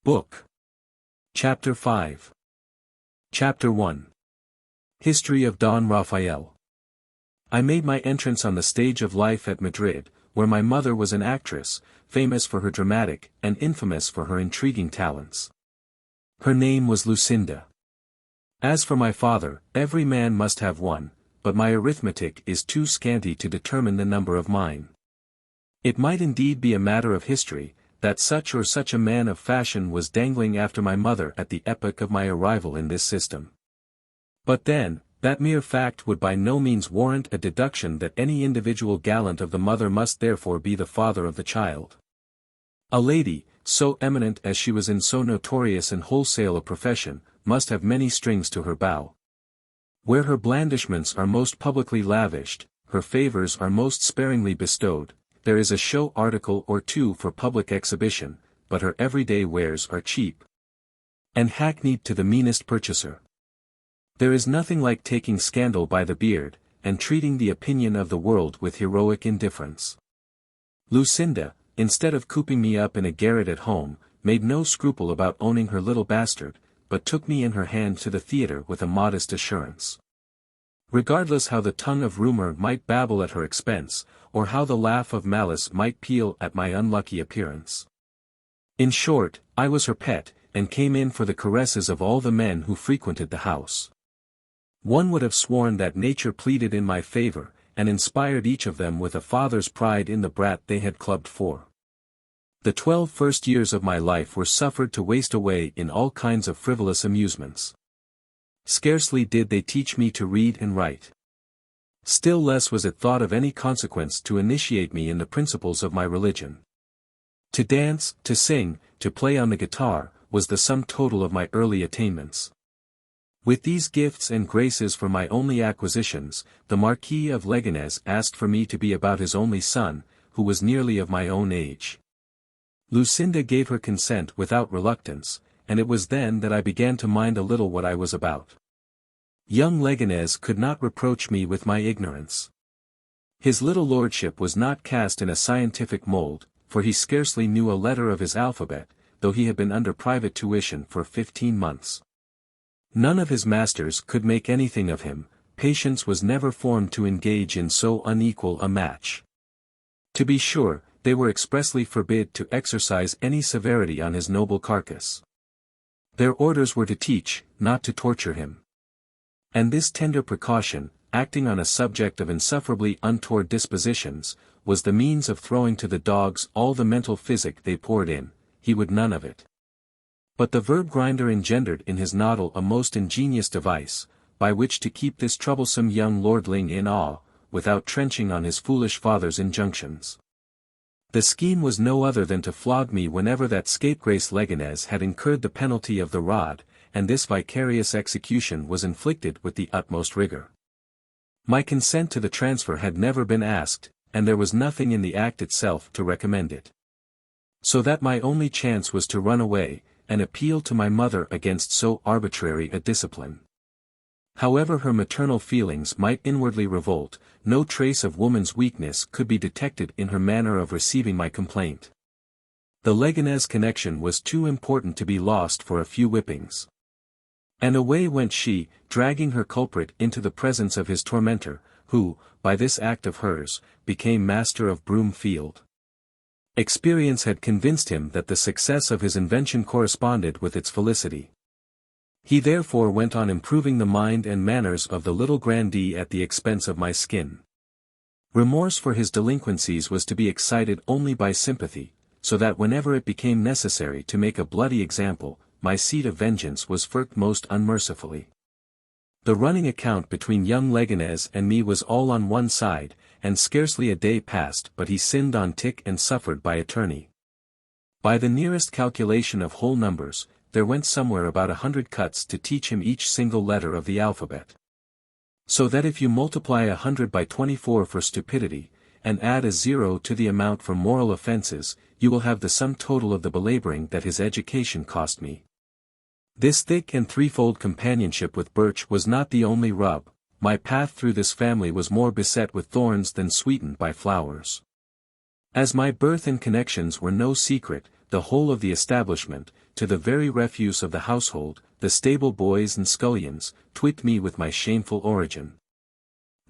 Book. Chapter 5. Chapter 1. History of Don Raphael. I made my entrance on the stage of life at Madrid, where my mother was an actress, famous for her dramatic, and infamous for her intriguing talents. Her name was Lucinda. As for my father, every man must have one, but my arithmetic is too scanty to determine the number of mine. It might indeed be a matter of history, that such or such a man of fashion was dangling after my mother at the epoch of my arrival in this system. But then, that mere fact would by no means warrant a deduction that any individual gallant of the mother must therefore be the father of the child. A lady, so eminent as she was in so notorious and wholesale a profession, must have many strings to her bow. Where her blandishments are most publicly lavished, her favors are most sparingly bestowed. There is a show article or two for public exhibition, but her everyday wares are cheap and hackneyed to the meanest purchaser. There is nothing like taking scandal by the beard, and treating the opinion of the world with heroic indifference. Lucinda, instead of cooping me up in a garret at home, made no scruple about owning her little bastard, but took me in her hand to the theatre with a modest assurance. Regardless how the tongue of rumor might babble at her expense, or how the laugh of malice might peal at my unlucky appearance. In short, I was her pet, and came in for the caresses of all the men who frequented the house. One would have sworn that nature pleaded in my favor, and inspired each of them with a father's pride in the brat they had clubbed for. The 12 first years of my life were suffered to waste away in all kinds of frivolous amusements. Scarcely did they teach me to read and write. Still less was it thought of any consequence to initiate me in the principles of my religion. To dance, to sing, to play on the guitar, was the sum total of my early attainments. With these gifts and graces for my only acquisitions, the Marquis of Leganés asked for me to be about his only son, who was nearly of my own age. Lucinda gave her consent without reluctance, and it was then that I began to mind a little what I was about. Young Leganés could not reproach me with my ignorance. His little lordship was not cast in a scientific mold, for he scarcely knew a letter of his alphabet, though he had been under private tuition for 15 months. None of his masters could make anything of him. Patience was never formed to engage in so unequal a match. To be sure, they were expressly forbid to exercise any severity on his noble carcass. Their orders were to teach, not to torture him. And this tender precaution, acting on a subject of insufferably untoward dispositions, was the means of throwing to the dogs all the mental physic they poured in. He would none of it. But the verb grinder engendered in his noddle a most ingenious device, by which to keep this troublesome young lordling in awe, without trenching on his foolish father's injunctions. The scheme was no other than to flog me whenever that scapegrace Leganés had incurred the penalty of the rod, and this vicarious execution was inflicted with the utmost rigor. My consent to the transfer had never been asked, and there was nothing in the act itself to recommend it. So that my only chance was to run away, and appeal to my mother against so arbitrary a discipline. However her maternal feelings might inwardly revolt, no trace of woman's weakness could be detected in her manner of receiving my complaint. The Leganés connection was too important to be lost for a few whippings. And away went she, dragging her culprit into the presence of his tormentor, who, by this act of hers, became master of Broomfield. Experience had convinced him that the success of his invention corresponded with its felicity. He therefore went on improving the mind and manners of the little grandee at the expense of my skin. Remorse for his delinquencies was to be excited only by sympathy, so that whenever it became necessary to make a bloody example, my seat of vengeance was furked most unmercifully. The running account between young Leganés and me was all on one side, and scarcely a day passed but he sinned on tick and suffered by attorney. By the nearest calculation of whole numbers, there went somewhere about 100 cuts to teach him each single letter of the alphabet. So that if you multiply 100 by 24 for stupidity, and add a 0 to the amount for moral offenses, you will have the sum total of the belaboring that his education cost me. This thick and threefold companionship with Birch was not the only rub. My path through this family was more beset with thorns than sweetened by flowers. As my birth and connections were no secret, the whole of the establishment, to the very refuse of the household, the stable boys and scullions, twit me with my shameful origin.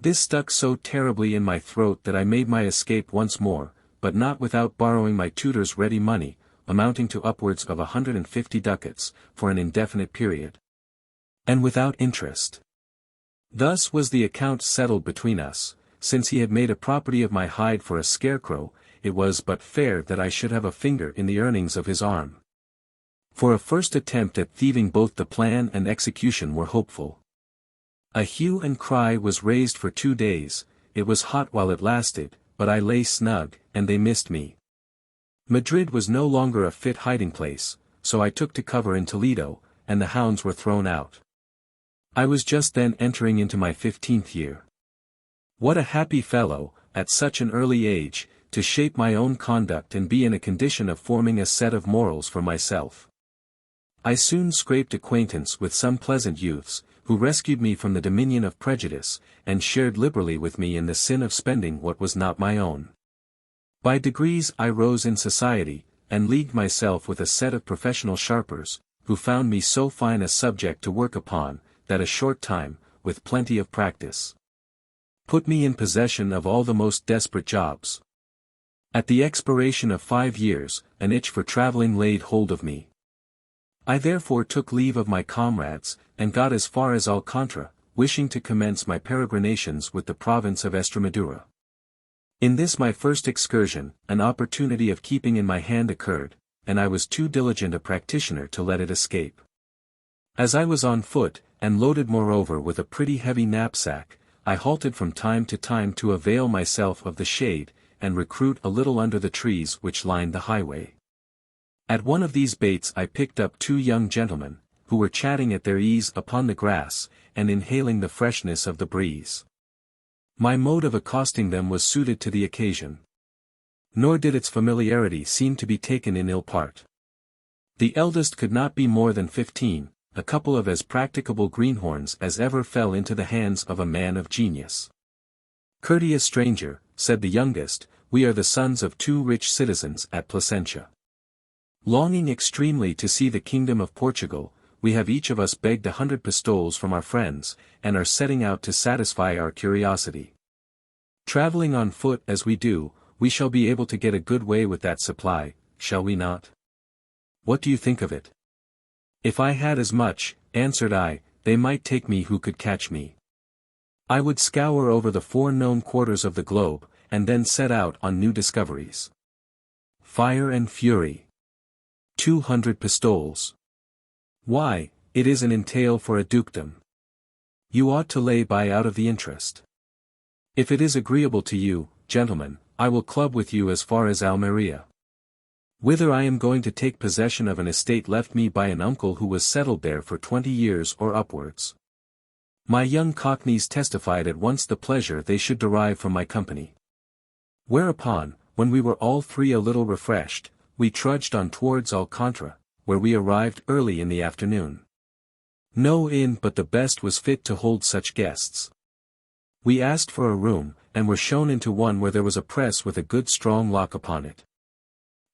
This stuck so terribly in my throat that I made my escape once more, but not without borrowing my tutor's ready money, amounting to upwards of 150 ducats, for an indefinite period. And without interest. Thus was the account settled between us. Since he had made a property of my hide for a scarecrow, it was but fair that I should have a finger in the earnings of his arm. For a first attempt at thieving both the plan and execution were hopeful. A hue and cry was raised for 2 days, it was hot while it lasted, but I lay snug, and they missed me. Madrid was no longer a fit hiding place, so I took to cover in Toledo, and the hounds were thrown out. I was just then entering into my 15th year. What a happy fellow, at such an early age, to shape my own conduct and be in a condition of forming a set of morals for myself. I soon scraped acquaintance with some pleasant youths, who rescued me from the dominion of prejudice, and shared liberally with me in the sin of spending what was not my own. By degrees I rose in society, and leagued myself with a set of professional sharpers, who found me so fine a subject to work upon, that a short time, with plenty of practice, put me in possession of all the most desperate jobs. At the expiration of 5 years, an itch for travelling laid hold of me. I therefore took leave of my comrades, and got as far as Alcantara, wishing to commence my peregrinations with the province of Estremadura. In this my first excursion, an opportunity of keeping in my hand occurred, and I was too diligent a practitioner to let it escape. As I was on foot, and loaded moreover with a pretty heavy knapsack, I halted from time to time to avail myself of the shade, and recruit a little under the trees which lined the highway. At one of these baits I picked up 2 young gentlemen, who were chatting at their ease upon the grass, and inhaling the freshness of the breeze. My mode of accosting them was suited to the occasion. Nor did its familiarity seem to be taken in ill part. The eldest could not be more than 15, a couple of as practicable greenhorns as ever fell into the hands of a man of genius. "Courteous stranger," said the youngest, "we are the sons of 2 rich citizens at Placentia. Longing extremely to see the kingdom of Portugal, we have each of us begged 100 pistoles from our friends, and are setting out to satisfy our curiosity. Travelling on foot as we do, we shall be able to get a good way with that supply, shall we not? What do you think of it?" "If I had as much," answered I, "they might take me who could catch me. I would scour over the 4 known quarters of the globe, and then set out on new discoveries." Fire and fury. 200 pistoles. Why, it is an entail for a dukedom. You ought to lay by out of the interest. If it is agreeable to you, gentlemen, I will club with you as far as Almeria, whither I am going to take possession of an estate left me by an uncle who was settled there for 20 years or upwards. My young cockneys testified at once the pleasure they should derive from my company. Whereupon, when we were all 3 a little refreshed, we trudged on towards Alcantara, where we arrived early in the afternoon. No inn but the best was fit to hold such guests. We asked for a room, and were shown into one where there was a press with a good strong lock upon it.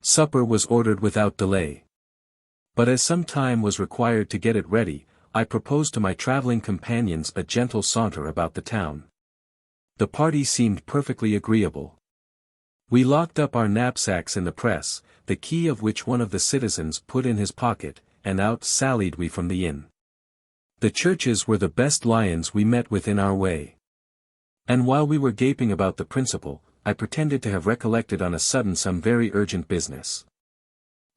Supper was ordered without delay. But as some time was required to get it ready, I proposed to my travelling companions a gentle saunter about the town. The party seemed perfectly agreeable. We locked up our knapsacks in the press, the key of which one of the citizens put in his pocket, and out sallied we from the inn. The churches were the best lions we met with in our way. And while we were gaping about the principal, I pretended to have recollected on a sudden some very urgent business.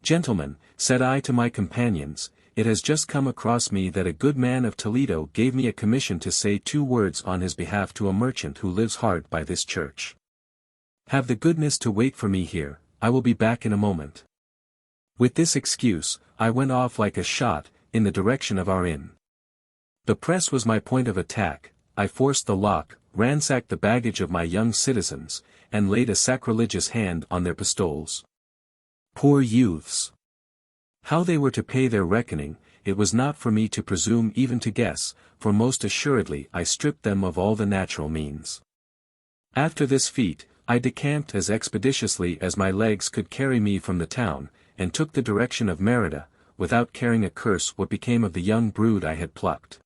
"Gentlemen," said I to my companions, "it has just come across me that a good man of Toledo gave me a commission to say 2 words on his behalf to a merchant who lives hard by this church. Have the goodness to wait for me here, I will be back in a moment." With this excuse, I went off like a shot, in the direction of our inn. The press was my point of attack. I forced the lock, ransacked the baggage of my young citizens, and laid a sacrilegious hand on their pistoles. Poor youths! How they were to pay their reckoning, it was not for me to presume even to guess, for most assuredly I stripped them of all the natural means. After this feat, I decamped as expeditiously as my legs could carry me from the town, and took the direction of Merida, without caring a curse what became of the young brood I had plucked.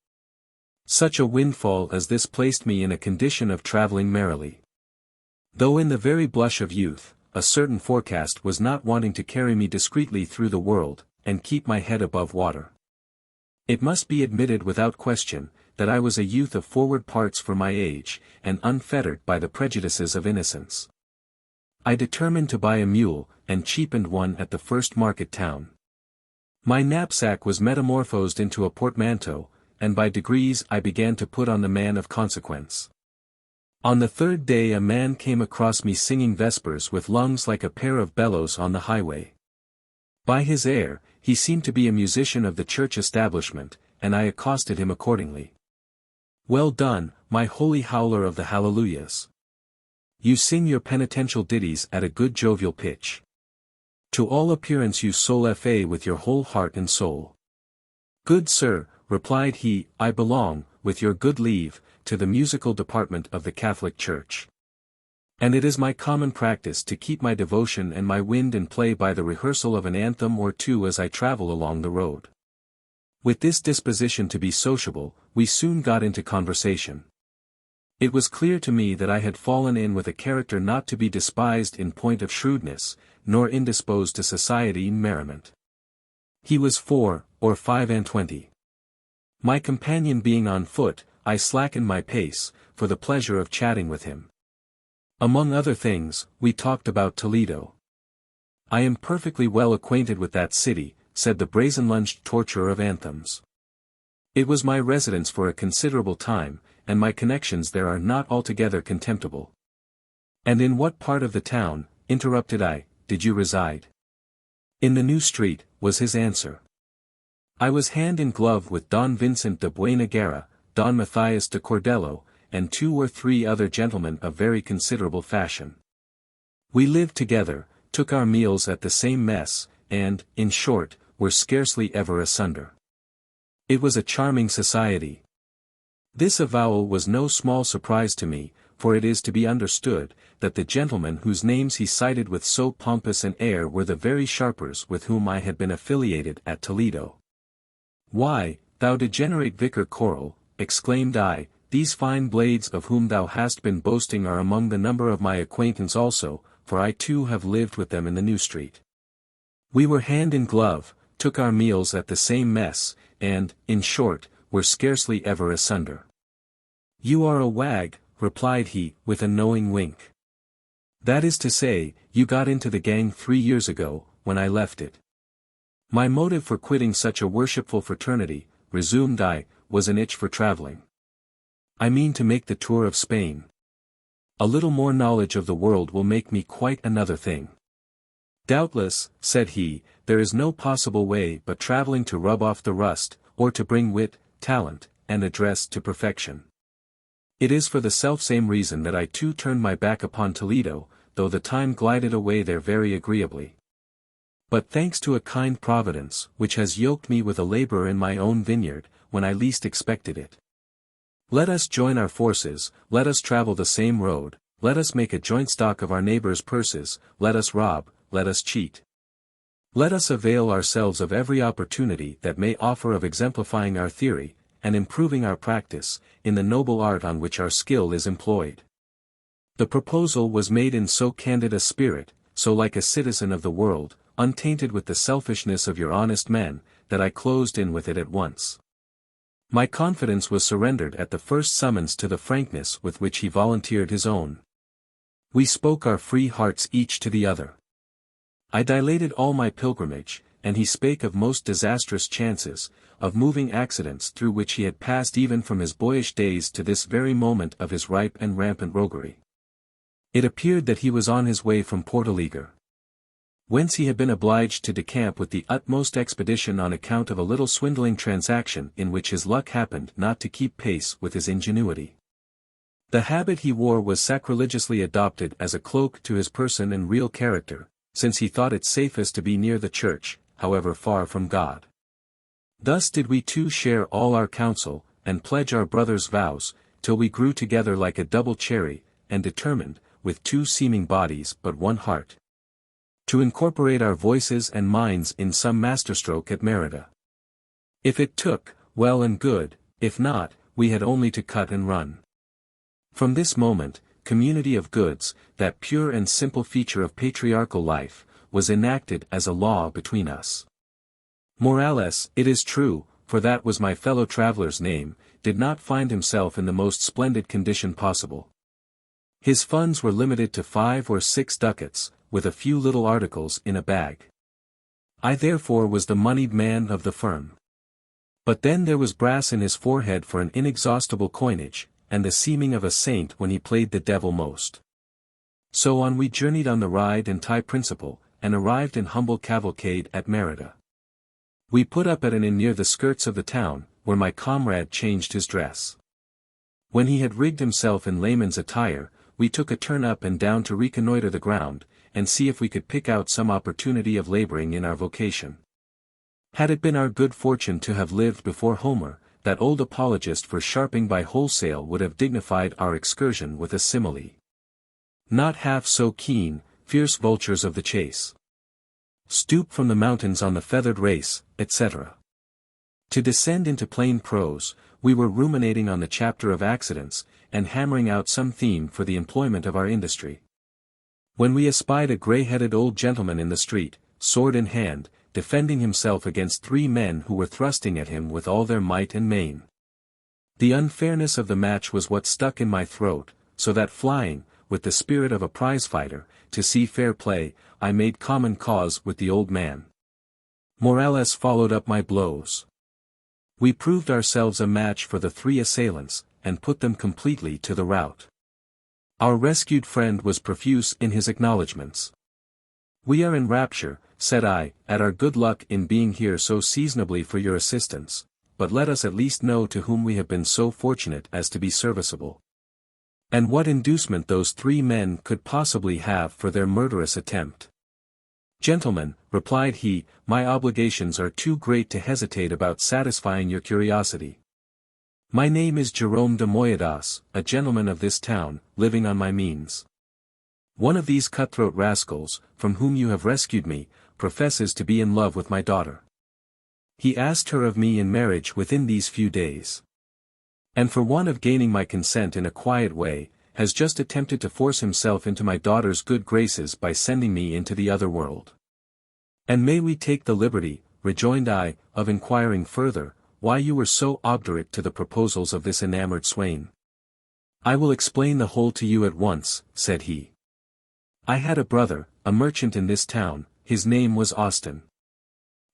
Such a windfall as this placed me in a condition of travelling merrily. Though in the very blush of youth, a certain forecast was not wanting to carry me discreetly through the world, and keep my head above water. It must be admitted without question, that I was a youth of forward parts for my age, and unfettered by the prejudices of innocence. I determined to buy a mule, and cheapened one at the first market town. My knapsack was metamorphosed into a portmanteau, and by degrees I began to put on the man of consequence. On the third day a man came across me singing vespers with lungs like a pair of bellows on the highway. By his air, he seemed to be a musician of the church establishment, and I accosted him accordingly. "Well done, my holy howler of the hallelujahs. You sing your penitential ditties at a good jovial pitch. To all appearance you sol fa with your whole heart and soul." "Good sir," replied he, "I belong, with your good leave, to the musical department of the Catholic Church. And it is my common practice to keep my devotion and my wind and play by the rehearsal of an anthem or two as I travel along the road." With this disposition to be sociable, we soon got into conversation. It was clear to me that I had fallen in with a character not to be despised in point of shrewdness, nor indisposed to society merriment. He was 4 or 25. My companion being on foot, I slackened my pace, for the pleasure of chatting with him. Among other things, we talked about Toledo. "I am perfectly well acquainted with that city," said the brazen-lunged torturer of anthems. "It was my residence for a considerable time, and my connections there are not altogether contemptible." "And in what part of the town," interrupted I, "did you reside?" "In the New Street," was his answer. I was hand in glove with Don Vincent de Buenaguerra, Don Matthias de Cordello, and 2 or 3 other gentlemen of very considerable fashion. We lived together, took our meals at the same mess, and, in short, were scarcely ever asunder. It was a charming society. This avowal was no small surprise to me, for it is to be understood, that the gentlemen whose names he cited with so pompous an air were the very sharpers with whom I had been affiliated at Toledo. "Why, thou degenerate vicar choral," exclaimed I, "these fine blades of whom thou hast been boasting are among the number of my acquaintance also, for I too have lived with them in the New Street. We were hand in glove, took our meals at the same mess, and, in short, were scarcely ever asunder." "You are a wag," replied he, with a knowing wink. "That is to say, you got into the gang 3 years ago, when I left it." "My motive for quitting such a worshipful fraternity," resumed I, "was an itch for travelling. I mean to make the tour of Spain. A little more knowledge of the world will make me quite another thing." "Doubtless," said he, "there is no possible way but travelling to rub off the rust, or to bring wit, talent, and address to perfection. It is for the selfsame reason that I too turned my back upon Toledo, though the time glided away there very agreeably. But thanks to a kind providence, which has yoked me with a labourer in my own vineyard, when I least expected it. Let us join our forces, let us travel the same road, let us make a joint stock of our neighbours' purses, let us rob, let us cheat. Let us avail ourselves of every opportunity that may offer of exemplifying our theory, and improving our practice, in the noble art on which our skill is employed." The proposal was made in so candid a spirit, so like a citizen of the world, untainted with the selfishness of your honest men, that I closed in with it at once. My confidence was surrendered at the first summons to the frankness with which he volunteered his own. We spoke our free hearts each to the other. I dilated all my pilgrimage, and he spake of most disastrous chances, of moving accidents through which he had passed even from his boyish days to this very moment of his ripe and rampant roguery. It appeared that he was on his way from Portalegre, whence he had been obliged to decamp with the utmost expedition on account of a little swindling transaction in which his luck happened not to keep pace with his ingenuity. The habit he wore was sacrilegiously adopted as a cloak to his person and real character, since he thought it safest to be near the church, however far from God. Thus did we two share all our counsel, and pledge our brothers' vows, till we grew together like a double cherry, and determined, with 2 seeming bodies but 1 heart. To incorporate our voices and minds in some masterstroke at Merida. If it took, well and good, if not, we had only to cut and run. From this moment, community of goods, that pure and simple feature of patriarchal life, was enacted as a law between us. Morales, it is true, for that was my fellow traveler's name, did not find himself in the most splendid condition possible. His funds were limited to 5 or 6 ducats, with a few little articles in a bag. I therefore was the moneyed man of the firm. But then there was brass in his forehead for an inexhaustible coinage, and the seeming of a saint when he played the devil most. So on we journeyed on the ride and tie principle, and arrived in humble cavalcade at Merida. We put up at an inn near the skirts of the town, where my comrade changed his dress. When he had rigged himself in layman's attire, we took a turn up and down to reconnoiter the ground, and see if we could pick out some opportunity of laboring in our vocation. Had it been our good fortune to have lived before Homer, that old apologist for sharping by wholesale would have dignified our excursion with a simile. Not half so keen, fierce vultures of the chase. Stoop from the mountains on the feathered race, etc. To descend into plain prose, we were ruminating on the chapter of accidents, and hammering out some theme for the employment of our industry. When we espied a grey-headed old gentleman in the street, sword in hand, defending himself against 3 men who were thrusting at him with all their might and main. The unfairness of the match was what stuck in my throat, so that flying, with the spirit of a prize-fighter, to see fair play, I made common cause with the old man. Morales followed up my blows. We proved ourselves a match for the 3 assailants, and put them completely to the rout. Our rescued friend was profuse in his acknowledgments. "We are in rapture," said I, "at our good luck in being here so seasonably for your assistance, but let us at least know to whom we have been so fortunate as to be serviceable. And what inducement those 3 men could possibly have for their murderous attempt." "Gentlemen," replied he, "my obligations are too great to hesitate about satisfying your curiosity. My name is Jerome de Moyadas, a gentleman of this town, living on my means. One of these cutthroat rascals, from whom you have rescued me, professes to be in love with my daughter. He asked her of me in marriage within these few days. And for want of gaining my consent in a quiet way, has just attempted to force himself into my daughter's good graces by sending me into the other world. And may we take the liberty, rejoined I, of inquiring further, why you were so obdurate to the proposals of this enamored swain?" "I will explain the whole to you at once," said he. "I had a brother, a merchant in this town, his name was Austin.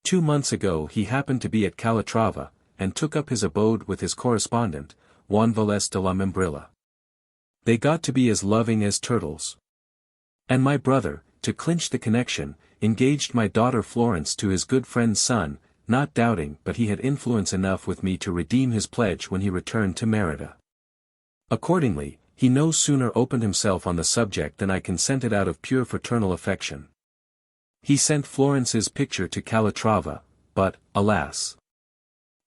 2 months ago he happened to be at Calatrava, and took up his abode with his correspondent, Juan Valles de la Membrilla. They got to be as loving as turtles. And my brother, to clinch the connection, engaged my daughter Florence to his good friend's son, not doubting but he had influence enough with me to redeem his pledge when he returned to Merida. Accordingly, he no sooner opened himself on the subject than I consented out of pure fraternal affection. He sent Florence's picture to Calatrava, but, alas!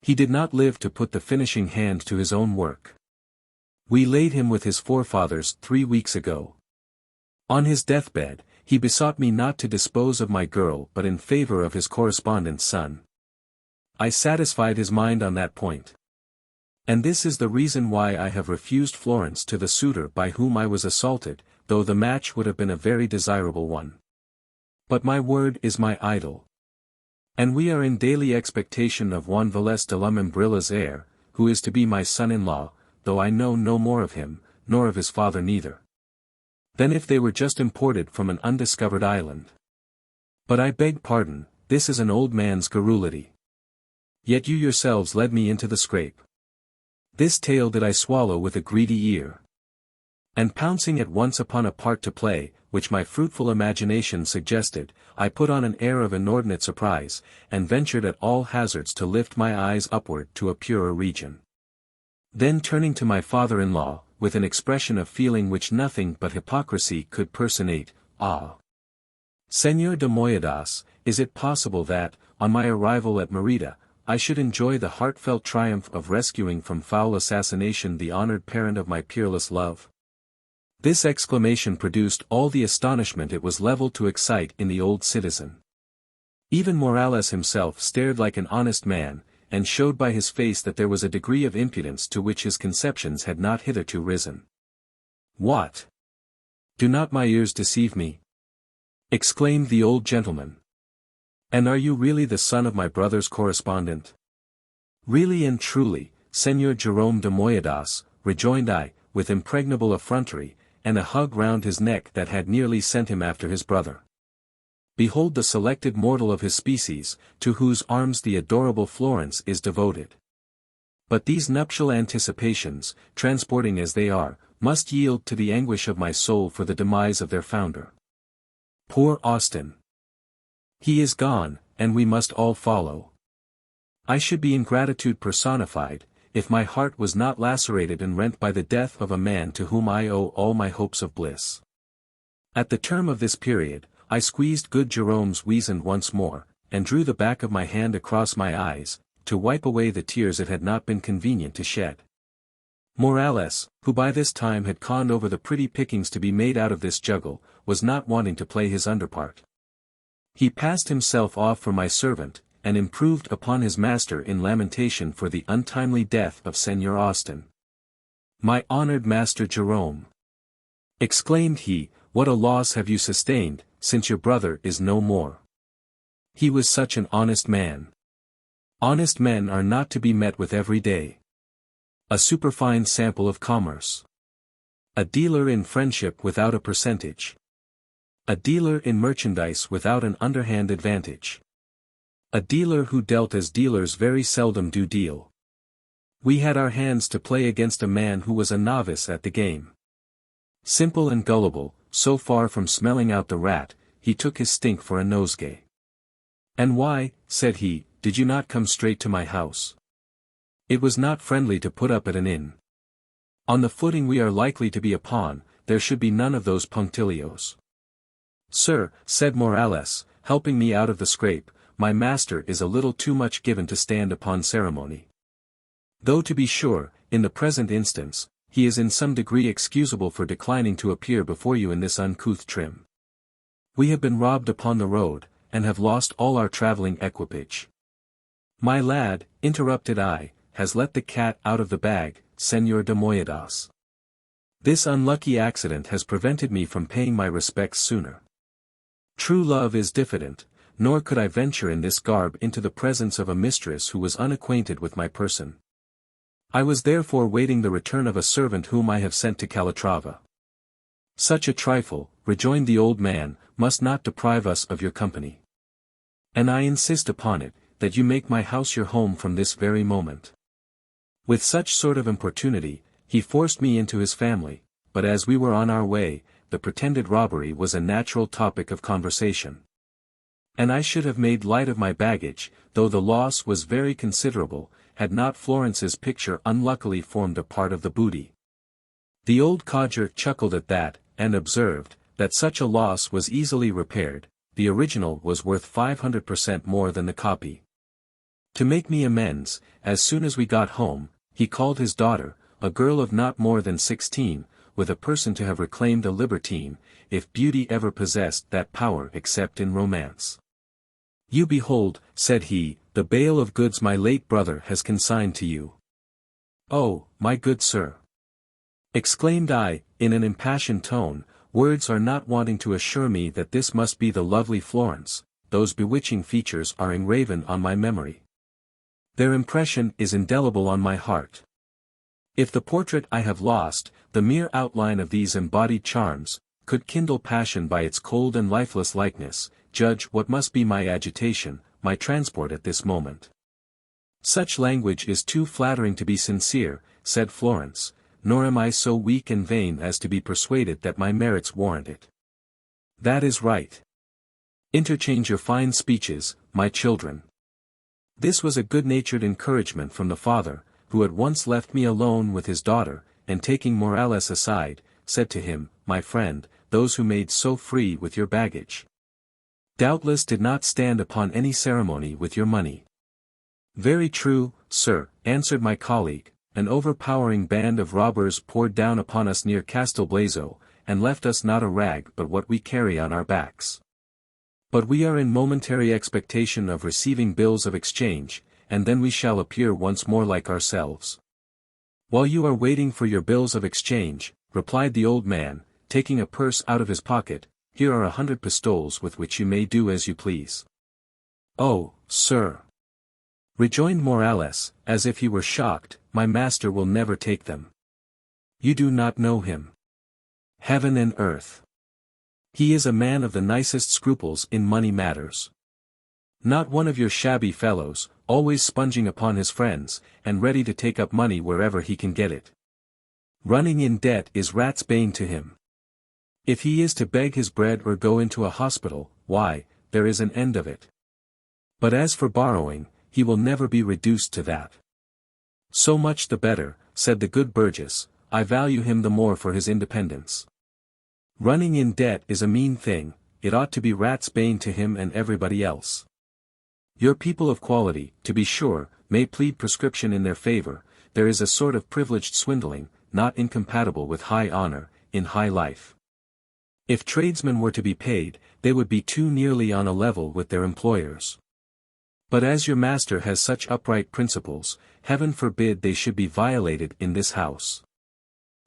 He did not live to put the finishing hand to his own work. We laid him with his forefathers 3 weeks ago. On his deathbed, he besought me not to dispose of my girl but in favor of his correspondent's son. I satisfied his mind on that point. And this is the reason why I have refused Florence to the suitor by whom I was assaulted, though the match would have been a very desirable one. But my word is my idol. And we are in daily expectation of Juan Valles de la Membrilla's heir, who is to be my son-in-law, though I know no more of him, nor of his father neither, than if they were just imported from an undiscovered island. But I beg pardon, this is an old man's garrulity. Yet you yourselves led me into the scrape. This tale did I swallow with a greedy ear. And pouncing at once upon a part to play, which my fruitful imagination suggested, I put on an air of inordinate surprise, and ventured at all hazards to lift my eyes upward to a purer region. Then turning to my father-in-law, with an expression of feeling which nothing but hypocrisy could personate, "Ah! Señor de Moyadas, is it possible that, on my arrival at Merida, I should enjoy the heartfelt triumph of rescuing from foul assassination the honored parent of my peerless love? This exclamation produced all the astonishment it was level to excite in the old citizen. Even Morales himself stared like an honest man, and showed by his face that there was a degree of impudence to which his conceptions had not hitherto risen. "What? Do not my ears deceive me?" exclaimed the old gentleman. "And are you really the son of my brother's correspondent?" "Really and truly, Señor Jerome de Moyadas," rejoined I, with impregnable effrontery, and a hug round his neck that had nearly sent him after his brother. "Behold the selected mortal of his species, to whose arms the adorable Florence is devoted. But these nuptial anticipations, transporting as they are, must yield to the anguish of my soul for the demise of their founder. Poor Austin! He is gone, and we must all follow. I should be ingratitude personified, if my heart was not lacerated and rent by the death of a man to whom I owe all my hopes of bliss." At the term of this period, I squeezed good Jerome's weasand once more, and drew the back of my hand across my eyes, to wipe away the tears it had not been convenient to shed. Morales, who by this time had conned over the pretty pickings to be made out of this juggle, was not wanting to play his underpart. He passed himself off for my servant, and improved upon his master in lamentation for the untimely death of Señor Austin. "My honored Master Jerome," exclaimed he, "what a loss have you sustained, since your brother is no more. He was such an honest man. Honest men are not to be met with every day. A superfine sample of commerce. A dealer in friendship without a percentage. A dealer in merchandise without an underhand advantage. A dealer who dealt as dealers very seldom do deal. We had our hands to play against a man who was a novice at the game. Simple and gullible, so far from smelling out the rat, he took his stink for a nosegay. And why, said he, did you not come straight to my house? It was not friendly to put up at an inn. On the footing we are likely to be upon, there should be none of those punctilios. Sir, said Morales, helping me out of the scrape, my master is a little too much given to stand upon ceremony. Though to be sure, in the present instance, he is in some degree excusable for declining to appear before you in this uncouth trim. We have been robbed upon the road, and have lost all our travelling equipage. My lad, interrupted I, has let the cat out of the bag, Señor de Moyadas. This unlucky accident has prevented me from paying my respects sooner. True love is diffident, nor could I venture in this garb into the presence of a mistress who was unacquainted with my person. I was therefore waiting the return of a servant whom I have sent to Calatrava. Such a trifle, rejoined the old man, must not deprive us of your company. And I insist upon it, that you make my house your home from this very moment. With such sort of importunity, he forced me into his family, but as we were on our way, the pretended robbery was a natural topic of conversation. And I should have made light of my baggage, though the loss was very considerable, had not Florence's picture unluckily formed a part of the booty. The old codger chuckled at that, and observed, that such a loss was easily repaired, the original was worth 500% more than the copy. To make me amends, as soon as we got home, he called his daughter, a girl of not more than 16, with a person to have reclaimed a libertine, if beauty ever possessed that power except in romance. You behold, said he, the bale of goods my late brother has consigned to you. Oh, my good sir! Exclaimed I, in an impassioned tone, words are not wanting to assure me that this must be the lovely Florence, those bewitching features are engraven on my memory. Their impression is indelible on my heart. If the portrait I have lost, the mere outline of these embodied charms, could kindle passion by its cold and lifeless likeness, judge what must be my agitation, my transport at this moment. Such language is too flattering to be sincere, said Florence, nor am I so weak and vain as to be persuaded that my merits warrant it. That is right. Interchange your fine speeches, my children. This was a good-natured encouragement from the father, who at once left me alone with his daughter, and taking Morales aside, said to him, my friend, those who made so free with your baggage doubtless did not stand upon any ceremony with your money. Very true, sir, answered my colleague, an overpowering band of robbers poured down upon us near Castelblaiso, and left us not a rag but what we carry on our backs. But we are in momentary expectation of receiving bills of exchange, and then we shall appear once more like ourselves. While you are waiting for your bills of exchange, replied the old man, taking a purse out of his pocket, here are 100 pistoles with which you may do as you please. Oh, sir, rejoined Morales, as if he were shocked, my master will never take them. You do not know him. Heaven and earth. He is a man of the nicest scruples in money matters. Not one of your shabby fellows, always sponging upon his friends, and ready to take up money wherever he can get it. Running in debt is rat's bane to him. If he is to beg his bread or go into a hospital, why, there is an end of it. But as for borrowing, he will never be reduced to that. So much the better, said the good Burgess, I value him the more for his independence. Running in debt is a mean thing, it ought to be rat's bane to him and everybody else. Your people of quality, to be sure, may plead prescription in their favor, there is a sort of privileged swindling, not incompatible with high honor, in high life. If tradesmen were to be paid, they would be too nearly on a level with their employers. But as your master has such upright principles, heaven forbid they should be violated in this house.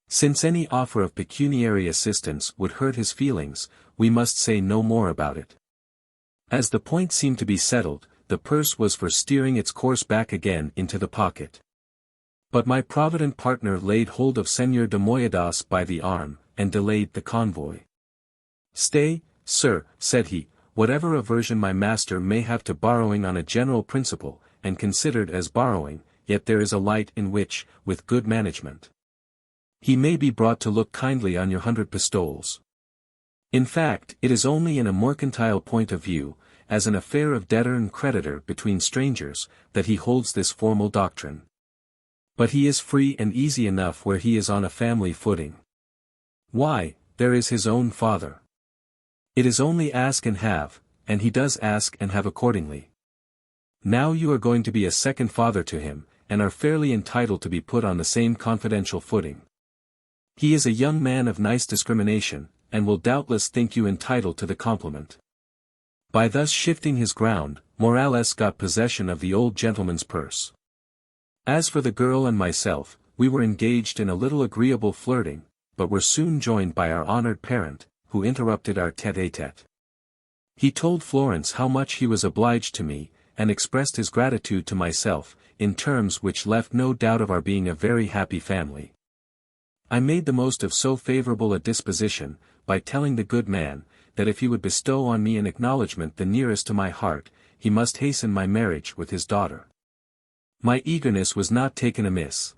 Since any offer of pecuniary assistance would hurt his feelings, we must say no more about it. As the point seemed to be settled, the purse was for steering its course back again into the pocket. But my provident partner laid hold of Señor de Moyadas by the arm, and delayed the convoy. Stay, sir, said he, whatever aversion my master may have to borrowing on a general principle, and considered as borrowing, yet there is a light in which, with good management, he may be brought to look kindly on your 100 pistoles. In fact, it is only in a mercantile point of view, as an affair of debtor and creditor between strangers, that he holds this formal doctrine. But he is free and easy enough where he is on a family footing. Why, there is his own father. It is only ask and have, and he does ask and have accordingly. Now you are going to be a second father to him, and are fairly entitled to be put on the same confidential footing. He is a young man of nice discrimination, and will doubtless think you entitled to the compliment. By thus shifting his ground, Morales got possession of the old gentleman's purse. As for the girl and myself, we were engaged in a little agreeable flirting, but were soon joined by our honored parent, who interrupted our tête-à-tête. He told Florence how much he was obliged to me, and expressed his gratitude to myself, in terms which left no doubt of our being a very happy family. I made the most of so favorable a disposition, by telling the good man, that if he would bestow on me an acknowledgment the nearest to my heart, he must hasten my marriage with his daughter. My eagerness was not taken amiss.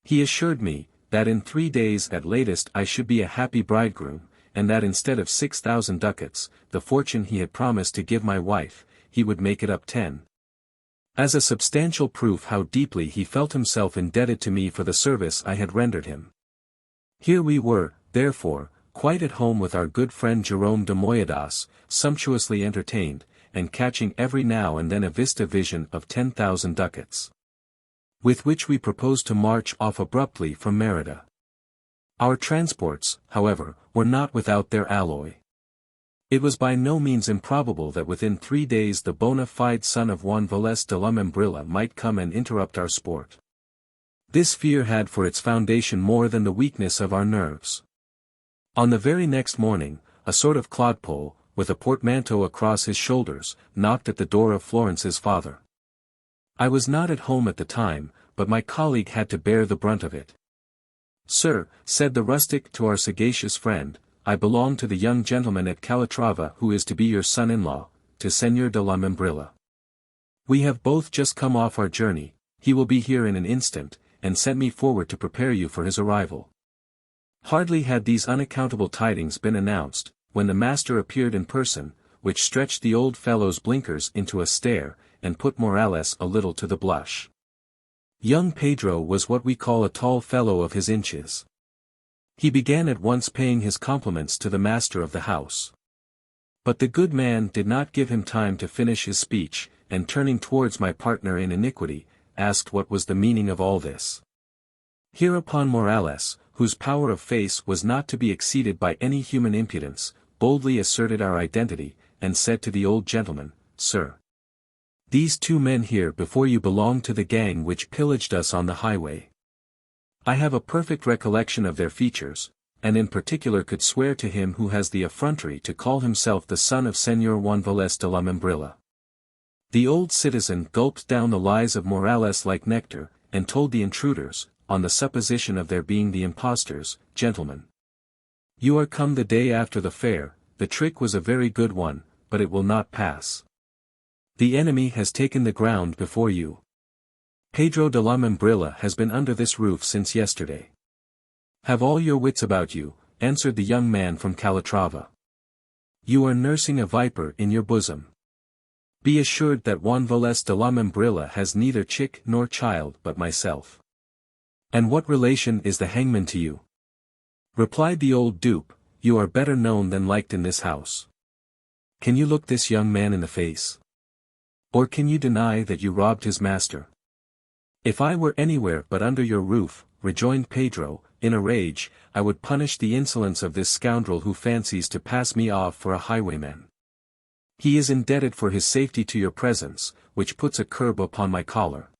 He assured me, that in 3 days at latest I should be a happy bridegroom, and that instead of 6,000 ducats, the fortune he had promised to give my wife, he would make it up 10. As a substantial proof how deeply he felt himself indebted to me for the service I had rendered him. Here we were, therefore, quite at home with our good friend Jerome de Moyadas, sumptuously entertained, and catching every now and then a vista vision of 10,000 ducats. With which we proposed to march off abruptly from Merida. Our transports, however, were not without their alloy. It was by no means improbable that within 3 days the bona fide son of Juan Velez de la Membrilla might come and interrupt our sport. This fear had for its foundation more than the weakness of our nerves. On the very next morning, a sort of clodpole, with a portmanteau across his shoulders, knocked at the door of Florence's father. I was not at home at the time, but my colleague had to bear the brunt of it. Sir, said the rustic to our sagacious friend, I belong to the young gentleman at Calatrava who is to be your son-in-law, to Señor de la Membrilla. We have both just come off our journey, he will be here in an instant, and sent me forward to prepare you for his arrival. Hardly had these unaccountable tidings been announced, when the master appeared in person, which stretched the old fellow's blinkers into a stare, and put Morales a little to the blush. Young Pedro was what we call a tall fellow of his inches. He began at once paying his compliments to the master of the house. But the good man did not give him time to finish his speech, and turning towards my partner in iniquity, asked what was the meaning of all this. Hereupon Morales, whose power of face was not to be exceeded by any human impudence, boldly asserted our identity, and said to the old gentleman, "Sir, these two men here before you belong to the gang which pillaged us on the highway." I have a perfect recollection of their features, and in particular could swear to him who has the effrontery to call himself the son of Señor Juan Velez de la Membrilla. The old citizen gulped down the lies of Morales like nectar, and told the intruders, on the supposition of their being the impostors, "Gentlemen, you are come the day after the fair, the trick was a very good one, but it will not pass. The enemy has taken the ground before you. Pedro de la Membrilla has been under this roof since yesterday." "Have all your wits about you," answered the young man from Calatrava. "You are nursing a viper in your bosom. Be assured that Juan Velez de la Membrilla has neither chick nor child but myself." "And what relation is the hangman to you?" replied the old dupe. "You are better known than liked in this house. Can you look this young man in the face? Or can you deny that you robbed his master?" "If I were anywhere but under your roof," rejoined Pedro, in a rage, "I would punish the insolence of this scoundrel who fancies to pass me off for a highwayman. He is indebted for his safety to your presence, which puts a curb upon my collar."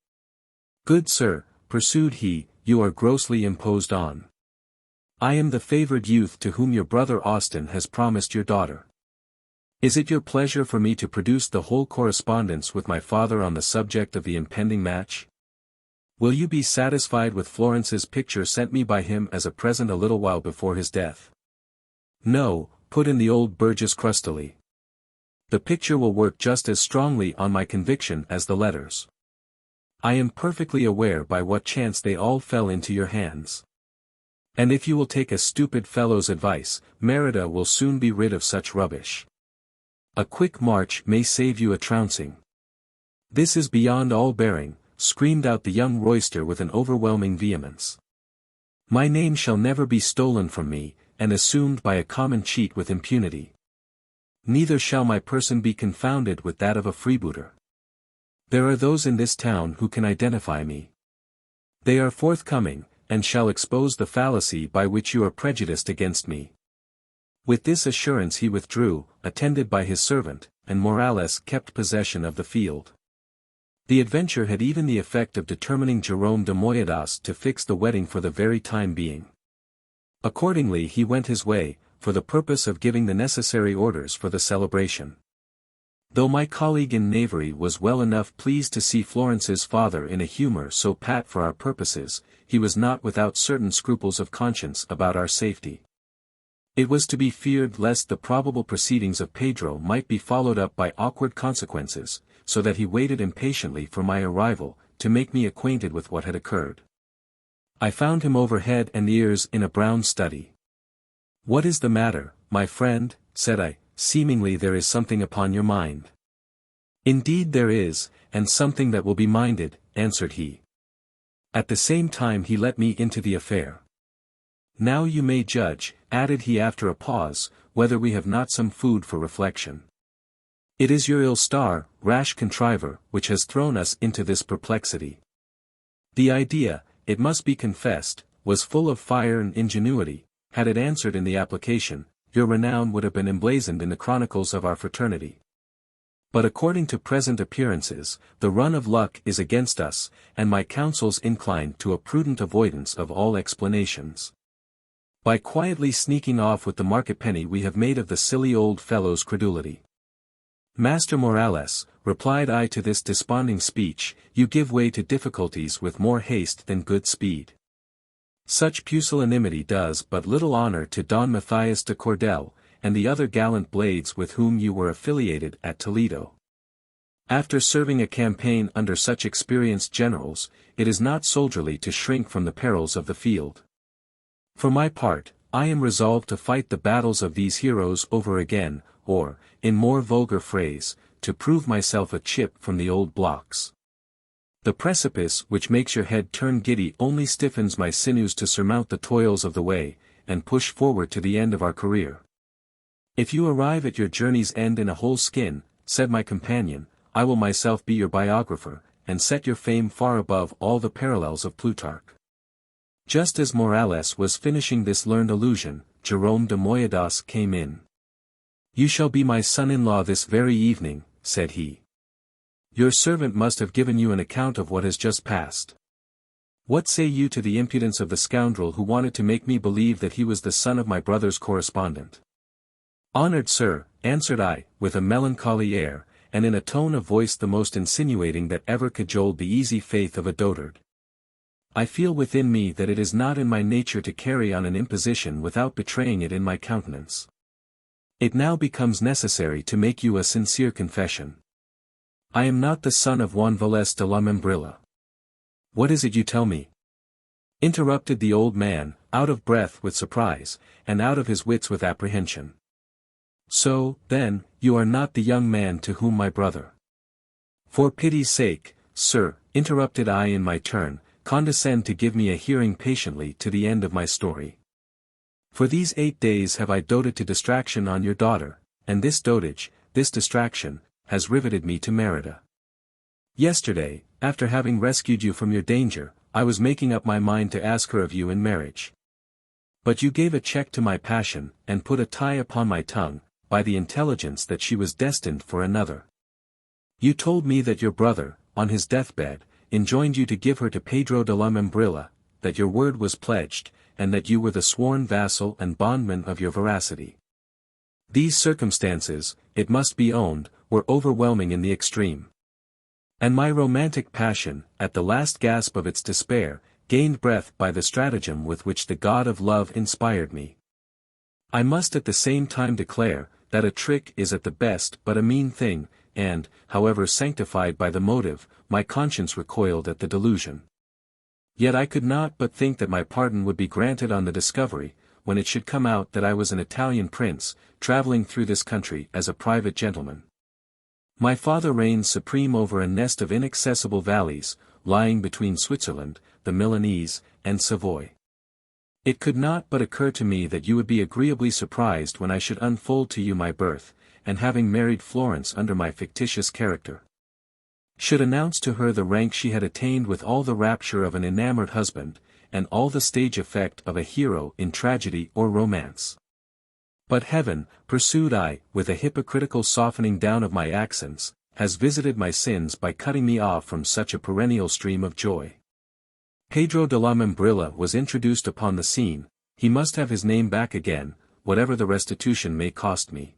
"Good sir," pursued he, "you are grossly imposed on. I am the favored youth to whom your brother Austin has promised your daughter. Is it your pleasure for me to produce the whole correspondence with my father on the subject of the impending match? Will you be satisfied with Florence's picture sent me by him as a present a little while before his death?" "No," put in the old burgess crustily. "The picture will work just as strongly on my conviction as the letters. I am perfectly aware by what chance they all fell into your hands. And if you will take a stupid fellow's advice, Merida will soon be rid of such rubbish. A quick march may save you a trouncing." "This is beyond all bearing," screamed out the young royster with an overwhelming vehemence. "My name shall never be stolen from me, and assumed by a common cheat with impunity. Neither shall my person be confounded with that of a freebooter. There are those in this town who can identify me. They are forthcoming, and shall expose the fallacy by which you are prejudiced against me." With this assurance he withdrew, attended by his servant, and Morales kept possession of the field. The adventure had even the effect of determining Jerome de Moyadas to fix the wedding for the very time being. Accordingly he went his way, for the purpose of giving the necessary orders for the celebration. Though my colleague in knavery was well enough pleased to see Florence's father in a humor so pat for our purposes, he was not without certain scruples of conscience about our safety. It was to be feared lest the probable proceedings of Pedro might be followed up by awkward consequences, so that he waited impatiently for my arrival, to make me acquainted with what had occurred. I found him over head and ears in a brown study. "What is the matter, my friend?" said I. "Seemingly there is something upon your mind." "Indeed there is, and something that will be minded," answered he. At the same time he let me into the affair. "Now you may judge," added he after a pause, "whether we have not some food for reflection. It is your ill star, rash contriver, which has thrown us into this perplexity. The idea, it must be confessed, was full of fire and ingenuity. Had it answered in the application, your renown would have been emblazoned in the chronicles of our fraternity. But according to present appearances, the run of luck is against us, and my counsels incline to a prudent avoidance of all explanations. By quietly sneaking off with the market penny we have made of the silly old fellow's credulity." "Master Morales," replied I to this desponding speech, "you give way to difficulties with more haste than good speed. Such pusillanimity does but little honor to Don Matthias de Cordel, and the other gallant blades with whom you were affiliated at Toledo. After serving a campaign under such experienced generals, it is not soldierly to shrink from the perils of the field. For my part, I am resolved to fight the battles of these heroes over again, or, in more vulgar phrase, to prove myself a chip from the old blocks. The precipice which makes your head turn giddy only stiffens my sinews to surmount the toils of the way, and push forward to the end of our career. If you arrive at your journey's end in a whole skin," said my companion, "I will myself be your biographer, and set your fame far above all the parallels of Plutarch." Just as Morales was finishing this learned allusion, Jerome de Moyadas came in. "You shall be my son-in-law this very evening," said he. "Your servant must have given you an account of what has just passed. What say you to the impudence of the scoundrel who wanted to make me believe that he was the son of my brother's correspondent?" "Honored sir," answered I, with a melancholy air, and in a tone of voice the most insinuating that ever cajoled the easy faith of a dotard, "I feel within me that it is not in my nature to carry on an imposition without betraying it in my countenance. It now becomes necessary to make you a sincere confession. I am not the son of Juan Velez de la Membrilla." "What is it you tell me?" interrupted the old man, out of breath with surprise, and out of his wits with apprehension. "So, then, you are not the young man to whom my brother—" "For pity's sake, sir," interrupted I in my turn, "condescend to give me a hearing patiently to the end of my story. For these 8 days have I doted to distraction on your daughter, and this dotage, this distraction, has riveted me to Merida. Yesterday, after having rescued you from your danger, I was making up my mind to ask her of you in marriage. But you gave a check to my passion, and put a tie upon my tongue, by the intelligence that she was destined for another. You told me that your brother, on his deathbed, enjoined you to give her to Pedro de la Membrilla, that your word was pledged, and that you were the sworn vassal and bondman of your veracity. These circumstances, it must be owned, were overwhelming in the extreme. And my romantic passion, at the last gasp of its despair, gained breath by the stratagem with which the god of love inspired me. I must at the same time declare, that a trick is at the best but a mean thing, and, however sanctified by the motive, my conscience recoiled at the delusion. Yet I could not but think that my pardon would be granted on the discovery, when it should come out that I was an Italian prince, travelling through this country as a private gentleman. My father reigns supreme over a nest of inaccessible valleys, lying between Switzerland, the Milanese, and Savoy. It could not but occur to me that you would be agreeably surprised when I should unfold to you my birth, and having married Florence under my fictitious character, should announce to her the rank she had attained with all the rapture of an enamored husband, and all the stage effect of a hero in tragedy or romance. But heaven, pursued I, with a hypocritical softening down of my accents, has visited my sins by cutting me off from such a perennial stream of joy. Pedro de la Membrilla was introduced upon the scene, he must have his name back again, whatever the restitution may cost me.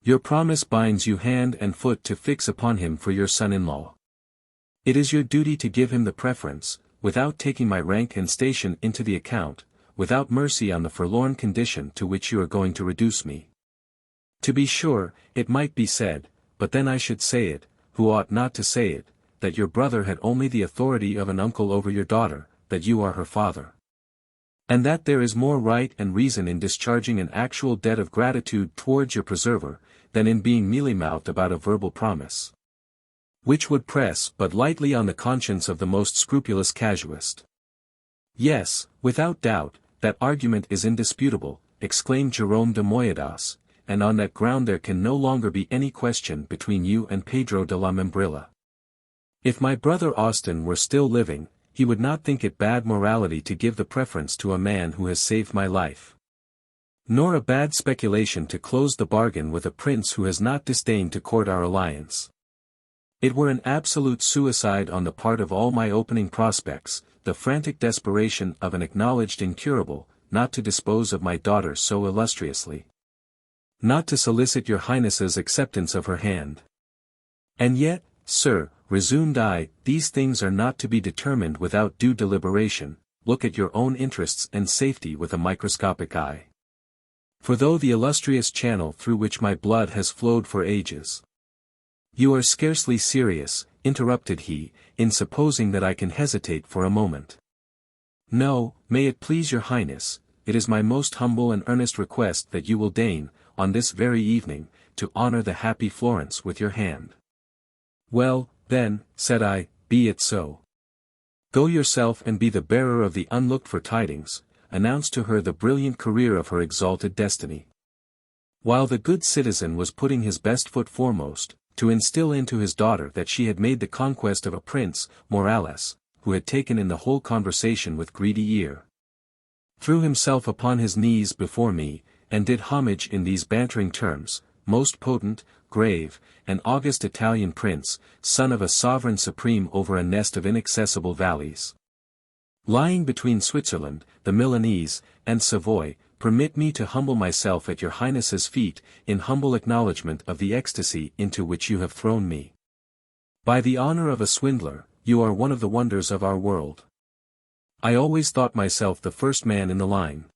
Your promise binds you hand and foot to fix upon him for your son-in-law. It is your duty to give him the preference, without taking my rank and station into the account, without mercy on the forlorn condition to which you are going to reduce me. To be sure, it might be said, but then I should say it, who ought not to say it, that your brother had only the authority of an uncle over your daughter, that you are her father. And that there is more right and reason in discharging an actual debt of gratitude towards your preserver, than in being mealy-mouthed about a verbal promise, which would press but lightly on the conscience of the most scrupulous casuist. Yes, without doubt, that argument is indisputable, exclaimed Jerome de Moyadas, and on that ground there can no longer be any question between you and Pedro de la Membrilla. If my brother Austin were still living, he would not think it bad morality to give the preference to a man who has saved my life. Nor a bad speculation to close the bargain with a prince who has not disdained to court our alliance. It were an absolute suicide on the part of all my opening prospects, the frantic desperation of an acknowledged incurable, not to dispose of my daughter so illustriously. Not to solicit your highness's acceptance of her hand. And yet, sir, resumed I, these things are not to be determined without due deliberation, look at your own interests and safety with a microscopic eye. For though the illustrious channel through which my blood has flowed for ages. You are scarcely serious, interrupted he, in supposing that I can hesitate for a moment. No, may it please your highness, it is my most humble and earnest request that you will deign, on this very evening, to honor the happy Florence with your hand. Well, then, said I, be it so. Go yourself and be the bearer of the unlooked-for tidings, announce to her the brilliant career of her exalted destiny. While the good citizen was putting his best foot foremost, to instill into his daughter that she had made the conquest of a prince, Morales, who had taken in the whole conversation with greedy ear. Threw himself upon his knees before me, and did homage in these bantering terms: "Most potent, grave, and august Italian prince, son of a sovereign supreme over a nest of inaccessible valleys, lying between Switzerland, the Milanese, and Savoy, permit me to humble myself at your Highness's feet, in humble acknowledgment of the ecstasy into which you have thrown me. By the honor of a swindler, you are one of the wonders of our world. I always thought myself the first man in the line.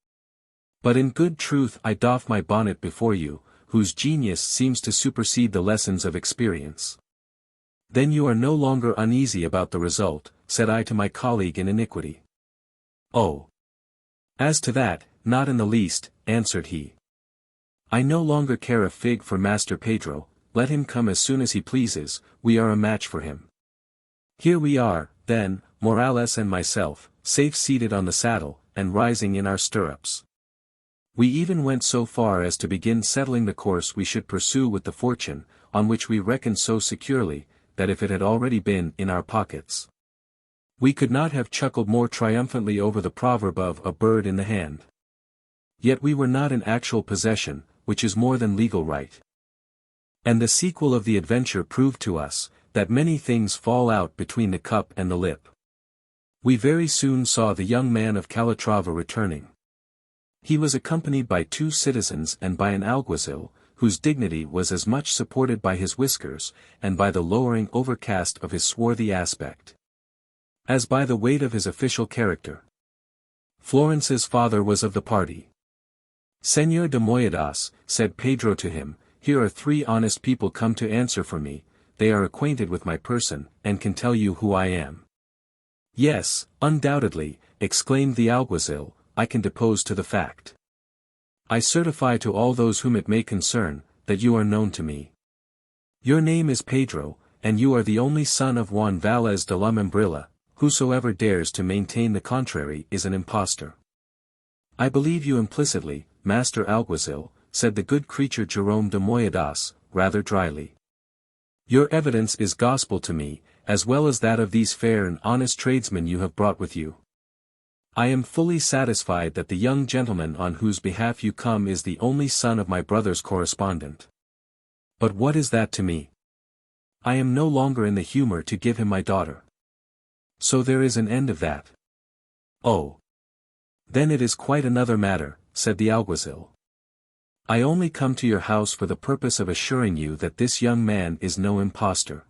But in good truth I doff my bonnet before you, whose genius seems to supersede the lessons of experience." "Then you are no longer uneasy about the result," said I to my colleague in iniquity. "Oh! As to that, not in the least," answered he. "I no longer care a fig for Master Pedro, let him come as soon as he pleases, we are a match for him. Here we are, then, Morales and myself, safe seated on the saddle, and rising in our stirrups. We even went so far as to begin settling the course we should pursue with the fortune, on which we reckoned so securely, that if it had already been in our pockets, we could not have chuckled more triumphantly over the proverb of a bird in the hand. Yet we were not in actual possession, which is more than legal right. And the sequel of the adventure proved to us, that many things fall out between the cup and the lip. We very soon saw the young man of Calatrava returning. He was accompanied by 2 citizens and by an alguazil, whose dignity was as much supported by his whiskers, and by the lowering overcast of his swarthy aspect, as by the weight of his official character. Florence's father was of the party. "Señor de Moyadas," said Pedro to him, "here are 3 honest people come to answer for me, they are acquainted with my person, and can tell you who I am." "Yes, undoubtedly," exclaimed the alguazil, "I can depose to the fact. I certify to all those whom it may concern, that you are known to me. Your name is Pedro, and you are the only son of Juan Valles de la Membrilla. Whosoever dares to maintain the contrary is an impostor." "I believe you implicitly, Master Alguazil," said the good creature Jerome de Moyadas, rather dryly. "Your evidence is gospel to me, as well as that of these fair and honest tradesmen you have brought with you. I am fully satisfied that the young gentleman on whose behalf you come is the only son of my brother's correspondent. But what is that to me? I am no longer in the humor to give him my daughter. So there is an end of that." "Oh! Then it is quite another matter," said the alguazil. "I only come to your house for the purpose of assuring you that this young man is no impostor.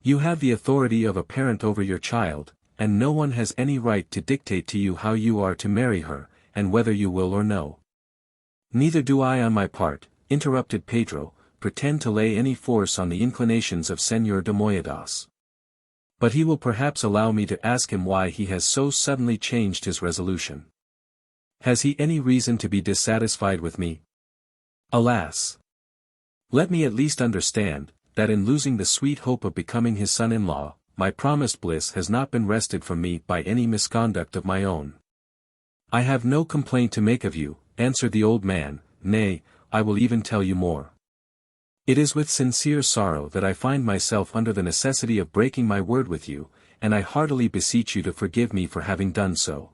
You have the authority of a parent over your child, and no one has any right to dictate to you how you are to marry her, and whether you will or no." "Neither do I on my part," interrupted Pedro, "pretend to lay any force on the inclinations of Señor de Moyadas. But he will perhaps allow me to ask him why he has so suddenly changed his resolution. Has he any reason to be dissatisfied with me? Alas! Let me at least understand, that in losing the sweet hope of becoming his son-in-law, my promised bliss has not been wrested from me by any misconduct of my own." "I have no complaint to make of you," answered the old man, "nay, I will even tell you more. It is with sincere sorrow that I find myself under the necessity of breaking my word with you, and I heartily beseech you to forgive me for having done so.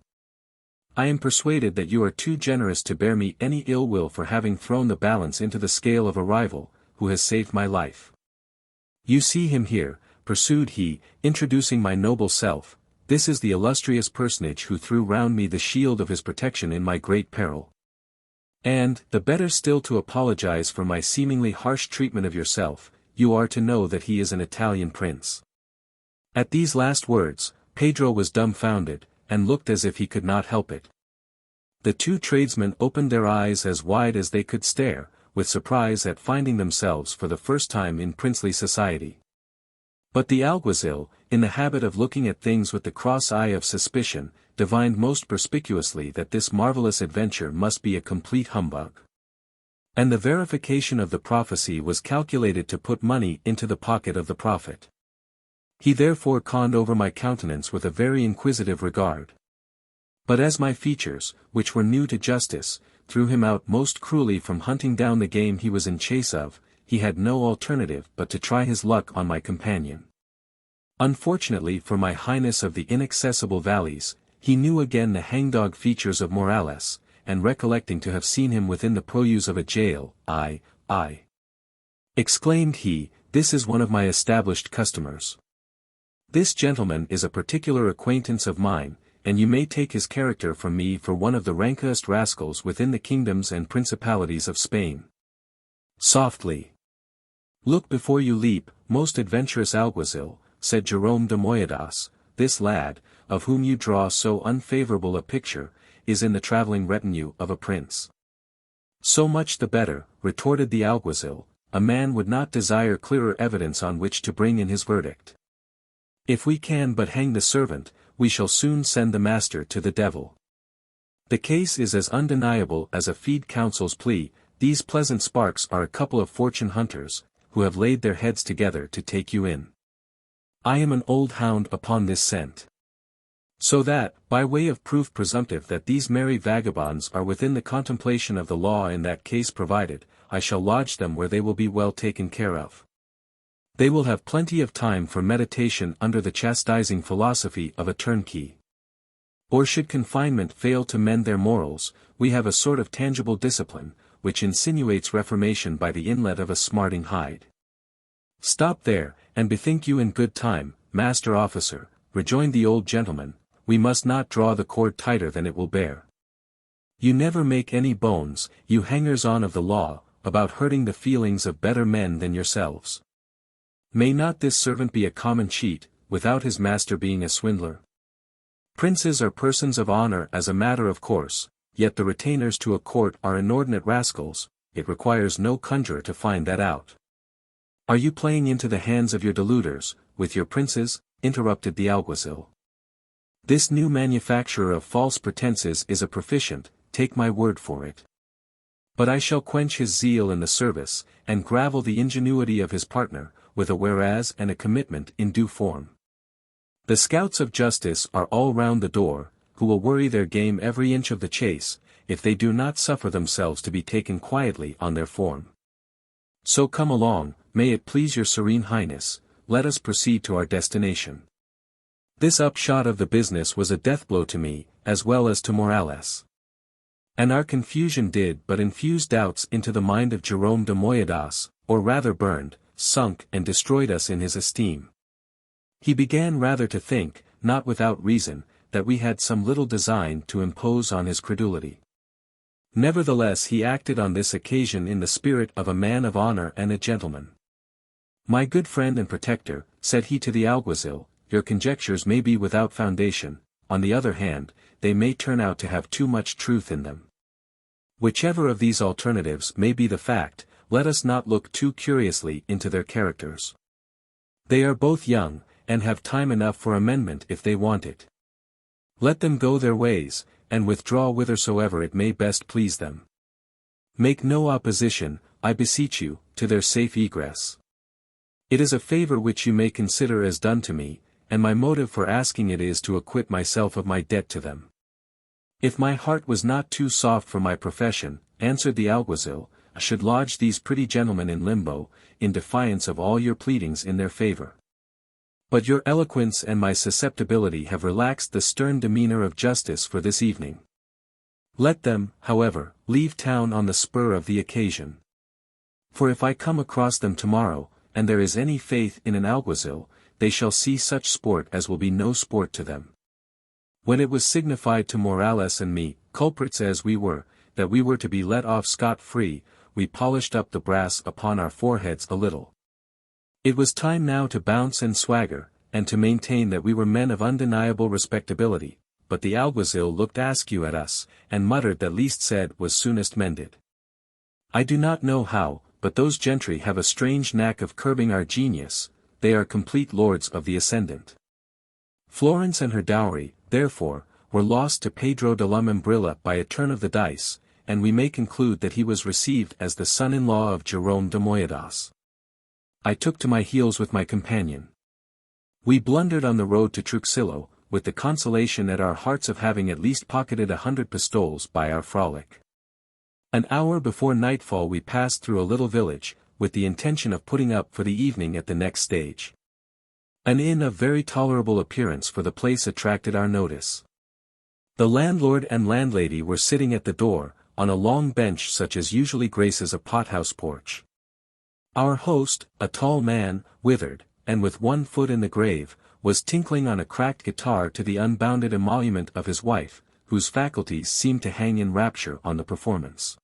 I am persuaded that you are too generous to bear me any ill will for having thrown the balance into the scale of a rival, who has saved my life. You see him here," pursued he, introducing my noble self, "this is the illustrious personage who threw round me the shield of his protection in my great peril. And, the better still to apologize for my seemingly harsh treatment of yourself, you are to know that he is an Italian prince." At these last words, Pedro was dumbfounded, and looked as if he could not help it. The 2 tradesmen opened their eyes as wide as they could stare, with surprise at finding themselves for the first time in princely society. But the alguazil, in the habit of looking at things with the cross eye of suspicion, divined most perspicuously that this marvelous adventure must be a complete humbug. And the verification of the prophecy was calculated to put money into the pocket of the prophet. He therefore conned over my countenance with a very inquisitive regard. But as my features, which were new to justice, threw him out most cruelly from hunting down the game he was in chase of, he had no alternative but to try his luck on my companion. Unfortunately for my highness of the inaccessible valleys, he knew again the hangdog features of Morales, and recollecting to have seen him within the purlieus of a jail, I exclaimed he, this is one of my established customers. This gentleman is a particular acquaintance of mine, and you may take his character from me for one of the rankest rascals within the kingdoms and principalities of Spain. Softly. Look before you leap, most adventurous alguazil, said Jerome de Moyadas, this lad, of whom you draw so unfavorable a picture, is in the travelling retinue of a prince. So much the better, retorted the alguazil, a man would not desire clearer evidence on which to bring in his verdict. If we can but hang the servant, we shall soon send the master to the devil. The case is as undeniable as a feed counsel's plea, these pleasant sparks are a couple of fortune hunters, who have laid their heads together to take you in. I am an old hound upon this scent. So that, by way of proof presumptive that these merry vagabonds are within the contemplation of the law in that case provided, I shall lodge them where they will be well taken care of. They will have plenty of time for meditation under the chastising philosophy of a turnkey. Or should confinement fail to mend their morals, we have a sort of tangible discipline, which insinuates reformation by the inlet of a smarting hide. Stop there, and bethink you in good time, master officer, rejoined the old gentleman, we must not draw the cord tighter than it will bear. You never make any bones, you hangers-on of the law, about hurting the feelings of better men than yourselves. May not this servant be a common cheat, without his master being a swindler? Princes are persons of honor as a matter of course, yet the retainers to a court are inordinate rascals, it requires no conjurer to find that out. Are you playing into the hands of your deluders, with your princes? Interrupted the alguazil. This new manufacturer of false pretenses is a proficient, take my word for it. But I shall quench his zeal in the service, and gravel the ingenuity of his partner, with a whereas and a commitment in due form. The scouts of justice are all round the door, who will worry their game every inch of the chase, if they do not suffer themselves to be taken quietly on their form. So come along, may it please your serene highness, let us proceed to our destination. This upshot of the business was a death-blow to me, as well as to Morales. And our confusion did but infuse doubts into the mind of Jerome de Moyadas, or rather burned, sunk and destroyed us in his esteem. He began rather to think, not without reason, that we had some little design to impose on his credulity. Nevertheless he acted on this occasion in the spirit of a man of honor and a gentleman. My good friend and protector, said he to the alguazil, your conjectures may be without foundation, on the other hand, they may turn out to have too much truth in them. Whichever of these alternatives may be the fact, let us not look too curiously into their characters. They are both young, and have time enough for amendment if they want it. Let them go their ways, and withdraw whithersoever it may best please them. Make no opposition, I beseech you, to their safe egress. It is a favor which you may consider as done to me, and my motive for asking it is to acquit myself of my debt to them. If my heart was not too soft for my profession, answered the alguazil, I should lodge these pretty gentlemen in limbo, in defiance of all your pleadings in their favor. But your eloquence and my susceptibility have relaxed the stern demeanor of justice for this evening. Let them, however, leave town on the spur of the occasion. For if I come across them tomorrow, and there is any faith in an alguazil, they shall see such sport as will be no sport to them. When it was signified to Morales and me, culprits as we were, that we were to be let off scot-free, we polished up the brass upon our foreheads a little. It was time now to bounce and swagger, and to maintain that we were men of undeniable respectability, but the alguazil looked askew at us, and muttered that least said was soonest mended. I do not know how, but those gentry have a strange knack of curbing our genius, they are complete lords of the ascendant. Florence and her dowry, therefore, were lost to Pedro de la Membrilla by a turn of the dice, and we may conclude that he was received as the son-in-law of Jerome de Moyadas. I took to my heels with my companion. We blundered on the road to Truxillo, with the consolation at our hearts of having at least pocketed 100 pistoles by our frolic. An hour before nightfall we passed through a little village, with the intention of putting up for the evening at the next stage. An inn of very tolerable appearance for the place attracted our notice. The landlord and landlady were sitting at the door, on a long bench such as usually graces a pothouse porch. Our host, a tall man, withered, and with one foot in the grave, was tinkling on a cracked guitar to the unbounded emolument of his wife, whose faculties seemed to hang in rapture on the performance.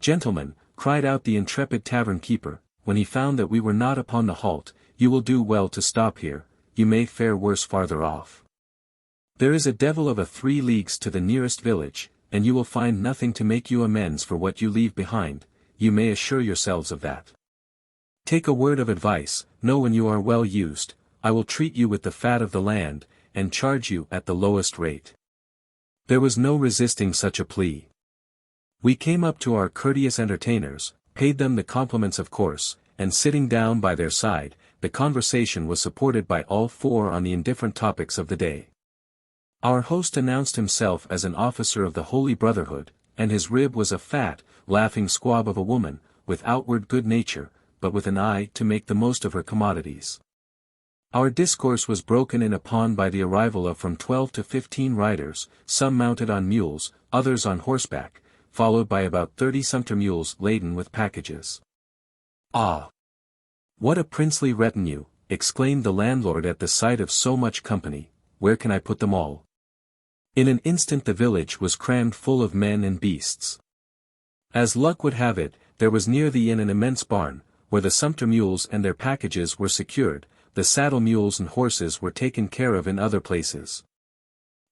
"Gentlemen," cried out the intrepid tavern-keeper, when he found that we were not upon the halt, "you will do well to stop here, you may fare worse farther off. There is a devil of a 3 leagues to the nearest village, and you will find nothing to make you amends for what you leave behind, you may assure yourselves of that. Take a word of advice, know when you are well used, I will treat you with the fat of the land, and charge you at the lowest rate." There was no resisting such a plea. We came up to our courteous entertainers, paid them the compliments of course, and sitting down by their side, the conversation was supported by all 4 on the indifferent topics of the day. Our host announced himself as an officer of the Holy Brotherhood, and his rib was a fat, laughing squab of a woman, with outward good nature, but with an eye to make the most of her commodities. Our discourse was broken in upon by the arrival of from 12 to 15 riders, some mounted on mules, others on horseback, followed by about 30 sumpter mules laden with packages. "Ah! What a princely retinue," exclaimed the landlord at the sight of so much company, "where can I put them all?" In an instant the village was crammed full of men and beasts. As luck would have it, there was near the inn an immense barn, where the sumpter mules and their packages were secured, the saddle mules and horses were taken care of in other places.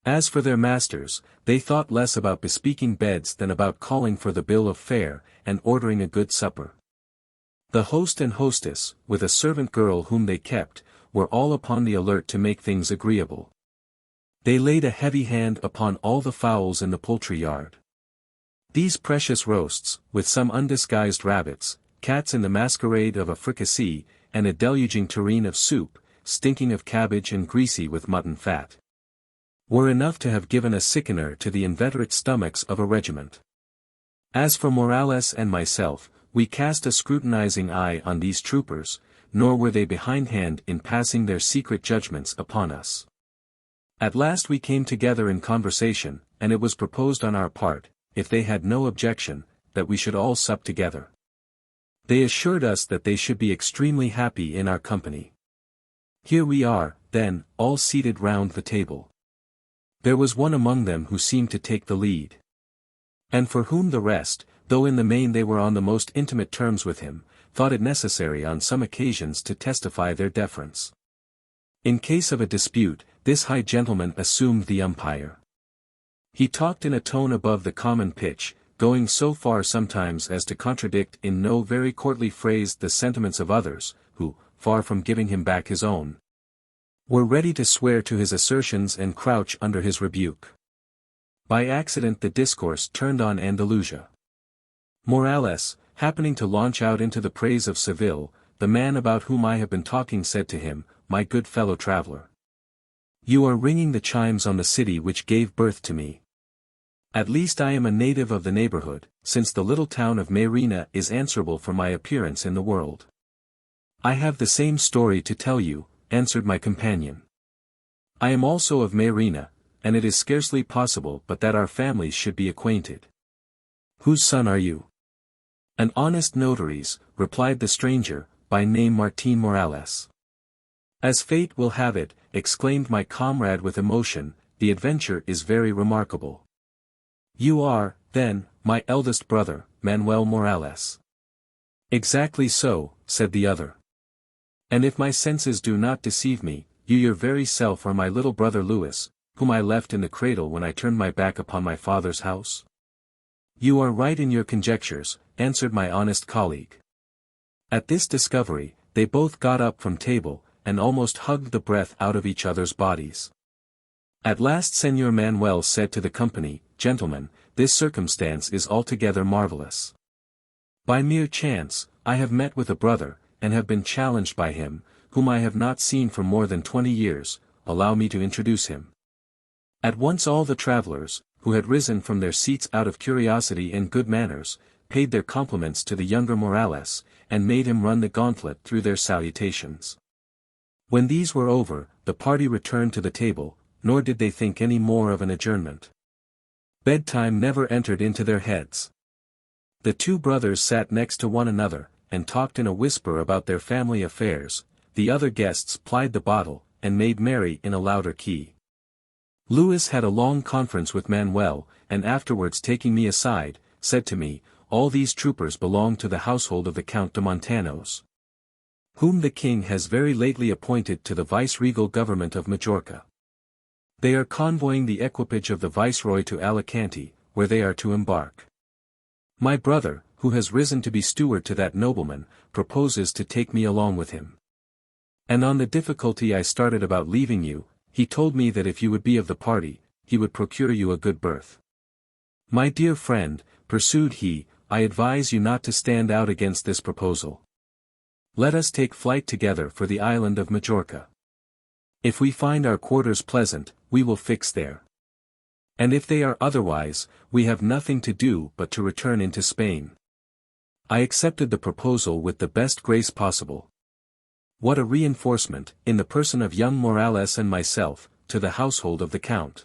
As for their masters, they thought less about bespeaking beds than about calling for the bill of fare, and ordering a good supper. The host and hostess, with a servant girl whom they kept, were all upon the alert to make things agreeable. They laid a heavy hand upon all the fowls in the poultry yard. These precious roasts, with some undisguised rabbits, cats in the masquerade of a fricassee, and a deluging tureen of soup, stinking of cabbage and greasy with mutton fat, were enough to have given a sickener to the inveterate stomachs of a regiment. As for Morales and myself, we cast a scrutinizing eye on these troopers, nor were they behindhand in passing their secret judgments upon us. At last we came together in conversation, and it was proposed on our part, if they had no objection, that we should all sup together. They assured us that they should be extremely happy in our company. Here we are, then, all seated round the table. There was one among them who seemed to take the lead, and for whom the rest, though in the main they were on the most intimate terms with him, thought it necessary on some occasions to testify their deference. In case of a dispute, this high gentleman assumed the umpire. He talked in a tone above the common pitch, going so far sometimes as to contradict in no very courtly phrase the sentiments of others, who, far from giving him back his own, were ready to swear to his assertions and crouch under his rebuke. By accident the discourse turned on Andalusia. Morales, happening to launch out into the praise of Seville, the man about whom I have been talking said to him, "My good fellow traveller, you are ringing the chimes on the city which gave birth to me. At least I am a native of the neighborhood, since the little town of Mayrena is answerable for my appearance in the world." "I have the same story to tell you," answered my companion. "I am also of Mayrena, and it is scarcely possible but that our families should be acquainted." "Whose son are you?" "An honest notary's," replied the stranger, by name Martin Morales. "As fate will have it," exclaimed my comrade with emotion, "the adventure is very remarkable. You are, then, my eldest brother, Manuel Morales." "Exactly so," said the other. "And if my senses do not deceive me, you your very self are my little brother Louis, whom I left in the cradle when I turned my back upon my father's house?" "You are right in your conjectures," answered my honest colleague. At this discovery, they both got up from table, and almost hugged the breath out of each other's bodies. At last Señor Manuel said to the company, "Gentlemen, this circumstance is altogether marvelous. By mere chance, I have met with a brother, and have been challenged by him, whom I have not seen for more than 20 years, allow me to introduce him." At once all the travelers, who had risen from their seats out of curiosity and good manners, paid their compliments to the younger Morales, and made him run the gauntlet through their salutations. When these were over, the party returned to the table, nor did they think any more of an adjournment. Bedtime never entered into their heads. The two brothers sat next to one another, and talked in a whisper about their family affairs. The other guests plied the bottle, and made merry in a louder key. Louis had a long conference with Manuel, and afterwards taking me aside, said to me, "All these troopers belong to the household of the Count de Montanos, whom the king has very lately appointed to the viceregal government of Majorca. They are convoying the equipage of the viceroy to Alicante, where they are to embark. My brother, who has risen to be steward to that nobleman, proposes to take me along with him. And on the difficulty I started about leaving you, he told me that if you would be of the party, he would procure you a good berth. My dear friend," pursued he, "I advise you not to stand out against this proposal. Let us take flight together for the island of Majorca. If we find our quarters pleasant, we will fix there. And if they are otherwise, we have nothing to do but to return into Spain." I accepted the proposal with the best grace possible. What a reinforcement, in the person of young Morales and myself, to the household of the Count.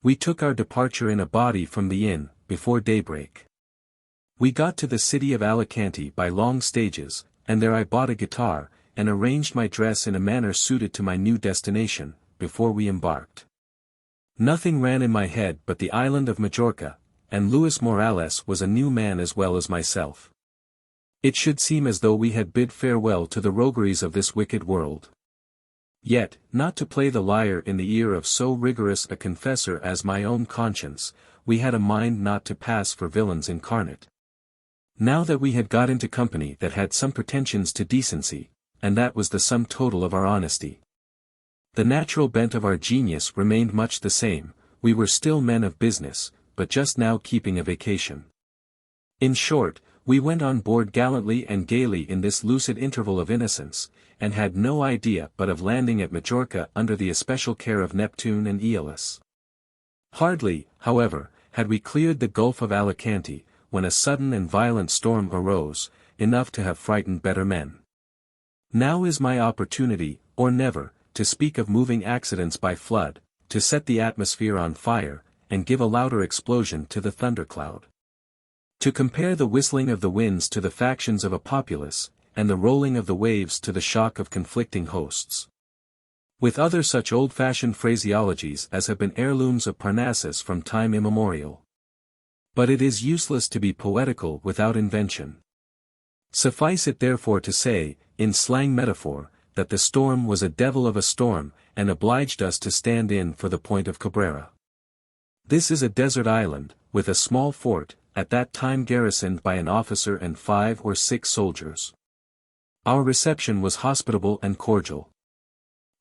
We took our departure in a body from the inn, before daybreak. We got to the city of Alicante by long stages, and there I bought a guitar, and arranged my dress in a manner suited to my new destination, before we embarked. Nothing ran in my head but the island of Majorca, and Luis Morales was a new man as well as myself. It should seem as though we had bid farewell to the rogueries of this wicked world. Yet, not to play the lyre in the ear of so rigorous a confessor as my own conscience, we had a mind not to pass for villains incarnate. Now that we had got into company that had some pretensions to decency, and that was the sum total of our honesty. The natural bent of our genius remained much the same, we were still men of business, but just now keeping a vacation. In short, we went on board gallantly and gaily in this lucid interval of innocence, and had no idea but of landing at Majorca under the especial care of Neptune and Aeolus. Hardly, however, had we cleared the Gulf of Alicante, when a sudden and violent storm arose, enough to have frightened better men. Now is my opportunity, or never, to speak of moving accidents by flood, to set the atmosphere on fire, and give a louder explosion to the thundercloud. To compare the whistling of the winds to the factions of a populace, and the rolling of the waves to the shock of conflicting hosts. With other such old-fashioned phraseologies as have been heirlooms of Parnassus from time immemorial. But it is useless to be poetical without invention. Suffice it therefore to say, in slang metaphor, that the storm was a devil of a storm, and obliged us to stand in for the Point of Cabrera. This is a desert island, with a small fort, at that time garrisoned by an officer and 5 or 6 soldiers. Our reception was hospitable and cordial.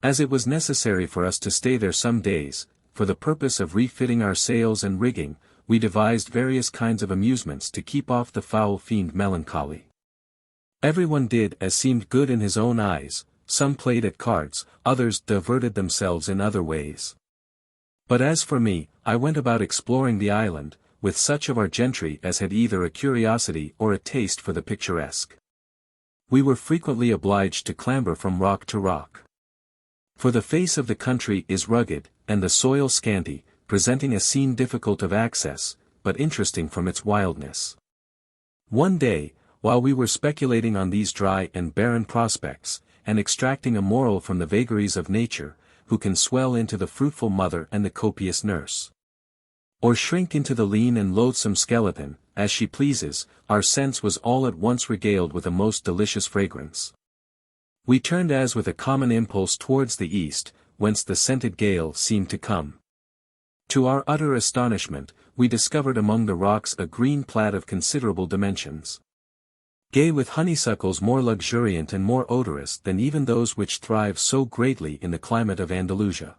As it was necessary for us to stay there some days, for the purpose of refitting our sails and rigging, we devised various kinds of amusements to keep off the foul fiend melancholy. Everyone did as seemed good in his own eyes, some played at cards, others diverted themselves in other ways. But as for me, I went about exploring the island, with such of our gentry as had either a curiosity or a taste for the picturesque. We were frequently obliged to clamber from rock to rock. For the face of the country is rugged, and the soil scanty, presenting a scene difficult of access, but interesting from its wildness. One day, while we were speculating on these dry and barren prospects, and extracting a moral from the vagaries of nature, who can swell into the fruitful mother and the copious nurse, or shrink into the lean and loathsome skeleton, as she pleases, our sense was all at once regaled with a most delicious fragrance. We turned as with a common impulse towards the east, whence the scented gale seemed to come. To our utter astonishment, we discovered among the rocks a green plat of considerable dimensions, gay with honeysuckles more luxuriant and more odorous than even those which thrive so greatly in the climate of Andalusia.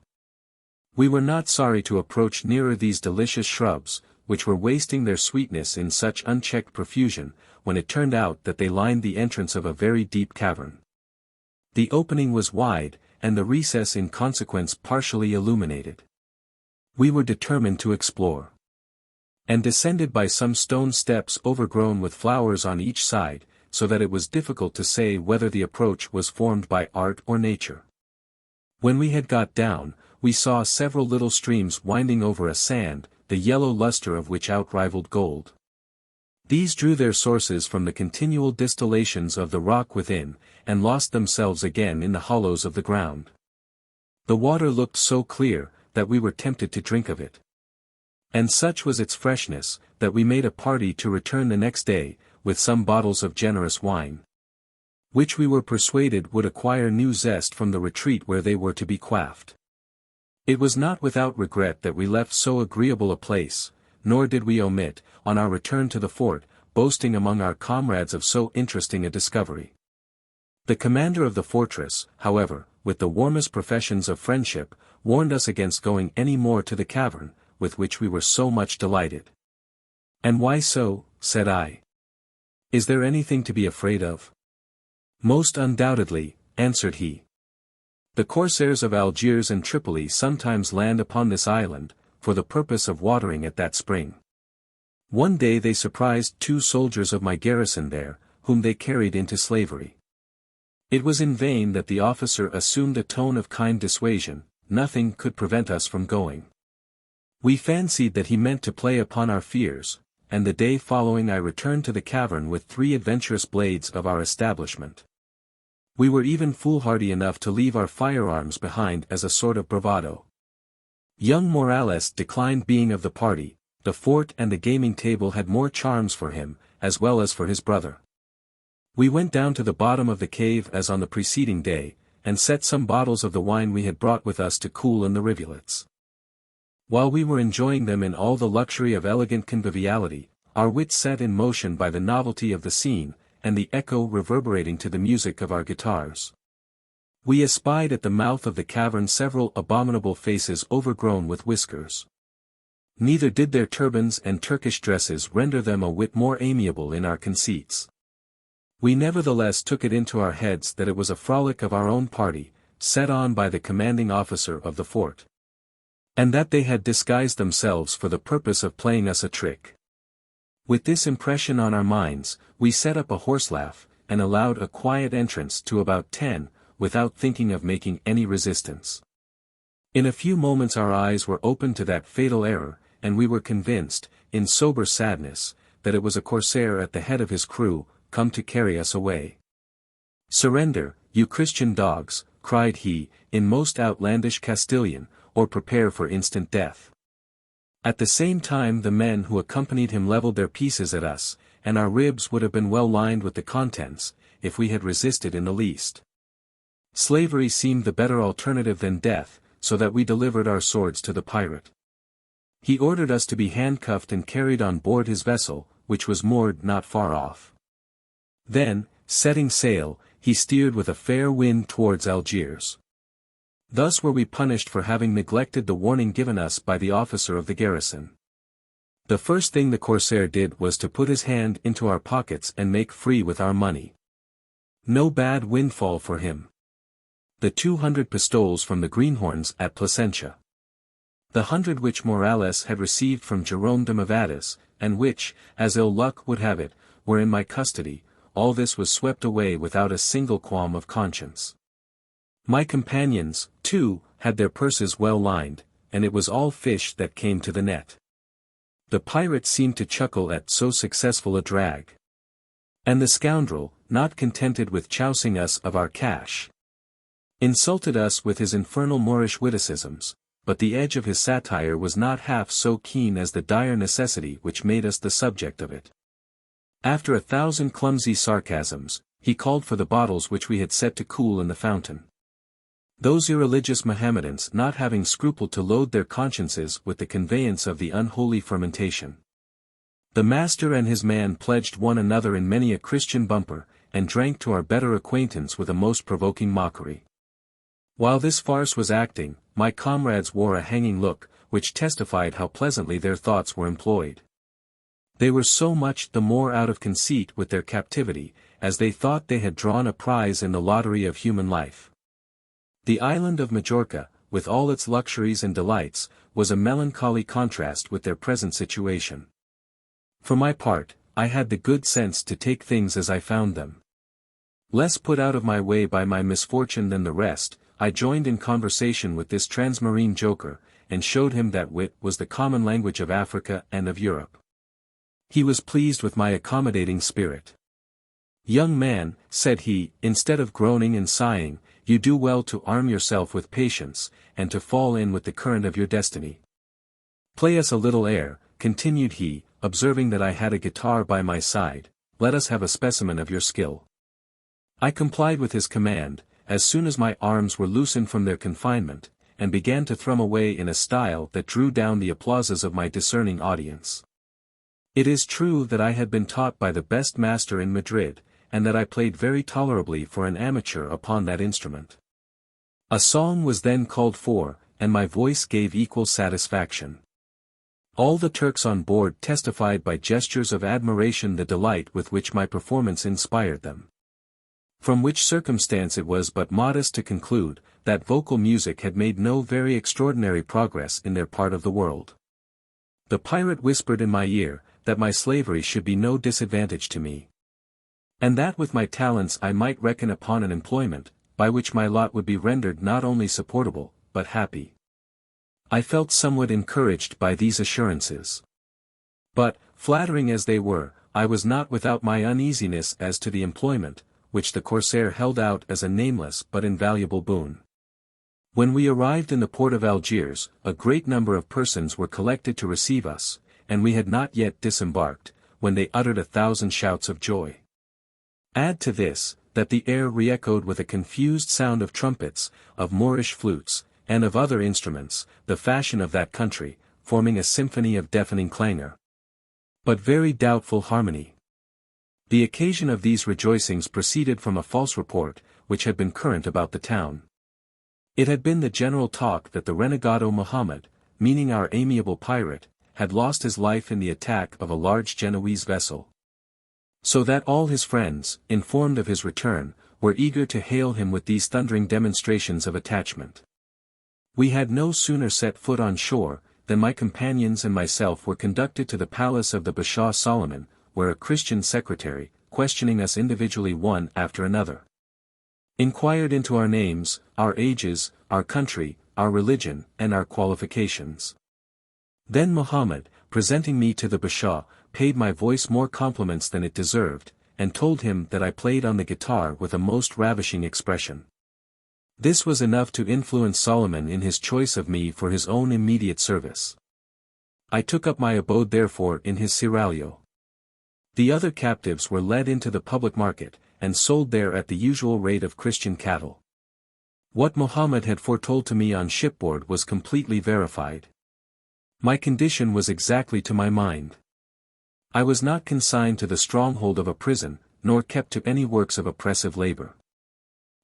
We were not sorry to approach nearer these delicious shrubs, which were wasting their sweetness in such unchecked profusion, when it turned out that they lined the entrance of a very deep cavern. The opening was wide, and the recess in consequence partially illuminated. We were determined to explore, and descended by some stone steps overgrown with flowers on each side, so that it was difficult to say whether the approach was formed by art or nature. When we had got down, we saw several little streams winding over a sand, the yellow luster of which outrivaled gold. These drew their sources from the continual distillations of the rock within, and lost themselves again in the hollows of the ground. The water looked so clear, that we were tempted to drink of it. And such was its freshness, that we made a party to return the next day, with some bottles of generous wine, which we were persuaded would acquire new zest from the retreat where they were to be quaffed. It was not without regret that we left so agreeable a place, nor did we omit, on our return to the fort, boasting among our comrades of so interesting a discovery. The commander of the fortress, however, with the warmest professions of friendship, warned us against going any more to the cavern, with which we were so much delighted. "And why so?" said I. "Is there anything to be afraid of?" "Most undoubtedly," answered he. "The corsairs of Algiers and Tripoli sometimes land upon this island, for the purpose of watering at that spring. One day they surprised 2 soldiers of my garrison there, whom they carried into slavery. It was in vain that the officer assumed a tone of kind dissuasion, nothing could prevent us from going. We fancied that he meant to play upon our fears, and the day following I returned to the cavern with 3 adventurous blades of our establishment. We were even foolhardy enough to leave our firearms behind as a sort of bravado. Young Morales declined being of the party. The fort and the gaming table had more charms for him, as well as for his brother. We went down to the bottom of the cave as on the preceding day, and set some bottles of the wine we had brought with us to cool in the rivulets. While we were enjoying them in all the luxury of elegant conviviality, our wits set in motion by the novelty of the scene, and the echo reverberating to the music of our guitars. We espied at the mouth of the cavern several abominable faces overgrown with whiskers. Neither did their turbans and Turkish dresses render them a whit more amiable in our conceits. We nevertheless took it into our heads that it was a frolic of our own party, set on by the commanding officer of the fort, and that they had disguised themselves for the purpose of playing us a trick. With this impression on our minds, we set up a horse laugh, and allowed a quiet entrance to about 10, without thinking of making any resistance. In a few moments our eyes were opened to that fatal error, and we were convinced, in sober sadness, that it was a corsair at the head of his crew, come to carry us away. "Surrender, you Christian dogs," cried he, in most outlandish Castilian, "or prepare for instant death." At the same time the men who accompanied him leveled their pieces at us, and our ribs would have been well lined with the contents, if we had resisted in the least. Slavery seemed the better alternative than death, so that we delivered our swords to the pirate. He ordered us to be handcuffed and carried on board his vessel, which was moored not far off. Then, setting sail, he steered with a fair wind towards Algiers. Thus were we punished for having neglected the warning given us by the officer of the garrison. The first thing the corsair did was to put his hand into our pockets and make free with our money. No bad windfall for him. The 200 pistoles from the greenhorns at Placentia. The 100 which Morales had received from Jerome de Mavadis, and which, as ill luck would have it, were in my custody, all this was swept away without a single qualm of conscience. My companions, too, had their purses well lined, and it was all fish that came to the net. The pirate seemed to chuckle at so successful a drag. And the scoundrel, not contented with chousing us of our cash, insulted us with his infernal Moorish witticisms, but the edge of his satire was not half so keen as the dire necessity which made us the subject of it. After 1,000 clumsy sarcasms, he called for the bottles which we had set to cool in the fountain. Those irreligious Mohammedans not having scrupled to load their consciences with the conveyance of the unholy fermentation. The master and his man pledged one another in many a Christian bumper, and drank to our better acquaintance with a most provoking mockery. While this farce was acting, my comrades wore a hanging look, which testified how pleasantly their thoughts were employed. They were so much the more out of conceit with their captivity, as they thought they had drawn a prize in the lottery of human life. The island of Majorca, with all its luxuries and delights, was a melancholy contrast with their present situation. For my part, I had the good sense to take things as I found them. Less put out of my way by my misfortune than the rest, I joined in conversation with this transmarine joker, and showed him that wit was the common language of Africa and of Europe. He was pleased with my accommodating spirit. "Young man," said he, instead of groaning and sighing, "you do well to arm yourself with patience, and to fall in with the current of your destiny. Play us a little air," continued he, observing that I had a guitar by my side. "Let us have a specimen of your skill." I complied with his command, as soon as my arms were loosened from their confinement, and began to thrum away in a style that drew down the applauses of my discerning audience. It is true that I had been taught by the best master in Madrid, and that I played very tolerably for an amateur upon that instrument. A song was then called for, and my voice gave equal satisfaction. All the Turks on board testified by gestures of admiration the delight with which my performance inspired them. From which circumstance it was but modest to conclude, that vocal music had made no very extraordinary progress in their part of the world. The pirate whispered in my ear, that my slavery should be no disadvantage to me. And that with my talents I might reckon upon an employment, by which my lot would be rendered not only supportable, but happy. I felt somewhat encouraged by these assurances. But, flattering as they were, I was not without my uneasiness as to the employment, which the corsair held out as a nameless but invaluable boon. When we arrived in the port of Algiers, a great number of persons were collected to receive us, and we had not yet disembarked, when they uttered 1,000 shouts of joy. Add to this, that the air re-echoed with a confused sound of trumpets, of Moorish flutes, and of other instruments, the fashion of that country, forming a symphony of deafening clangor, but very doubtful harmony. The occasion of these rejoicings proceeded from a false report, which had been current about the town. It had been the general talk that the renegado Mohammed, meaning our amiable pirate, had lost his life in the attack of a large Genoese vessel. So that all his friends, informed of his return, were eager to hail him with these thundering demonstrations of attachment. We had no sooner set foot on shore, than my companions and myself were conducted to the palace of the Bashaw Solomon, where a Christian secretary, questioning us individually one after another, inquired into our names, our ages, our country, our religion, and our qualifications. Then Mohammed, presenting me to the Bashaw, paid my voice more compliments than it deserved, and told him that I played on the guitar with a most ravishing expression. This was enough to influence Solomon in his choice of me for his own immediate service. I took up my abode therefore in his seraglio. The other captives were led into the public market, and sold there at the usual rate of Christian cattle. What Mohammed had foretold to me on shipboard was completely verified. My condition was exactly to my mind. I was not consigned to the stronghold of a prison, nor kept to any works of oppressive labor.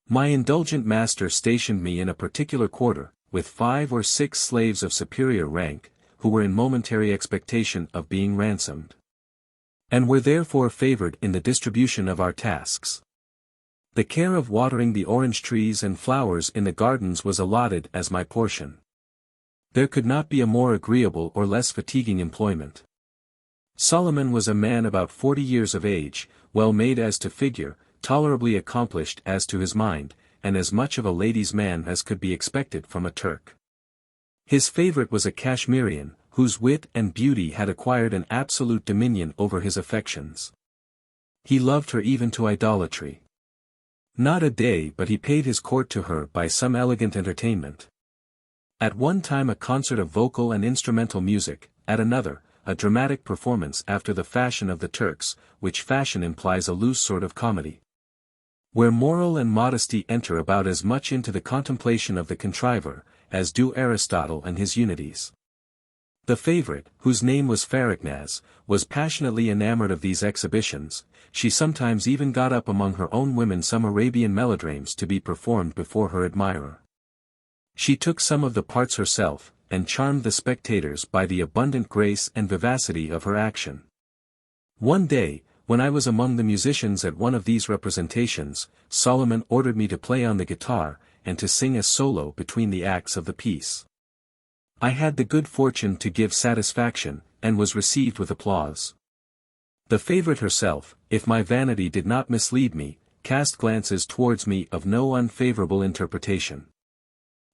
My indulgent master stationed me in a particular quarter, with 5 or 6 slaves of superior rank, who were in momentary expectation of being ransomed, and were therefore favored in the distribution of our tasks. The care of watering the orange trees and flowers in the gardens was allotted as my portion. There could not be a more agreeable or less fatiguing employment. Solomon was a man about 40 years of age, well made as to figure, tolerably accomplished as to his mind, and as much of a lady's man as could be expected from a Turk. His favorite was a Kashmirian, whose wit and beauty had acquired an absolute dominion over his affections. He loved her even to idolatry. Not a day but he paid his court to her by some elegant entertainment. At one time a concert of vocal and instrumental music, at another, a dramatic performance after the fashion of the Turks, which fashion implies a loose sort of comedy, where moral and modesty enter about as much into the contemplation of the contriver, as do Aristotle and his unities. The favorite, whose name was Farraknaz, was passionately enamored of these exhibitions. She sometimes even got up among her own women some Arabian melodrames to be performed before her admirer. She took some of the parts herself, and charmed the spectators by the abundant grace and vivacity of her action. One day, when I was among the musicians at one of these representations, Solomon ordered me to play on the guitar, and to sing a solo between the acts of the piece. I had the good fortune to give satisfaction, and was received with applause. The favorite herself, if my vanity did not mislead me, cast glances towards me of no unfavorable interpretation.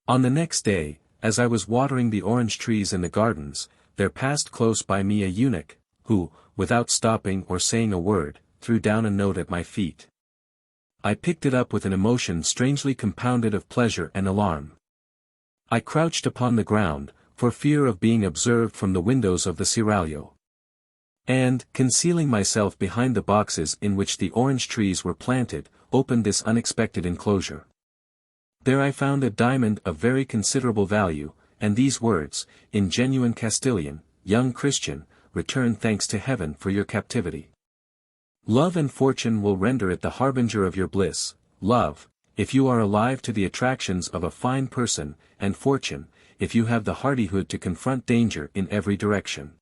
On the next day, as I was watering the orange trees in the gardens, there passed close by me a eunuch, who, without stopping or saying a word, threw down a note at my feet. I picked it up with an emotion strangely compounded of pleasure and alarm. I crouched upon the ground, for fear of being observed from the windows of the seraglio. And, concealing myself behind the boxes in which the orange trees were planted, opened this unexpected enclosure. There I found a diamond of very considerable value, and these words, in genuine Castilian: "Young Christian, return thanks to heaven for your captivity. Love and fortune will render it the harbinger of your bliss. Love, if you are alive to the attractions of a fine person, and fortune, if you have the hardihood to confront danger in every direction."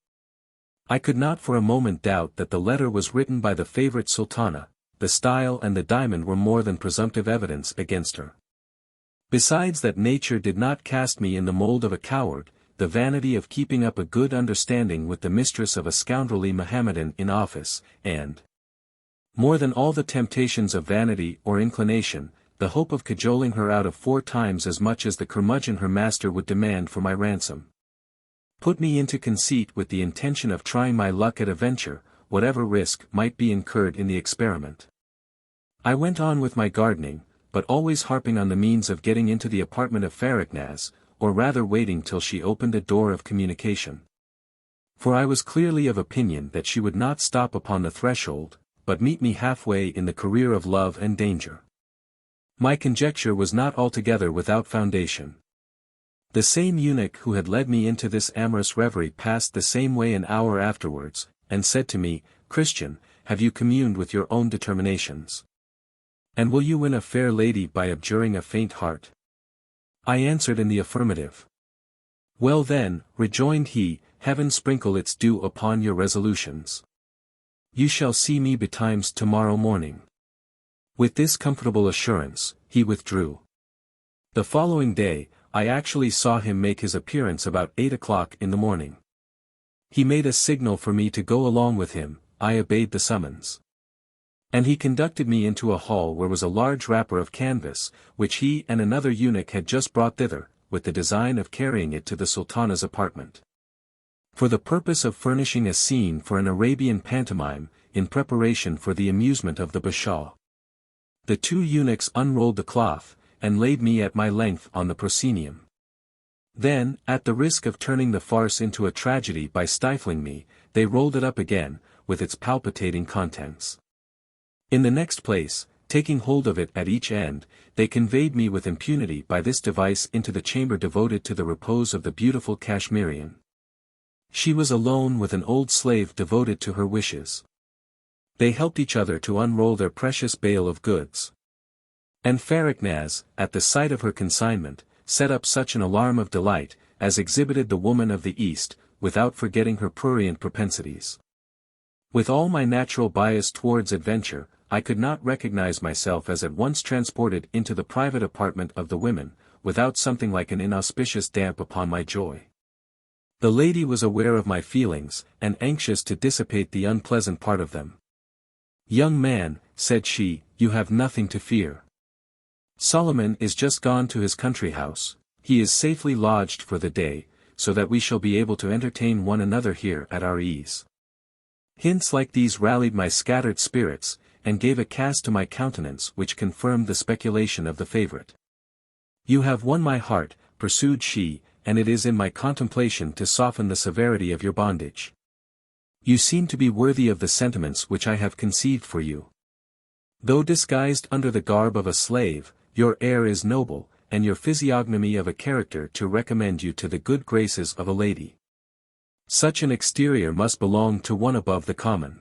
I could not for a moment doubt that the letter was written by the favorite sultana. The style and the diamond were more than presumptive evidence against her. Besides that nature did not cast me in the mold of a coward, the vanity of keeping up a good understanding with the mistress of a scoundrelly Mohammedan in office, and, more than all the temptations of vanity or inclination, the hope of cajoling her out of 4 times as much as the curmudgeon her master would demand for my ransom, put me into conceit with the intention of trying my luck at a venture, whatever risk might be incurred in the experiment. I went on with my gardening, but always harping on the means of getting into the apartment of Faragnas, or rather waiting till she opened a door of communication. For I was clearly of opinion that she would not stop upon the threshold, but meet me halfway in the career of love and danger. My conjecture was not altogether without foundation. The same eunuch who had led me into this amorous reverie passed the same way an hour afterwards, and said to me, "Christian, have you communed with your own determinations? And will you win a fair lady by abjuring a faint heart?" I answered in the affirmative. "Well then," rejoined he, "heaven sprinkle its dew upon your resolutions. You shall see me betimes tomorrow morning." With this comfortable assurance, he withdrew. The following day, I actually saw him make his appearance about 8 o'clock in the morning. He made a signal for me to go along with him. I obeyed the summons. And he conducted me into a hall where was a large wrapper of canvas, which he and another eunuch had just brought thither, with the design of carrying it to the sultana's apartment, for the purpose of furnishing a scene for an Arabian pantomime, in preparation for the amusement of the bashaw. The 2 eunuchs unrolled the cloth, and laid me at my length on the proscenium. Then, at the risk of turning the farce into a tragedy by stifling me, they rolled it up again, with its palpitating contents. In the next place, taking hold of it at each end, they conveyed me with impunity by this device into the chamber devoted to the repose of the beautiful Kashmirian. She was alone with an old slave devoted to her wishes. They helped each other to unroll their precious bale of goods. And Faragnas, at the sight of her consignment, set up such an alarm of delight, as exhibited the woman of the East, without forgetting her prurient propensities. With all my natural bias towards adventure, I could not recognize myself as at once transported into the private apartment of the women, without something like an inauspicious damp upon my joy. The lady was aware of my feelings, and anxious to dissipate the unpleasant part of them. "Young man," said she, "you have nothing to fear. Solomon is just gone to his country house, he is safely lodged for the day, so that we shall be able to entertain one another here at our ease." Hints like these rallied my scattered spirits, and gave a cast to my countenance which confirmed the speculation of the favorite. "You have won my heart," pursued she, "and it is in my contemplation to soften the severity of your bondage. You seem to be worthy of the sentiments which I have conceived for you. Though disguised under the garb of a slave, your air is noble, and your physiognomy of a character to recommend you to the good graces of a lady. Such an exterior must belong to one above the common.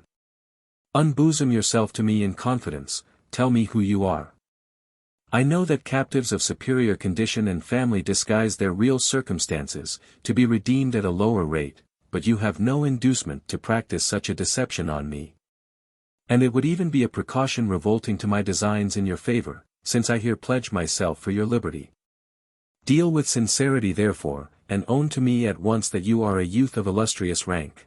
Unbosom yourself to me in confidence, tell me who you are. I know that captives of superior condition and family disguise their real circumstances, to be redeemed at a lower rate, but you have no inducement to practice such a deception on me. And it would even be a precaution revolting to my designs in your favor, since I here pledge myself for your liberty. Deal with sincerity therefore, and own to me at once that you are a youth of illustrious rank.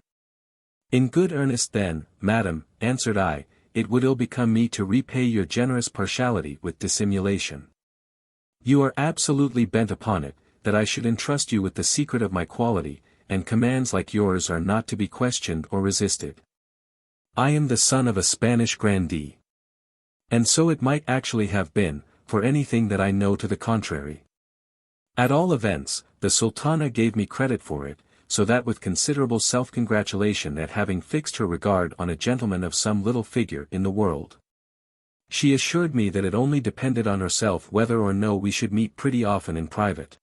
In good earnest then, madam, answered I, it would ill become me to repay your generous partiality with dissimulation. You are absolutely bent upon it, that I should entrust you with the secret of my quality, and commands like yours are not to be questioned or resisted. I am the son of a Spanish grandee. And so it might actually have been, for anything that I know to the contrary. At all events, the Sultana gave me credit for it, so that with considerable self-congratulation at having fixed her regard on a gentleman of some little figure in the world. She assured me that it only depended on herself whether or no we should meet pretty often in private.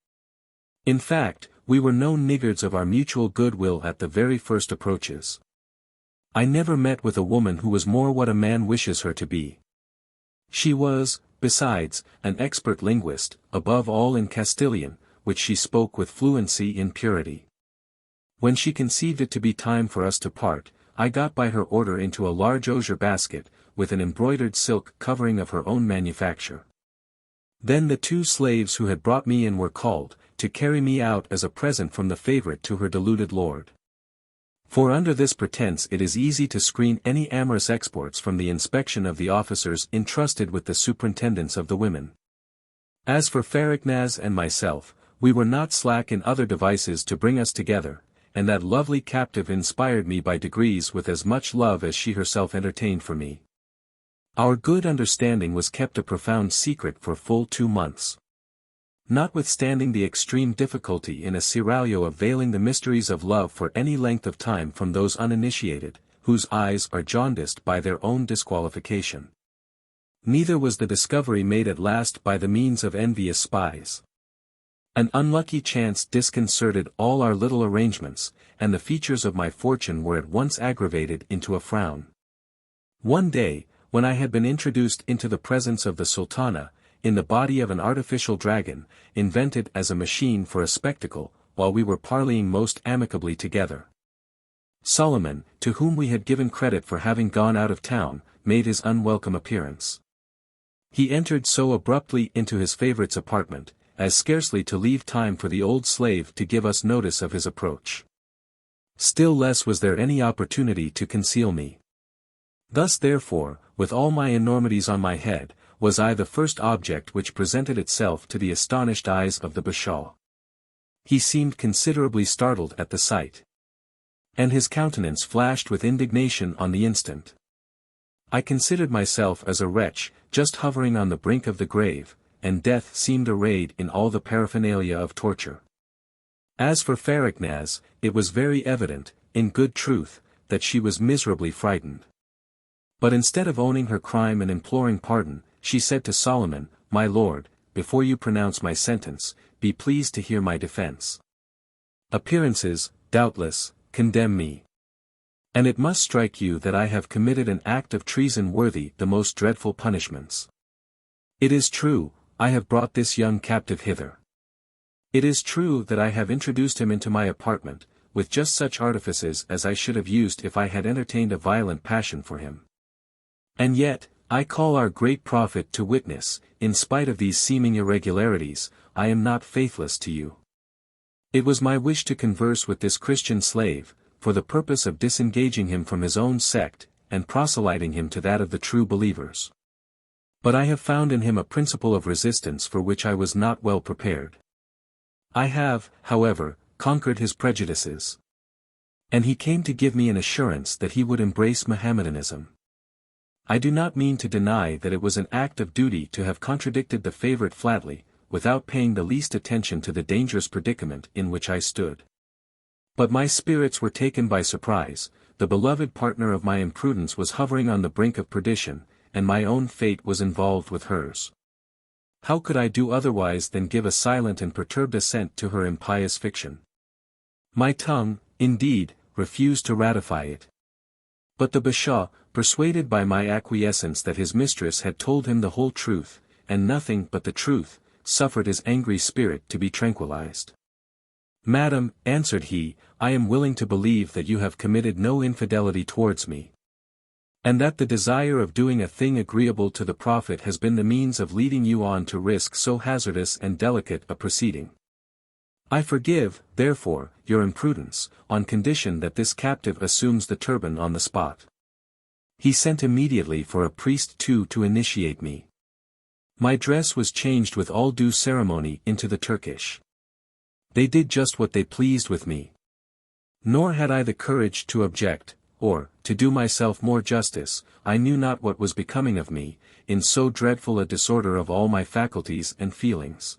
In fact, we were known niggards of our mutual goodwill at the very first approaches. I never met with a woman who was more what a man wishes her to be. She was, besides, an expert linguist, above all in Castilian, which she spoke with fluency in purity. When she conceived it to be time for us to part, I got by her order into a large osier basket, with an embroidered silk covering of her own manufacture. Then the 2 slaves who had brought me in were called, to carry me out as a present from the favorite to her deluded lord. For under this pretense it is easy to screen any amorous exports from the inspection of the officers entrusted with the superintendence of the women. As for Faragnas and myself, we were not slack in other devices to bring us together, and that lovely captive inspired me by degrees with as much love as she herself entertained for me. Our good understanding was kept a profound secret for full 2 months. Notwithstanding the extreme difficulty in a seraglio of veiling the mysteries of love for any length of time from those uninitiated, whose eyes are jaundiced by their own disqualification. Neither was the discovery made at last by the means of envious spies. An unlucky chance disconcerted all our little arrangements, and the features of my fortune were at once aggravated into a frown. One day, when I had been introduced into the presence of the Sultana, in the body of an artificial dragon, invented as a machine for a spectacle, while we were parleying most amicably together, Solomon, to whom we had given credit for having gone out of town, made his unwelcome appearance. He entered so abruptly into his favorite's apartment, as scarcely to leave time for the old slave to give us notice of his approach. Still less was there any opportunity to conceal me. Thus therefore, with all my enormities on my head, was I the first object which presented itself to the astonished eyes of the bashaw. He seemed considerably startled at the sight. And his countenance flashed with indignation on the instant. I considered myself as a wretch, just hovering on the brink of the grave, and death seemed arrayed in all the paraphernalia of torture. As for Faragnas, it was very evident, in good truth, that she was miserably frightened. But instead of owning her crime and imploring pardon, she said to Solomon, "My lord, before you pronounce my sentence, be pleased to hear my defense. Appearances, doubtless, condemn me. And it must strike you that I have committed an act of treason worthy the most dreadful punishments. It is true, I have brought this young captive hither. It is true that I have introduced him into my apartment, with just such artifices as I should have used if I had entertained a violent passion for him. And yet, I call our great prophet to witness, in spite of these seeming irregularities, I am not faithless to you. It was my wish to converse with this Christian slave, for the purpose of disengaging him from his own sect, and proselyting him to that of the true believers. But I have found in him a principle of resistance for which I was not well prepared. I have, however, conquered his prejudices. And he came to give me an assurance that he would embrace Mohammedanism. I do not mean to deny that it was an act of duty to have contradicted the favorite flatly, without paying the least attention to the dangerous predicament in which I stood. But my spirits were taken by surprise, the beloved partner of my imprudence was hovering on the brink of perdition, and my own fate was involved with hers. How could I do otherwise than give a silent and perturbed assent to her impious fiction? My tongue, indeed, refused to ratify it. But the bashaw, persuaded by my acquiescence that his mistress had told him the whole truth, and nothing but the truth, suffered his angry spirit to be tranquilized. "Madam," answered he, "I am willing to believe that you have committed no infidelity towards me. And that the desire of doing a thing agreeable to the Prophet has been the means of leading you on to risk so hazardous and delicate a proceeding. I forgive, therefore, your imprudence, on condition that this captive assumes the turban on the spot. He sent immediately for a priest too to initiate me. My dress was changed with all due ceremony into the Turkish. They did just what they pleased with me. Nor had I the courage to object, or, to do myself more justice, I knew not what was becoming of me, in so dreadful a disorder of all my faculties and feelings.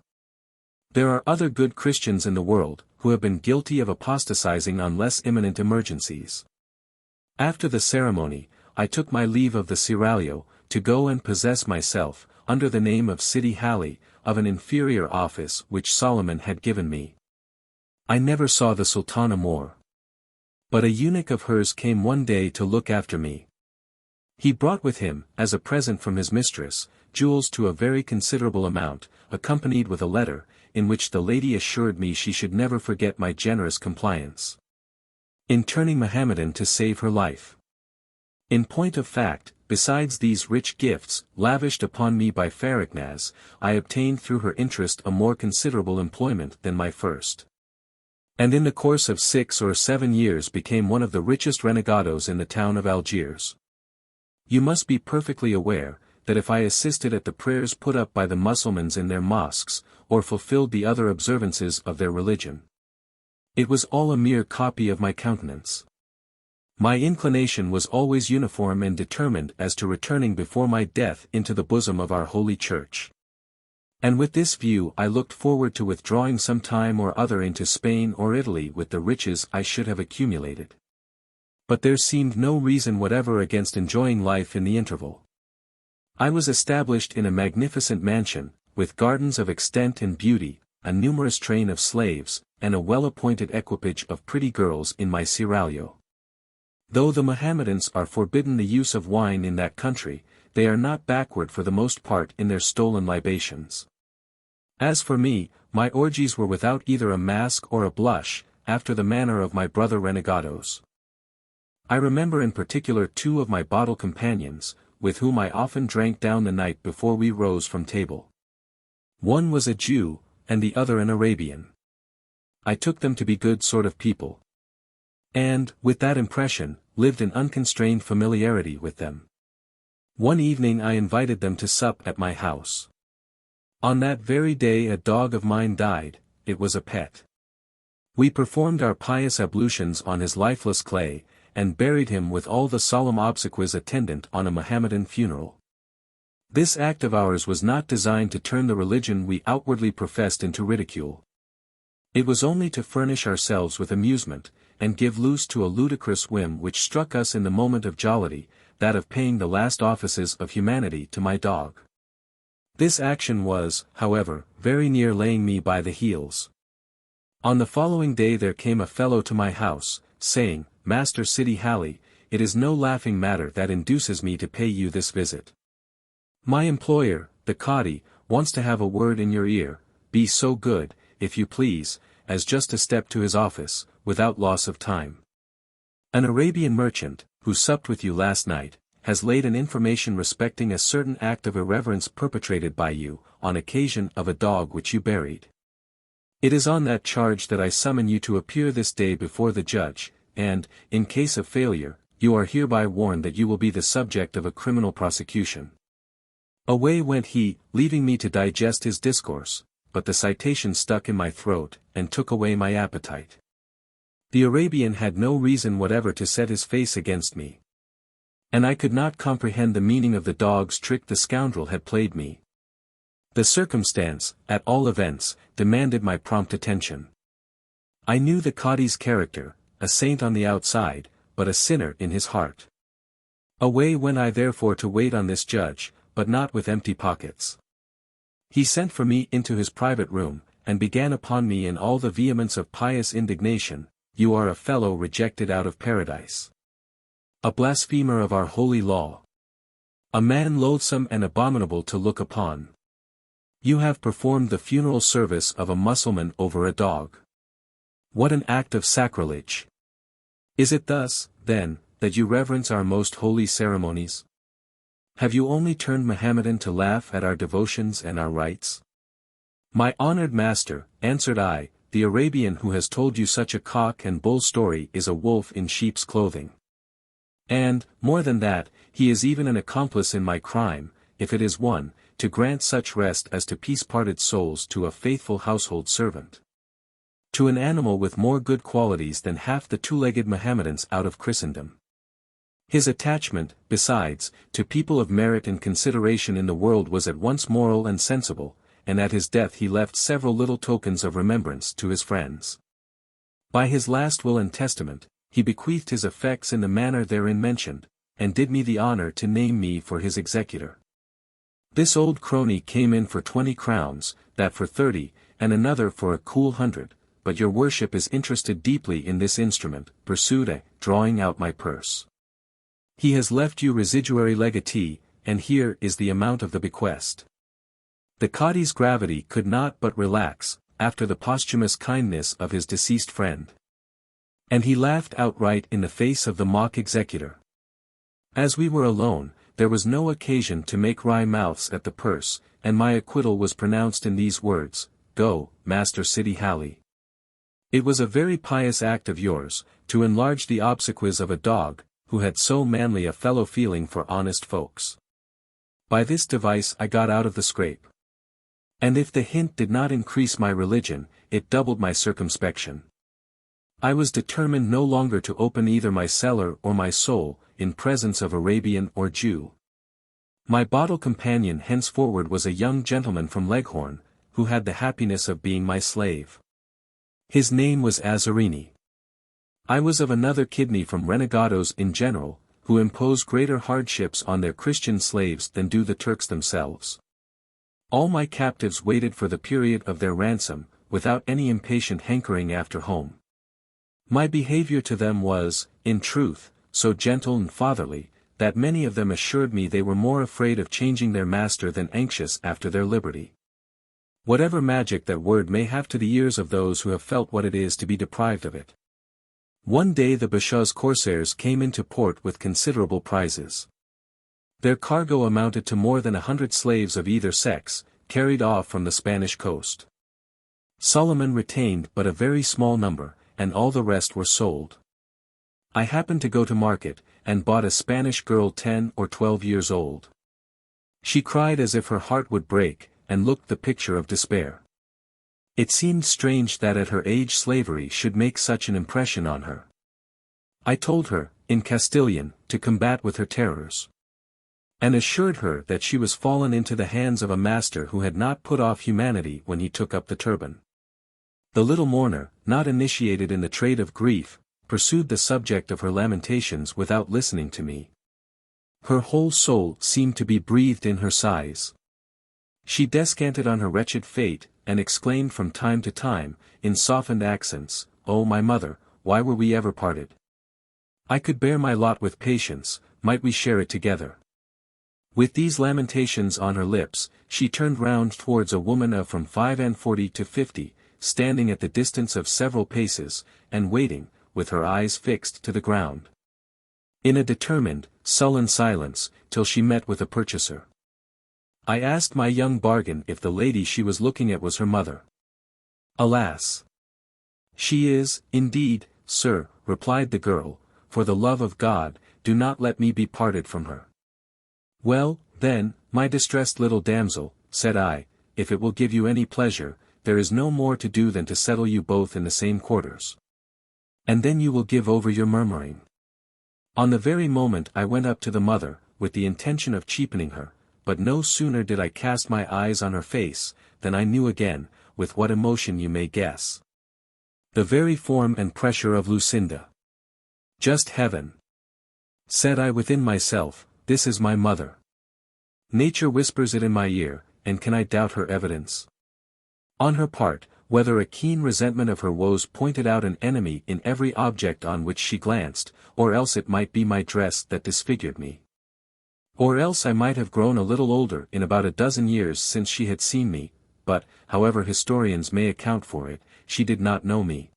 There are other good Christians in the world, who have been guilty of apostatizing on less imminent emergencies. After the ceremony, I took my leave of the seraglio, to go and possess myself, under the name of Sidi Hali, of an inferior office which Solomon had given me. I never saw the Sultana more. But a eunuch of hers came one day to look after me. He brought with him, as a present from his mistress, jewels to a very considerable amount, accompanied with a letter, in which the lady assured me she should never forget my generous compliance in turning Mohammedan to save her life. In point of fact, besides these rich gifts, lavished upon me by Farraknaz, I obtained through her interest a more considerable employment than my first. And in the course of 6 or 7 years became one of the richest renegados in the town of Algiers. You must be perfectly aware, that if I assisted at the prayers put up by the Mussulmans in their mosques, or fulfilled the other observances of their religion, it was all a mere copy of my countenance. My inclination was always uniform and determined as to returning before my death into the bosom of our holy Church. And with this view I looked forward to withdrawing some time or other into Spain or Italy with the riches I should have accumulated. But there seemed no reason whatever against enjoying life in the interval. I was established in a magnificent mansion, with gardens of extent and beauty, a numerous train of slaves, and a well-appointed equipage of pretty girls in my seraglio. Though the Mohammedans are forbidden the use of wine in that country, they are not backward for the most part in their stolen libations. As for me, my orgies were without either a mask or a blush, after the manner of my brother renegados. I remember in particular 2 of my bottle companions, with whom I often drank down the night before we rose from table. One was a Jew, and the other an Arabian. I took them to be good sort of people. And, with that impression, lived in unconstrained familiarity with them. One evening I invited them to sup at my house. On that very day a dog of mine died, it was a pet. We performed our pious ablutions on his lifeless clay, and buried him with all the solemn obsequies attendant on a Mohammedan funeral. This act of ours was not designed to turn the religion we outwardly professed into ridicule. It was only to furnish ourselves with amusement, and give loose to a ludicrous whim which struck us in the moment of jollity, that of paying the last offices of humanity to my dog. This action was, however, very near laying me by the heels. On the following day there came a fellow to my house, saying, "Master Sidi Hali, it is no laughing matter that induces me to pay you this visit. My employer, the Cadi, wants to have a word in your ear. Be so good, if you please, as just to step to his office, without loss of time. An Arabian merchant, who supped with you last night, has laid an information respecting a certain act of irreverence perpetrated by you, on occasion of a dog which you buried. It is on that charge that I summon you to appear this day before the judge, and, in case of failure, you are hereby warned that you will be the subject of a criminal prosecution." Away went he, leaving me to digest his discourse, but the citation stuck in my throat, and took away my appetite. The Arabian had no reason whatever to set his face against me. And I could not comprehend the meaning of the dog's trick the scoundrel had played me. The circumstance, at all events, demanded my prompt attention. I knew the Cadi's character, a saint on the outside, but a sinner in his heart. Away went I therefore to wait on this judge, but not with empty pockets. He sent for me into his private room, and began upon me in all the vehemence of pious indignation, "You are a fellow rejected out of paradise. A blasphemer of our holy law. A man loathsome and abominable to look upon. You have performed the funeral service of a Mussulman over a dog. What an act of sacrilege! Is it thus, then, that you reverence our most holy ceremonies? Have you only turned Mohammedan to laugh at our devotions and our rites?" "My honored master," answered I, the Arabian who has told you such a cock and bull story is a wolf in sheep's clothing. And, more than that, he is even an accomplice in my crime, if it is one, to grant such rest as to peace-parted souls to a faithful household servant. To an animal with more good qualities than half the two-legged Mohammedans out of Christendom. His attachment, besides, to people of merit and consideration in the world was at once moral and sensible, and at his death he left several little tokens of remembrance to his friends. By his last will and testament, he bequeathed his effects in the manner therein mentioned, and did me the honor to name me for his executor. This old crony came in for 20 crowns, that for 30, and another for a cool 100, but your worship is interested deeply in this instrument, pursued I, drawing out my purse. He has left you residuary legatee, and here is the amount of the bequest. The Cadi's gravity could not but relax, after the posthumous kindness of his deceased friend. And he laughed outright in the face of the mock executor. As we were alone, there was no occasion to make wry mouths at the purse, and my acquittal was pronounced in these words, "Go, Master Sidi Hali. It was a very pious act of yours, to enlarge the obsequies of a dog, who had so manly a fellow-feeling for honest folks." By this device I got out of the scrape. And if the hint did not increase my religion, it doubled my circumspection. I was determined no longer to open either my cellar or my soul, in presence of Arabian or Jew. My bottle companion henceforward was a young gentleman from Leghorn, who had the happiness of being my slave. His name was Azzarini. I was of another kidney from renegados in general, who impose greater hardships on their Christian slaves than do the Turks themselves. All my captives waited for the period of their ransom, without any impatient hankering after home. My behavior to them was, in truth, so gentle and fatherly, that many of them assured me they were more afraid of changing their master than anxious after their liberty. Whatever magic that word may have to the ears of those who have felt what it is to be deprived of it. One day the Bashaw's corsairs came into port with considerable prizes. Their cargo amounted to more than 100 slaves of either sex, carried off from the Spanish coast. Solomon retained but a very small number, and all the rest were sold. I happened to go to market, and bought a Spanish girl 10 or 12 years old. She cried as if her heart would break, and looked the picture of despair. It seemed strange that at her age slavery should make such an impression on her. I told her, in Castilian, to combat with her terrors. And assured her that she was fallen into the hands of a master who had not put off humanity when he took up the turban. The little mourner, not initiated in the trade of grief, pursued the subject of her lamentations without listening to me. Her whole soul seemed to be breathed in her sighs. She descanted on her wretched fate, and exclaimed from time to time, in softened accents, "O my mother, why were we ever parted? I could bear my lot with patience, might we share it together?" With these lamentations on her lips, she turned round towards a woman of from 45 to 50, standing at the distance of several paces, and waiting, with her eyes fixed to the ground. In a determined, sullen silence, till she met with a purchaser. I asked my young bargain if the lady she was looking at was her mother. "Alas! She is, indeed, sir," replied the girl, "for the love of God, do not let me be parted from her." "Well, then, my distressed little damsel," said I, "if it will give you any pleasure, there is no more to do than to settle you both in the same quarters. And then you will give over your murmuring." On the very moment I went up to the mother, with the intention of cheapening her, but no sooner did I cast my eyes on her face, than I knew again, with what emotion you may guess. The very form and pressure of Lucinda. "Just heaven!" said I within myself, "this is my mother. Nature whispers it in my ear, and can I doubt her evidence?" On her part, whether a keen resentment of her woes pointed out an enemy in every object on which she glanced, or else it might be my dress that disfigured me. Or else I might have grown a little older in about a dozen years since she had seen me, but, however historians may account for it, she did not know me.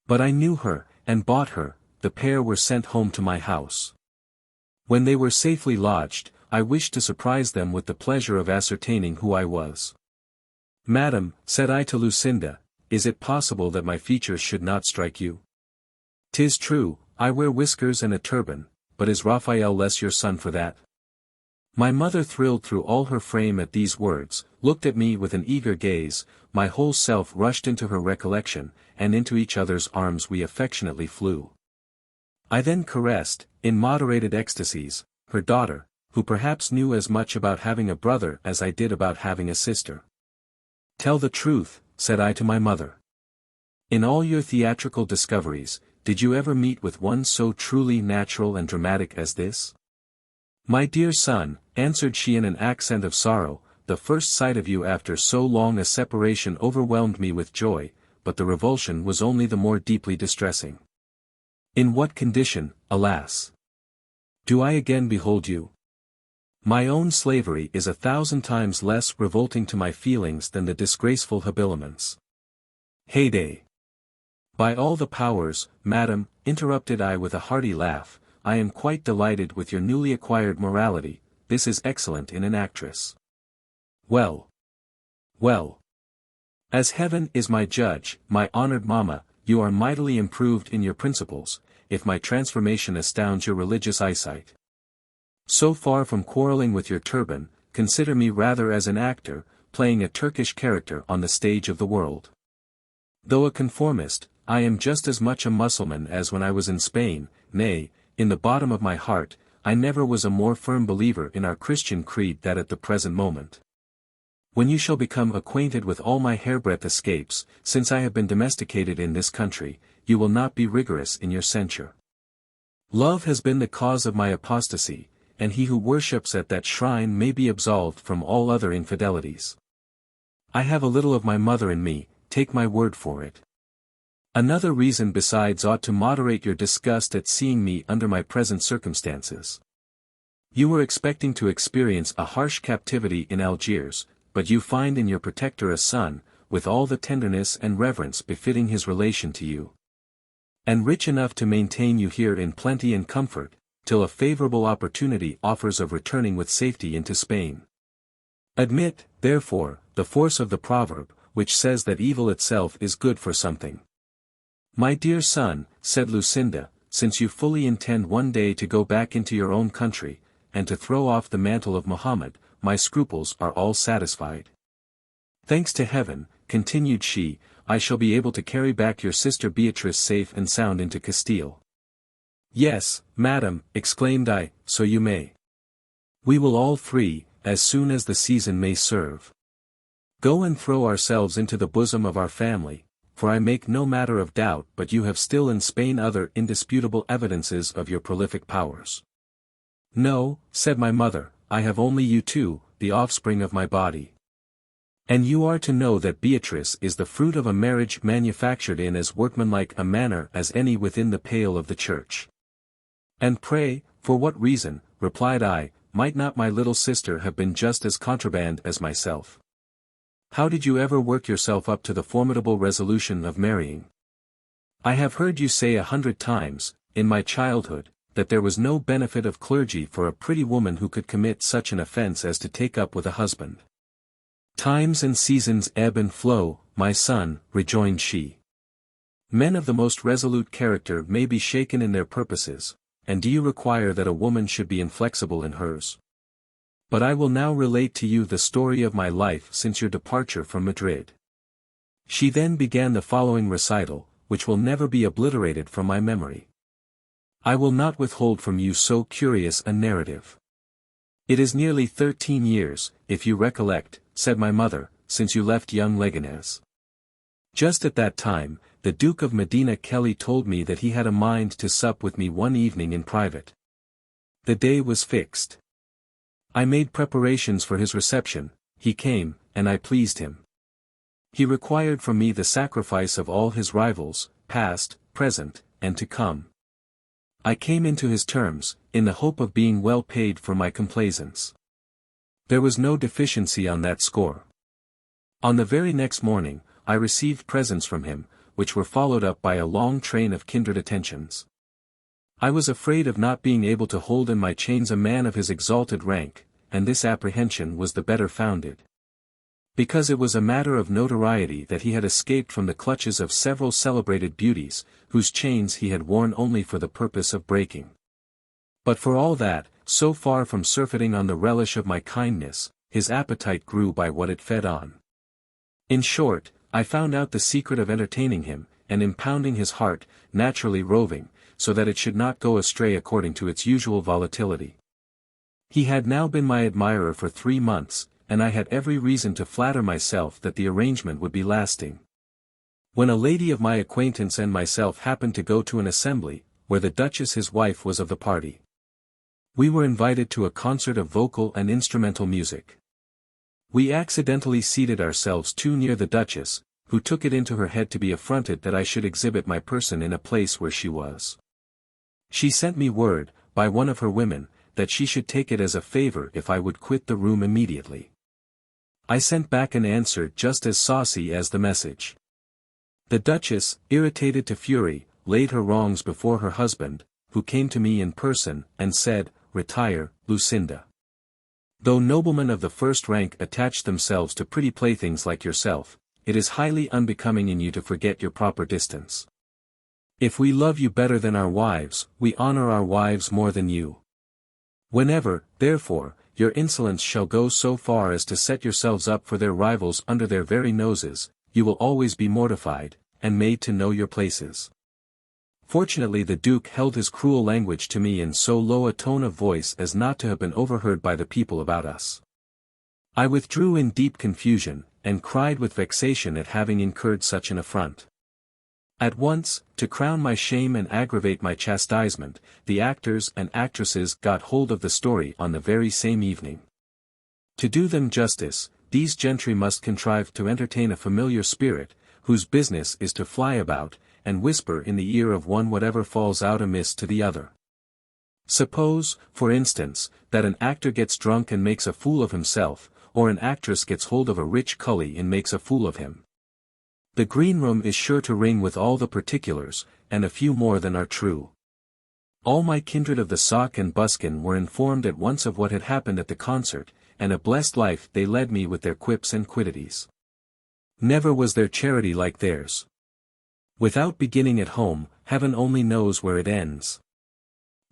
But I knew her, and bought her. The pair were sent home to my house. When they were safely lodged, I wished to surprise them with the pleasure of ascertaining who I was. "Madam," said I to Lucinda, is it possible that my features should not strike you? 'Tis true, I wear whiskers and a turban, but is Raphael less your son for that? My mother thrilled through all her frame at these words, looked at me with an eager gaze, my whole self rushed into her recollection, and into each other's arms we affectionately flew. I then caressed, in moderated ecstasies, her daughter, who perhaps knew as much about having a brother as I did about having a sister. Tell the truth, said I to my mother. In all your theatrical discoveries, did you ever meet with one so truly natural and dramatic as this? My dear son, answered she in an accent of sorrow, the first sight of you after so long a separation overwhelmed me with joy, but the revulsion was only the more deeply distressing. In what condition, alas! Do I again behold you? My own slavery is 1,000 times less revolting to my feelings than the disgraceful habiliments. Heyday! By all the powers, madam, interrupted I with a hearty laugh, I am quite delighted with your newly acquired morality, this is excellent in an actress. Well. Well. As heaven is my judge, my honored mamma, you are mightily improved in your principles, if my transformation astounds your religious eyesight. So far from quarreling with your turban, consider me rather as an actor, playing a Turkish character on the stage of the world. Though a conformist, I am just as much a Mussulman as when I was in Spain, nay, in the bottom of my heart, I never was a more firm believer in our Christian creed than at the present moment. When you shall become acquainted with all my hairbreadth escapes, since I have been domesticated in this country, you will not be rigorous in your censure. Love has been the cause of my apostasy, and he who worships at that shrine may be absolved from all other infidelities. I have a little of my mother in me, take my word for it. Another reason besides ought to moderate your disgust at seeing me under my present circumstances. You were expecting to experience a harsh captivity in Algiers, but you find in your protector a son, with all the tenderness and reverence befitting his relation to you. And rich enough to maintain you here in plenty and comfort, till a favorable opportunity offers of returning with safety into Spain. Admit, therefore, the force of the proverb, which says that evil itself is good for something. My dear son, said Lucinda, since you fully intend one day to go back into your own country, and to throw off the mantle of Mohammed, my scruples are all satisfied. Thanks to heaven, continued she, I shall be able to carry back your sister Beatrice safe and sound into Castile. Yes, madam, exclaimed I, so you may. We will all three, as soon as the season may serve, go and throw ourselves into the bosom of our family, for I make no matter of doubt but you have still in Spain other indisputable evidences of your prolific powers. No, said my mother, I have only you two, the offspring of my body. And you are to know that Beatrice is the fruit of a marriage manufactured in as workmanlike a manner as any within the pale of the church. And pray, for what reason, replied I, might not my little sister have been just as contraband as myself? How did you ever work yourself up to the formidable resolution of marrying? I have heard you say 100 times, in my childhood, that there was no benefit of clergy for a pretty woman who could commit such an offense as to take up with a husband. Times and seasons ebb and flow, my son, rejoined she. Men of the most resolute character may be shaken in their purposes, and do you require that a woman should be inflexible in hers? But I will now relate to you the story of my life since your departure from Madrid. She then began the following recital, which will never be obliterated from my memory. I will not withhold from you so curious a narrative. It is nearly 13 years, if you recollect, said my mother, since you left young Leganés. Just at that time, the Duke of Medina Kelly told me that he had a mind to sup with me one evening in private. The day was fixed. I made preparations for his reception, he came, and I pleased him. He required from me the sacrifice of all his rivals, past, present, and to come. I came into his terms, in the hope of being well paid for my complaisance. There was no deficiency on that score. On the very next morning, I received presents from him, which were followed up by a long train of kindred attentions. I was afraid of not being able to hold in my chains a man of his exalted rank, and this apprehension was the better founded. Because it was a matter of notoriety that he had escaped from the clutches of several celebrated beauties, whose chains he had worn only for the purpose of breaking. But for all that, so far from surfeiting on the relish of my kindness, his appetite grew by what it fed on. In short, I found out the secret of entertaining him, and impounding his heart, naturally roving, so that it should not go astray according to its usual volatility. He had now been my admirer for 3 months, and I had every reason to flatter myself that the arrangement would be lasting. When a lady of my acquaintance and myself happened to go to an assembly, where the Duchess his wife was of the party. We were invited to a concert of vocal and instrumental music. We accidentally seated ourselves too near the Duchess, who took it into her head to be affronted that I should exhibit my person in a place where she was. She sent me word, by one of her women, that she should take it as a favor if I would quit the room immediately. I sent back an answer just as saucy as the message. The Duchess, irritated to fury, laid her wrongs before her husband, who came to me in person, and said, "Retire, Lucinda. Though noblemen of the first rank attach themselves to pretty playthings like yourself, it is highly unbecoming in you to forget your proper distance. If we love you better than our wives, we honor our wives more than you. Whenever, therefore, your insolence shall go so far as to set yourselves up for their rivals under their very noses, you will always be mortified, and made to know your places." Fortunately the Duke held his cruel language to me in so low a tone of voice as not to have been overheard by the people about us. I withdrew in deep confusion, and cried with vexation at having incurred such an affront. At once, to crown my shame and aggravate my chastisement, the actors and actresses got hold of the story on the very same evening. To do them justice, these gentry must contrive to entertain a familiar spirit, whose business is to fly about, and whisper in the ear of one whatever falls out amiss to the other. Suppose, for instance, that an actor gets drunk and makes a fool of himself, or an actress gets hold of a rich cully and makes a fool of him. The green room is sure to ring with all the particulars, and a few more than are true. All my kindred of the sock and buskin were informed at once of what had happened at the concert, and a blessed life they led me with their quips and quiddities. Never was there charity like theirs. Without beginning at home, heaven only knows where it ends.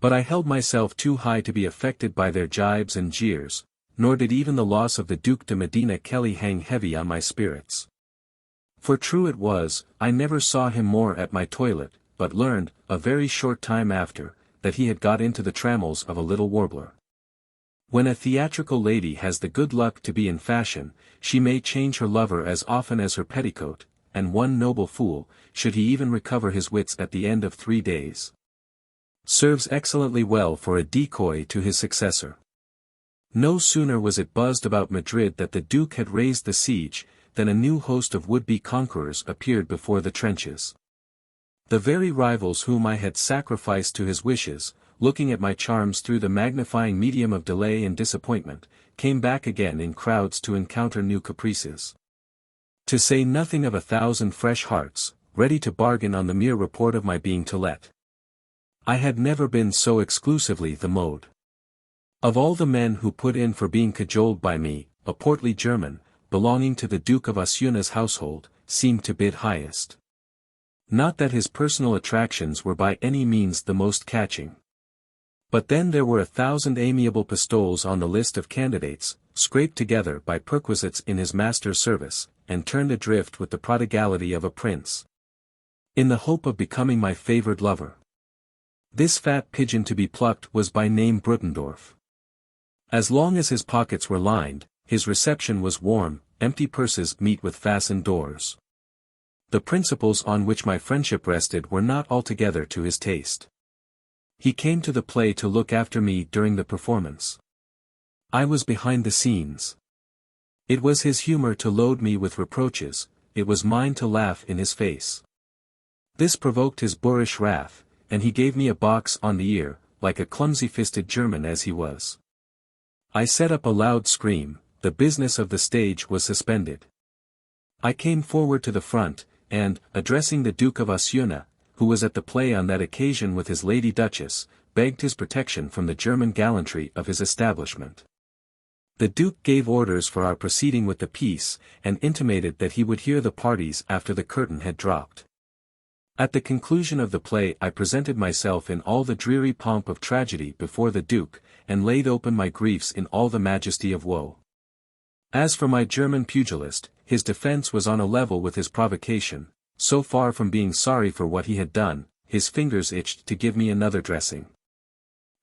But I held myself too high to be affected by their jibes and jeers, nor did even the loss of the Duke de Medina Kelly hang heavy on my spirits. For true it was, I never saw him more at my toilet, but learned, a very short time after, that he had got into the trammels of a little warbler. When a theatrical lady has the good luck to be in fashion, she may change her lover as often as her petticoat, and one noble fool, should he even recover his wits at the end of 3 days, serves excellently well for a decoy to his successor. No sooner was it buzzed about Madrid that the Duke had raised the siege, than a new host of would-be conquerors appeared before the trenches. The very rivals whom I had sacrificed to his wishes, looking at my charms through the magnifying medium of delay and disappointment, came back again in crowds to encounter new caprices. To say nothing of 1,000 fresh hearts, ready to bargain on the mere report of my being to let. I had never been so exclusively the mode. Of all the men who put in for being cajoled by me, a portly German, belonging to the Duke of Ossuna's household, seemed to bid highest. Not that his personal attractions were by any means the most catching. But then there were 1,000 amiable pistoles on the list of candidates, scraped together by perquisites in his master's service, and turned adrift with the prodigality of a prince, in the hope of becoming my favored lover. This fat pigeon to be plucked was by name Brutendorf. As long as his pockets were lined, his reception was warm, empty purses meet with fastened doors. The principles on which my friendship rested were not altogether to his taste. He came to the play to look after me during the performance. I was behind the scenes. It was his humor to load me with reproaches, it was mine to laugh in his face. This provoked his boorish wrath, and he gave me a box on the ear, like a clumsy-fisted German as he was. I set up a loud scream, the business of the stage was suspended. I came forward to the front, and, addressing the Duke of Osuna, who was at the play on that occasion with his Lady Duchess, begged his protection from the German gallantry of his establishment. The Duke gave orders for our proceeding with the piece, and intimated that he would hear the parties after the curtain had dropped. At the conclusion of the play I presented myself in all the dreary pomp of tragedy before the Duke, and laid open my griefs in all the majesty of woe. As for my German pugilist, his defense was on a level with his provocation. So far from being sorry for what he had done, his fingers itched to give me another dressing.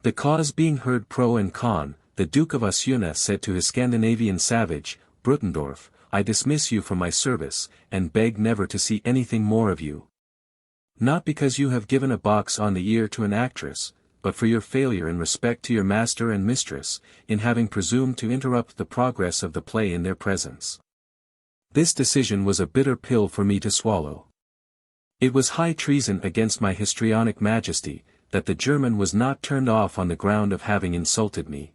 The cause being heard pro and con, the Duke of Osuna said to his Scandinavian savage, Brutendorf, I dismiss you from my service, and beg never to see anything more of you. Not because you have given a box on the ear to an actress, but for your failure in respect to your master and mistress, in having presumed to interrupt the progress of the play in their presence. This decision was a bitter pill for me to swallow. It was high treason against my histrionic majesty, that the German was not turned off on the ground of having insulted me.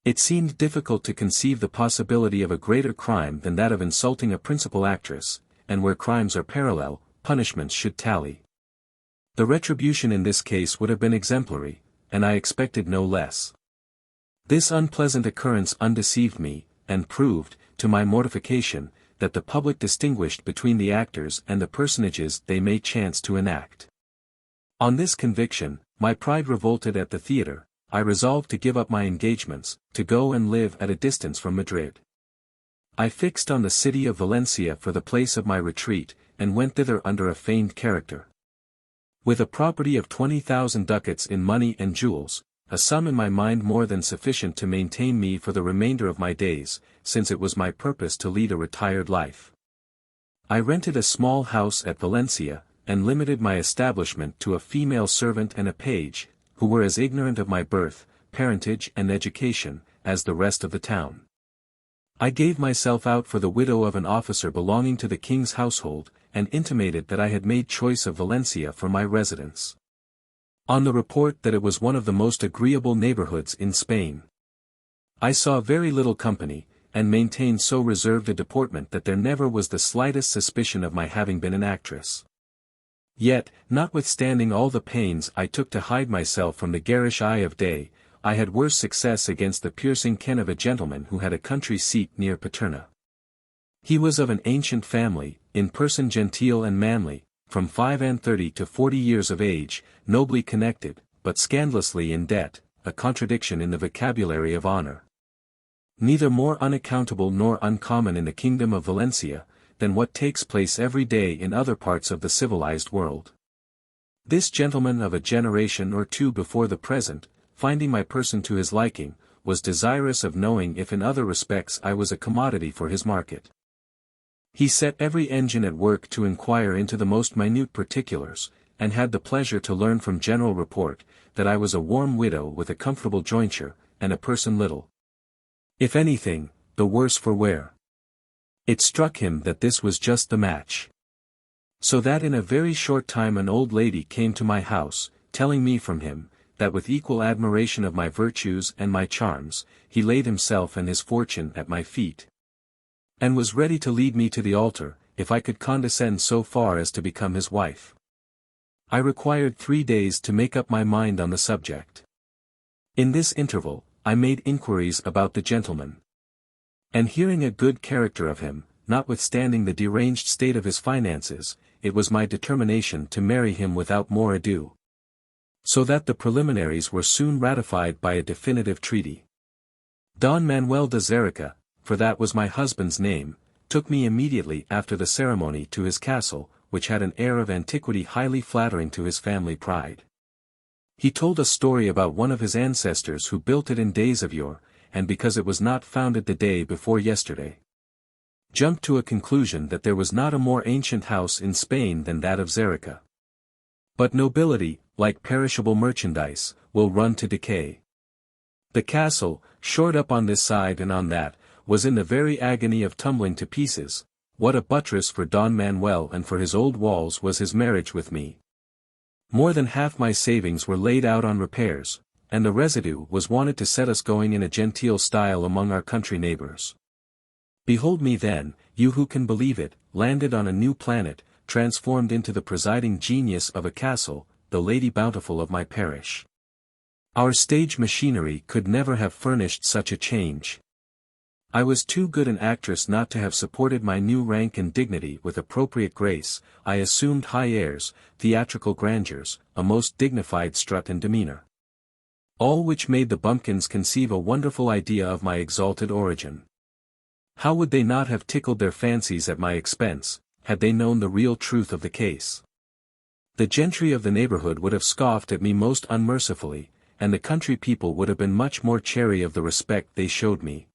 It seemed difficult to conceive the possibility of a greater crime than that of insulting a principal actress, and where crimes are parallel, punishments should tally. The retribution in this case would have been exemplary, and I expected no less. This unpleasant occurrence undeceived me, and proved, to my mortification, that the public distinguished between the actors and the personages they may chance to enact. On this conviction, my pride revolted at the theatre. I resolved to give up my engagements, to go and live at a distance from Madrid. I fixed on the city of Valencia for the place of my retreat, and went thither under a feigned character. With a property of 20,000 ducats in money and jewels, a sum in my mind more than sufficient to maintain me for the remainder of my days, since it was my purpose to lead a retired life. I rented a small house at Valencia, and limited my establishment to a female servant and a page, who were as ignorant of my birth, parentage and education, as the rest of the town. I gave myself out for the widow of an officer belonging to the king's household, and intimated that I had made choice of Valencia for my residence. On the report that it was one of the most agreeable neighborhoods in Spain. I saw very little company, and maintained so reserved a deportment that there never was the slightest suspicion of my having been an actress. Yet, notwithstanding all the pains I took to hide myself from the garish eye of day, I had worse success against the piercing ken of a gentleman who had a country seat near Paterna. He was of an ancient family, in person genteel and manly, from 35 to 40 years of age, nobly connected, but scandalously in debt, a contradiction in the vocabulary of honor. Neither more unaccountable nor uncommon in the kingdom of Valencia, than what takes place every day in other parts of the civilized world. This gentleman of a generation or two before the present, finding my person to his liking, was desirous of knowing if in other respects I was a commodity for his market. He set every engine at work to inquire into the most minute particulars, and had the pleasure to learn from general report, that I was a warm widow with a comfortable jointure, and a person little, if anything, the worse for wear. It struck him that this was just the match. So that in a very short time an old lady came to my house, telling me from him, that with equal admiration of my virtues and my charms, he laid himself and his fortune at my feet, and was ready to lead me to the altar, if I could condescend so far as to become his wife. I required 3 days to make up my mind on the subject. In this interval, I made inquiries about the gentleman. And hearing a good character of him, notwithstanding the deranged state of his finances, it was my determination to marry him without more ado. So that the preliminaries were soon ratified by a definitive treaty. Don Manuel de Zerica, for that was my husband's name, took me immediately after the ceremony to his castle, which had an air of antiquity highly flattering to his family pride. He told a story about one of his ancestors who built it in days of yore, and because it was not founded the day before yesterday, jumped to a conclusion that there was not a more ancient house in Spain than that of Zerica. But nobility, like perishable merchandise, will run to decay. The castle, shored up on this side and on that, was in the very agony of tumbling to pieces. What a buttress for Don Manuel and for his old walls was his marriage with me. More than half my savings were laid out on repairs, and the residue was wanted to set us going in a genteel style among our country neighbors. Behold me then, you who can believe it, landed on a new planet, transformed into the presiding genius of a castle, the Lady Bountiful of my parish. Our stage machinery could never have furnished such a change. I was too good an actress not to have supported my new rank and dignity with appropriate grace. I assumed high airs, theatrical grandeurs, a most dignified strut and demeanor. All which made the bumpkins conceive a wonderful idea of my exalted origin. How would they not have tickled their fancies at my expense, had they known the real truth of the case? The gentry of the neighborhood would have scoffed at me most unmercifully, and the country people would have been much more chary of the respect they showed me.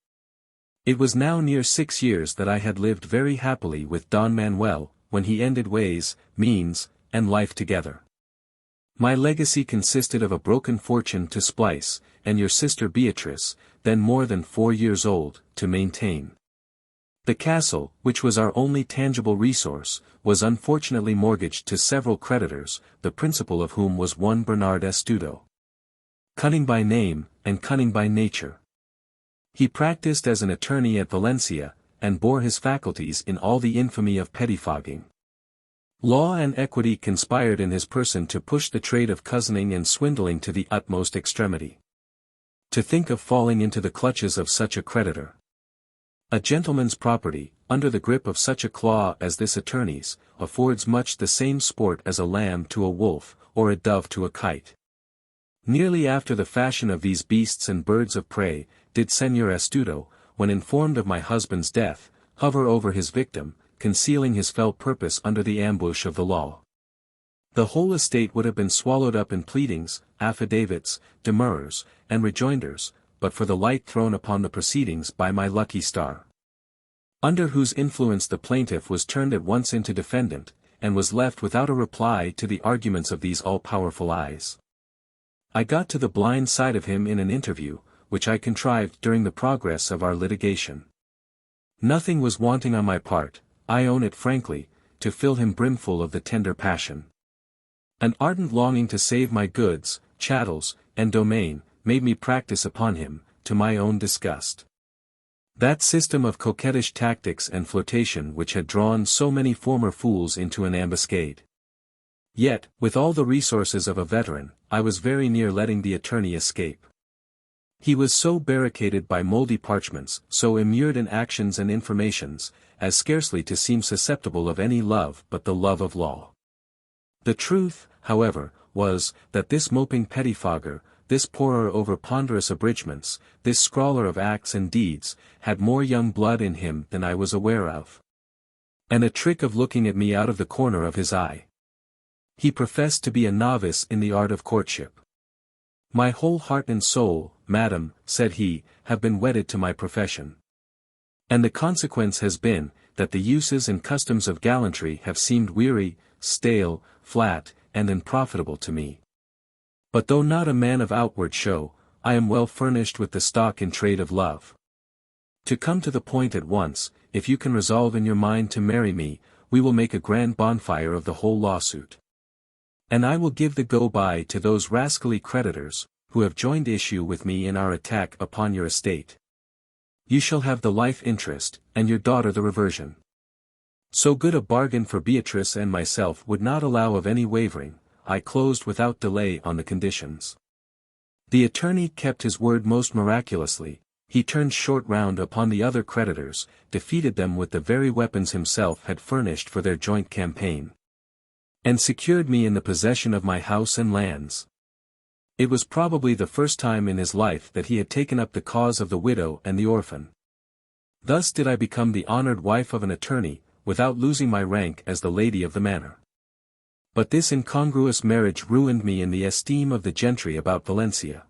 It was now near 6 years that I had lived very happily with Don Manuel, when he ended ways, means, and life together. My legacy consisted of a broken fortune to splice, and your sister Beatrice, then more than 4 years old, to maintain. The castle, which was our only tangible resource, was unfortunately mortgaged to several creditors, the principal of whom was one Bernard Estudo. Cunning by name, and cunning by nature. He practiced as an attorney at Valencia, and bore his faculties in all the infamy of pettifogging. Law and equity conspired in his person to push the trade of cozening and swindling to the utmost extremity. To think of falling into the clutches of such a creditor! A gentleman's property, under the grip of such a claw as this attorney's, affords much the same sport as a lamb to a wolf, or a dove to a kite. Nearly after the fashion of these beasts and birds of prey, did Señor Estudo, when informed of my husband's death, hover over his victim, concealing his fell purpose under the ambush of the law. The whole estate would have been swallowed up in pleadings, affidavits, demurrers, and rejoinders, but for the light thrown upon the proceedings by my lucky star. Under whose influence the plaintiff was turned at once into defendant, and was left without a reply to the arguments of these all-powerful eyes. I got to the blind side of him in an interview, which I contrived during the progress of our litigation. Nothing was wanting on my part, I own it frankly, to fill him brimful of the tender passion. An ardent longing to save my goods, chattels, and domain, made me practice upon him, to my own disgust. That system of coquettish tactics and flirtation which had drawn so many former fools into an ambuscade. Yet, with all the resources of a veteran, I was very near letting the attorney escape. He was so barricaded by mouldy parchments, so immured in actions and informations, as scarcely to seem susceptible of any love but the love of law. The truth, however, was, that this moping pettifogger, this porer over ponderous abridgments, this scrawler of acts and deeds, had more young blood in him than I was aware of. And a trick of looking at me out of the corner of his eye. He professed to be a novice in the art of courtship. My whole heart and soul, madam, said he, have been wedded to my profession. And the consequence has been, that the uses and customs of gallantry have seemed weary, stale, flat, and unprofitable to me. But though not a man of outward show, I am well furnished with the stock in trade of love. To come to the point at once, if you can resolve in your mind to marry me, we will make a grand bonfire of the whole lawsuit. And I will give the go-by to those rascally creditors, who have joined issue with me in our attack upon your estate. You shall have the life interest, and your daughter the reversion. So good a bargain for Beatrice and myself would not allow of any wavering. I closed without delay on the conditions. The attorney kept his word most miraculously. He turned short round upon the other creditors, defeated them with the very weapons himself had furnished for their joint campaign, and secured me in the possession of my house and lands. It was probably the first time in his life that he had taken up the cause of the widow and the orphan. Thus did I become the honored wife of an attorney, without losing my rank as the lady of the manor. But this incongruous marriage ruined me in the esteem of the gentry about Valencia.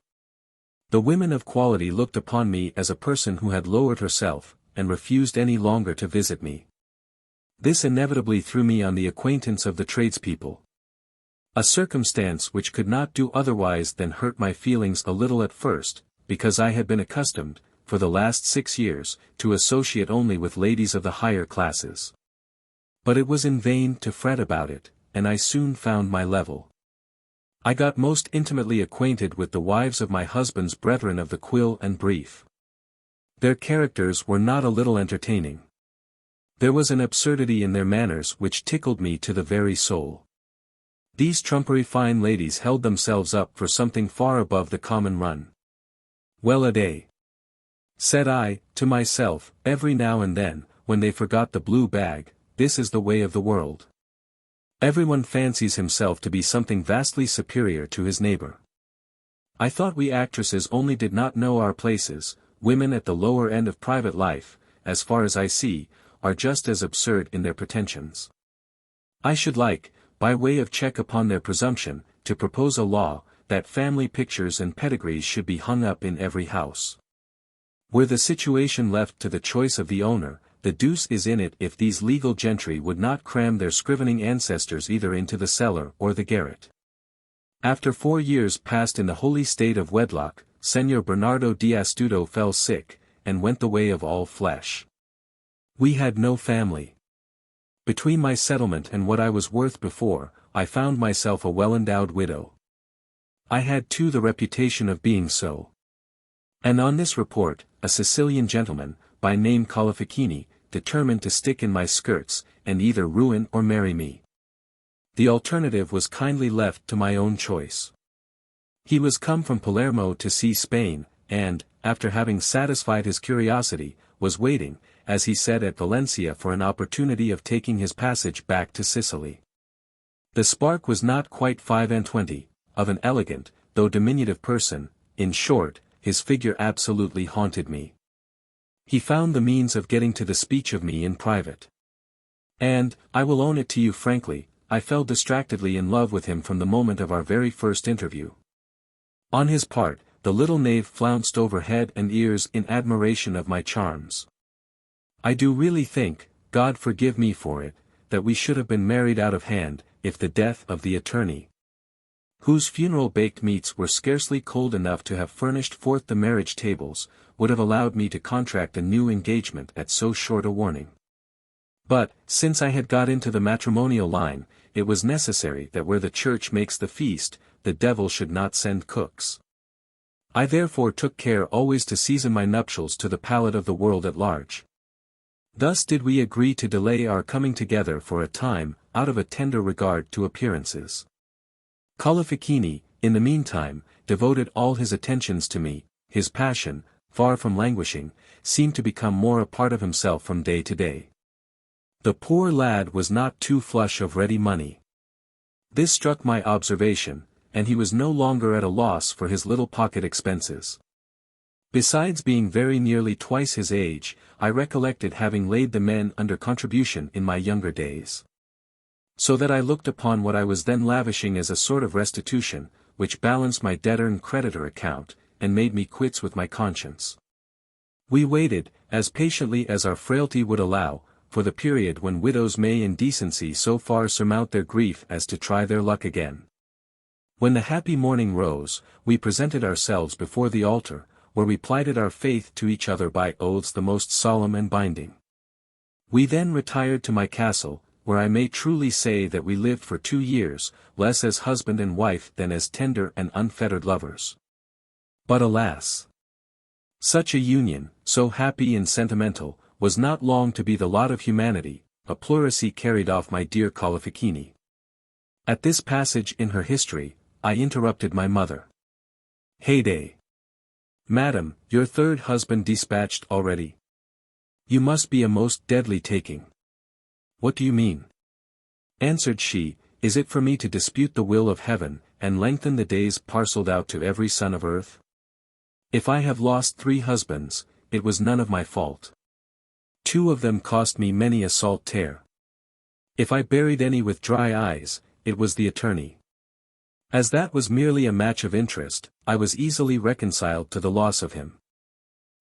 The women of quality looked upon me as a person who had lowered herself, and refused any longer to visit me. This inevitably threw me on the acquaintance of the tradespeople. A circumstance which could not do otherwise than hurt my feelings a little at first, because I had been accustomed, for the last 6 years, to associate only with ladies of the higher classes. But it was in vain to fret about it, and I soon found my level. I got most intimately acquainted with the wives of my husband's brethren of the quill and brief. Their characters were not a little entertaining. There was an absurdity in their manners which tickled me to the very soul. These trumpery fine ladies held themselves up for something far above the common run. Well-a-day. Said I, to myself, every now and then, when they forgot the blue bag, this is the way of the world. Everyone fancies himself to be something vastly superior to his neighbor. I thought we actresses only did not know our places. Women at the lower end of private life, as far as I see, are just as absurd in their pretensions. I should like, by way of check upon their presumption, to propose a law, that family pictures and pedigrees should be hung up in every house. Were the situation left to the choice of the owner, the deuce is in it if these legal gentry would not cram their scrivening ancestors either into the cellar or the garret. After 4 years passed in the holy state of wedlock, Señor Bernardo de Astuto fell sick, and went the way of all flesh. We had no family. Between my settlement and what I was worth before, I found myself a well-endowed widow. I had too the reputation of being so. And on this report, a Sicilian gentleman, by name Colifichini, determined to stick in my skirts, and either ruin or marry me. The alternative was kindly left to my own choice. He was come from Palermo to see Spain, and, after having satisfied his curiosity, was waiting, as he said at Valencia for an opportunity of taking his passage back to Sicily. The spark was not quite 25, of an elegant, though diminutive person. In short, his figure absolutely haunted me. He found the means of getting to the speech of me in private. And, I will own it to you frankly, I fell distractedly in love with him from the moment of our very first interview. On his part, the little knave flounced over head and ears in admiration of my charms. I do really think, God forgive me for it, that we should have been married out of hand, if the death of the attorney, whose funeral baked meats were scarcely cold enough to have furnished forth the marriage tables, would have allowed me to contract a new engagement at so short a warning. But, since I had got into the matrimonial line, it was necessary that where the church makes the feast, the devil should not send cooks. I therefore took care always to season my nuptials to the palate of the world at large. Thus did we agree to delay our coming together for a time, out of a tender regard to appearances. Colifichini, in the meantime, devoted all his attentions to me. His passion, far from languishing, seemed to become more a part of himself from day to day. The poor lad was not too flush of ready money. This struck my observation, and he was no longer at a loss for his little pocket expenses. Besides being very nearly twice his age, I recollected having laid the men under contribution in my younger days. So that I looked upon what I was then lavishing as a sort of restitution, which balanced my debtor and creditor account, and made me quits with my conscience. We waited, as patiently as our frailty would allow, for the period when widows may in decency so far surmount their grief as to try their luck again. When the happy morning rose, we presented ourselves before the altar, where we plighted our faith to each other by oaths the most solemn and binding. We then retired to my castle, where I may truly say that we lived for 2 years, less as husband and wife than as tender and unfettered lovers. But alas! Such a union, so happy and sentimental, was not long to be the lot of humanity. A pleurisy carried off my dear Colifichini. At this passage in her history, I interrupted my mother. Heyday! Madam, your third husband dispatched already? You must be a most deadly taking. What do you mean? Answered she, is it for me to dispute the will of heaven, and lengthen the days parcelled out to every son of earth? If I have lost 3 husbands, it was none of my fault. 2 of them cost me many a salt tear. If I buried any with dry eyes, it was the attorney. As that was merely a match of interest, I was easily reconciled to the loss of him.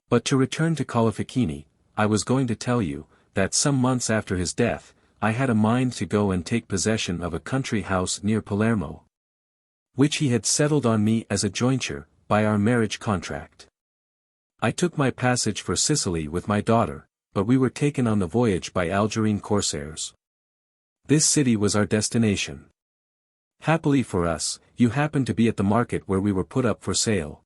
But to return to Colifichini, I was going to tell you, that some months after his death, I had a mind to go and take possession of a country house near Palermo, which he had settled on me as a jointure, by our marriage contract. I took my passage for Sicily with my daughter, but we were taken on the voyage by Algerine corsairs. This city was our destination. Happily for us, you happened to be at the market where we were put up for sale.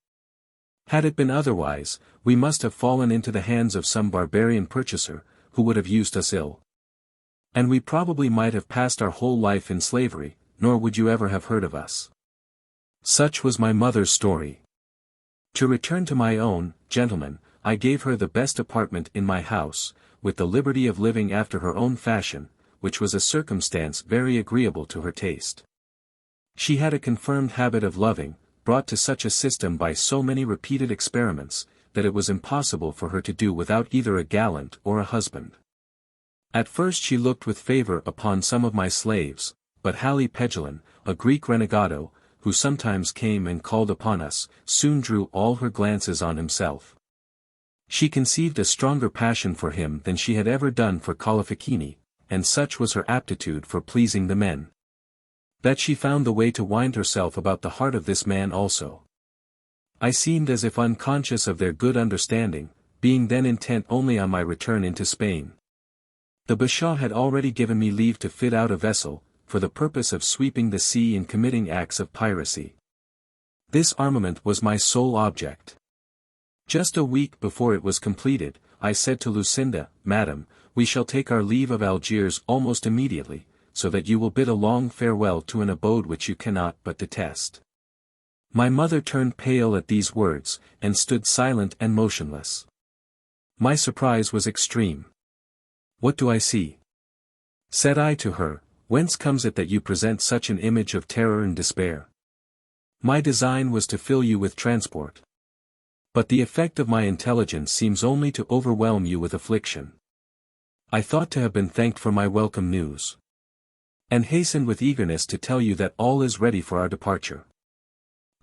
Had it been otherwise, we must have fallen into the hands of some barbarian purchaser, who would have used us ill. And we probably might have passed our whole life in slavery, nor would you ever have heard of us. Such was my mother's story. To return to my own, gentlemen, I gave her the best apartment in my house, with the liberty of living after her own fashion, which was a circumstance very agreeable to her taste. She had a confirmed habit of loving, brought to such a system by so many repeated experiments, that it was impossible for her to do without either a gallant or a husband. At first she looked with favor upon some of my slaves, but Hali Pegelin, a Greek renegado, who sometimes came and called upon us, soon drew all her glances on himself. She conceived a stronger passion for him than she had ever done for Colifichini, and such was her aptitude for pleasing the men, that she found the way to wind herself about the heart of this man also. I seemed as if unconscious of their good understanding, being then intent only on my return into Spain. The Bashaw had already given me leave to fit out a vessel, for the purpose of sweeping the sea and committing acts of piracy. This armament was my sole object. Just a week before it was completed, I said to Lucinda, "Madam, we shall take our leave of Algiers almost immediately, so that you will bid a long farewell to an abode which you cannot but detest." My mother turned pale at these words, and stood silent and motionless. My surprise was extreme. "What do I see?" said I to her. "Whence comes it that you present such an image of terror and despair?" "My design was to fill you with transport. But the effect of my intelligence seems only to overwhelm you with affliction. I thought to have been thanked for my welcome news, and hastened with eagerness to tell you that all is ready for our departure.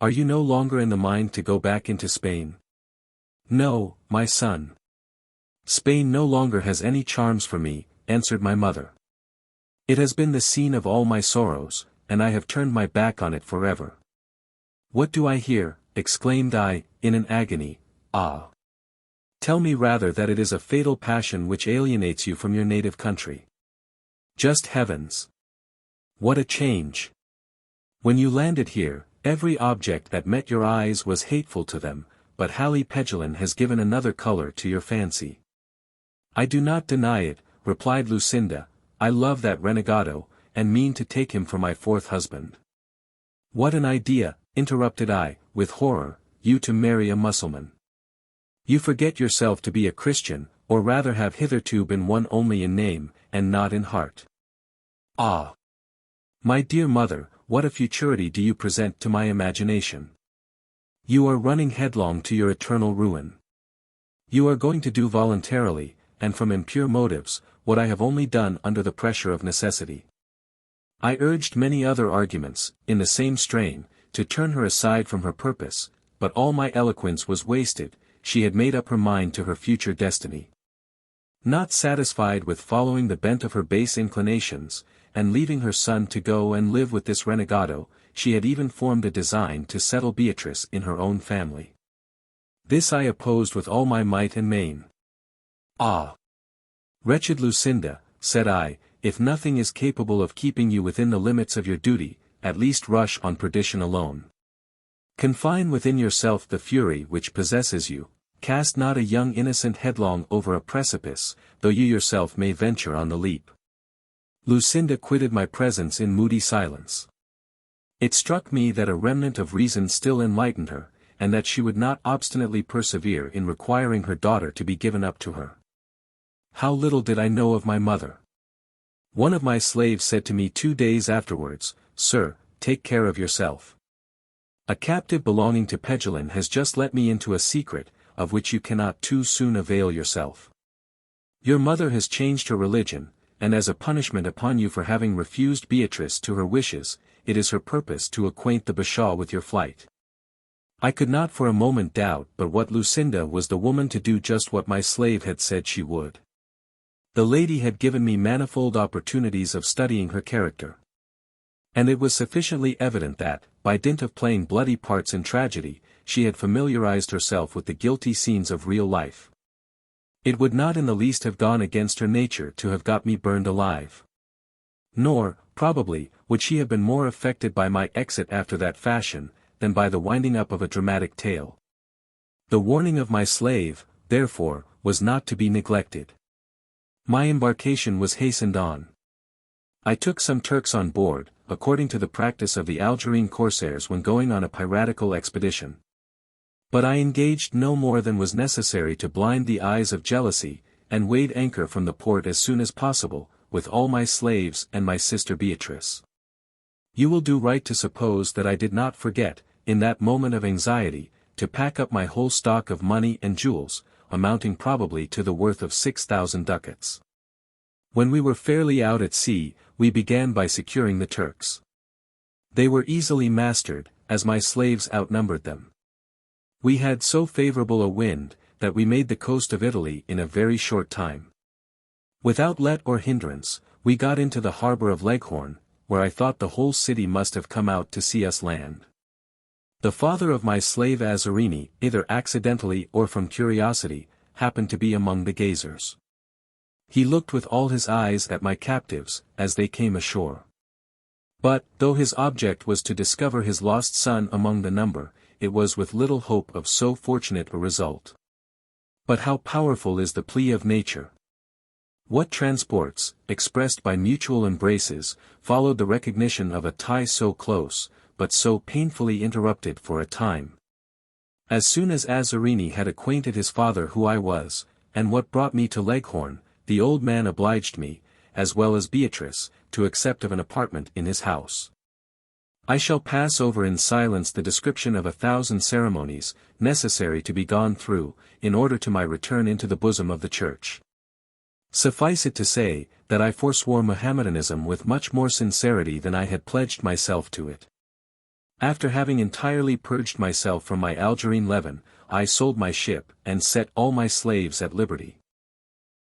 Are you no longer in the mind to go back into Spain?" "No, my son. Spain no longer has any charms for me," answered my mother. "It has been the scene of all my sorrows, and I have turned my back on it forever." "What do I hear?" exclaimed I, in an agony. "Ah! Tell me rather that it is a fatal passion which alienates you from your native country." "Just heavens! What a change! When you landed here, every object that met your eyes was hateful to them, but Hali Pegelin has given another color to your fancy." "I do not deny it," replied Lucinda. "I love that renegado, and mean to take him for my fourth husband." "What an idea," interrupted I, with horror, "you to marry a Mussulman. You forget yourself to be a Christian, or rather have hitherto been one only in name, and not in heart." "Ah! My dear mother, what a futurity do you present to my imagination! You are running headlong to your eternal ruin. You are going to do voluntarily, and from impure motives, what I have only done under the pressure of necessity." I urged many other arguments, in the same strain, to turn her aside from her purpose, but all my eloquence was wasted. She had made up her mind to her future destiny. Not satisfied with following the bent of her base inclinations, and leaving her son to go and live with this renegado, she had even formed a design to settle Beatrice in her own family. This I opposed with all my might and main. "Ah! Wretched Lucinda," said I, "if nothing is capable of keeping you within the limits of your duty, at least rush on perdition alone. Confine within yourself the fury which possesses you, cast not a young innocent headlong over a precipice, though you yourself may venture on the leap." Lucinda quitted my presence in moody silence. It struck me that a remnant of reason still enlightened her, and that she would not obstinately persevere in requiring her daughter to be given up to her. How little did I know of my mother! One of my slaves said to me 2 days afterwards, "Sir, take care of yourself. A captive belonging to Pegelin has just let me into a secret, of which you cannot too soon avail yourself. Your mother has changed her religion, and as a punishment upon you for having refused Beatrice to her wishes, it is her purpose to acquaint the Bashaw with your flight." I could not for a moment doubt but what Lucinda was the woman to do just what my slave had said she would. The lady had given me manifold opportunities of studying her character. And it was sufficiently evident that, by dint of playing bloody parts in tragedy, she had familiarized herself with the guilty scenes of real life. It would not in the least have gone against her nature to have got me burned alive. Nor, probably, would she have been more affected by my exit after that fashion, than by the winding up of a dramatic tale. The warning of my slave, therefore, was not to be neglected. My embarkation was hastened on. I took some Turks on board, according to the practice of the Algerine corsairs when going on a piratical expedition. But I engaged no more than was necessary to blind the eyes of jealousy, and weighed anchor from the port as soon as possible, with all my slaves and my sister Beatrice. You will do right to suppose that I did not forget, in that moment of anxiety, to pack up my whole stock of money and jewels, amounting probably to the worth of 6,000 ducats. When we were fairly out at sea, we began by securing the Turks. They were easily mastered, as my slaves outnumbered them. We had so favorable a wind, that we made the coast of Italy in a very short time. Without let or hindrance, we got into the harbor of Leghorn, where I thought the whole city must have come out to see us land. The father of my slave Azarini, either accidentally or from curiosity, happened to be among the gazers. He looked with all his eyes at my captives, as they came ashore. But, though his object was to discover his lost son among the number, it was with little hope of so fortunate a result. But how powerful is the plea of nature! What transports, expressed by mutual embraces, followed the recognition of a tie so close, but so painfully interrupted for a time. As soon as Azarini had acquainted his father who I was, and what brought me to Leghorn, the old man obliged me, as well as Beatrice, to accept of an apartment in his house. I shall pass over in silence the description of 1,000 ceremonies, necessary to be gone through, in order to my return into the bosom of the Church. Suffice it to say, that I forswore Mohammedanism with much more sincerity than I had pledged myself to it. After having entirely purged myself from my Algerine leaven, I sold my ship, and set all my slaves at liberty.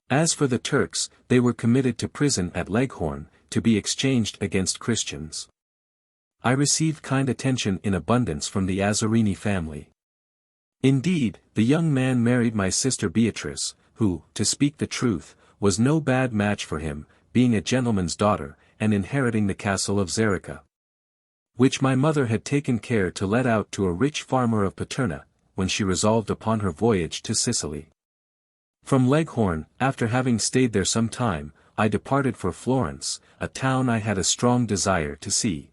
As for the Turks, they were committed to prison at Leghorn, to be exchanged against Christians. I received kind attention in abundance from the Azarini family. Indeed, the young man married my sister Beatrice, who, to speak the truth, was no bad match for him, being a gentleman's daughter, and inheriting the castle of Zerica, which my mother had taken care to let out to a rich farmer of Paterna, when she resolved upon her voyage to Sicily. From Leghorn, after having stayed there some time, I departed for Florence, a town I had a strong desire to see.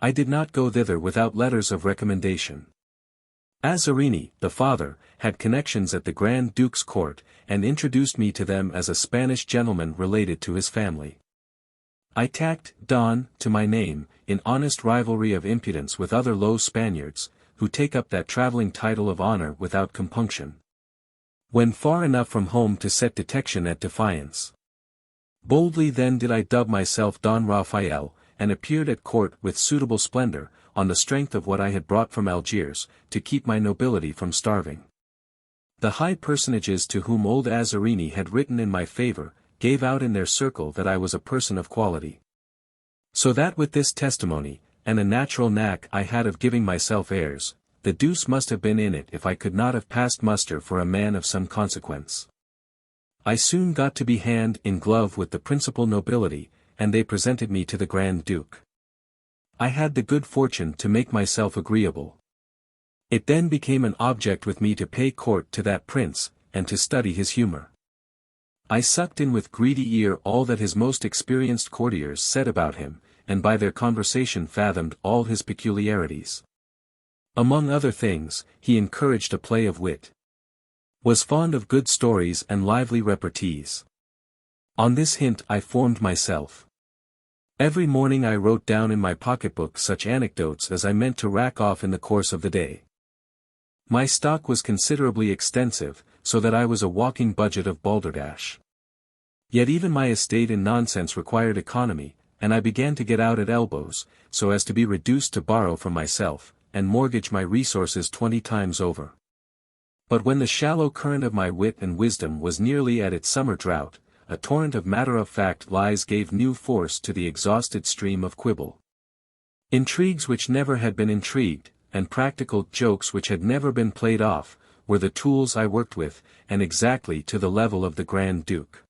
I did not go thither without letters of recommendation. Azarini, the father, had connections at the Grand Duke's court, and introduced me to them as a Spanish gentleman related to his family. I tacked Don to my name, in honest rivalry of impudence with other low Spaniards, who take up that travelling title of honor without compunction. When far enough from home to set detection at defiance. Boldly then did I dub myself Don Raphael, and appeared at court with suitable splendor, on the strength of what I had brought from Algiers, to keep my nobility from starving. The high personages to whom old Azarini had written in my favor, gave out in their circle that I was a person of quality. So that with this testimony, and a natural knack I had of giving myself airs, the deuce must have been in it if I could not have passed muster for a man of some consequence. I soon got to be hand in glove with the principal nobility, and they presented me to the Grand Duke. I had the good fortune to make myself agreeable. It then became an object with me to pay court to that prince, and to study his humor. I sucked in with greedy ear all that his most experienced courtiers said about him, and by their conversation fathomed all his peculiarities. Among other things, he encouraged a play of wit, was fond of good stories and lively repartees. On this hint I formed myself. Every morning I wrote down in my pocketbook such anecdotes as I meant to rack off in the course of the day. My stock was considerably extensive, so that I was a walking budget of balderdash. Yet even my estate in nonsense required economy, and I began to get out at elbows, so as to be reduced to borrow from myself, and mortgage my resources 20 times over. But when the shallow current of my wit and wisdom was nearly at its summer drought, a torrent of matter-of-fact lies gave new force to the exhausted stream of quibble. Intrigues which never had been intrigued, and practical jokes which had never been played off, were the tools I worked with, and exactly to the level of the Grand Duke.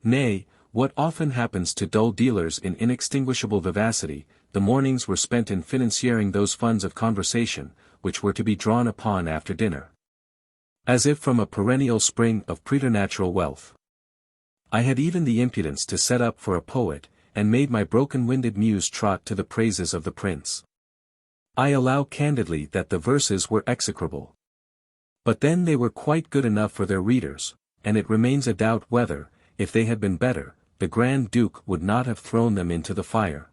Nay, what often happens to dull dealers in inextinguishable vivacity, the mornings were spent in financiering those funds of conversation, which were to be drawn upon after dinner, as if from a perennial spring of preternatural wealth. I had even the impudence to set up for a poet, and made my broken-winded muse trot to the praises of the prince. I allow candidly that the verses were execrable. But then they were quite good enough for their readers, and it remains a doubt whether, if they had been better, the Grand Duke would not have thrown them into the fire.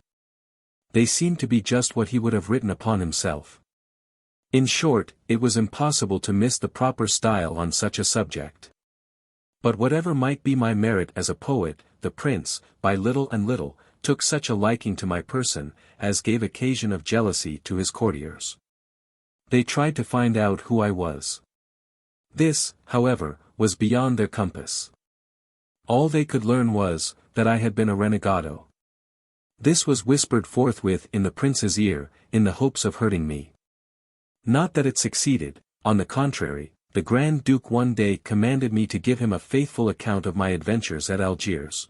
They seemed to be just what he would have written upon himself. In short, it was impossible to miss the proper style on such a subject. But whatever might be my merit as a poet, the prince, by little and little, took such a liking to my person, as gave occasion of jealousy to his courtiers. They tried to find out who I was. This, however, was beyond their compass. All they could learn was, that I had been a renegado. This was whispered forthwith in the prince's ear, in the hopes of hurting me. Not that it succeeded, on the contrary, the Grand Duke one day commanded me to give him a faithful account of my adventures at Algiers.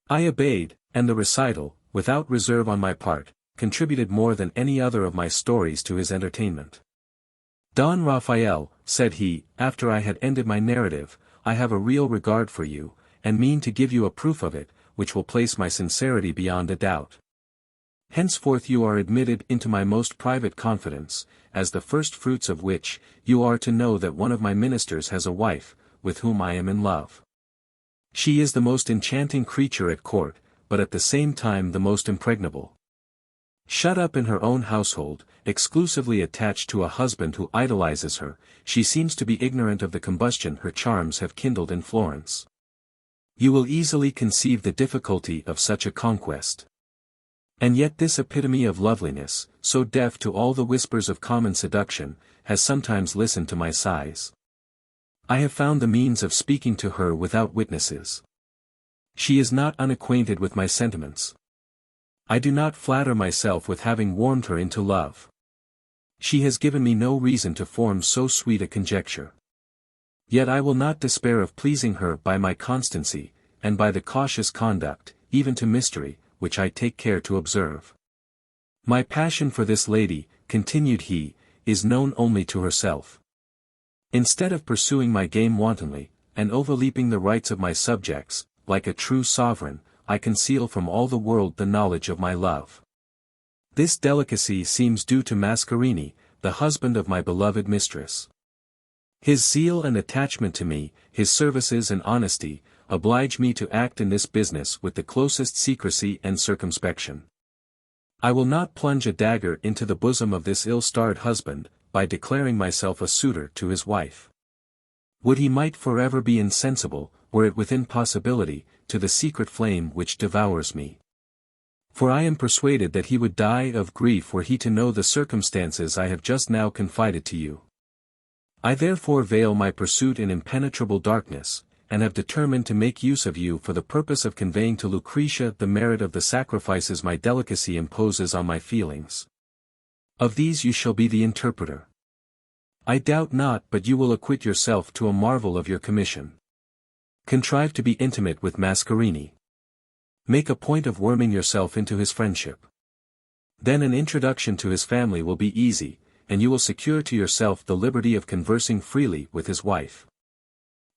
I obeyed, and the recital, without reserve on my part, contributed more than any other of my stories to his entertainment. Don Raphael, said he, after I had ended my narrative, I have a real regard for you, and mean to give you a proof of it, which will place my sincerity beyond a doubt. Henceforth you are admitted into my most private confidence, as the first fruits of which, you are to know that one of my ministers has a wife, with whom I am in love. She is the most enchanting creature at court, but at the same time the most impregnable. Shut up in her own household, exclusively attached to a husband who idolizes her, she seems to be ignorant of the combustion her charms have kindled in Florence. You will easily conceive the difficulty of such a conquest. And yet this epitome of loveliness, so deaf to all the whispers of common seduction, has sometimes listened to my sighs. I have found the means of speaking to her without witnesses. She is not unacquainted with my sentiments. I do not flatter myself with having warmed her into love. She has given me no reason to form so sweet a conjecture. Yet I will not despair of pleasing her by my constancy, and by the cautious conduct, even to mystery, which I take care to observe. My passion for this lady, continued he, is known only to herself. Instead of pursuing my game wantonly, and overleaping the rights of my subjects, like a true sovereign, I conceal from all the world the knowledge of my love. This delicacy seems due to Mascarini, the husband of my beloved mistress. His zeal and attachment to me, his services and honesty, oblige me to act in this business with the closest secrecy and circumspection. I will not plunge a dagger into the bosom of this ill-starred husband, by declaring myself a suitor to his wife. Would he might forever be insensible, were it within possibility, to the secret flame which devours me. For I am persuaded that he would die of grief were he to know the circumstances I have just now confided to you. I therefore veil my pursuit in impenetrable darkness, and have determined to make use of you for the purpose of conveying to Lucretia the merit of the sacrifices my delicacy imposes on my feelings. Of these you shall be the interpreter. I doubt not but you will acquit yourself to a marvel of your commission. Contrive to be intimate with Mascarini. Make a point of worming yourself into his friendship. Then an introduction to his family will be easy, and you will secure to yourself the liberty of conversing freely with his wife.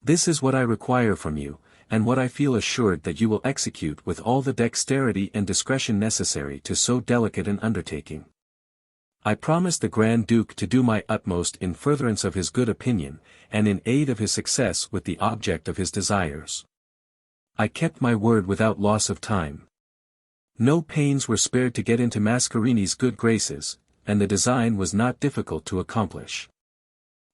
This is what I require from you, and what I feel assured that you will execute with all the dexterity and discretion necessary to so delicate an undertaking. I promise the Grand Duke to do my utmost in furtherance of his good opinion, and in aid of his success with the object of his desires. I kept my word without loss of time. No pains were spared to get into Mascarini's good graces, and the design was not difficult to accomplish.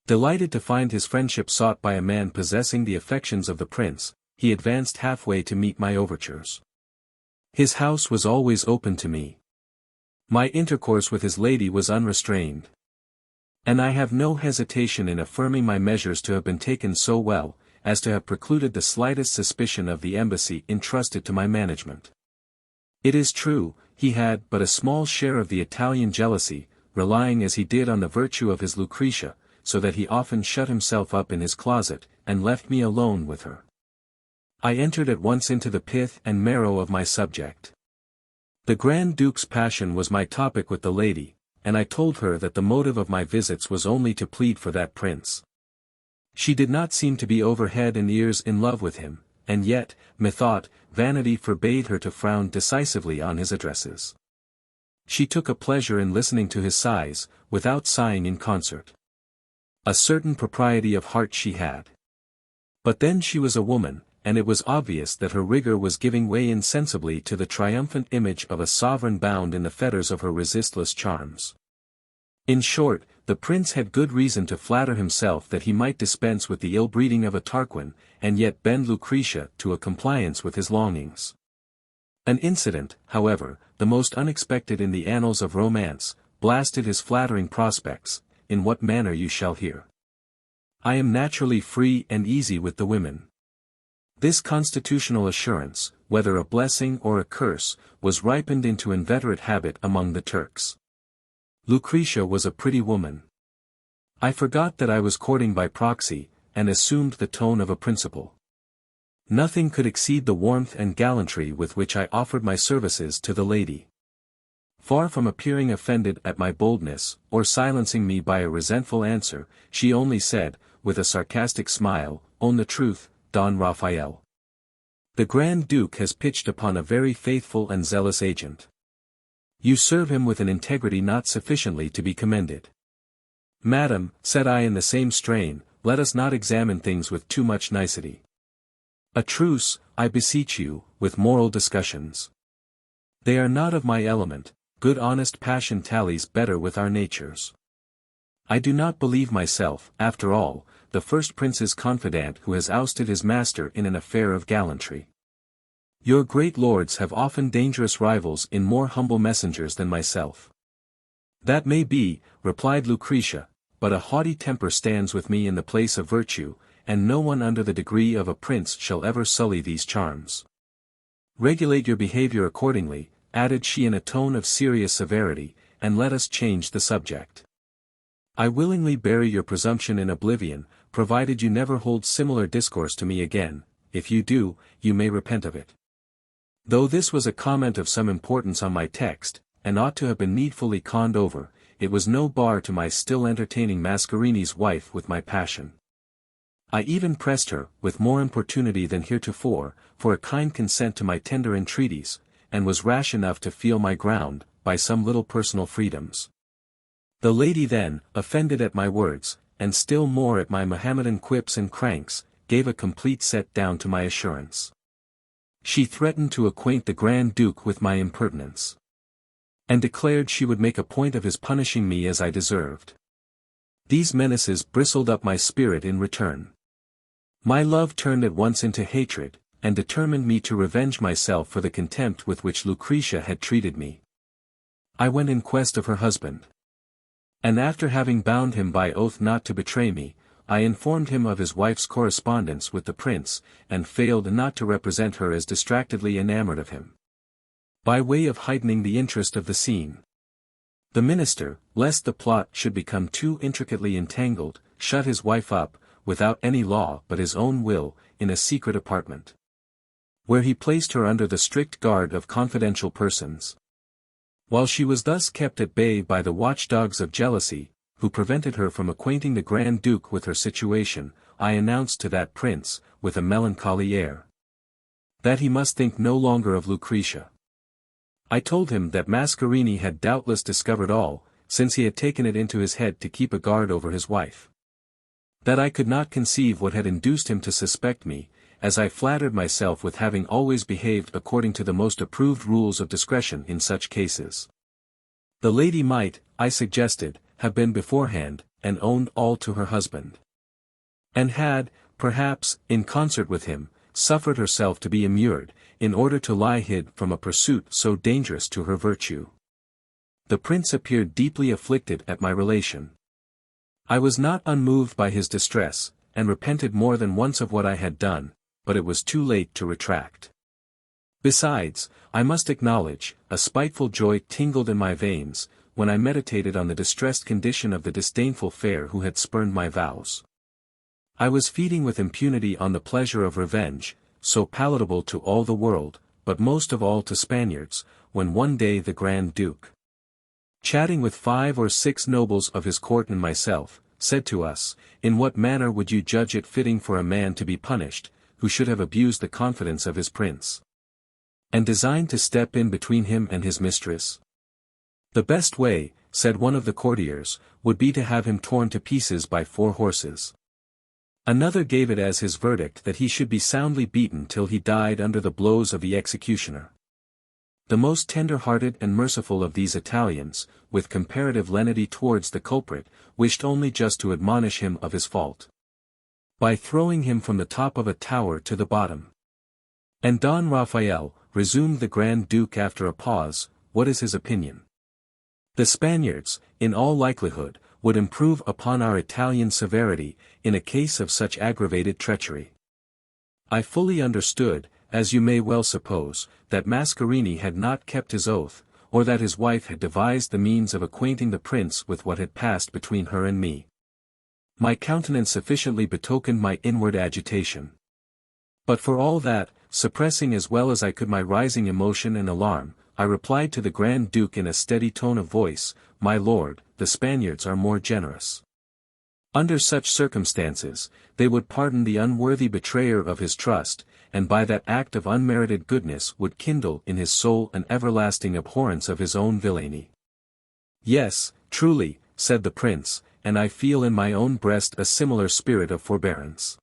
Delighted to find his friendship sought by a man possessing the affections of the prince, he advanced halfway to meet my overtures. His house was always open to me. My intercourse with his lady was unrestrained. And I have no hesitation in affirming my measures to have been taken so well, as to have precluded the slightest suspicion of the embassy entrusted to my management. It is true, he had but a small share of the Italian jealousy, relying as he did on the virtue of his Lucretia, so that he often shut himself up in his closet, and left me alone with her. I entered at once into the pith and marrow of my subject. The Grand Duke's passion was my topic with the lady, and I told her that the motive of my visits was only to plead for that prince. She did not seem to be over head and ears in love with him, and yet, methought, vanity forbade her to frown decisively on his addresses. She took a pleasure in listening to his sighs, without sighing in concert. A certain propriety of heart she had. But then she was a woman, and it was obvious that her rigor was giving way insensibly to the triumphant image of a sovereign bound in the fetters of her resistless charms. In short, the prince had good reason to flatter himself that he might dispense with the ill-breeding of a Tarquin, and yet bend Lucretia to a compliance with his longings. An incident, however, the most unexpected in the annals of romance, blasted his flattering prospects, in what manner you shall hear. I am naturally free and easy with the women. This constitutional assurance, whether a blessing or a curse, was ripened into inveterate habit among the Turks. Lucretia was a pretty woman. I forgot that I was courting by proxy, and assumed the tone of a principal. Nothing could exceed the warmth and gallantry with which I offered my services to the lady. Far from appearing offended at my boldness, or silencing me by a resentful answer, she only said, with a sarcastic smile, "Own the truth, Don Raphael. The Grand Duke has pitched upon a very faithful and zealous agent. You serve him with an integrity not sufficiently to be commended." "Madam," said I in the same strain, "let us not examine things with too much nicety. A truce, I beseech you, with moral discussions. They are not of my element, good honest passion tallies better with our natures. I do not believe myself, after all, the first prince's confidant who has ousted his master in an affair of gallantry. Your great lords have often dangerous rivals in more humble messengers than myself." "That may be," replied Lucretia, "but a haughty temper stands with me in the place of virtue, and no one under the degree of a prince shall ever sully these charms. Regulate your behavior accordingly," added she in a tone of serious severity, "and let us change the subject. I willingly bury your presumption in oblivion, provided you never hold similar discourse to me again. If you do, you may repent of it." Though this was a comment of some importance on my text, and ought to have been needfully conned over, it was no bar to my still entertaining Mascarini's wife with my passion. I even pressed her, with more importunity than heretofore, for a kind consent to my tender entreaties, and was rash enough to feel my ground, by some little personal freedoms. The lady then, offended at my words, and still more at my Mohammedan quips and cranks, gave a complete set down to my assurance. She threatened to acquaint the Grand Duke with my impertinence, and declared she would make a point of his punishing me as I deserved. These menaces bristled up my spirit in return. My love turned at once into hatred, and determined me to revenge myself for the contempt with which Lucretia had treated me. I went in quest of her husband. And after having bound him by oath not to betray me, I informed him of his wife's correspondence with the prince, and failed not to represent her as distractedly enamored of him, by way of heightening the interest of the scene. The minister, lest the plot should become too intricately entangled, shut his wife up, without any law but his own will, in a secret apartment, where he placed her under the strict guard of confidential persons. While she was thus kept at bay by the watchdogs of jealousy, who prevented her from acquainting the Grand Duke with her situation, I announced to that prince, with a melancholy air, that he must think no longer of Lucretia. I told him that Mascarini had doubtless discovered all, since he had taken it into his head to keep a guard over his wife. That I could not conceive what had induced him to suspect me, as I flattered myself with having always behaved according to the most approved rules of discretion in such cases. The lady might, I suggested, have been beforehand, and owned all to her husband, and had, perhaps, in concert with him, suffered herself to be immured, in order to lie hid from a pursuit so dangerous to her virtue. The prince appeared deeply afflicted at my relation. I was not unmoved by his distress, and repented more than once of what I had done, but it was too late to retract. Besides, I must acknowledge, a spiteful joy tingled in my veins, when I meditated on the distressed condition of the disdainful fair who had spurned my vows. I was feeding with impunity on the pleasure of revenge, so palatable to all the world, but most of all to Spaniards, when one day the Grand Duke, chatting with 5 or 6 nobles of his court and myself, said to us, "In what manner would you judge it fitting for a man to be punished, who should have abused the confidence of his prince, and designed to step in between him and his mistress?" The best way, said one of the courtiers, would be to have him torn to pieces by 4 horses. Another gave it as his verdict that he should be soundly beaten till he died under the blows of the executioner. The most tender-hearted and merciful of these Italians, with comparative lenity towards the culprit, wished only just to admonish him of his fault, by throwing him from the top of a tower to the bottom. And Don Raphael, resumed the Grand Duke after a pause, what is his opinion? The Spaniards, in all likelihood, would improve upon our Italian severity, in a case of such aggravated treachery. I fully understood, as you may well suppose, that Mascarini had not kept his oath, or that his wife had devised the means of acquainting the prince with what had passed between her and me. My countenance sufficiently betokened my inward agitation. But for all that, suppressing as well as I could my rising emotion and alarm, I replied to the Grand Duke in a steady tone of voice, "My lord, the Spaniards are more generous. Under such circumstances, they would pardon the unworthy betrayer of his trust, and by that act of unmerited goodness would kindle in his soul an everlasting abhorrence of his own villainy." "Yes, truly," said the prince, "and I feel in my own breast a similar spirit of forbearance.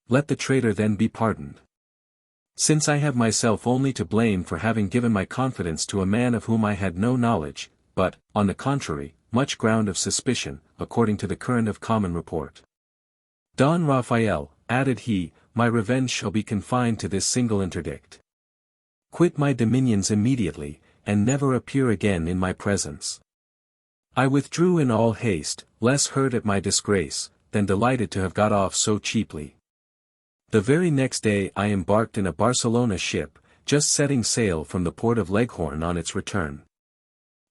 Let the traitor then be pardoned. Since I have myself only to blame for having given my confidence to a man of whom I had no knowledge, but, on the contrary, much ground of suspicion, according to the current of common report. Don Raphael, added he, my revenge shall be confined to this single interdict. Quit my dominions immediately, and never appear again in my presence." I withdrew in all haste, less hurt at my disgrace, than delighted to have got off so cheaply. The very next day I embarked in a Barcelona ship, just setting sail from the port of Leghorn on its return.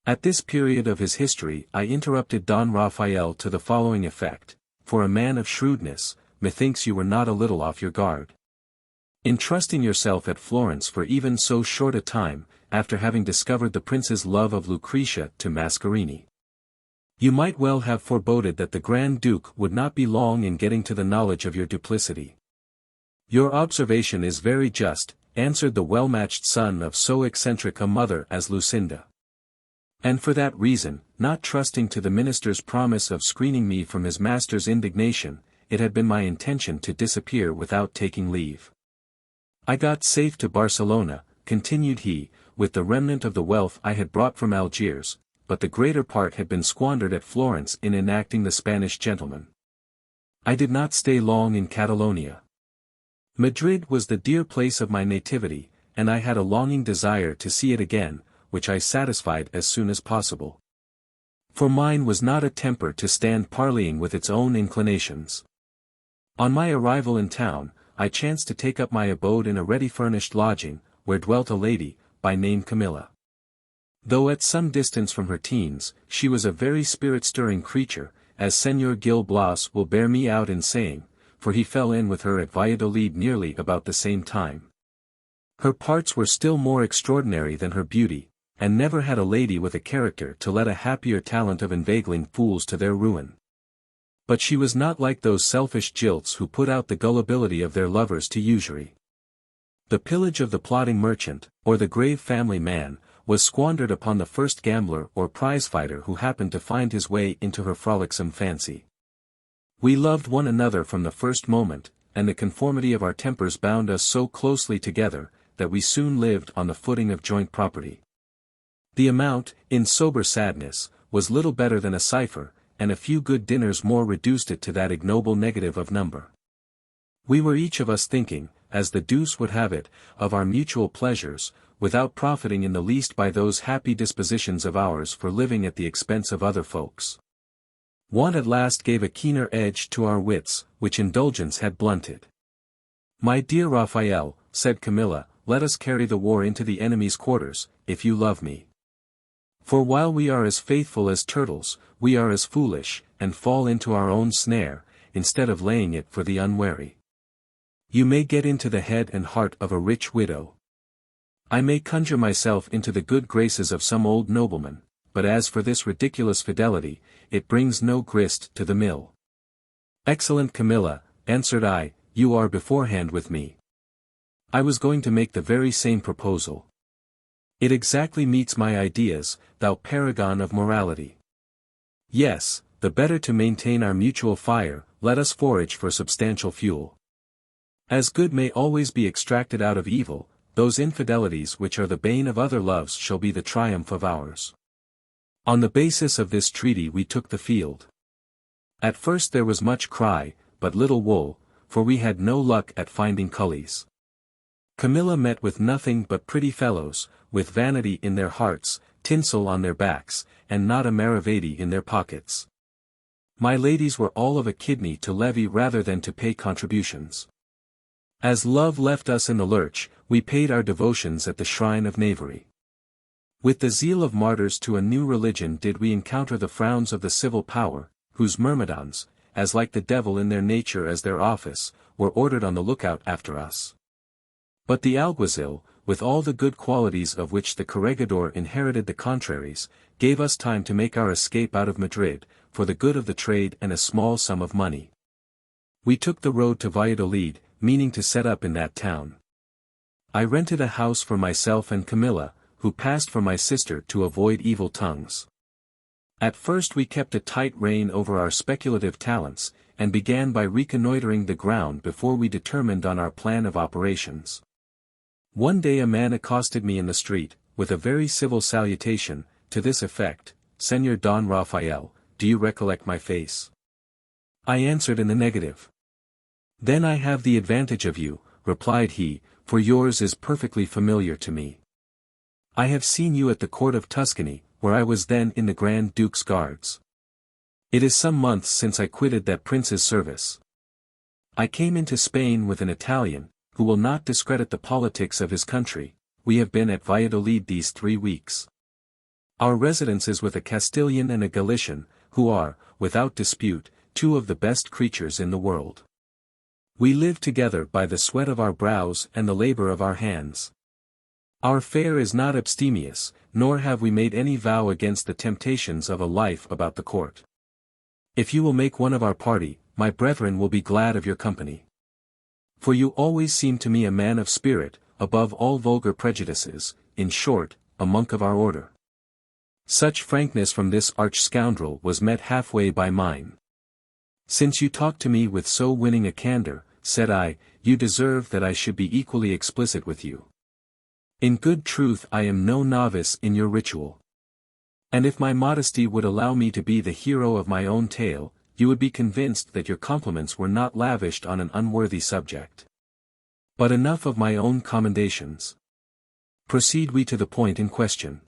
At this period of his history I interrupted Don Raphael to the following effect: "For a man of shrewdness, methinks you were not a little off your guard. In trusting yourself at Florence for even so short a time, after having discovered the prince's love of Lucretia to Mascarini. You might well have foreboded that the Grand Duke would not be long in getting to the knowledge of your duplicity." "Your observation is very just," answered the well-matched son of so eccentric a mother as Lucinda. "And for that reason, not trusting to the minister's promise of screening me from his master's indignation, it had been my intention to disappear without taking leave. I got safe to Barcelona," continued he, "with the remnant of the wealth I had brought from Algiers, but the greater part had been squandered at Florence in enacting the Spanish gentleman. I did not stay long in Catalonia. Madrid was the dear place of my nativity, and I had a longing desire to see it again, which I satisfied as soon as possible. For mine was not a temper to stand parleying with its own inclinations. On my arrival in town, I chanced to take up my abode in a ready-furnished lodging, where dwelt a lady, by name Camilla. Though at some distance from her teens, she was a very spirit-stirring creature, as Señor Gil Blas will bear me out in saying, for he fell in with her at Valladolid nearly about the same time. Her parts were still more extraordinary than her beauty, and never had a lady with a character to let a happier talent of inveigling fools to their ruin. But she was not like those selfish jilts who put out the gullibility of their lovers to usury. The pillage of the plodding merchant, or the grave family man, was squandered upon the first gambler or prize-fighter who happened to find his way into her frolicsome fancy. We loved one another from the first moment, and the conformity of our tempers bound us so closely together, that we soon lived on the footing of joint property. The amount, in sober sadness, was little better than a cipher, and a few good dinners more reduced it to that ignoble negative of number. We were each of us thinking, as the deuce would have it, of our mutual pleasures, without profiting in the least by those happy dispositions of ours for living at the expense of other folks. Want at last gave a keener edge to our wits, which indulgence had blunted. "My dear Raphael," said Camilla, "let us carry the war into the enemy's quarters, if you love me. For while we are as faithful as turtles, we are as foolish, and fall into our own snare, instead of laying it for the unwary. You may get into the head and heart of a rich widow. I may conjure myself into the good graces of some old nobleman, but as for this ridiculous fidelity, it brings no grist to the mill." "Excellent Camilla," answered I, "you are beforehand with me. I was going to make the very same proposal. It exactly meets my ideas, thou paragon of morality. Yes, the better to maintain our mutual fire, let us forage for substantial fuel. As good may always be extracted out of evil, those infidelities which are the bane of other loves shall be the triumph of ours. On the basis of this treaty we took the field. At first there was much cry, but little wool, for we had no luck at finding cullies. Camilla met with nothing but pretty fellows, with vanity in their hearts, tinsel on their backs, and not a maravedi in their pockets. My ladies were all of a kidney to levy rather than to pay contributions. As love left us in the lurch, we paid our devotions at the shrine of knavery. With the zeal of martyrs to a new religion did we encounter the frowns of the civil power, whose myrmidons, as like the devil in their nature as their office, were ordered on the lookout after us. But the alguazil, with all the good qualities of which the corregidor inherited the contraries, gave us time to make our escape out of Madrid, for the good of the trade and a small sum of money. We took the road to Valladolid, meaning to set up in that town. I rented a house for myself and Camilla, who passed for my sister to avoid evil tongues. At first we kept a tight rein over our speculative talents, and began by reconnoitering the ground before we determined on our plan of operations. One day a man accosted me in the street, with a very civil salutation, to this effect: "Señor Don Rafael, do you recollect my face?" I answered in the negative. "Then I have the advantage of you," replied he, "for yours is perfectly familiar to me. I have seen you at the court of Tuscany, where I was then in the Grand Duke's guards. It is some months since I quitted that prince's service. I came into Spain with an Italian, who will not discredit the politics of his country. We have been at Valladolid these 3 weeks. Our residence is with a Castilian and a Galician, who are, without dispute, 2 of the best creatures in the world. We live together by the sweat of our brows and the labor of our hands. Our fare is not abstemious, nor have we made any vow against the temptations of a life about the court. If you will make one of our party, my brethren will be glad of your company. For you always seem to me a man of spirit, above all vulgar prejudices, in short, a monk of our order." Such frankness from this arch-scoundrel was met halfway by mine. "Since you talk to me with so winning a candor," said I, "you deserve that I should be equally explicit with you. In good truth I am no novice in your ritual. And if my modesty would allow me to be the hero of my own tale, you would be convinced that your compliments were not lavished on an unworthy subject. But enough of my own commendations. Proceed we to the point in question.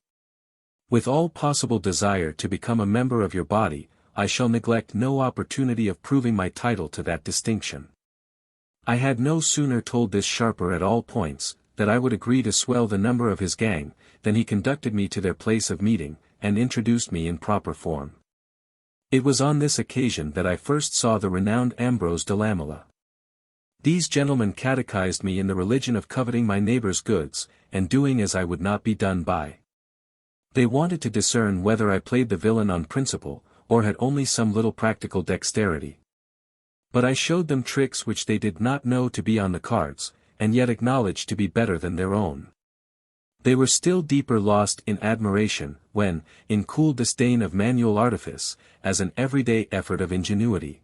With all possible desire to become a member of your body, I shall neglect no opportunity of proving my title to that distinction." I had no sooner told this sharper at all points, that I would agree to swell the number of his gang, than he conducted me to their place of meeting, and introduced me in proper form. It was on this occasion that I first saw the renowned Ambrose de Lamela. These gentlemen catechized me in the religion of coveting my neighbor's goods, and doing as I would not be done by. They wanted to discern whether I played the villain on principle, or had only some little practical dexterity. But I showed them tricks which they did not know to be on the cards, and yet acknowledged to be better than their own. They were still deeper lost in admiration, when, in cool disdain of manual artifice, as an everyday effort of ingenuity,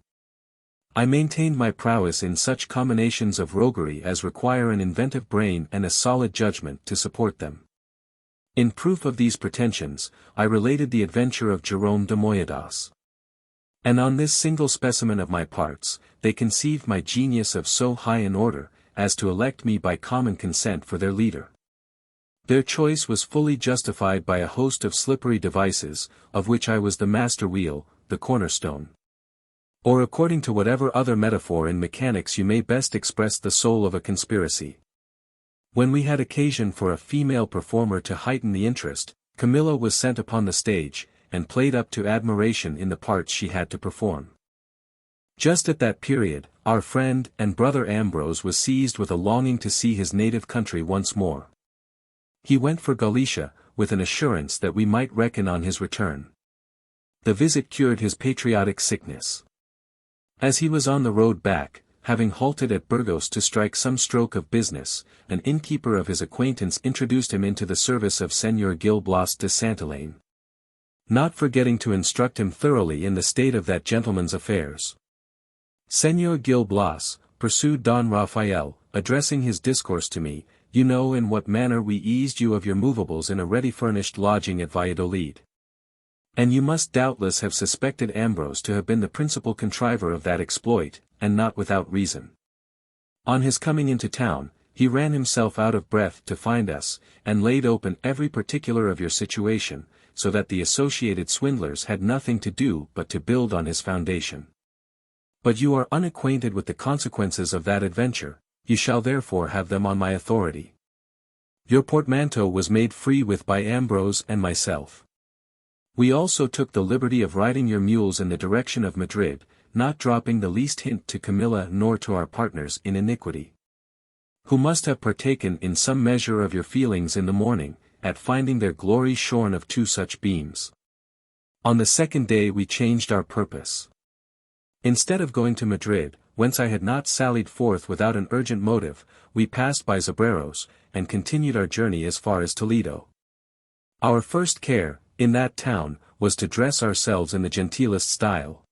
I maintained my prowess in such combinations of roguery as require an inventive brain and a solid judgment to support them. In proof of these pretensions, I related the adventure of Jerome de Moyadas. And on this single specimen of my parts, they conceived my genius of so high an order, as to elect me by common consent for their leader. Their choice was fully justified by a host of slippery devices, of which I was the master wheel, the cornerstone. Or according to whatever other metaphor in mechanics you may best express the soul of a conspiracy. When we had occasion for a female performer to heighten the interest, Camilla was sent upon the stage, and played up to admiration in the parts she had to perform. Just at that period, our friend and brother Ambrose was seized with a longing to see his native country once more. He went for Galicia, with an assurance that we might reckon on his return. The visit cured his patriotic sickness. As he was on the road back, having halted at Burgos to strike some stroke of business, an innkeeper of his acquaintance introduced him into the service of Señor Gil Blas de Santillana, not forgetting to instruct him thoroughly in the state of that gentleman's affairs. Señor Gil Blas, pursued Don Raphael, addressing his discourse to me, you know in what manner we eased you of your movables in a ready-furnished lodging at Valladolid. And you must doubtless have suspected Ambrose to have been the principal contriver of that exploit, and not without reason. On his coming into town, he ran himself out of breath to find us, and laid open every particular of your situation, so that the associated swindlers had nothing to do but to build on his foundation. But you are unacquainted with the consequences of that adventure, you shall therefore have them on my authority. Your portmanteau was made free with by Ambrose and myself. We also took the liberty of riding your mules in the direction of Madrid, not dropping the least hint to Camilla nor to our partners in iniquity, who must have partaken in some measure of your feelings in the morning, at finding their glory shorn of two such beams. On the second day we changed our purpose. Instead of going to Madrid, whence I had not sallied forth without an urgent motive, we passed by Zabreros, and continued our journey as far as Toledo. Our first care, in that town, was to dress ourselves in the genteelest style.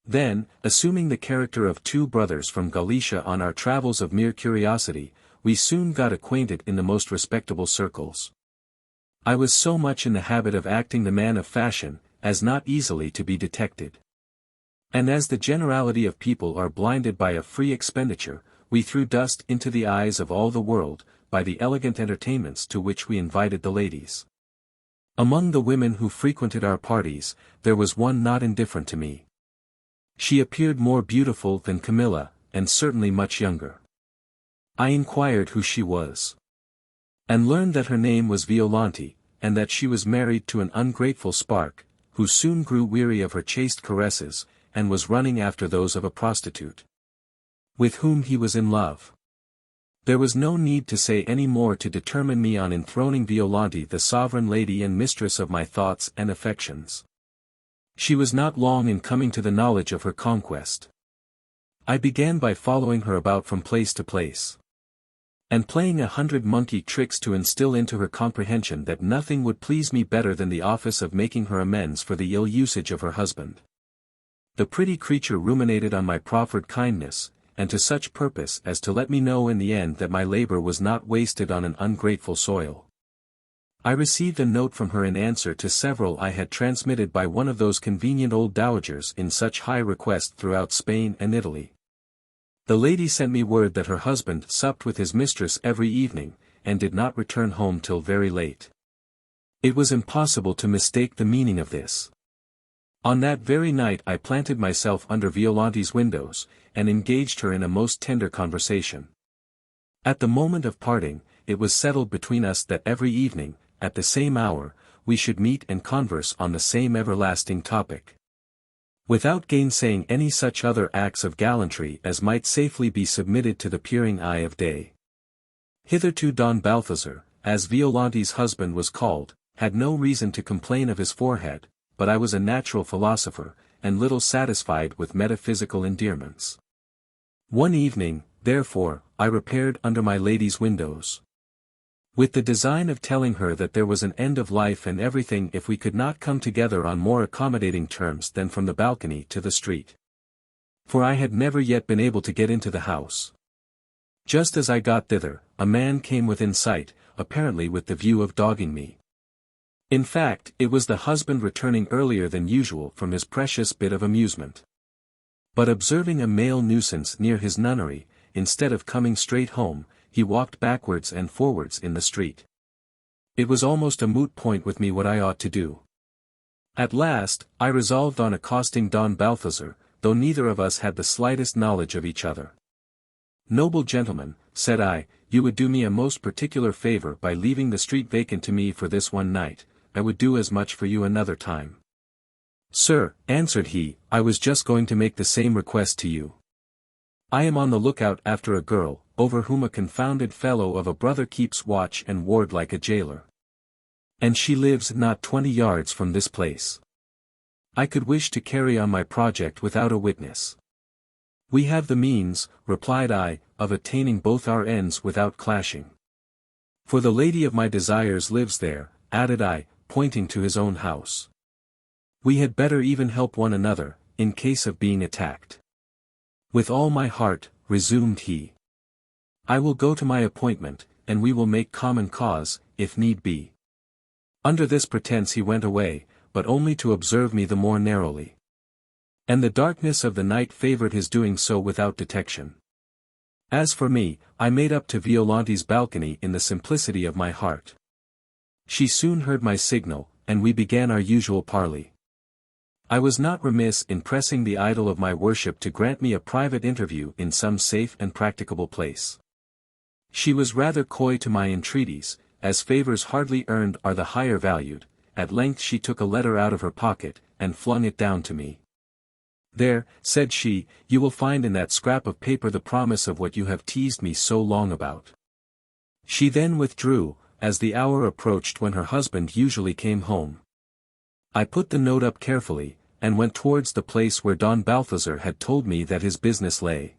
Then, assuming the character of two brothers from Galicia on our travels of mere curiosity, we soon got acquainted in the most respectable circles. I was so much in the habit of acting the man of fashion, as not easily to be detected. And as the generality of people are blinded by a free expenditure, we threw dust into the eyes of all the world, by the elegant entertainments to which we invited the ladies. Among the women who frequented our parties, there was one not indifferent to me. She appeared more beautiful than Camilla, and certainly much younger. I inquired who she was, and learned that her name was Violante, and that she was married to an ungrateful spark, who soon grew weary of her chaste caresses, and was running after those of a prostitute, with whom he was in love. There was no need to say any more to determine me on enthroning Violante the sovereign lady and mistress of my thoughts and affections. She was not long in coming to the knowledge of her conquest. I began by following her about from place to place, and playing 100 monkey tricks to instill into her comprehension that nothing would please me better than the office of making her amends for the ill usage of her husband. The pretty creature ruminated on my proffered kindness, and to such purpose as to let me know in the end that my labor was not wasted on an ungrateful soil. I received a note from her in answer to several I had transmitted by one of those convenient old dowagers in such high request throughout Spain and Italy. The lady sent me word that her husband supped with his mistress every evening, and did not return home till very late. It was impossible to mistake the meaning of this. On that very night I planted myself under Violante's windows, and engaged her in a most tender conversation. At the moment of parting, it was settled between us that every evening, at the same hour, we should meet and converse on the same everlasting topic, without gainsaying any such other acts of gallantry as might safely be submitted to the peering eye of day. Hitherto Don Balthazar, as Violante's husband was called, had no reason to complain of his forehead, but I was a natural philosopher, and little satisfied with metaphysical endearments. One evening, therefore, I repaired under my lady's windows, with the design of telling her that there was an end of life and everything if we could not come together on more accommodating terms than from the balcony to the street. For I had never yet been able to get into the house. Just as I got thither, a man came within sight, apparently with the view of dogging me. In fact, it was the husband returning earlier than usual from his precious bit of amusement. But observing a male nuisance near his nunnery, instead of coming straight home, he walked backwards and forwards in the street. It was almost a moot point with me what I ought to do. At last, I resolved on accosting Don Balthazar, though neither of us had the slightest knowledge of each other. "Noble gentleman," said I, "you would do me a most particular favor by leaving the street vacant to me for this one night. I would do as much for you another time." "Sir," answered he, "I was just going to make the same request to you. I am on the lookout after a girl, over whom a confounded fellow of a brother keeps watch and ward like a jailer. And she lives not 20 yards from this place. I could wish to carry on my project without a witness. We have the means, replied I, of attaining both our ends without clashing. For the lady of my desires lives there, added I, pointing to his own house. We had better even help one another, in case of being attacked. With all my heart, resumed he. I will go to my appointment, and we will make common cause, if need be. Under this pretense he went away, but only to observe me the more narrowly. And the darkness of the night favored his doing so without detection. As for me, I made up to Violante's balcony in the simplicity of my heart. She soon heard my signal, and we began our usual parley. I was not remiss in pressing the idol of my worship to grant me a private interview in some safe and practicable place. She was rather coy to my entreaties, as favors hardly earned are the higher valued. At length she took a letter out of her pocket, and flung it down to me. There, said she, you will find in that scrap of paper the promise of what you have teased me so long about. She then withdrew, as the hour approached when her husband usually came home. I put the note up carefully, and went towards the place where Don Balthazar had told me that his business lay.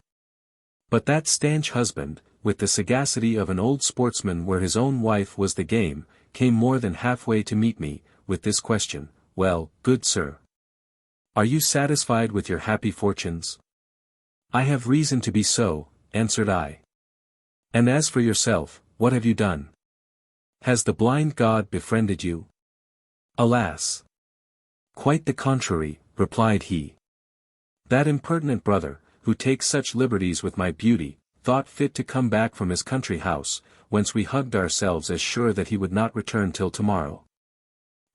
But that stanch husband, with the sagacity of an old sportsman where his own wife was the game, came more than halfway to meet me, with this question, well, good sir, are you satisfied with your happy fortunes? I have reason to be so, answered I. And as for yourself, what have you done? Has the blind God befriended you? Alas! Quite the contrary, replied he. That impertinent brother, who takes such liberties with my beauty, thought fit to come back from his country house, whence we hugged ourselves as sure that he would not return till tomorrow.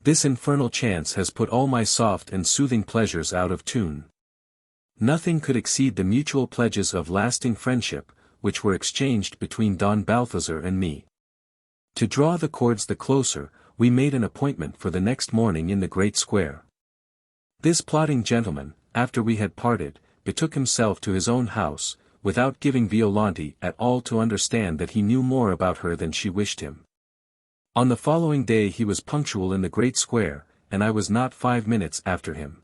This infernal chance has put all my soft and soothing pleasures out of tune. Nothing could exceed the mutual pledges of lasting friendship, which were exchanged between Don Balthazar and me. To draw the cords the closer, we made an appointment for the next morning in the great square. This plotting gentleman, after we had parted, betook himself to his own house, without giving Violante at all to understand that he knew more about her than she wished him. On the following day he was punctual in the great square, and I was not 5 minutes after him.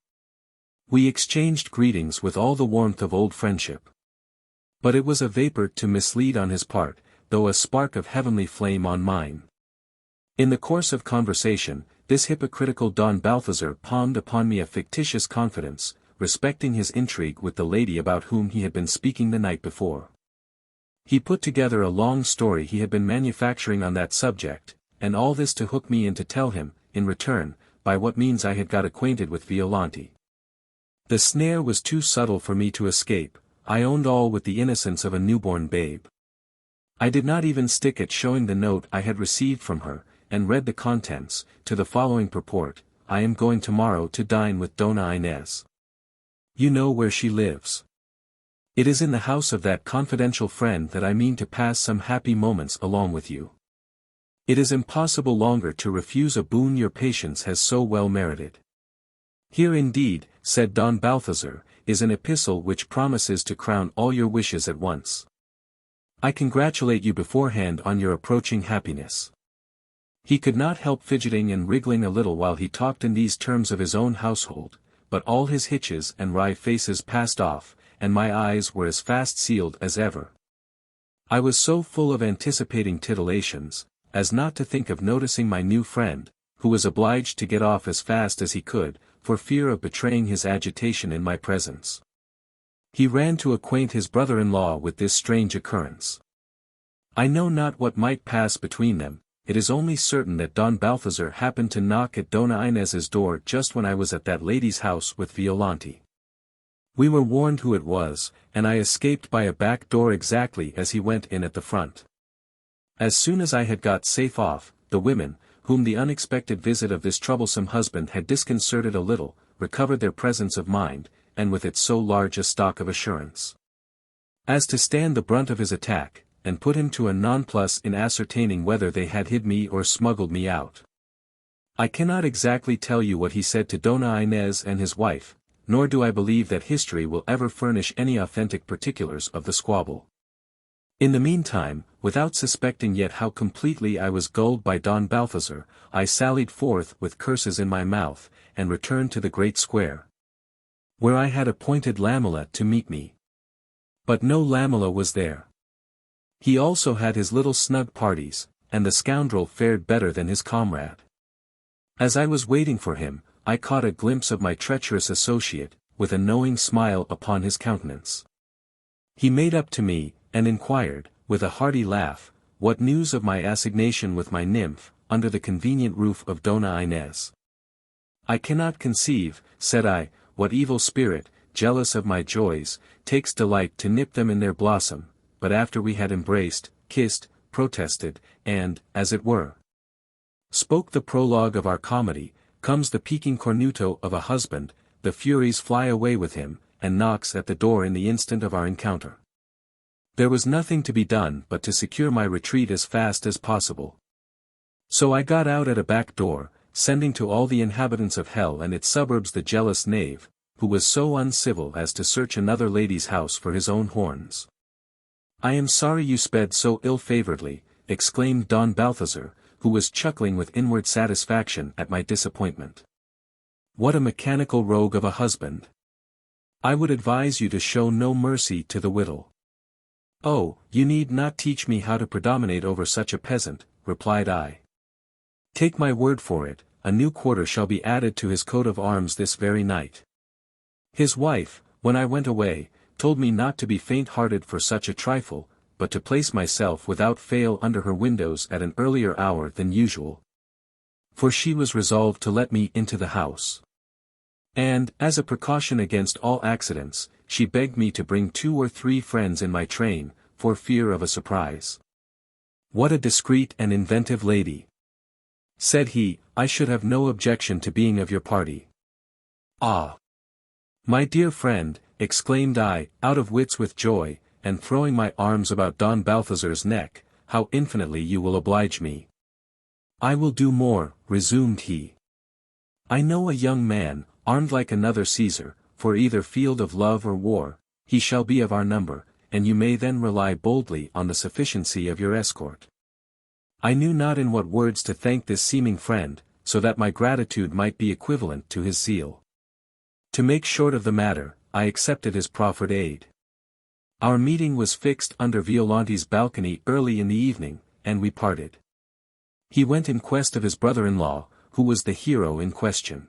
We exchanged greetings with all the warmth of old friendship. But it was a vapor to mislead on his part, though a spark of heavenly flame on mine. In the course of conversation, this hypocritical Don Balthazar palmed upon me a fictitious confidence, respecting his intrigue with the lady about whom he had been speaking the night before. He put together a long story he had been manufacturing on that subject, and all this to hook me in to tell him, in return, by what means I had got acquainted with Violante. The snare was too subtle for me to escape. I owned all with the innocence of a newborn babe. I did not even stick at showing the note I had received from her, and read the contents, to the following purport: I am going tomorrow to dine with Dona Inés. You know where she lives. It is in the house of that confidential friend that I mean to pass some happy moments along with you. It is impossible longer to refuse a boon your patience has so well merited. Here indeed, said Don Balthazar, is an epistle which promises to crown all your wishes at once. I congratulate you beforehand on your approaching happiness. He could not help fidgeting and wriggling a little while he talked in these terms of his own household, but all his hitches and wry faces passed off, and my eyes were as fast sealed as ever. I was so full of anticipating titillations, as not to think of noticing my new friend, who was obliged to get off as fast as he could, for fear of betraying his agitation in my presence. He ran to acquaint his brother-in-law with this strange occurrence. I know not what might pass between them. It is only certain that Don Balthazar happened to knock at Dona Inés's door just when I was at that lady's house with Violante. We were warned who it was, and I escaped by a back door exactly as he went in at the front. As soon as I had got safe off, the women, whom the unexpected visit of this troublesome husband had disconcerted a little, recovered their presence of mind, and with it so large a stock of assurance as to stand the brunt of his attack, and put him to a nonplus in ascertaining whether they had hid me or smuggled me out. I cannot exactly tell you what he said to Dona Inés and his wife, nor do I believe that history will ever furnish any authentic particulars of the squabble. In the meantime, without suspecting yet how completely I was gulled by Don Balthazar, I sallied forth with curses in my mouth, and returned to the great square, where I had appointed Lamela to meet me. But no Lamela was there. He also had his little snug parties, and the scoundrel fared better than his comrade. As I was waiting for him, I caught a glimpse of my treacherous associate, with a knowing smile upon his countenance. He made up to me, and inquired, with a hearty laugh, what news of my assignation with my nymph, under the convenient roof of Dona Inez. I cannot conceive, said I, what evil spirit, jealous of my joys, takes delight to nip them in their blossom, but after we had embraced, kissed, protested, and, as it were, spoke the prologue of our comedy, comes the peaking cornuto of a husband, the furies fly away with him, and knocks at the door in the instant of our encounter. There was nothing to be done but to secure my retreat as fast as possible. So I got out at a back door, sending to all the inhabitants of hell and its suburbs the jealous knave, who was so uncivil as to search another lady's house for his own horns. I am sorry you sped so ill-favoredly, exclaimed Don Balthazar, who was chuckling with inward satisfaction at my disappointment. What a mechanical rogue of a husband! I would advise you to show no mercy to the widow. Oh, you need not teach me how to predominate over such a peasant, replied I. Take my word for it, a new quarter shall be added to his coat of arms this very night. His wife, when I went away, told me not to be faint-hearted for such a trifle, but to place myself without fail under her windows at an earlier hour than usual. For she was resolved to let me into the house. And, as a precaution against all accidents, she begged me to bring 2 or 3 friends in my train, for fear of a surprise. What a discreet and inventive lady! Said he, I should have no objection to being of your party. Ah! My dear friend, exclaimed I, out of wits with joy, and throwing my arms about Don Balthazar's neck, how infinitely you will oblige me. I will do more, resumed he. I know a young man, armed like another Caesar, for either field of love or war, he shall be of our number, and you may then rely boldly on the sufficiency of your escort. I knew not in what words to thank this seeming friend, so that my gratitude might be equivalent to his zeal. To make short of the matter, I accepted his proffered aid. Our meeting was fixed under Violante's balcony early in the evening, and we parted. He went in quest of his brother-in-law, who was the hero in question.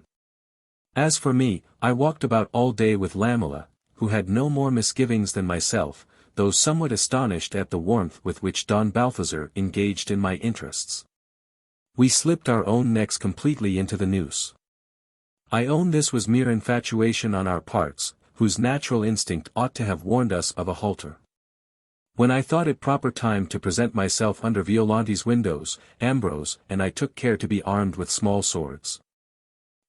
As for me, I walked about all day with Lamela, who had no more misgivings than myself, though somewhat astonished at the warmth with which Don Balthazar engaged in my interests. We slipped our own necks completely into the noose. I own this was mere infatuation on our parts, whose natural instinct ought to have warned us of a halter. When I thought it proper time to present myself under Violante's windows, Ambrose and I took care to be armed with small swords.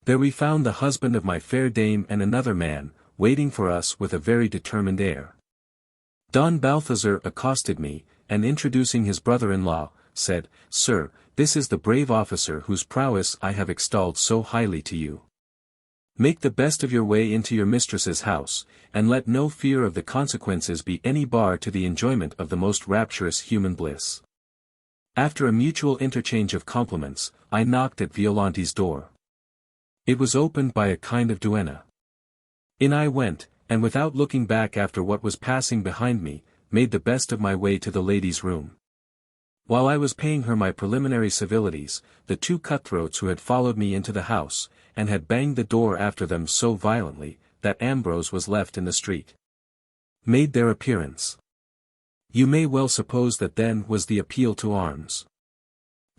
There we found the husband of my fair dame and another man, waiting for us with a very determined air. Don Balthazar accosted me, and introducing his brother-in-law, said, Sir, this is the brave officer whose prowess I have extolled so highly to you. Make the best of your way into your mistress's house, and let no fear of the consequences be any bar to the enjoyment of the most rapturous human bliss. After a mutual interchange of compliments, I knocked at Violante's door. It was opened by a kind of duenna. In I went, and without looking back after what was passing behind me, made the best of my way to the lady's room. While I was paying her my preliminary civilities, the 2 cutthroats who had followed me into the house, and had banged the door after them so violently, that Ambrose was left in the street, made their appearance. You may well suppose that then was the appeal to arms.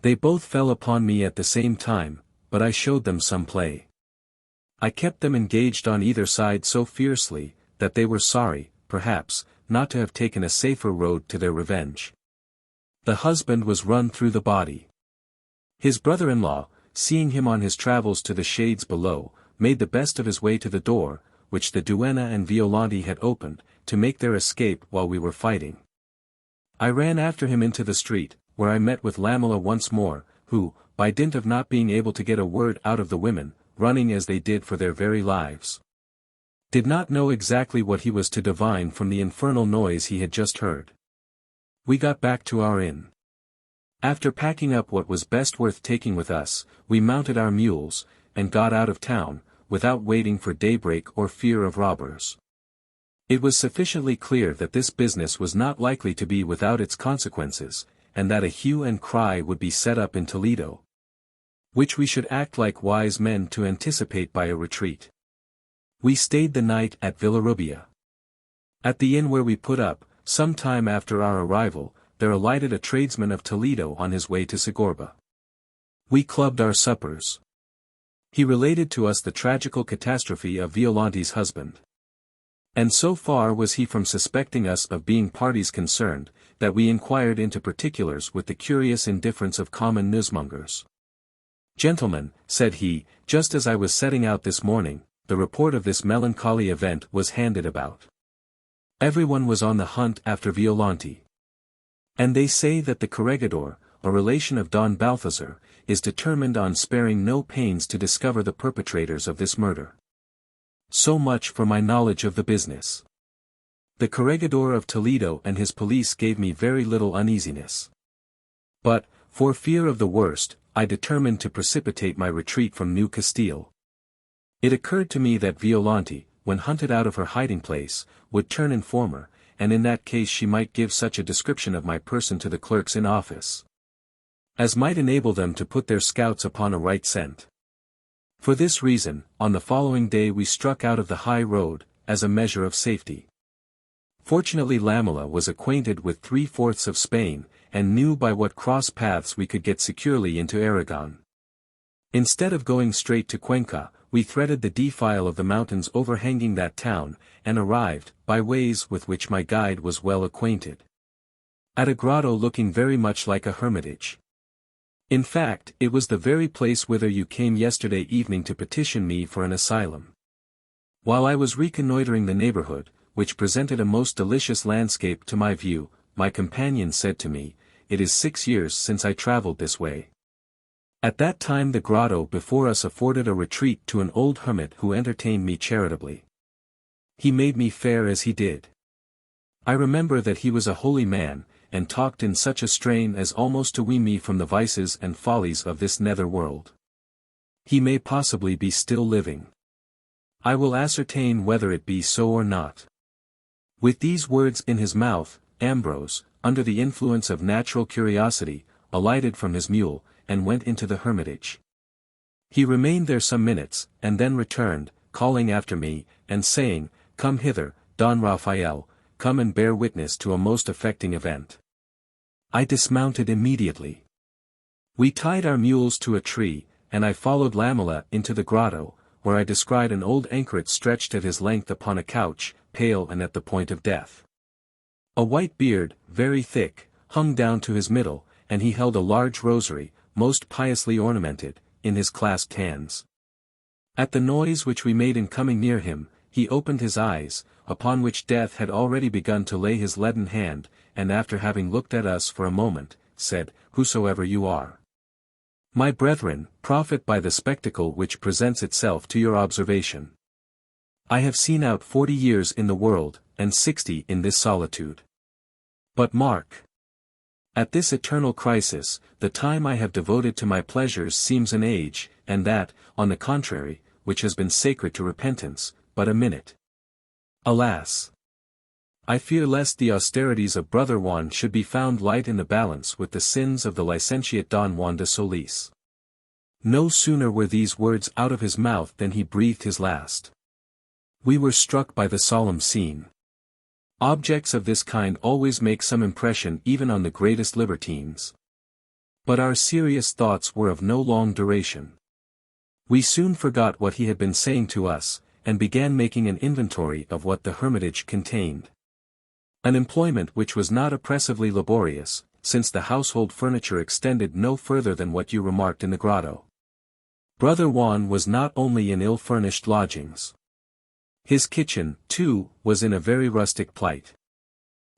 They both fell upon me at the same time, but I showed them some play. I kept them engaged on either side so fiercely, that they were sorry, perhaps, not to have taken a safer road to their revenge. The husband was run through the body. His brother-in-law, seeing him on his travels to the shades below, made the best of his way to the door, which the duenna and Violante had opened, to make their escape while we were fighting. I ran after him into the street, where I met with Lamela once more, who, by dint of not being able to get a word out of the women, running as they did for their very lives, did not know exactly what he was to divine from the infernal noise he had just heard. We got back to our inn. After packing up what was best worth taking with us, we mounted our mules, and got out of town, without waiting for daybreak or fear of robbers. It was sufficiently clear that this business was not likely to be without its consequences, and that a hue and cry would be set up in Toledo, which we should act like wise men to anticipate by a retreat. We stayed the night at Villarrubia. At the inn where we put up, some time after our arrival, there alighted a tradesman of Toledo on his way to Segorba. We clubbed our suppers. He related to us the tragical catastrophe of Violante's husband. And so far was he from suspecting us of being parties concerned, that we inquired into particulars with the curious indifference of common newsmongers. "Gentlemen," said he, just as I was setting out this morning, the report of this melancholy event was handed about. Everyone was on the hunt after Violante. And they say that the corregidor, a relation of Don Balthazar, is determined on sparing no pains to discover the perpetrators of this murder. So much for my knowledge of the business. The corregidor of Toledo and his police gave me very little uneasiness. But, for fear of the worst, I determined to precipitate my retreat from New Castile. It occurred to me that Violante, when hunted out of her hiding-place, would turn informer, and in that case she might give such a description of my person to the clerks in office as might enable them to put their scouts upon a right scent. For this reason, on the following day we struck out of the high road, as a measure of safety. Fortunately Lamela was acquainted with 3/4 of Spain, and knew by what cross paths we could get securely into Aragon. Instead of going straight to Cuenca, we threaded the defile of the mountains overhanging that town, and arrived, by ways with which my guide was well acquainted, at a grotto looking very much like a hermitage. In fact, it was the very place whither you came yesterday evening to petition me for an asylum. While I was reconnoitering the neighborhood, which presented a most delicious landscape to my view, my companion said to me, "It is 6 years since I traveled this way." At that time the grotto before us afforded a retreat to an old hermit who entertained me charitably. He made me fare as he did. I remember that he was a holy man, and talked in such a strain as almost to wean me from the vices and follies of this nether world. He may possibly be still living. I will ascertain whether it be so or not. With these words in his mouth, Ambrose, under the influence of natural curiosity, alighted from his mule, and went into the hermitage. He remained there some minutes, and then returned, calling after me, and saying, "Come hither, Don Raphael, come and bear witness to a most affecting event." I dismounted immediately. We tied our mules to a tree, and I followed Lamela into the grotto, where I descried an old anchoret stretched at his length upon a couch, pale and at the point of death. A white beard, very thick, hung down to his middle, and he held a large rosary, most piously ornamented, in his clasped hands. At the noise which we made in coming near him, he opened his eyes, upon which death had already begun to lay his leaden hand, and after having looked at us for a moment, said, "Whosoever you are, my brethren, profit by the spectacle which presents itself to your observation. I have seen out 40 years in the world, and 60 in this solitude. But mark! At this eternal crisis, the time I have devoted to my pleasures seems an age, and that, on the contrary, which has been sacred to repentance, but a minute. Alas! I fear lest the austerities of Brother Juan should be found light in the balance with the sins of the licentiate Don Juan de Solis." No sooner were these words out of his mouth than he breathed his last. We were struck by the solemn scene. Objects of this kind always make some impression even on the greatest libertines. But our serious thoughts were of no long duration. We soon forgot what he had been saying to us, and began making an inventory of what the hermitage contained. An employment which was not oppressively laborious, since the household furniture extended no further than what you remarked in the grotto. Brother Juan was not only in ill-furnished lodgings. His kitchen, too, was in a very rustic plight.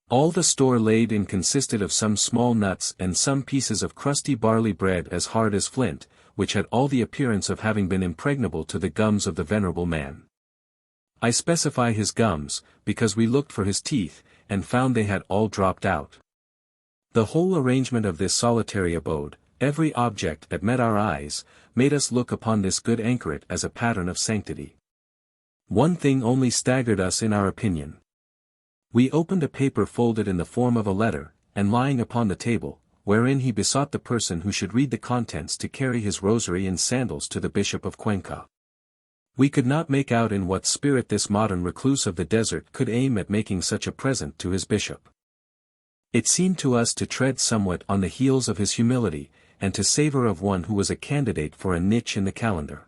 All the store laid in consisted of some small nuts and some pieces of crusty barley bread as hard as flint, which had all the appearance of having been impregnable to the gums of the venerable man. I specify his gums, because we looked for his teeth, and found they had all dropped out. The whole arrangement of this solitary abode, every object that met our eyes, made us look upon this good anchoret as a pattern of sanctity. One thing only staggered us in our opinion. We opened a paper folded in the form of a letter, and lying upon the table, wherein he besought the person who should read the contents to carry his rosary and sandals to the Bishop of Cuenca. We could not make out in what spirit this modern recluse of the desert could aim at making such a present to his bishop. It seemed to us to tread somewhat on the heels of his humility, and to savor of one who was a candidate for a niche in the calendar.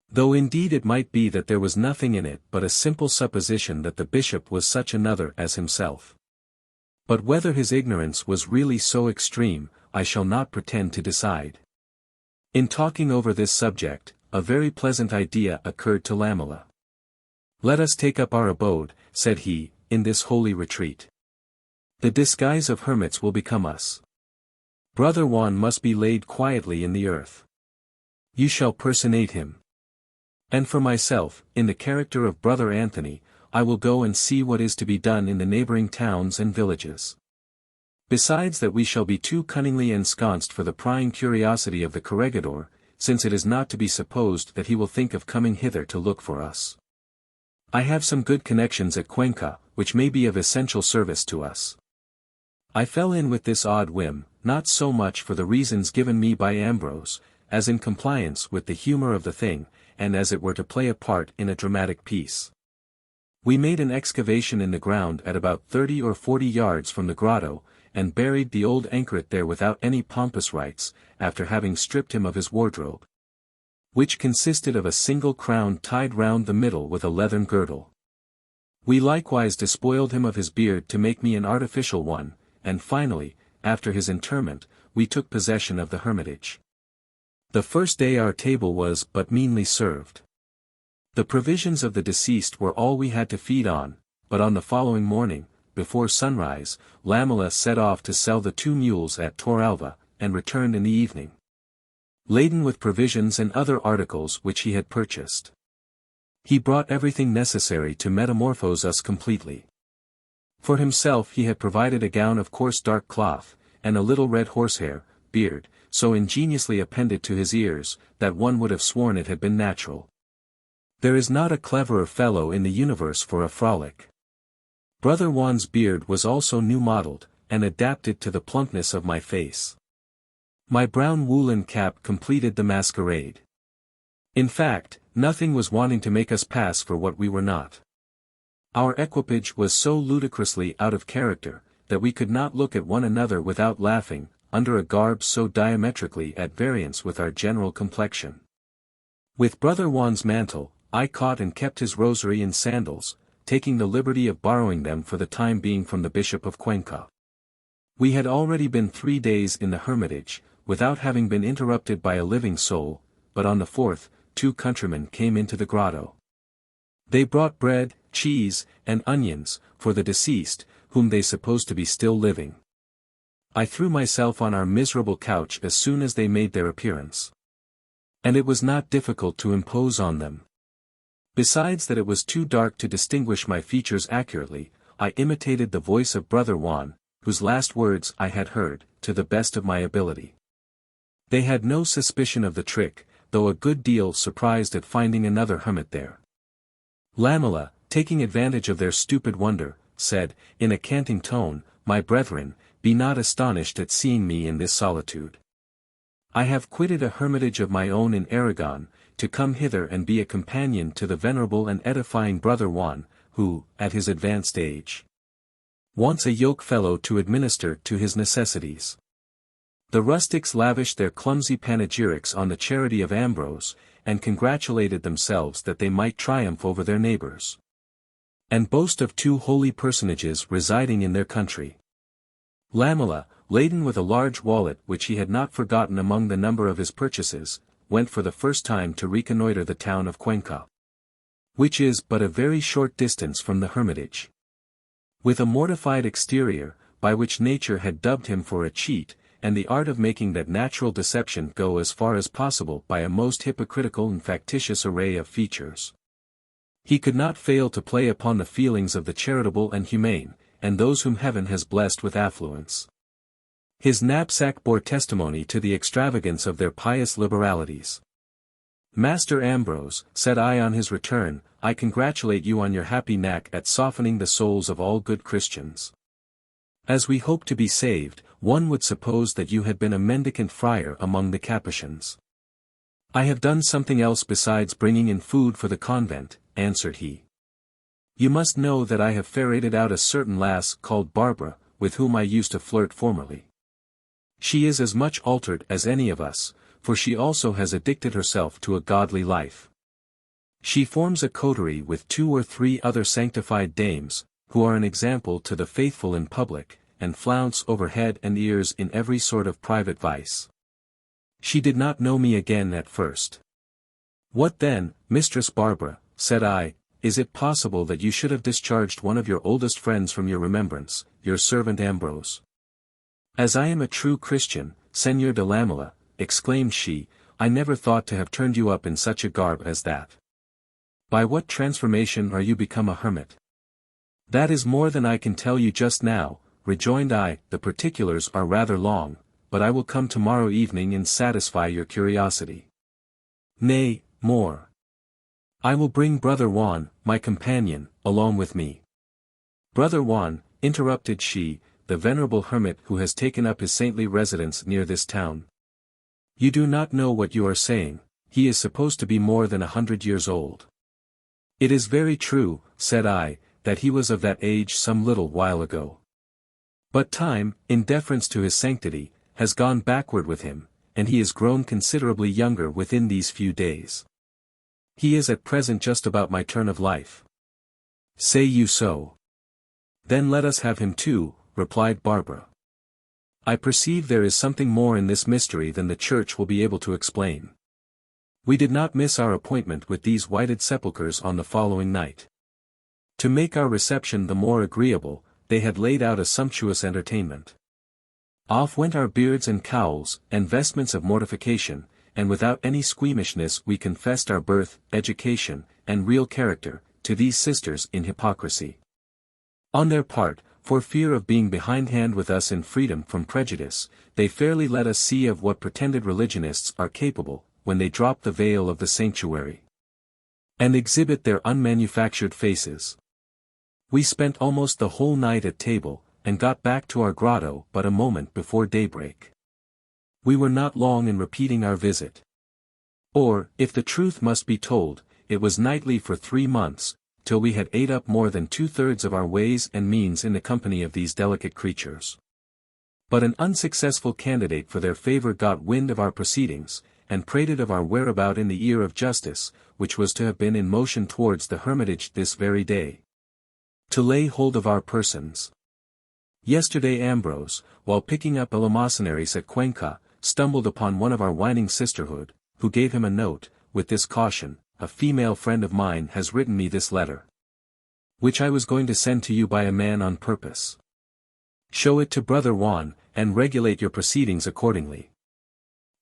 Though indeed it might be that there was nothing in it but a simple supposition that the bishop was such another as himself. But whether his ignorance was really so extreme, I shall not pretend to decide. In talking over this subject, a very pleasant idea occurred to Lamela. "Let us take up our abode," said he, "in this holy retreat. The disguise of hermits will become us. Brother Juan must be laid quietly in the earth. You shall personate him. And for myself, in the character of Brother Anthony, I will go and see what is to be done in the neighboring towns and villages. Besides that we shall be too cunningly ensconced for the prying curiosity of the corregidor, since it is not to be supposed that he will think of coming hither to look for us. I have some good connections at Cuenca, which may be of essential service to us." I fell in with this odd whim, not so much for the reasons given me by Ambrose, as in compliance with the humor of the thing, and as it were to play a part in a dramatic piece. We made an excavation in the ground at about 30 or 40 yards from the grotto, and buried the old anchoret there without any pompous rites, after having stripped him of his wardrobe, which consisted of a single crown tied round the middle with a leathern girdle. We likewise despoiled him of his beard to make me an artificial one, and finally, after his interment, we took possession of the hermitage. The first day our table was but meanly served. The provisions of the deceased were all we had to feed on, but on the following morning, before sunrise, Lamela set off to sell the 2 mules at Torralva, and returned in the evening, laden with provisions and other articles which he had purchased. He brought everything necessary to metamorphose us completely. For himself he had provided a gown of coarse dark cloth, and a little red horsehair, beard, so ingeniously appended to his ears, that one would have sworn it had been natural. There is not a cleverer fellow in the universe for a frolic. Brother Juan's beard was also new-modelled, and adapted to the plumpness of my face. My brown woolen cap completed the masquerade. In fact, nothing was wanting to make us pass for what we were not. Our equipage was so ludicrously out of character, that we could not look at one another without laughing, under a garb so diametrically at variance with our general complexion. With Brother Juan's mantle, I caught and kept his rosary and sandals, taking the liberty of borrowing them for the time being from the Bishop of Cuenca. We had already been 3 days in the hermitage, without having been interrupted by a living soul, but on the 4th, 2 countrymen came into the grotto. They brought bread, cheese, and onions, for the deceased, whom they supposed to be still living. I threw myself on our miserable couch as soon as they made their appearance. And it was not difficult to impose on them. Besides that it was too dark to distinguish my features accurately, I imitated the voice of Brother Juan, whose last words I had heard, to the best of my ability. They had no suspicion of the trick, though a good deal surprised at finding another hermit there. Lamela, taking advantage of their stupid wonder, said, in a canting tone, "My brethren, be not astonished at seeing me in this solitude. I have quitted a hermitage of my own in Aragon, to come hither and be a companion to the venerable and edifying Brother Juan, who, at his advanced age, wants a yoke-fellow to administer to his necessities." The rustics lavished their clumsy panegyrics on the charity of Ambrose, and congratulated themselves that they might triumph over their neighbors, and boast of 2 holy personages residing in their country. Lamela, laden with a large wallet which he had not forgotten among the number of his purchases, went for the first time to reconnoitre the town of Cuenca, which is but a very short distance from the hermitage. With a mortified exterior, by which nature had dubbed him for a cheat, and the art of making that natural deception go as far as possible by a most hypocritical and factitious array of features, he could not fail to play upon the feelings of the charitable and humane, and those whom heaven has blessed with affluence. His knapsack bore testimony to the extravagance of their pious liberalities. "Master Ambrose," said I on his return, I congratulate you on your happy knack at softening the souls of all good Christians. As we hope to be saved, one would suppose that you had been a mendicant friar among the Capuchins. I have done something else besides bringing in food for the convent, answered he. You must know that I have ferreted out a certain lass called Barbara, with whom I used to flirt formerly. She is as much altered as any of us, for she also has addicted herself to a godly life. She forms a coterie with 2 or 3 other sanctified dames, who are an example to the faithful in public, and flounce over head and ears in every sort of private vice. She did not know me again at first. What then, Mistress Barbara, said I, is it possible that you should have discharged one of your oldest friends from your remembrance, your servant Ambrose? As I am a true Christian, Seigneur de Lamela, exclaimed she, I never thought to have turned you up in such a garb as that. By what transformation are you become a hermit? That is more than I can tell you just now, rejoined I, the particulars are rather long, but I will come tomorrow evening and satisfy your curiosity. Nay, more. I will bring Brother Juan, my companion, along with me. Brother Juan, interrupted she, the venerable hermit who has taken up his saintly residence near this town. You do not know what you are saying, he is supposed to be more than 100 years old. It is very true, said I, that he was of that age some little while ago. But time, in deference to his sanctity, has gone backward with him, and he is grown considerably younger within these few days. He is at present just about my turn of life. Say you so? Then let us have him too, replied Barbara. I perceive there is something more in this mystery than the Church will be able to explain. We did not miss our appointment with these whited sepulchres on the following night. To make our reception the more agreeable, they had laid out a sumptuous entertainment. Off went our beards and cowls, and vestments of mortification, and without any squeamishness we confessed our birth, education, and real character, to these sisters in hypocrisy. On their part, for fear of being behindhand with us in freedom from prejudice, they fairly let us see of what pretended religionists are capable, when they drop the veil of the sanctuary, and exhibit their unmanufactured faces. We spent almost the whole night at table, and got back to our grotto but a moment before daybreak. We were not long in repeating our visit. Or, if the truth must be told, it was nightly for 3 months, till we had ate up more than 2/3 of our ways and means in the company of these delicate creatures. But an unsuccessful candidate for their favor got wind of our proceedings, and prated of our whereabout in the ear of justice, which was to have been in motion towards the hermitage this very day, to lay hold of our persons. Yesterday Ambrose, while picking up eleemosinaries at Cuenca, stumbled upon one of our whining sisterhood, who gave him a note, with this caution, a female friend of mine has written me this letter, which I was going to send to you by a man on purpose. Show it to Brother Juan, and regulate your proceedings accordingly.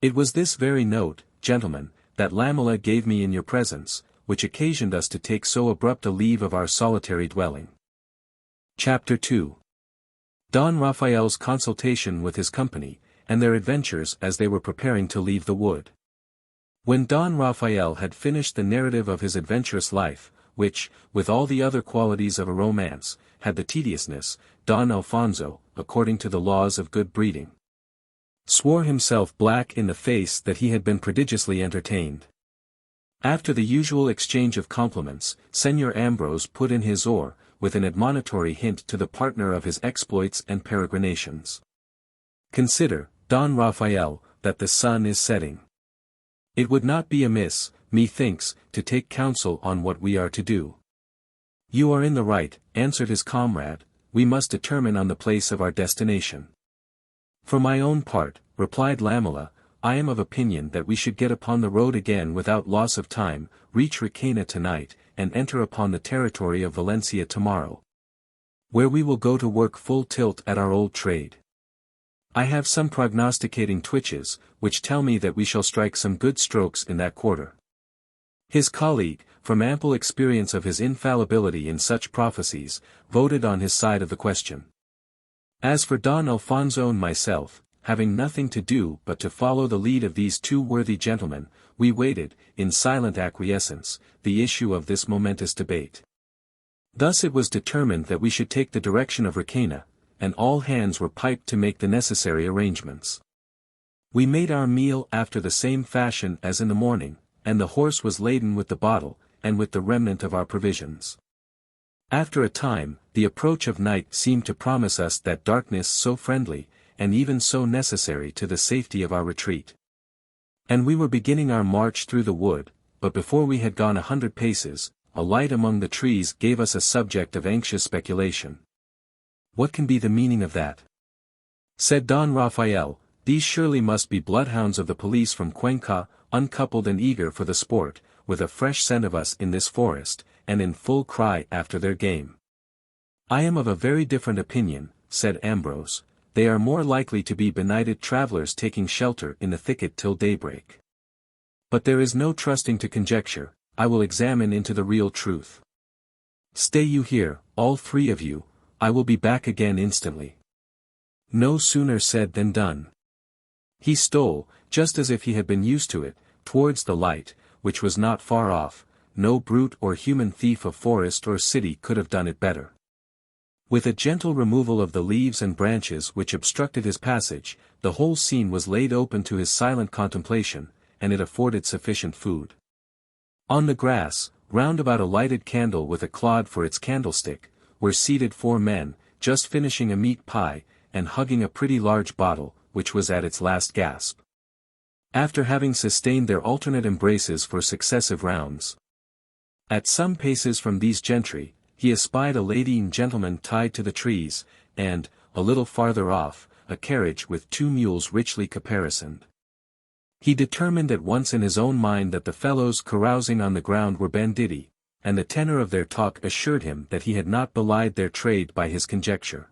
It was this very note, gentlemen, that Lamela gave me in your presence, which occasioned us to take so abrupt a leave of our solitary dwelling. Chapter 2. Don Raphael's consultation with his company, and their adventures as they were preparing to leave the wood. When Don Raphael had finished the narrative of his adventurous life, which, with all the other qualities of a romance, had the tediousness, Don Alfonso, according to the laws of good breeding, swore himself black in the face that he had been prodigiously entertained. After the usual exchange of compliments, Señor Ambrose put in his oar, with an admonitory hint to the partner of his exploits and peregrinations. Consider, Don Raphael, that the sun is setting. It would not be amiss, methinks, to take counsel on what we are to do. You are in the right, answered his comrade, we must determine on the place of our destination. For my own part, replied Lamela, I am of opinion that we should get upon the road again without loss of time, reach Requena tonight, and enter upon the territory of Valencia tomorrow, where we will go to work full tilt at our old trade. I have some prognosticating twitches, which tell me that we shall strike some good strokes in that quarter. His colleague, from ample experience of his infallibility in such prophecies, voted on his side of the question. As for Don Alfonso and myself, having nothing to do but to follow the lead of these two worthy gentlemen, we waited, in silent acquiescence, the issue of this momentous debate. Thus it was determined that we should take the direction of Requena, and all hands were piped to make the necessary arrangements. We made our meal after the same fashion as in the morning, and the horse was laden with the bottle, and with the remnant of our provisions. After a time, the approach of night seemed to promise us that darkness so friendly, and even so necessary to the safety of our retreat. And we were beginning our march through the wood, but before we had gone 100 paces, a light among the trees gave us a subject of anxious speculation. "What can be the meaning of that?" said Don Raphael. "These surely must be bloodhounds of the police from Cuenca, uncoupled and eager for the sport, with a fresh scent of us in this forest, and in full cry after their game." "I am of a very different opinion," said Ambrose. "They are more likely to be benighted travelers taking shelter in the thicket till daybreak. But there is no trusting to conjecture, I will examine into the real truth. Stay you here, all three of you, I will be back again instantly." No sooner said than done. He stole, just as if he had been used to it, towards the light, which was not far off. No brute or human thief of forest or city could have done it better. With a gentle removal of the leaves and branches which obstructed his passage, the whole scene was laid open to his silent contemplation, and it afforded sufficient food. On the grass, round about a lighted candle with a clod for its candlestick, were seated 4 men, just finishing a meat pie, and hugging a pretty large bottle, which was at its last gasp. After having sustained their alternate embraces for successive rounds. At some paces from these gentry, he espied a lady and gentleman tied to the trees, and, a little farther off, a carriage with 2 mules richly caparisoned. He determined at once in his own mind that the fellows carousing on the ground were banditti, and the tenor of their talk assured him that he had not belied their trade by his conjecture.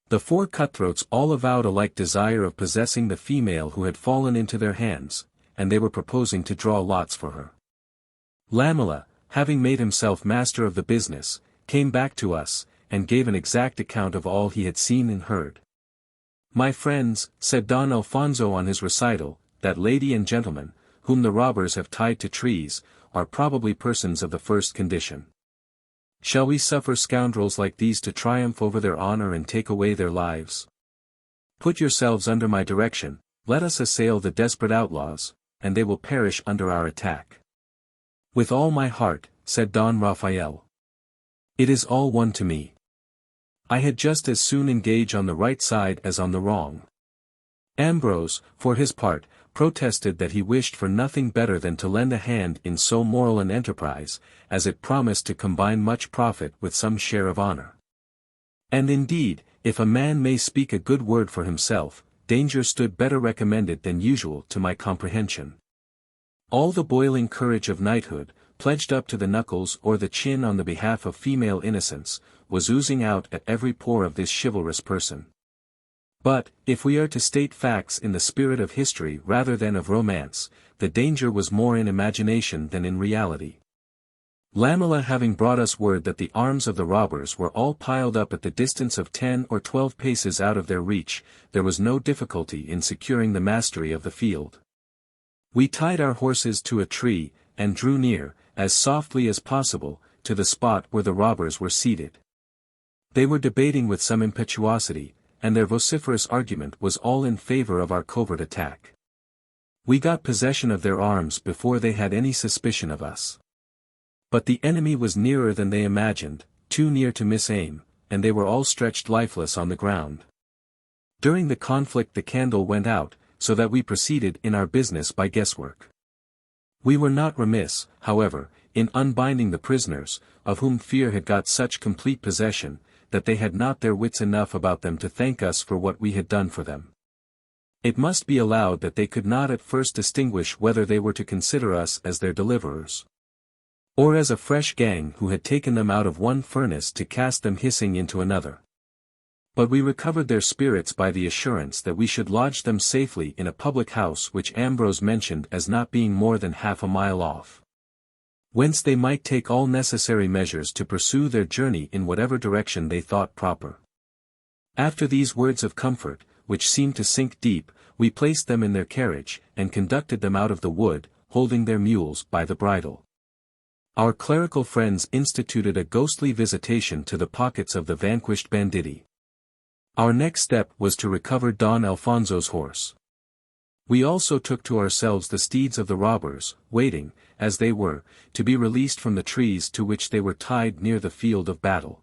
The 4 cutthroats all avowed a like desire of possessing the female who had fallen into their hands, and they were proposing to draw lots for her. Lamela, having made himself master of the business, came back to us, and gave an exact account of all he had seen and heard. "My friends," said Don Alfonso on his recital, "that lady and gentleman, whom the robbers have tied to trees, are probably persons of the first condition. Shall we suffer scoundrels like these to triumph over their honor and take away their lives? Put yourselves under my direction, let us assail the desperate outlaws, and they will perish under our attack." "With all my heart," said Don Raphael. "It is all one to me. I had just as soon engage on the right side as on the wrong." Ambrose, for his part, protested that he wished for nothing better than to lend a hand in so moral an enterprise, as it promised to combine much profit with some share of honor. And indeed, if a man may speak a good word for himself, danger stood better recommended than usual to my comprehension. All the boiling courage of knighthood, pledged up to the knuckles or the chin on the behalf of female innocence, was oozing out at every pore of this chivalrous person. But, if we are to state facts in the spirit of history rather than of romance, the danger was more in imagination than in reality. Lamela having brought us word that the arms of the robbers were all piled up at the distance of 10 or 12 paces out of their reach, there was no difficulty in securing the mastery of the field. We tied our horses to a tree, and drew near, as softly as possible, to the spot where the robbers were seated. They were debating with some impetuosity, and their vociferous argument was all in favor of our covert attack. We got possession of their arms before they had any suspicion of us. But the enemy was nearer than they imagined, too near to miss aim, and they were all stretched lifeless on the ground. During the conflict the candle went out, so that we proceeded in our business by guesswork. We were not remiss, however, in unbinding the prisoners, of whom fear had got such complete possession, that they had not their wits enough about them to thank us for what we had done for them. It must be allowed that they could not at first distinguish whether they were to consider us as their deliverers, or as a fresh gang who had taken them out of one furnace to cast them hissing into another. But we recovered their spirits by the assurance that we should lodge them safely in a public house which Ambrose mentioned as not being more than half a mile off, whence they might take all necessary measures to pursue their journey in whatever direction they thought proper. After these words of comfort, which seemed to sink deep, we placed them in their carriage, and conducted them out of the wood, holding their mules by the bridle. Our clerical friends instituted a ghostly visitation to the pockets of the vanquished banditti. Our next step was to recover Don Alfonso's horse. We also took to ourselves the steeds of the robbers, waiting, as they were, to be released from the trees to which they were tied near the field of battle.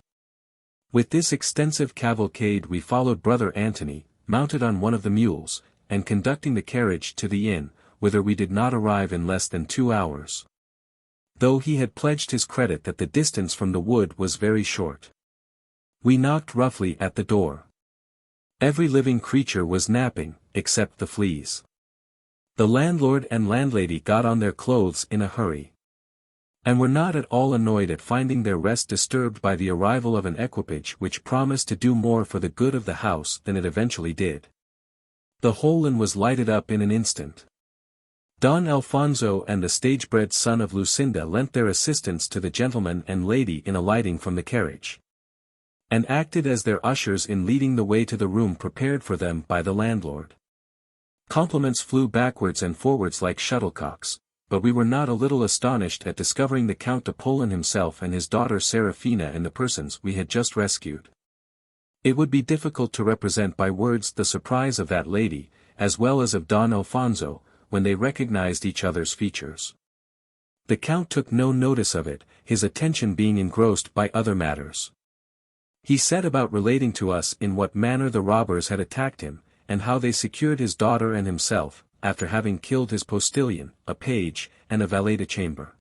With this extensive cavalcade we followed Brother Antony, mounted on one of the mules, and conducting the carriage to the inn, whither we did not arrive in less than 2 hours. Though he had pledged his credit that the distance from the wood was very short. We knocked roughly at the door. Every living creature was napping, except the fleas. The landlord and landlady got on their clothes in a hurry, and were not at all annoyed at finding their rest disturbed by the arrival of an equipage which promised to do more for the good of the house than it eventually did. The whole inn was lighted up in an instant. Don Alfonso and the stage-bred son of Lucinda lent their assistance to the gentleman and lady in alighting from the carriage, and acted as their ushers in leading the way to the room prepared for them by the landlord. Compliments flew backwards and forwards like shuttlecocks, but we were not a little astonished at discovering the Count Apollon himself and his daughter Serafina in the persons we had just rescued. It would be difficult to represent by words the surprise of that lady, as well as of Don Alfonso, when they recognized each other's features. The Count took no notice of it, his attention being engrossed by other matters. He set about relating to us in what manner the robbers had attacked him, and how they secured his daughter and himself, after having killed his postilion, a page, and a valet de chamber.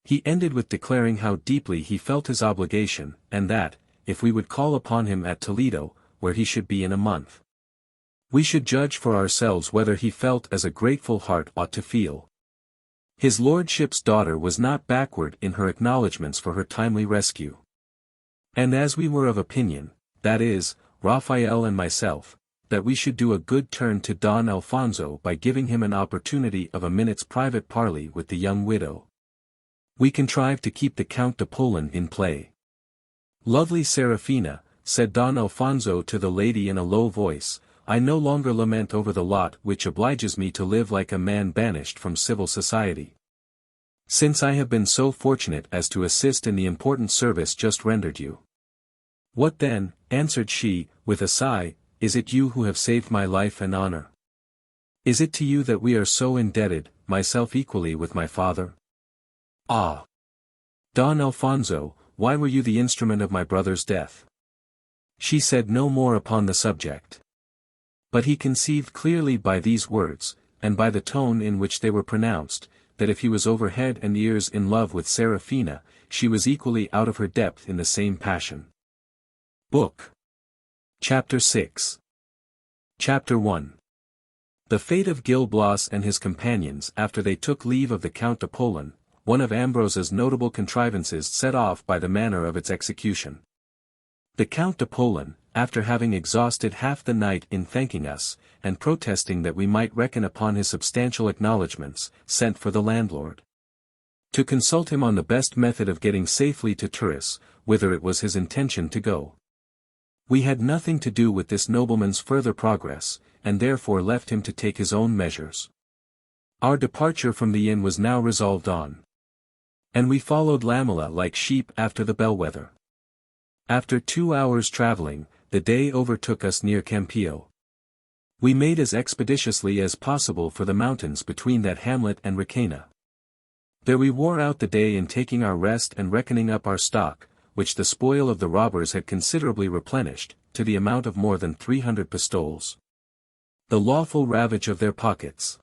He ended with declaring how deeply he felt his obligation, and that, if we would call upon him at Toledo, where he should be in a month, we should judge for ourselves whether he felt as a grateful heart ought to feel. His lordship's daughter was not backward in her acknowledgments for her timely rescue. And as we were of opinion, that is, Raphael and myself, that we should do a good turn to Don Alfonso by giving him an opportunity of a minute's private parley with the young widow, we contrived to keep the Count Apollon in play. "Lovely Serafina," said Don Alfonso to the lady in a low voice, "I no longer lament over the lot which obliges me to live like a man banished from civil society, since I have been so fortunate as to assist in the important service just rendered you." "What then," answered she, with a sigh, "is it you who have saved my life and honor? Is it to you that we are so indebted, myself equally with my father?" "Ah! Don Alfonso, why were you the instrument of my brother's death?" She said no more upon the subject. But he conceived clearly by these words, and by the tone in which they were pronounced, that if he was over head and ears in love with Serafina, she was equally out of her depth in the same passion. Book. Chapter 6. Chapter 1. The fate of Gil Blas and his companions after they took leave of the Count Apollon, one of Ambrose's notable contrivances set off by the manner of its execution. The Count Apollon, after having exhausted half the night in thanking us, and protesting that we might reckon upon his substantial acknowledgments, sent for the landlord, to consult him on the best method of getting safely to Turis, whither it was his intention to go. We had nothing to do with this nobleman's further progress, and therefore left him to take his own measures. Our departure from the inn was now resolved on, and we followed Lamela like sheep after the bellwether. After 2 hours travelling, the day overtook us near Campio. We made as expeditiously as possible for the mountains between that hamlet and Requena. There we wore out the day in taking our rest and reckoning up our stock, which the spoil of the robbers had considerably replenished, to the amount of more than 300 pistoles. The lawful ravage of their pockets.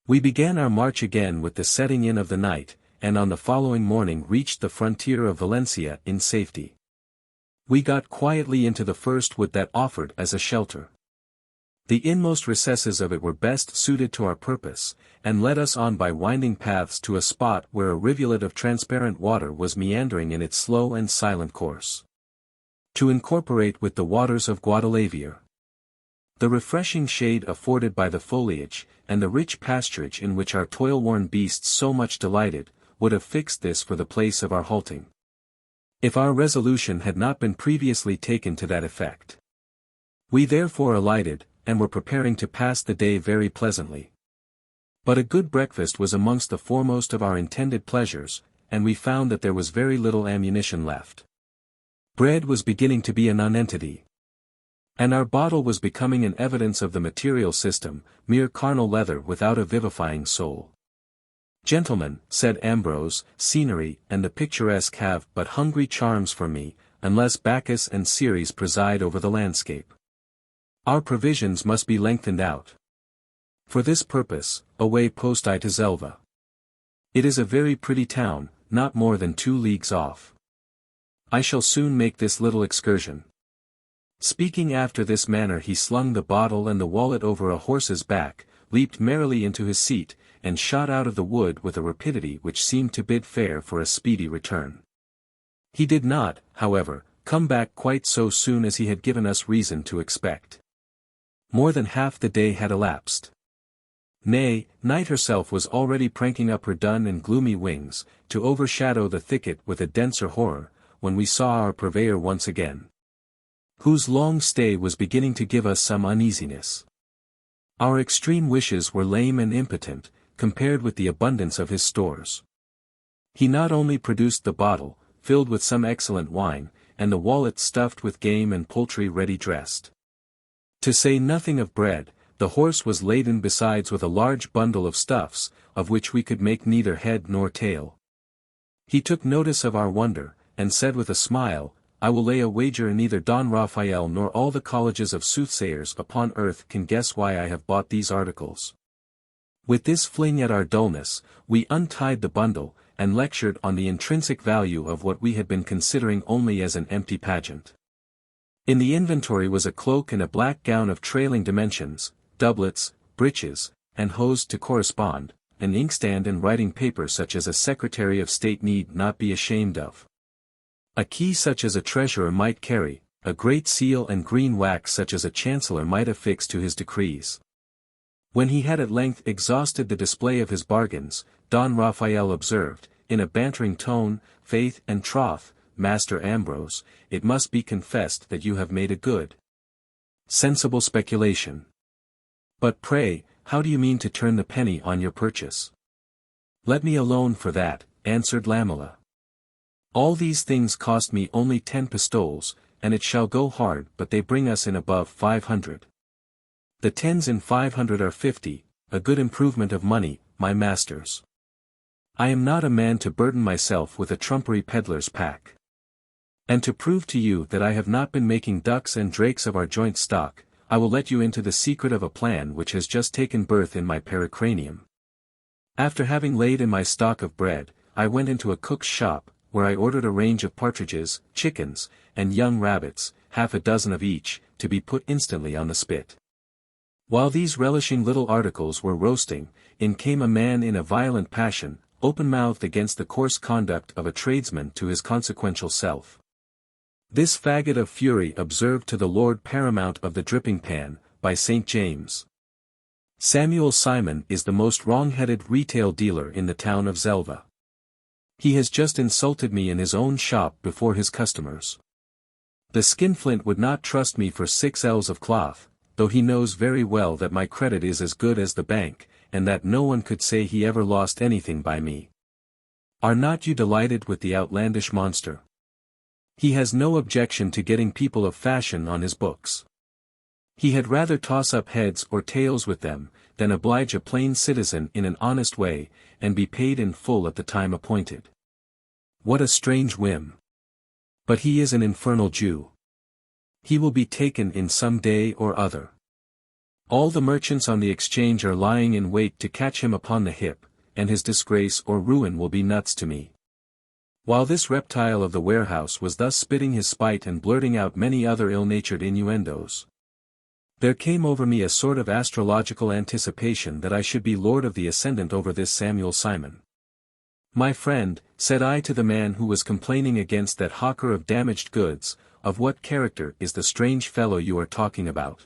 We began our march again with the setting in of the night, and on the following morning reached the frontier of Valencia in safety. We got quietly into the first wood that offered as a shelter. The inmost recesses of it were best suited to our purpose, and led us on by winding paths to a spot where a rivulet of transparent water was meandering in its slow and silent course, to incorporate with the waters of Guadalaviar. The refreshing shade afforded by the foliage, and the rich pasturage in which our toil-worn beasts so much delighted, would have fixed this for the place of our halting, if our resolution had not been previously taken to that effect. We therefore alighted, and were preparing to pass the day very pleasantly. But a good breakfast was amongst the foremost of our intended pleasures, and we found that there was very little ammunition left. Bread was beginning to be a nonentity. And our bottle was becoming an evidence of the material system, mere carnal leather without a vivifying soul. Gentlemen, said Ambrose, scenery and the picturesque have but hungry charms for me, unless Bacchus and Ceres preside over the landscape. Our provisions must be lengthened out. For this purpose, away post I to Zelva. It is a very pretty town, not more than 2 leagues off. I shall soon make this little excursion. Speaking after this manner, he slung the bottle and the wallet over a horse's back, leaped merrily into his seat, and shot out of the wood with a rapidity which seemed to bid fair for a speedy return. He did not, however, come back quite so soon as he had given us reason to expect. More than half the day had elapsed. Nay, night herself was already pranking up her dun and gloomy wings, to overshadow the thicket with a denser horror, when we saw our purveyor once again, whose long stay was beginning to give us some uneasiness. Our extreme wishes were lame and impotent, compared with the abundance of his stores. He not only produced the bottle, filled with some excellent wine, and the wallet stuffed with game and poultry ready dressed. To say nothing of bread, the horse was laden besides with a large bundle of stuffs, of which we could make neither head nor tail. He took notice of our wonder, and said with a smile, I will lay a wager neither Don Raphael nor all the colleges of soothsayers upon earth can guess why I have bought these articles. With this fling at our dullness, we untied the bundle, and lectured on the intrinsic value of what we had been considering only as an empty pageant. In the inventory was a cloak and a black gown of trailing dimensions, doublets, breeches, and hose to correspond, an inkstand and writing paper such as a Secretary of State need not be ashamed of, a key such as a treasurer might carry, a great seal and green wax such as a chancellor might affix to his decrees. When he had at length exhausted the display of his bargains, Don Raphael observed, in a bantering tone, Faith and troth, Master Ambrose, it must be confessed that you have made a good, sensible speculation. But pray, how do you mean to turn the penny on your purchase? Let me alone for that, answered Lamela. All these things cost me only 10 pistoles, and it shall go hard but they bring us in above 500. The 10s in 500 are 50, a good improvement of money, my masters. I am not a man to burden myself with a trumpery peddler's pack. And to prove to you that I have not been making ducks and drakes of our joint stock, I will let you into the secret of a plan which has just taken birth in my pericranium. After having laid in my stock of bread, I went into a cook's shop, where I ordered a range of partridges, chickens, and young rabbits, half a dozen of each, to be put instantly on the spit. While these relishing little articles were roasting, in came a man in a violent passion, open-mouthed against the coarse conduct of a tradesman to his consequential self. This faggot of fury observed to the Lord Paramount of the dripping pan, by St. James. Samuel Simon is the most wrong-headed retail dealer in the town of Zelva. He has just insulted me in his own shop before his customers. The skinflint would not trust me for 6 ells of cloth, though he knows very well that my credit is as good as the bank, and that no one could say he ever lost anything by me. Are not you delighted with the outlandish monster? He has no objection to getting people of fashion on his books. He had rather toss up heads or tails with them, than oblige a plain citizen in an honest way, and be paid in full at the time appointed. What a strange whim! But he is an infernal Jew. He will be taken in some day or other. All the merchants on the exchange are lying in wait to catch him upon the hip, and his disgrace or ruin will be nuts to me. While this reptile of the warehouse was thus spitting his spite and blurting out many other ill-natured innuendos, there came over me a sort of astrological anticipation that I should be lord of the ascendant over this Samuel Simon. My friend, said I to the man who was complaining against that hawker of damaged goods, of what character is the strange fellow you are talking about?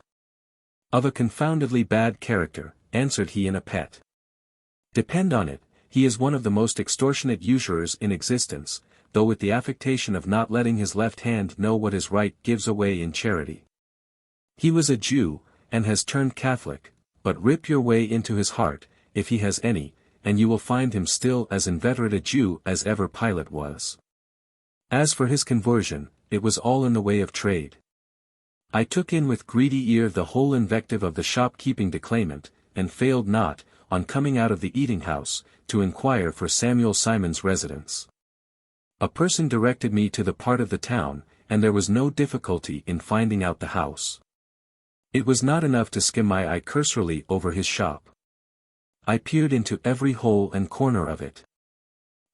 Of a confoundedly bad character, answered he in a pet. Depend on it, he is one of the most extortionate usurers in existence, though with the affectation of not letting his left hand know what is right gives away in charity. He was a Jew, and has turned Catholic, but rip your way into his heart, if he has any, and you will find him still as inveterate a Jew as ever Pilate was. As for his conversion, it was all in the way of trade. I took in with greedy ear the whole invective of the shopkeeping declaimant, and failed not, on coming out of the eating-house, to inquire for Samuel Simon's residence. A person directed me to the part of the town, and there was no difficulty in finding out the house. It was not enough to skim my eye cursorily over his shop. I peered into every hole and corner of it.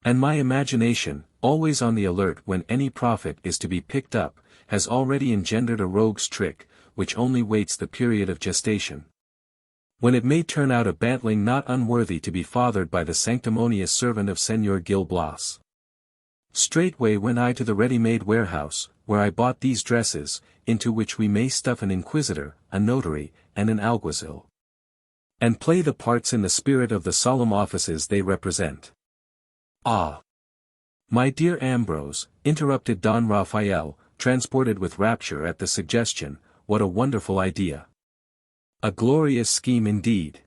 And my imagination, always on the alert when any profit is to be picked up, has already engendered a rogue's trick, which only waits the period of gestation, when it may turn out a bantling not unworthy to be fathered by the sanctimonious servant of Señor Gil Blas. Straightway went I to the ready-made warehouse, where I bought these dresses, into which we may stuff an inquisitor, a notary, and an alguazil, and play the parts in the spirit of the solemn offices they represent. Ah! My dear Ambrose, interrupted Don Raphael, transported with rapture at the suggestion, what a wonderful idea! A glorious scheme indeed!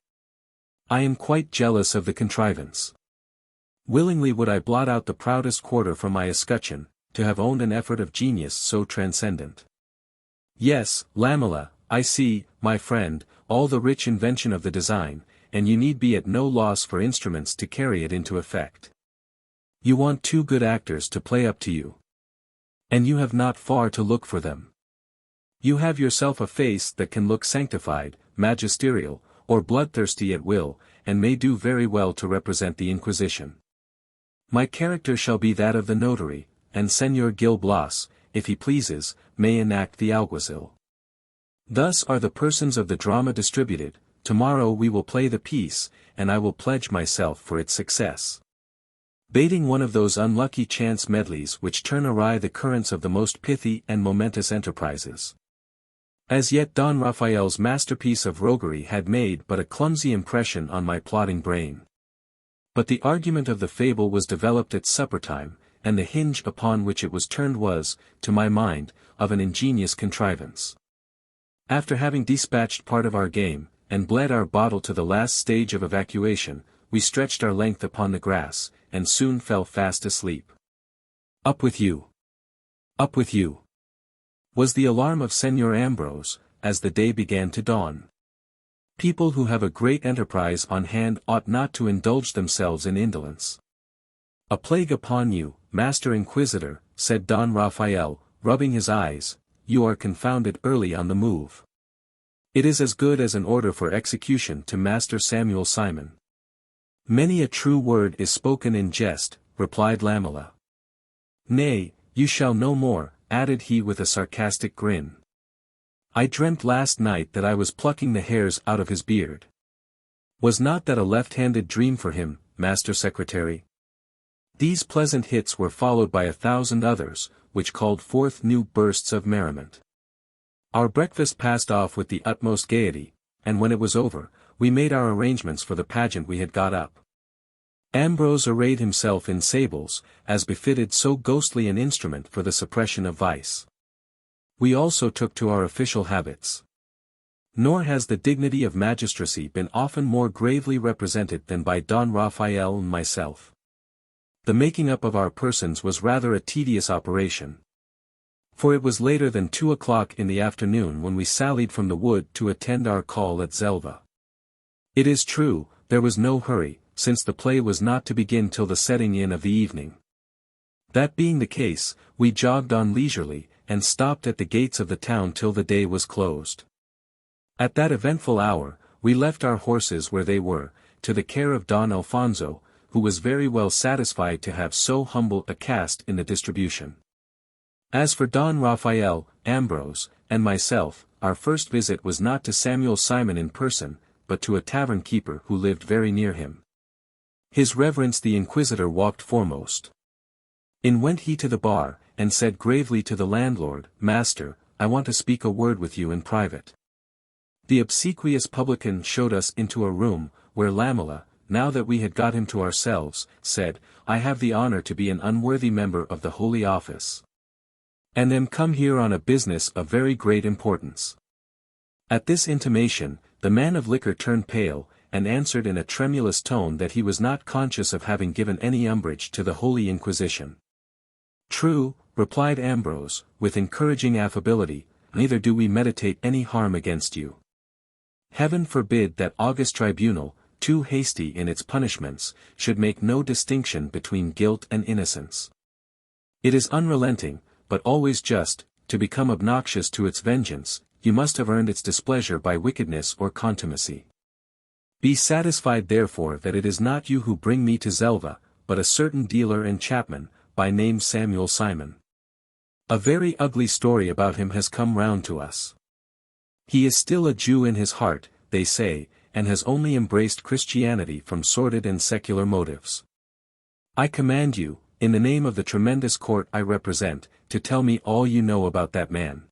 I am quite jealous of the contrivance. Willingly would I blot out the proudest quarter from my escutcheon, to have owned an effort of genius so transcendent. Yes, Lamela, I see, my friend, all the rich invention of the design, and you need be at no loss for instruments to carry it into effect. You want 2 good actors to play up to you. And you have not far to look for them. You have yourself a face that can look sanctified, magisterial, or bloodthirsty at will, and may do very well to represent the Inquisition. My character shall be that of the notary, and Señor Gil Blas, if he pleases, may enact the alguazil. Thus are the persons of the drama distributed. Tomorrow we will play the piece, and I will pledge myself for its success. Baiting one of those unlucky chance medleys which turn awry the currents of the most pithy and momentous enterprises. As yet Don Raphael's masterpiece of roguery had made but a clumsy impression on my plodding brain. But the argument of the fable was developed at supper-time, and the hinge upon which it was turned was, to my mind, of an ingenious contrivance. After having dispatched part of our game, and bled our bottle to the last stage of evacuation, we stretched our length upon the grass, and soon fell fast asleep. Up with you! Up with you! Was the alarm of Señor Ambrose, as the day began to dawn. People who have a great enterprise on hand ought not to indulge themselves in indolence. A plague upon you, Master Inquisitor, said Don Raphael, rubbing his eyes, you are confounded early on the move. It is as good as an order for execution to Master Samuel Simon. Many a true word is spoken in jest, replied Lamela. Nay, you shall know more, added he with a sarcastic grin. I dreamt last night that I was plucking the hairs out of his beard. Was not that a left-handed dream for him, Master Secretary? These pleasant hits were followed by 1,000 others, which called forth new bursts of merriment. Our breakfast passed off with the utmost gaiety, and when it was over, we made our arrangements for the pageant we had got up. Ambrose arrayed himself in sables, as befitted so ghostly an instrument for the suppression of vice. We also took to our official habits. Nor has the dignity of magistracy been often more gravely represented than by Don Raphael and myself. The making up of our persons was rather a tedious operation. For it was later than 2 o'clock in the afternoon when we sallied from the wood to attend our call at Zelva. It is true, there was no hurry, since the play was not to begin till the setting in of the evening. That being the case, we jogged on leisurely, and stopped at the gates of the town till the day was closed. At that eventful hour, we left our horses where they were, to the care of Don Alfonso, who was very well satisfied to have so humble a caste in the distribution. As for Don Raphael, Ambrose, and myself, our first visit was not to Samuel Simon in person, but to a tavern keeper who lived very near him. His Reverence the Inquisitor walked foremost. In went he to the bar, and said gravely to the landlord, Master, I want to speak a word with you in private. The obsequious publican showed us into a room, where Lamela, now that we had got him to ourselves, said, I have the honor to be an unworthy member of the Holy Office, and am come here on a business of very great importance. At this intimation, the man of liquor turned pale, and answered in a tremulous tone that he was not conscious of having given any umbrage to the Holy Inquisition. "True," replied Ambrose, with encouraging affability, "neither do we meditate any harm against you. Heaven forbid that august tribunal, too hasty in its punishments, should make no distinction between guilt and innocence. It is unrelenting, but always just. To become obnoxious to its vengeance, you must have earned its displeasure by wickedness or contumacy. Be satisfied therefore that it is not you who bring me to Zelva, but a certain dealer and chapman, by name Samuel Simon. A very ugly story about him has come round to us. He is still a Jew in his heart, they say, and has only embraced Christianity from sordid and secular motives. I command you, in the name of the tremendous court I represent, to tell me all you know about that man.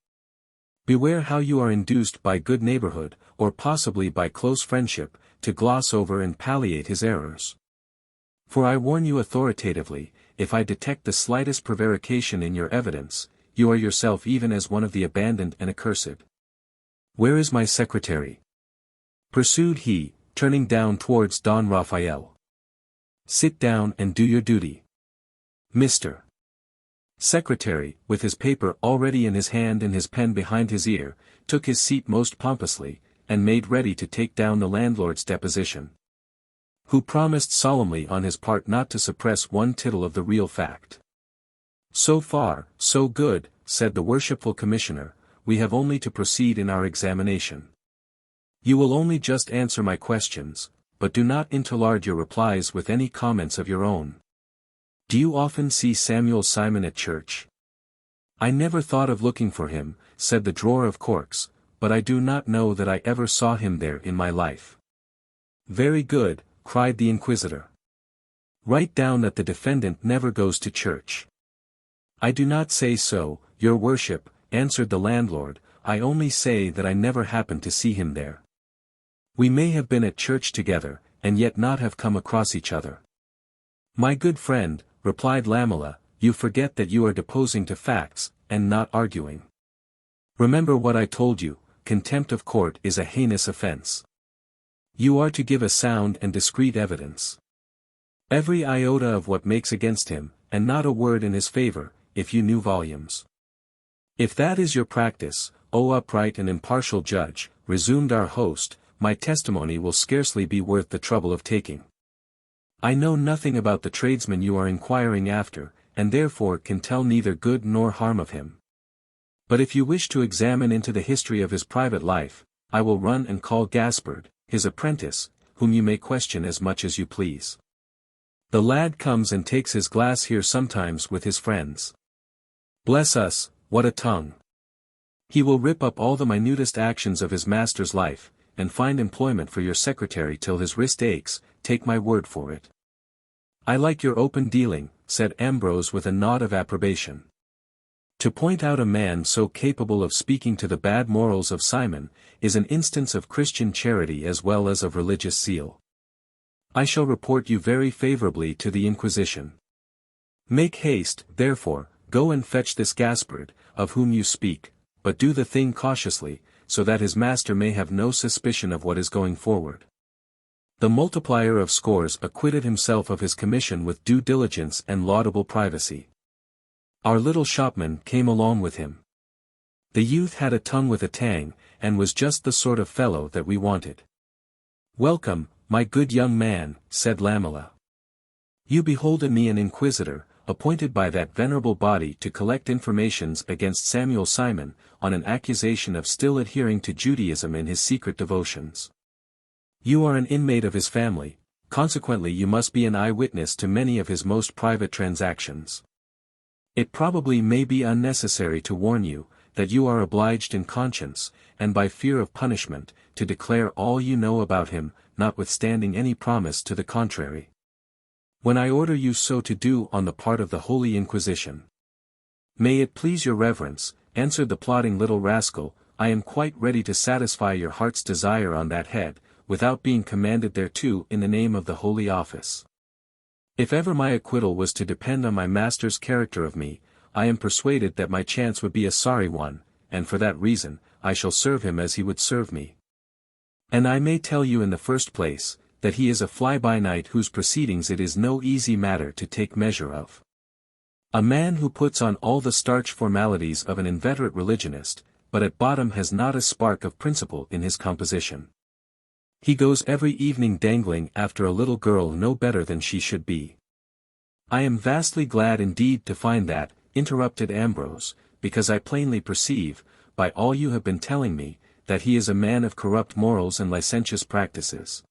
Beware how you are induced by good neighborhood, or possibly by close friendship, to gloss over and palliate his errors. For I warn you authoritatively, if I detect the slightest prevarication in your evidence, you are yourself even as one of the abandoned and accursed. Where is my secretary?" pursued he, turning down towards Don Raphael. "Sit down and do your duty. Mr. Secretary, with his paper already in his hand and his pen behind his ear, took his seat most pompously, and made ready to take down the landlord's deposition, who promised solemnly on his part not to suppress one tittle of the real fact. "So far, so good," said the worshipful commissioner, "we have only to proceed in our examination. You will only just answer my questions, but do not interlard your replies with any comments of your own. Do you often see Samuel Simon at church?" "I never thought of looking for him," said the drawer of corks, "but I do not know that I ever saw him there in my life." "Very good," cried the inquisitor. "Write down that the defendant never goes to church." "I do not say so, your worship," answered the landlord, "I only say that I never happened to see him there. We may have been at church together, and yet not have come across each other." "My good friend," replied Lamela, "you forget that you are deposing to facts, and not arguing. Remember what I told you, contempt of court is a heinous offense. You are to give a sound and discreet evidence. Every iota of what makes against him, and not a word in his favor, if you knew volumes." "If that is your practice, O upright and impartial judge," resumed our host, "my testimony will scarcely be worth the trouble of taking. I know nothing about the tradesman you are inquiring after, and therefore can tell neither good nor harm of him. But if you wish to examine into the history of his private life, I will run and call Gaspard, his apprentice, whom you may question as much as you please. The lad comes and takes his glass here sometimes with his friends. Bless us, what a tongue! He will rip up all the minutest actions of his master's life, and find employment for your secretary till his wrist aches, take my word for it." "I like your open dealing," said Ambrose with a nod of approbation. "To point out a man so capable of speaking to the bad morals of Simon, is an instance of Christian charity as well as of religious zeal. I shall report you very favorably to the Inquisition. Make haste, therefore, go and fetch this Gaspard, of whom you speak, but do the thing cautiously, so that his master may have no suspicion of what is going forward." The multiplier of scores acquitted himself of his commission with due diligence and laudable privacy. Our little shopman came along with him. The youth had a tongue with a tang, and was just the sort of fellow that we wanted. "Welcome, my good young man," said Lamela. "You behold in me an inquisitor, appointed by that venerable body to collect informations against Samuel Simon, on an accusation of still adhering to Judaism in his secret devotions. You are an inmate of his family, consequently you must be an eyewitness to many of his most private transactions. It probably may be unnecessary to warn you, that you are obliged in conscience, and by fear of punishment, to declare all you know about him, notwithstanding any promise to the contrary. When I order you so to do on the part of the Holy Inquisition." "May it please your reverence," answered the plotting little rascal, "I am quite ready to satisfy your heart's desire on that head, without being commanded thereto in the name of the Holy Office. If ever my acquittal was to depend on my master's character of me, I am persuaded that my chance would be a sorry one, and for that reason, I shall serve him as he would serve me. And I may tell you in the first place, that he is a fly-by-night whose proceedings it is no easy matter to take measure of. A man who puts on all the starch formalities of an inveterate religionist, but at bottom has not a spark of principle in his composition. He goes every evening dangling after a little girl no better than she should be. I am vastly glad indeed to find that, interrupted Ambrose, because I plainly perceive, by all you have been telling me, that he is a man of corrupt morals and licentious practices.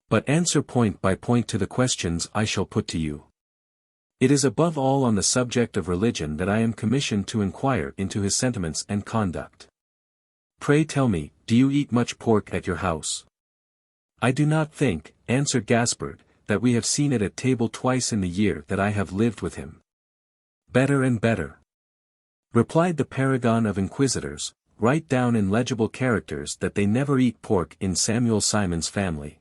But answer point by point to the questions I shall put to you. It is above all on the subject of religion that I am commissioned to inquire into his sentiments and conduct. Pray tell me, do you eat much pork at your house? I do not think, answered Gaspard, that we have seen it at table twice in the year that I have lived with him. Better and better, replied the paragon of inquisitors. Write down in legible characters that they never eat pork in Samuel Simon's family.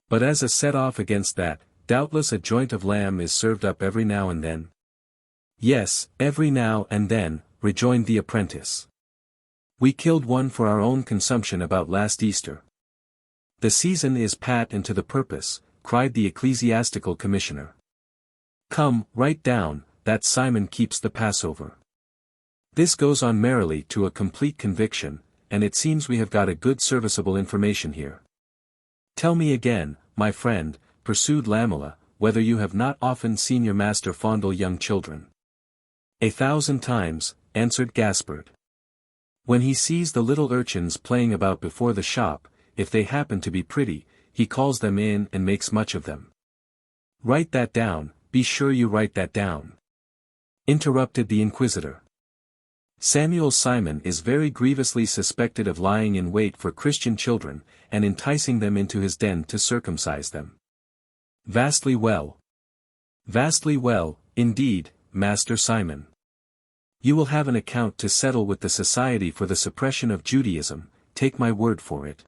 But as a set-off against that, doubtless a joint of lamb is served up every now and then. Yes, every now and then, rejoined the apprentice. We killed one for our own consumption about last Easter. The season is pat and to the purpose, cried the ecclesiastical commissioner. Come, write down, that Simon keeps the Passover. This goes on merrily to a complete conviction, and it seems we have got a good serviceable information here. Tell me again, my friend, pursued Lamela, whether you have not often seen your master fondle young children. 1,000 times, answered Gaspard. When he sees the little urchins playing about before the shop, if they happen to be pretty, he calls them in and makes much of them. Write that down, be sure you write that down. Interrupted the inquisitor. Samuel Simon is very grievously suspected of lying in wait for Christian children, and enticing them into his den to circumcise them. Vastly well, indeed, Master Simon. You will have an account to settle with the Society for the Suppression of Judaism, take my word for it.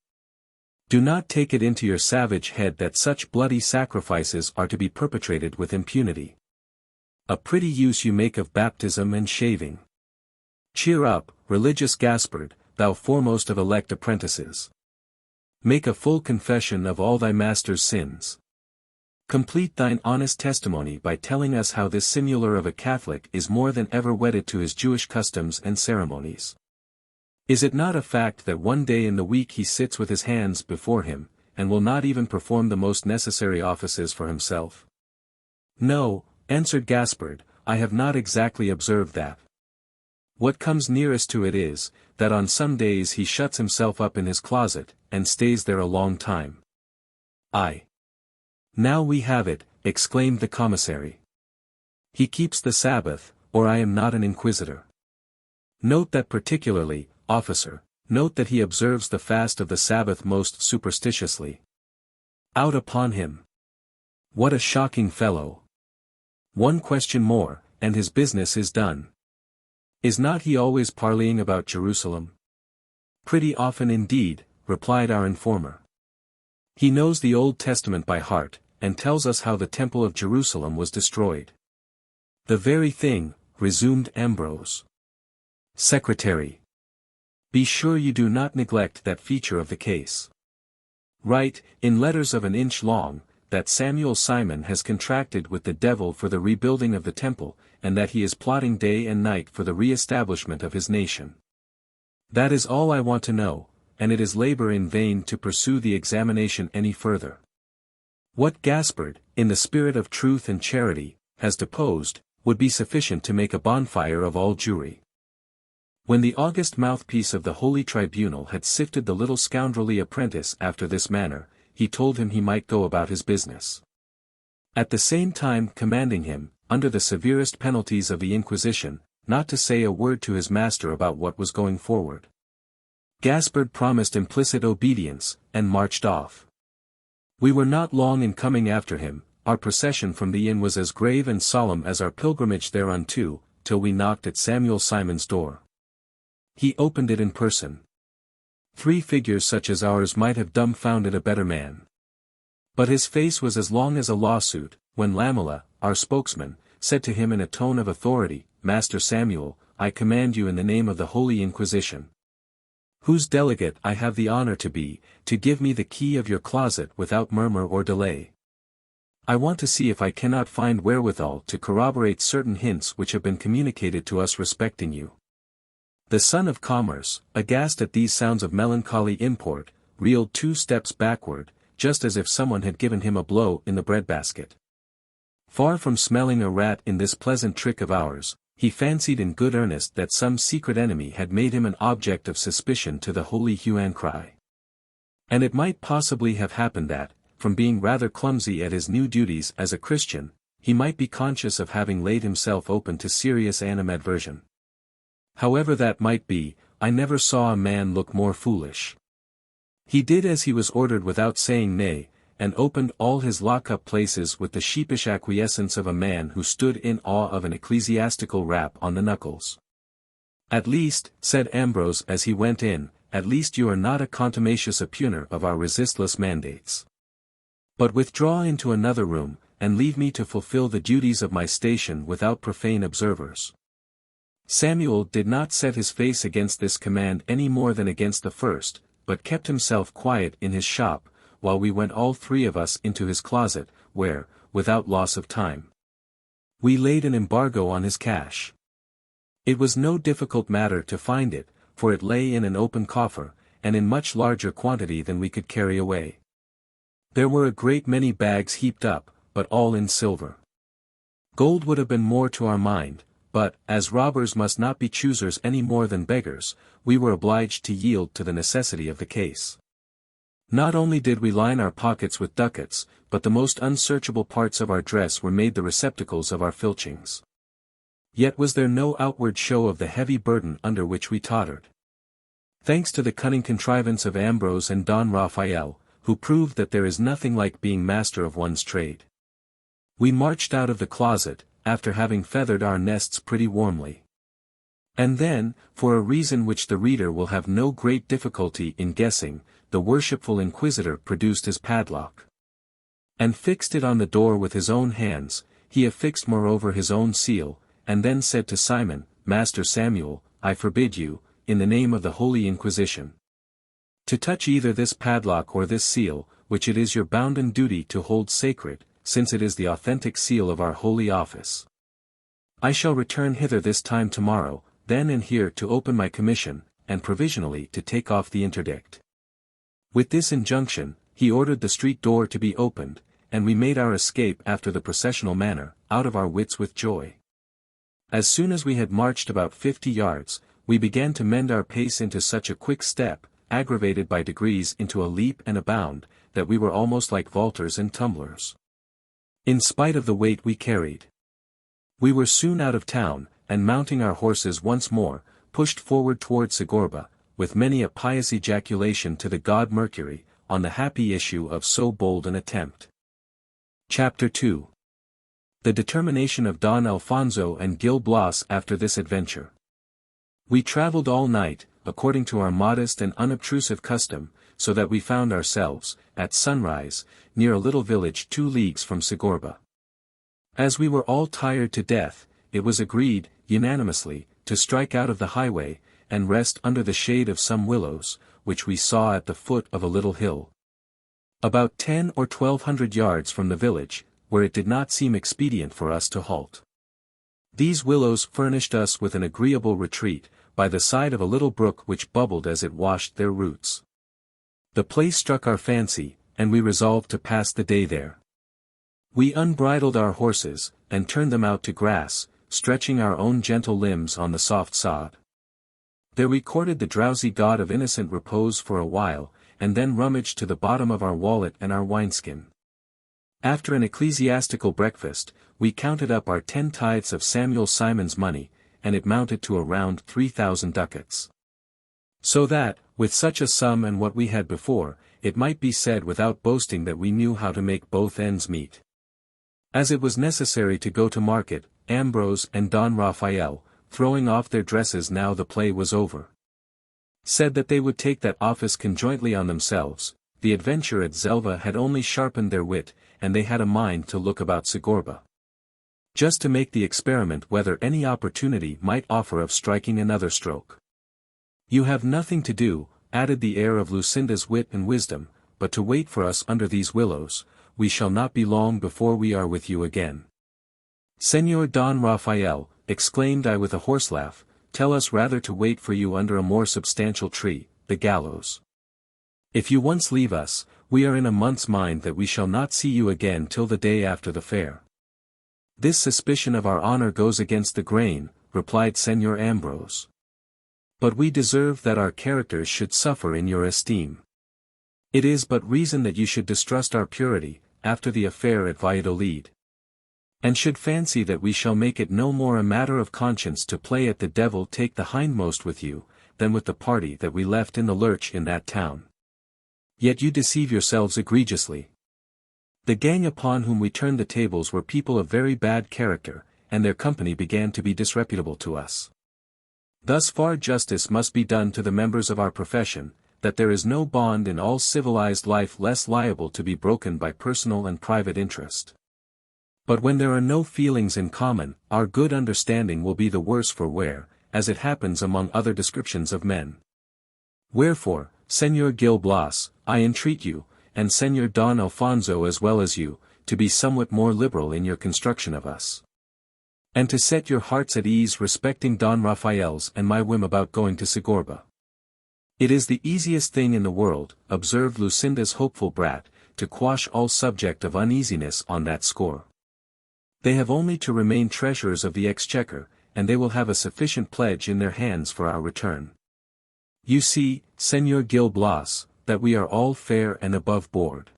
Do not take it into your savage head that such bloody sacrifices are to be perpetrated with impunity. A pretty use you make of baptism and shaving. Cheer up, religious Gaspard, thou foremost of elect apprentices. Make a full confession of all thy master's sins. Complete thine honest testimony by telling us how this simular of a Catholic is more than ever wedded to his Jewish customs and ceremonies. Is it not a fact that one day in the week he sits with his hands before him, and will not even perform the most necessary offices for himself? No, answered Gaspard, I have not exactly observed that. What comes nearest to it is, that on some days he shuts himself up in his closet, and stays there a long time. Aye. Now we have it, exclaimed the commissary. He keeps the Sabbath, or I am not an inquisitor. Note that particularly, officer, note that he observes the fast of the Sabbath most superstitiously. Out upon him. What a shocking fellow. One question more, and his business is done. Is not he always parleying about Jerusalem? Pretty often indeed, replied our informer. He knows the Old Testament by heart, and tells us how the Temple of Jerusalem was destroyed. The very thing, resumed Ambrose. Secretary. Be sure you do not neglect that feature of the case. Write, in letters of an inch long, that Samuel Simon has contracted with the devil for the rebuilding of the temple, and that he is plotting day and night for the re-establishment of his nation. That is all I want to know, and it is labor in vain to pursue the examination any further. What Gaspard, in the spirit of truth and charity, has deposed, would be sufficient to make a bonfire of all Jewry. When the august mouthpiece of the holy tribunal had sifted the little scoundrelly apprentice after this manner, he told him he might go about his business. At the same time commanding him, under the severest penalties of the Inquisition, not to say a word to his master about what was going forward. Gaspard promised implicit obedience, and marched off. We were not long in coming after him, our procession from the inn was as grave and solemn as our pilgrimage thereunto, till we knocked at Samuel Simon's door. He opened it in person. 3 figures such as ours might have dumbfounded a better man. But his face was as long as a lawsuit, when Lamela, our spokesman, said to him in a tone of authority, Master Samuel, I command you in the name of the Holy Inquisition. whose delegate I have the honor to be, to give me the key of your closet without murmur or delay. I want to see if I cannot find wherewithal to corroborate certain hints which have been communicated to us respecting you. The son of commerce, aghast at these sounds of melancholy import, reeled 2 steps backward, just as if someone had given him a blow in the breadbasket. Far from smelling a rat in this pleasant trick of ours, he fancied in good earnest that some secret enemy had made him an object of suspicion to the holy hue and cry. And it might possibly have happened that, from being rather clumsy at his new duties as a Christian, he might be conscious of having laid himself open to serious animadversion. However that might be, I never saw a man look more foolish. He did as he was ordered without saying nay, and opened all his lock-up places with the sheepish acquiescence of a man who stood in awe of an ecclesiastical rap on the knuckles. "At least," said Ambrose as he went in, "at least you are not a contumacious impugner of our resistless mandates. But withdraw into another room, and leave me to fulfill the duties of my station without profane observers." Samuel did not set his face against this command any more than against the first, but kept himself quiet in his shop, while we went all 3 of us into his closet, where, without loss of time, we laid an embargo on his cash. It was no difficult matter to find it, for it lay in an open coffer, and in much larger quantity than we could carry away. There were a great many bags heaped up, but all in silver. Gold would have been more to our mind, but, as robbers must not be choosers any more than beggars, we were obliged to yield to the necessity of the case. Not only did we line our pockets with ducats, but the most unsearchable parts of our dress were made the receptacles of our filchings. Yet was there no outward show of the heavy burden under which we tottered. Thanks to the cunning contrivance of Ambrose and Don Raphael, who proved that there is nothing like being master of one's trade. We marched out of the closet, after having feathered our nests pretty warmly. And then, for a reason which the reader will have no great difficulty in guessing, the worshipful inquisitor produced his padlock, and fixed it on the door with his own hands. He affixed moreover his own seal, and then said to Simon, "Master Samuel, I forbid you, in the name of the Holy Inquisition, to touch either this padlock or this seal, which it is your bounden duty to hold sacred, since it is the authentic seal of our holy office. I shall return hither this time tomorrow, then and here to open my commission, and provisionally to take off the interdict." With this injunction, he ordered the street door to be opened, and we made our escape after the processional manner, out of our wits with joy. As soon as we had marched about 50 yards, we began to mend our pace into such a quick step, aggravated by degrees into a leap and a bound, that we were almost like vaulters and tumblers, in spite of the weight we carried. We were soon out of town, and mounting our horses once more, pushed forward toward Segorba, with many a pious ejaculation to the god Mercury, on the happy issue of so bold an attempt. Chapter 2. The determination of Don Alfonso and Gil Blas after this adventure. We travelled all night, according to our modest and unobtrusive custom, so that we found ourselves, at sunrise, near a little village 2 leagues from Segorba. As we were all tired to death, it was agreed, unanimously, to strike out of the highway, and rest under the shade of some willows, which we saw at the foot of a little hill, about 10 or 1200 yards from the village, where it did not seem expedient for us to halt. These willows furnished us with an agreeable retreat, by the side of a little brook which bubbled as it washed their roots. The place struck our fancy, and we resolved to pass the day there. We unbridled our horses, and turned them out to grass, stretching our own gentle limbs on the soft sod. There we courted the drowsy god of innocent repose for a while, and then rummaged to the bottom of our wallet and our wineskin. After an ecclesiastical breakfast, we counted up our 10 tithes of Samuel Simon's money, and it mounted to around 3,000 ducats. So that, with such a sum and what we had before, it might be said without boasting that we knew how to make both ends meet. As it was necessary to go to market, Ambrose and Don Raphael, throwing off their dresses now the play was over, said that they would take that office conjointly on themselves. The adventure at Zelva had only sharpened their wit, and they had a mind to look about Segorba, just to make the experiment whether any opportunity might offer of striking another stroke. "You have nothing to do," added the air of Lucinda's wit and wisdom, but to wait for us under these willows, we shall not be long before we are with you again. Señor Don Rafael, exclaimed I with a horse laugh, tell us rather to wait for you under a more substantial tree, the gallows. If you once leave us, we are in a month's mind that we shall not see you again till the day after the fair. This suspicion of our honor goes against the grain, replied Señor Ambrose. But we deserve that our characters should suffer in your esteem. It is but reason that you should distrust our purity, after the affair at Valladolid. And should fancy that we shall make it no more a matter of conscience to play at the devil take the hindmost with you, than with the party that we left in the lurch in that town. Yet you deceive yourselves egregiously. The gang upon whom we turned the tables were people of very bad character, and their company began to be disreputable to us. Thus far justice must be done to the members of our profession, that there is no bond in all civilized life less liable to be broken by personal and private interest. But when there are no feelings in common, our good understanding will be the worse for wear, as it happens among other descriptions of men. Wherefore, Señor Gil Blas, I entreat you, and Señor Don Alfonso as well as you, to be somewhat more liberal in your construction of us. And to set your hearts at ease respecting Don Rafael's and my whim about going to Segorba. It is the easiest thing in the world, observed Lucinda's hopeful brat, to quash all subject of uneasiness on that score. They have only to remain treasurers of the exchequer, and they will have a sufficient pledge in their hands for our return. You see, Señor Gil Blas, that we are all fair and above board.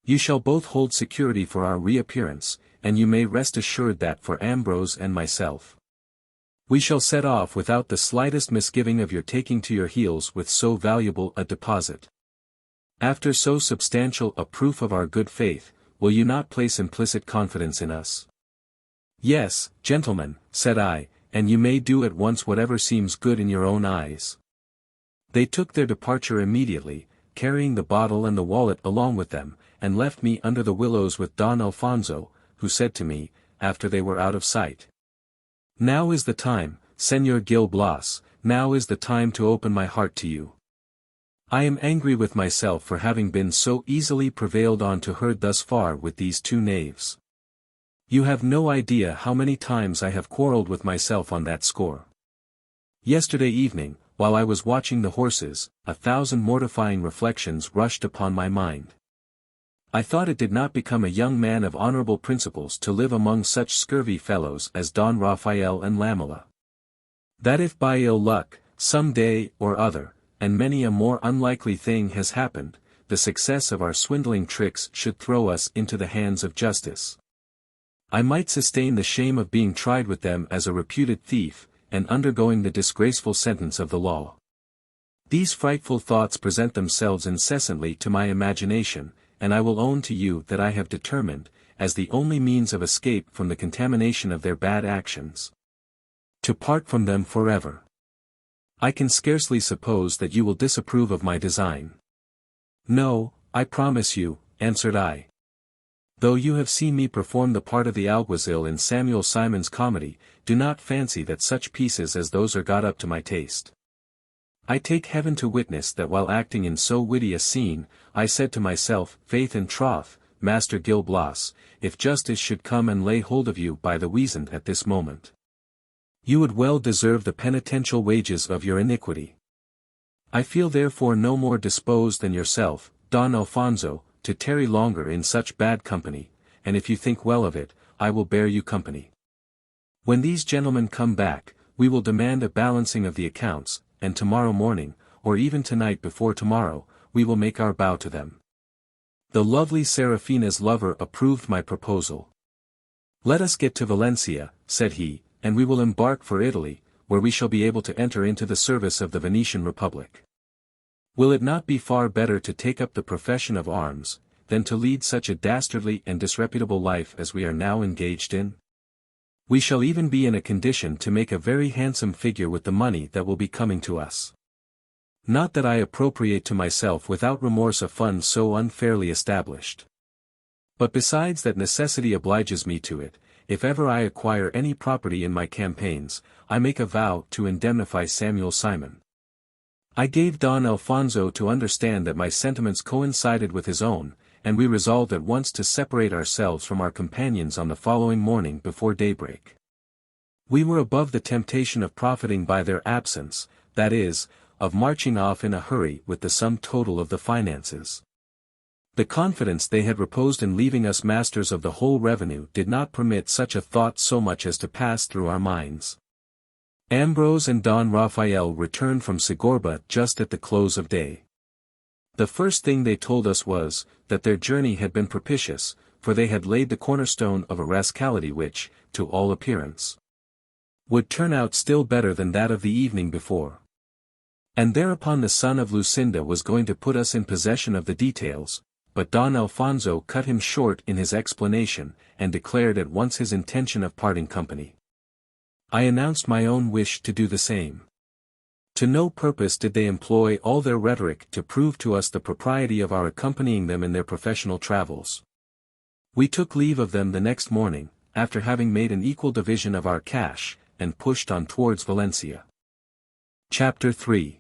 You shall both hold security for our reappearance, and you may rest assured that for Ambrose and myself, we shall set off without the slightest misgiving of your taking to your heels with so valuable a deposit. After so substantial a proof of our good faith, will you not place implicit confidence in us? Yes, gentlemen, said I, and you may do at once whatever seems good in your own eyes. They took their departure immediately, carrying the bottle and the wallet along with them, and left me under the willows with Don Alfonso, who said to me, after they were out of sight. Now is the time, Señor Gil Blas, now is the time to open my heart to you. I am angry with myself for having been so easily prevailed on to herd thus far with these two knaves. You have no idea how many times I have quarrelled with myself on that score. Yesterday evening, while I was watching the horses, 1,000 mortifying reflections rushed upon my mind. I thought it did not become a young man of honorable principles to live among such scurvy fellows as Don Rafael and Lamela. That if by ill luck, some day or other, and many a more unlikely thing has happened, the success of our swindling tricks should throw us into the hands of justice, I might sustain the shame of being tried with them as a reputed thief, and undergoing the disgraceful sentence of the law. These frightful thoughts present themselves incessantly to my imagination, and I will own to you that I have determined, as the only means of escape from the contamination of their bad actions, to part from them forever. I can scarcely suppose that you will disapprove of my design. No, I promise you, answered I. Though you have seen me perform the part of the alguazil in Samuel Simon's comedy, do not fancy that such pieces as those are got up to my taste. I take heaven to witness that while acting in so witty a scene, I said to myself, faith and troth, Master Gil Blas, if justice should come and lay hold of you by the weasand at this moment, you would well deserve the penitential wages of your iniquity. I feel therefore no more disposed than yourself, Don Alfonso, to tarry longer in such bad company, and if you think well of it, I will bear you company. When these gentlemen come back, we will demand a balancing of the accounts, and tomorrow morning, or even tonight before tomorrow, we will make our bow to them. The lovely Serafina's lover approved my proposal. Let us get to Valencia, said he, and we will embark for Italy, where we shall be able to enter into the service of the Venetian Republic. Will it not be far better to take up the profession of arms, than to lead such a dastardly and disreputable life as we are now engaged in? We shall even be in a condition to make a very handsome figure with the money that will be coming to us. Not that I appropriate to myself without remorse a fund so unfairly established. But besides that necessity obliges me to it, if ever I acquire any property in my campaigns, I make a vow to indemnify Samuel Simon. I gave Don Alfonso to understand that my sentiments coincided with his own, and we resolved at once to separate ourselves from our companions on the following morning before daybreak. We were above the temptation of profiting by their absence, that is, of marching off in a hurry with the sum total of the finances. The confidence they had reposed in leaving us masters of the whole revenue did not permit such a thought so much as to pass through our minds. Ambrose and Don Raphael returned from Segorba just at the close of day. The first thing they told us was, that their journey had been propitious, for they had laid the cornerstone of a rascality which, to all appearance, would turn out still better than that of the evening before. And thereupon the son of Lucinda was going to put us in possession of the details, but Don Alfonso cut him short in his explanation, and declared at once his intention of parting company. I announced my own wish to do the same. To no purpose did they employ all their rhetoric to prove to us the propriety of our accompanying them in their professional travels. We took leave of them the next morning, after having made an equal division of our cash, and pushed on towards Valencia. Chapter 3.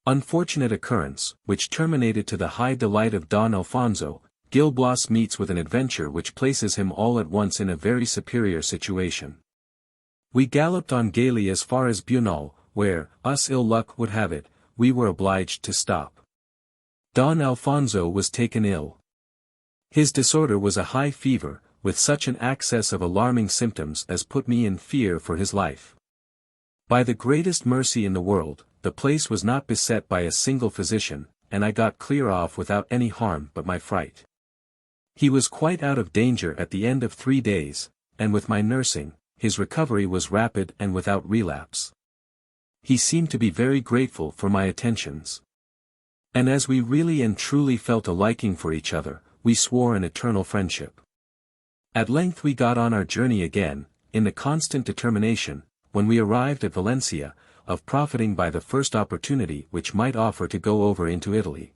Unfortunate occurrence, which terminated to the high delight of Don Alfonso. Gil Blas meets with an adventure which places him all at once in a very superior situation. We galloped on gaily as far as Bunal, where, as ill luck would have it, we were obliged to stop. Don Alfonso was taken ill. His disorder was a high fever, with such an access of alarming symptoms as put me in fear for his life. By the greatest mercy in the world, the place was not beset by a single physician, and I got clear off without any harm but my fright. He was quite out of danger at the end of 3 days, and with my nursing, his recovery was rapid and without relapse. He seemed to be very grateful for my attentions. And as we really and truly felt a liking for each other, we swore an eternal friendship. At length we got on our journey again, in the constant determination, when we arrived at Valencia, of profiting by the first opportunity which might offer to go over into Italy.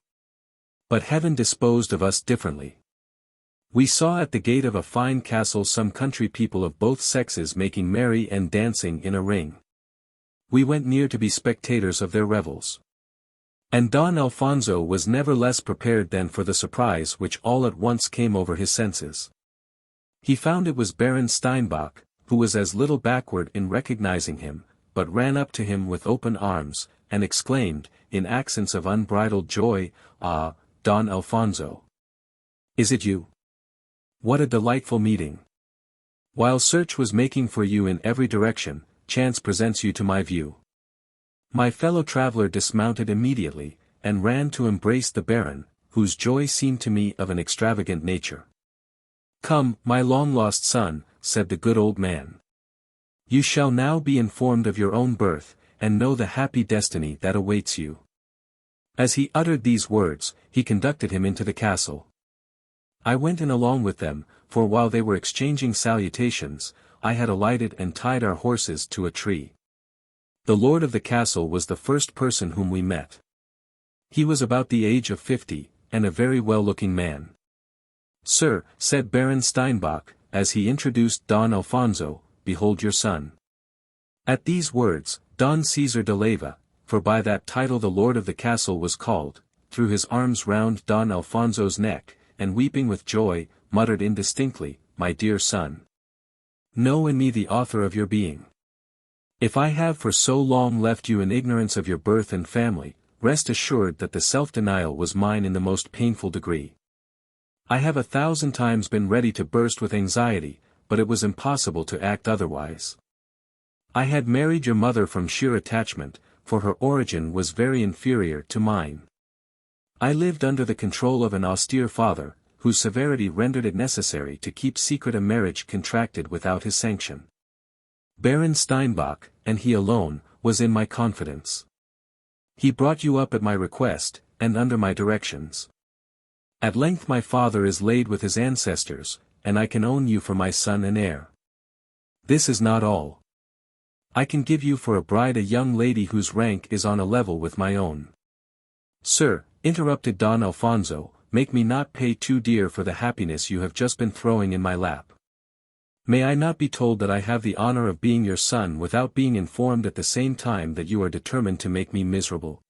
But heaven disposed of us differently. We saw at the gate of a fine castle some country people of both sexes making merry and dancing in a ring. We went near to be spectators of their revels. And Don Alfonso was never less prepared than for the surprise which all at once came over his senses. He found it was Baron Steinbach, who was as little backward in recognizing him, but ran up to him with open arms, and exclaimed, in accents of unbridled joy, "Ah, Don Alfonso! Is it you? What a delightful meeting! While search was making for you in every direction, chance presents you to my view." My fellow traveler dismounted immediately, and ran to embrace the Baron, whose joy seemed to me of an extravagant nature. "Come, my long-lost son," said the good old man. "You shall now be informed of your own birth, and know the happy destiny that awaits you." As he uttered these words, he conducted him into the castle. I went in along with them, for while they were exchanging salutations, I had alighted and tied our horses to a tree. The lord of the castle was the first person whom we met. He was about the age of 50, and a very well-looking man. "Sir," said Baron Steinbach, as he introduced Don Alfonso, "behold your son." At these words, Don Cesar de Leyva, for by that title the lord of the castle was called, threw his arms round Don Alfonso's neck, and weeping with joy, muttered indistinctly, "My dear son, know in me the author of your being. If I have for so long left you in ignorance of your birth and family, rest assured that the self-denial was mine in the most painful degree. I have 1,000 times been ready to burst with anxiety, but it was impossible to act otherwise. I had married your mother from sheer attachment, for her origin was very inferior to mine. I lived under the control of an austere father, whose severity rendered it necessary to keep secret a marriage contracted without his sanction. Baron Steinbach, and he alone, was in my confidence. He brought you up at my request, and under my directions. At length my father is laid with his ancestors, and I can own you for my son and heir. This is not all. I can give you for a bride a young lady whose rank is on a level with my own." "Sir," interrupted Don Alfonso, "make me not pay too dear for the happiness you have just been throwing in my lap. May I not be told that I have the honor of being your son without being informed at the same time that you are determined to make me miserable?"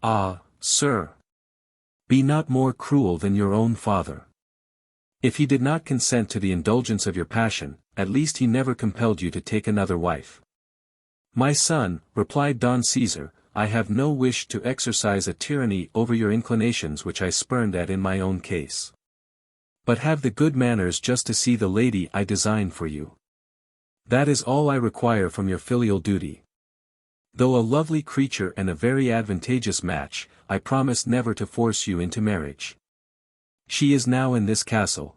Ah, sir! Be not more cruel than your own father. If he did not consent to the indulgence of your passion, at least he never compelled you to take another wife. My son, replied Don Caesar, I have no wish to exercise a tyranny over your inclinations which I spurned at in my own case. But have the good manners just to see the lady I design for you. That is all I require from your filial duty. Though a lovely creature and a very advantageous match, I promise never to force you into marriage. She is now in this castle.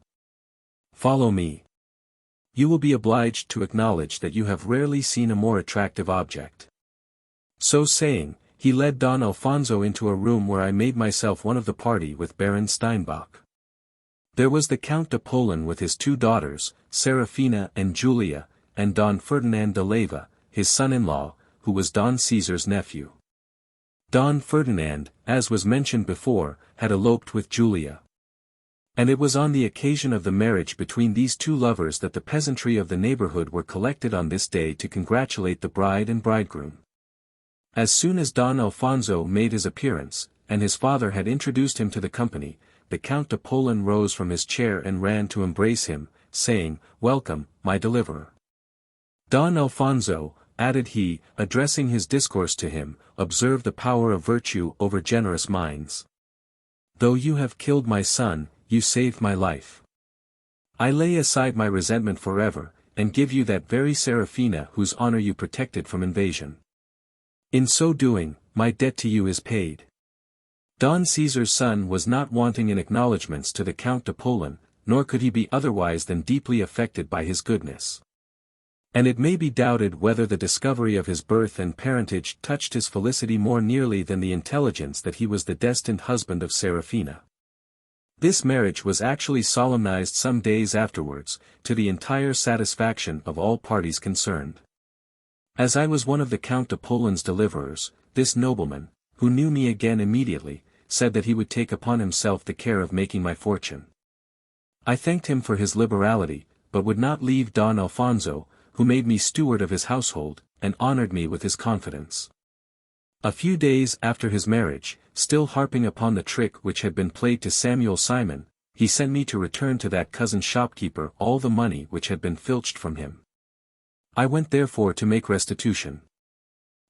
Follow me. You will be obliged to acknowledge that you have rarely seen a more attractive object. So saying, he led Don Alfonso into a room where I made myself one of the party with Baron Steinbach. There was the Count de Polan with his two daughters, Serafina and Julia, and Don Ferdinand de Leyva, his son-in-law, who was Don Caesar's nephew. Don Ferdinand, as was mentioned before, had eloped with Julia. And it was on the occasion of the marriage between these two lovers that the peasantry of the neighborhood were collected on this day to congratulate the bride and bridegroom. As soon as Don Alfonso made his appearance, and his father had introduced him to the company, the Count de Polan rose from his chair and ran to embrace him, saying, Welcome, my deliverer. Don Alfonso, added he, addressing his discourse to him, observe the power of virtue over generous minds. Though you have killed my son, you saved my life. I lay aside my resentment forever, and give you that very Serafina whose honor you protected from invasion. In so doing, my debt to you is paid. Don Caesar's son was not wanting in acknowledgments to the Count de Polan, nor could he be otherwise than deeply affected by his goodness. And it may be doubted whether the discovery of his birth and parentage touched his felicity more nearly than the intelligence that he was the destined husband of Serafina. This marriage was actually solemnized some days afterwards, to the entire satisfaction of all parties concerned. As I was one of the Count de Polan's deliverers, this nobleman, who knew me again immediately, said that he would take upon himself the care of making my fortune. I thanked him for his liberality, but would not leave Don Alfonso, who made me steward of his household, and honored me with his confidence. A few days after his marriage, still harping upon the trick which had been played to Samuel Simon, he sent me to return to that cousin shopkeeper all the money which had been filched from him. I went therefore to make restitution.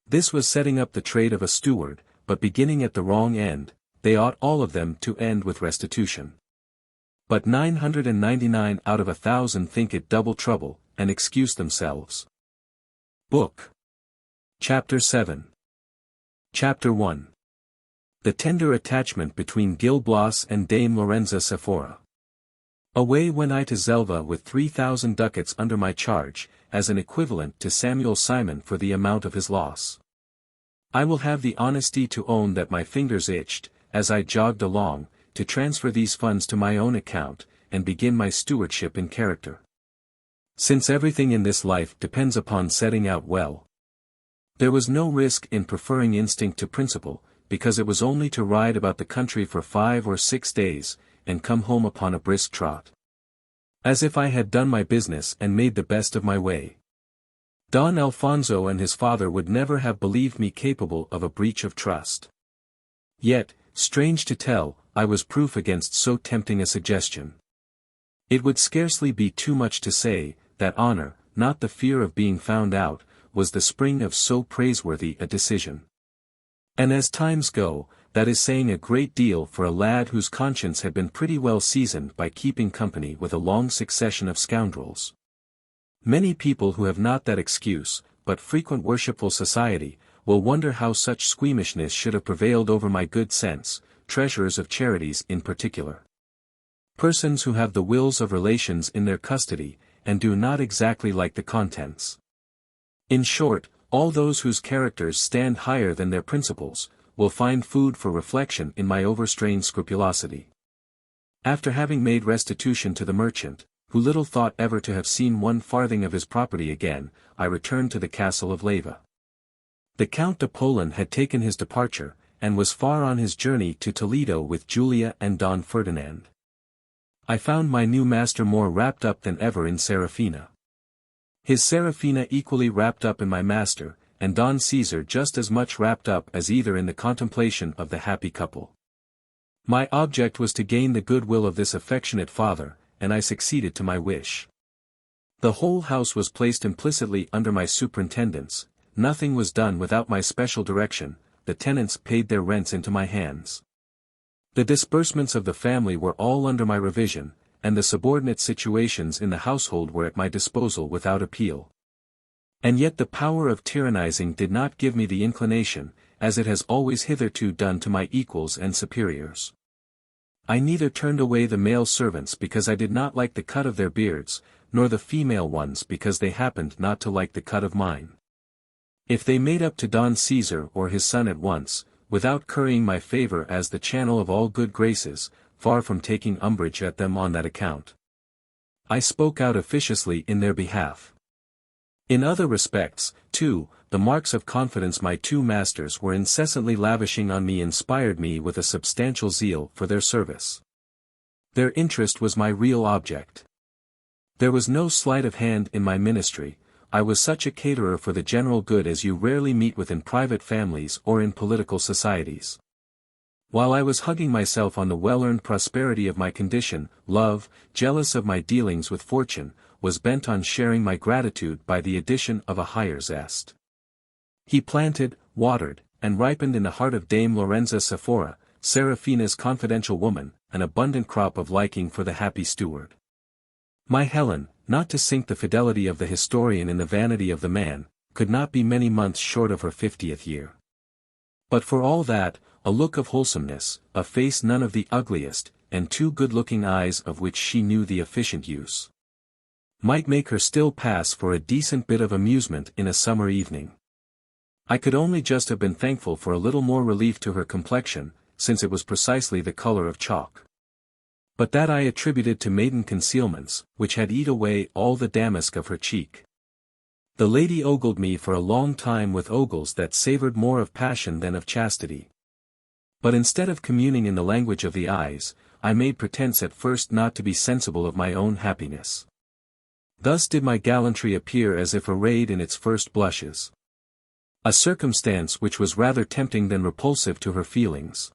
This was setting up the trade of a steward, but beginning at the wrong end, they ought all of them to end with restitution. But 999 out of 1,000 think it double trouble, and excuse themselves. Book. Chapter 7. Chapter 1. The tender attachment between Gil Blas and Dame Lorenza Sephora. Away went I to Zelva with 3,000 ducats under my charge, as an equivalent to Samuel Simon for the amount of his loss. I will have the honesty to own that my fingers itched, as I jogged along, to transfer these funds to my own account, and begin my stewardship in character. Since everything in this life depends upon setting out well. There was no risk in preferring instinct to principle, because it was only to ride about the country for 5 or 6 days, and come home upon a brisk trot. As if I had done my business and made the best of my way. Don Alfonso and his father would never have believed me capable of a breach of trust. Yet, strange to tell, I was proof against so tempting a suggestion. It would scarcely be too much to say, that honor, not the fear of being found out, was the spring of so praiseworthy a decision. And as times go, that is saying a great deal for a lad whose conscience had been pretty well seasoned by keeping company with a long succession of scoundrels. Many people who have not that excuse, but frequent worshipful society, will wonder how such squeamishness should have prevailed over my good sense, treasurers of charities in particular. Persons who have the wills of relations in their custody, and do not exactly like the contents. In short, all those whose characters stand higher than their principles, will find food for reflection in my overstrained scrupulosity. After having made restitution to the merchant, who little thought ever to have seen 1 farthing of his property again, I returned to the castle of Leyva. The Count de Polan had taken his departure, and was far on his journey to Toledo with Julia and Don Ferdinand. I found my new master more wrapped up than ever in Serafina. His Serafina equally wrapped up in my master, and Don Caesar just as much wrapped up as either in the contemplation of the happy couple. My object was to gain the goodwill of this affectionate father, and I succeeded to my wish. The whole house was placed implicitly under my superintendence, nothing was done without my special direction, the tenants paid their rents into my hands. The disbursements of the family were all under my revision, and the subordinate situations in the household were at my disposal without appeal. And yet the power of tyrannizing did not give me the inclination, as it has always hitherto done to my equals and superiors. I neither turned away the male servants because I did not like the cut of their beards, nor the female ones because they happened not to like the cut of mine. If they made up to Don Caesar or his son at once, without currying my favor as the channel of all good graces, far from taking umbrage at them on that account, I spoke out officiously in their behalf. In other respects, too, the marks of confidence my two masters were incessantly lavishing on me inspired me with a substantial zeal for their service. Their interest was my real object. There was no sleight of hand in my ministry, I was such a caterer for the general good as you rarely meet with in private families or in political societies. While I was hugging myself on the well-earned prosperity of my condition, love, jealous of my dealings with fortune, was bent on sharing my gratitude by the addition of a higher zest. He planted, watered, and ripened in the heart of Dame Lorenza Sephora, Seraphina's confidential woman, an abundant crop of liking for the happy steward. My Helen, not to sink the fidelity of the historian in the vanity of the man, could not be many months short of her 50th year. But for all that, a look of wholesomeness, a face none of the ugliest, and two good-looking eyes of which she knew the efficient use, might make her still pass for a decent bit of amusement in a summer evening. I could only just have been thankful for a little more relief to her complexion, since it was precisely the color of chalk. But that I attributed to maiden concealments, which had eat away all the damask of her cheek. The lady ogled me for a long time with ogles that savored more of passion than of chastity. But instead of communing in the language of the eyes, I made pretense at first not to be sensible of my own happiness. Thus did my gallantry appear as if arrayed in its first blushes. A circumstance which was rather tempting than repulsive to her feelings.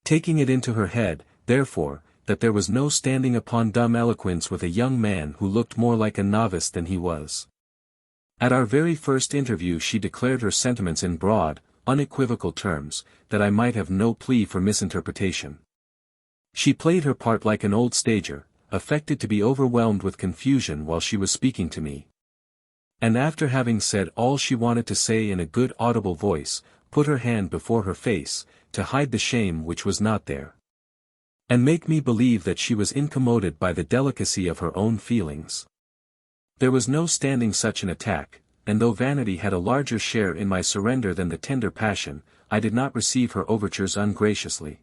Taking it into her head, therefore, that there was no standing upon dumb eloquence with a young man who looked more like a novice than he was. At our very first interview she declared her sentiments in broad, unequivocal terms, that I might have no plea for misinterpretation. She played her part like an old stager, affected to be overwhelmed with confusion while she was speaking to me. And after having said all she wanted to say in a good audible voice, put her hand before her face, to hide the shame which was not there, and make me believe that she was incommoded by the delicacy of her own feelings. There was no standing such an attack, and though vanity had a larger share in my surrender than the tender passion, I did not receive her overtures ungraciously.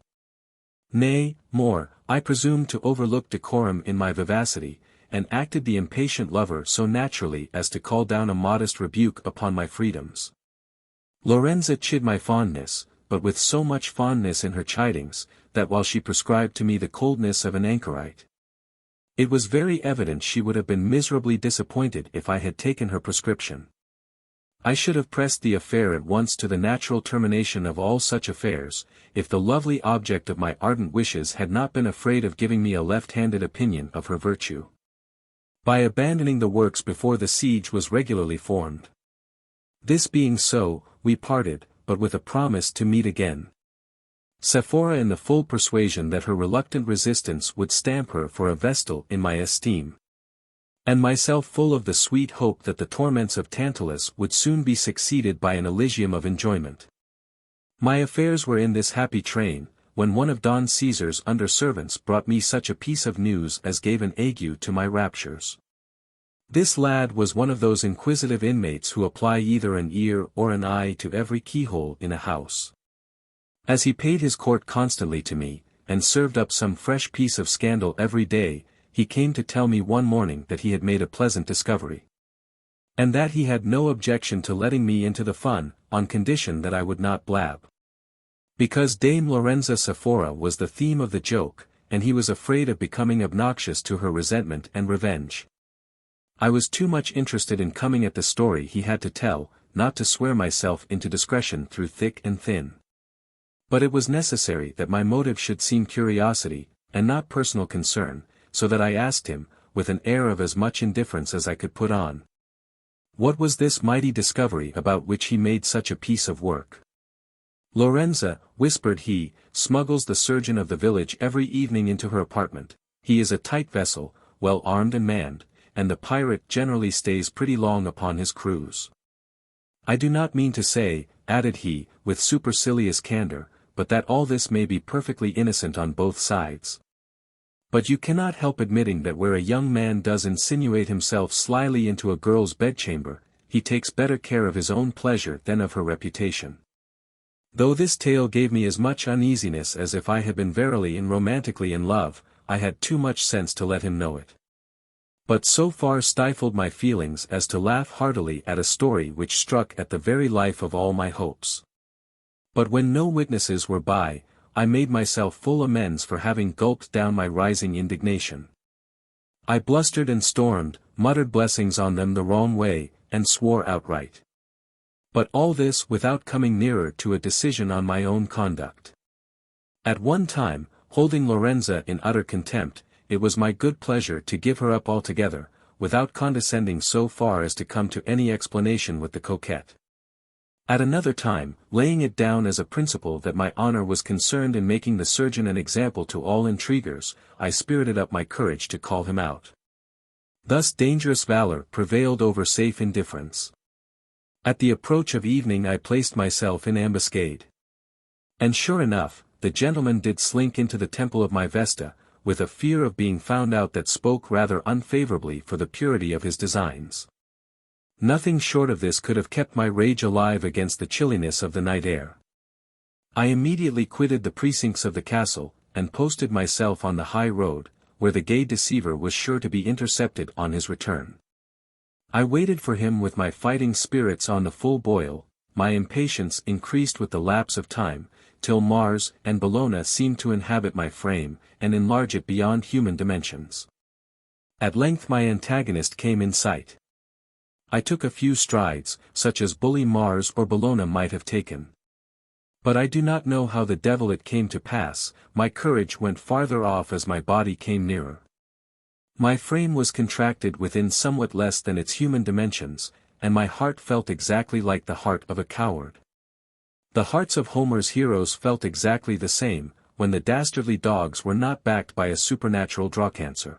Nay, more, I presumed to overlook decorum in my vivacity, and acted the impatient lover so naturally as to call down a modest rebuke upon my freedoms. Lorenza chid my fondness, but with so much fondness in her chidings, that while she prescribed to me the coldness of an anchorite, it was very evident she would have been miserably disappointed if I had taken her prescription. I should have pressed the affair at once to the natural termination of all such affairs, if the lovely object of my ardent wishes had not been afraid of giving me a left-handed opinion of her virtue. By abandoning the works before the siege was regularly formed. This being so, we parted, but with a promise to meet again. Sephora in the full persuasion that her reluctant resistance would stamp her for a vestal in my esteem, and myself full of the sweet hope that the torments of Tantalus would soon be succeeded by an Elysium of enjoyment. My affairs were in this happy train, when one of Don Caesar's under-servants brought me such a piece of news as gave an ague to my raptures. This lad was one of those inquisitive inmates who apply either an ear or an eye to every keyhole in a house. As he paid his court constantly to me, and served up some fresh piece of scandal every day, he came to tell me one morning that he had made a pleasant discovery, and that he had no objection to letting me into the fun, on condition that I would not blab. Because Dame Lorenza Sephora was the theme of the joke, and he was afraid of becoming obnoxious to her resentment and revenge. I was too much interested in coming at the story he had to tell, not to swear myself into discretion through thick and thin. But it was necessary that my motive should seem curiosity, and not personal concern, so that I asked him, with an air of as much indifference as I could put on. What was this mighty discovery about which he made such a piece of work? Lorenza, whispered he, smuggles the surgeon of the village every evening into her apartment. He is a tight vessel, well armed and manned, and the pirate generally stays pretty long upon his cruise. I do not mean to say, added he, with supercilious candor, but that all this may be perfectly innocent on both sides. But you cannot help admitting that where a young man does insinuate himself slyly into a girl's bedchamber, he takes better care of his own pleasure than of her reputation. Though this tale gave me as much uneasiness as if I had been verily and romantically in love, I had too much sense to let him know it. But so far stifled my feelings as to laugh heartily at a story which struck at the very life of all my hopes. But when no witnesses were by, I made myself full amends for having gulped down my rising indignation. I blustered and stormed, muttered blessings on them the wrong way, and swore outright. But all this without coming nearer to a decision on my own conduct. At one time, holding Lorenza in utter contempt, it was my good pleasure to give her up altogether, without condescending so far as to come to any explanation with the coquette. At another time, laying it down as a principle that my honor was concerned in making the surgeon an example to all intriguers, I spirited up my courage to call him out. Thus dangerous valor prevailed over safe indifference. At the approach of evening I placed myself in ambuscade. And sure enough, the gentleman did slink into the temple of my Vesta, with a fear of being found out that spoke rather unfavorably for the purity of his designs. Nothing short of this could have kept my rage alive against the chilliness of the night air. I immediately quitted the precincts of the castle, and posted myself on the high road, where the gay deceiver was sure to be intercepted on his return. I waited for him with my fighting spirits on the full boil, my impatience increased with the lapse of time, till Mars and Bellona seemed to inhabit my frame, and enlarge it beyond human dimensions. At length my antagonist came in sight. I took a few strides, such as bully Mars or Bellona might have taken. But I do not know how the devil it came to pass, my courage went farther off as my body came nearer. My frame was contracted within somewhat less than its human dimensions, and my heart felt exactly like the heart of a coward. The hearts of Homer's heroes felt exactly the same, when the dastardly dogs were not backed by a supernatural drawcancer.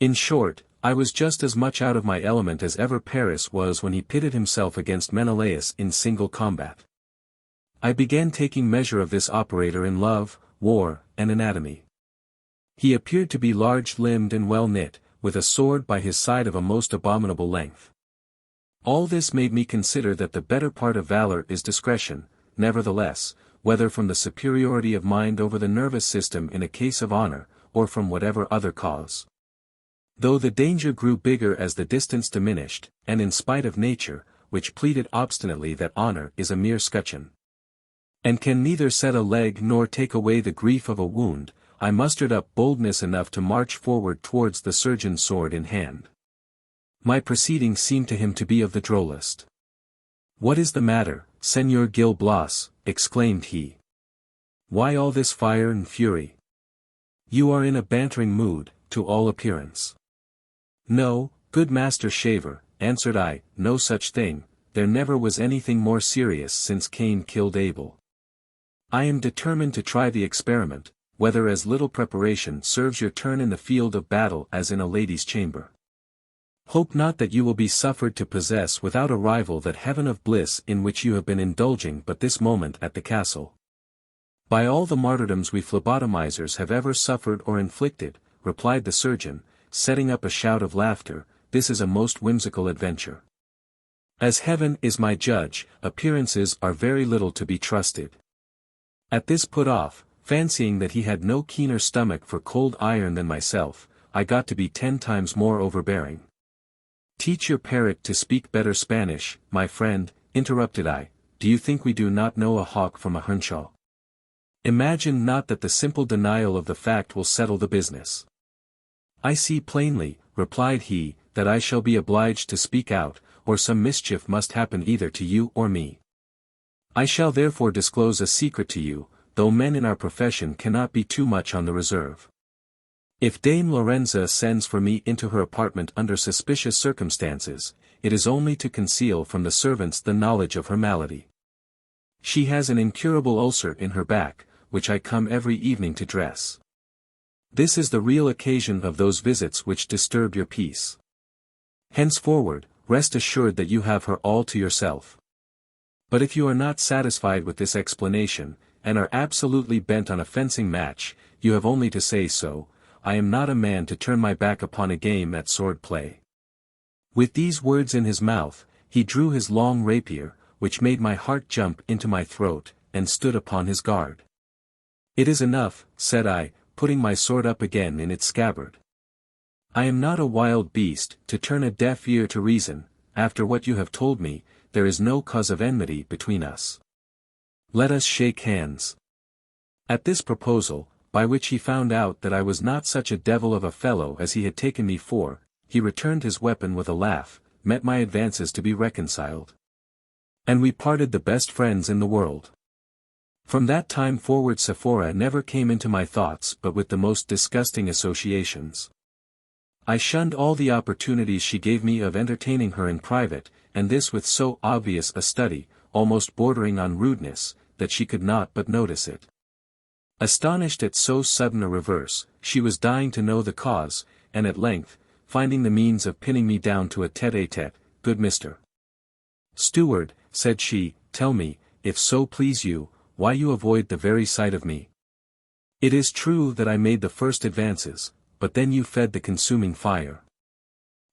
In short, I was just as much out of my element as ever Paris was when he pitted himself against Menelaus in single combat. I began taking measure of this operator in love, war, and anatomy. He appeared to be large-limbed and well-knit, with a sword by his side of a most abominable length. All this made me consider that the better part of valor is discretion, nevertheless, whether from the superiority of mind over the nervous system in a case of honor, or from whatever other cause. Though the danger grew bigger as the distance diminished, and in spite of nature, which pleaded obstinately that honor is a mere scutcheon, and can neither set a leg nor take away the grief of a wound, I mustered up boldness enough to march forward towards the surgeon sword in hand. My proceedings seemed to him to be of the drollest. "What is the matter, Señor Gil Blas?" exclaimed he. "Why all this fire and fury? You are in a bantering mood, to all appearance." "No, good Master Shaver," answered I, "no such thing, there never was anything more serious since Cain killed Abel. I am determined to try the experiment, whether as little preparation serves your turn in the field of battle as in a lady's chamber. Hope not that you will be suffered to possess without a rival that heaven of bliss in which you have been indulging but this moment at the castle. By all the martyrdoms we phlebotomizers have ever suffered or inflicted," replied the surgeon, setting up a shout of laughter, "this is a most whimsical adventure. As heaven is my judge, appearances are very little to be trusted." At this put off, fancying that he had no keener stomach for cold iron than myself, I got to be 10 times more overbearing. "Teach your parrot to speak better Spanish, my friend," interrupted I. "Do you think we do not know a hawk from a henshaw? Imagine not that the simple denial of the fact will settle the business." "I see plainly," replied he, "that I shall be obliged to speak out, or some mischief must happen either to you or me. I shall therefore disclose a secret to you, though men in our profession cannot be too much on the reserve. If Dame Lorenza sends for me into her apartment under suspicious circumstances, it is only to conceal from the servants the knowledge of her malady. She has an incurable ulcer in her back, which I come every evening to dress. This is the real occasion of those visits which disturb your peace. Henceforward, rest assured that you have her all to yourself. But if you are not satisfied with this explanation, and are absolutely bent on a fencing match, you have only to say so. I am not a man to turn my back upon a game at sword play. With these words in his mouth, he drew his long rapier, which made my heart jump into my throat, and stood upon his guard. It is enough, said I, putting my sword up again in its scabbard. I am not a wild beast, to turn a deaf ear to reason. After what you have told me, there is no cause of enmity between us. Let us shake hands. At this proposal, by which he found out that I was not such a devil of a fellow as he had taken me for, he returned his weapon with a laugh, met my advances to be reconciled. And we parted the best friends in the world. From that time forward Sephora never came into my thoughts but with the most disgusting associations. I shunned all the opportunities she gave me of entertaining her in private, and this with so obvious a study, almost bordering on rudeness, that she could not but notice it. Astonished at so sudden a reverse, she was dying to know the cause, and at length, finding the means of pinning me down to a tete-a-tete, good Mr. Steward, said she, tell me, if so please you, why you avoid the very sight of me. It is true that I made the first advances, but then you fed the consuming fire.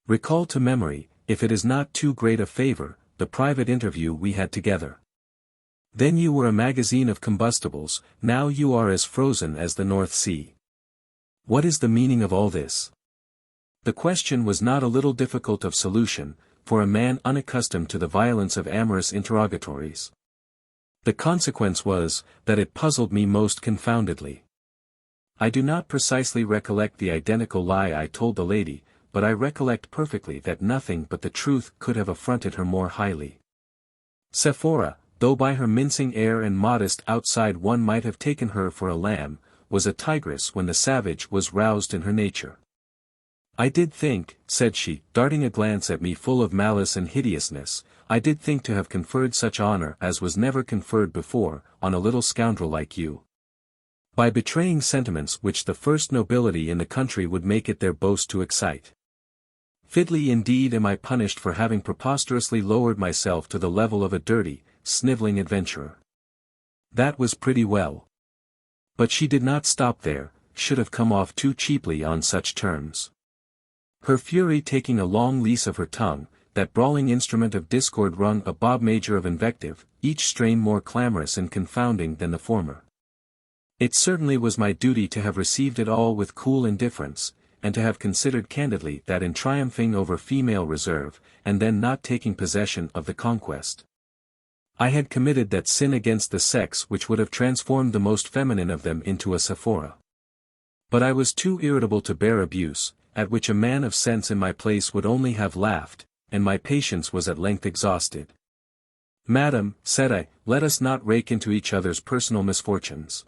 Recall to memory, if it is not too great a favor, the private interview we had together. Then you were a magazine of combustibles, now you are as frozen as the North Sea. What is the meaning of all this? The question was not a little difficult of solution, for a man unaccustomed to the violence of amorous interrogatories. The consequence was, that it puzzled me most confoundedly. I do not precisely recollect the identical lie I told the lady, but I recollect perfectly that nothing but the truth could have affronted her more highly. Sephora, though by her mincing air and modest outside one might have taken her for a lamb, was a tigress when the savage was roused in her nature. I did think, said she, darting a glance at me full of malice and hideousness, I did think to have conferred such honor as was never conferred before, on a little scoundrel like you. By betraying sentiments which the first nobility in the country would make it their boast to excite. Fitly indeed am I punished for having preposterously lowered myself to the level of a dirty, sniveling adventurer. That was pretty well. But she did not stop there, should have come off too cheaply on such terms. Her fury taking a long lease of her tongue, that brawling instrument of discord rung a bob major of invective, each strain more clamorous and confounding than the former. It certainly was my duty to have received it all with cool indifference, and to have considered candidly that in triumphing over female reserve, and then not taking possession of the conquest, I had committed that sin against the sex which would have transformed the most feminine of them into a Sephora. But I was too irritable to bear abuse, at which a man of sense in my place would only have laughed, and my patience was at length exhausted. Madam, said I, let us not rake into each other's personal misfortunes.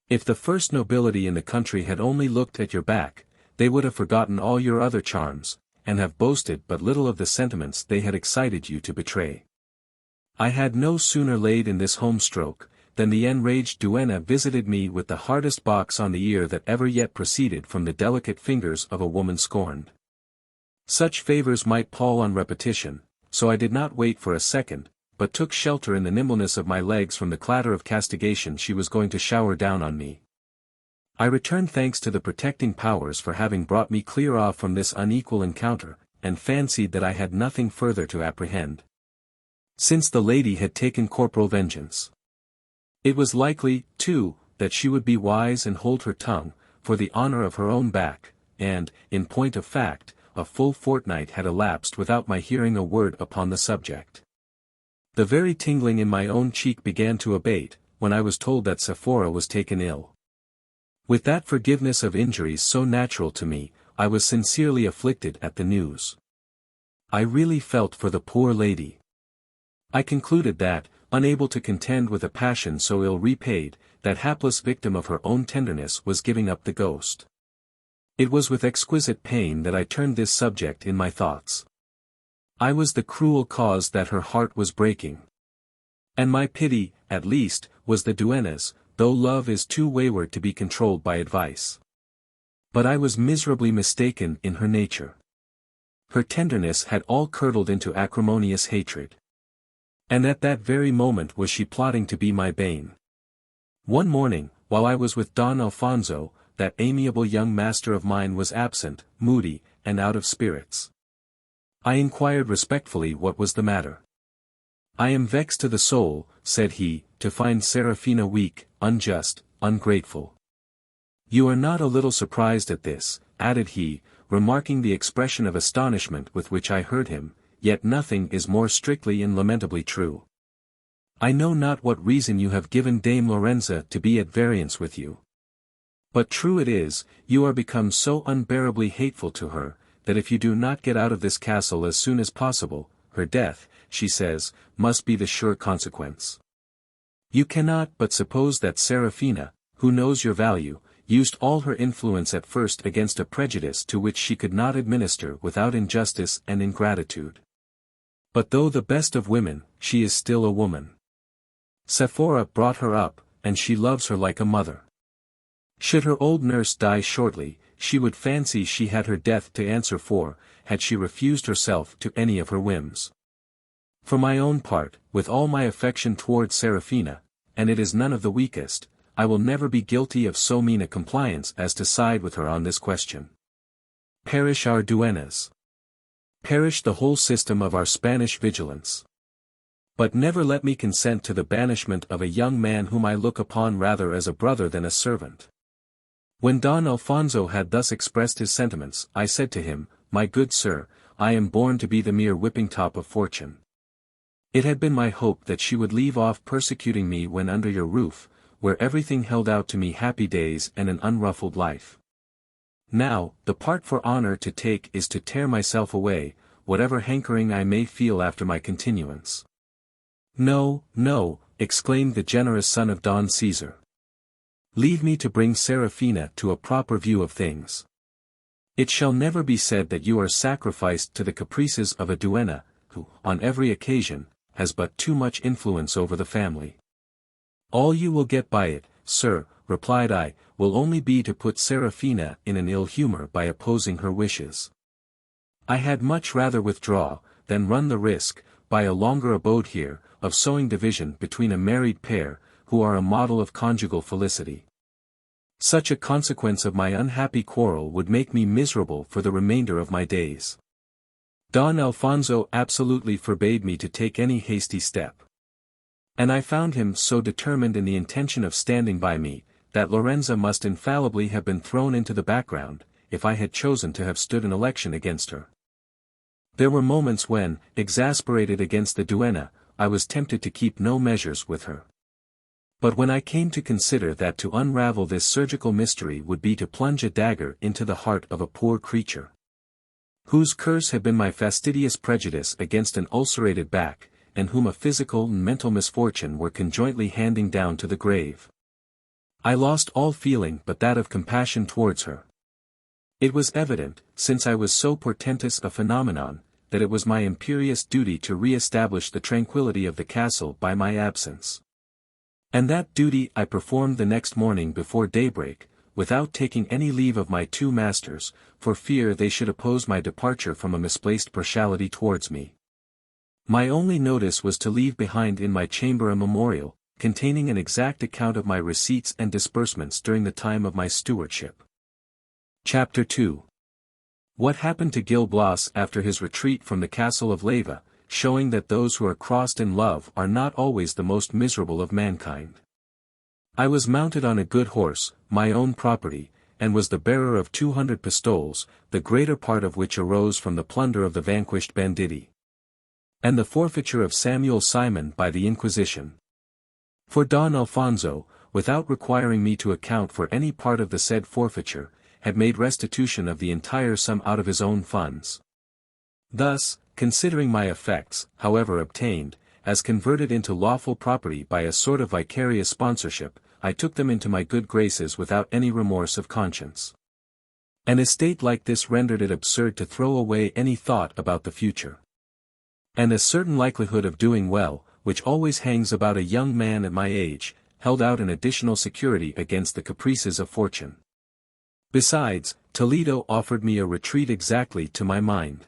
If the first nobility in the country had only looked at your back, they would have forgotten all your other charms, and have boasted but little of the sentiments they had excited you to betray. I had no sooner laid in this home stroke, than the enraged duenna visited me with the hardest box on the ear that ever yet proceeded from the delicate fingers of a woman scorned. Such favors might pall on repetition, so I did not wait for a second, but took shelter in the nimbleness of my legs from the clatter of castigation she was going to shower down on me. I returned thanks to the protecting powers for having brought me clear off from this unequal encounter, and fancied that I had nothing further to apprehend. Since the lady had taken corporal vengeance, it was likely, too, that she would be wise and hold her tongue, for the honor of her own back, and, in point of fact, a full fortnight had elapsed without my hearing a word upon the subject. The very tingling in my own cheek began to abate, when I was told that Sephora was taken ill. With that forgiveness of injuries so natural to me, I was sincerely afflicted at the news. I really felt for the poor lady. I concluded that, unable to contend with a passion so ill repaid, that hapless victim of her own tenderness was giving up the ghost. It was with exquisite pain that I turned this subject in my thoughts. I was the cruel cause that her heart was breaking. And my pity, at least, was the duenna's, though love is too wayward to be controlled by advice. But I was miserably mistaken in her nature. Her tenderness had all curdled into acrimonious hatred. And at that very moment was she plotting to be my bane. One morning, while I was with Don Alfonso, that amiable young master of mine was absent, moody, and out of spirits. I inquired respectfully what was the matter. "I am vexed to the soul," said he, "to find Serafina weak, unjust, ungrateful." "You are not a little surprised at this," added he, remarking the expression of astonishment with which I heard him, "yet nothing is more strictly and lamentably true. I know not what reason you have given Dame Lorenza to be at variance with you. But true it is, you are become so unbearably hateful to her, that if you do not get out of this castle as soon as possible, her death, she says, must be the sure consequence. You cannot but suppose that Serafina, who knows your value, used all her influence at first against a prejudice to which she could not administer without injustice and ingratitude. But though the best of women, she is still a woman. Sephora brought her up, and she loves her like a mother. Should her old nurse die shortly, she would fancy she had her death to answer for, had she refused herself to any of her whims. For my own part, with all my affection towards Serafina, and it is none of the weakest, I will never be guilty of so mean a compliance as to side with her on this question. Perish our duennas. Perish the whole system of our Spanish vigilance. But never let me consent to the banishment of a young man whom I look upon rather as a brother than a servant." When Don Alfonso had thus expressed his sentiments, I said to him, "My good sir, I am born to be the mere whipping-top of fortune. It had been my hope that she would leave off persecuting me when under your roof, where everything held out to me happy days and an unruffled life. Now, the part for honor to take is to tear myself away, whatever hankering I may feel after my continuance." "No, no," exclaimed the generous son of Don Caesar. "Leave me to bring Serafina to a proper view of things. It shall never be said that you are sacrificed to the caprices of a duenna, who, on every occasion, has but too much influence over the family." "All you will get by it, sir," replied I, "will only be to put Serafina in an ill humor by opposing her wishes. I had much rather withdraw, than run the risk, by a longer abode here, of sowing division between a married pair, who are a model of conjugal felicity. Such a consequence of my unhappy quarrel would make me miserable for the remainder of my days." Don Alfonso absolutely forbade me to take any hasty step. And I found him so determined in the intention of standing by me, that Lorenza must infallibly have been thrown into the background, if I had chosen to have stood an election against her. There were moments when, exasperated against the duenna, I was tempted to keep no measures with her. But when I came to consider that to unravel this surgical mystery would be to plunge a dagger into the heart of a poor creature, whose curse had been my fastidious prejudice against an ulcerated back, and whom a physical and mental misfortune were conjointly handing down to the grave, I lost all feeling but that of compassion towards her. It was evident, since I was so portentous a phenomenon, that it was my imperious duty to re-establish the tranquillity of the castle by my absence. And that duty I performed the next morning before daybreak, without taking any leave of my two masters, for fear they should oppose my departure from a misplaced partiality towards me. My only notice was to leave behind in my chamber a memorial, containing an exact account of my receipts and disbursements during the time of my stewardship. Chapter 2. What happened to Gil Blas after his retreat from the castle of Leyva, showing that those who are crossed in love are not always the most miserable of mankind. I was mounted on a good horse, my own property, and was the bearer of 200 pistoles, the greater part of which arose from the plunder of the vanquished banditti, and the forfeiture of Samuel Simon by the Inquisition. For Don Alfonso, without requiring me to account for any part of the said forfeiture, had made restitution of the entire sum out of his own funds. Thus, considering my effects, however obtained, as converted into lawful property by a sort of vicarious sponsorship, I took them into my good graces without any remorse of conscience. An estate like this rendered it absurd to throw away any thought about the future. And a certain likelihood of doing well, which always hangs about a young man at my age, held out an additional security against the caprices of fortune. Besides, Toledo offered me a retreat exactly to my mind.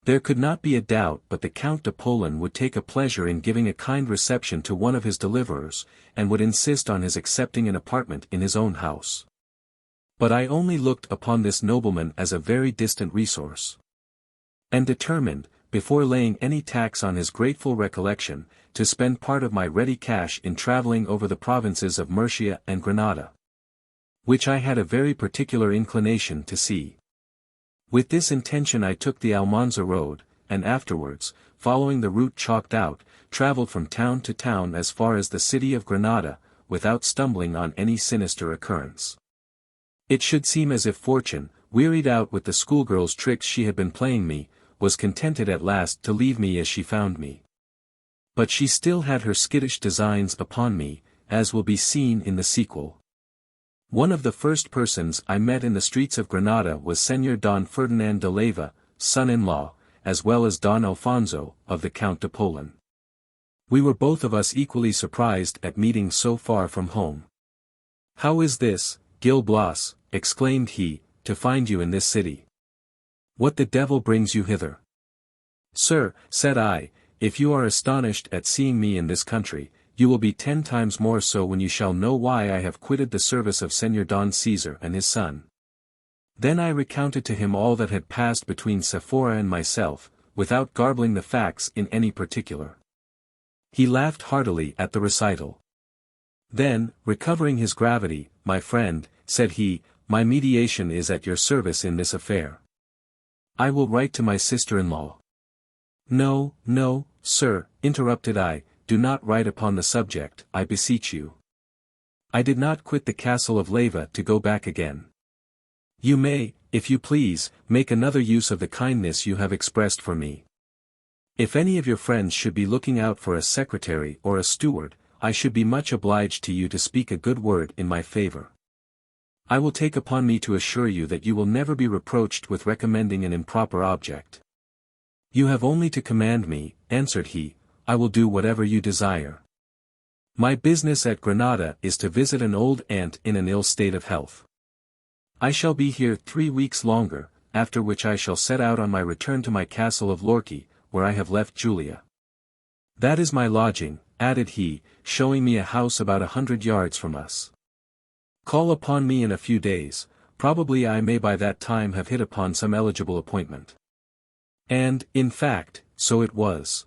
There could not be a doubt but the Count de Polan would take a pleasure in giving a kind reception to one of his deliverers, and would insist on his accepting an apartment in his own house. But I only looked upon this nobleman as a very distant resource, and determined, before laying any tax on his grateful recollection, to spend part of my ready cash in travelling over the provinces of Murcia and Granada, which I had a very particular inclination to see. With this intention I took the Almanza road, and afterwards, following the route chalked out, travelled from town to town as far as the city of Granada, without stumbling on any sinister occurrence. It should seem as if fortune, wearied out with the schoolgirl's tricks she had been playing me, was contented at last to leave me as she found me. But she still had her skittish designs upon me, as will be seen in the sequel. One of the first persons I met in the streets of Granada was Señor Don Ferdinand de Leyva, son-in-law, as well as Don Alfonso, of the Count de Polan. We were both of us equally surprised at meeting so far from home. "How is this, Gil Blas," exclaimed he, "to find you in this city? What the devil brings you hither?" "Sir," said I, "if you are astonished at seeing me in this country, you will be 10 times more so when you shall know why I have quitted the service of Señor Don Cesar and his son." Then I recounted to him all that had passed between Sephora and myself, without garbling the facts in any particular. He laughed heartily at the recital. Then, recovering his gravity, "My friend," said he, "my mediation is at your service in this affair. I will write to my sister-in-law." "No, no, sir," interrupted I, "do not write upon the subject, I beseech you. I did not quit the castle of Leyva to go back again. You may, if you please, make another use of the kindness you have expressed for me. If any of your friends should be looking out for a secretary or a steward, I should be much obliged to you to speak a good word in my favor. I will take upon me to assure you that you will never be reproached with recommending an improper object." "You have only to command me," answered he, "I will do whatever you desire. My business at Granada is to visit an old aunt in an ill state of health. I shall be here 3 weeks longer, after which I shall set out on my return to my castle of Lorchi, where I have left Julia. That is my lodging," added he, showing me a house about 100 yards from us. "Call upon me in a few days, probably I may by that time have hit upon some eligible appointment." And, in fact, so it was.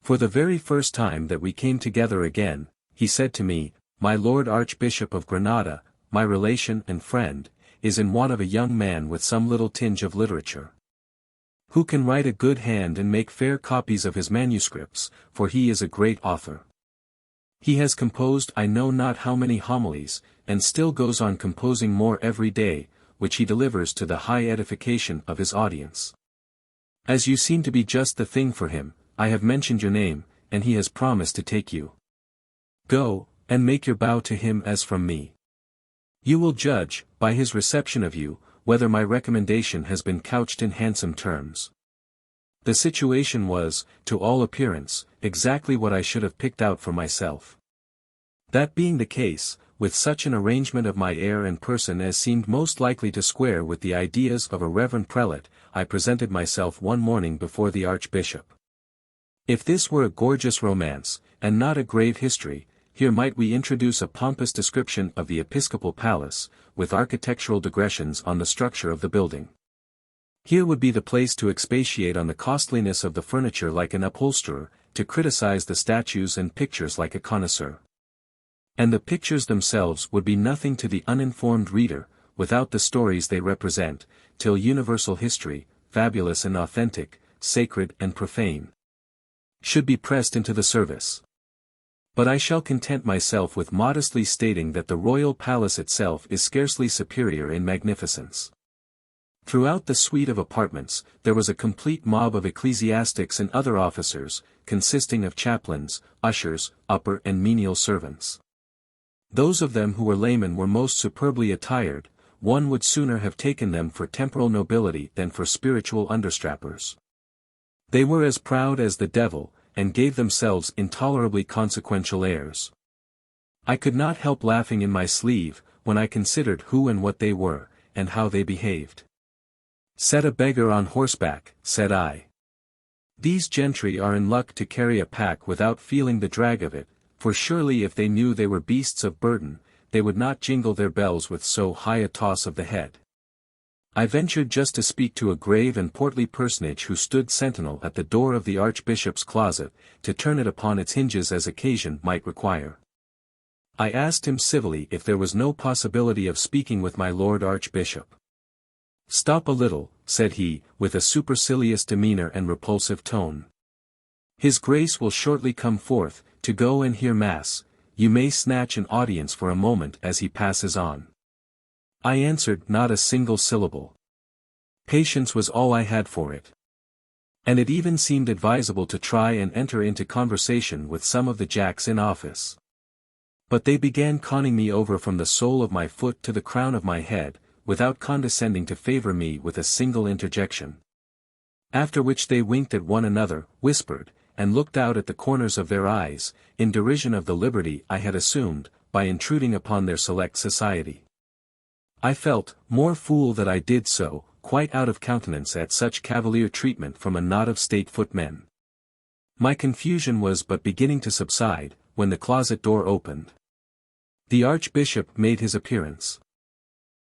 For the very first time that we came together again, he said to me, "My Lord Archbishop of Granada, my relation and friend, is in want of a young man with some little tinge of literature, who can write a good hand and make fair copies of his manuscripts, for he is a great author. He has composed I know not how many homilies, and still goes on composing more every day, which he delivers to the high edification of his audience. As you seem to be just the thing for him, I have mentioned your name, and he has promised to take you. Go, and make your bow to him as from me. You will judge, by his reception of you, whether my recommendation has been couched in handsome terms." The situation was, to all appearance, exactly what I should have picked out for myself. That being the case, with such an arrangement of my air and person as seemed most likely to square with the ideas of a reverend prelate, I presented myself one morning before the Archbishop. If this were a gorgeous romance, and not a grave history, here might we introduce a pompous description of the episcopal palace, with architectural digressions on the structure of the building. Here would be the place to expatiate on the costliness of the furniture like an upholsterer, to criticize the statues and pictures like a connoisseur. And the pictures themselves would be nothing to the uninformed reader, without the stories they represent, till universal history, fabulous and authentic, sacred and profane, should be pressed into the service. But I shall content myself with modestly stating that the royal palace itself is scarcely superior in magnificence. Throughout the suite of apartments, there was a complete mob of ecclesiastics and other officers, consisting of chaplains, ushers, upper and menial servants. Those of them who were laymen were most superbly attired, one would sooner have taken them for temporal nobility than for spiritual understrappers. They were as proud as the devil, and gave themselves intolerably consequential airs. I could not help laughing in my sleeve, when I considered who and what they were, and how they behaved. "Set a beggar on horseback," said I. "These gentry are in luck to carry a pack without feeling the drag of it, for surely if they knew they were beasts of burden, they would not jingle their bells with so high a toss of the head." I ventured just to speak to a grave and portly personage who stood sentinel at the door of the archbishop's closet, to turn it upon its hinges as occasion might require. I asked him civilly if there was no possibility of speaking with my lord archbishop. "Stop a little," said he, with a supercilious demeanor and repulsive tone. "His grace will shortly come forth, to go and hear mass. You may snatch an audience for a moment as he passes on." I answered not a single syllable. Patience was all I had for it. And it even seemed advisable to try and enter into conversation with some of the jacks in office. But they began conning me over from the sole of my foot to the crown of my head, without condescending to favor me with a single interjection. After which they winked at one another, whispered, and looked out at the corners of their eyes, in derision of the liberty I had assumed, by intruding upon their select society. I felt, more fool that I did so, quite out of countenance at such cavalier treatment from a knot of state footmen. My confusion was but beginning to subside, when the closet door opened. The archbishop made his appearance.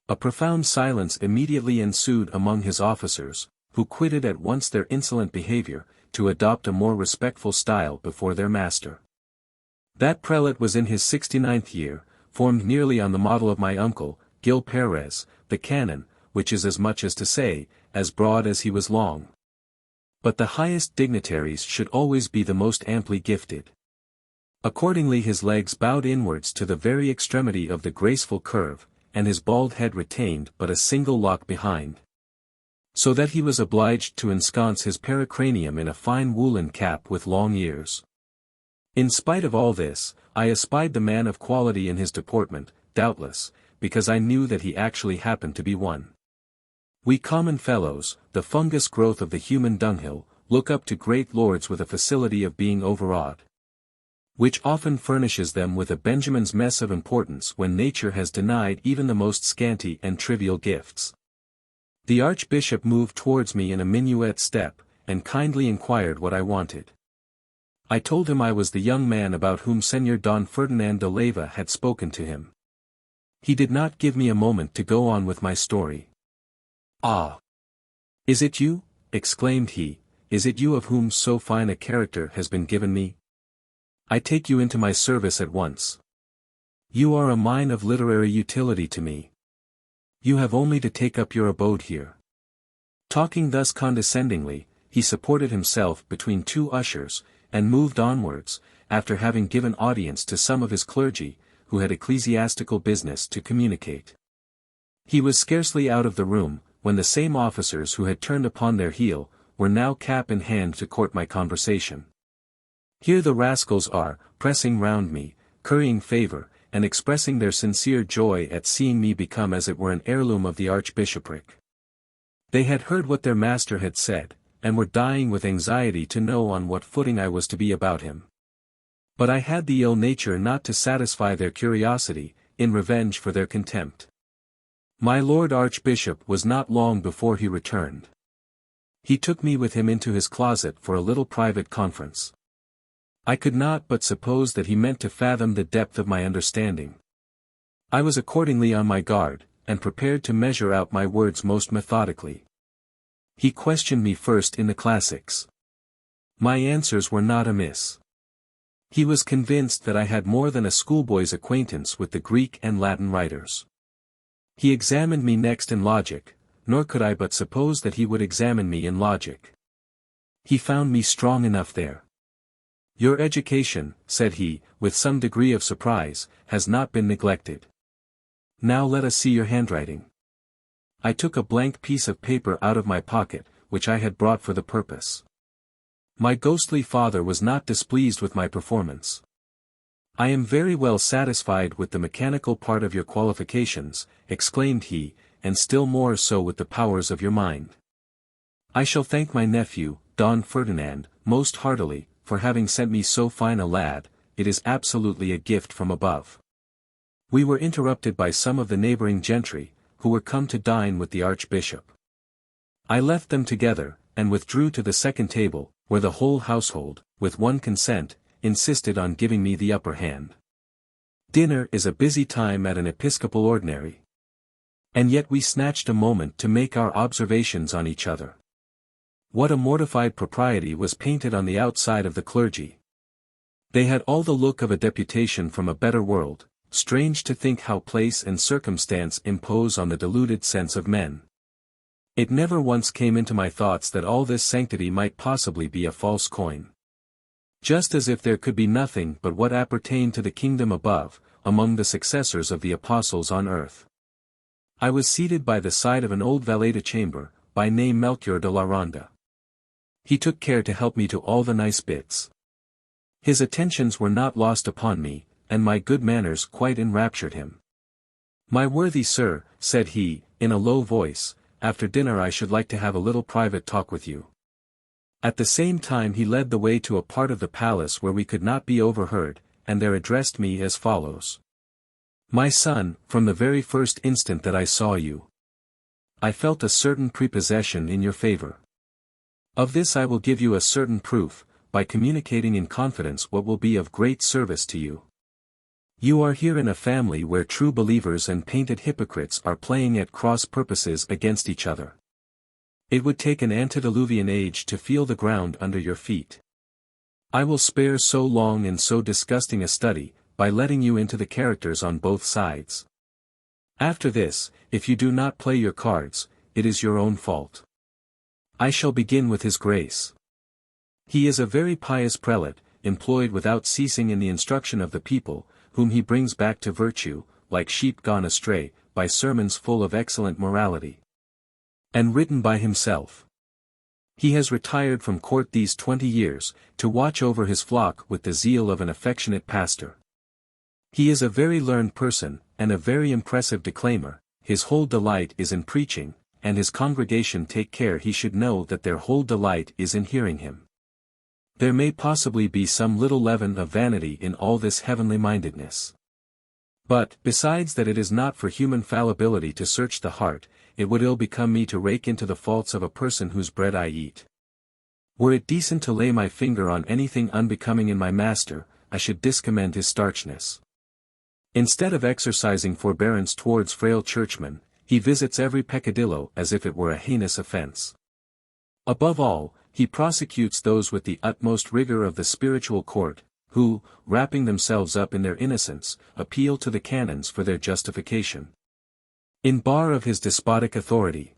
A profound silence immediately ensued among his officers, who quitted at once their insolent behavior, to adopt a more respectful style before their master. That prelate was in his 69th year, formed nearly on the model of my uncle, Gil Blas, the canon, which is as much as to say, as broad as he was long. But the highest dignitaries should always be the most amply gifted. Accordingly his legs bowed inwards to the very extremity of the graceful curve, and his bald head retained but a single lock behind. So that he was obliged to ensconce his pericranium in a fine woolen cap with long ears. In spite of all this, I espied the man of quality in his deportment, doubtless, because I knew that he actually happened to be one. We common fellows, the fungus growth of the human dunghill, look up to great lords with a facility of being overawed, which often furnishes them with a Benjamin's mess of importance when nature has denied even the most scanty and trivial gifts. The archbishop moved towards me in a minuet step, and kindly inquired what I wanted. I told him I was the young man about whom Señor Don Ferdinand de Leyva had spoken to him. He did not give me a moment to go on with my story. "Ah! Is it you?" exclaimed he, "is it you of whom so fine a character has been given me? I take you into my service at once. You are a mine of literary utility to me. You have only to take up your abode here." Talking thus condescendingly, he supported himself between two ushers, and moved onwards, after having given audience to some of his clergy, who had ecclesiastical business to communicate. He was scarcely out of the room, when the same officers who had turned upon their heel, were now cap in hand to court my conversation. Here the rascals are, pressing round me, currying favour, and expressing their sincere joy at seeing me become as it were an heirloom of the archbishopric. They had heard what their master had said, and were dying with anxiety to know on what footing I was to be about him. But I had the ill nature not to satisfy their curiosity, in revenge for their contempt. My lord archbishop was not long before he returned. He took me with him into his closet for a little private conference. I could not but suppose that he meant to fathom the depth of my understanding. I was accordingly on my guard, and prepared to measure out my words most methodically. He questioned me first in the classics. My answers were not amiss. He was convinced that I had more than a schoolboy's acquaintance with the Greek and Latin writers. He examined me next in logic, nor could I but suppose that he would examine me in logic. He found me strong enough there. "Your education," said he, with some degree of surprise, "has not been neglected. Now let us see your handwriting." I took a blank piece of paper out of my pocket, which I had brought for the purpose. My ghostly father was not displeased with my performance. "I am very well satisfied with the mechanical part of your qualifications," exclaimed he, "and still more so with the powers of your mind. I shall thank my nephew, Don Ferdinand, most heartily, for having sent me so fine a lad. It is absolutely a gift from above." We were interrupted by some of the neighboring gentry, who were come to dine with the Archbishop. I left them together, and withdrew to the second table, where the whole household, with one consent, insisted on giving me the upper hand. Dinner is a busy time at an episcopal ordinary. And yet we snatched a moment to make our observations on each other. What a mortified propriety was painted on the outside of the clergy. They had all the look of a deputation from a better world. Strange to think how place and circumstance impose on the deluded sense of men. It never once came into my thoughts that all this sanctity might possibly be a false coin. Just as if there could be nothing but what appertained to the kingdom above, among the successors of the apostles on earth. I was seated by the side of an old valet de chamber, by name Melchior de la Ronda. He took care to help me to all the nice bits. His attentions were not lost upon me, and my good manners quite enraptured him. "My worthy sir," said he, in a low voice, "after dinner I should like to have a little private talk with you." At the same time he led the way to a part of the palace where we could not be overheard, and there addressed me as follows. "My son, from the very first instant that I saw you, I felt a certain prepossession in your favor. Of this I will give you a certain proof, by communicating in confidence what will be of great service to you. You are here in a family where true believers and painted hypocrites are playing at cross purposes against each other. It would take an antediluvian age to feel the ground under your feet. I will spare so long and so disgusting a study, by letting you into the characters on both sides. After this, if you do not play your cards, it is your own fault. I shall begin with his grace. He is a very pious prelate, employed without ceasing in the instruction of the people, whom he brings back to virtue, like sheep gone astray, by sermons full of excellent morality. And written by himself. He has retired from court these 20 years, to watch over his flock with the zeal of an affectionate pastor. He is a very learned person, and a very impressive declaimer. His whole delight is in preaching, and his congregation take care he should know that their whole delight is in hearing him. There may possibly be some little leaven of vanity in all this heavenly mindedness. But, besides that it is not for human fallibility to search the heart, it would ill become me to rake into the faults of a person whose bread I eat. Were it decent to lay my finger on anything unbecoming in my master, I should discommend his starchness. Instead of exercising forbearance towards frail churchmen, he visits every peccadillo as if it were a heinous offense. Above all, he prosecutes those with the utmost rigor of the spiritual court, who, wrapping themselves up in their innocence, appeal to the canons for their justification. In bar of his despotic authority.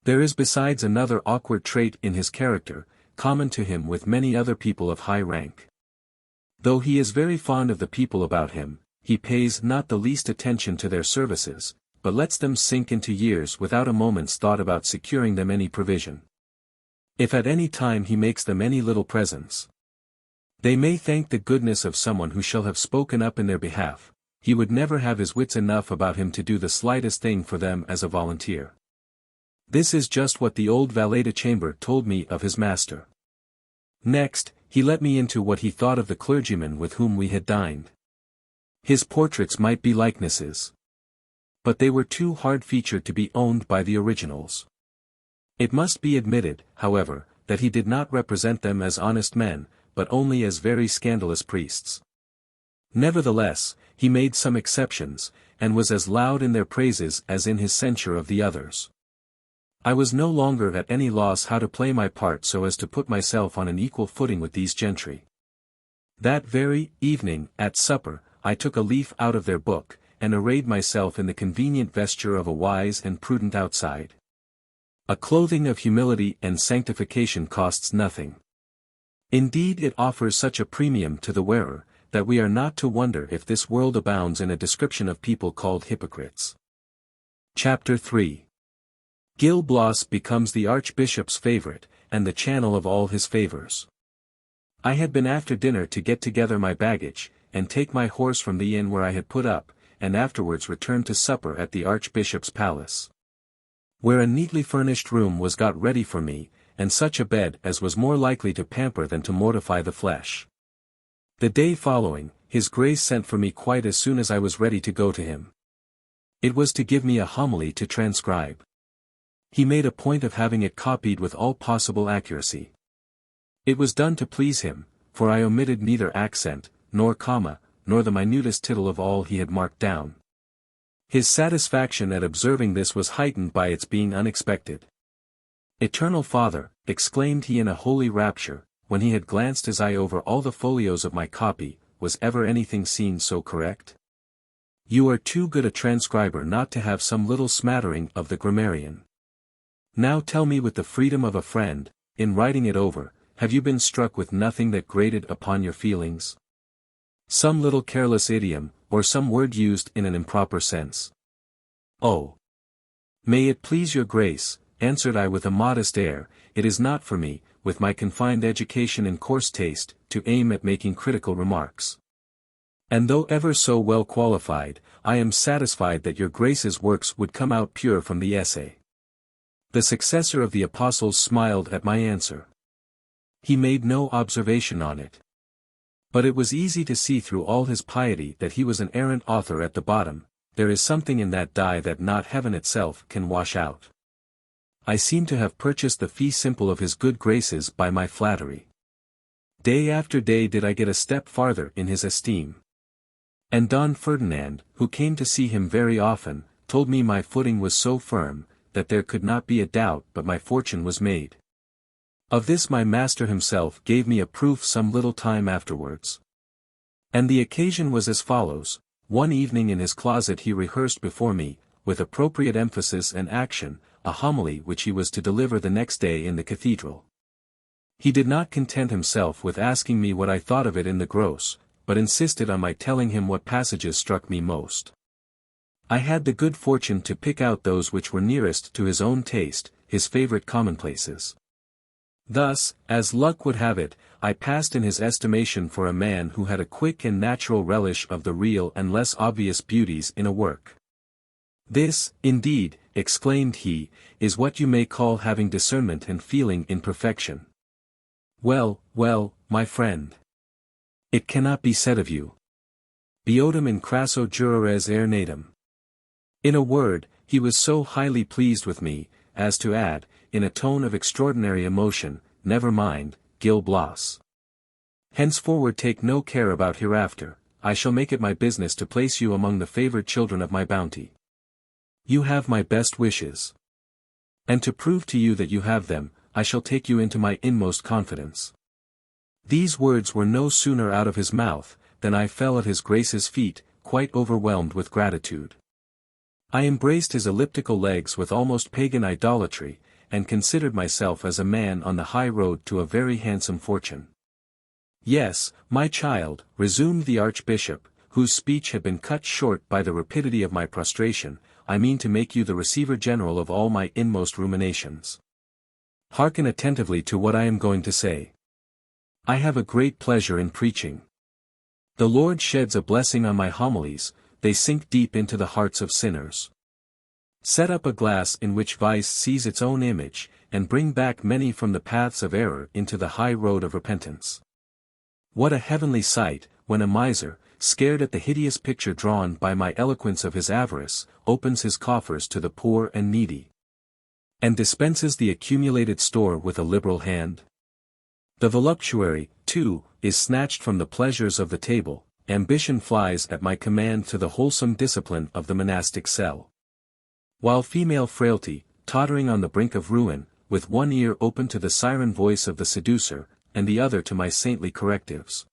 There is besides another awkward trait in his character, common to him with many other people of high rank. Though he is very fond of the people about him, he pays not the least attention to their services, but lets them sink into years without a moment's thought about securing them any provision. If at any time he makes them any little presents, they may thank the goodness of someone who shall have spoken up in their behalf. He would never have his wits enough about him to do the slightest thing for them as a volunteer. This is just what the old valet de chamber told me of his master. Next, he let me into what he thought of the clergymen with whom we had dined. His portraits might be likenesses, but they were too hard-featured to be owned by the originals. It must be admitted, however, that he did not represent them as honest men, but only as very scandalous priests. Nevertheless, he made some exceptions, and was as loud in their praises as in his censure of the others. I was no longer at any loss how to play my part so as to put myself on an equal footing with these gentry. That very evening, at supper, I took a leaf out of their book, and arrayed myself in the convenient vesture of a wise and prudent outside. A clothing of humility and sanctification costs nothing. Indeed, it offers such a premium to the wearer, that we are not to wonder if this world abounds in a description of people called hypocrites. Chapter 3. Gil Blas becomes the Archbishop's favorite, and the channel of all his favors. I had been after dinner to get together my baggage, and take my horse from the inn where I had put up, and afterwards return to supper at the Archbishop's palace, where a neatly furnished room was got ready for me, and such a bed as was more likely to pamper than to mortify the flesh. The day following, his Grace sent for me quite as soon as I was ready to go to him. It was to give me a homily to transcribe. He made a point of having it copied with all possible accuracy. It was done to please him, for I omitted neither accent, nor comma, nor the minutest tittle of all he had marked down. His satisfaction at observing this was heightened by its being unexpected. "Eternal Father," exclaimed he in a holy rapture, when he had glanced his eye over all the folios of my copy, "was ever anything seen so correct? You are too good a transcriber not to have some little smattering of the grammarian. Now tell me with the freedom of a friend, in writing it over, have you been struck with nothing that grated upon your feelings? Some little careless idiom, or some word used in an improper sense?" "Oh! May it please your Grace," answered I with a modest air, "it is not for me, with my confined education and coarse taste, to aim at making critical remarks. And though ever so well qualified, I am satisfied that your Grace's works would come out pure from the essay." The successor of the apostles smiled at my answer. He made no observation on it. But it was easy to see through all his piety that he was an errant author at the bottom. There is something in that dye that not heaven itself can wash out. I seem to have purchased the fee simple of his good graces by my flattery. Day after day did I get a step farther in his esteem. And Don Ferdinand, who came to see him very often, told me my footing was so firm, that there could not be a doubt but my fortune was made. Of this my master himself gave me a proof some little time afterwards. And the occasion was as follows: one evening in his closet he rehearsed before me, with appropriate emphasis and action, a homily which he was to deliver the next day in the cathedral. He did not content himself with asking me what I thought of it in the gross, but insisted on my telling him what passages struck me most. I had the good fortune to pick out those which were nearest to his own taste, his favorite commonplaces. Thus, as luck would have it, I passed in his estimation for a man who had a quick and natural relish of the real and less obvious beauties in a work. "This, indeed," exclaimed he, "is what you may call having discernment and feeling in perfection. Well, well, my friend. It cannot be said of you. Beatum in crasso jurores natum." In a word, he was so highly pleased with me, as to add, in a tone of extraordinary emotion, "Never mind, Gil Blas. Henceforward take no care about hereafter, I shall make it my business to place you among the favored children of my bounty. You have my best wishes. And to prove to you that you have them, I shall take you into my inmost confidence." These words were no sooner out of his mouth, than I fell at his Grace's feet, quite overwhelmed with gratitude. I embraced his elliptical legs with almost pagan idolatry, and considered myself as a man on the high road to a very handsome fortune. "Yes, my child," resumed the Archbishop, whose speech had been cut short by the rapidity of my prostration, "I mean to make you the receiver general of all my inmost ruminations. Hearken attentively to what I am going to say. I have a great pleasure in preaching. The Lord sheds a blessing on my homilies, they sink deep into the hearts of sinners. Set up a glass in which vice sees its own image, and bring back many from the paths of error into the high road of repentance. What a heavenly sight, when a miser, scared at the hideous picture drawn by my eloquence of his avarice, opens his coffers to the poor and needy, and dispenses the accumulated store with a liberal hand. The voluptuary, too, is snatched from the pleasures of the table, ambition flies at my command to the wholesome discipline of the monastic cell. While female frailty, tottering on the brink of ruin, with one ear open to the siren voice of the seducer, and the other to my saintly correctives,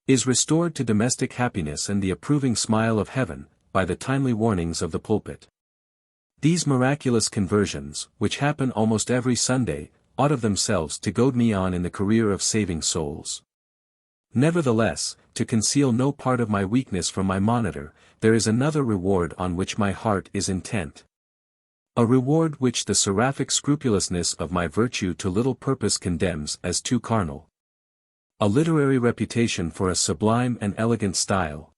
is restored to domestic happiness and the approving smile of heaven, by the timely warnings of the pulpit. These miraculous conversions, which happen almost every Sunday, ought of themselves to goad me on in the career of saving souls. Nevertheless, to conceal no part of my weakness from my monitor, there is another reward on which my heart is intent. A reward which the seraphic scrupulousness of my virtue to little purpose condemns as too carnal. A literary reputation for a sublime and elegant style.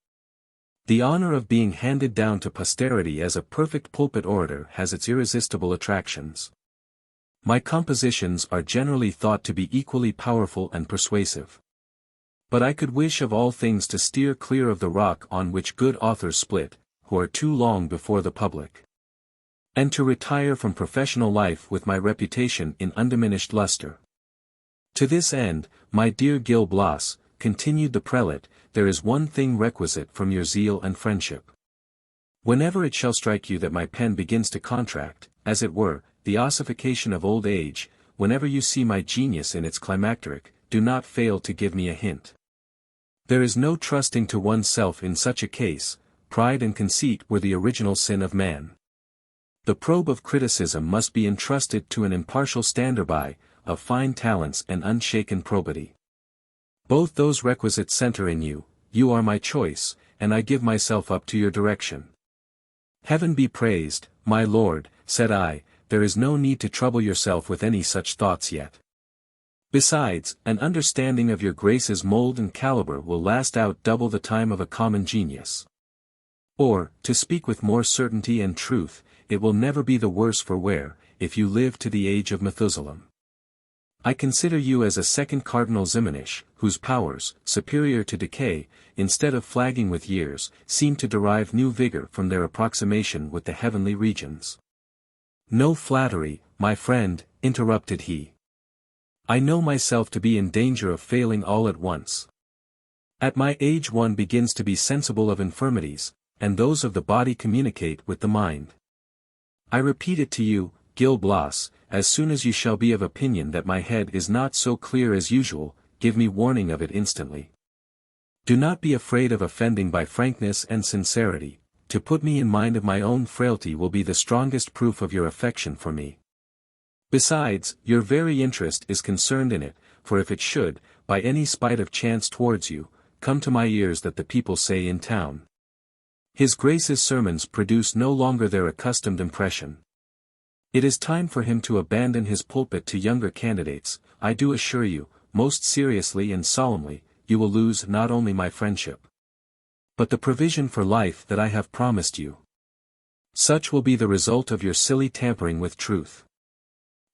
The honor of being handed down to posterity as a perfect pulpit orator has its irresistible attractions. My compositions are generally thought to be equally powerful and persuasive. But I could wish of all things to steer clear of the rock on which good authors split, who are too long before the public. And to retire from professional life with my reputation in undiminished luster. To this end, my dear Gil Blas, continued the prelate, there is one thing requisite from your zeal and friendship. Whenever it shall strike you that my pen begins to contract, as it were, the ossification of old age, whenever you see my genius in its climacteric, do not fail to give me a hint. There is no trusting to oneself in such a case, pride and conceit were the original sin of man. The probe of criticism must be entrusted to an impartial stander-by, of fine talents and unshaken probity. Both those requisites center in you, you are my choice, and I give myself up to your direction. Heaven be praised, my lord, said I, there is no need to trouble yourself with any such thoughts yet. Besides, an understanding of your grace's mold and caliber will last out double the time of a common genius. Or, to speak with more certainty and truth, it will never be the worse for wear, if you live to the age of Methuselah. I consider you as a second Cardinal Ximenes, whose powers, superior to decay, instead of flagging with years, seem to derive new vigor from their approximation with the heavenly regions. No flattery, my friend, interrupted he. I know myself to be in danger of failing all at once. At my age one begins to be sensible of infirmities, and those of the body communicate with the mind. I repeat it to you, Gil Blas, as soon as you shall be of opinion that my head is not so clear as usual, give me warning of it instantly. Do not be afraid of offending by frankness and sincerity, to put me in mind of my own frailty will be the strongest proof of your affection for me. Besides, your very interest is concerned in it, for if it should, by any spite of chance towards you, come to my ears that the people say in town, His Grace's sermons produce no longer their accustomed impression. It is time for him to abandon his pulpit to younger candidates, I do assure you, most seriously and solemnly, you will lose not only my friendship, but the provision for life that I have promised you. Such will be the result of your silly tampering with truth.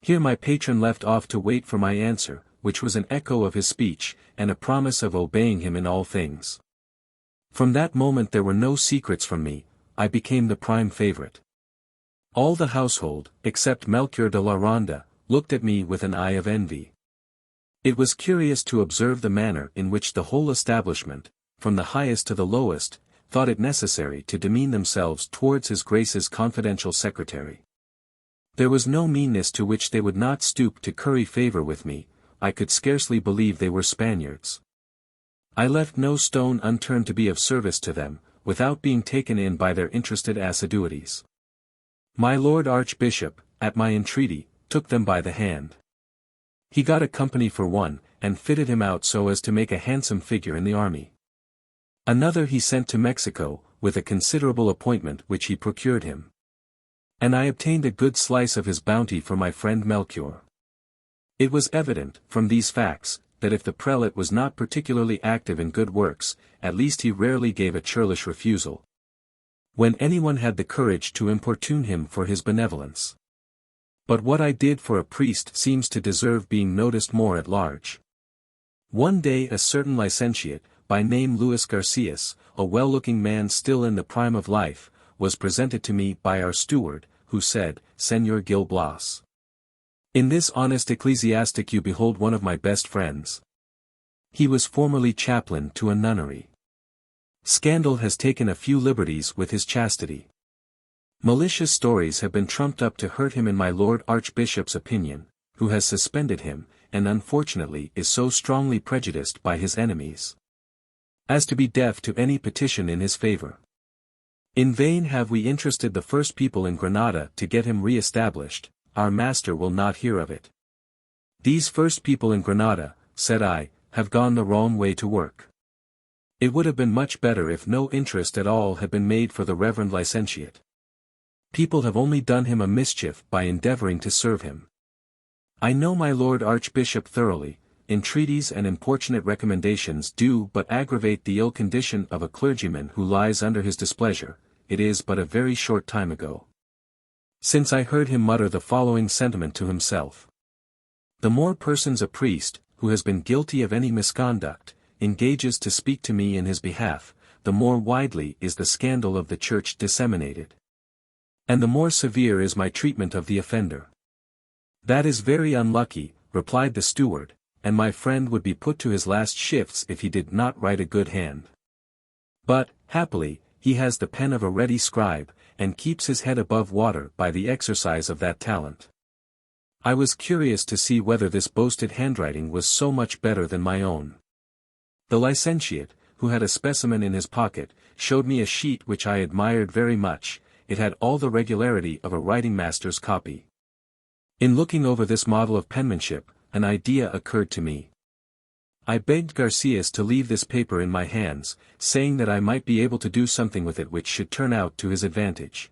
Here my patron left off to wait for my answer, which was an echo of his speech, and a promise of obeying him in all things. From that moment there were no secrets from me, I became the prime favorite. All the household, except Melchior de la Ronda, looked at me with an eye of envy. It was curious to observe the manner in which the whole establishment, from the highest to the lowest, thought it necessary to demean themselves towards His Grace's confidential secretary. There was no meanness to which they would not stoop to curry favor with me, I could scarcely believe they were Spaniards. I left no stone unturned to be of service to them, without being taken in by their interested assiduities. My Lord Archbishop, at my entreaty, took them by the hand. He got a company for one, and fitted him out so as to make a handsome figure in the army. Another he sent to Mexico, with a considerable appointment which he procured him. And I obtained a good slice of his bounty for my friend Melchior. It was evident, from these facts, that if the prelate was not particularly active in good works, at least he rarely gave a churlish refusal, when anyone had the courage to importune him for his benevolence. But what I did for a priest seems to deserve being noticed more at large. One day a certain licentiate, by name Luis Garcias, a well-looking man still in the prime of life, was presented to me by our steward, who said, Señor Gil Blas, in this honest ecclesiastic you behold one of my best friends. He was formerly chaplain to a nunnery. Scandal has taken a few liberties with his chastity. Malicious stories have been trumped up to hurt him in my Lord Archbishop's opinion, who has suspended him, and unfortunately is so strongly prejudiced by his enemies, as to be deaf to any petition in his favor. In vain have we interested the first people in Granada to get him re-established, our master will not hear of it. These first people in Granada, said I, have gone the wrong way to work. It would have been much better if no interest at all had been made for the reverend licentiate. People have only done him a mischief by endeavoring to serve him. I know my Lord Archbishop thoroughly. Entreaties and importunate recommendations do but aggravate the ill condition of a clergyman who lies under his displeasure. It is but a very short time ago since I heard him mutter the following sentiment to himself. The more persons a priest, who has been guilty of any misconduct, engages to speak to me in his behalf, the more widely is the scandal of the Church disseminated. And the more severe is my treatment of the offender. That is very unlucky, replied the steward, and my friend would be put to his last shifts if he did not write a good hand. But, happily, he has the pen of a ready scribe, and keeps his head above water by the exercise of that talent. I was curious to see whether this boasted handwriting was so much better than my own. The licentiate, who had a specimen in his pocket, showed me a sheet which I admired very much. It had all the regularity of a writing-master's copy. In looking over this model of penmanship, an idea occurred to me. I begged Garcias to leave this paper in my hands, saying that I might be able to do something with it which should turn out to his advantage.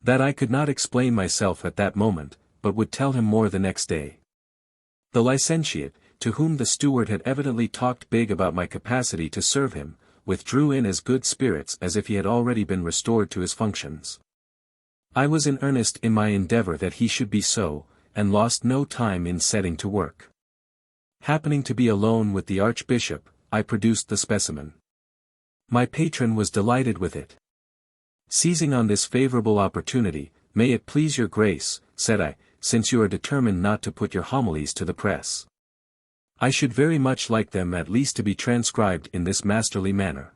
That I could not explain myself at that moment, but would tell him more the next day. The licentiate, to whom the steward had evidently talked big about my capacity to serve him, withdrew in as good spirits as if he had already been restored to his functions. I was in earnest in my endeavor that he should be so, and lost no time in setting to work. Happening to be alone with the Archbishop, I produced the specimen. My patron was delighted with it. Seizing on this favorable opportunity, "May it please your Grace," said I, "since you are determined not to put your homilies to the press. I should very much like them at least to be transcribed in this masterly manner."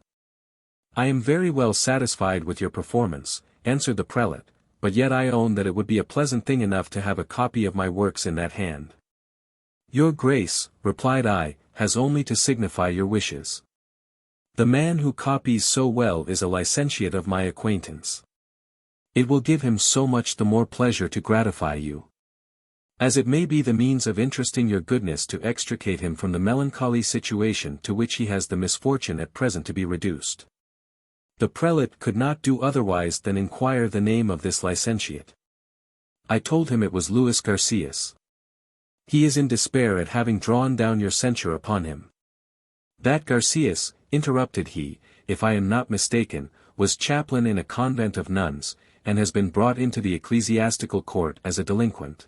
"I am very well satisfied with your performance," answered the prelate, "but yet I own that it would be a pleasant thing enough to have a copy of my works in that hand." "Your Grace," replied I, "has only to signify your wishes. The man who copies so well is a licentiate of my acquaintance. It will give him so much the more pleasure to gratify you, as it may be the means of interesting your goodness to extricate him from the melancholy situation to which he has the misfortune at present to be reduced." The prelate could not do otherwise than inquire the name of this licentiate. I told him it was Luis Garcias. "He is in despair at having drawn down your censure upon him." "That Garcias," interrupted he, "if I am not mistaken, was chaplain in a convent of nuns, and has been brought into the ecclesiastical court as a delinquent.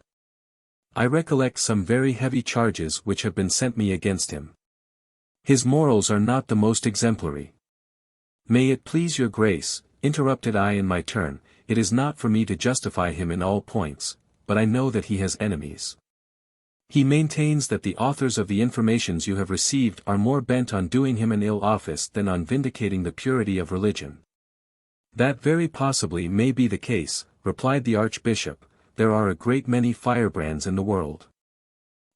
I recollect some very heavy charges which have been sent me against him. His morals are not the most exemplary." "May it please your Grace," interrupted I in my turn, "it is not for me to justify him in all points, but I know that he has enemies. He maintains that the authors of the informations you have received are more bent on doing him an ill office than on vindicating the purity of religion." "That very possibly may be the case," replied the Archbishop. "There are a great many firebrands in the world.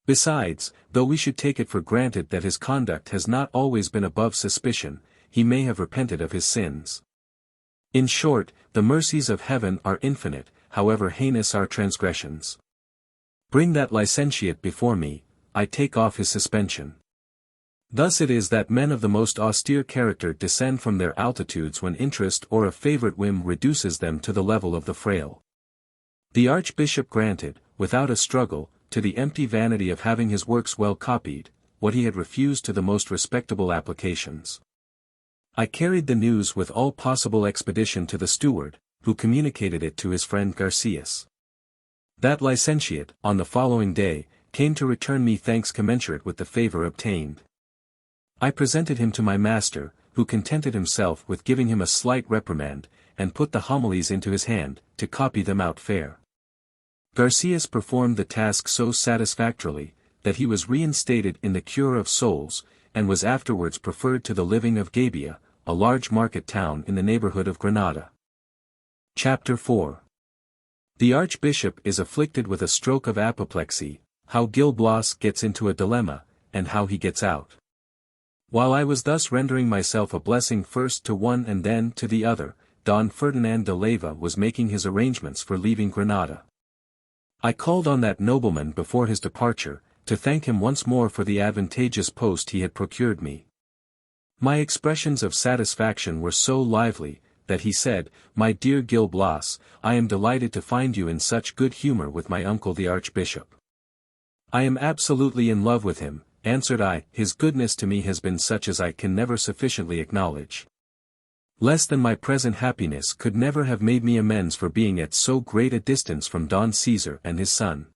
Besides, though we should take it for granted that his conduct has not always been above suspicion, he may have repented of his sins. In short, the mercies of heaven are infinite, however heinous our transgressions. Bring that licentiate before me, I take off his suspension." Thus it is that men of the most austere character descend from their altitudes when interest or a favorite whim reduces them to the level of the frail. The Archbishop granted, without a struggle, to the empty vanity of having his works well copied, what he had refused to the most respectable applications. I carried the news with all possible expedition to the steward, who communicated it to his friend Garcias. That licentiate, on the following day, came to return me thanks commensurate with the favor obtained. I presented him to my master, who contented himself with giving him a slight reprimand, and put the homilies into his hand, to copy them out fair. Garcias performed the task so satisfactorily, that he was reinstated in the cure of souls, and was afterwards preferred to the living of Gabia, a large market town in the neighborhood of Granada. Chapter 4. The Archbishop is afflicted with a stroke of apoplexy, how Gil Blas gets into a dilemma, and how he gets out. While I was thus rendering myself a blessing first to one and then to the other, Don Ferdinand de Leyva was making his arrangements for leaving Granada. I called on that nobleman before his departure, to thank him once more for the advantageous post he had procured me. My expressions of satisfaction were so lively, that he said, "My dear Gil Blas, I am delighted to find you in such good humor with my uncle the Archbishop." "I am absolutely in love with him," answered I. "His goodness to me has been such as I can never sufficiently acknowledge. Less than my present happiness could never have made me amends for being at so great a distance from Don Caesar and his son."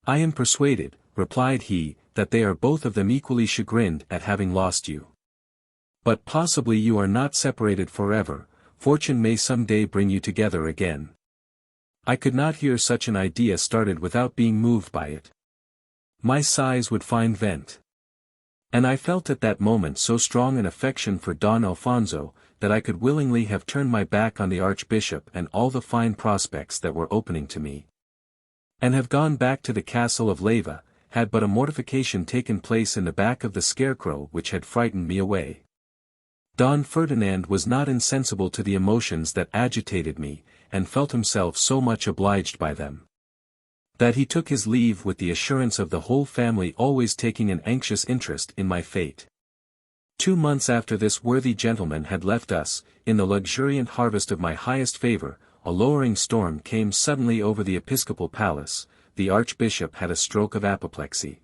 "I am persuaded," replied he, "that they are both of them equally chagrined at having lost you. But possibly you are not separated forever, fortune may some day bring you together again." I could not hear such an idea started without being moved by it. My sighs would find vent. And I felt at that moment so strong an affection for Don Alfonso, that I could willingly have turned my back on the Archbishop and all the fine prospects that were opening to me, and have gone back to the castle of Leyva, had but a mortification taken place in the back of the scarecrow which had frightened me away. Don Ferdinand was not insensible to the emotions that agitated me, and felt himself so much obliged by them, that he took his leave with the assurance of the whole family always taking an anxious interest in my fate. 2 months after this worthy gentleman had left us, in the luxuriant harvest of my highest favor, a lowering storm came suddenly over the episcopal palace. The Archbishop had a stroke of apoplexy.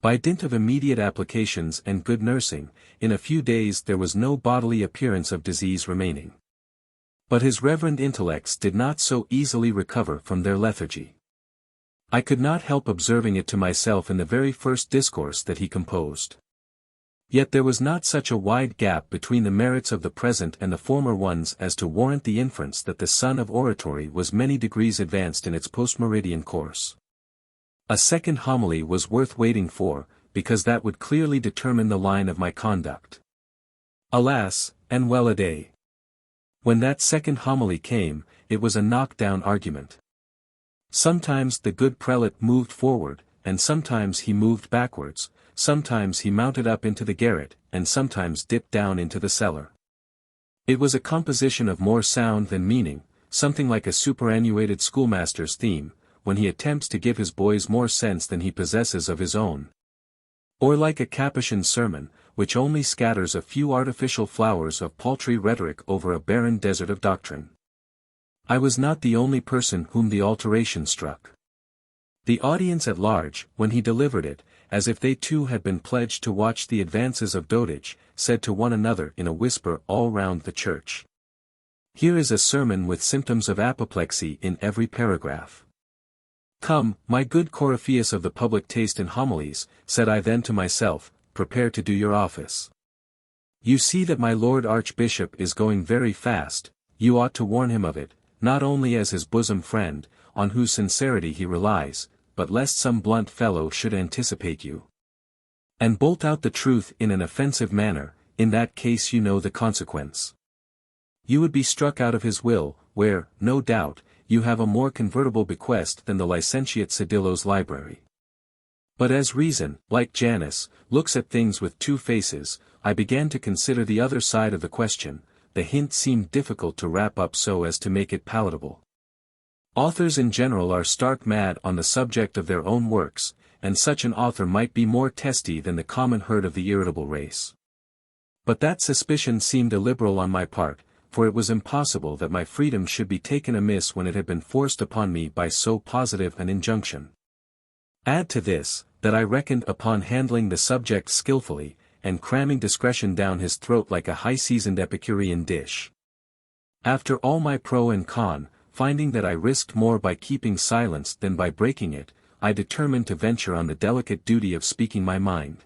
By dint of immediate applications and good nursing, in a few days there was no bodily appearance of disease remaining. But his reverend intellects did not so easily recover from their lethargy. I could not help observing it to myself in the very first discourse that he composed. Yet there was not such a wide gap between the merits of the present and the former ones as to warrant the inference that the sun of oratory was many degrees advanced in its post-meridian course. A second homily was worth waiting for, because that would clearly determine the line of my conduct. Alas, and well a day! When that second homily came, it was a knock-down argument. Sometimes the good prelate moved forward, and sometimes he moved backwards, sometimes he mounted up into the garret, and sometimes dipped down into the cellar. It was a composition of more sound than meaning, something like a superannuated schoolmaster's theme, when he attempts to give his boys more sense than he possesses of his own. Or like a Capuchin sermon, which only scatters a few artificial flowers of paltry rhetoric over a barren desert of doctrine. I was not the only person whom the alteration struck. The audience at large, when he delivered it, as if they too had been pledged to watch the advances of dotage, said to one another in a whisper all round the church, "Here is a sermon with symptoms of apoplexy in every paragraph." "Come, my good Coryphaeus of the public taste in homilies," said I then to myself, "prepare to do your office. You see that my Lord Archbishop is going very fast, you ought to warn him of it, not only as his bosom friend, on whose sincerity he relies, but lest some blunt fellow should anticipate you, and bolt out the truth in an offensive manner. In that case you know the consequence. You would be struck out of his will, where, no doubt, you have a more convertible bequest than the licentiate Sedillo's library. But as reason, like Janus, looks at things with two faces, I began to consider the other side of the question. The hint seemed difficult to wrap up so as to make it palatable. Authors in general are stark mad on the subject of their own works, and such an author might be more testy than the common herd of the irritable race. But that suspicion seemed illiberal on my part, for it was impossible that my freedom should be taken amiss when it had been forced upon me by so positive an injunction. Add to this, that I reckoned upon handling the subject skillfully, and cramming discretion down his throat like a high-seasoned Epicurean dish. After all my pro and con, finding that I risked more by keeping silence than by breaking it, I determined to venture on the delicate duty of speaking my mind.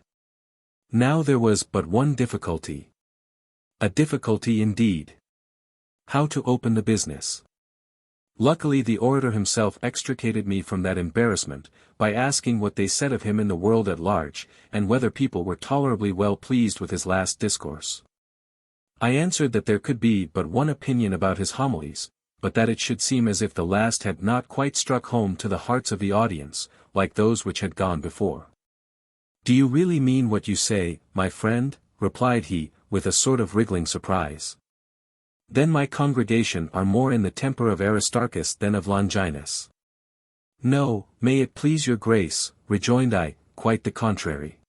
Now there was but one difficulty. A difficulty indeed. How to open the business. Luckily the orator himself extricated me from that embarrassment, by asking what they said of him in the world at large, and whether people were tolerably well pleased with his last discourse. I answered that there could be but one opinion about his homilies, but that it should seem as if the last had not quite struck home to the hearts of the audience, like those which had gone before. "Do you really mean what you say, my friend?" replied he, with a sort of wriggling surprise. "Then my congregation are more in the temper of Aristarchus than of Longinus." "No, may it please your grace," rejoined I, "quite the contrary.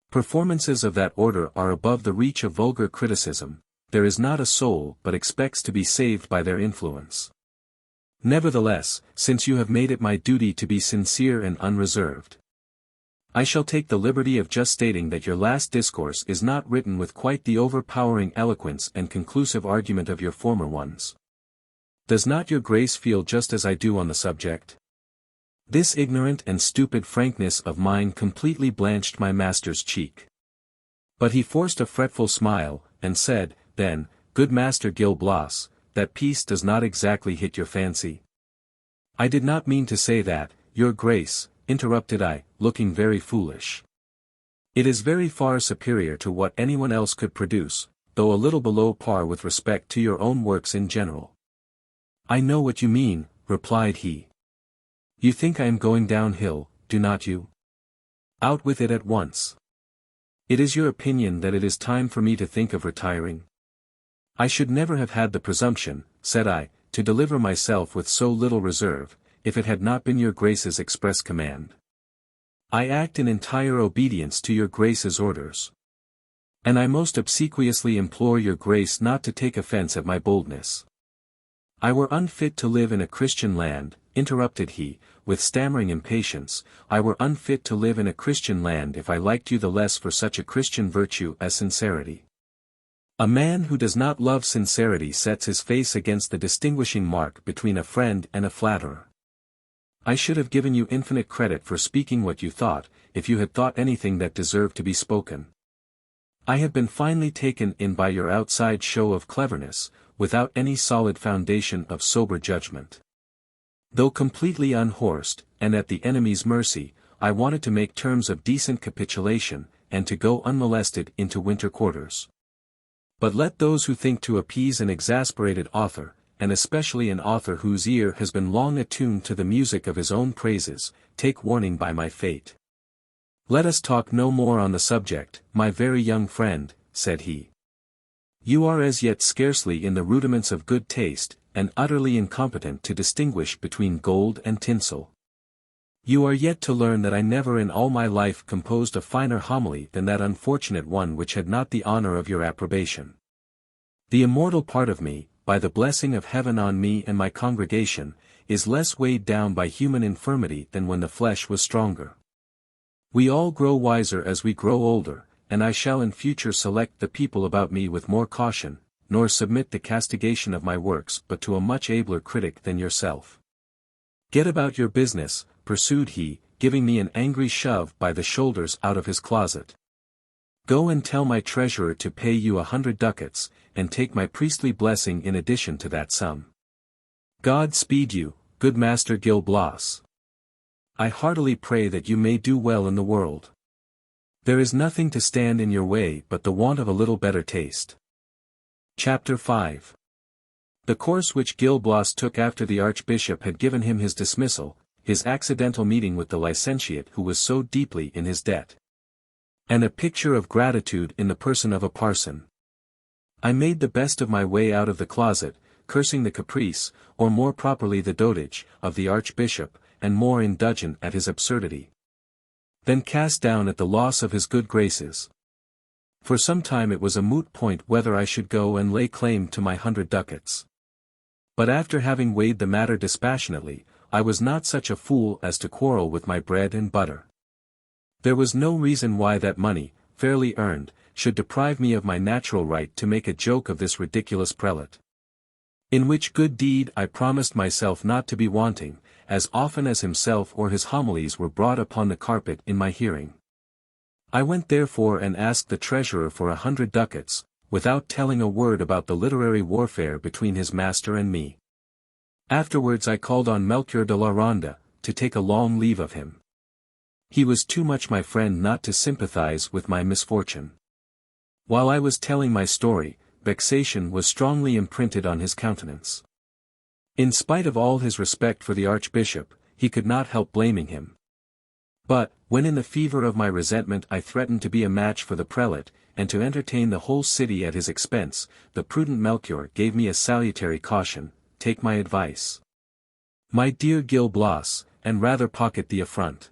Performances of that order are above the reach of vulgar criticism, there is not a soul but expects to be saved by their influence. Nevertheless, since you have made it my duty to be sincere and unreserved, I shall take the liberty of just stating that your last discourse is not written with quite the overpowering eloquence and conclusive argument of your former ones. Does not your grace feel just as I do on the subject? This ignorant and stupid frankness of mine completely blanched my master's cheek. But he forced a fretful smile, and said, then, good Master Gil Blas, that piece does not exactly hit your fancy. I did not mean to say that, your grace, interrupted I, looking very foolish. It is very far superior to what anyone else could produce, though a little below par with respect to your own works in general. I know what you mean, replied he. You think I am going downhill, do not you? Out with it at once. It is your opinion that it is time for me to think of retiring? I should never have had the presumption, said I, to deliver myself with so little reserve, if it had not been your grace's express command. I act in entire obedience to your grace's orders. And I most obsequiously implore your grace not to take offense at my boldness. I were unfit to live in a Christian land, interrupted he, with stammering impatience, I were unfit to live in a Christian land if I liked you the less for such a Christian virtue as sincerity. A man who does not love sincerity sets his face against the distinguishing mark between a friend and a flatterer. I should have given you infinite credit for speaking what you thought, if you had thought anything that deserved to be spoken. I have been finely taken in by your outside show of cleverness, without any solid foundation of sober judgment. Though completely unhorsed, and at the enemy's mercy, I wanted to make terms of decent capitulation, and to go unmolested into winter quarters. But let those who think to appease an exasperated author, and especially an author whose ear has been long attuned to the music of his own praises, take warning by my fate. Let us talk no more on the subject, my very young friend, said he. You are as yet scarcely in the rudiments of good taste, and utterly incompetent to distinguish between gold and tinsel. You are yet to learn that I never in all my life composed a finer homily than that unfortunate one which had not the honor of your approbation. The immortal part of me, by the blessing of heaven on me and my congregation, is less weighed down by human infirmity than when the flesh was stronger. We all grow wiser as we grow older, and I shall in future select the people about me with more caution, nor submit the castigation of my works but to a much abler critic than yourself. Get about your business, pursued he, giving me an angry shove by the shoulders out of his closet. Go and tell my treasurer to pay you 100 ducats, and take my priestly blessing in addition to that sum. God speed you, good Master Gil Blas. I heartily pray that you may do well in the world. There is nothing to stand in your way but the want of a little better taste. Chapter 5. The course which Gil Blas took after the Archbishop had given him his dismissal, his accidental meeting with the licentiate who was so deeply in his debt, and a picture of gratitude in the person of a parson. I made the best of my way out of the closet, cursing the caprice, or more properly the dotage, of the Archbishop, and more indulgent at his absurdity. Then cast down at the loss of his good graces. For some time it was a moot point whether I should go and lay claim to my 100 ducats. But after having weighed the matter dispassionately, I was not such a fool as to quarrel with my bread and butter. There was no reason why that money, fairly earned, should deprive me of my natural right to make a joke of this ridiculous prelate. In which good deed I promised myself not to be wanting, as often as himself or his homilies were brought upon the carpet in my hearing. I went therefore and asked the treasurer for 100 ducats, without telling a word about the literary warfare between his master and me. Afterwards I called on Melchior de la Ronda, to take a long leave of him. He was too much my friend not to sympathize with my misfortune. While I was telling my story, vexation was strongly imprinted on his countenance. In spite of all his respect for the Archbishop, he could not help blaming him. But, when in the fever of my resentment I threatened to be a match for the prelate, and to entertain the whole city at his expense, the prudent Melchior gave me a salutary caution: take my advice, my dear Gil Blas, and rather pocket the affront.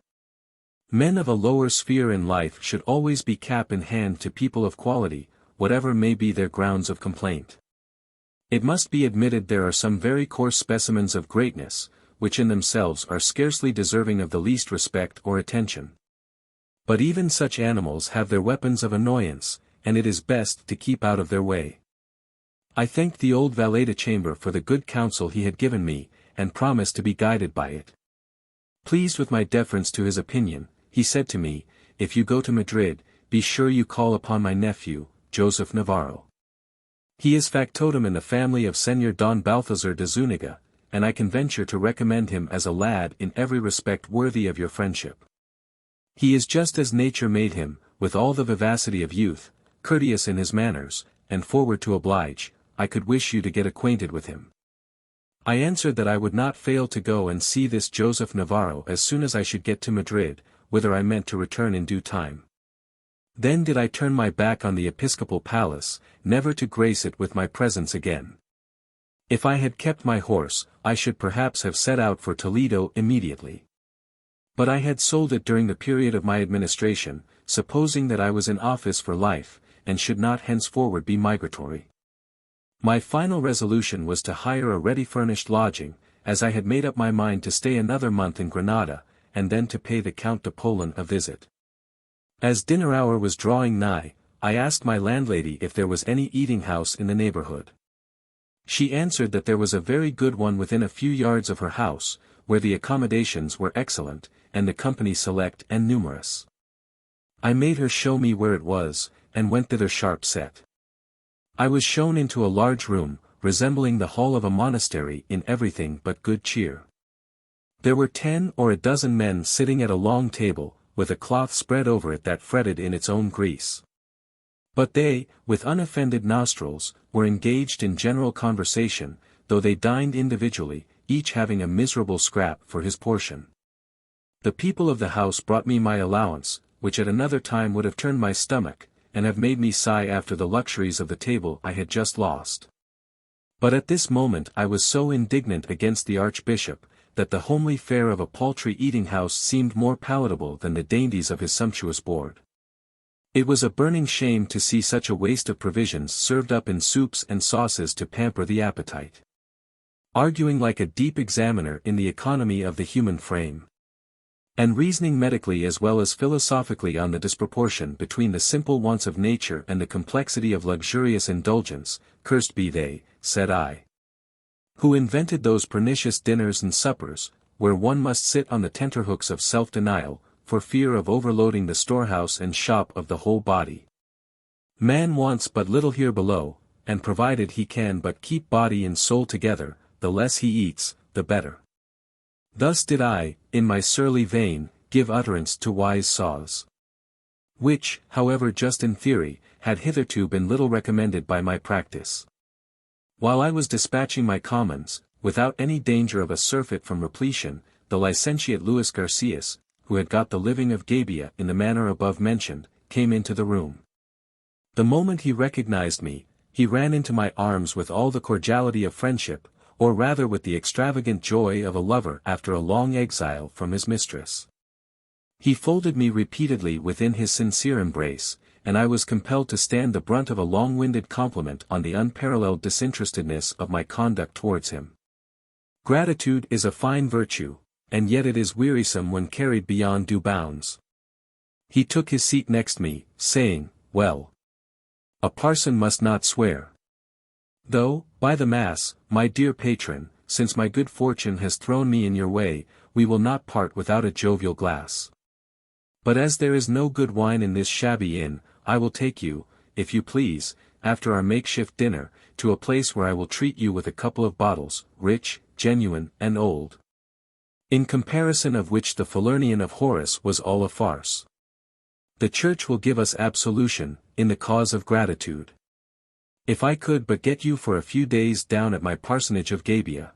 Men of a lower sphere in life should always be cap in hand to people of quality, whatever may be their grounds of complaint. It must be admitted there are some very coarse specimens of greatness, which in themselves are scarcely deserving of the least respect or attention. But even such animals have their weapons of annoyance, and it is best to keep out of their way. I thanked the old valet de chambre for the good counsel he had given me, and promised to be guided by it. Pleased with my deference to his opinion, he said to me, "If you go to Madrid, be sure you call upon my nephew, Joseph Navarro. He is factotum in the family of Señor Don Balthazar de Zúñiga, and I can venture to recommend him as a lad in every respect worthy of your friendship. He is just as nature made him, with all the vivacity of youth, courteous in his manners, and forward to oblige. I could wish you to get acquainted with him." I answered that I would not fail to go and see this Joseph Navarro as soon as I should get to Madrid, whither I meant to return in due time. Then did I turn my back on the episcopal palace, never to grace it with my presence again. If I had kept my horse, I should perhaps have set out for Toledo immediately. But I had sold it during the period of my administration, supposing that I was in office for life, and should not henceforward be migratory. My final resolution was to hire a ready-furnished lodging, as I had made up my mind to stay another month in Granada, and then to pay the Count de Polan a visit. As dinner hour was drawing nigh, I asked my landlady if there was any eating-house in the neighborhood. She answered that there was a very good one within a few yards of her house, where the accommodations were excellent, and the company select and numerous. I made her show me where it was, and went thither sharp set. I was shown into a large room, resembling the hall of a monastery in everything but good cheer. There were 10 or a dozen men sitting at a long table, with a cloth spread over it that fretted in its own grease. But they, with unoffended nostrils, were engaged in general conversation, though they dined individually, each having a miserable scrap for his portion. The people of the house brought me my allowance, which at another time would have turned my stomach, and have made me sigh after the luxuries of the table I had just lost. But at this moment I was so indignant against the Archbishop, that the homely fare of a paltry eating-house seemed more palatable than the dainties of his sumptuous board. It was a burning shame to see such a waste of provisions served up in soups and sauces to pamper the appetite. Arguing like a deep examiner in the economy of the human frame, and reasoning medically as well as philosophically on the disproportion between the simple wants of nature and the complexity of luxurious indulgence, cursed be they, said I, who invented those pernicious dinners and suppers, where one must sit on the tenterhooks of self-denial, for fear of overloading the storehouse and shop of the whole body. Man wants but little here below, and provided he can but keep body and soul together, the less he eats, the better. Thus did I, in my surly vein, give utterance to wise saws, which, however just in theory, had hitherto been little recommended by my practice. While I was dispatching my commons, without any danger of a surfeit from repletion, the licentiate Luis Garcias, who had got the living of Gabia in the manner above mentioned, came into the room. The moment he recognized me, he ran into my arms with all the cordiality of friendship, or rather with the extravagant joy of a lover after a long exile from his mistress. He folded me repeatedly within his sincere embrace, and I was compelled to stand the brunt of a long-winded compliment on the unparalleled disinterestedness of my conduct towards him. Gratitude is a fine virtue, and yet it is wearisome when carried beyond due bounds. He took his seat next me, saying, "Well, a parson must not swear. Though, by the mass, my dear patron, since my good fortune has thrown me in your way, we will not part without a jovial glass. But as there is no good wine in this shabby inn, I will take you, if you please, after our makeshift dinner, to a place where I will treat you with a couple of bottles, rich, genuine, and old, in comparison of which the Falernian of Horace was all a farce. The Church will give us absolution, in the cause of gratitude. If I could but get you for a few days down at my parsonage of Gabia."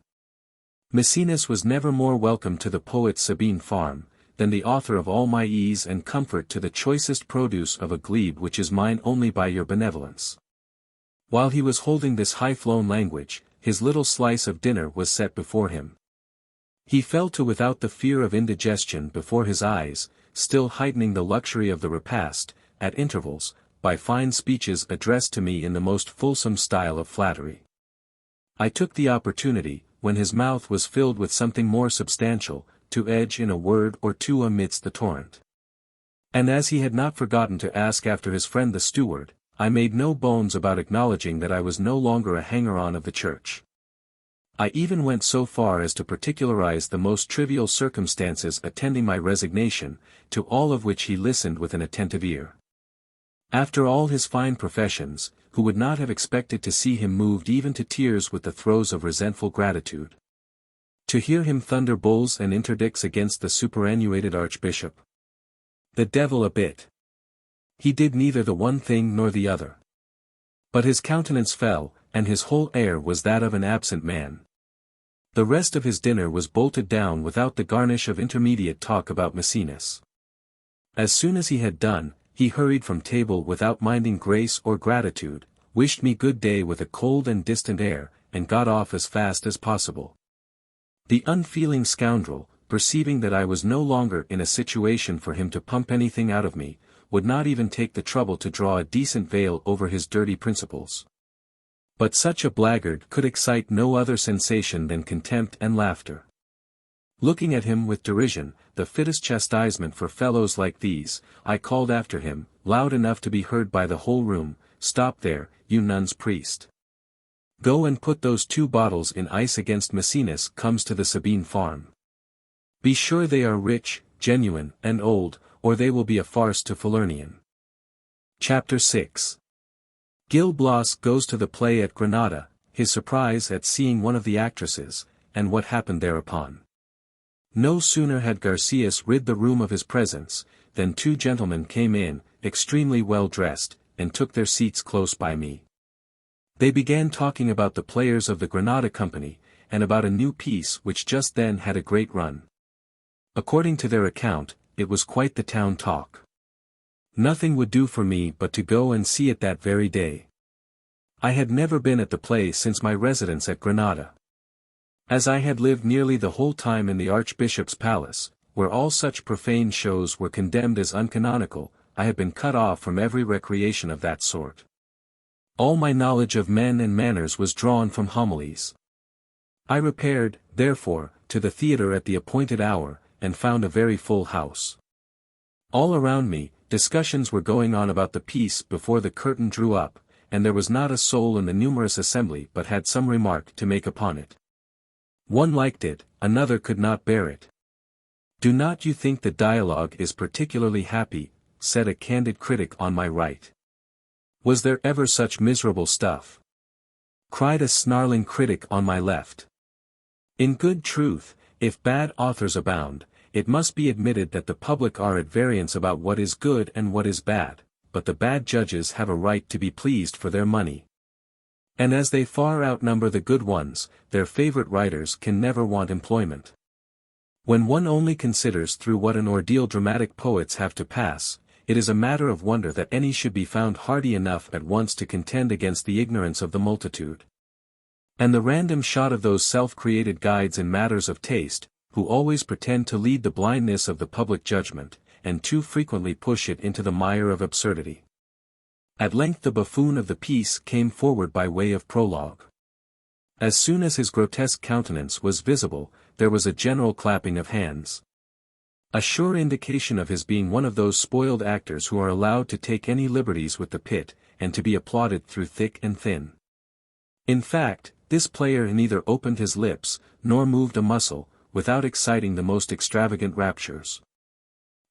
Maecenas was never more welcome to the poet's Sabine farm, than the author of all my ease and comfort to the choicest produce of a glebe which is mine only by your benevolence. While he was holding this high-flown language, his little slice of dinner was set before him. He fell to without the fear of indigestion before his eyes, still heightening the luxury of the repast, at intervals, by fine speeches addressed to me in the most fulsome style of flattery. I took the opportunity, when his mouth was filled with something more substantial, to edge in a word or two amidst the torrent. And as he had not forgotten to ask after his friend the steward, I made no bones about acknowledging that I was no longer a hanger-on of the church. I even went so far as to particularize the most trivial circumstances attending my resignation, to all of which he listened with an attentive ear. After all his fine professions, who would not have expected to see him moved even to tears with the throes of resentful gratitude? To hear him thunder bulls and interdicts against the superannuated archbishop. The devil a bit. He did neither the one thing nor the other. But his countenance fell, and his whole air was that of an absent man. The rest of his dinner was bolted down without the garnish of intermediate talk about Maecenas. As soon as he had done, he hurried from table without minding grace or gratitude, wished me good day with a cold and distant air, and got off as fast as possible. The unfeeling scoundrel, perceiving that I was no longer in a situation for him to pump anything out of me, would not even take the trouble to draw a decent veil over his dirty principles. But such a blackguard could excite no other sensation than contempt and laughter. Looking at him with derision, the fittest chastisement for fellows like these, I called after him, loud enough to be heard by the whole room, "Stop there, you nun's priest. Go and put those 2 bottles in ice against Maecenas comes to the Sabine farm. Be sure they are rich, genuine, and old, or they will be a farce to Falernian." Chapter 6. Gil Blas goes to the play at Granada, his surprise at seeing one of the actresses, and what happened thereupon. No sooner had Garcias rid the room of his presence, than 2 gentlemen came in, extremely well dressed, and took their seats close by me. They began talking about the players of the Granada company, and about a new piece which just then had a great run. According to their account, it was quite the town talk. Nothing would do for me but to go and see it that very day. I had never been at the play since my residence at Granada. As I had lived nearly the whole time in the Archbishop's palace, where all such profane shows were condemned as uncanonical, I had been cut off from every recreation of that sort. All my knowledge of men and manners was drawn from homilies. I repaired, therefore, to the theatre at the appointed hour, and found a very full house. All around me, discussions were going on about the piece before the curtain drew up, and there was not a soul in the numerous assembly but had some remark to make upon it. One liked it, another could not bear it. "Do not you think the dialogue is particularly happy?" said a candid critic on my right. "Was there ever such miserable stuff?" cried a snarling critic on my left. In good truth, if bad authors abound, it must be admitted that the public are at variance about what is good and what is bad, but the bad judges have a right to be pleased for their money. And as they far outnumber the good ones, their favorite writers can never want employment. When one only considers through what an ordeal dramatic poets have to pass, it is a matter of wonder that any should be found hardy enough at once to contend against the ignorance of the multitude. And the random shot of those self-created guides in matters of taste, who always pretend to lead the blindness of the public judgment, and too frequently push it into the mire of absurdity. At length the buffoon of the piece came forward by way of prologue. As soon as his grotesque countenance was visible, there was a general clapping of hands. A sure indication of his being one of those spoiled actors who are allowed to take any liberties with the pit, and to be applauded through thick and thin. In fact, this player neither opened his lips, nor moved a muscle, without exciting the most extravagant raptures.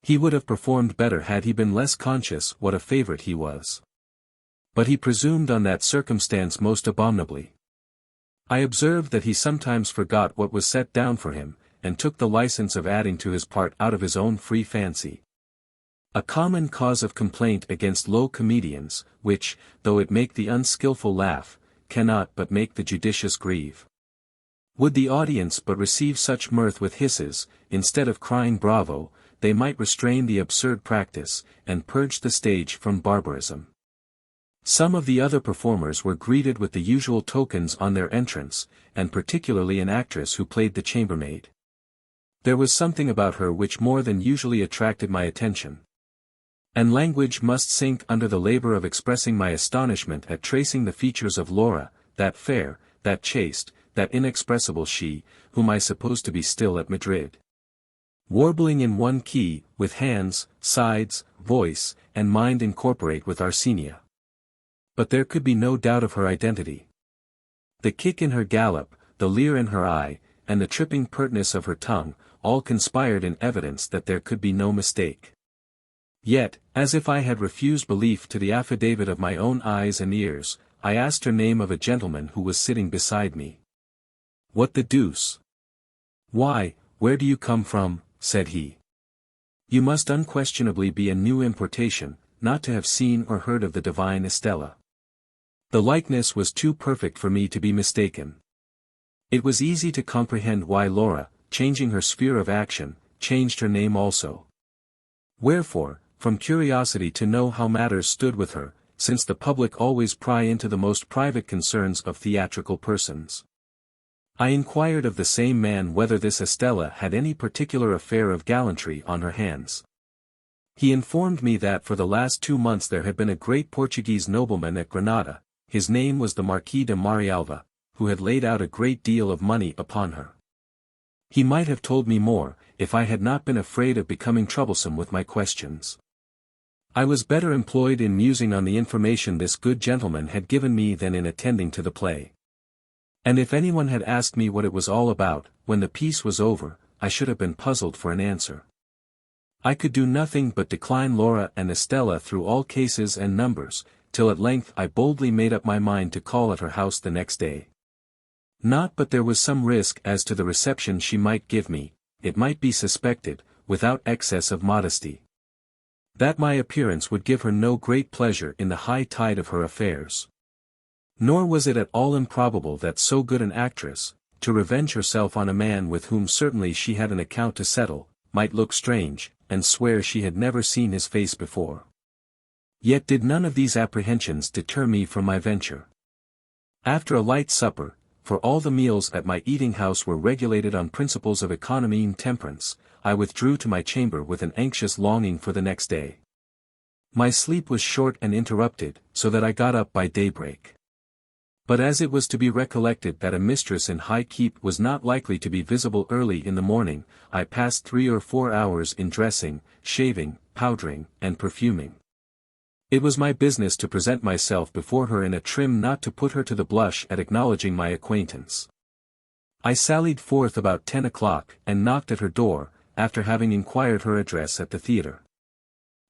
He would have performed better had he been less conscious what a favorite he was. But he presumed on that circumstance most abominably. I observed that he sometimes forgot what was set down for him, and took the license of adding to his part out of his own free fancy. A common cause of complaint against low comedians, which, though it make the unskilful laugh, cannot but make the judicious grieve. Would the audience but receive such mirth with hisses, instead of crying bravo, they might restrain the absurd practice, and purge the stage from barbarism. Some of the other performers were greeted with the usual tokens on their entrance, and particularly an actress who played the chambermaid. There was something about her which more than usually attracted my attention. And language must sink under the labor of expressing my astonishment at tracing the features of Laura, that fair, that chaste, that inexpressible she, whom I supposed to be still at Madrid. Warbling in one key, with hands, sides, voice, and mind incorporate with Arsenia. But there could be no doubt of her identity. The kick in her gallop, the leer in her eye, and the tripping pertness of her tongue, all conspired in evidence that there could be no mistake. Yet, as if I had refused belief to the affidavit of my own eyes and ears, I asked her name of a gentleman who was sitting beside me. "What the deuce? Why, where do you come from?" said he. "You must unquestionably be a new importation, not to have seen or heard of the divine Estella." The likeness was too perfect for me to be mistaken. It was easy to comprehend why Laura, changing her sphere of action, changed her name also. Wherefore, from curiosity to know how matters stood with her, since the public always pry into the most private concerns of theatrical persons, I inquired of the same man whether this Estella had any particular affair of gallantry on her hands. He informed me that for the last 2 months there had been a great Portuguese nobleman at Granada, his name was the Marquis de Marialva, who had laid out a great deal of money upon her. He might have told me more, if I had not been afraid of becoming troublesome with my questions. I was better employed in musing on the information this good gentleman had given me than in attending to the play. And if anyone had asked me what it was all about, when the piece was over, I should have been puzzled for an answer. I could do nothing but decline Laura and Estella through all cases and numbers, till at length I boldly made up my mind to call at her house the next day. Not but there was some risk as to the reception she might give me, it might be suspected, without excess of modesty, that my appearance would give her no great pleasure in the high tide of her affairs. Nor was it at all improbable that so good an actress, to revenge herself on a man with whom certainly she had an account to settle, might look strange, and swear she had never seen his face before. Yet did none of these apprehensions deter me from my venture. After a light supper, for all the meals at my eating-house were regulated on principles of economy and temperance, I withdrew to my chamber with an anxious longing for the next day. My sleep was short and interrupted, so that I got up by daybreak. But as it was to be recollected that a mistress in high keep was not likely to be visible early in the morning, I passed 3 or 4 hours in dressing, shaving, powdering, and perfuming. It was my business to present myself before her in a trim not to put her to the blush at acknowledging my acquaintance. I sallied forth about 10 o'clock, and knocked at her door, after having inquired her address at the theatre.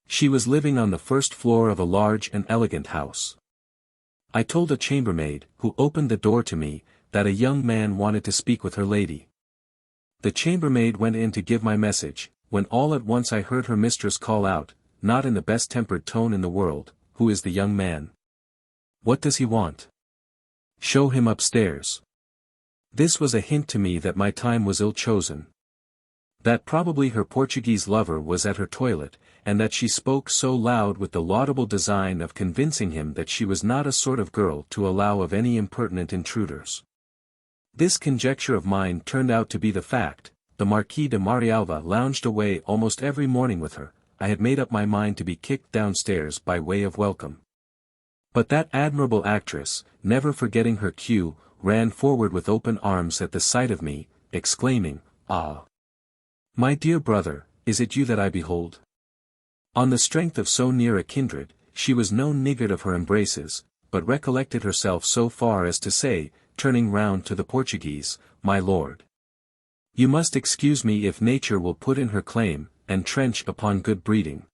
She was living on the first floor of a large and elegant house. I told a chambermaid, who opened the door to me, that a young man wanted to speak with her lady. The chambermaid went in to give my message, when all at once I heard her mistress call out, not in the best tempered tone in the world, "Who is the young man? What does he want? Show him upstairs." This was a hint to me that my time was ill chosen. That probably her Portuguese lover was at her toilet, and that she spoke so loud with the laudable design of convincing him that she was not a sort of girl to allow of any impertinent intruders. This conjecture of mine turned out to be the fact. The Marquis de Marialva lounged away almost every morning with her. I had made up my mind to be kicked downstairs by way of welcome. But that admirable actress, never forgetting her cue, ran forward with open arms at the sight of me, exclaiming, "Ah! My dear brother, is it you that I behold?" On the strength of so near a kindred, she was no niggard of her embraces, but recollected herself so far as to say, turning round to the Portuguese, "My lord, you must excuse me if nature will put in her claim, and trench upon good breeding.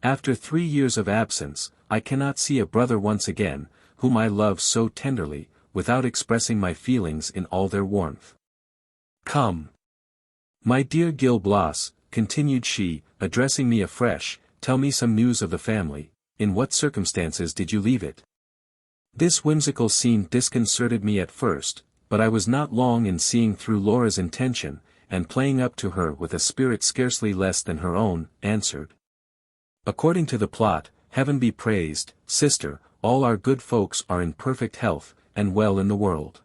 After 3 years of absence, I cannot see a brother once again, whom I love so tenderly, without expressing my feelings in all their warmth. Come. My dear Gil Blas," continued she, addressing me afresh, "tell me some news of the family. In what circumstances did you leave it?" This whimsical scene disconcerted me at first, but I was not long in seeing through Laura's intention, and playing up to her with a spirit scarcely less than her own, answered. "According to the plot, heaven be praised, sister, all our good folks are in perfect health, and well in the world."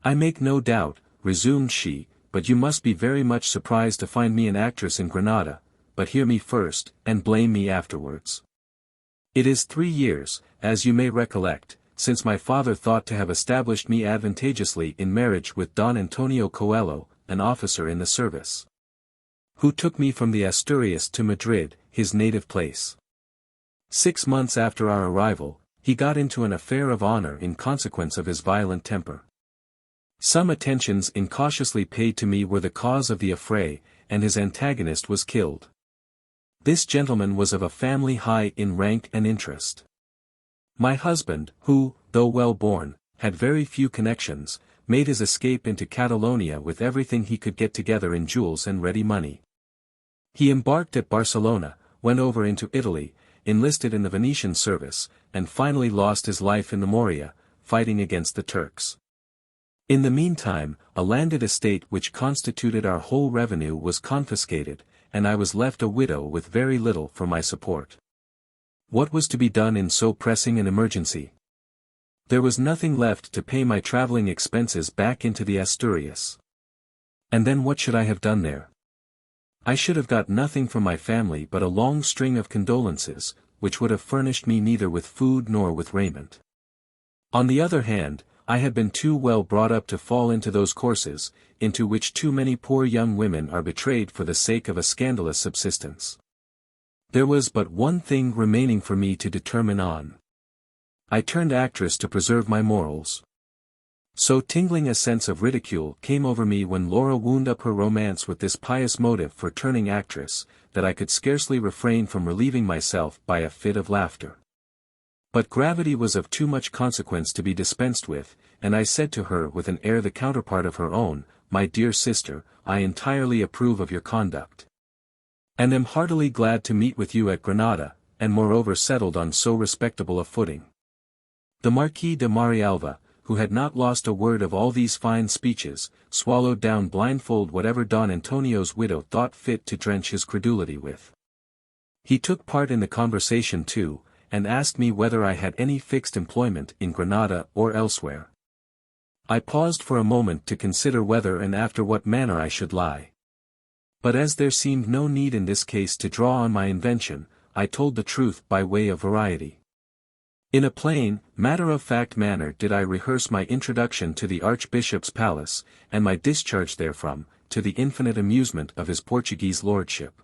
"I make no doubt," resumed she, "but you must be very much surprised to find me an actress in Granada, but hear me first, and blame me afterwards. It is 3 years, as you may recollect, since my father thought to have established me advantageously in marriage with Don Antonio Coelho, an officer in the service, who took me from the Asturias to Madrid, his native place. 6 months after our arrival, he got into an affair of honor in consequence of his violent temper. Some attentions incautiously paid to me were the cause of the affray, and his antagonist was killed. This gentleman was of a family high in rank and interest. My husband, who, though well born, had very few connections, made his escape into Catalonia with everything he could get together in jewels and ready money. He embarked at Barcelona, went over into Italy, enlisted in the Venetian service, and finally lost his life in the Morea, fighting against the Turks. In the meantime, a landed estate which constituted our whole revenue was confiscated, and I was left a widow with very little for my support. What was to be done in so pressing an emergency? There was nothing left to pay my traveling expenses back into the Asturias. And then what should I have done there? I should have got nothing from my family but a long string of condolences, which would have furnished me neither with food nor with raiment. On the other hand, I had been too well brought up to fall into those courses, into which too many poor young women are betrayed for the sake of a scandalous subsistence. There was but one thing remaining for me to determine on. I turned actress to preserve my morals. So tingling a sense of ridicule came over me when Laura wound up her romance with this pious motive for turning actress, that I could scarcely refrain from relieving myself by a fit of laughter. But gravity was of too much consequence to be dispensed with, and I said to her with an air the counterpart of her own, "My dear sister, I entirely approve of your conduct, and am heartily glad to meet with you at Granada, and moreover settled on so respectable a footing." The Marquis de Marialva, who had not lost a word of all these fine speeches, swallowed down blindfold whatever Don Antonio's widow thought fit to drench his credulity with. He took part in the conversation too, and asked me whether I had any fixed employment in Granada or elsewhere. I paused for a moment to consider whether and after what manner I should lie. But as there seemed no need in this case to draw on my invention, I told the truth by way of variety. In a plain, matter-of-fact manner did I rehearse my introduction to the Archbishop's palace, and my discharge therefrom, to the infinite amusement of his Portuguese lordship.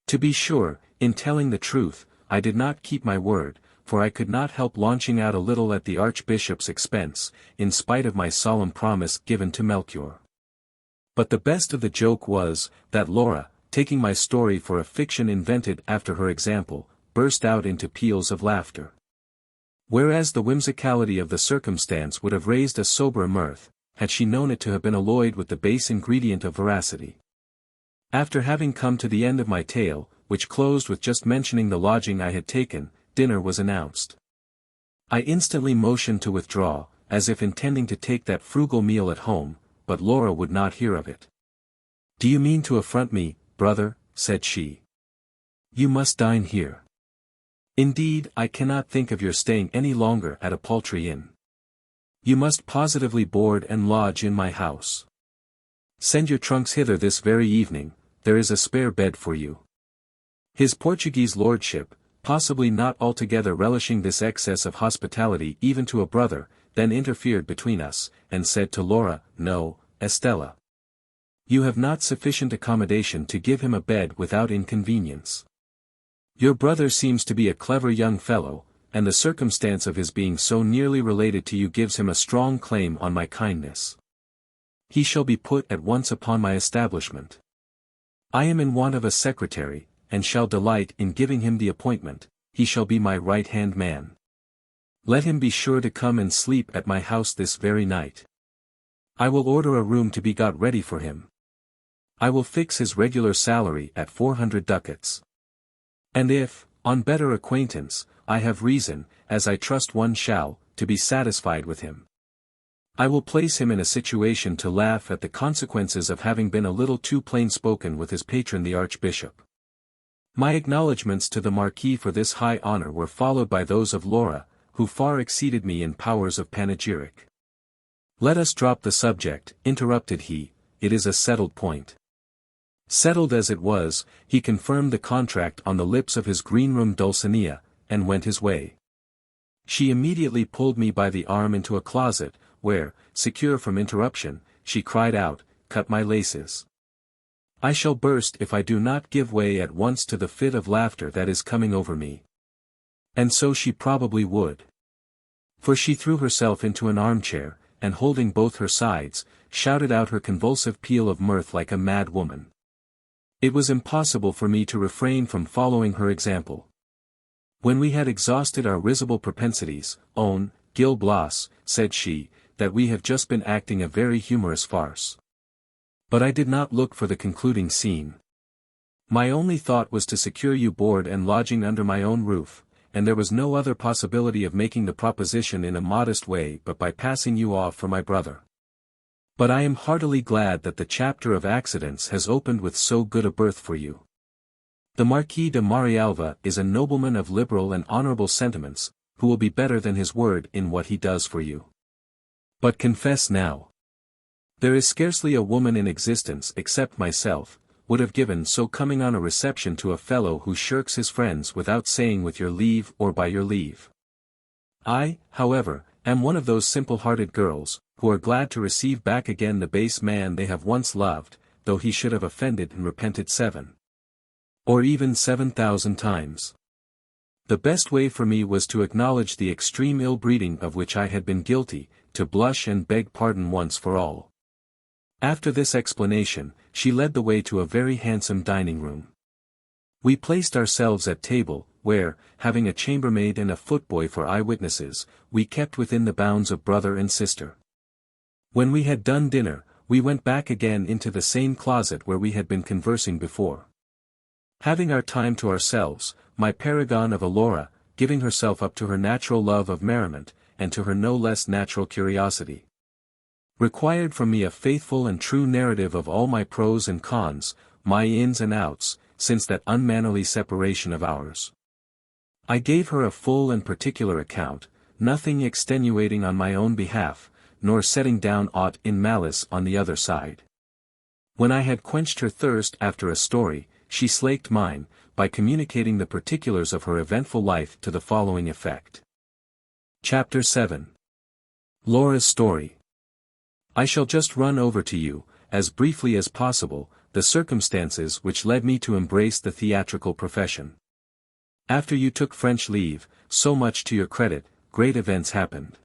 To be sure, in telling the truth, I did not keep my word, for I could not help launching out a little at the Archbishop's expense, in spite of my solemn promise given to Melchior. But the best of the joke was, that Laura, taking my story for a fiction invented after her example, burst out into peals of laughter. Whereas the whimsicality of the circumstance would have raised a sober mirth, had she known it to have been alloyed with the base ingredient of veracity. After having come to the end of my tale, which closed with just mentioning the lodging I had taken, dinner was announced. I instantly motioned to withdraw, as if intending to take that frugal meal at home, but Laura would not hear of it. "Do you mean to affront me, brother?" said she. "You must dine here. Indeed, I cannot think of your staying any longer at a paltry inn. You must positively board and lodge in my house. Send your trunks hither this very evening, there is a spare bed for you." His Portuguese lordship, possibly not altogether relishing this excess of hospitality even to a brother, then interfered between us, and said to Laura, "No, Estella. You have not sufficient accommodation to give him a bed without inconvenience. Your brother seems to be a clever young fellow, and the circumstance of his being so nearly related to you gives him a strong claim on my kindness. He shall be put at once upon my establishment. I am in want of a secretary, and shall delight in giving him the appointment. He shall be my right-hand man. Let him be sure to come and sleep at my house this very night. I will order a room to be got ready for him. I will fix his regular salary at 400 ducats. And if, on better acquaintance, I have reason, as I trust one shall, to be satisfied with him, I will place him in a situation to laugh at the consequences of having been a little too plain-spoken with his patron the Archbishop." My acknowledgments to the Marquis for this high honor were followed by those of Laura, who far exceeded me in powers of panegyric. "Let us drop the subject," interrupted he, "it is a settled point. Settled as it was, he confirmed the contract on the lips of his greenroom Dulcinea, and went his way. She immediately pulled me by the arm into a closet, where, secure from interruption, she cried out, "Cut my laces. I shall burst if I do not give way at once to the fit of laughter that is coming over me." And so she probably would. For she threw herself into an armchair, and holding both her sides, shouted out her convulsive peal of mirth like a mad woman. It was impossible for me to refrain from following her example. When we had exhausted our risible propensities, "Own, Gil Blas," said she, "that we have just been acting a very humorous farce." But I did not look for the concluding scene. My only thought was to secure you board and lodging under my own roof, and there was no other possibility of making the proposition in a modest way but by passing you off for my brother. But I am heartily glad that the chapter of accidents has opened with so good a berth for you. The Marquis de Marialva is a nobleman of liberal and honorable sentiments, who will be better than his word in what he does for you. But confess now. There is scarcely a woman in existence except myself, would have given so coming on a reception to a fellow who shirks his friends without saying with your leave or by your leave. I, however, am one of those simple-hearted girls, who are glad to receive back again the base man they have once loved, though he should have offended and repented 7. Or even 7,000 times. The best way for me was to acknowledge the extreme ill-breeding of which I had been guilty, to blush and beg pardon once for all. After this explanation, she led the way to a very handsome dining-room. We placed ourselves at table, where, having a chambermaid and a footboy for eyewitnesses, we kept within the bounds of brother and sister. When we had done dinner, we went back again into the same closet where we had been conversing before. Having our time to ourselves, my paragon of a Laura, giving herself up to her natural love of merriment, and to her no less natural curiosity, required from me a faithful and true narrative of all my pros and cons, my ins and outs, since that unmannerly separation of ours. I gave her a full and particular account, nothing extenuating on my own behalf, nor setting down aught in malice on the other side. When I had quenched her thirst after a story, she slaked mine, by communicating the particulars of her eventful life to the following effect. Chapter 7. Laura's Story. I shall just run over to you, as briefly as possible, the circumstances which led me to embrace the theatrical profession. After you took French leave, so much to your credit, great events happened.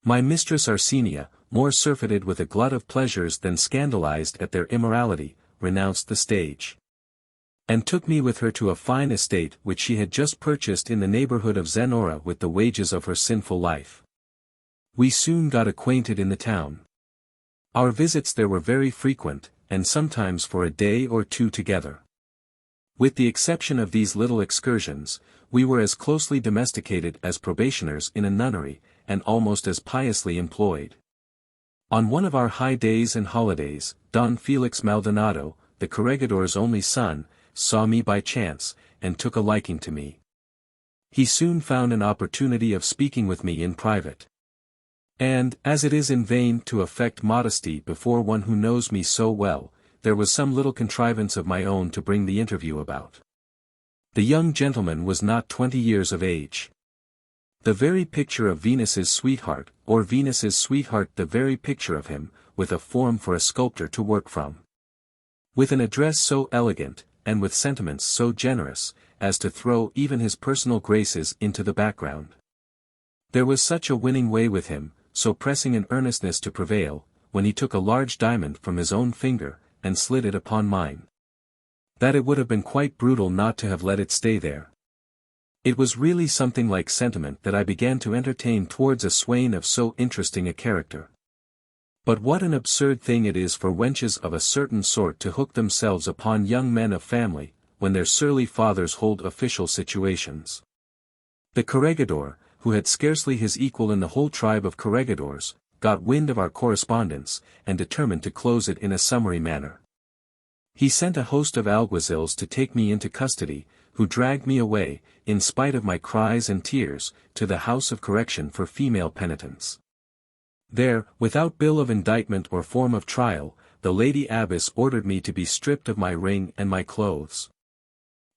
My mistress Arsenia, more surfeited with a glut of pleasures than scandalized at their immorality, renounced the stage, and took me with her to a fine estate which she had just purchased in the neighborhood of Zenora with the wages of her sinful life. We soon got acquainted in the town. Our visits there were very frequent, and sometimes for a day or two together. With the exception of these little excursions, we were as closely domesticated as probationers in a nunnery, and almost as piously employed. On one of our high days and holidays, Don Felix Maldonado, the corregidor's only son, saw me by chance, and took a liking to me. He soon found an opportunity of speaking with me in private. And, as it is in vain to affect modesty before one who knows me so well, there was some little contrivance of my own to bring the interview about. The young gentleman was not 20 years of age. The very picture of Venus's sweetheart, or Venus's sweetheart the very picture of him, with a form for a sculptor to work from. With an address so elegant, and with sentiments so generous, as to throw even his personal graces into the background. There was such a winning way with him, so pressing an earnestness to prevail, when he took a large diamond from his own finger, and slid it upon mine, that it would have been quite brutal not to have let it stay there. It was really something like sentiment that I began to entertain towards a swain of so interesting a character. But what an absurd thing it is for wenches of a certain sort to hook themselves upon young men of family, when their surly fathers hold official situations. The corregidor, who had scarcely his equal in the whole tribe of corregidors, got wind of our correspondence, and determined to close it in a summary manner. He sent a host of alguazils to take me into custody, who dragged me away, in spite of my cries and tears, to the house of correction for female penitents. There, without bill of indictment or form of trial, the lady abbess ordered me to be stripped of my ring and my clothes,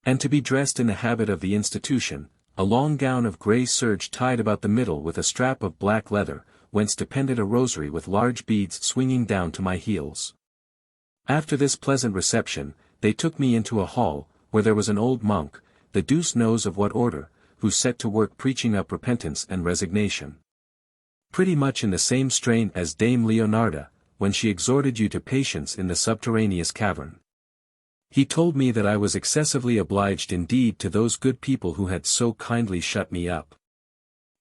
and to be dressed in the habit of the institution, a long gown of grey serge tied about the middle with a strap of black leather, whence depended a rosary with large beads swinging down to my heels. After this pleasant reception, they took me into a hall, where there was an old monk, the deuce knows of what order, who set to work preaching up repentance and resignation. Pretty much in the same strain as Dame Leonarda, when she exhorted you to patience in the subterraneous cavern. He told me that I was excessively obliged indeed to those good people who had so kindly shut me up,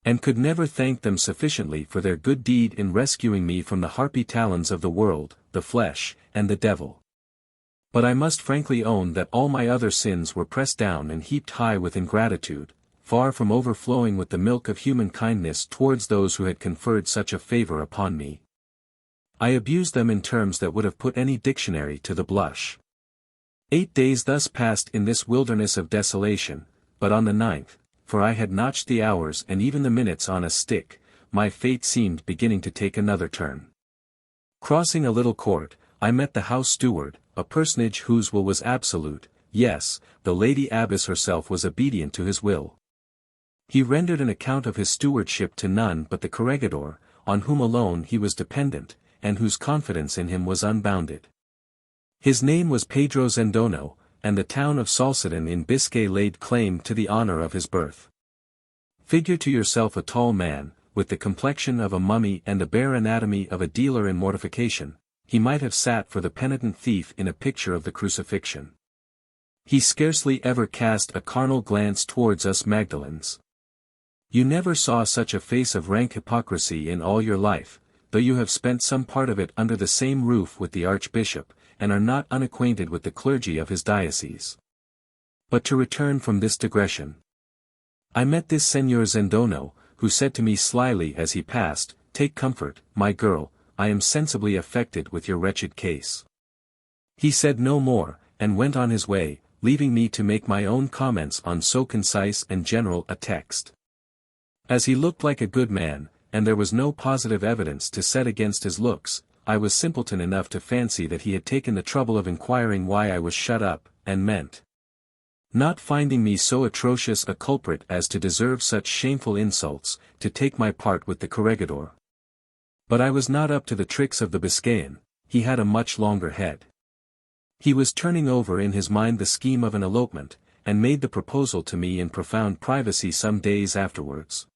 and could never thank them sufficiently for their good deed in rescuing me from the harpy talons of the world, the flesh, and the devil. But I must frankly own that all my other sins were pressed down and heaped high with ingratitude, far from overflowing with the milk of human kindness towards those who had conferred such a favor upon me. I abused them in terms that would have put any dictionary to the blush. 8 days thus passed in this wilderness of desolation, but on the 9th, for I had notched the hours and even the minutes on a stick, my fate seemed beginning to take another turn. Crossing a little court, I met the house steward, a personage whose will was absolute. Yes, the lady abbess herself was obedient to his will. He rendered an account of his stewardship to none but the corregidor, on whom alone he was dependent, and whose confidence in him was unbounded. His name was Pedro Zendono, and the town of Salcedon in Biscay laid claim to the honor of his birth. Figure to yourself a tall man, with the complexion of a mummy and the bare anatomy of a dealer in mortification. He might have sat for the penitent thief in a picture of the crucifixion. He scarcely ever cast a carnal glance towards us Magdalens. You never saw such a face of rank hypocrisy in all your life, though you have spent some part of it under the same roof with the archbishop, and are not unacquainted with the clergy of his diocese. But to return from this digression. I met this Señor Zendono, who said to me slyly as he passed, "Take comfort, my girl, I am sensibly affected with your wretched case." He said no more, and went on his way, leaving me to make my own comments on so concise and general a text. As he looked like a good man, and there was no positive evidence to set against his looks, I was simpleton enough to fancy that he had taken the trouble of inquiring why I was shut up, and meant, not finding me so atrocious a culprit as to deserve such shameful insults, to take my part with the corregidor. But I was not up to the tricks of the Biscayan. He had a much longer head. He was turning over in his mind the scheme of an elopement, and made the proposal to me in profound privacy some days afterwards.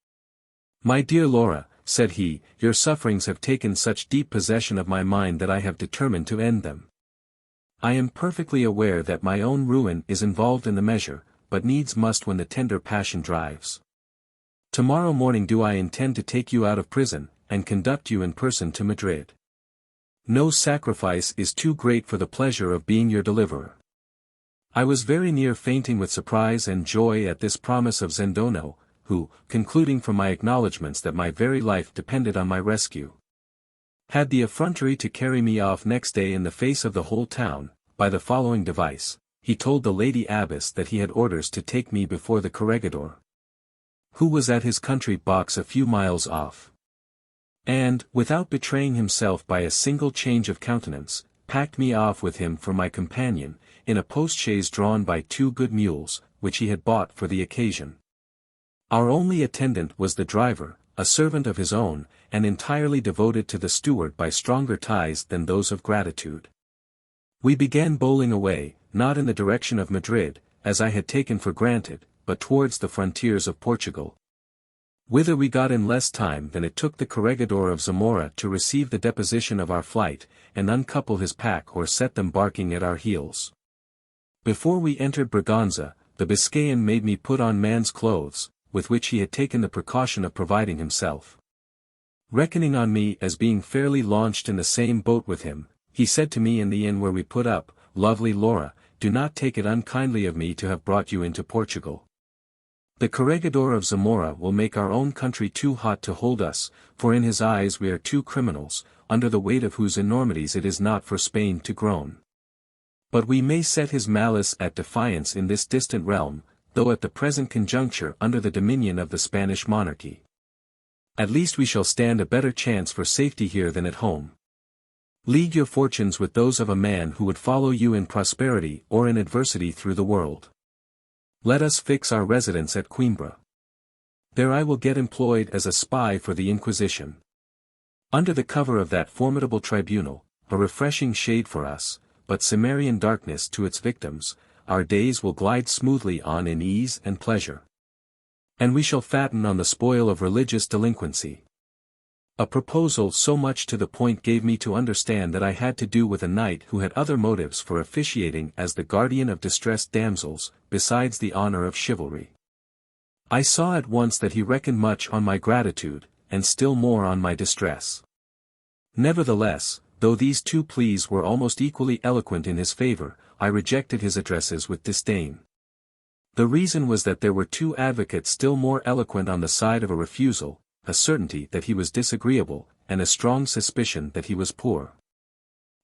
"My dear Laura," said he, "your sufferings have taken such deep possession of my mind that I have determined to end them. I am perfectly aware that my own ruin is involved in the measure, but needs must when the tender passion drives. Tomorrow morning do I intend to take you out of prison, and conduct you in person to Madrid. No sacrifice is too great for the pleasure of being your deliverer." I was very near fainting with surprise and joy at this promise of Zendono, who, concluding from my acknowledgments that my very life depended on my rescue, had the effrontery to carry me off next day in the face of the whole town, by the following device. He told the lady abbess that he had orders to take me before the corregidor, who was at his country box a few miles off, and, without betraying himself by a single change of countenance, packed me off with him for my companion, in a post-chaise drawn by 2 good mules, which he had bought for the occasion. Our only attendant was the driver, a servant of his own, and entirely devoted to the steward by stronger ties than those of gratitude. We began bowling away, not in the direction of Madrid, as I had taken for granted, but towards the frontiers of Portugal, whither we got in less time than it took the corregidor of Zamora to receive the deposition of our flight, and uncouple his pack or set them barking at our heels. Before we entered Braganza, the Biscayan made me put on man's clothes, with which he had taken the precaution of providing himself. Reckoning on me as being fairly launched in the same boat with him, he said to me in the inn where we put up, "Lovely Laura, do not take it unkindly of me to have brought you into Portugal. The corregidor of Zamora will make our own country too hot to hold us, for in his eyes we are 2 criminals, under the weight of whose enormities it is not for Spain to groan. But we may set his malice at defiance in this distant realm, though at the present conjuncture under the dominion of the Spanish monarchy. At least we shall stand a better chance for safety here than at home. League your fortunes with those of a man who would follow you in prosperity or in adversity through the world. Let us fix our residence at Coimbra. There I will get employed as a spy for the Inquisition. Under the cover of that formidable tribunal, a refreshing shade for us, but Cimmerian darkness to its victims, our days will glide smoothly on in ease and pleasure. And we shall fatten on the spoil of religious delinquency. A proposal so much to the point gave me to understand that I had to do with a knight who had other motives for officiating as the guardian of distressed damsels, besides the honor of chivalry. I saw at once that he reckoned much on my gratitude, and still more on my distress. Nevertheless, though these two pleas were almost equally eloquent in his favor, I rejected his addresses with disdain. The reason was that there were two advocates still more eloquent on the side of a refusal, a certainty that he was disagreeable, and a strong suspicion that he was poor.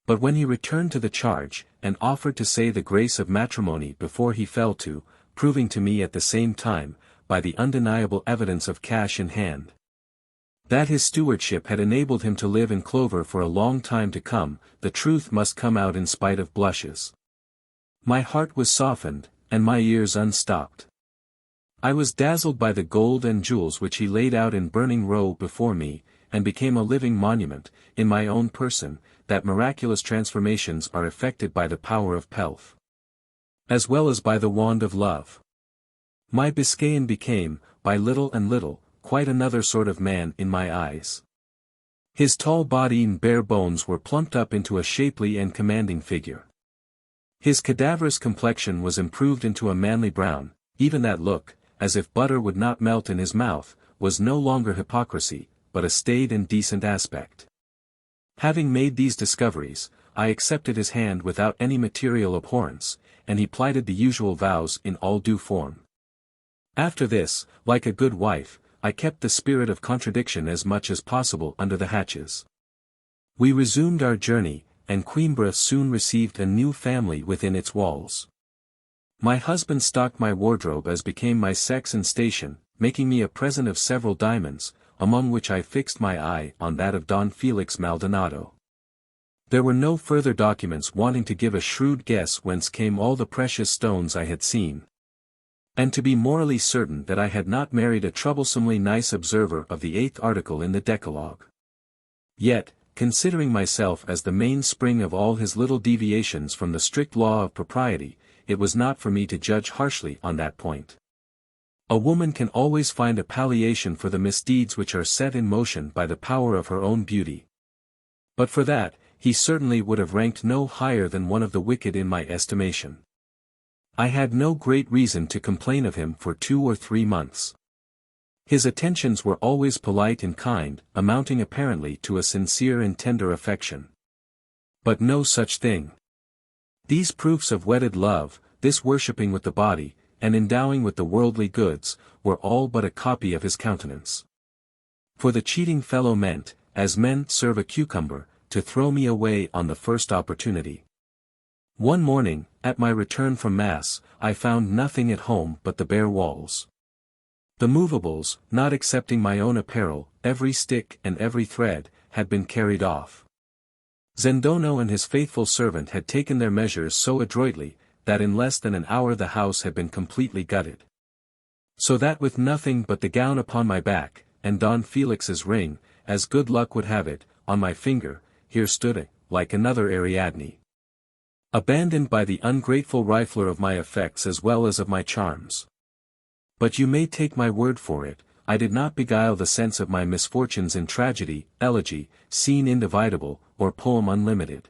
But when he returned to the charge, and offered to say the grace of matrimony before he fell to, proving to me at the same time, by the undeniable evidence of cash in hand, that his stewardship had enabled him to live in clover for a long time to come, the truth must come out in spite of blushes. My heart was softened, and my ears unstopped. I was dazzled by the gold and jewels which he laid out in burning row before me, and became a living monument, in my own person, that miraculous transformations are effected by the power of pelf, as well as by the wand of love. My Biscayan became, by little and little, quite another sort of man in my eyes. His tall body and bare bones were plumped up into a shapely and commanding figure. His cadaverous complexion was improved into a manly brown, even that look, as if butter would not melt in his mouth, was no longer hypocrisy, but a staid and decent aspect. Having made these discoveries, I accepted his hand without any material abhorrence, and he plighted the usual vows in all due form. After this, like a good wife, I kept the spirit of contradiction as much as possible under the hatches. We resumed our journey, and Coimbra soon received a new family within its walls. My husband stocked my wardrobe as became my sex and station, making me a present of several diamonds, among which I fixed my eye on that of Don Felix Maldonado. There were no further documents wanting to give a shrewd guess whence came all the precious stones I had seen. And to be morally certain that I had not married a troublesomely nice observer of the 8th article in the Decalogue. Yet, considering myself as the mainspring of all his little deviations from the strict law of propriety, it was not for me to judge harshly on that point. A woman can always find a palliation for the misdeeds which are set in motion by the power of her own beauty. But for that, he certainly would have ranked no higher than one of the wicked in my estimation. I had no great reason to complain of him for 2 or 3 months. His attentions were always polite and kind, amounting apparently to a sincere and tender affection. But no such thing. These proofs of wedded love, this worshipping with the body, and endowing with the worldly goods, were all but a copy of his countenance. For the cheating fellow meant, as men serve a cucumber, to throw me away on the first opportunity. One morning, at my return from Mass, I found nothing at home but the bare walls. The movables, not excepting my own apparel, every stick and every thread, had been carried off. Zendono and his faithful servant had taken their measures so adroitly, that in less than an hour the house had been completely gutted. So that with nothing but the gown upon my back, and Don Felix's ring, as good luck would have it, on my finger, here stood I, like another Ariadne. Abandoned by the ungrateful rifler of my effects as well as of my charms. But you may take my word for it, I did not beguile the sense of my misfortunes in tragedy, elegy, scene indivisible, or poem unlimited.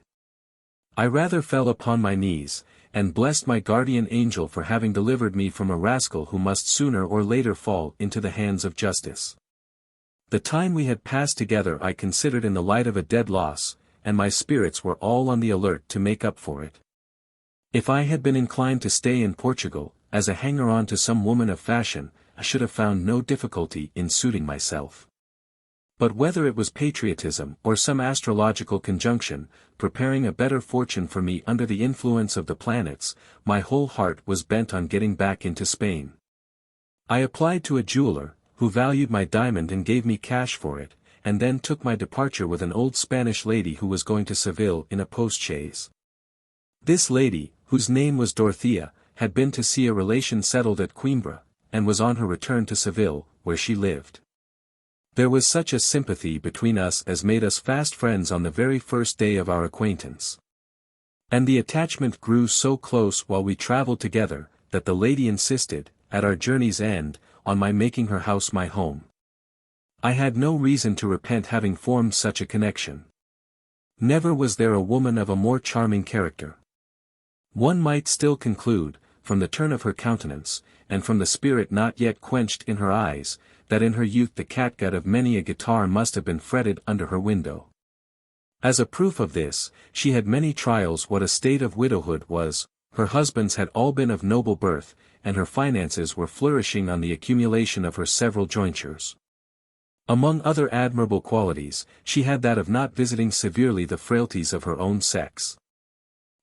I rather fell upon my knees, and blessed my guardian angel for having delivered me from a rascal who must sooner or later fall into the hands of justice. The time we had passed together I considered in the light of a dead loss, and my spirits were all on the alert to make up for it. If I had been inclined to stay in Portugal, as a hanger-on to some woman of fashion, I should have found no difficulty in suiting myself. But whether it was patriotism or some astrological conjunction, preparing a better fortune for me under the influence of the planets, my whole heart was bent on getting back into Spain. I applied to a jeweler, who valued my diamond and gave me cash for it, and then took my departure with an old Spanish lady who was going to Seville in a post-chaise. This lady, whose name was Dorothea, had been to see a relation settled at Coimbra, and was on her return to Seville, where she lived. There was such a sympathy between us as made us fast friends on the very first day of our acquaintance. And the attachment grew so close while we travelled together, that the lady insisted, at our journey's end, on my making her house my home. I had no reason to repent having formed such a connection. Never was there a woman of a more charming character. One might still conclude, from the turn of her countenance, and from the spirit not yet quenched in her eyes, that in her youth the catgut of many a guitar must have been fretted under her window. As a proof of this, she had many trials what a state of widowhood was. Her husbands had all been of noble birth, and her finances were flourishing on the accumulation of her several jointures. Among other admirable qualities, she had that of not visiting severely the frailties of her own sex.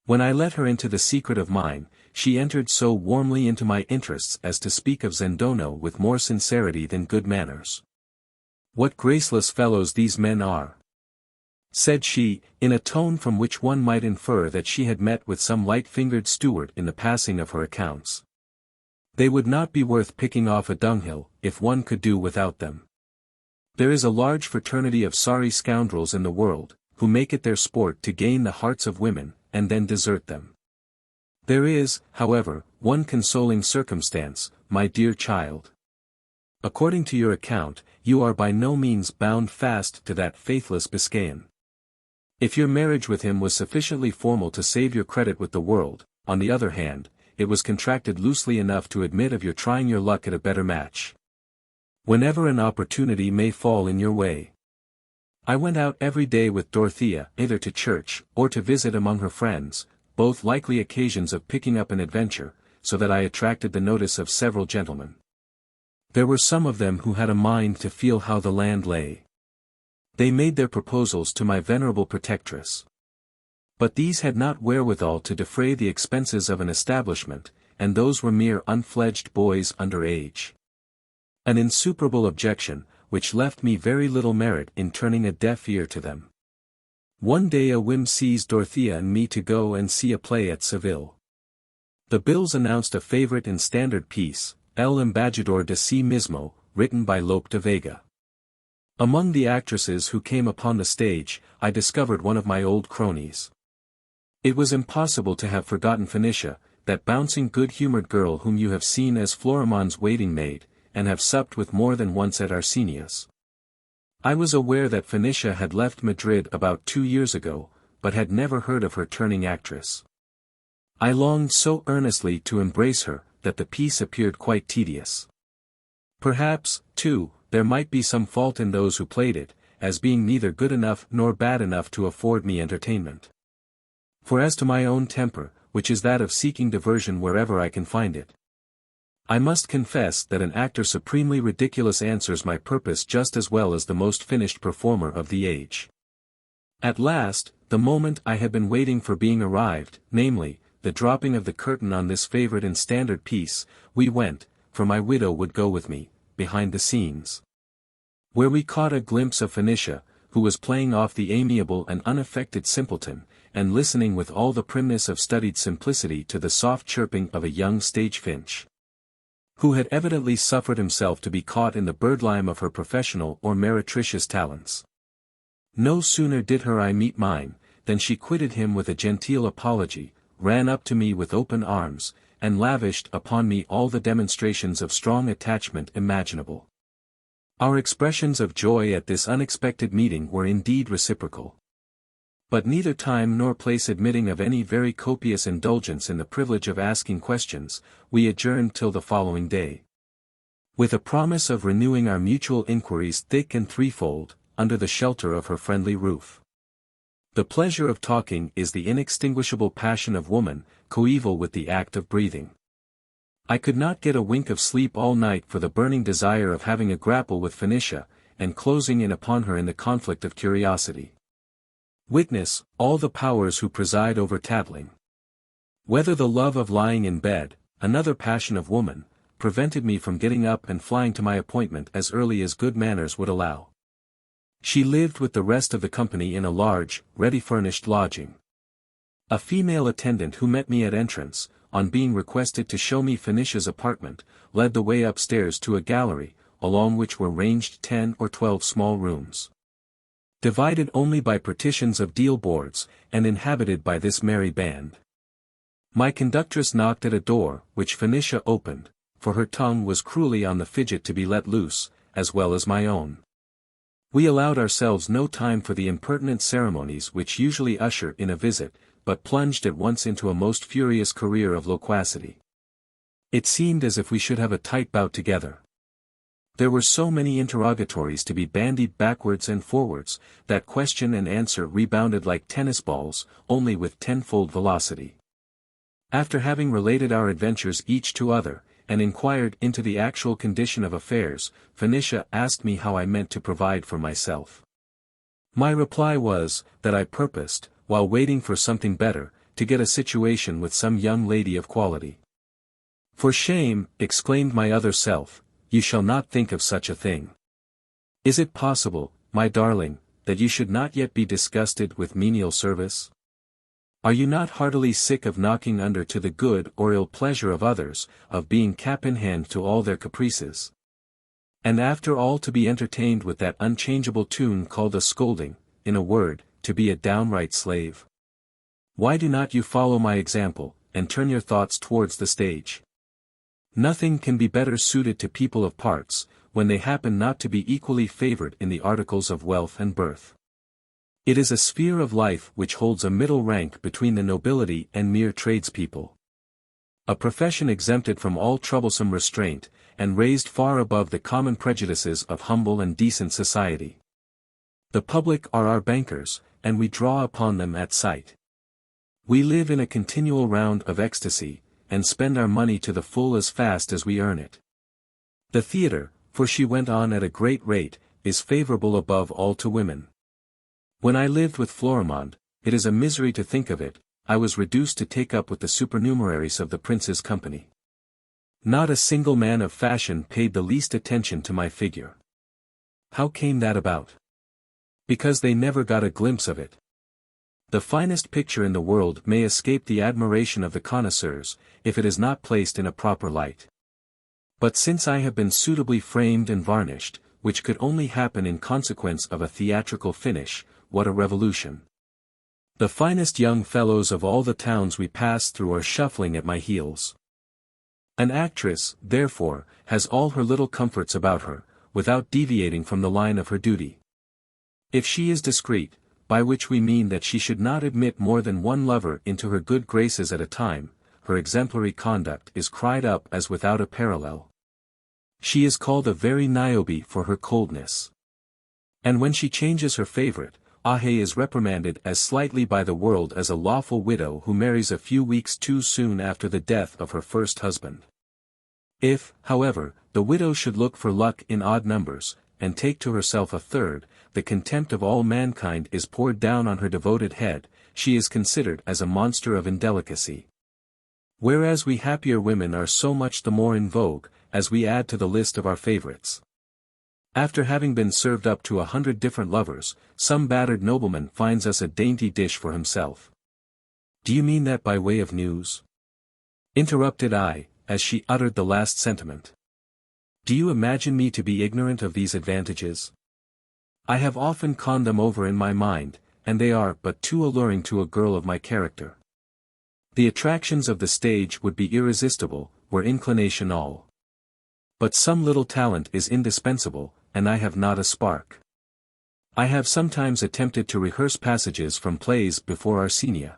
When I let her into the secret of mine, she entered so warmly into my interests as to speak of Zendono with more sincerity than good manners. "What graceless fellows these men are!" said she, in a tone from which one might infer that she had met with some light-fingered steward in the passing of her accounts. "They would not be worth picking off a dunghill, if one could do without them. There is a large fraternity of sorry scoundrels in the world, who make it their sport to gain the hearts of women, and then desert them. There is, however, one consoling circumstance, my dear child. According to your account, you are by no means bound fast to that faithless Biscayan. If your marriage with him was sufficiently formal to save your credit with the world, on the other hand, it was contracted loosely enough to admit of your trying your luck at a better match. Whenever an opportunity may fall in your way. I went out every day with Dorothea, either to church, or to visit among her friends, both likely occasions of picking up an adventure, so that I attracted the notice of several gentlemen. There were some of them who had a mind to feel how the land lay. They made their proposals to my venerable protectress. But these had not wherewithal to defray the expenses of an establishment, and those were mere unfledged boys under age. An insuperable objection, which left me very little merit in turning a deaf ear to them. One day a whim seized Dorothea and me to go and see a play at Seville. The bills announced a favorite and standard piece, El Embajador de sí mismo, written by Lope de Vega. Among the actresses who came upon the stage, I discovered one of my old cronies. It was impossible to have forgotten Phoenicia, that bouncing good-humored girl whom you have seen as Florimond's waiting maid, and have supped with more than once at Arsenia's. I was aware that Phoenicia had left Madrid about 2 years ago, but had never heard of her turning actress. I longed so earnestly to embrace her, that the piece appeared quite tedious. Perhaps, too, there might be some fault in those who played it, as being neither good enough nor bad enough to afford me entertainment. For as to my own temper, which is that of seeking diversion wherever I can find it, I must confess that an actor supremely ridiculous answers my purpose just as well as the most finished performer of the age. At last, the moment I had been waiting for being arrived, namely, the dropping of the curtain on this favorite and standard piece, we went, for my widow would go with me, behind the scenes. Where we caught a glimpse of Phoenicia, who was playing off the amiable and unaffected simpleton, and listening with all the primness of studied simplicity to the soft chirping of a young stage finch, who had evidently suffered himself to be caught in the birdlime of her professional or meretricious talents. No sooner did her eye meet mine, than she quitted him with a genteel apology, ran up to me with open arms, and lavished upon me all the demonstrations of strong attachment imaginable. Our expressions of joy at this unexpected meeting were indeed reciprocal. But neither time nor place admitting of any very copious indulgence in the privilege of asking questions, we adjourned till the following day. With a promise of renewing our mutual inquiries thick and threefold, under the shelter of her friendly roof. The pleasure of talking is the inextinguishable passion of woman, coeval with the act of breathing. I could not get a wink of sleep all night for the burning desire of having a grapple with Phoenicia, and closing in upon her in the conflict of curiosity. Witness, all the powers who preside over tattling. Whether the love of lying in bed, another passion of woman, prevented me from getting up and flying to my appointment as early as good manners would allow. She lived with the rest of the company in a large, ready-furnished lodging. A female attendant who met me at entrance, on being requested to show me Fenicia's apartment, led the way upstairs to a gallery, along which were ranged 10 or 12 small rooms, divided only by partitions of deal boards, and inhabited by this merry band. My conductress knocked at a door, which Fenicia opened, for her tongue was cruelly on the fidget to be let loose, as well as my own. We allowed ourselves no time for the impertinent ceremonies which usually usher in a visit, but plunged at once into a most furious career of loquacity. It seemed as if we should have a tight bout together. There were so many interrogatories to be bandied backwards and forwards, that question and answer rebounded like tennis balls, only with tenfold velocity. After having related our adventures each to other, and inquired into the actual condition of affairs, Fenicia asked me how I meant to provide for myself. My reply was, that I purposed, while waiting for something better, to get a situation with some young lady of quality. "For shame," exclaimed my other self, "you shall not think of such a thing. Is it possible, my darling, that you should not yet be disgusted with menial service? Are you not heartily sick of knocking under to the good or ill pleasure of others, of being cap in hand to all their caprices? And after all to be entertained with that unchangeable tune called a scolding, in a word, to be a downright slave? Why do not you follow my example, and turn your thoughts towards the stage? Nothing can be better suited to people of parts, when they happen not to be equally favored in the articles of wealth and birth. It is a sphere of life which holds a middle rank between the nobility and mere tradespeople. A profession exempted from all troublesome restraint, and raised far above the common prejudices of humble and decent society. The public are our bankers, and we draw upon them at sight. We live in a continual round of ecstasy, and spend our money to the full as fast as we earn it. The theatre, for she went on at a great rate, is favorable above all to women. When I lived with Florimond, it is a misery to think of it, I was reduced to take up with the supernumeraries of the prince's company. Not a single man of fashion paid the least attention to my figure. How came that about? Because they never got a glimpse of it. The finest picture in the world may escape the admiration of the connoisseurs, if it is not placed in a proper light. But since I have been suitably framed and varnished, which could only happen in consequence of a theatrical finish, what a revolution! The finest young fellows of all the towns we pass through are shuffling at my heels. An actress, therefore, has all her little comforts about her, without deviating from the line of her duty. If she is discreet, by which we mean that she should not admit more than one lover into her good graces at a time, her exemplary conduct is cried up as without a parallel. She is called a very Niobe for her coldness. And when she changes her favorite, Ahe is reprimanded as slightly by the world as a lawful widow who marries a few weeks too soon after the death of her first husband. If, however, the widow should look for luck in odd numbers, and take to herself a third, the contempt of all mankind is poured down on her devoted head, she is considered as a monster of indelicacy. Whereas we happier women are so much the more in vogue, as we add to the list of our favorites. After having been served up to 100 different lovers, some battered nobleman finds us a dainty dish for himself. "Do you mean that by way of news?" interrupted I, as she uttered the last sentiment. "Do you imagine me to be ignorant of these advantages? I have often conned them over in my mind, and they are but too alluring to a girl of my character. The attractions of the stage would be irresistible, were inclination all. But some little talent is indispensable, and I have not a spark. I have sometimes attempted to rehearse passages from plays before Arsenia.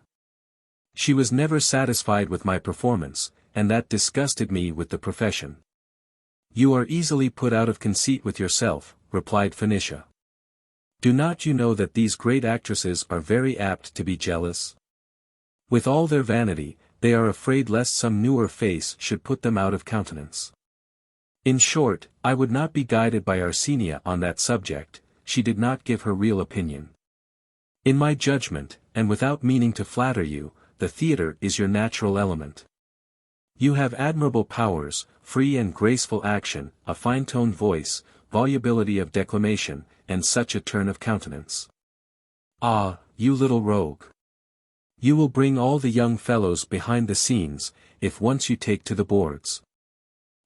She was never satisfied with my performance, and that disgusted me with the profession." "You are easily put out of conceit with yourself," replied Fenicia. "Do not you know that these great actresses are very apt to be jealous? With all their vanity, they are afraid lest some newer face should put them out of countenance. In short, I would not be guided by Arsenia on that subject, she did not give her real opinion. In my judgment, and without meaning to flatter you, the theatre is your natural element. You have admirable powers, free and graceful action, a fine-toned voice, volubility of declamation, and such a turn of countenance. Ah, you little rogue! You will bring all the young fellows behind the scenes, if once you take to the boards.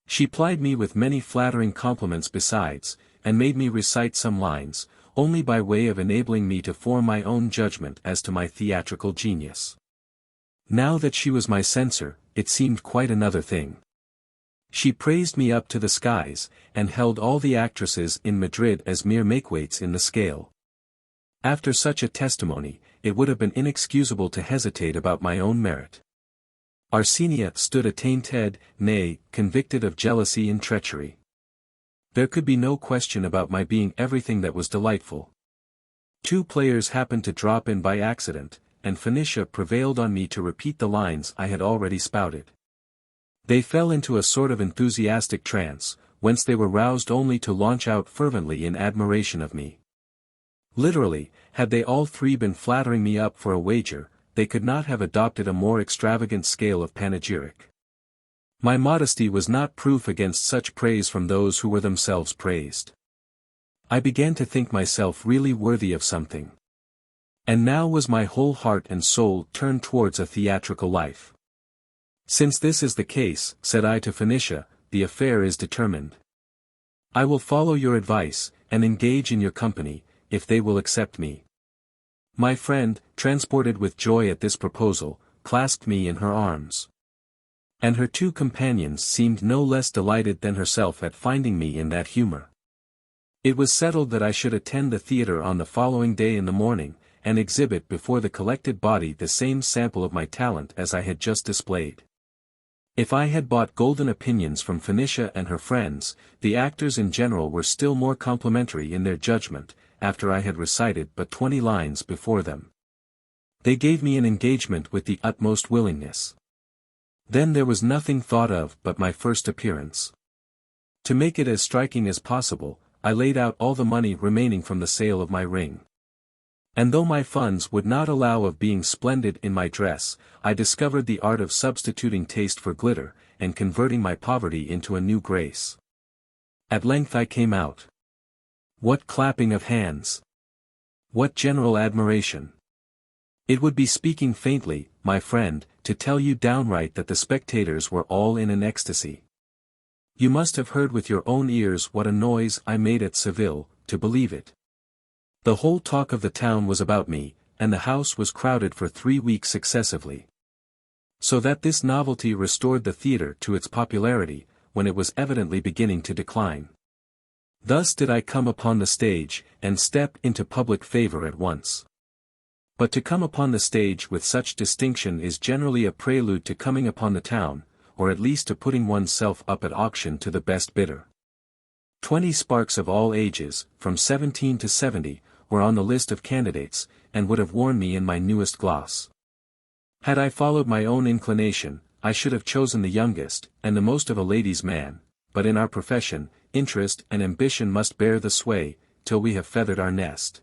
She plied me with many flattering compliments besides, and made me recite some lines, only by way of enabling me to form my own judgment as to my theatrical genius. Now that she was my censor, it seemed quite another thing. She praised me up to the skies, and held all the actresses in Madrid as mere makeweights in the scale. After such a testimony, it would have been inexcusable to hesitate about my own merit. Arsenia stood attainted, nay, convicted of jealousy and treachery. There could be no question about my being everything that was delightful. 2 players happened to drop in by accident, and Phoenicia prevailed on me to repeat the lines I had already spouted. They fell into a sort of enthusiastic trance, whence they were roused only to launch out fervently in admiration of me. Literally, had they all 3 been flattering me up for a wager, they could not have adopted a more extravagant scale of panegyric. My modesty was not proof against such praise from those who were themselves praised. I began to think myself really worthy of something. And now was my whole heart and soul turned towards a theatrical life. Since this is the case, said I to Phoenicia, the affair is determined. I will follow your advice, and engage in your company, if they will accept me. My friend, transported with joy at this proposal, clasped me in her arms. And her 2 companions seemed no less delighted than herself at finding me in that humor. It was settled that I should attend the theatre on the following day in the morning, and exhibit before the collected body the same sample of my talent as I had just displayed. If I had bought golden opinions from Phoenicia and her friends, the actors in general were still more complimentary in their judgment, after I had recited but 20 lines before them. They gave me an engagement with the utmost willingness. Then there was nothing thought of but my first appearance. To make it as striking as possible, I laid out all the money remaining from the sale of my ring. And though my funds would not allow of being splendid in my dress, I discovered the art of substituting taste for glitter, and converting my poverty into a new grace. At length I came out. What clapping of hands! What general admiration! It would be speaking faintly, my friend, to tell you downright that the spectators were all in an ecstasy. You must have heard with your own ears what a noise I made at Seville, to believe it. The whole talk of the town was about me, and the house was crowded for 3 weeks successively. So that this novelty restored the theatre to its popularity, when it was evidently beginning to decline. Thus did I come upon the stage, and step into public favor at once. But to come upon the stage with such distinction is generally a prelude to coming upon the town, or at least to putting oneself up at auction to the best bidder. 20 sparks of all ages, from 17 to 70, were on the list of candidates, and would have worn me in my newest gloss. Had I followed my own inclination, I should have chosen the youngest, and the most of a lady's man, but in our profession, interest and ambition must bear the sway, till we have feathered our nest.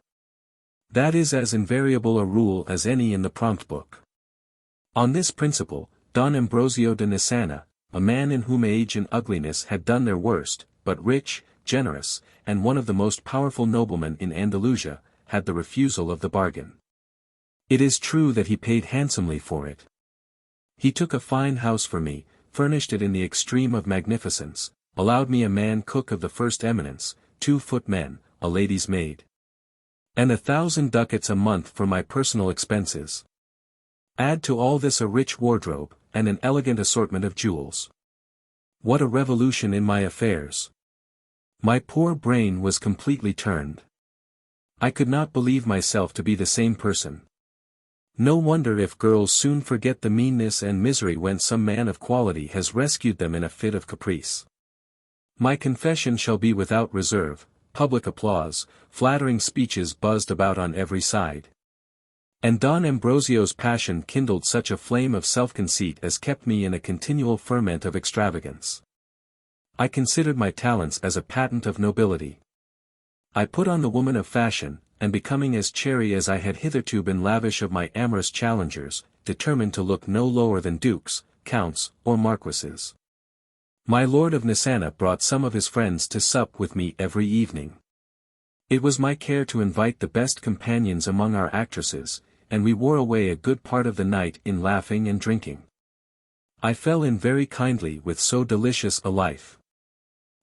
That is as invariable a rule as any in the prompt book. On this principle, Don Ambrosio de Nisana, a man in whom age and ugliness had done their worst, but rich, generous, and one of the most powerful noblemen in Andalusia, had the refusal of the bargain. It is true that he paid handsomely for it. He took a fine house for me, furnished it in the extreme of magnificence, allowed me a man cook of the first eminence, 2 footmen, a lady's maid, and 1,000 ducats a month for my personal expenses. Add to all this a rich wardrobe, and an elegant assortment of jewels. What a revolution in my affairs! My poor brain was completely turned. I could not believe myself to be the same person. No wonder if girls soon forget the meanness and misery when some man of quality has rescued them in a fit of caprice. My confession shall be without reserve, public applause, flattering speeches buzzed about on every side. And Don Ambrosio's passion kindled such a flame of self-conceit as kept me in a continual ferment of extravagance. I considered my talents as a patent of nobility. I put on the woman of fashion, and becoming as chary as I had hitherto been lavish of my amorous challengers, determined to look no lower than dukes, counts, or marquises. My lord of Nisana brought some of his friends to sup with me every evening. It was my care to invite the best companions among our actresses, and we wore away a good part of the night in laughing and drinking. I fell in very kindly with so delicious a life.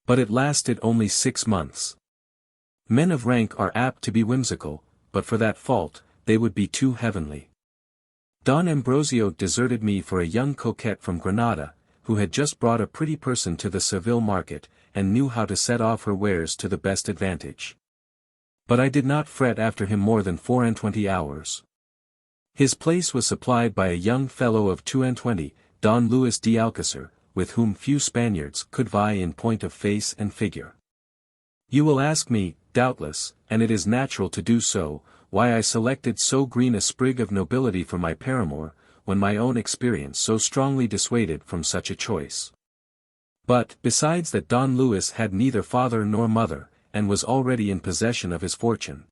But it lasted only 6 months. Men of rank are apt to be whimsical, but for that fault, they would be too heavenly. Don Ambrosio deserted me for a young coquette from Granada, who had just brought a pretty person to the Seville market, and knew how to set off her wares to the best advantage. But I did not fret after him more than 24 hours. His place was supplied by a young fellow of 22, Don Luis de Alcacer, with whom few Spaniards could vie in point of face and figure. You will ask me, doubtless, and it is natural to do so, why I selected so green a sprig of nobility for my paramour, when my own experience so strongly dissuaded from such a choice. But, besides that Don Luis had neither father nor mother, and was already in possession of his fortune.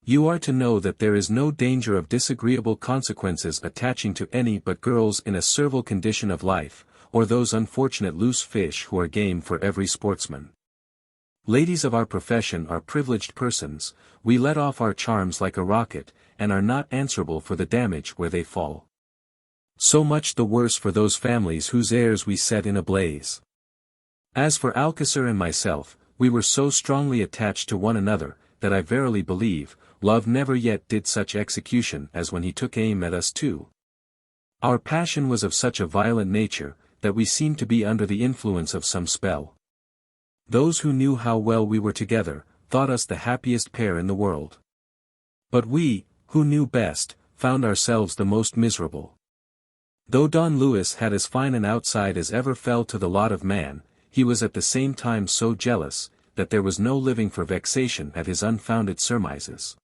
You are to know that there is no danger of disagreeable consequences attaching to any but girls in a servile condition of life, or those unfortunate loose fish who are game for every sportsman. Ladies of our profession are privileged persons, we let off our charms like a rocket, and are not answerable for the damage where they fall. So much the worse for those families whose heirs we set in a blaze. As for Alcacer and myself, we were so strongly attached to one another, that I verily believe, love never yet did such execution as when he took aim at us two. Our passion was of such a violent nature, that we seemed to be under the influence of some spell. Those who knew how well we were together, thought us the happiest pair in the world. But we, who knew best, found ourselves the most miserable. Though Don Luis had as fine an outside as ever fell to the lot of man, he was at the same time so jealous, that there was no living for vexation at his unfounded surmises.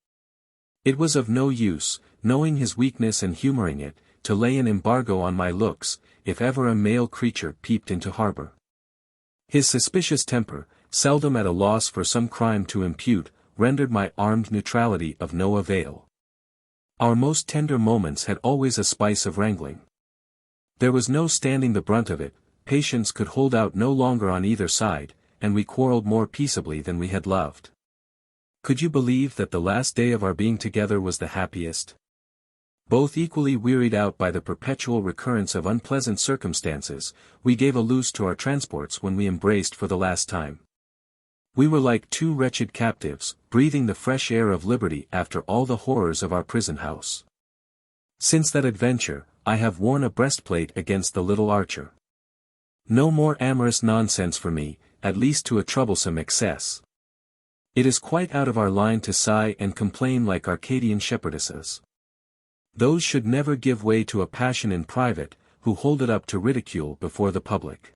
It was of no use, knowing his weakness and humoring it, to lay an embargo on my looks, if ever a male creature peeped into harbor. His suspicious temper, seldom at a loss for some crime to impute, rendered my armed neutrality of no avail. Our most tender moments had always a spice of wrangling. There was no standing the brunt of it, patience could hold out no longer on either side, and we quarreled more peaceably than we had loved. Could you believe that the last day of our being together was the happiest? Both equally wearied out by the perpetual recurrence of unpleasant circumstances, we gave a loose to our transports when we embraced for the last time. We were like two wretched captives, breathing the fresh air of liberty after all the horrors of our prison house. Since that adventure, I have worn a breastplate against the little archer. No more amorous nonsense for me, at least to a troublesome excess. It is quite out of our line to sigh and complain like Arcadian shepherdesses. Those should never give way to a passion in private, who hold it up to ridicule before the public.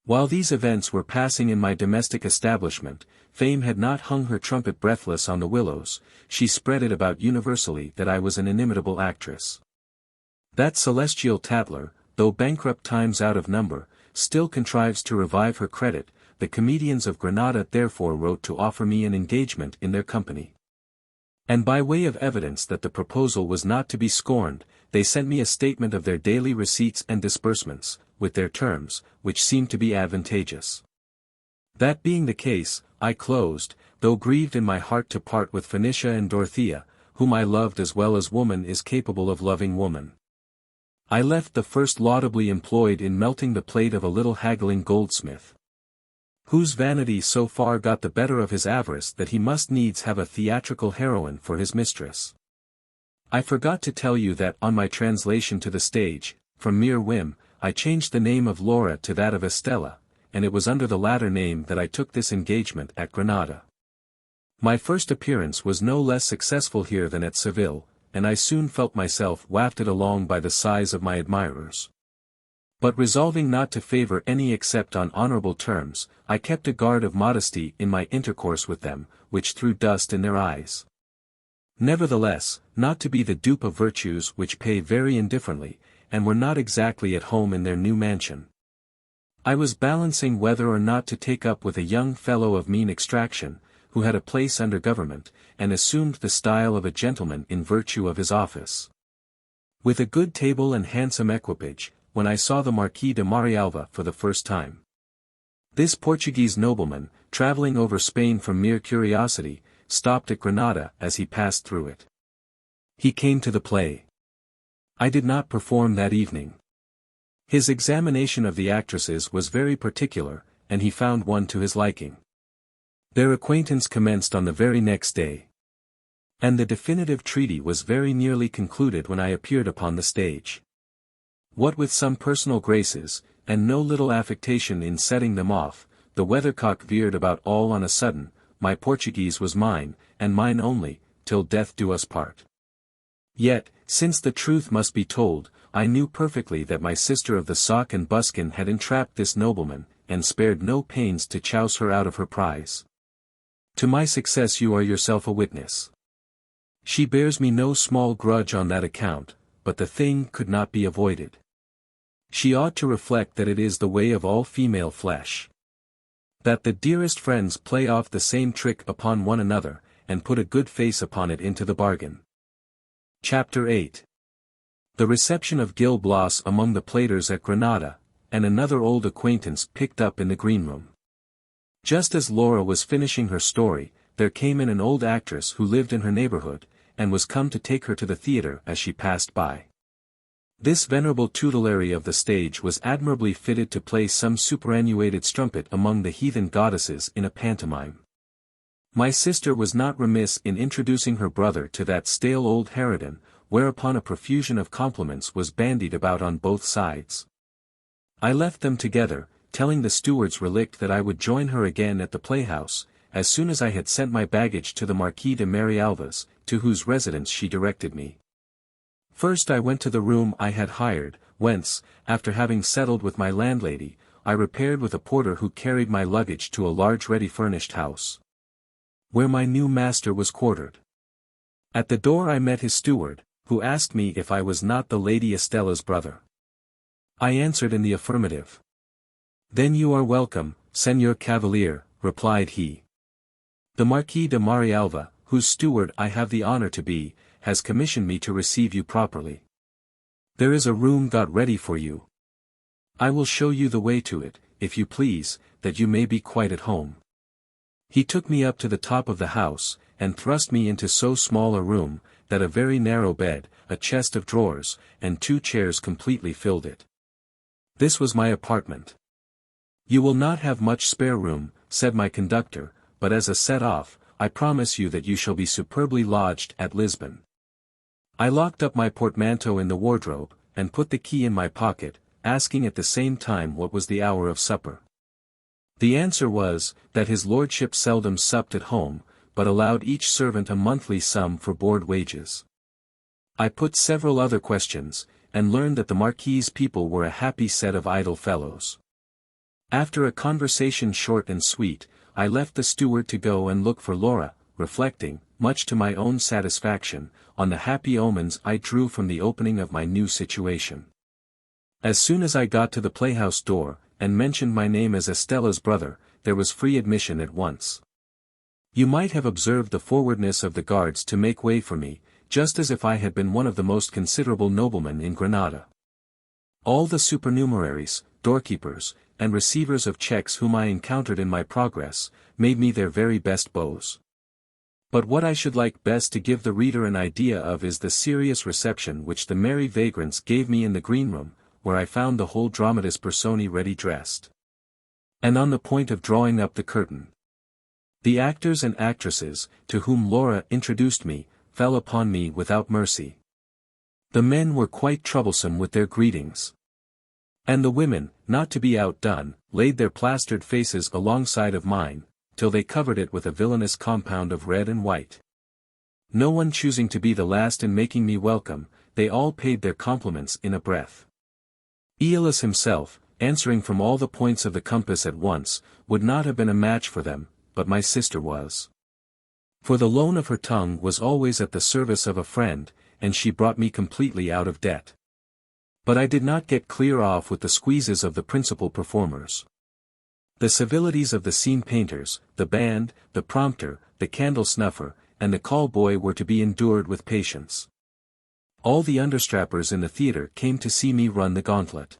While these events were passing in my domestic establishment, fame had not hung her trumpet breathless on the willows, she spread it about universally that I was an inimitable actress. That celestial tattler, though bankrupt times out of number, still contrives to revive her credit. The comedians of Granada therefore wrote to offer me an engagement in their company. And by way of evidence that the proposal was not to be scorned, they sent me a statement of their daily receipts and disbursements, with their terms, which seemed to be advantageous. That being the case, I closed, though grieved in my heart to part with Phoenicia and Dorothea, whom I loved as well as woman is capable of loving woman. I left the first laudably employed in melting the plate of a little haggling goldsmith, whose vanity so far got the better of his avarice that he must needs have a theatrical heroine for his mistress. I forgot to tell you that on my translation to the stage, from mere whim, I changed the name of Laura to that of Estella, and it was under the latter name that I took this engagement at Granada. My first appearance was no less successful here than at Seville, and I soon felt myself wafted along by the sighs of my admirers. But resolving not to favor any except on honorable terms, I kept a guard of modesty in my intercourse with them, which threw dust in their eyes. Nevertheless, not to be the dupe of virtues which pay very indifferently, and were not exactly at home in their new mansion. I was balancing whether or not to take up with a young fellow of mean extraction, who had a place under government, and assumed the style of a gentleman in virtue of his office. With a good table and handsome equipage, when I saw the Marquis de Marialva for the first time. This Portuguese nobleman, traveling over Spain from mere curiosity, stopped at Granada as he passed through it. He came to the play. I did not perform that evening. His examination of the actresses was very particular, and he found one to his liking. Their acquaintance commenced on the very next day. And the definitive treaty was very nearly concluded when I appeared upon the stage. What with some personal graces, and no little affectation in setting them off, the weathercock veered about all on a sudden. My Portuguese was mine, and mine only, till death do us part. Yet, since the truth must be told, I knew perfectly that my sister of the sock and buskin had entrapped this nobleman, and spared no pains to chouse her out of her prize. To my success you are yourself a witness. She bears me no small grudge on that account, but the thing could not be avoided. She ought to reflect that it is the way of all female flesh. That the dearest friends play off the same trick upon one another, and put a good face upon it into the bargain. Chapter 8. The reception of Gil Blas among the platers at Granada, and another old acquaintance picked up in the greenroom. Just as Laura was finishing her story, there came in an old actress who lived in her neighborhood, and was come to take her to the theatre as she passed by. This venerable tutelary of the stage was admirably fitted to play some superannuated strumpet among the heathen goddesses in a pantomime. My sister was not remiss in introducing her brother to that stale old harridan, whereupon a profusion of compliments was bandied about on both sides. I left them together, telling the steward's relict that I would join her again at the playhouse, as soon as I had sent my baggage to the Marquis de Marialva's, to whose residence she directed me. First I went to the room I had hired, whence, after having settled with my landlady, I repaired with a porter who carried my luggage to a large ready-furnished house, where my new master was quartered. At the door I met his steward, who asked me if I was not the Lady Estella's brother. I answered in the affirmative. "Then you are welcome, Señor Cavalier," replied he. "The Marquis de Marialva, whose steward I have the honor to be, has commissioned me to receive you properly. There is a room got ready for you. I will show you the way to it, if you please, that you may be quite at home." He took me up to the top of the house, and thrust me into so small a room, that a very narrow bed, a chest of drawers, and 2 chairs completely filled it. This was my apartment. "You will not have much spare room," said my conductor, "but as a set-off, I promise you that you shall be superbly lodged at Lisbon." I locked up my portmanteau in the wardrobe, and put the key in my pocket, asking at the same time what was the hour of supper. The answer was, that his lordship seldom supped at home, but allowed each servant a monthly sum for board wages. I put several other questions, and learned that the Marquis's people were a happy set of idle fellows. After a conversation short and sweet, I left the steward to go and look for Laura, reflecting, much to my own satisfaction, on the happy omens I drew from the opening of my new situation. As soon as I got to the playhouse door, and mentioned my name as Estella's brother, there was free admission at once. You might have observed the forwardness of the guards to make way for me, just as if I had been one of the most considerable noblemen in Granada. All the supernumeraries, doorkeepers, and receivers of checks whom I encountered in my progress, made me their very best beaux. But what I should like best to give the reader an idea of is the serious reception which the merry vagrants gave me in the greenroom, where I found the whole dramatis personae ready dressed, and on the point of drawing up the curtain. The actors and actresses, to whom Laura introduced me, fell upon me without mercy. The men were quite troublesome with their greetings. And the women, not to be outdone, laid their plastered faces alongside of mine, till they covered it with a villainous compound of red and white. No one choosing to be the last in making me welcome, they all paid their compliments in a breath. Aeolus himself, answering from all the points of the compass at once, would not have been a match for them, but my sister was. For the loan of her tongue was always at the service of a friend, and she brought me completely out of debt. But I did not get clear off with the squeezes of the principal performers. The civilities of the scene painters, the band, the prompter, the candle snuffer, and the call boy were to be endured with patience. All the understrappers in the theatre came to see me run the gauntlet.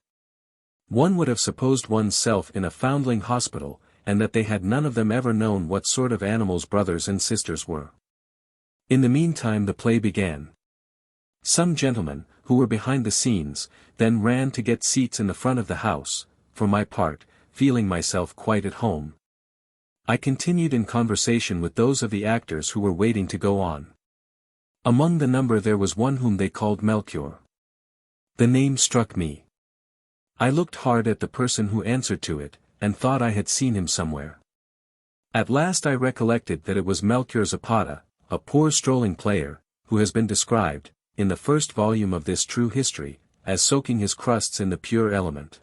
One would have supposed one's self in a foundling hospital, and that they had none of them ever known what sort of animals brothers and sisters were. In the meantime the play began. Some gentlemen, who were behind the scenes, then ran to get seats in the front of the house. For my part, feeling myself quite at home, I continued in conversation with those of the actors who were waiting to go on. Among the number there was one whom they called Melchior. The name struck me. I looked hard at the person who answered to it, and thought I had seen him somewhere. At last I recollected that it was Melchior Zapata, a poor strolling player, who has been described, in the first volume of this true history, as soaking his crusts in the pure element.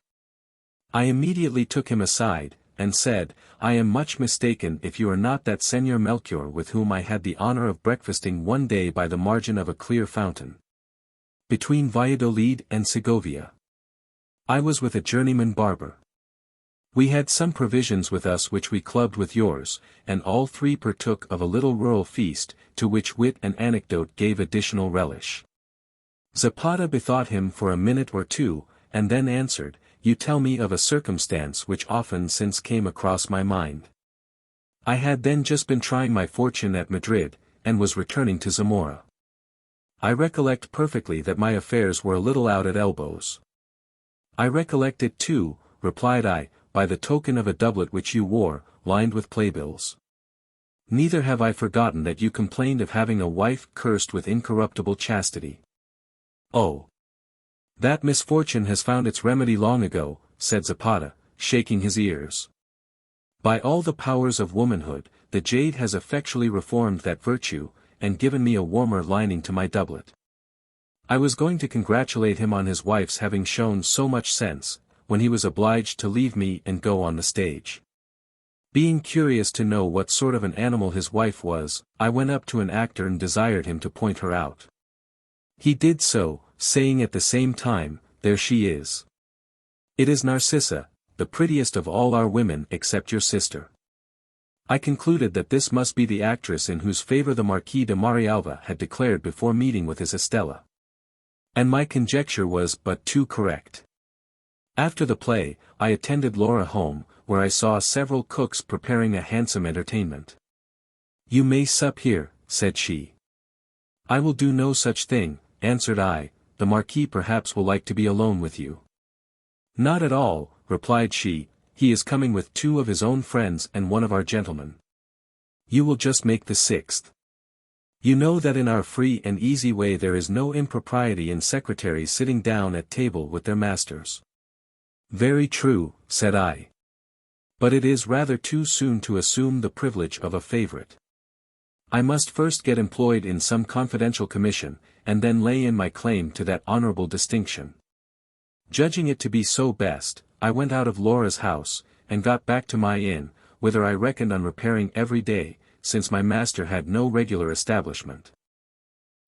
I immediately took him aside, and said, I am much mistaken if you are not that Senor Melchior with whom I had the honor of breakfasting one day by the margin of a clear fountain, between Valladolid and Segovia. I was with a journeyman barber. We had some provisions with us which we clubbed with yours, and all three partook of a little rural feast, to which wit and anecdote gave additional relish. Zapata bethought him for a minute or two, and then answered, You tell me of a circumstance which often since came across my mind. I had then just been trying my fortune at Madrid, and was returning to Zamora. I recollect perfectly that my affairs were a little out at elbows. I recollect it too, replied I, by the token of a doublet which you wore, lined with playbills. Neither have I forgotten that you complained of having a wife cursed with incorruptible chastity. Oh! That misfortune has found its remedy long ago, said Zapata, shaking his ears. By all the powers of womanhood, the jade has effectually reformed that virtue, and given me a warmer lining to my doublet. I was going to congratulate him on his wife's having shown so much sense, when he was obliged to leave me and go on the stage. Being curious to know what sort of an animal his wife was, I went up to an actor and desired him to point her out. He did so, saying at the same time, There she is. It is Narcissa, the prettiest of all our women except your sister. I concluded that this must be the actress in whose favor the Marquis de Marialva had declared before meeting with his Estella. And my conjecture was but too correct. After the play, I attended Laura home, where I saw several cooks preparing a handsome entertainment. You may sup here, said she. I will do no such thing, answered I, the Marquis perhaps will like to be alone with you. Not at all, replied she, he is coming with two of his own friends and one of our gentlemen. You will just make the sixth. You know that in our free and easy way there is no impropriety in secretaries sitting down at table with their masters. Very true, said I. But it is rather too soon to assume the privilege of a favorite. I must first get employed in some confidential commission, and then lay in my claim to that honorable distinction. Judging it to be so best, I went out of Laura's house, and got back to my inn, whither I reckoned on repairing every day, since my master had no regular establishment.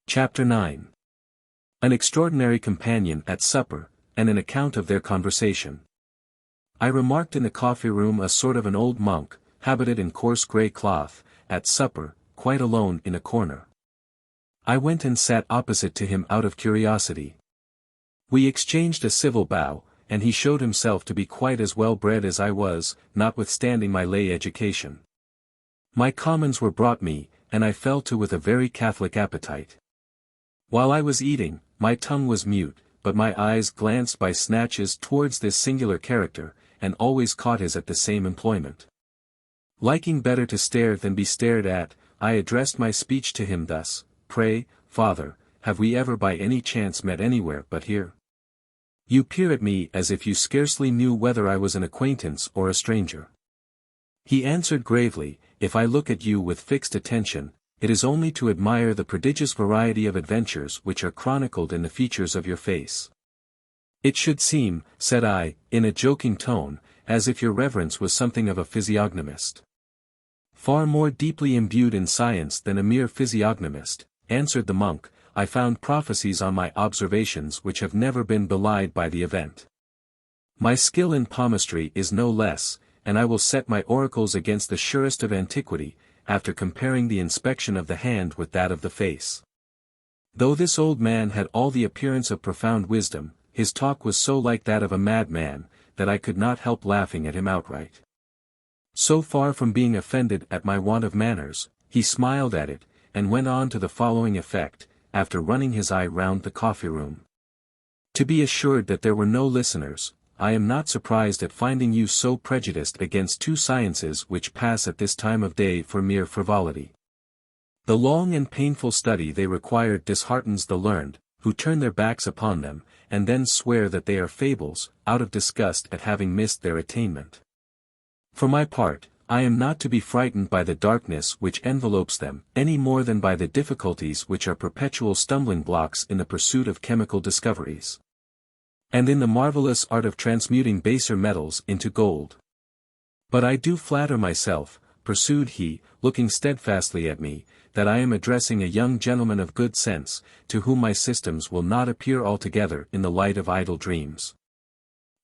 Chapter 9. An extraordinary companion at supper, and an account of their conversation. I remarked in the coffee-room a sort of an old monk, habited in coarse grey cloth, at supper, quite alone in a corner. I went and sat opposite to him out of curiosity. We exchanged a civil bow, and he showed himself to be quite as well bred as I was, notwithstanding my lay education. My commons were brought me, and I fell to with a very catholic appetite. While I was eating, my tongue was mute, but my eyes glanced by snatches towards this singular character, and always caught his at the same employment. Liking better to stare than be stared at, I addressed my speech to him thus, Pray, Father, have we ever by any chance met anywhere but here? You peer at me as if you scarcely knew whether I was an acquaintance or a stranger. He answered gravely, If I look at you with fixed attention, it is only to admire the prodigious variety of adventures which are chronicled in the features of your face. It should seem, said I, in a joking tone, as if your reverence was something of a physiognomist. Far more deeply imbued in science than a mere physiognomist, answered the monk, I found prophecies on my observations which have never been belied by the event. My skill in palmistry is no less, and I will set my oracles against the surest of antiquity, after comparing the inspection of the hand with that of the face. Though this old man had all the appearance of profound wisdom, his talk was so like that of a madman, that I could not help laughing at him outright. So far from being offended at my want of manners, he smiled at it, and went on to the following effect, after running his eye round the coffee-room. To be assured that there were no listeners, I am not surprised at finding you so prejudiced against two sciences which pass at this time of day for mere frivolity. The long and painful study they required disheartens the learned, who turn their backs upon them, and then swear that they are fables, out of disgust at having missed their attainment. For my part, I am not to be frightened by the darkness which envelopes them, any more than by the difficulties which are perpetual stumbling blocks in the pursuit of chemical discoveries, and in the marvelous art of transmuting baser metals into gold. But I do flatter myself, pursued he, looking steadfastly at me, that I am addressing a young gentleman of good sense, to whom my systems will not appear altogether in the light of idle dreams.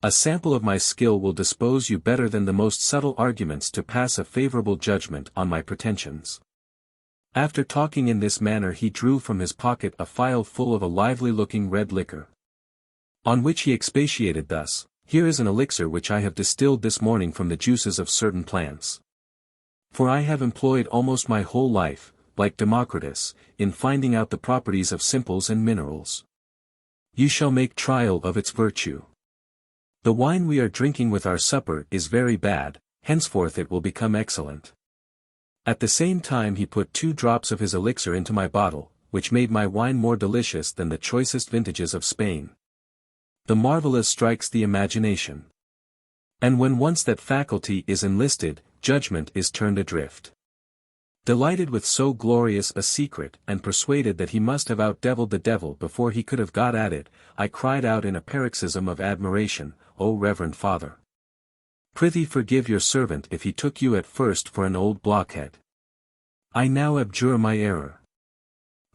A sample of my skill will dispose you better than the most subtle arguments to pass a favorable judgment on my pretensions. After talking in this manner he drew from his pocket a phial full of a lively-looking red liquor, on which he expatiated thus: "Here is an elixir which I have distilled this morning from the juices of certain plants. For I have employed almost my whole life, like Democritus, in finding out the properties of simples and minerals. You shall make trial of its virtue. The wine we are drinking with our supper is very bad, henceforth it will become excellent." At the same time he put 2 drops of his elixir into my bottle, which made my wine more delicious than the choicest vintages of Spain. The marvelous strikes the imagination. And when once that faculty is enlisted, judgment is turned adrift. Delighted with so glorious a secret, and persuaded that he must have out-devilled the devil before he could have got at it, I cried out in a paroxysm of admiration, "O Reverend Father! Prithee forgive your servant if he took you at first for an old blockhead. I now abjure my error.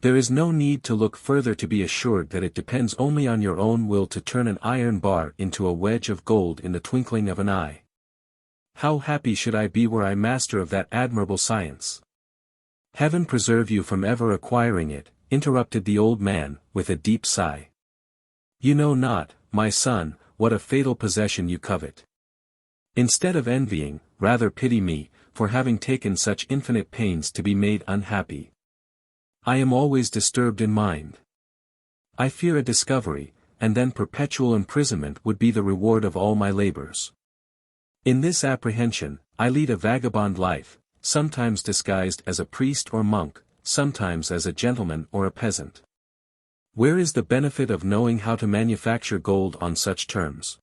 There is no need to look further to be assured that it depends only on your own will to turn an iron bar into a wedge of gold in the twinkling of an eye. How happy should I be were I master of that admirable science!" "Heaven preserve you from ever acquiring it," interrupted the old man, with a deep sigh. "You know not, my son, what a fatal possession you covet. Instead of envying, rather pity me, for having taken such infinite pains to be made unhappy. I am always disturbed in mind. I fear a discovery, and then perpetual imprisonment would be the reward of all my labors. In this apprehension, I lead a vagabond life, sometimes disguised as a priest or monk, sometimes as a gentleman or a peasant. Where is the benefit of knowing how to manufacture gold on such terms?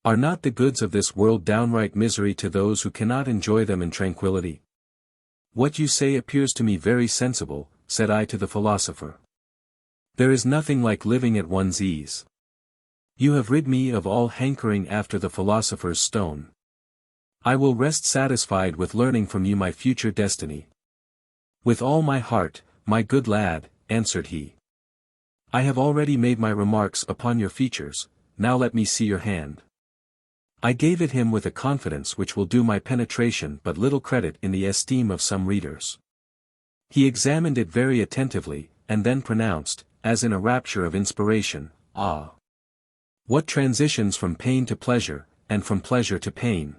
Are not the goods of this world downright misery to those who cannot enjoy them in tranquillity?" "What you say appears to me very sensible," said I to the philosopher. "There is nothing like living at one's ease. You have rid me of all hankering after the philosopher's stone. I will rest satisfied with learning from you my future destiny." "With all my heart, my good lad," answered he. "I have already made my remarks upon your features, now let me see your hand." I gave it him with a confidence which will do my penetration but little credit in the esteem of some readers. He examined it very attentively, and then pronounced, as in a rapture of inspiration, "Ah! What transitions from pain to pleasure, and from pleasure to pain!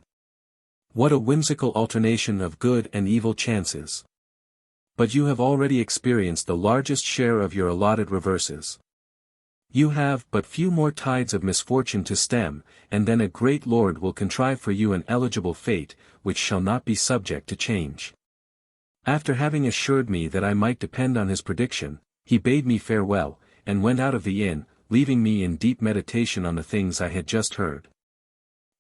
What a whimsical alternation of good and evil chances! But you have already experienced the largest share of your allotted reverses. You have but few more tides of misfortune to stem, and then a great Lord will contrive for you an eligible fate, which shall not be subject to change." After having assured me that I might depend on his prediction, he bade me farewell, and went out of the inn, leaving me in deep meditation on the things I had just heard.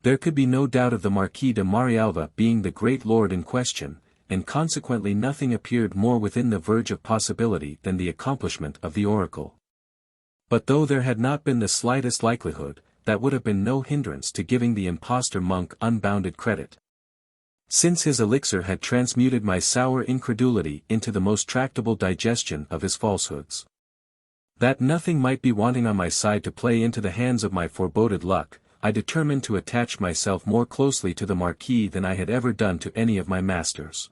There could be no doubt of the Marquis de Marialva being the great lord in question, and consequently nothing appeared more within the verge of possibility than the accomplishment of the oracle. But though there had not been the slightest likelihood, that would have been no hindrance to giving the impostor monk unbounded credit. Since his elixir had transmuted my sour incredulity into the most tractable digestion of his falsehoods. That nothing might be wanting on my side to play into the hands of my foreboded luck, I determined to attach myself more closely to the Marquis than I had ever done to any of my masters.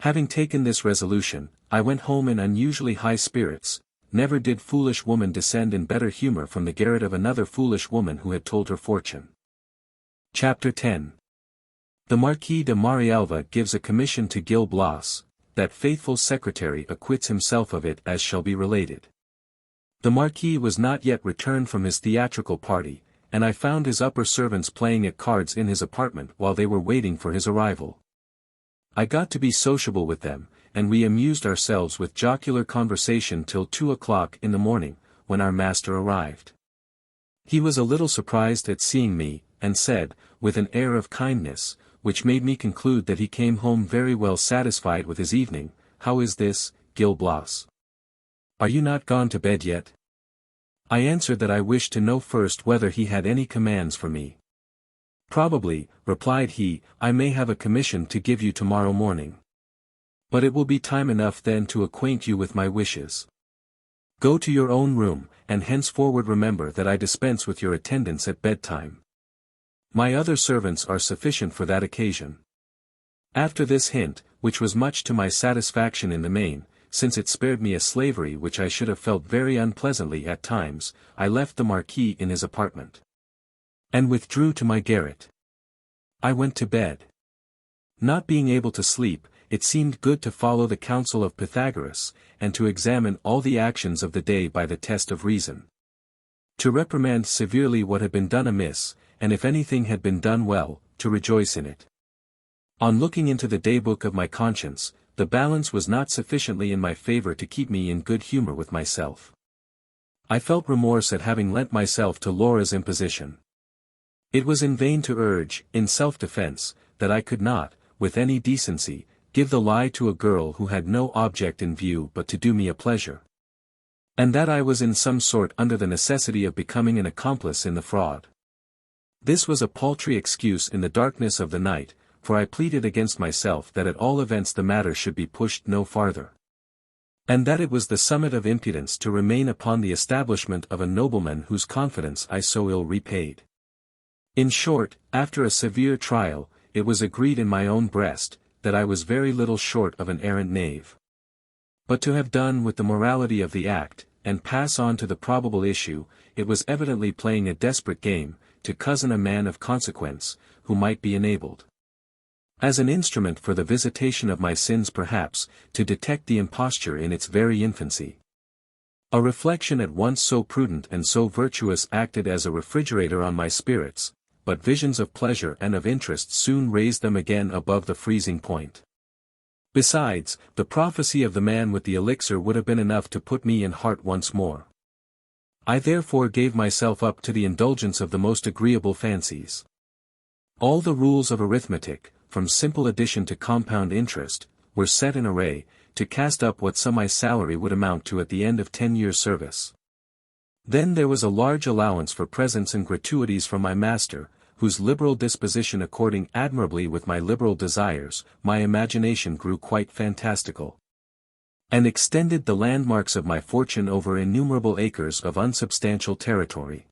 Having taken this resolution, I went home in unusually high spirits. Never did foolish woman descend in better humor from the garret of another foolish woman who had told her fortune. Chapter 10. The Marquis de Marialva gives a commission to Gil Blas, that faithful secretary acquits himself of it as shall be related. The Marquis was not yet returned from his theatrical party, and I found his upper servants playing at cards in his apartment while they were waiting for his arrival. I got to be sociable with them, and we amused ourselves with jocular conversation till 2 o'clock in the morning, when our master arrived. He was a little surprised at seeing me, and said, with an air of kindness, which made me conclude that he came home very well satisfied with his evening, "How is this, Gil Blas? Are you not gone to bed yet?" I answered that I wished to know first whether he had any commands for me. "Probably," replied he, "I may have a commission to give you tomorrow morning. But it will be time enough then to acquaint you with my wishes. Go to your own room, and henceforward remember that I dispense with your attendance at bedtime. My other servants are sufficient for that occasion." After this hint, which was much to my satisfaction in the main, since it spared me a slavery which I should have felt very unpleasantly at times, I left the Marquis in his apartment, and withdrew to my garret. I went to bed. Not being able to sleep, it seemed good to follow the counsel of Pythagoras, and to examine all the actions of the day by the test of reason. To reprimand severely what had been done amiss, and if anything had been done well, to rejoice in it. On looking into the daybook of my conscience, the balance was not sufficiently in my favor to keep me in good humor with myself. I felt remorse at having lent myself to Laura's imposition. It was in vain to urge, in self-defense, that I could not, with any decency, give the lie to a girl who had no object in view but to do me a pleasure, and that I was in some sort under the necessity of becoming an accomplice in the fraud. This was a paltry excuse in the darkness of the night, for I pleaded against myself that at all events the matter should be pushed no farther, and that it was the summit of impudence to remain upon the establishment of a nobleman whose confidence I so ill repaid. In short, after a severe trial, it was agreed in my own breast, that I was very little short of an arrant knave. But to have done with the morality of the act, and pass on to the probable issue, it was evidently playing a desperate game, to cozen a man of consequence, who might be enabled, as an instrument for the visitation of my sins perhaps, to detect the imposture in its very infancy. A reflection at once so prudent and so virtuous acted as a refrigerator on my spirits, but visions of pleasure and of interest soon raised them again above the freezing point. Besides, the prophecy of the man with the elixir would have been enough to put me in heart once more. I therefore gave myself up to the indulgence of the most agreeable fancies. All the rules of arithmetic, from simple addition to compound interest, were set in array, to cast up what sum my salary would amount to at the end of 10 years' service. Then there was a large allowance for presents and gratuities from my master, whose liberal disposition according admirably with my liberal desires, my imagination grew quite fantastical, and extended the landmarks of my fortune over innumerable acres of unsubstantial territory.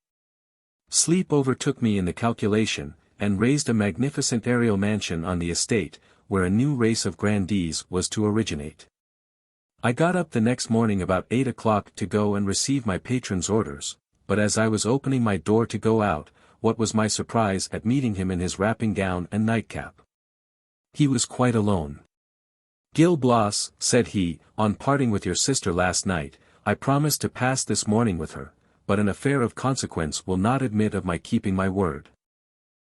Sleep overtook me in the calculation, and raised a magnificent aerial mansion on the estate, where a new race of grandees was to originate. I got up the next morning about 8 o'clock to go and receive my patron's orders, but as I was opening my door to go out, what was my surprise at meeting him in his wrapping gown and nightcap. He was quite alone. "Gil Blas," said he, "on parting with your sister last night, I promised to pass this morning with her, but an affair of consequence will not admit of my keeping my word.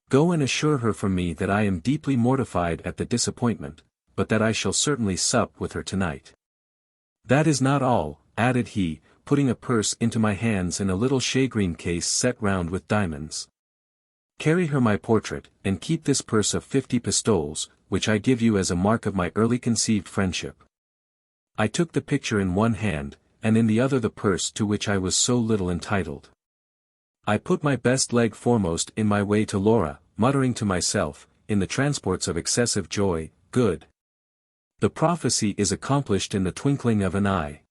Go and assure her from me that I am deeply mortified at the disappointment, but that I shall certainly sup with her tonight. That is not all," added he, putting a purse into my hands in a little shagreen case set round with diamonds. "Carry her my portrait, and keep this purse of 50 pistoles, which I give you as a mark of my early conceived friendship." I took the picture in one hand, and in the other the purse to which I was so little entitled. I put my best leg foremost in my way to Laura, muttering to myself, in the transports of excessive joy, "Good. The prophecy is accomplished in the twinkling of an eye.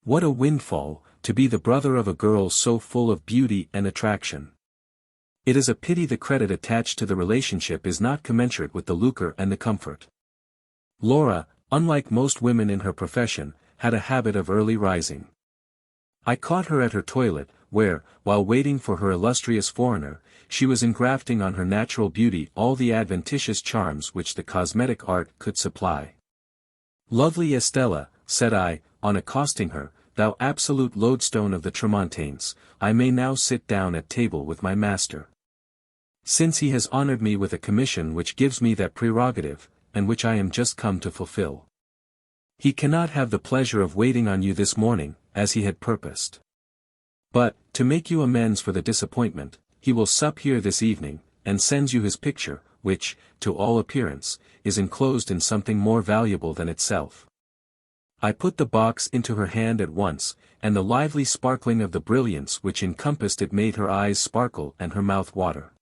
What a windfall, to be the brother of a girl so full of beauty and attraction. It is a pity the credit attached to the relationship is not commensurate with the lucre and the comfort." Laura, unlike most women in her profession, had a habit of early rising. I caught her at her toilet, where, while waiting for her illustrious foreigner, she was engrafting on her natural beauty all the adventitious charms which the cosmetic art could supply. "Lovely Estella," said I, on accosting her, "thou absolute lodestone of the Tramontanes, I may now sit down at table with my master. Since he has honored me with a commission which gives me that prerogative, and which I am just come to fulfill. He cannot have the pleasure of waiting on you this morning, as he had purposed. But, to make you amends for the disappointment, he will sup here this evening, and sends you his picture, which, to all appearance, is enclosed in something more valuable than itself." I put the box into her hand at once, and the lively sparkling of the brilliance which encompassed it made her eyes sparkle and her mouth water.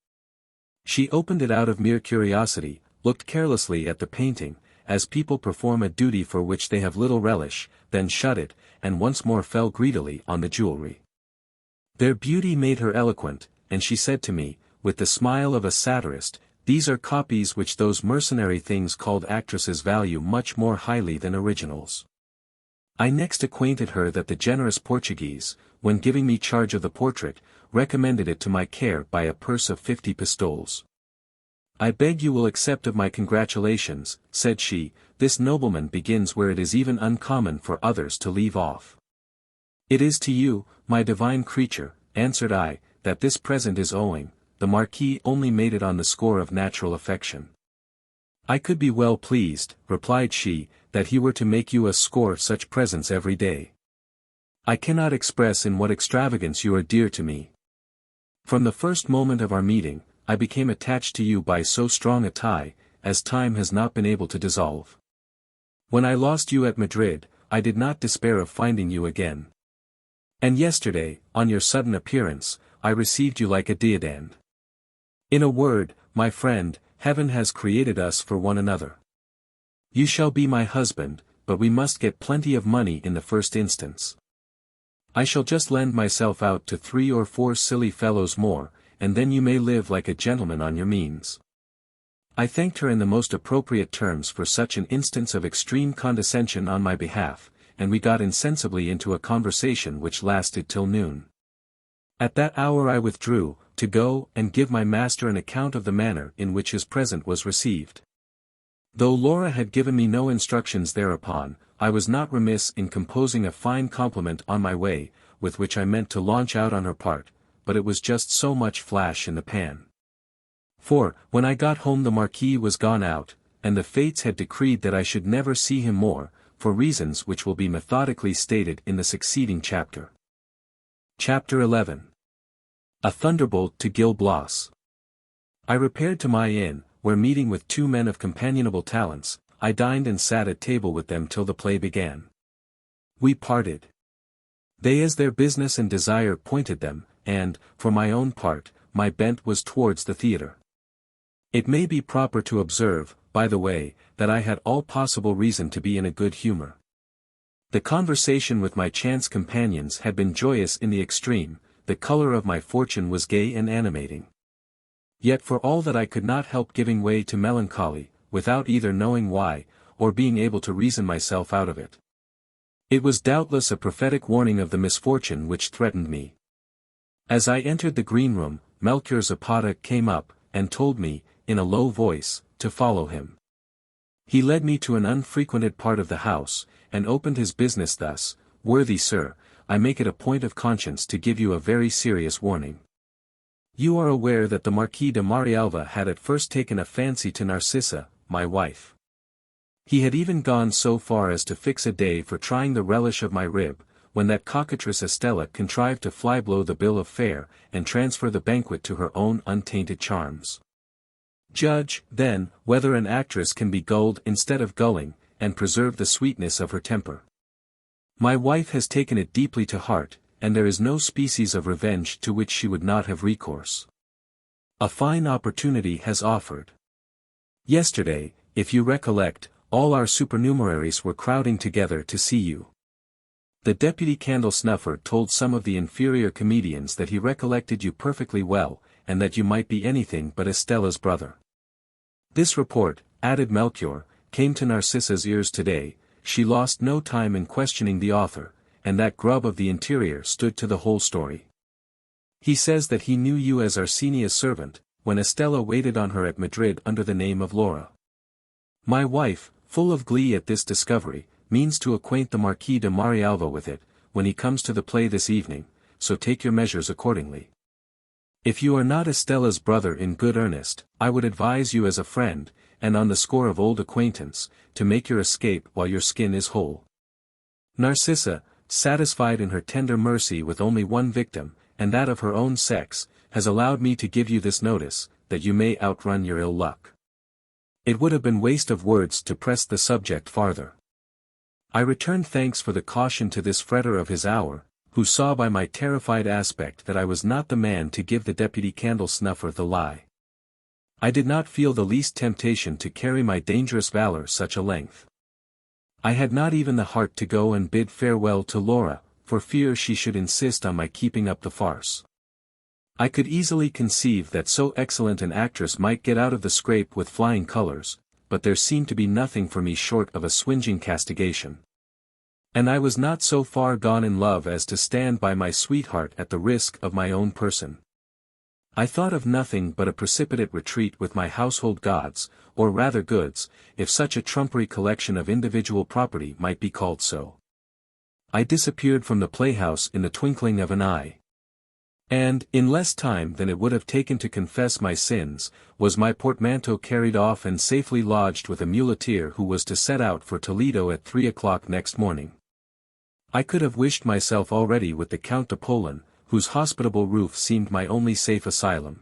She opened it out of mere curiosity, looked carelessly at the painting, as people perform a duty for which they have little relish, then shut it, and once more fell greedily on the jewelry. Their beauty made her eloquent, and she said to me, with the smile of a satirist, "These are copies which those mercenary things called actresses value much more highly than originals." I next acquainted her that the generous Portuguese, when giving me charge of the portrait, recommended it to my care by a purse of 50 pistoles. "I beg you will accept of my congratulations," said she, "this nobleman begins where it is even uncommon for others to leave off." "It is to you, my divine creature," answered I, "that this present is owing. The Marquis only made it on the score of natural affection." "I could be well pleased," replied she, "that he were to make you a score such presents every day. I cannot express in what extravagance you are dear to me. From the first moment of our meeting, I became attached to you by so strong a tie, as time has not been able to dissolve. When I lost you at Madrid, I did not despair of finding you again. And yesterday, on your sudden appearance, I received you like a deodand. In a word, my friend, heaven has created us for one another. You shall be my husband, but we must get plenty of money in the first instance. I shall just lend myself out to 3 or 4 silly fellows more, and then you may live like a gentleman on your means." I thanked her in the most appropriate terms for such an instance of extreme condescension on my behalf, and we got insensibly into a conversation which lasted till noon. At that hour I withdrew, to go and give my master an account of the manner in which his present was received. Though Laura had given me no instructions thereupon, I was not remiss in composing a fine compliment on my way, with which I meant to launch out on her part, but it was just so much flash in the pan. For, when I got home the Marquis was gone out, and the fates had decreed that I should never see him more, for reasons which will be methodically stated in the succeeding chapter. Chapter 11. A Thunderbolt to Gil Blas. I repaired to my inn, where meeting with 2 men of companionable talents, I dined and sat at table with them till the play began. We parted. They as their business and desire pointed them, and, for my own part, my bent was towards the theatre. It may be proper to observe, by the way, that I had all possible reason to be in a good humor. The conversation with my chance companions had been joyous in the extreme, the color of my fortune was gay and animating. Yet for all that I could not help giving way to melancholy, without either knowing why, or being able to reason myself out of it. It was doubtless a prophetic warning of the misfortune which threatened me. As I entered the green room, Melchior Zapata came up, and told me, in a low voice, to follow him. He led me to an unfrequented part of the house, and opened his business thus: "Worthy sir, I make it a point of conscience to give you a very serious warning. You are aware that the Marquis de Marialva had at first taken a fancy to Narcissa, my wife. He had even gone so far as to fix a day for trying the relish of my rib, when that cockatrice Estella contrived to fly blow the bill of fare, and transfer the banquet to her own untainted charms. Judge, then, whether an actress can be gulled instead of gulling, and preserve the sweetness of her temper. My wife has taken it deeply to heart, and there is no species of revenge to which she would not have recourse. A fine opportunity has offered. Yesterday, if you recollect, all our supernumeraries were crowding together to see you. The deputy candle snuffer told some of the inferior comedians that he recollected you perfectly well, and that you might be anything but Estella's brother. This report, added Melchior, came to Narcissa's ears today. She lost no time in questioning the author, and that grub of the interior stood to the whole story. He says that he knew you as Arsenia's servant, when Estella waited on her at Madrid under the name of Laura. My wife, full of glee at this discovery, means to acquaint the Marquis de Marialva with it, when he comes to the play this evening, so take your measures accordingly. If you are not Estella's brother in good earnest, I would advise you as a friend, and on the score of old acquaintance, to make your escape while your skin is whole. Narcissa, satisfied in her tender mercy with only one victim, and that of her own sex, has allowed me to give you this notice, that you may outrun your ill luck. It would have been waste of words to press the subject farther. I returned thanks for the caution to this fretter of his hour, who saw by my terrified aspect that I was not the man to give the deputy candle snuffer the lie. I did not feel the least temptation to carry my dangerous valor such a length. I had not even the heart to go and bid farewell to Laura, for fear she should insist on my keeping up the farce. I could easily conceive that so excellent an actress might get out of the scrape with flying colors, but there seemed to be nothing for me short of a swingeing castigation. And I was not so far gone in love as to stand by my sweetheart at the risk of my own person. I thought of nothing but a precipitate retreat with my household gods, or rather goods, if such a trumpery collection of individual property might be called so. I disappeared from the playhouse in the twinkling of an eye. And, in less time than it would have taken to confess my sins, was my portmanteau carried off and safely lodged with a muleteer who was to set out for Toledo at 3 o'clock next morning. I could have wished myself already with the Count de Polan, whose hospitable roof seemed my only safe asylum.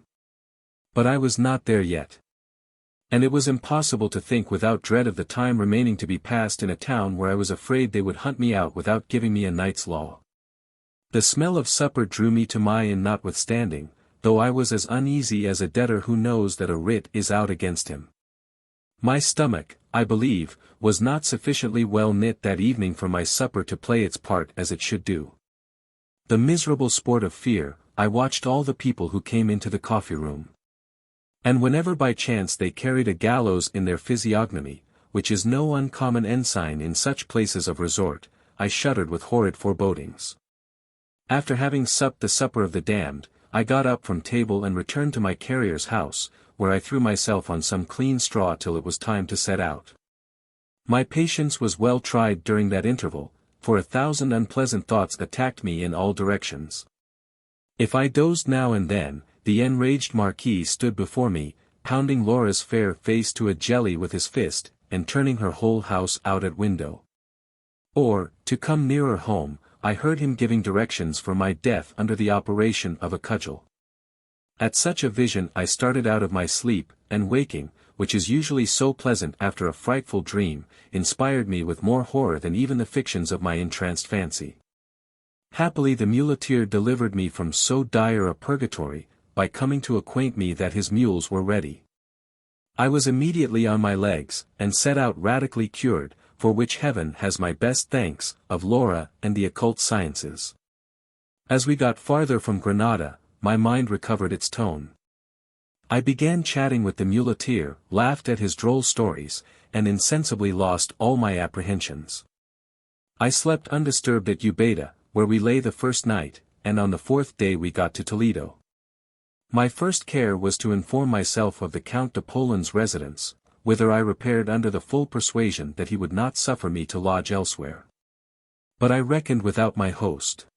But I was not there yet. And it was impossible to think without dread of the time remaining to be passed in a town where I was afraid they would hunt me out without giving me a night's law. The smell of supper drew me to my inn notwithstanding, though I was as uneasy as a debtor who knows that a writ is out against him. My stomach, I believe, was not sufficiently well knit that evening for my supper to play its part as it should do. The miserable sport of fear, I watched all the people who came into the coffee-room. And whenever by chance they carried a gallows in their physiognomy, which is no uncommon ensign in such places of resort, I shuddered with horrid forebodings. After having supped the supper of the damned, I got up from table and returned to my carrier's house, where I threw myself on some clean straw till it was time to set out. My patience was well tried during that interval, for 1,000 unpleasant thoughts attacked me in all directions. If I dozed now and then, the enraged Marquis stood before me, pounding Laura's fair face to a jelly with his fist, and turning her whole house out at window. Or, to come nearer home, I heard him giving directions for my death under the operation of a cudgel. At such a vision I started out of my sleep, and waking, which is usually so pleasant after a frightful dream, inspired me with more horror than even the fictions of my entranced fancy. Happily the muleteer delivered me from so dire a purgatory, by coming to acquaint me that his mules were ready. I was immediately on my legs, and set out radically cured, for which heaven has my best thanks, of Laura and the occult sciences. As we got farther from Granada, my mind recovered its tone. I began chatting with the muleteer, laughed at his droll stories, and insensibly lost all my apprehensions. I slept undisturbed at Ubeda, where we lay the first night, and on the 4th day we got to Toledo. My first care was to inform myself of the Count de Polan's residence, whither I repaired under the full persuasion that he would not suffer me to lodge elsewhere. But I reckoned without my host.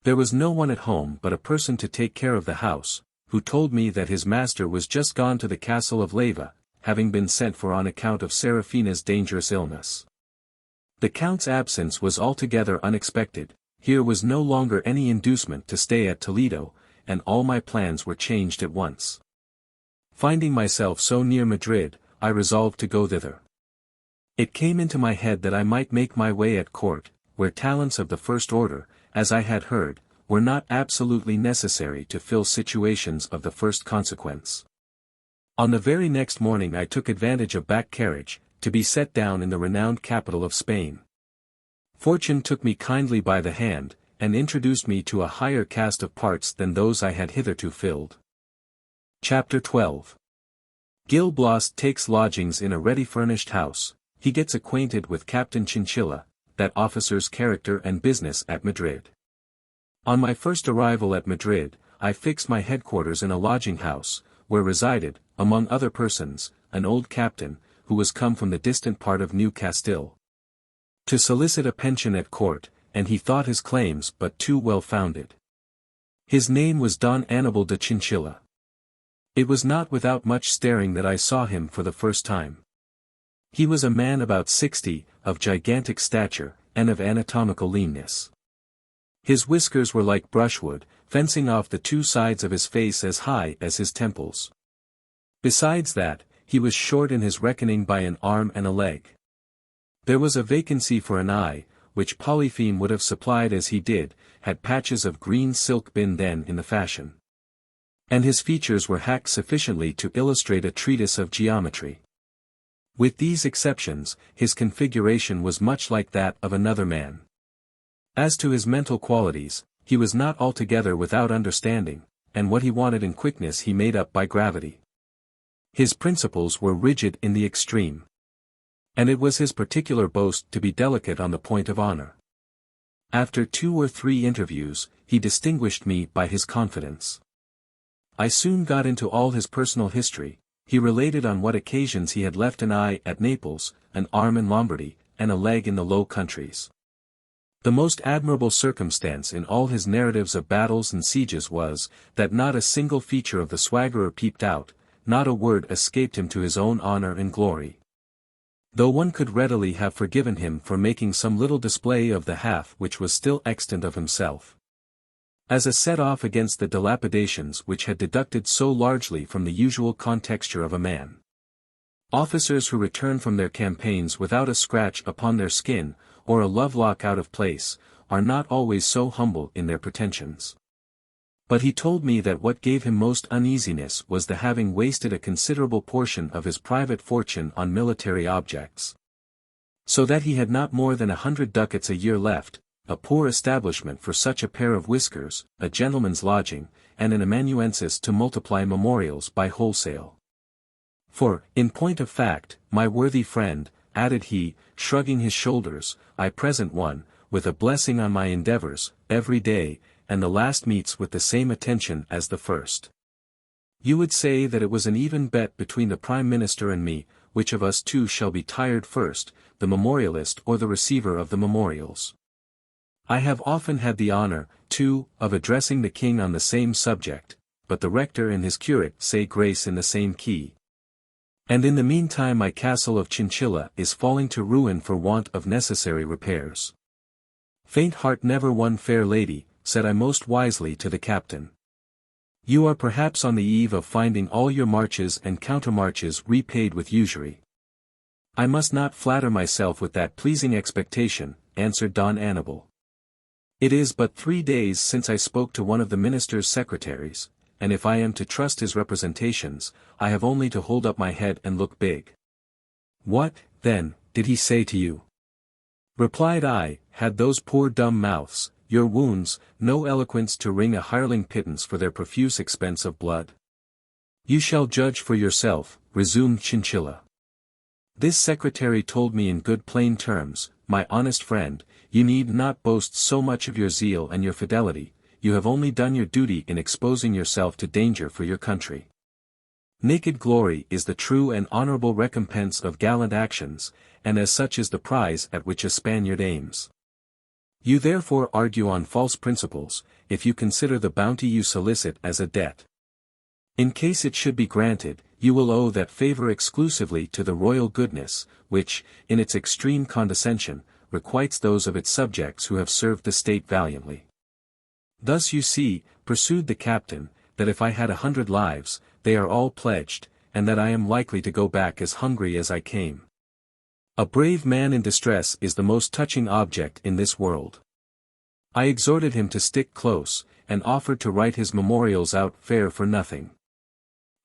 There was no one at home but a person to take care of the house, who told me that his master was just gone to the castle of Leyva, having been sent for on account of Serafina's dangerous illness. The Count's absence was altogether unexpected, here was no longer any inducement to stay at Toledo, and all my plans were changed at once. Finding myself so near Madrid, I resolved to go thither. It came into my head that I might make my way at court, where talents of the first order, as I had heard, were not absolutely necessary to fill situations of the first consequence. On the very next morning I took advantage of back carriage, to be set down in the renowned capital of Spain. Fortune took me kindly by the hand, and introduced me to a higher cast of parts than those I had hitherto filled. Chapter 12. Gil Blas takes lodgings in a ready-furnished house. He gets acquainted with Captain Chinchilla, that officer's character and business at Madrid. On my first arrival at Madrid, I fixed my headquarters in a lodging house, where resided, among other persons, an old captain, who was come from the distant part of New Castile to solicit a pension at court, and he thought his claims but too well founded. His name was Don Annibal de Chinchilla. It was not without much staring that I saw him for the first time. He was a man about 60, of gigantic stature, and of anatomical leanness. His whiskers were like brushwood, fencing off the two sides of his face as high as his temples. Besides that, he was short in his reckoning by an arm and a leg. There was a vacancy for an eye, which Polypheme would have supplied as he did, had patches of green silk been then in the fashion. And his features were hacked sufficiently to illustrate a treatise of geometry. With these exceptions, his configuration was much like that of another man. As to his mental qualities, he was not altogether without understanding, and what he wanted in quickness he made up by gravity. His principles were rigid in the extreme. And it was his particular boast to be delicate on the point of honor. After 2 or 3 interviews, he distinguished me by his confidence. I soon got into all his personal history. He related on what occasions he had left an eye at Naples, an arm in Lombardy, and a leg in the Low Countries. The most admirable circumstance in all his narratives of battles and sieges was, that not a single feature of the swaggerer peeped out, not a word escaped him to his own honor and glory. Though one could readily have forgiven him for making some little display of the half which was still extant of himself. As a set-off against the dilapidations which had deducted so largely from the usual contexture of a man. Officers who return from their campaigns without a scratch upon their skin, or a lovelock out of place, are not always so humble in their pretensions. But he told me that what gave him most uneasiness was the having wasted a considerable portion of his private fortune on military objects. So that he had not more than 100 ducats a year left, a poor establishment for such a pair of whiskers, a gentleman's lodging, and an amanuensis to multiply memorials by wholesale. For, in point of fact, my worthy friend, added he, shrugging his shoulders, I present one, with a blessing on my endeavors, every day, and the last meets with the same attention as the first. You would say that it was an even bet between the Prime Minister and me, which of us two shall be tired first, the memorialist or the receiver of the memorials. I have often had the honor, too, of addressing the King on the same subject, but the rector and his curate say grace in the same key. And in the meantime my castle of Chinchilla is falling to ruin for want of necessary repairs. Faint heart never won fair lady, said I most wisely to the captain. You are perhaps on the eve of finding all your marches and countermarches repaid with usury. I must not flatter myself with that pleasing expectation, answered Don Annibal. It is but 3 days since I spoke to one of the minister's secretaries, and if I am to trust his representations, I have only to hold up my head and look big. What, then, did he say to you? Replied I, had those poor dumb mouths, your wounds, no eloquence to wring a hireling pittance for their profuse expense of blood? You shall judge for yourself, resumed Chinchilla. This secretary told me in good plain terms, my honest friend, you need not boast so much of your zeal and your fidelity, you have only done your duty in exposing yourself to danger for your country. Naked glory is the true and honorable recompense of gallant actions, and as such is the prize at which a Spaniard aims. You therefore argue on false principles, if you consider the bounty you solicit as a debt. In case it should be granted, you will owe that favor exclusively to the royal goodness, which, in its extreme condescension, requites those of its subjects who have served the state valiantly. Thus you see, pursued the captain, that if I had 100 lives, they are all pledged, and that I am likely to go back as hungry as I came. A brave man in distress is the most touching object in this world. I exhorted him to stick close, and offered to write his memorials out fair for nothing.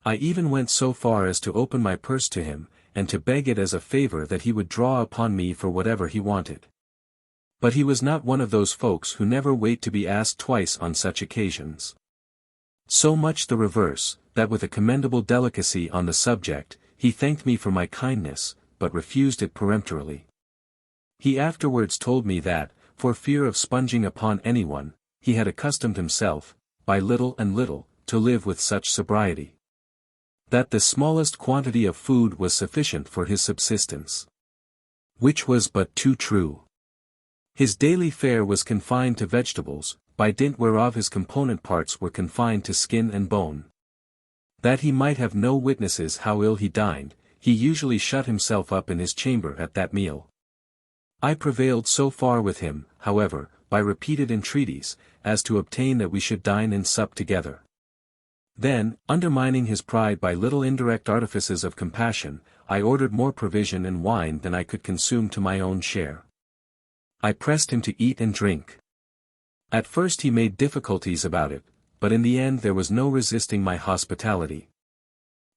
I even went so far as to open my purse to him, and to beg it as a favor that he would draw upon me for whatever he wanted. But he was not one of those folks who never wait to be asked twice on such occasions. So much the reverse, that with a commendable delicacy on the subject, he thanked me for my kindness, but refused it peremptorily. He afterwards told me that, for fear of sponging upon anyone, he had accustomed himself, by little and little, to live with such sobriety. That the smallest quantity of food was sufficient for his subsistence. Which was but too true. His daily fare was confined to vegetables, by dint whereof his component parts were confined to skin and bone. That he might have no witnesses how ill he dined, he usually shut himself up in his chamber at that meal. I prevailed so far with him, however, by repeated entreaties, as to obtain that we should dine and sup together. Then, undermining his pride by little indirect artifices of compassion, I ordered more provision and wine than I could consume to my own share. I pressed him to eat and drink. At first he made difficulties about it, but in the end there was no resisting my hospitality.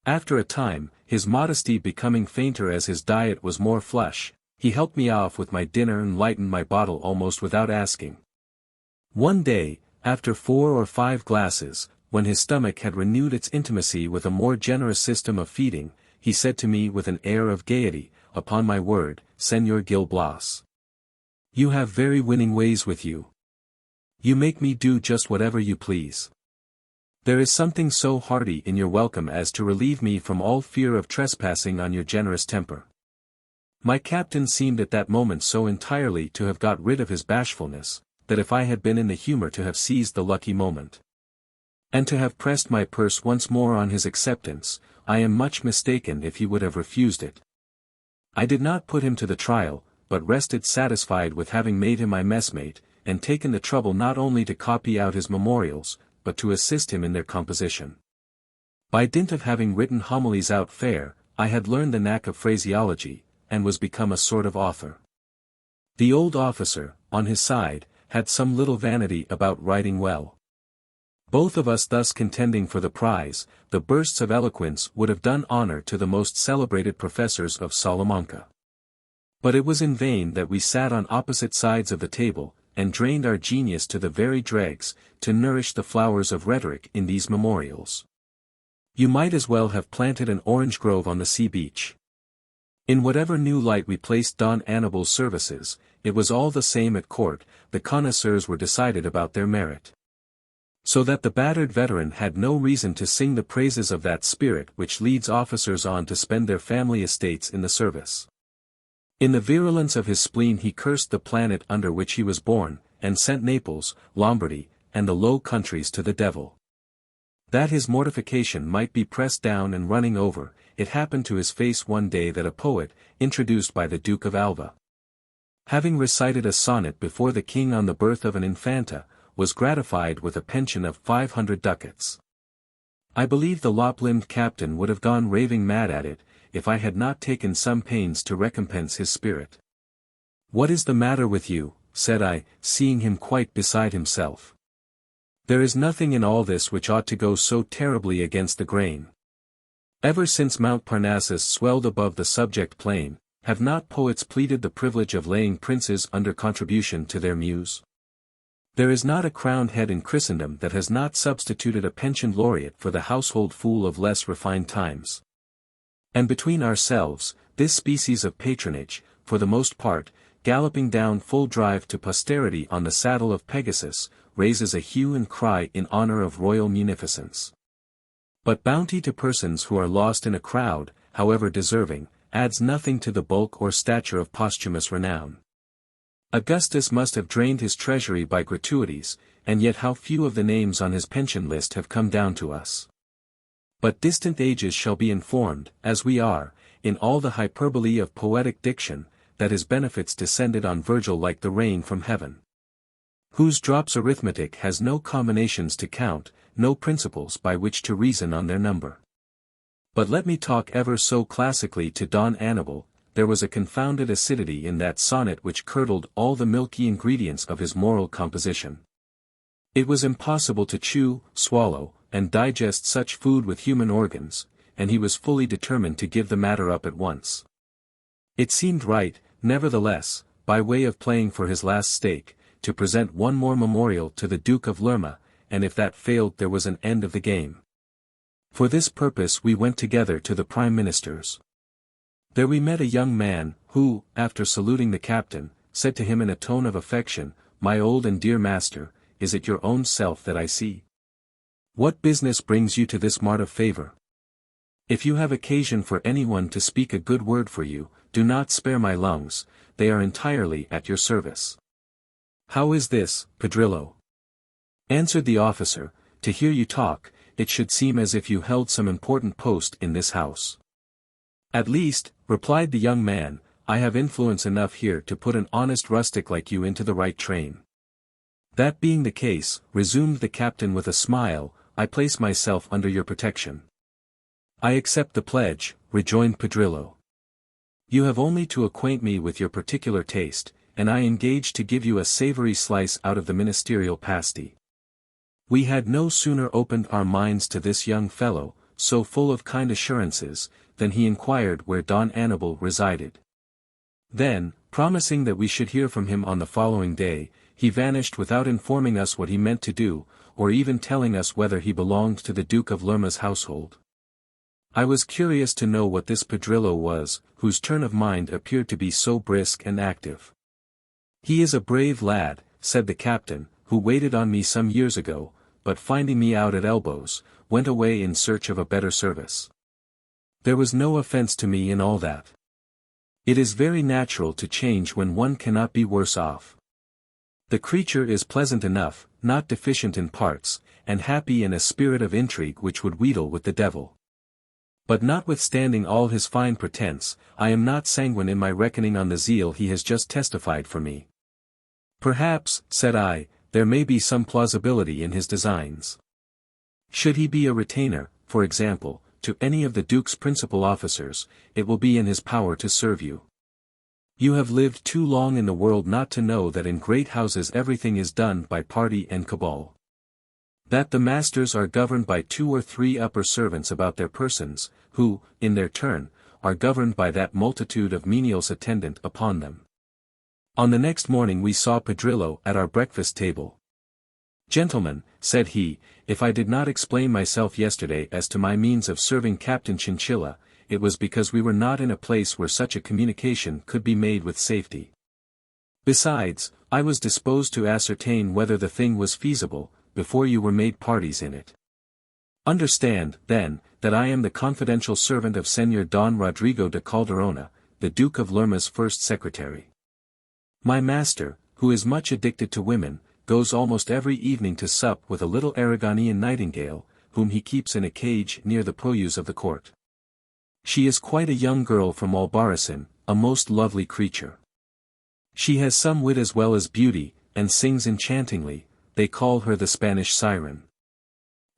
After a time, his modesty becoming fainter as his diet was more flush, he helped me off with my dinner and lightened my bottle almost without asking. One day, after 4 or 5 glasses, when his stomach had renewed its intimacy with a more generous system of feeding, he said to me with an air of gaiety, "Upon my word, Señor Gil Blas. You have very winning ways with you. You make me do just whatever you please. There is something so hearty in your welcome as to relieve me from all fear of trespassing on your generous temper." My captain seemed at that moment so entirely to have got rid of his bashfulness, that if I had been in the humor to have seized the lucky moment, and to have pressed my purse once more on his acceptance, I am much mistaken if he would have refused it. I did not put him to the trial, but rested satisfied with having made him my messmate, and taken the trouble not only to copy out his memorials, but to assist him in their composition. By dint of having written homilies out fair, I had learned the knack of phraseology, and was become a sort of author. The old officer, on his side, had some little vanity about writing well. Both of us thus contending for the prize, the bursts of eloquence would have done honor to the most celebrated professors of Salamanca. But it was in vain that we sat on opposite sides of the table, and drained our genius to the very dregs, to nourish the flowers of rhetoric in these memorials. You might as well have planted an orange grove on the sea beach. In whatever new light we placed Don Annibal's services, it was all the same at court, the connoisseurs were decided about their merit. So that the battered veteran had no reason to sing the praises of that spirit which leads officers on to spend their family estates in the service. In the virulence of his spleen he cursed the planet under which he was born, and sent Naples, Lombardy, and the Low Countries to the devil. That his mortification might be pressed down and running over, it happened to his face one day that a poet, introduced by the Duke of Alva, having recited a sonnet before the king on the birth of an infanta, was gratified with a pension of 500 ducats. I believe the lop-limbed captain would have gone raving mad at it, if I had not taken some pains to recompense his spirit. "What is the matter with you?" said I, seeing him quite beside himself. "There is nothing in all this which ought to go so terribly against the grain. Ever since Mount Parnassus swelled above the subject plain, have not poets pleaded the privilege of laying princes under contribution to their muse? There is not a crowned head in Christendom that has not substituted a pensioned laureate for the household fool of less refined times. And between ourselves, this species of patronage, for the most part, galloping down full drive to posterity on the saddle of Pegasus, raises a hue and cry in honor of royal munificence. But bounty to persons who are lost in a crowd, however deserving, adds nothing to the bulk or stature of posthumous renown. Augustus must have drained his treasury by gratuities, and yet how few of the names on his pension list have come down to us. But distant ages shall be informed, as we are, in all the hyperbole of poetic diction, that his benefits descended on Virgil like the rain from heaven, whose drops arithmetic has no combinations to count, no principles by which to reason on their number. But let me talk ever so classically to Don Annibal. There was a confounded acidity in that sonnet which curdled all the milky ingredients of his moral composition. It was impossible to chew, swallow, and digest such food with human organs, and he was fully determined to give the matter up at once. It seemed right, nevertheless, by way of playing for his last stake, to present one more memorial to the Duke of Lerma, and if that failed there was an end of the game. For this purpose we went together to the Prime Minister's. There we met a young man, who, after saluting the captain, said to him in a tone of affection, "My old and dear master, is it your own self that I see? What business brings you to this mart of favor? If you have occasion for anyone to speak a good word for you, do not spare my lungs, they are entirely at your service. How is this, Pedrillo? Answered the officer, to hear you talk, it should seem as if you held some important post in this house. At least, replied the young man, I have influence enough here to put an honest rustic like you into the right train. That being the case, resumed the captain with a smile, I place myself under your protection. I accept the pledge, rejoined Pedrillo. You have only to acquaint me with your particular taste, and I engage to give you a savory slice out of the ministerial pasty. We had no sooner opened our minds to this young fellow, so full of kind assurances, than he inquired where Don Annibal resided. Then, promising that we should hear from him on the following day, he vanished without informing us what he meant to do, or even telling us whether he belonged to the Duke of Lerma's household. I was curious to know what this Pedrillo was, whose turn of mind appeared to be so brisk and active. He is a brave lad, said the captain, who waited on me some years ago, but finding me out at elbows, went away in search of a better service. There was no offence to me in all that. It is very natural to change when one cannot be worse off. The creature is pleasant enough, not deficient in parts, and happy in a spirit of intrigue which would wheedle with the devil. But notwithstanding all his fine pretence, I am not sanguine in my reckoning on the zeal he has just testified for me. Perhaps, said I, there may be some plausibility in his designs. Should he be a retainer, for example, to any of the Duke's principal officers, it will be in his power to serve you. You have lived too long in the world not to know that in great houses everything is done by party and cabal. That the masters are governed by 2 or 3 upper servants about their persons, who, in their turn, are governed by that multitude of menials attendant upon them. On the next morning we saw Pedrillo at our breakfast table. Gentlemen, said he, if I did not explain myself yesterday as to my means of serving Captain Chinchilla, it was because we were not in a place where such a communication could be made with safety. Besides, I was disposed to ascertain whether the thing was feasible, before you were made parties in it. Understand, then, that I am the confidential servant of Señor Don Rodrigo de Calderona, the Duke of Lerma's first secretary. My master, who is much addicted to women, goes almost every evening to sup with a little Aragonian nightingale, whom he keeps in a cage near the purlieus of the court. She is quite a young girl from Albarracin, a most lovely creature. She has some wit as well as beauty, and sings enchantingly. They call her the Spanish siren.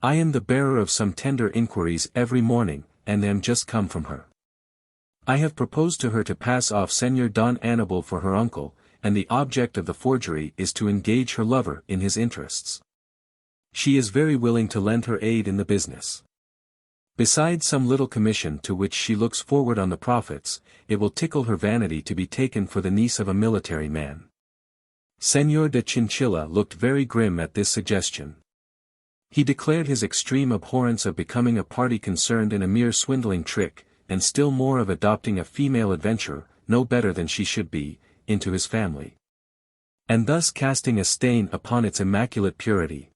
I am the bearer of some tender inquiries every morning, and am just come from her. I have proposed to her to pass off Señor Don Annibal for her uncle, and the object of the forgery is to engage her lover in his interests. She is very willing to lend her aid in the business. Besides some little commission to which she looks forward on the profits, it will tickle her vanity to be taken for the niece of a military man. Señor de Chinchilla looked very grim at this suggestion. He declared his extreme abhorrence of becoming a party concerned in a mere swindling trick, and still more of adopting a female adventurer, no better than she should be, into his family, and thus casting a stain upon its immaculate purity.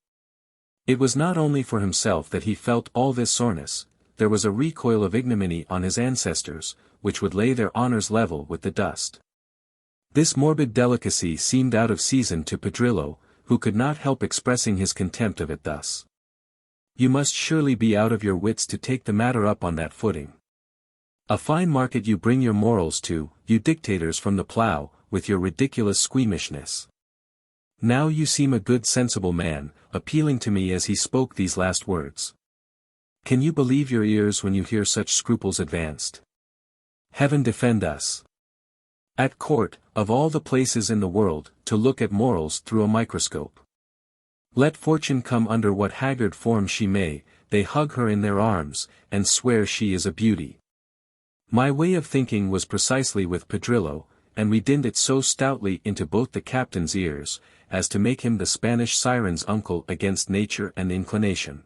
It was not only for himself that he felt all this soreness, there was a recoil of ignominy on his ancestors, which would lay their honors level with the dust. This morbid delicacy seemed out of season to Pedrillo, who could not help expressing his contempt of it thus. You must surely be out of your wits to take the matter up on that footing. A fine market you bring your morals to, you dictators from the plough, with your ridiculous squeamishness. Now you seem a good sensible man, appealing to me as he spoke these last words. Can you believe your ears when you hear such scruples advanced? Heaven defend us! At court, of all the places in the world, to look at morals through a microscope. Let fortune come under what haggard form she may, they hug her in their arms, and swear she is a beauty. My way of thinking was precisely with Pedrillo, and we dinned it so stoutly into both the captain's ears, as to make him the Spanish siren's uncle against nature and inclination.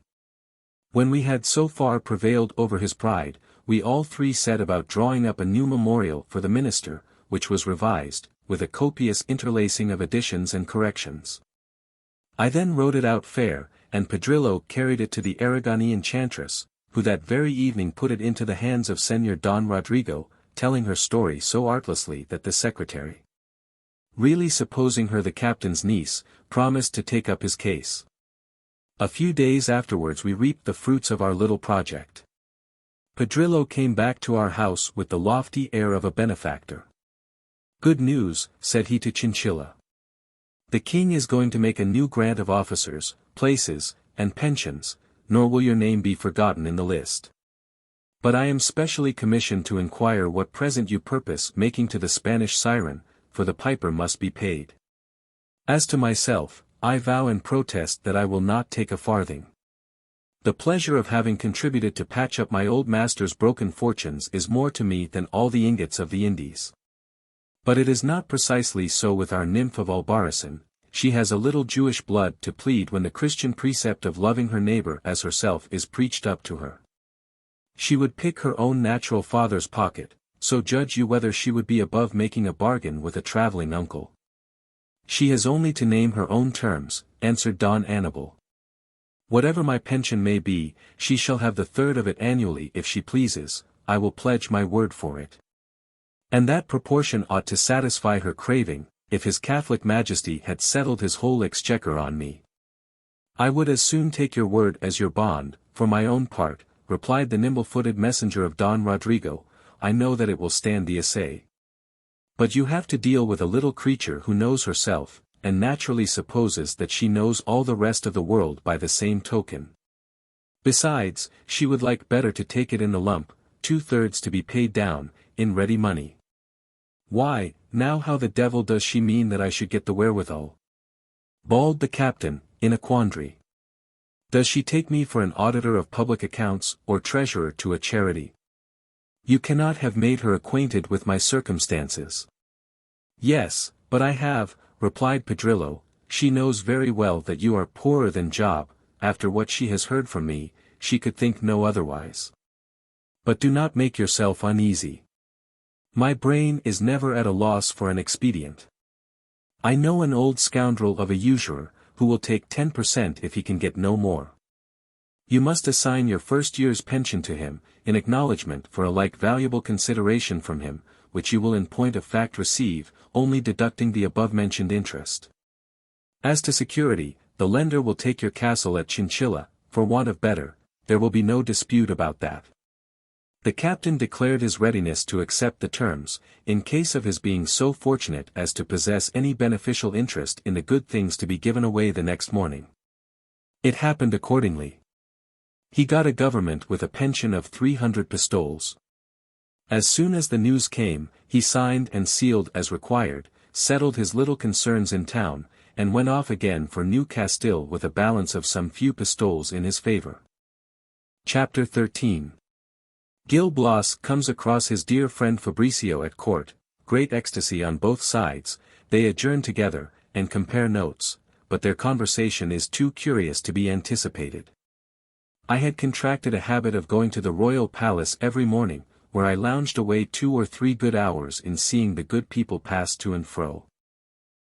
When we had so far prevailed over his pride, we all 3 set about drawing up a new memorial for the minister, which was revised, with a copious interlacing of additions and corrections. I then wrote it out fair, and Pedrillo carried it to the Aragonese enchantress, who that very evening put it into the hands of Señor Don Rodrigo, telling her story so artlessly that the secretary, really supposing her the captain's niece, promised to take up his case. A few days afterwards we reaped the fruits of our little project. Pedrillo came back to our house with the lofty air of a benefactor. "Good news," said he to Chinchilla. "The king is going to make a new grant of officers, places, and pensions, nor will your name be forgotten in the list. But I am specially commissioned to inquire what present you purpose making to the Spanish siren, for the piper must be paid. As to myself, I vow and protest that I will not take a farthing. The pleasure of having contributed to patch up my old master's broken fortunes is more to me than all the ingots of the Indies. But it is not precisely so with our nymph of Albarracin. She has a little Jewish blood to plead when the Christian precept of loving her neighbor as herself is preached up to her. She would pick her own natural father's pocket, so judge you whether she would be above making a bargain with a traveling uncle. She has only to name her own terms," answered Don Annibal. "Whatever my pension may be, she shall have the third of it annually if she pleases, I will pledge my word for it. And that proportion ought to satisfy her craving, if his Catholic Majesty had settled his whole exchequer on me." "I would as soon take your word as your bond, for my own part," replied the nimble-footed messenger of Don Rodrigo. "I know that it will stand the essay. But you have to deal with a little creature who knows herself, and naturally supposes that she knows all the rest of the world by the same token. Besides, she would like better to take it in the lump, 2/3 to be paid down, in ready money." "Why, now how the devil does she mean that I should get the wherewithal?" bawled the captain, in a quandary. "Does she take me for an auditor of public accounts, or treasurer to a charity? You cannot have made her acquainted with my circumstances." "Yes, but I have," replied Pedrillo. "She knows very well that you are poorer than Job. After what she has heard from me, she could think no otherwise. But do not make yourself uneasy. My brain is never at a loss for an expedient. I know an old scoundrel of a usurer, who will take 10% if he can get no more. You must assign your first year's pension to him, in acknowledgment for a like valuable consideration from him, which you will in point of fact receive, only deducting the above-mentioned interest. As to security, the lender will take your castle at Chinchilla, for want of better, there will be no dispute about that." The captain declared his readiness to accept the terms, in case of his being so fortunate as to possess any beneficial interest in the good things to be given away the next morning. It happened accordingly. He got a government with a pension of 300 pistoles. As soon as the news came, he signed and sealed as required, settled his little concerns in town, and went off again for New Castile with a balance of some few pistoles in his favor. Chapter 13. Gil Blas comes across his dear friend Fabricio at court, great ecstasy on both sides, they adjourn together, and compare notes, but their conversation is too curious to be anticipated. I had contracted a habit of going to the royal palace every morning, where I lounged away 2 or 3 good hours in seeing the good people pass to and fro.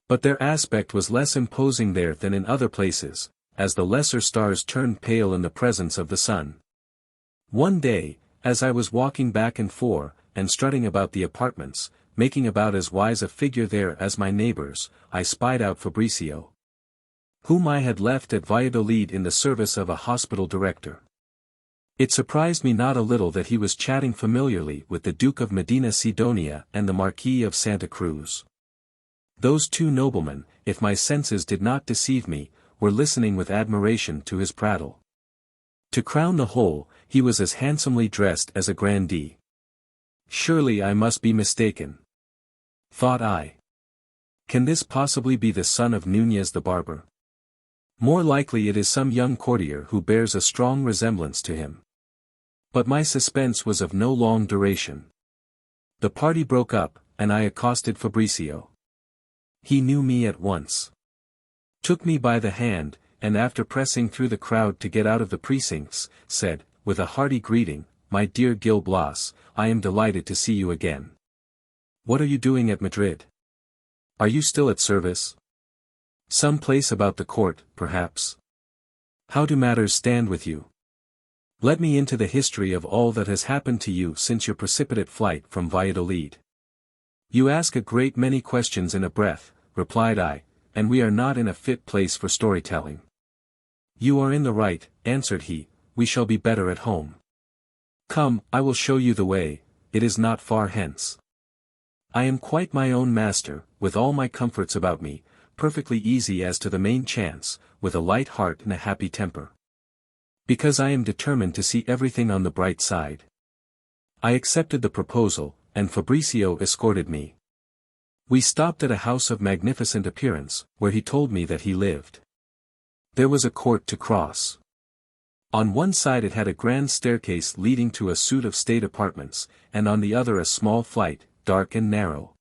But their aspect was less imposing there than in other places, as the lesser stars turned pale in the presence of the sun. One day, as I was walking back and forth, and strutting about the apartments, making about as wise a figure there as my neighbors, I spied out Fabricio, whom I had left at Valladolid in the service of a hospital director. It surprised me not a little that he was chatting familiarly with the Duke of Medina Sidonia and the Marquis of Santa Cruz. Those two noblemen, if my senses did not deceive me, were listening with admiration to his prattle. To crown the whole, he was as handsomely dressed as a grandee. Surely I must be mistaken, thought I. Can this possibly be the son of Nunez the barber? More likely it is some young courtier who bears a strong resemblance to him. But my suspense was of no long duration. The party broke up, and I accosted Fabricio. He knew me at once, took me by the hand, and after pressing through the crowd to get out of the precincts, said, with a hearty greeting, "My dear Gil Blas, I am delighted to see you again. What are you doing at Madrid? Are you still at service? Some place about the court, perhaps?" How do matters stand with you? Let me into the history of all that has happened to you since your precipitate flight from Valladolid. You ask a great many questions in a breath, replied I, and we are not in a fit place for storytelling. You are in the right, answered he, we shall be better at home. Come, I will show you the way, it is not far hence. I am quite my own master, with all my comforts about me, perfectly easy as to the main chance, with a light heart and a happy temper. Because I am determined to see everything on the bright side. I accepted the proposal, and Fabricio escorted me. We stopped at a house of magnificent appearance, where he told me that he lived. There was a court to cross. On one side it had a grand staircase leading to a suite of state apartments, and on the other a small flight, dark and narrow.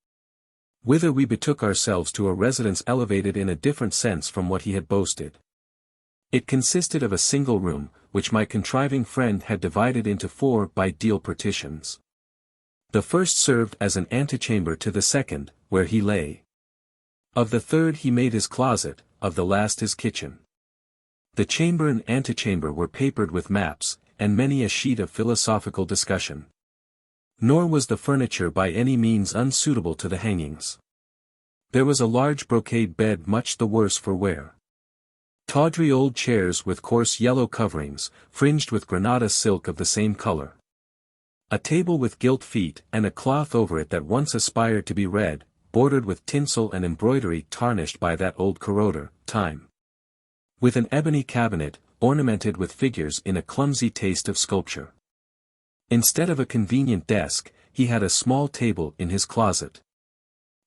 Whither we betook ourselves to a residence elevated in a different sense from what he had boasted. It consisted of a single room, which my contriving friend had divided into 4 by deal partitions. The first served as an antechamber to the second, where he lay. Of the third he made his closet, of the last his kitchen. The chamber and antechamber were papered with maps, and many a sheet of philosophical discussion. Nor was the furniture by any means unsuitable to the hangings. There was a large brocade bed much the worse for wear. Tawdry old chairs with coarse yellow coverings, fringed with Granada silk of the same color. A table with gilt feet and a cloth over it that once aspired to be red, bordered with tinsel and embroidery tarnished by that old corroder, time. With an ebony cabinet, ornamented with figures in a clumsy taste of sculpture. Instead of a convenient desk, he had a small table in his closet.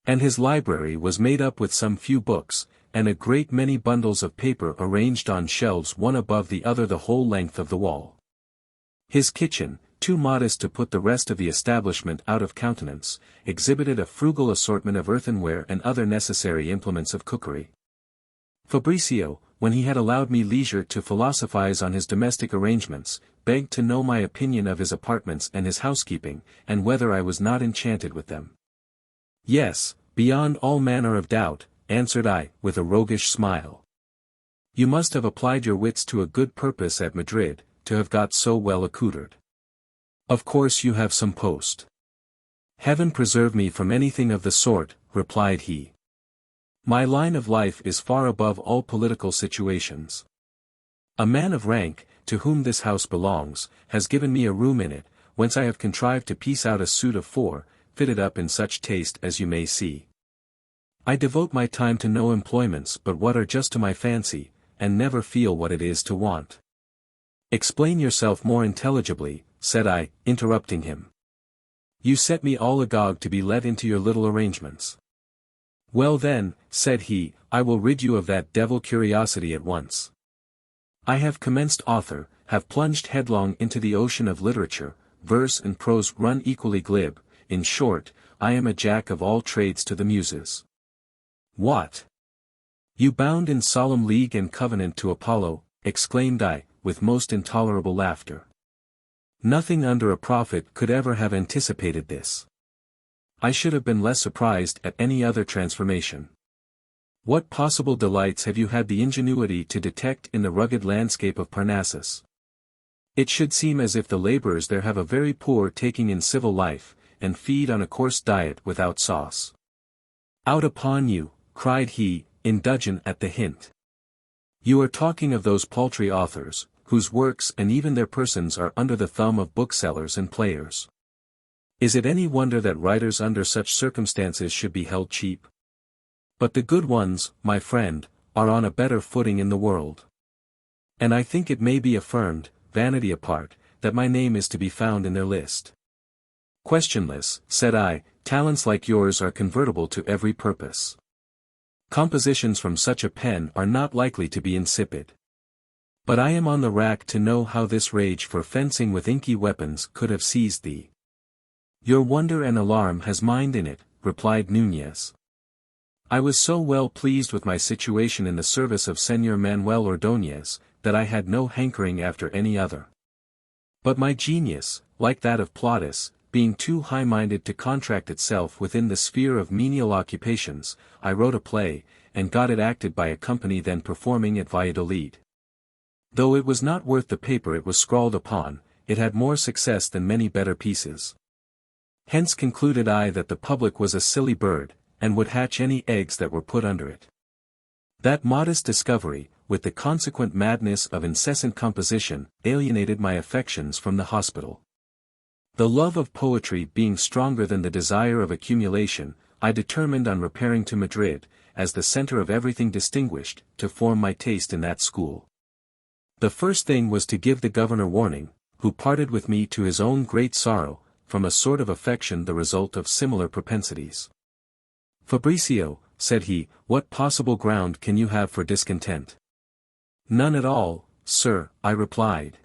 And his library was made up with some few books, and a great many bundles of paper arranged on shelves one above the other the whole length of the wall. His kitchen, too modest to put the rest of the establishment out of countenance, exhibited a frugal assortment of earthenware and other necessary implements of cookery. Fabricio, when he had allowed me leisure to philosophize on his domestic arrangements, begged to know my opinion of his apartments and his housekeeping, and whether I was not enchanted with them. Yes, beyond all manner of doubt, answered I, with a roguish smile. You must have applied your wits to a good purpose at Madrid, to have got so well accoutred. Of course you have some post. Heaven preserve me from anything of the sort, replied he. My line of life is far above all political situations. A man of rank, to whom this house belongs, has given me a room in it, whence I have contrived to piece out a suite of 4, fitted up in such taste as you may see. I devote my time to no employments but what are just to my fancy, and never feel what it is to want. Explain yourself more intelligibly, said I, interrupting him. You set me all agog to be let into your little arrangements. Well then, said he, I will rid you of that devil curiosity at once. I have commenced author, have plunged headlong into the ocean of literature, verse and prose run equally glib, in short, I am a jack of all trades to the muses. What? You bound in solemn league and covenant to Apollo, exclaimed I, with most intolerable laughter. Nothing under a prophet could ever have anticipated this. I should have been less surprised at any other transformation. What possible delights have you had the ingenuity to detect in the rugged landscape of Parnassus? It should seem as if the laborers there have a very poor taking in civil life, and feed on a coarse diet without sauce. Out upon you, cried he, in dudgeon at the hint. You are talking of those paltry authors, whose works and even their persons are under the thumb of booksellers and players. Is it any wonder that writers under such circumstances should be held cheap? But the good ones, my friend, are on a better footing in the world. And I think it may be affirmed, vanity apart, that my name is to be found in their list. Questionless, said I, talents like yours are convertible to every purpose. Compositions from such a pen are not likely to be insipid. But I am on the rack to know how this rage for fencing with inky weapons could have seized thee. Your wonder and alarm has mind in it, replied Nunez. I was so well pleased with my situation in the service of Señor Manuel Ordóñez, that I had no hankering after any other. But my genius, like that of Plautus, being too high-minded to contract itself within the sphere of menial occupations, I wrote a play, and got it acted by a company then performing at Valladolid. Though it was not worth the paper it was scrawled upon, it had more success than many better pieces. Hence concluded I that the public was a silly bird, and would hatch any eggs that were put under it. That modest discovery, with the consequent madness of incessant composition, alienated my affections from the hospital. The love of poetry being stronger than the desire of accumulation, I determined on repairing to Madrid, as the center of everything distinguished, to form my taste in that school. The first thing was to give the governor warning, who parted with me to his own great sorrow, from a sort of affection the result of similar propensities. "Fabricio," said he, "what possible ground can you have for discontent?" "None at all, sir," I replied.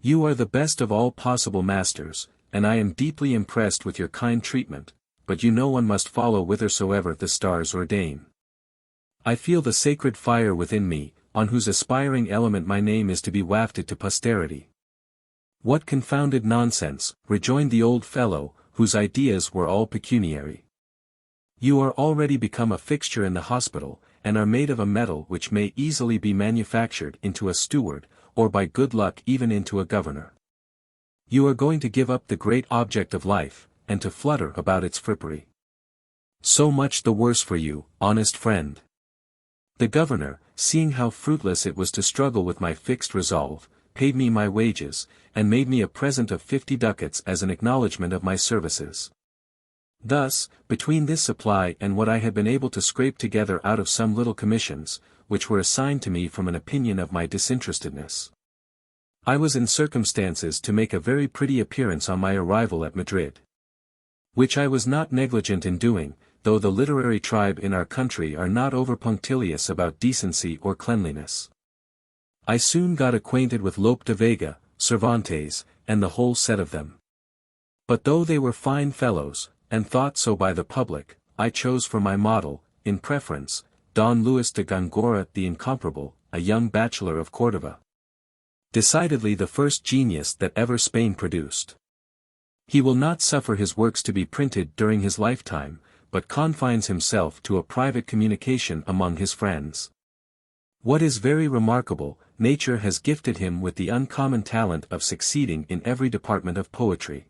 "You are the best of all possible masters, and I am deeply impressed with your kind treatment, but you know one must follow whithersoever the stars ordain. I feel the sacred fire within me, on whose aspiring element my name is to be wafted to posterity." "What confounded nonsense," rejoined the old fellow, whose ideas were all pecuniary. "You are already become a fixture in the hospital, and are made of a metal which may easily be manufactured into a steward, or by good luck even into a governor. You are going to give up the great object of life, and to flutter about its frippery. So much the worse for you, honest friend." The governor, seeing how fruitless it was to struggle with my fixed resolve, paid me my wages, and made me a present of 50 ducats as an acknowledgment of my services. Thus, between this supply and what I had been able to scrape together out of some little commissions, which were assigned to me from an opinion of my disinterestedness, I was in circumstances to make a very pretty appearance on my arrival at Madrid. Which I was not negligent in doing, though the literary tribe in our country are not over punctilious about decency or cleanliness. I soon got acquainted with Lope de Vega, Cervantes, and the whole set of them. But though they were fine fellows, and thought so by the public, I chose for my model, in preference, Don Luis de Gongora the Incomparable, a young bachelor of Cordova. Decidedly the first genius that ever Spain produced. He will not suffer his works to be printed during his lifetime, but confines himself to a private communication among his friends. What is very remarkable, nature has gifted him with the uncommon talent of succeeding in every department of poetry.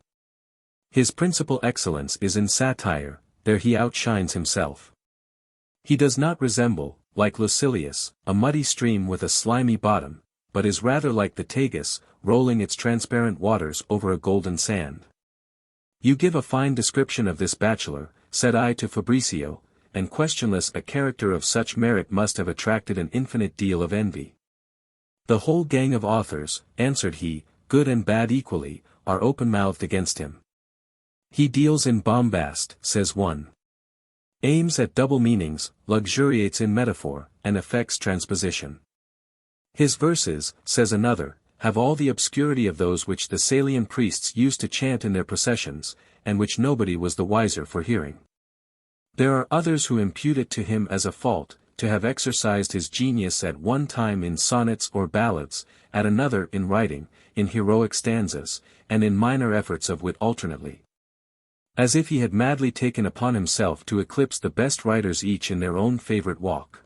His principal excellence is in satire, there he outshines himself. He does not resemble, like Lucilius, a muddy stream with a slimy bottom, but is rather like the Tagus, rolling its transparent waters over a golden sand. "You give a fine description of this bachelor," said I to Fabricio, "and questionless a character of such merit must have attracted an infinite deal of envy." "The whole gang of authors," answered he, "good and bad equally, are open-mouthed against him. He deals in bombast," says one. "Aims at double meanings, luxuriates in metaphor, and affects transposition. His verses," says another, "have all the obscurity of those which the Salian priests used to chant in their processions, and which nobody was the wiser for hearing." There are others who impute it to him as a fault, to have exercised his genius at one time in sonnets or ballads, at another in writing, in heroic stanzas, and in minor efforts of wit alternately. As if he had madly taken upon himself to eclipse the best writers each in their own favorite walk.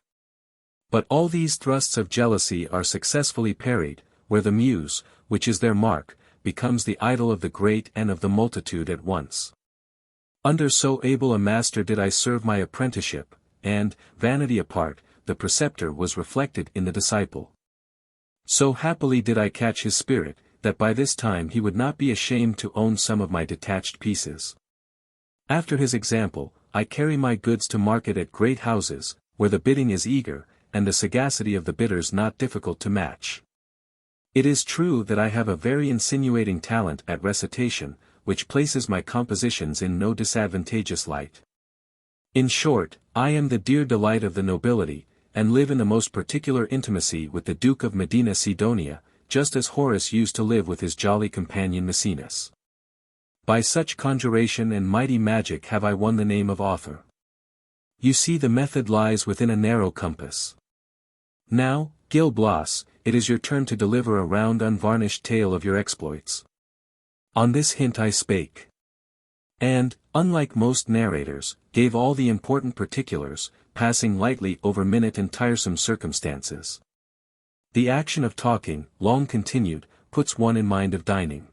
But all these thrusts of jealousy are successfully parried, where the muse, which is their mark, becomes the idol of the great and of the multitude at once. Under so able a master did I serve my apprenticeship, and, vanity apart, the preceptor was reflected in the disciple. So happily did I catch his spirit, that by this time he would not be ashamed to own some of my detached pieces. After his example, I carry my goods to market at great houses, where the bidding is eager, and the sagacity of the bidders not difficult to match. It is true that I have a very insinuating talent at recitation, which places my compositions in no disadvantageous light. In short, I am the dear delight of the nobility, and live in the most particular intimacy with the Duke of Medina Sidonia, just as Horace used to live with his jolly companion Maecenas. By such conjuration and mighty magic have I won the name of author. You see the method lies within a narrow compass. Now, Gil Blas, it is your turn to deliver a round unvarnished tale of your exploits. On this hint I spake. And, unlike most narrators, gave all the important particulars, passing lightly over minute and tiresome circumstances. The action of talking, long continued, puts one in mind of dining.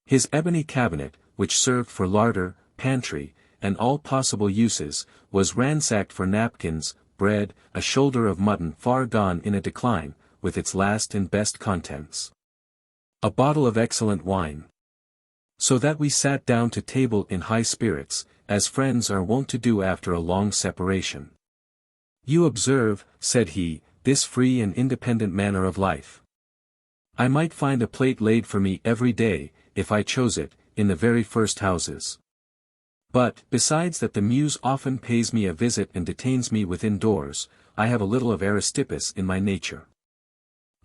His ebony cabinet, which served for larder, pantry, and all possible uses, was ransacked for napkins, bread, a shoulder of mutton far gone in a decline, with its last and best contents. A bottle of excellent wine. So that we sat down to table in high spirits, as friends are wont to do after a long separation. You observe, said he, this free and independent manner of life. I might find a plate laid for me every day, if I chose it, in the very first houses. But, besides that the muse often pays me a visit and detains me within doors, I have a little of Aristippus in my nature.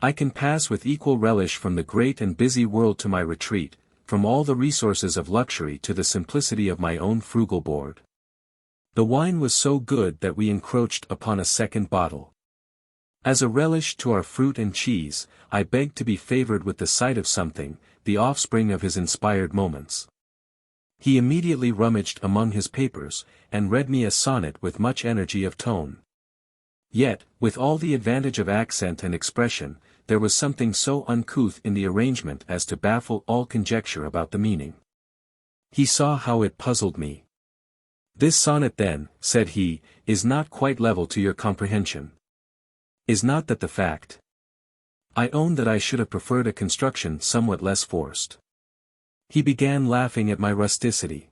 I can pass with equal relish from the great and busy world to my retreat, from all the resources of luxury to the simplicity of my own frugal board. The wine was so good that we encroached upon a second bottle. As a relish to our fruit and cheese, I begged to be favored with the sight of something, the offspring of his inspired moments. He immediately rummaged among his papers, and read me a sonnet with much energy of tone. Yet, with all the advantage of accent and expression, there was something so uncouth in the arrangement as to baffle all conjecture about the meaning. He saw how it puzzled me. This sonnet then, said he, is not quite level to your comprehension. Is not that the fact? I own that I should have preferred a construction somewhat less forced. He began laughing at my rusticity.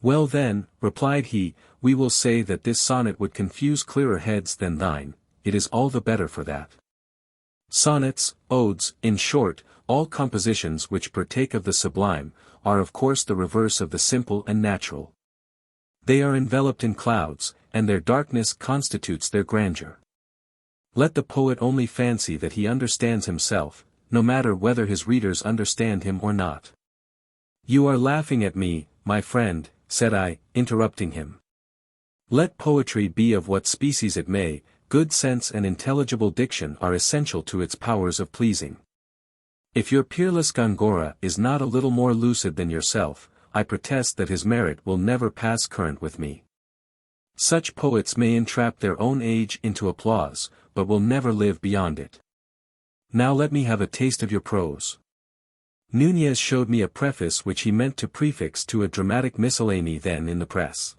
Well then, replied he, we will say that this sonnet would confuse clearer heads than thine, it is all the better for that. Sonnets, odes, in short, all compositions which partake of the sublime, are of course the reverse of the simple and natural. They are enveloped in clouds, and their darkness constitutes their grandeur. Let the poet only fancy that he understands himself, no matter whether his readers understand him or not. You are laughing at me, my friend, said I, interrupting him. Let poetry be of what species it may, good sense and intelligible diction are essential to its powers of pleasing. If your peerless Gongora is not a little more lucid than yourself, I protest that his merit will never pass current with me. Such poets may entrap their own age into applause, but will never live beyond it. Now let me have a taste of your prose. Nunez showed me a preface which he meant to prefix to a dramatic miscellany then in the press.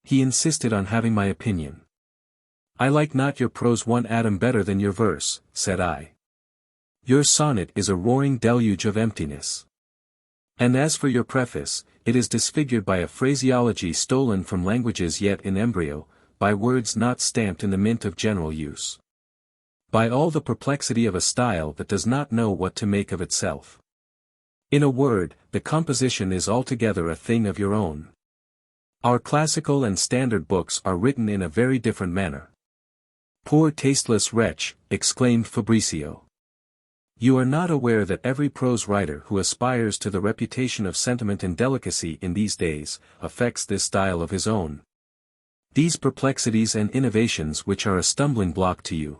He insisted on having my opinion. I like not your prose one atom better than your verse, said I. Your sonnet is a roaring deluge of emptiness. And as for your preface, it is disfigured by a phraseology stolen from languages yet in embryo, by words not stamped in the mint of general use. By all the perplexity of a style that does not know what to make of itself. In a word, the composition is altogether a thing of your own. Our classical and standard books are written in a very different manner. Poor tasteless wretch, exclaimed Fabricio. You are not aware that every prose writer who aspires to the reputation of sentiment and delicacy in these days, affects this style of his own. These perplexities and innovations which are a stumbling block to you.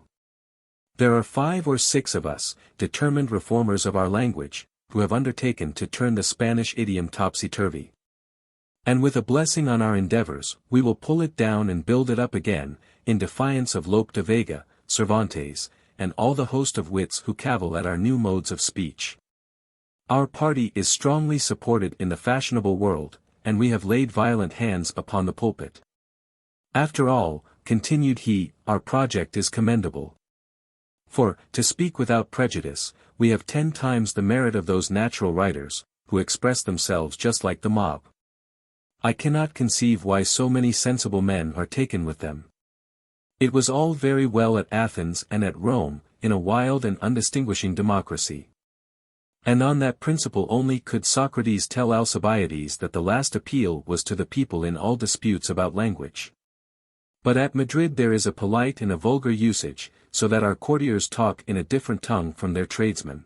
There are 5 or 6 of us, determined reformers of our language, who have undertaken to turn the Spanish idiom topsy-turvy. And with a blessing on our endeavors, we will pull it down and build it up again, in defiance of Lope de Vega, Cervantes, and all the host of wits who cavil at our new modes of speech. Our party is strongly supported in the fashionable world, and we have laid violent hands upon the pulpit. After all, continued he, our project is commendable. For, to speak without prejudice, we have 10 times the merit of those natural writers, who express themselves just like the mob. I cannot conceive why so many sensible men are taken with them. It was all very well at Athens and at Rome, in a wild and undistinguishing democracy. And on that principle only could Socrates tell Alcibiades that the last appeal was to the people in all disputes about language. But at Madrid there is a polite and a vulgar usage, so that our courtiers talk in a different tongue from their tradesmen.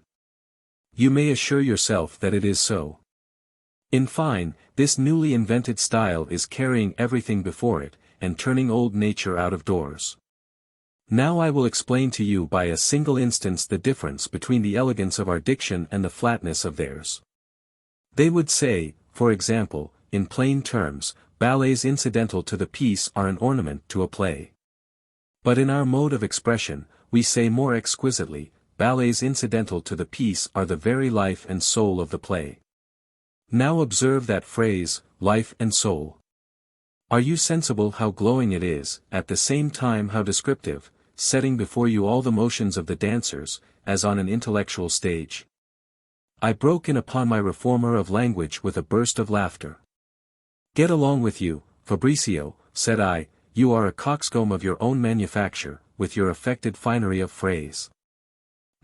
You may assure yourself that it is so. In fine, this newly invented style is carrying everything before it, and turning old nature out of doors. Now I will explain to you by a single instance the difference between the elegance of our diction and the flatness of theirs. They would say, for example, in plain terms, ballets incidental to the piece are an ornament to a play. But in our mode of expression, we say more exquisitely, ballets incidental to the piece are the very life and soul of the play. Now observe that phrase, life and soul. Are you sensible how glowing it is, at the same time how descriptive, setting before you all the motions of the dancers, as on an intellectual stage? I broke in upon my reformer of language with a burst of laughter. Get along with you, Fabricio, said I, you are a coxcomb of your own manufacture, with your affected finery of phrase.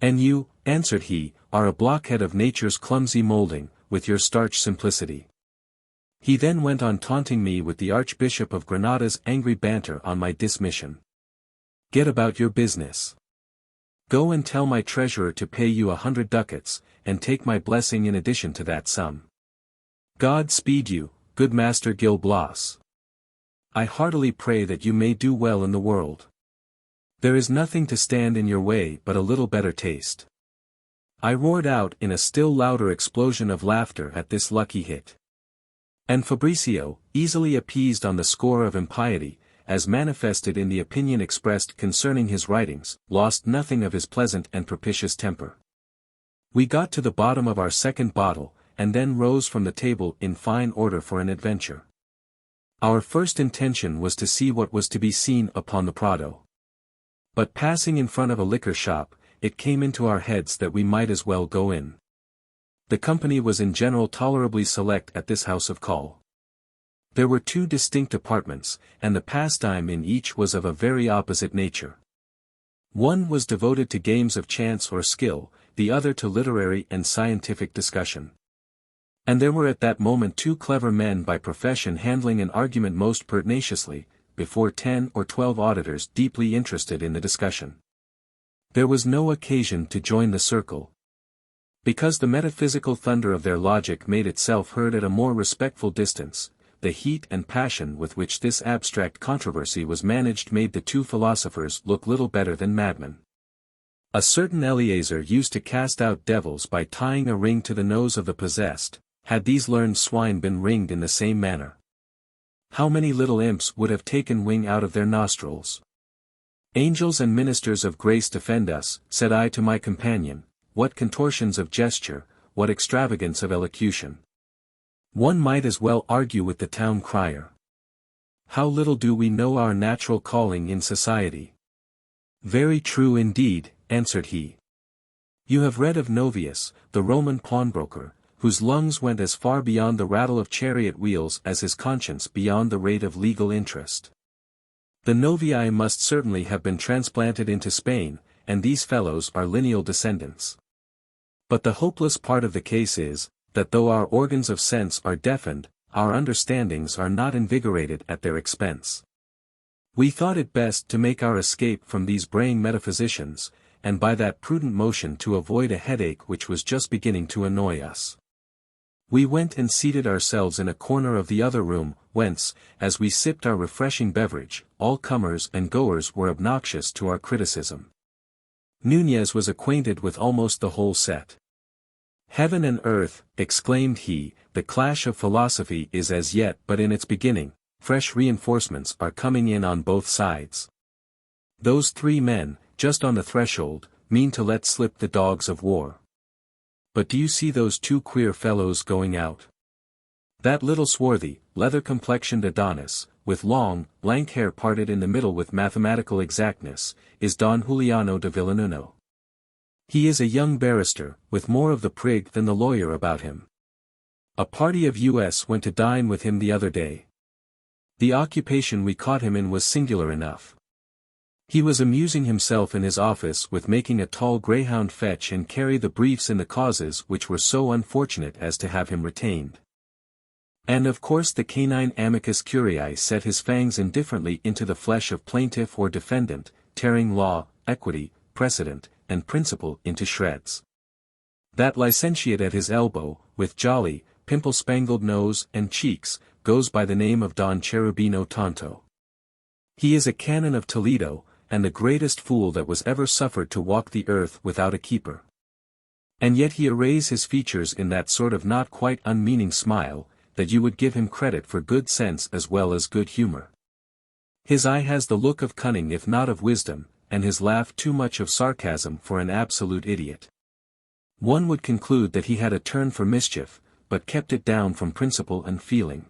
And you, answered he, are a blockhead of nature's clumsy moulding, with your starch simplicity. He then went on taunting me with the Archbishop of Granada's angry banter on my dismission. Get about your business. Go and tell my treasurer to pay you 100 ducats, and take my blessing in addition to that sum. God speed you, good Master Gil Blas. I heartily pray that you may do well in the world. There is nothing to stand in your way but a little better taste. I roared out in a still louder explosion of laughter at this lucky hit. And Fabricio, easily appeased on the score of impiety, as manifested in the opinion expressed concerning his writings, lost nothing of his pleasant and propitious temper. We got to the bottom of our second bottle, and then rose from the table in fine order for an adventure. Our first intention was to see what was to be seen upon the Prado. But passing in front of a liquor shop, it came into our heads that we might as well go in. The company was in general tolerably select at this house of call. There were 2 distinct apartments, and the pastime in each was of a very opposite nature. One was devoted to games of chance or skill, the other to literary and scientific discussion. And there were at that moment 2 clever men by profession handling an argument most pertinaciously, before 10 or 12 auditors deeply interested in the discussion. There was no occasion to join the circle. Because the metaphysical thunder of their logic made itself heard at a more respectful distance, the heat and passion with which this abstract controversy was managed made the 2 philosophers look little better than madmen. A certain Eleazar used to cast out devils by tying a ring to the nose of the possessed. Had these learned swine been ringed in the same manner? How many little imps would have taken wing out of their nostrils? Angels and ministers of grace defend us, said I to my companion, what contortions of gesture, what extravagance of elocution. One might as well argue with the town crier. How little do we know our natural calling in society. Very true indeed, answered he. You have read of Novius, the Roman pawnbroker, whose lungs went as far beyond the rattle of chariot wheels as his conscience beyond the rate of legal interest. The Novii must certainly have been transplanted into Spain, and these fellows are lineal descendants. But the hopeless part of the case is, that though our organs of sense are deafened, our understandings are not invigorated at their expense. We thought it best to make our escape from these braying metaphysicians, and by that prudent motion to avoid a headache which was just beginning to annoy us. We went and seated ourselves in a corner of the other room, whence, as we sipped our refreshing beverage, all comers and goers were obnoxious to our criticism. Nunez was acquainted with almost the whole set. Heaven and earth, exclaimed he, the clash of philosophy is as yet but in its beginning, fresh reinforcements are coming in on both sides. Those 3 men, just on the threshold, mean to let slip the dogs of war. But do you see those 2 queer fellows going out? That little swarthy, leather-complexioned Adonis, with long, lank hair parted in the middle with mathematical exactness, is Don Juliano de Villanuno. He is a young barrister, with more of the prig than the lawyer about him. A party of US went to dine with him the other day. The occupation we caught him in was singular enough. He was amusing himself in his office with making a tall greyhound fetch and carry the briefs in the causes which were so unfortunate as to have him retained. And of course the canine amicus curiae set his fangs indifferently into the flesh of plaintiff or defendant, tearing law, equity, precedent, and principle into shreds. That licentiate at his elbow, with jolly, pimple-spangled nose and cheeks, goes by the name of Don Cherubino Tonto. He is a canon of Toledo, and the greatest fool that was ever suffered to walk the earth without a keeper. And yet he arrays his features in that sort of not quite unmeaning smile, that you would give him credit for good sense as well as good humor. His eye has the look of cunning if not of wisdom, and his laugh too much of sarcasm for an absolute idiot. One would conclude that he had a turn for mischief, but kept it down from principle and feeling.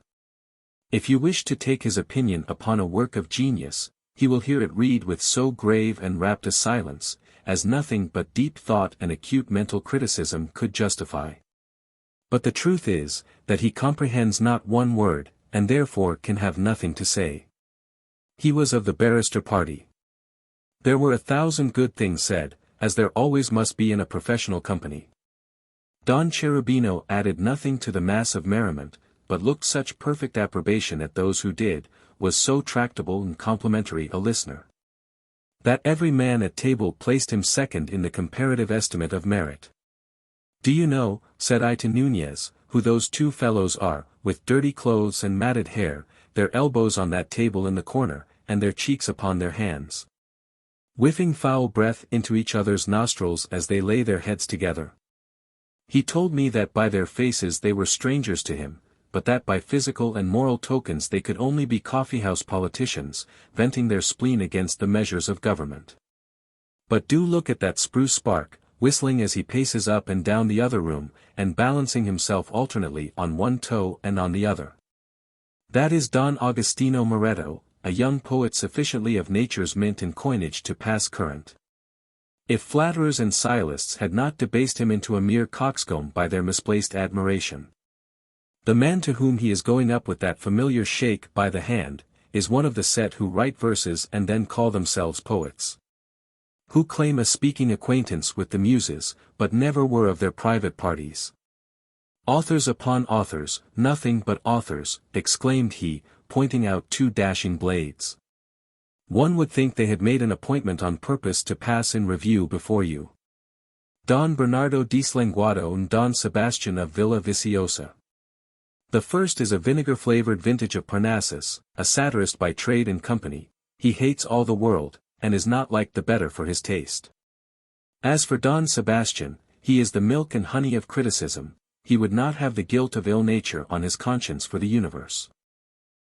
If you wish to take his opinion upon a work of genius, he will hear it read with so grave and rapt a silence, as nothing but deep thought and acute mental criticism could justify. But the truth is, that he comprehends not one word, and therefore can have nothing to say. He was of the barrister party. There were 1,000 good things said, as there always must be in a professional company. Don Cherubino added nothing to the mass of merriment, but looked such perfect approbation at those who did, was so tractable and complimentary a listener, that every man at table placed him second in the comparative estimate of merit. "Do you know," said I to Nunez, "who those two fellows are, with dirty clothes and matted hair, their elbows on that table in the corner, and their cheeks upon their hands, whiffing foul breath into each other's nostrils as they lay their heads together? He told me that by their faces they were strangers to him, but that by physical and moral tokens they could only be coffeehouse politicians, venting their spleen against the measures of government. But do look at that spruce spark, whistling as he paces up and down the other room, and balancing himself alternately on one toe and on the other. That is Don Agostino Moretto, a young poet sufficiently of nature's mint and coinage to pass current. If flatterers and sciolists had not debased him into a mere coxcomb by their misplaced admiration. The man to whom he is going up with that familiar shake by the hand, is one of the set who write verses and then call themselves poets. Who claim a speaking acquaintance with the muses, but never were of their private parties. Authors upon authors, nothing but authors, exclaimed he, pointing out two dashing blades. One would think they had made an appointment on purpose to pass in review before you. Don Bernardo Dislenguado and Don Sebastian of Villa Viciosa. The first is a vinegar-flavored vintage of Parnassus, a satirist by trade and company. He hates all the world, and is not liked the better for his taste. As for Don Sebastian, he is the milk and honey of criticism. He would not have the guilt of ill nature on his conscience for the universe.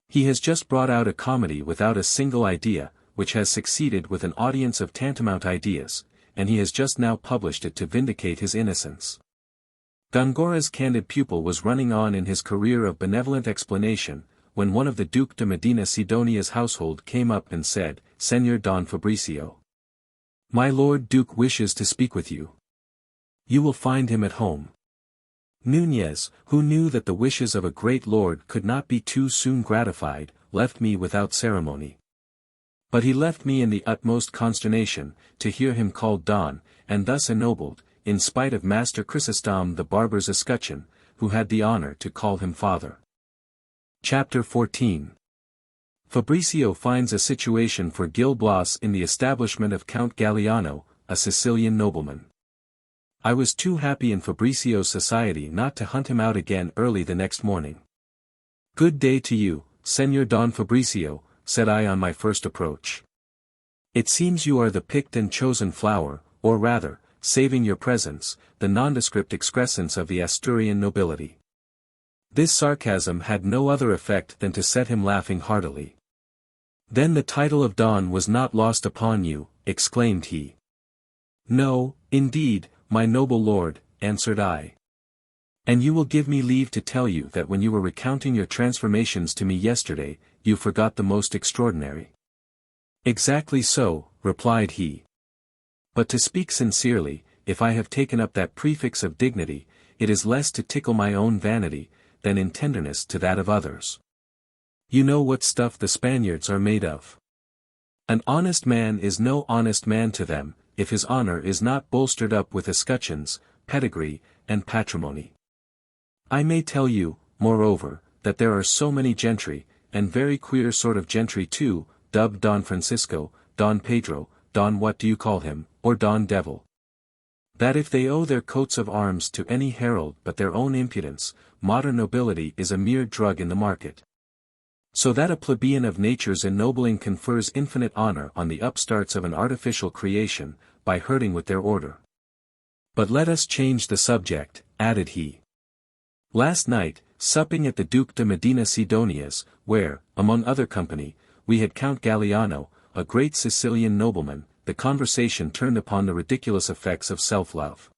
He has just brought out a comedy without a single idea, which has succeeded with an audience of tantamount ideas, and he has just now published it to vindicate his innocence. Góngора's candid pupil was running on in his career of benevolent explanation, when one of the Duke de Medina Sidonia's household came up and said, "Señor Don Fabricio, my Lord Duke wishes to speak with you. You will find him at home." Nunez, who knew that the wishes of a great lord could not be too soon gratified, left me without ceremony. But he left me in the utmost consternation, to hear him called Don, and thus ennobled, in spite of Master Chrysostom the barber's escutcheon, who had the honor to call him father. Chapter 14. Fabricio finds a situation for Gil Blas in the establishment of Count Galliano, a Sicilian nobleman. I was too happy in Fabricio's society not to hunt him out again early the next morning. "Good day to you, Señor Don Fabricio," said I on my first approach. "It seems you are the picked and chosen flower, or rather, saving your presence, the nondescript excrescence of the Asturian nobility." This sarcasm had no other effect than to set him laughing heartily. "Then the title of Don was not lost upon you," exclaimed he. "No, indeed, my noble lord," answered I. "And you will give me leave to tell you that when you were recounting your transformations to me yesterday, you forgot the most extraordinary." "Exactly so," replied he. "But to speak sincerely, if I have taken up that prefix of dignity, it is less to tickle my own vanity, than in tenderness to that of others. You know what stuff the Spaniards are made of. An honest man is no honest man to them, if his honor is not bolstered up with escutcheons, pedigree, and patrimony. I may tell you, moreover, that there are so many gentry, and very queer sort of gentry too, dubbed Don Francisco, Don Pedro, Don what do you call him, or Don Devil, that if they owe their coats of arms to any herald but their own impudence, modern nobility is a mere drug in the market. So that a plebeian of nature's ennobling confers infinite honor on the upstarts of an artificial creation, by hurting with their order. But let us change the subject," added he. "Last night, supping at the Duke de Medina Sidonia's, where, among other company, we had Count Galliano, a great Sicilian nobleman, the conversation turned upon the ridiculous effects of self-love.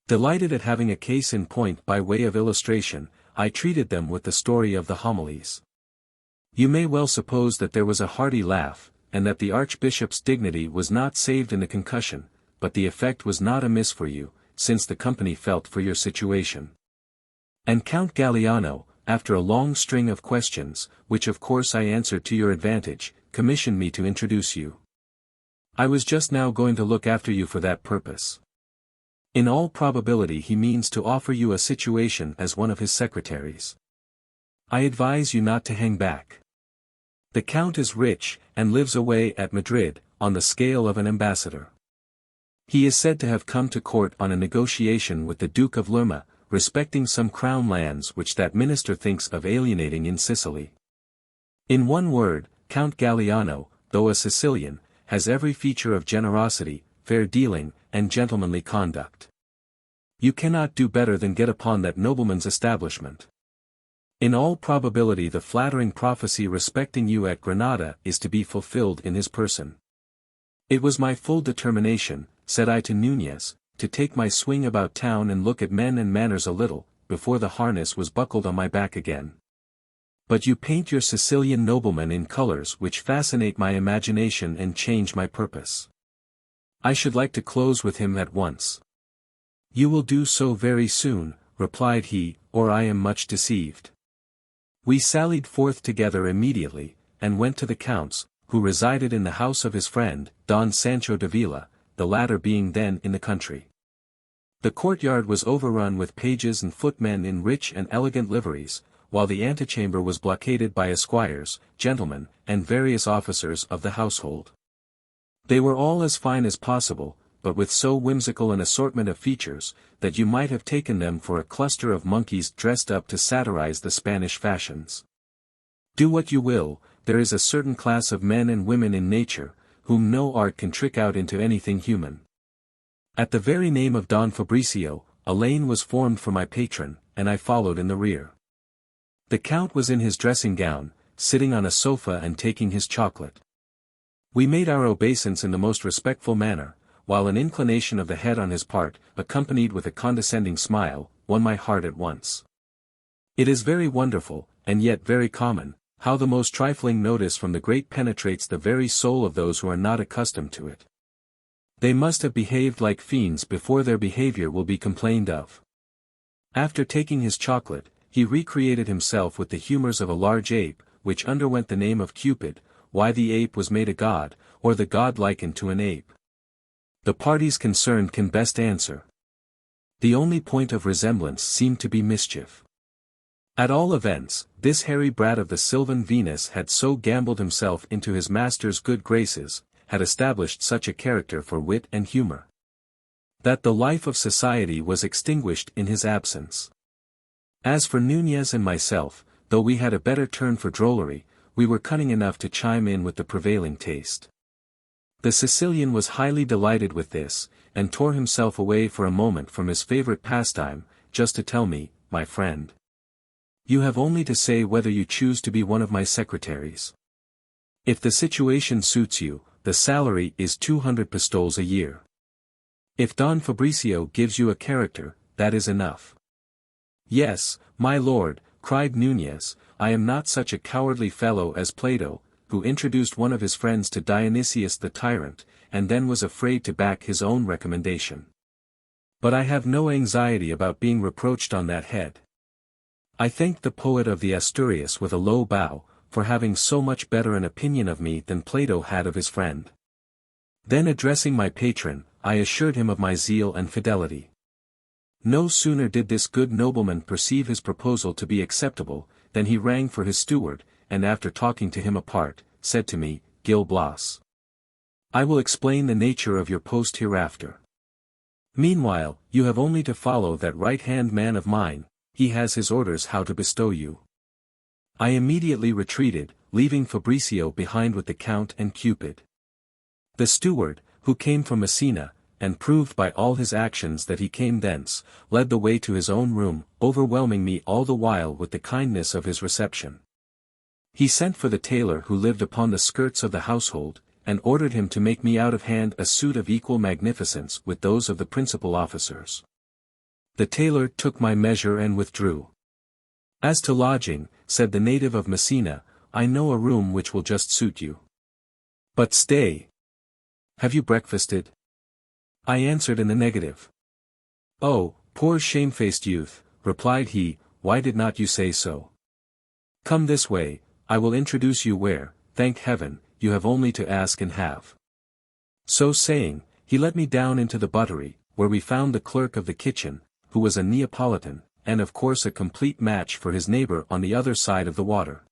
Delighted at having a case in point by way of illustration, I treated them with the story of the homilies. You may well suppose that there was a hearty laugh, and that the archbishop's dignity was not saved in the concussion, but the effect was not amiss for you, since the company felt for your situation. And Count Galliano, after a long string of questions, which of course I answered to your advantage, commissioned me to introduce you. I was just now going to look after you for that purpose. In all probability he means to offer you a situation as one of his secretaries. I advise you not to hang back. The Count is rich, and lives away at Madrid, on the scale of an ambassador. He is said to have come to court on a negotiation with the Duke of Lerma, respecting some crown lands which that minister thinks of alienating in Sicily. In one word, Count Galliano, though a Sicilian, has every feature of generosity, fair dealing, and gentlemanly conduct. You cannot do better than get upon that nobleman's establishment. In all probability the flattering prophecy respecting you at Granada is to be fulfilled in his person. It was my full determination, said I to Nunez, to take my swing about town and look at men and manners a little, before the harness was buckled on my back again. But you paint your Sicilian nobleman in colors which fascinate my imagination and change my purpose. I should like to close with him at once. You will do so very soon, replied he, or I am much deceived. We sallied forth together immediately, and went to the Count's, who resided in the house of his friend, Don Sancho de Vila, the latter being then in the country. The courtyard was overrun with pages and footmen in rich and elegant liveries, while the antechamber was blockaded by esquires, gentlemen, and various officers of the household. They were all as fine as possible, but with so whimsical an assortment of features, that you might have taken them for a cluster of monkeys dressed up to satirize the Spanish fashions. Do what you will, there is a certain class of men and women in nature, whom no art can trick out into anything human. At the very name of Don Fabricio, a lane was formed for my patron, and I followed in the rear. The Count was in his dressing gown, sitting on a sofa and taking his chocolate. We made our obeisance in the most respectful manner, while an inclination of the head on his part, accompanied with a condescending smile, won my heart at once. It is very wonderful, and yet very common, how the most trifling notice from the great penetrates the very soul of those who are not accustomed to it. They must have behaved like fiends before their behavior will be complained of. After taking his chocolate, he recreated himself with the humors of a large ape, which underwent the name of Cupid, why the ape was made a god, or the god likened to an ape. The parties concerned can best answer. The only point of resemblance seemed to be mischief. At all events, this hairy brat of the Sylvan Venus had so gambled himself into his master's good graces, had established such a character for wit and humor, that the life of society was extinguished in his absence. As for Nunez and myself, though we had a better turn for drollery, we were cunning enough to chime in with the prevailing taste. The Sicilian was highly delighted with this, and tore himself away for a moment from his favorite pastime, just to tell me, my friend, you have only to say whether you choose to be one of my secretaries. If the situation suits you, the salary is 200 pistoles a year. If Don Fabricio gives you a character, that is enough. Yes, my lord, cried Nunez, I am not such a cowardly fellow as Plato, who introduced one of his friends to Dionysius the tyrant, and then was afraid to back his own recommendation. But I have no anxiety about being reproached on that head. I thanked the poet of the Asturias with a low bow, for having so much better an opinion of me than Plato had of his friend. Then addressing my patron, I assured him of my zeal and fidelity. No sooner did this good nobleman perceive his proposal to be acceptable, than he rang for his steward, and after talking to him apart, said to me, Gil Blas, I will explain the nature of your post hereafter. Meanwhile, you have only to follow that right-hand man of mine, he has his orders how to bestow you. I immediately retreated, leaving Fabricio behind with the Count and Cupid. The steward, who came from Messina, and proved by all his actions that he came thence, led the way to his own room, overwhelming me all the while with the kindness of his reception. He sent for the tailor who lived upon the skirts of the household, and ordered him to make me out of hand a suit of equal magnificence with those of the principal officers. The tailor took my measure and withdrew. "As to lodging," said the native of Messina, "I know a room which will just suit you. But stay. Have you breakfasted?" I answered in the negative. "Oh, poor shamefaced youth," replied he, "why did not you say so? Come this way, I will introduce you where, thank heaven, you have only to ask and have." So saying, he led me down into the buttery, where we found the clerk of the kitchen, who was a Neapolitan, and of course a complete match for his neighbor on the other side of the water.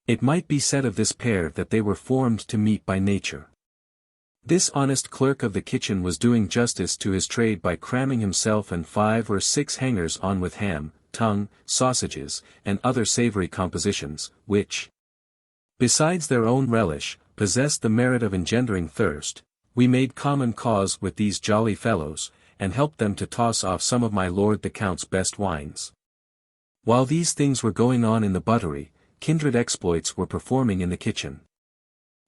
It might be said of this pair that they were formed to meet by nature. This honest clerk of the kitchen was doing justice to his trade by cramming himself and 5 or 6 hangers on with ham, tongue, sausages, and other savory compositions, which, besides their own relish, possessed the merit of engendering thirst. We made common cause with these jolly fellows, and helped them to toss off some of my lord the Count's best wines. While these things were going on in the buttery, kindred exploits were performing in the kitchen.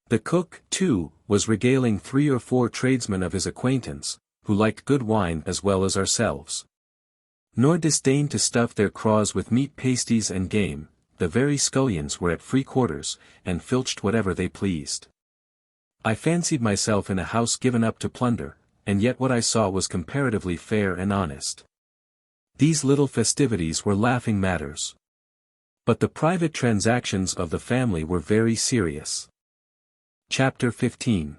The cook, too, was regaling 3 or 4 tradesmen of his acquaintance, who liked good wine as well as ourselves. Nor disdained to stuff their craws with meat pasties and game. The very scullions were at free quarters, and filched whatever they pleased. I fancied myself in a house given up to plunder, and yet what I saw was comparatively fair and honest. These little festivities were laughing matters. But the private transactions of the family were very serious. Chapter 15.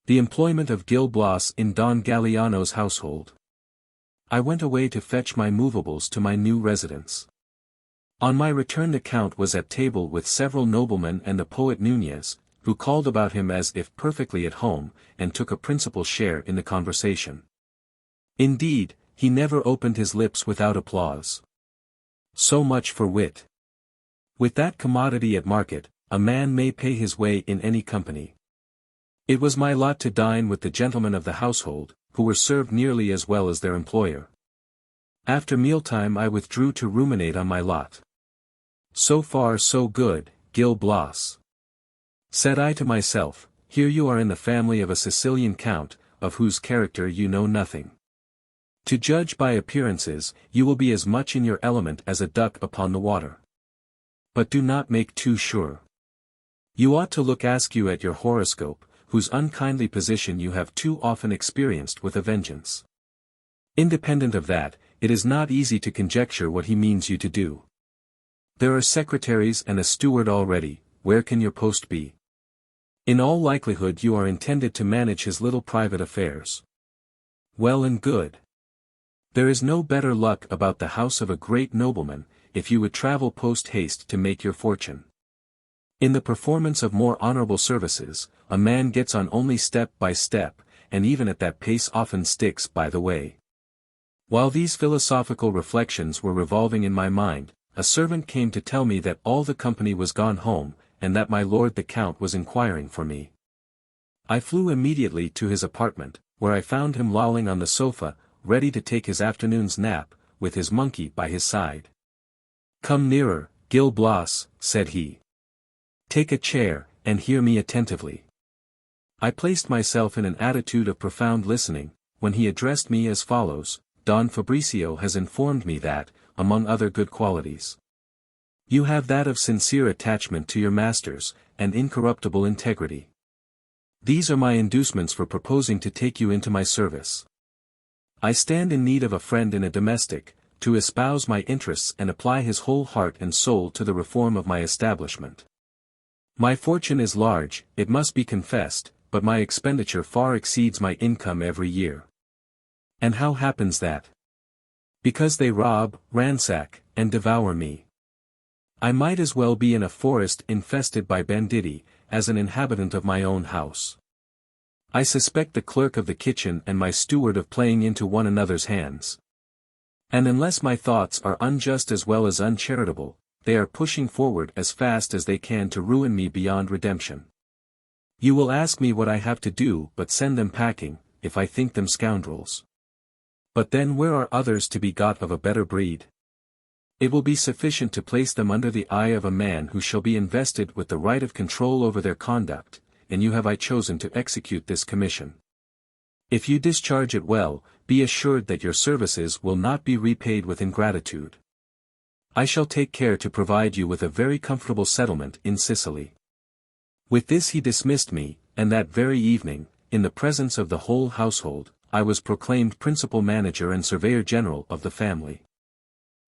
The employment of Gil Blas in Don Galiano's household. I went away to fetch my movables to my new residence. On my return the Count was at table with several noblemen and the poet Nunez, who called about him as if perfectly at home, and took a principal share in the conversation. Indeed, he never opened his lips without applause. So much for wit. With that commodity at market, a man may pay his way in any company. It was my lot to dine with the gentlemen of the household, who were served nearly as well as their employer. After mealtime I withdrew to ruminate on my lot. So far so good, Gil Blas. Said I to myself, here you are in the family of a Sicilian count, of whose character you know nothing. To judge by appearances, you will be as much in your element as a duck upon the water. But do not make too sure. You ought to look askew at your horoscope, whose unkindly position you have too often experienced with a vengeance. Independent of that, it is not easy to conjecture what he means you to do. There are secretaries and a steward already, where can your post be? In all likelihood you are intended to manage his little private affairs. Well and good. There is no better luck about the house of a great nobleman, if you would travel post-haste to make your fortune. In the performance of more honorable services, a man gets on only step by step, and even at that pace often sticks by the way. While these philosophical reflections were revolving in my mind, a servant came to tell me that all the company was gone home, and that my lord the Count was inquiring for me. I flew immediately to his apartment, where I found him lolling on the sofa, ready to take his afternoon's nap, with his monkey by his side. "Come nearer, Gil Blas," said he. "Take a chair, and hear me attentively." I placed myself in an attitude of profound listening, when he addressed me as follows: "Don Fabricio has informed me that, among other good qualities, you have that of sincere attachment to your masters, and incorruptible integrity. These are my inducements for proposing to take you into my service. I stand in need of a friend in a domestic, to espouse my interests and apply his whole heart and soul to the reform of my establishment. My fortune is large, it must be confessed, but my expenditure far exceeds my income every year. And how happens that? Because they rob, ransack, and devour me. I might as well be in a forest infested by banditti, as an inhabitant of my own house. I suspect the clerk of the kitchen and my steward of playing into one another's hands. And unless my thoughts are unjust as well as uncharitable, they are pushing forward as fast as they can to ruin me beyond redemption. You will ask me what I have to do but send them packing, if I think them scoundrels. But then where are others to be got of a better breed? It will be sufficient to place them under the eye of a man who shall be invested with the right of control over their conduct, and you have I chosen to execute this commission. If you discharge it well, be assured that your services will not be repaid with ingratitude. I shall take care to provide you with a very comfortable settlement in Sicily." With this he dismissed me, and that very evening, in the presence of the whole household, I was proclaimed principal manager and surveyor general of the family.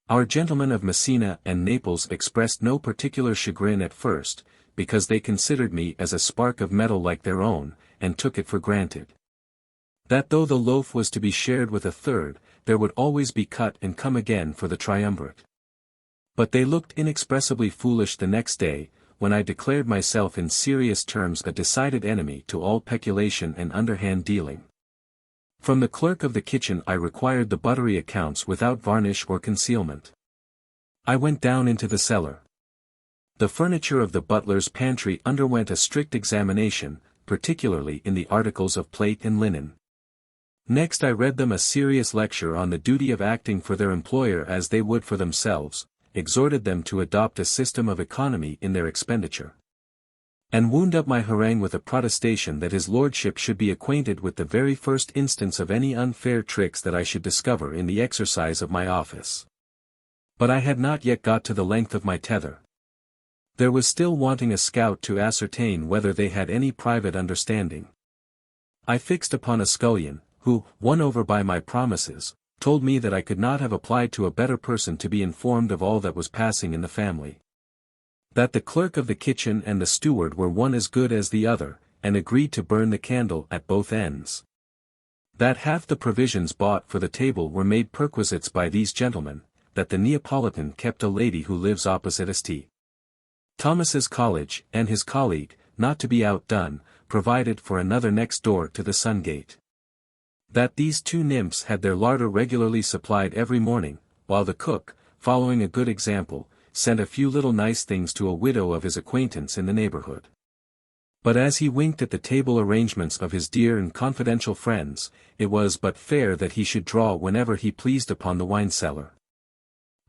Our gentlemen of Messina and Naples expressed no particular chagrin at first, because they considered me as a spark of metal like their own, and took it for granted that though the loaf was to be shared with a third, there would always be cut and come again for the triumvirate. But they looked inexpressibly foolish the next day, when I declared myself in serious terms a decided enemy to all peculation and underhand dealing. From the clerk of the kitchen I required the buttery accounts without varnish or concealment. I went down into the cellar. The furniture of the butler's pantry underwent a strict examination, particularly in the articles of plate and linen. Next I read them a serious lecture on the duty of acting for their employer as they would for themselves, exhorted them to adopt a system of economy in their expenditure, and wound up my harangue with a protestation that his lordship should be acquainted with the very first instance of any unfair tricks that I should discover in the exercise of my office. But I had not yet got to the length of my tether. There was still wanting a scout to ascertain whether they had any private understanding. I fixed upon a scullion, who, won over by my promises, told me that I could not have applied to a better person to be informed of all that was passing in the family. That the clerk of the kitchen and the steward were one as good as the other, and agreed to burn the candle at both ends. That half the provisions bought for the table were made perquisites by these gentlemen, that the Neapolitan kept a lady who lives opposite St. Thomas's College, and his colleague, not to be outdone, provided for another next door to the Sungate. That these two nymphs had their larder regularly supplied every morning, while the cook, following a good example, sent a few little nice things to a widow of his acquaintance in the neighborhood. But as he winked at the table arrangements of his dear and confidential friends, it was but fair that he should draw whenever he pleased upon the wine cellar.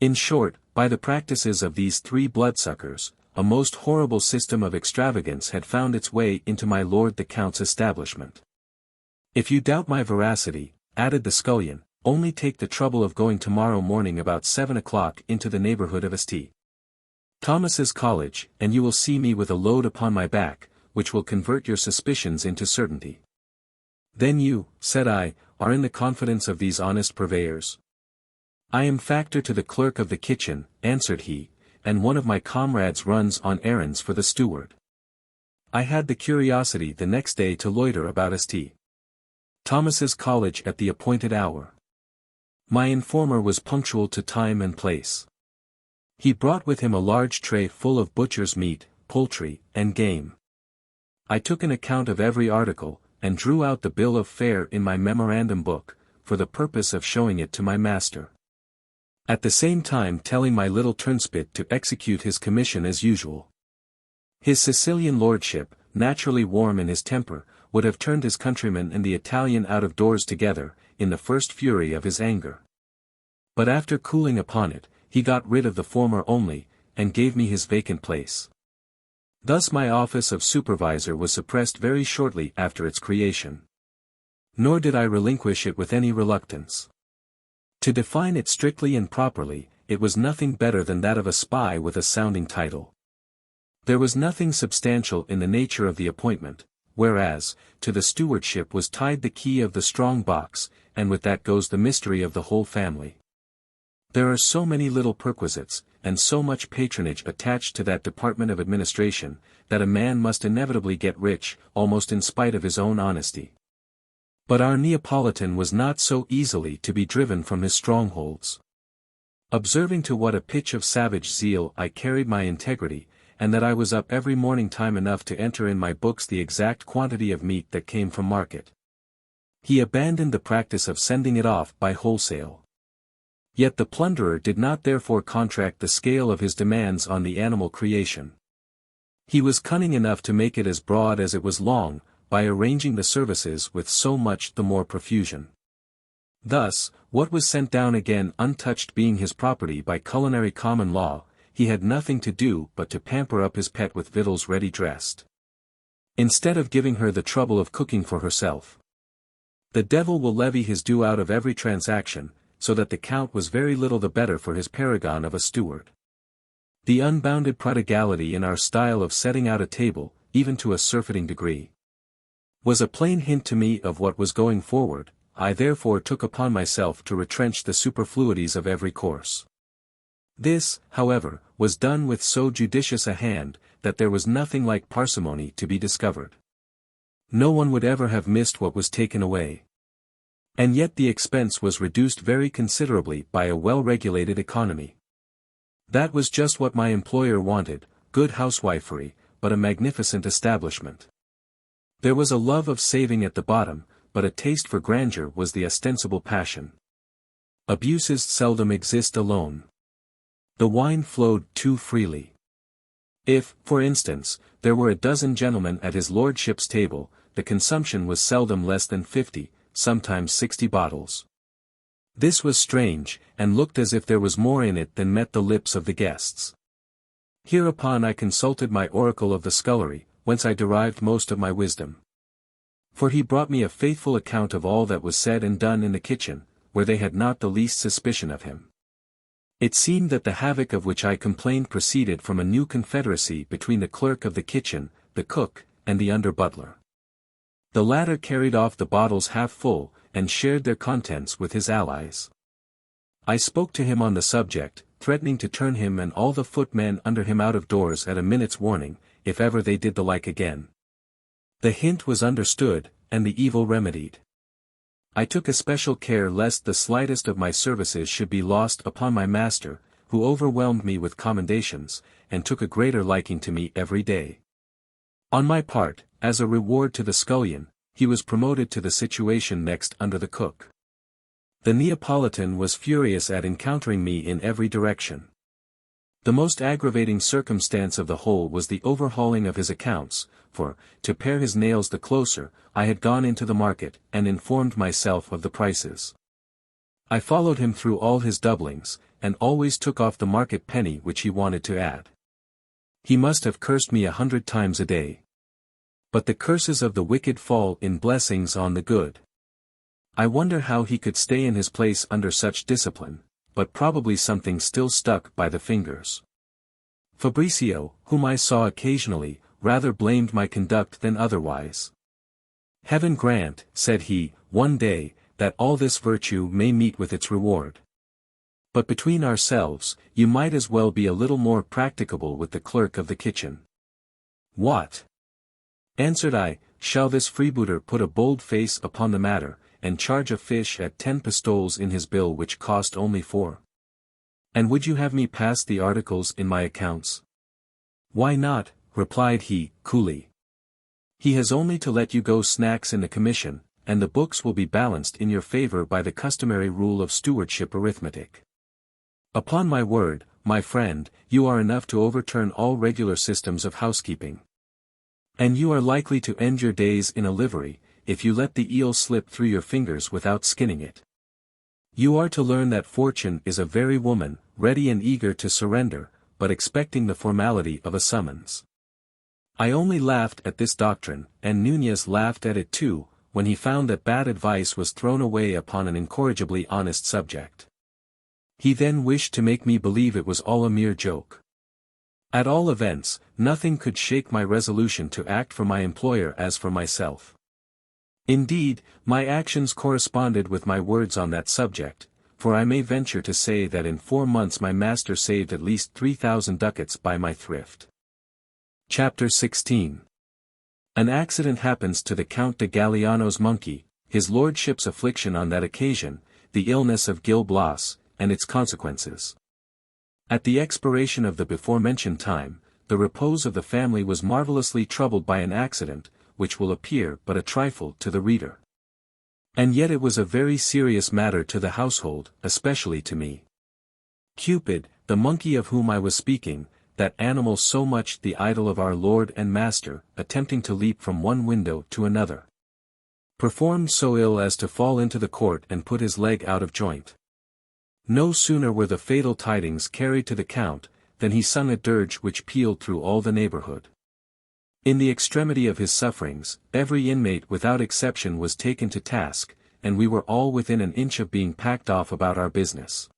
In short, by the practices of these three bloodsuckers, a most horrible system of extravagance had found its way into my lord the Count's establishment. "If you doubt my veracity," added the scullion, "only take the trouble of going tomorrow morning about 7 o'clock into the neighborhood of St. Thomas's College, and you will see me with a load upon my back, which will convert your suspicions into certainty." "Then you," said I, "are in the confidence of these honest purveyors?" "I am factor to the clerk of the kitchen," answered he, "and one of my comrades runs on errands for the steward." I had the curiosity the next day to loiter about St. Thomas's College at the appointed hour. My informer was punctual to time and place. He brought with him a large tray full of butcher's meat, poultry, and game. I took an account of every article, and drew out the bill of fare in my memorandum book, for the purpose of showing it to my master. At the same time telling my little turnspit to execute his commission as usual. His Sicilian lordship, naturally warm in his temper, would have turned his countryman and the Italian out of doors together, in the first fury of his anger. But after cooling upon it, he got rid of the former only, and gave me his vacant place. Thus my office of supervisor was suppressed very shortly after its creation. Nor did I relinquish it with any reluctance. To define it strictly and properly, it was nothing better than that of a spy with a sounding title. There was nothing substantial in the nature of the appointment, whereas, to the stewardship was tied the key of the strong box, and with that goes the mystery of the whole family. There are so many little perquisites, and so much patronage attached to that department of administration, that a man must inevitably get rich, almost in spite of his own honesty. But our Neapolitan was not so easily to be driven from his strongholds. Observing to what a pitch of savage zeal I carried my integrity, and that I was up every morning time enough to enter in my books the exact quantity of meat that came from market, he abandoned the practice of sending it off by wholesale. Yet the plunderer did not therefore contract the scale of his demands on the animal creation. He was cunning enough to make it as broad as it was long, by arranging the services with so much the more profusion. Thus, what was sent down again untouched being his property by culinary common law, he had nothing to do but to pamper up his pet with victuals ready dressed. instead of giving her the trouble of cooking for herself. The devil will levy his due out of every transaction, so that the Count was very little the better for his paragon of a steward. The unbounded prodigality in our style of setting out a table, even to a surfeiting degree, was a plain hint to me of what was going forward. I therefore took upon myself to retrench the superfluities of every course. This, however, was done with so judicious a hand, that there was nothing like parsimony to be discovered. No one would ever have missed what was taken away. And yet the expense was reduced very considerably by a well-regulated economy. That was just what my employer wanted, good housewifery, but a magnificent establishment. There was a love of saving at the bottom, but a taste for grandeur was the ostensible passion. Abuses seldom exist alone. The wine flowed too freely. If, for instance, there were a dozen gentlemen at his lordship's table, the consumption was seldom less than 50, sometimes 60 bottles. This was strange, and looked as if there was more in it than met the lips of the guests. Hereupon I consulted my oracle of the scullery, whence I derived most of my wisdom. For he brought me a faithful account of all that was said and done in the kitchen, where they had not the least suspicion of him. It seemed that the havoc of which I complained proceeded from a new confederacy between the clerk of the kitchen, the cook, and the under-butler. The latter carried off the bottles half full, and shared their contents with his allies. I spoke to him on the subject, threatening to turn him and all the footmen under him out of doors at a minute's warning, if ever they did the like again. The hint was understood, and the evil remedied. I took especial care lest the slightest of my services should be lost upon my master, who overwhelmed me with commendations, and took a greater liking to me every day. On my part, as a reward to the scullion, he was promoted to the situation next under the cook. The Neapolitan was furious at encountering me in every direction. The most aggravating circumstance of the whole was the overhauling of his accounts, for, to pare his nails the closer, I had gone into the market, and informed myself of the prices. I followed him through all his doublings, and always took off the market penny which he wanted to add. He must have cursed me 100 times a day. But the curses of the wicked fall in blessings on the good. I wonder how he could stay in his place under such discipline, but probably something still stuck by the fingers. Fabricio, whom I saw occasionally, rather blamed my conduct than otherwise. Heaven grant, said he, one day, that all this virtue may meet with its reward. But between ourselves, you might as well be a little more practicable with the clerk of the kitchen. What? Answered I, shall this freebooter put a bold face upon the matter, and charge a fish at 10 pistoles in his bill which cost only 4? And would you have me pass the articles in my accounts? Why not, replied he, coolly. He has only to let you go snacks in the commission, and the books will be balanced in your favor by the customary rule of stewardship arithmetic. Upon my word, my friend, you are enough to overturn all regular systems of housekeeping. And you are likely to end your days in a livery, if you let the eel slip through your fingers without skinning it. You are to learn that fortune is a very woman, ready and eager to surrender, but expecting the formality of a summons. I only laughed at this doctrine, and Nunez laughed at it too, when he found that bad advice was thrown away upon an incorrigibly honest subject. He then wished to make me believe it was all a mere joke. At all events, nothing could shake my resolution to act for my employer as for myself. Indeed, my actions corresponded with my words on that subject, for I may venture to say that in 4 months my master saved at least 3,000 ducats by my thrift. Chapter 16. An accident happens to the Count de Galiano's monkey, his lordship's affliction on that occasion, the illness of Gil Blas, and its consequences. At the expiration of the before-mentioned time, the repose of the family was marvelously troubled by an accident, which will appear but a trifle to the reader. And yet it was a very serious matter to the household, especially to me. Cupid, the monkey of whom I was speaking, that animal so much the idol of our Lord and Master, attempting to leap from one window to another, performed so ill as to fall into the court and put his leg out of joint. No sooner were the fatal tidings carried to the Count, than he sung a dirge which pealed through all the neighborhood. In the extremity of his sufferings, every inmate without exception was taken to task, and we were all within an inch of being packed off about our business.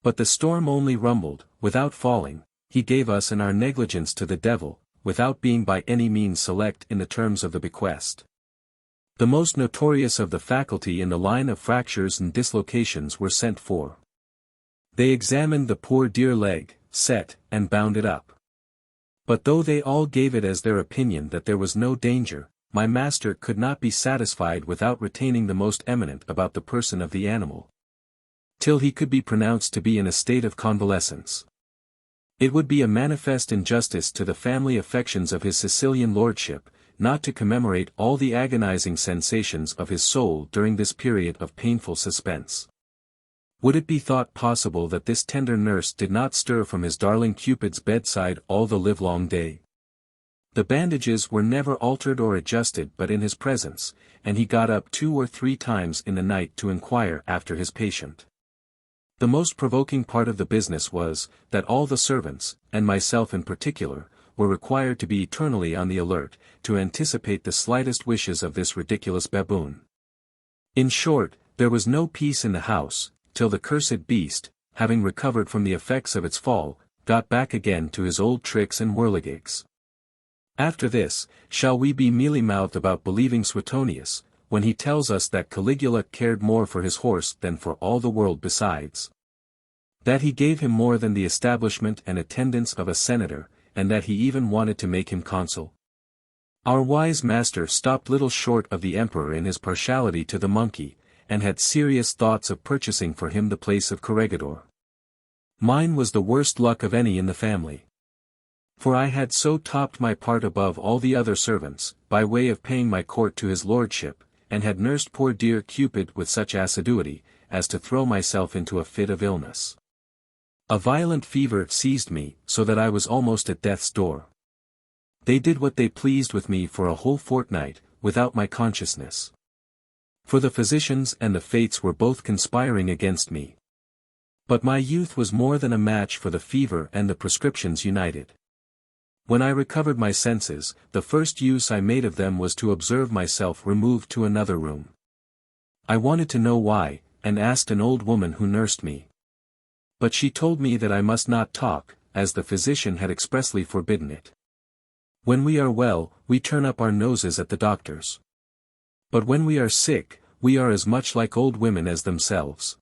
But the storm only rumbled, without falling. He gave us and our negligence to the devil, without being by any means select in the terms of the bequest. The most notorious of the faculty in the line of fractures and dislocations were sent for. They examined the poor dear leg, set, and bound it up. But though they all gave it as their opinion that there was no danger, my master could not be satisfied without retaining the most eminent about the person of the animal, till he could be pronounced to be in a state of convalescence. It would be a manifest injustice to the family affections of his Sicilian lordship, not to commemorate all the agonizing sensations of his soul during this period of painful suspense. Would it be thought possible that this tender nurse did not stir from his darling Cupid's bedside all the livelong day? The bandages were never altered or adjusted but in his presence, and he got up 2 or 3 times in the night to inquire after his patient. The most provoking part of the business was, that all the servants, and myself in particular, were required to be eternally on the alert, to anticipate the slightest wishes of this ridiculous baboon. In short, there was no peace in the house, till the cursed beast, having recovered from the effects of its fall, got back again to his old tricks and whirligigs. After this, shall we be mealy-mouthed about believing Suetonius, when he tells us that Caligula cared more for his horse than for all the world besides? That he gave him more than the establishment and attendance of a senator, and that he even wanted to make him consul? Our wise master stopped little short of the emperor in his partiality to the monkey, and had serious thoughts of purchasing for him the place of corregidor. Mine was the worst luck of any in the family. For I had so topped my part above all the other servants, by way of paying my court to his lordship, and had nursed poor dear Cupid with such assiduity, as to throw myself into a fit of illness. A violent fever seized me, so that I was almost at death's door. They did what they pleased with me for a whole fortnight, without my consciousness. For the physicians and the fates were both conspiring against me. But my youth was more than a match for the fever and the prescriptions united. When I recovered my senses, the first use I made of them was to observe myself removed to another room. I wanted to know why, and asked an old woman who nursed me. But she told me that I must not talk, as the physician had expressly forbidden it. When we are well, we turn up our noses at the doctors. But when we are sick, we are as much like old women as themselves.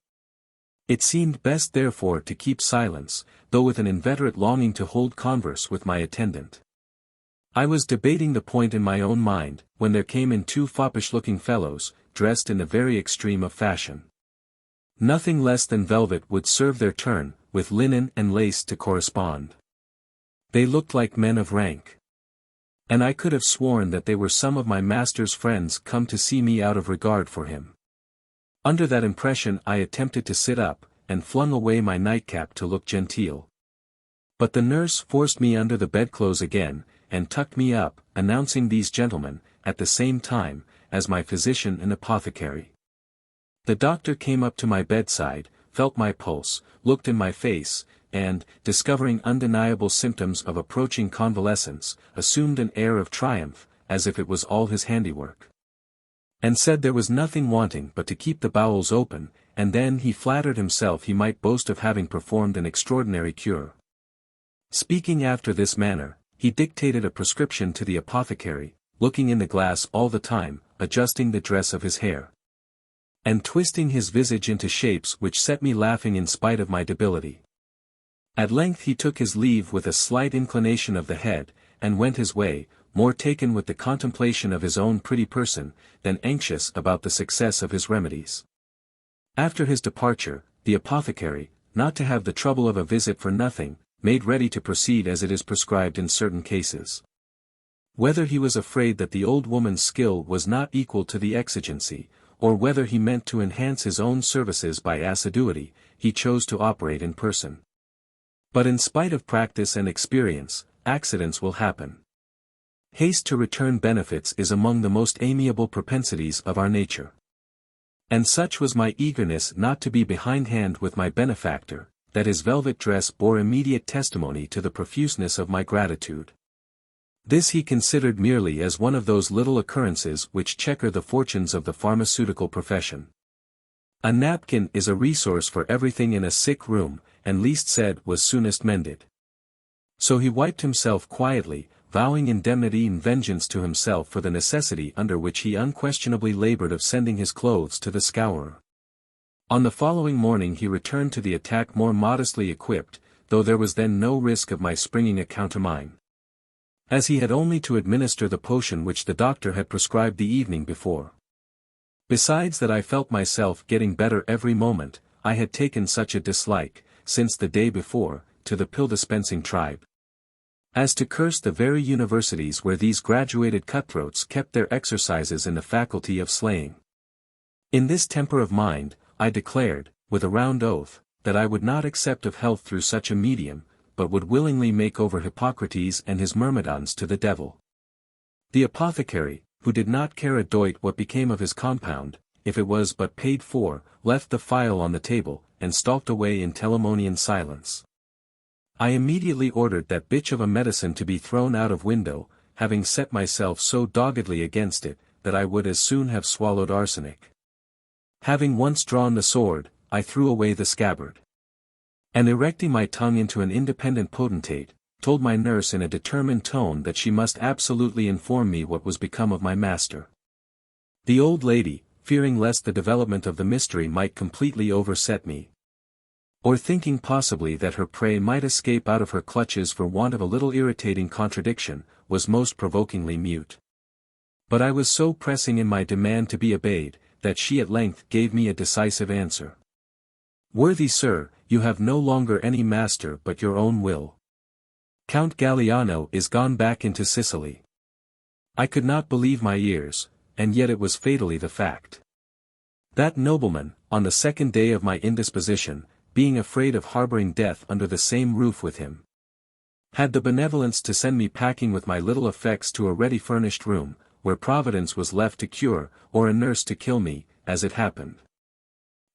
It seemed best therefore to keep silence, though with an inveterate longing to hold converse with my attendant. I was debating the point in my own mind, when there came in 2 foppish-looking fellows, dressed in the very extreme of fashion. Nothing less than velvet would serve their turn, with linen and lace to correspond. They looked like men of rank. And I could have sworn that they were some of my master's friends come to see me out of regard for him. Under that impression I attempted to sit up, and flung away my nightcap to look genteel. But the nurse forced me under the bedclothes again, and tucked me up, announcing these gentlemen, at the same time, as my physician and apothecary. The doctor came up to my bedside, felt my pulse, looked in my face, and, discovering undeniable symptoms of approaching convalescence, assumed an air of triumph, as if it was all his handiwork. And said there was nothing wanting but to keep the bowels open, and then he flattered himself he might boast of having performed an extraordinary cure. Speaking after this manner, he dictated a prescription to the apothecary, looking in the glass all the time, adjusting the dress of his hair, and twisting his visage into shapes which set me laughing in spite of my debility. At length he took his leave with a slight inclination of the head, and went his way, more taken with the contemplation of his own pretty person, than anxious about the success of his remedies. After his departure, the apothecary, not to have the trouble of a visit for nothing, made ready to proceed as it is prescribed in certain cases. Whether he was afraid that the old woman's skill was not equal to the exigency, or whether he meant to enhance his own services by assiduity, he chose to operate in person. But in spite of practice and experience, accidents will happen. Haste to return benefits is among the most amiable propensities of our nature. And such was my eagerness not to be behindhand with my benefactor, that his velvet dress bore immediate testimony to the profuseness of my gratitude. This he considered merely as one of those little occurrences which checker the fortunes of the pharmaceutical profession. A napkin is a resource for everything in a sick room, and least said was soonest mended. So he wiped himself quietly, vowing indemnity and vengeance to himself for the necessity under which he unquestionably labored of sending his clothes to the scourer. On the following morning he returned to the attack more modestly equipped, though there was then no risk of my springing a countermine. As he had only to administer the potion which the doctor had prescribed the evening before. Besides that I felt myself getting better every moment, I had taken such a dislike, since the day before, to the pill-dispensing tribe, as to curse the very universities where these graduated cutthroats kept their exercises in the faculty of slaying. In this temper of mind, I declared, with a round oath, that I would not accept of health through such a medium, but would willingly make over Hippocrates and his myrmidons to the devil. The apothecary, who did not care a doit what became of his compound, if it was but paid for, left the phial on the table, and stalked away in Telamonian silence. I immediately ordered that bitch of a medicine to be thrown out of window, having set myself so doggedly against it, that I would as soon have swallowed arsenic. Having once drawn the sword, I threw away the scabbard. And erecting my tongue into an independent potentate, told my nurse in a determined tone that she must absolutely inform me what was become of my master. The old lady, fearing lest the development of the mystery might completely overset me, or thinking possibly that her prey might escape out of her clutches for want of a little irritating contradiction, was most provokingly mute. But I was so pressing in my demand to be obeyed, that she at length gave me a decisive answer. "Worthy sir, you have no longer any master but your own will. Count Galliano is gone back into Sicily." I could not believe my ears, and yet it was fatally the fact. That nobleman, on the second day of my indisposition, being afraid of harboring death under the same roof with him, had the benevolence to send me packing with my little effects to a ready-furnished room, where Providence was left to cure, or a nurse to kill me, as it happened.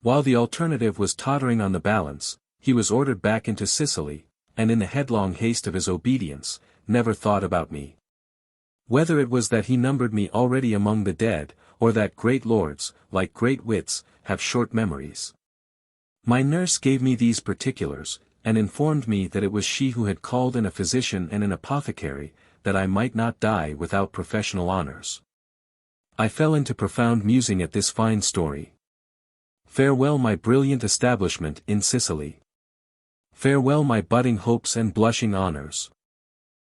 While the alternative was tottering on the balance, he was ordered back into Sicily, and in the headlong haste of his obedience, never thought about me. Whether it was that he numbered me already among the dead, or that great lords, like great wits, have short memories. My nurse gave me these particulars, and informed me that it was she who had called in a physician and an apothecary, that I might not die without professional honors. I fell into profound musing at this fine story. Farewell my brilliant establishment in Sicily. Farewell my budding hopes and blushing honors.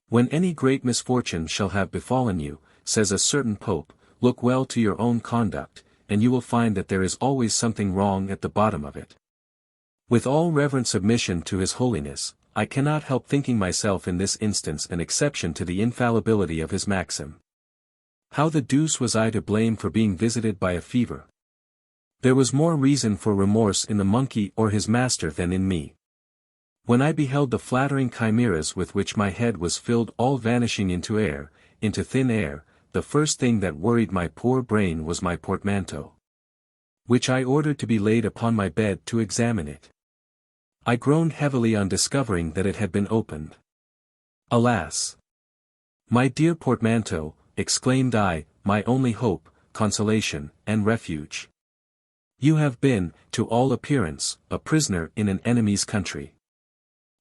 When any great misfortune shall have befallen you, says a certain pope, look well to your own conduct, and you will find that there is always something wrong at the bottom of it. With all reverent submission to his holiness, I cannot help thinking myself in this instance an exception to the infallibility of his maxim. How the deuce was I to blame for being visited by a fever? There was more reason for remorse in the monkey or his master than in me. When I beheld the flattering chimeras with which my head was filled all vanishing into air, into thin air, the first thing that worried my poor brain was my portmanteau, which I ordered to be laid upon my bed to examine it. I groaned heavily on discovering that it had been opened. Alas! My dear portmanteau, exclaimed I, my only hope, consolation, and refuge. You have been, to all appearance, a prisoner in an enemy's country.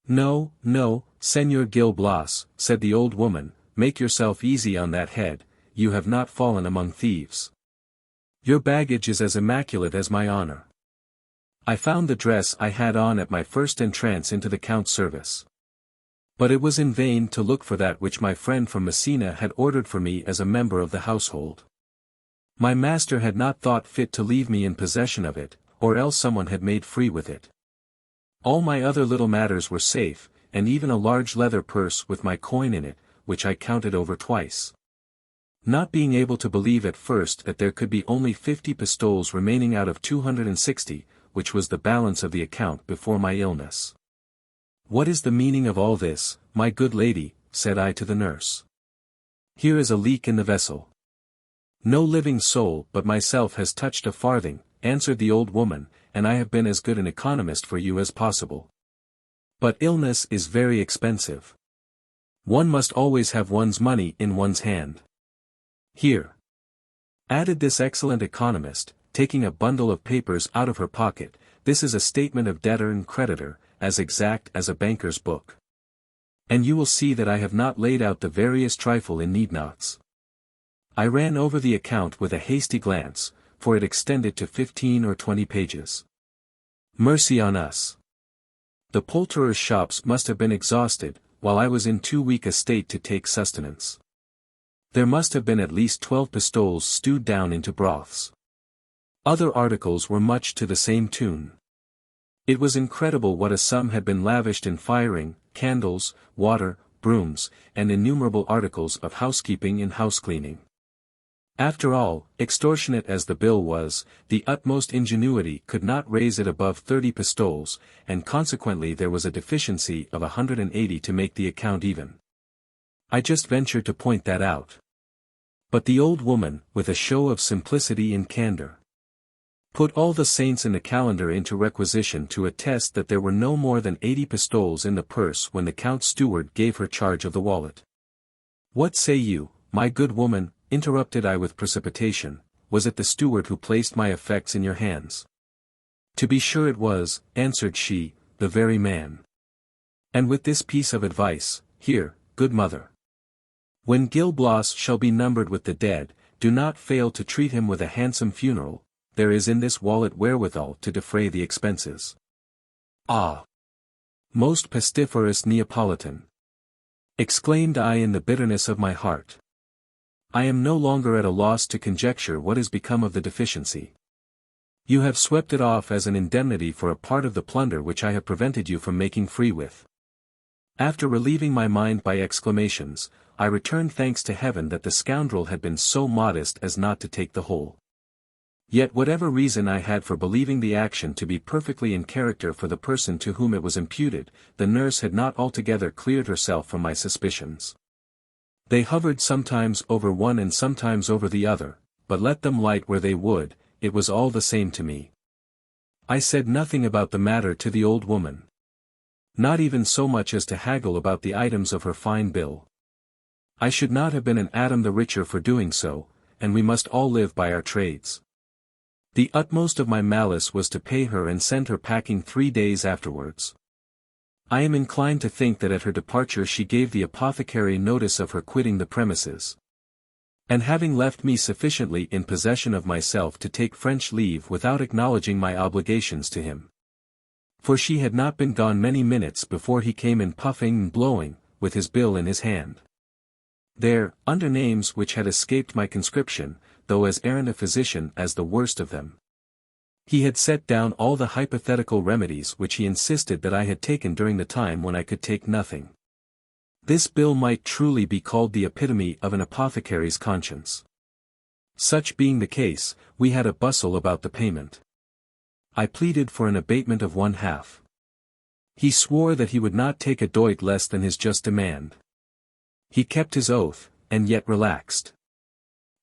No, no, Señor Gil Blas, said the old woman, make yourself easy on that head, you have not fallen among thieves. Your baggage is as immaculate as my honor. I found the dress I had on at my first entrance into the Count's service. But it was in vain to look for that which my friend from Messina had ordered for me as a member of the household. My master had not thought fit to leave me in possession of it, or else someone had made free with it. All my other little matters were safe, and even a large leather purse with my coin in it, which I counted over twice. Not being able to believe at first that there could be only 50 pistoles remaining out of 260, which was the balance of the account before my illness. What is the meaning of all this, my good lady? Said I to the nurse. Here is a leak in the vessel. No living soul but myself has touched a farthing, answered the old woman, and I have been as good an economist for you as possible. But illness is very expensive. One must always have one's money in one's hand. Here," added this excellent economist, taking a bundle of papers out of her pocket, "this is a statement of debtor and creditor, as exact as a banker's book. And you will see that I have not laid out the veriest trifle in need-nots." I ran over the account with a hasty glance, for it extended to 15 or 20 pages. Mercy on us! The poulterers' shops must have been exhausted, while I was in too weak a state to take sustenance. There must have been at least 12 pistoles stewed down into broths. Other articles were much to the same tune. It was incredible what a sum had been lavished in firing, candles, water, brooms, and innumerable articles of housekeeping and housecleaning. After all, extortionate as the bill was, the utmost ingenuity could not raise it above 30 pistoles, and consequently there was a deficiency of 180 to make the account even. I just ventured to point that out. But the old woman, with a show of simplicity and candor, put all the saints in the calendar into requisition to attest that there were no more than 80 pistoles in the purse when the Count's steward gave her charge of the wallet. "What say you, my good woman?" interrupted I with precipitation. "Was it the steward who placed my effects in your hands?" "To be sure it was," answered she, "the very man. And with this piece of advice, here, good mother. When Gil Blas shall be numbered with the dead, do not fail to treat him with a handsome funeral. There is in this wallet wherewithal to defray the expenses." "Ah! Most pestiferous Neapolitan!" exclaimed I in the bitterness of my heart. "I am no longer at a loss to conjecture what has become of the deficiency. You have swept it off as an indemnity for a part of the plunder which I have prevented you from making free with." After relieving my mind by exclamations, I returned thanks to heaven that the scoundrel had been so modest as not to take the whole. Yet whatever reason I had for believing the action to be perfectly in character for the person to whom it was imputed, the nurse had not altogether cleared herself from my suspicions. They hovered sometimes over one and sometimes over the other, but let them light where they would, it was all the same to me. I said nothing about the matter to the old woman. Not even so much as to haggle about the items of her fine bill. I should not have been an atom the richer for doing so, and we must all live by our trades. The utmost of my malice was to pay her and send her packing 3 days afterwards. I am inclined to think that at her departure she gave the apothecary notice of her quitting the premises. And having left me sufficiently in possession of myself to take French leave without acknowledging my obligations to him. For she had not been gone many minutes before he came in puffing and blowing, with his bill in his hand. There, under names which had escaped my conscription, though as errant a physician as the worst of them. He had set down all the hypothetical remedies which he insisted that I had taken during the time when I could take nothing. This bill might truly be called the epitome of an apothecary's conscience. Such being the case, we had a bustle about the payment. I pleaded for an abatement of 1/2. He swore that he would not take a doit less than his just demand. He kept his oath, and yet relaxed.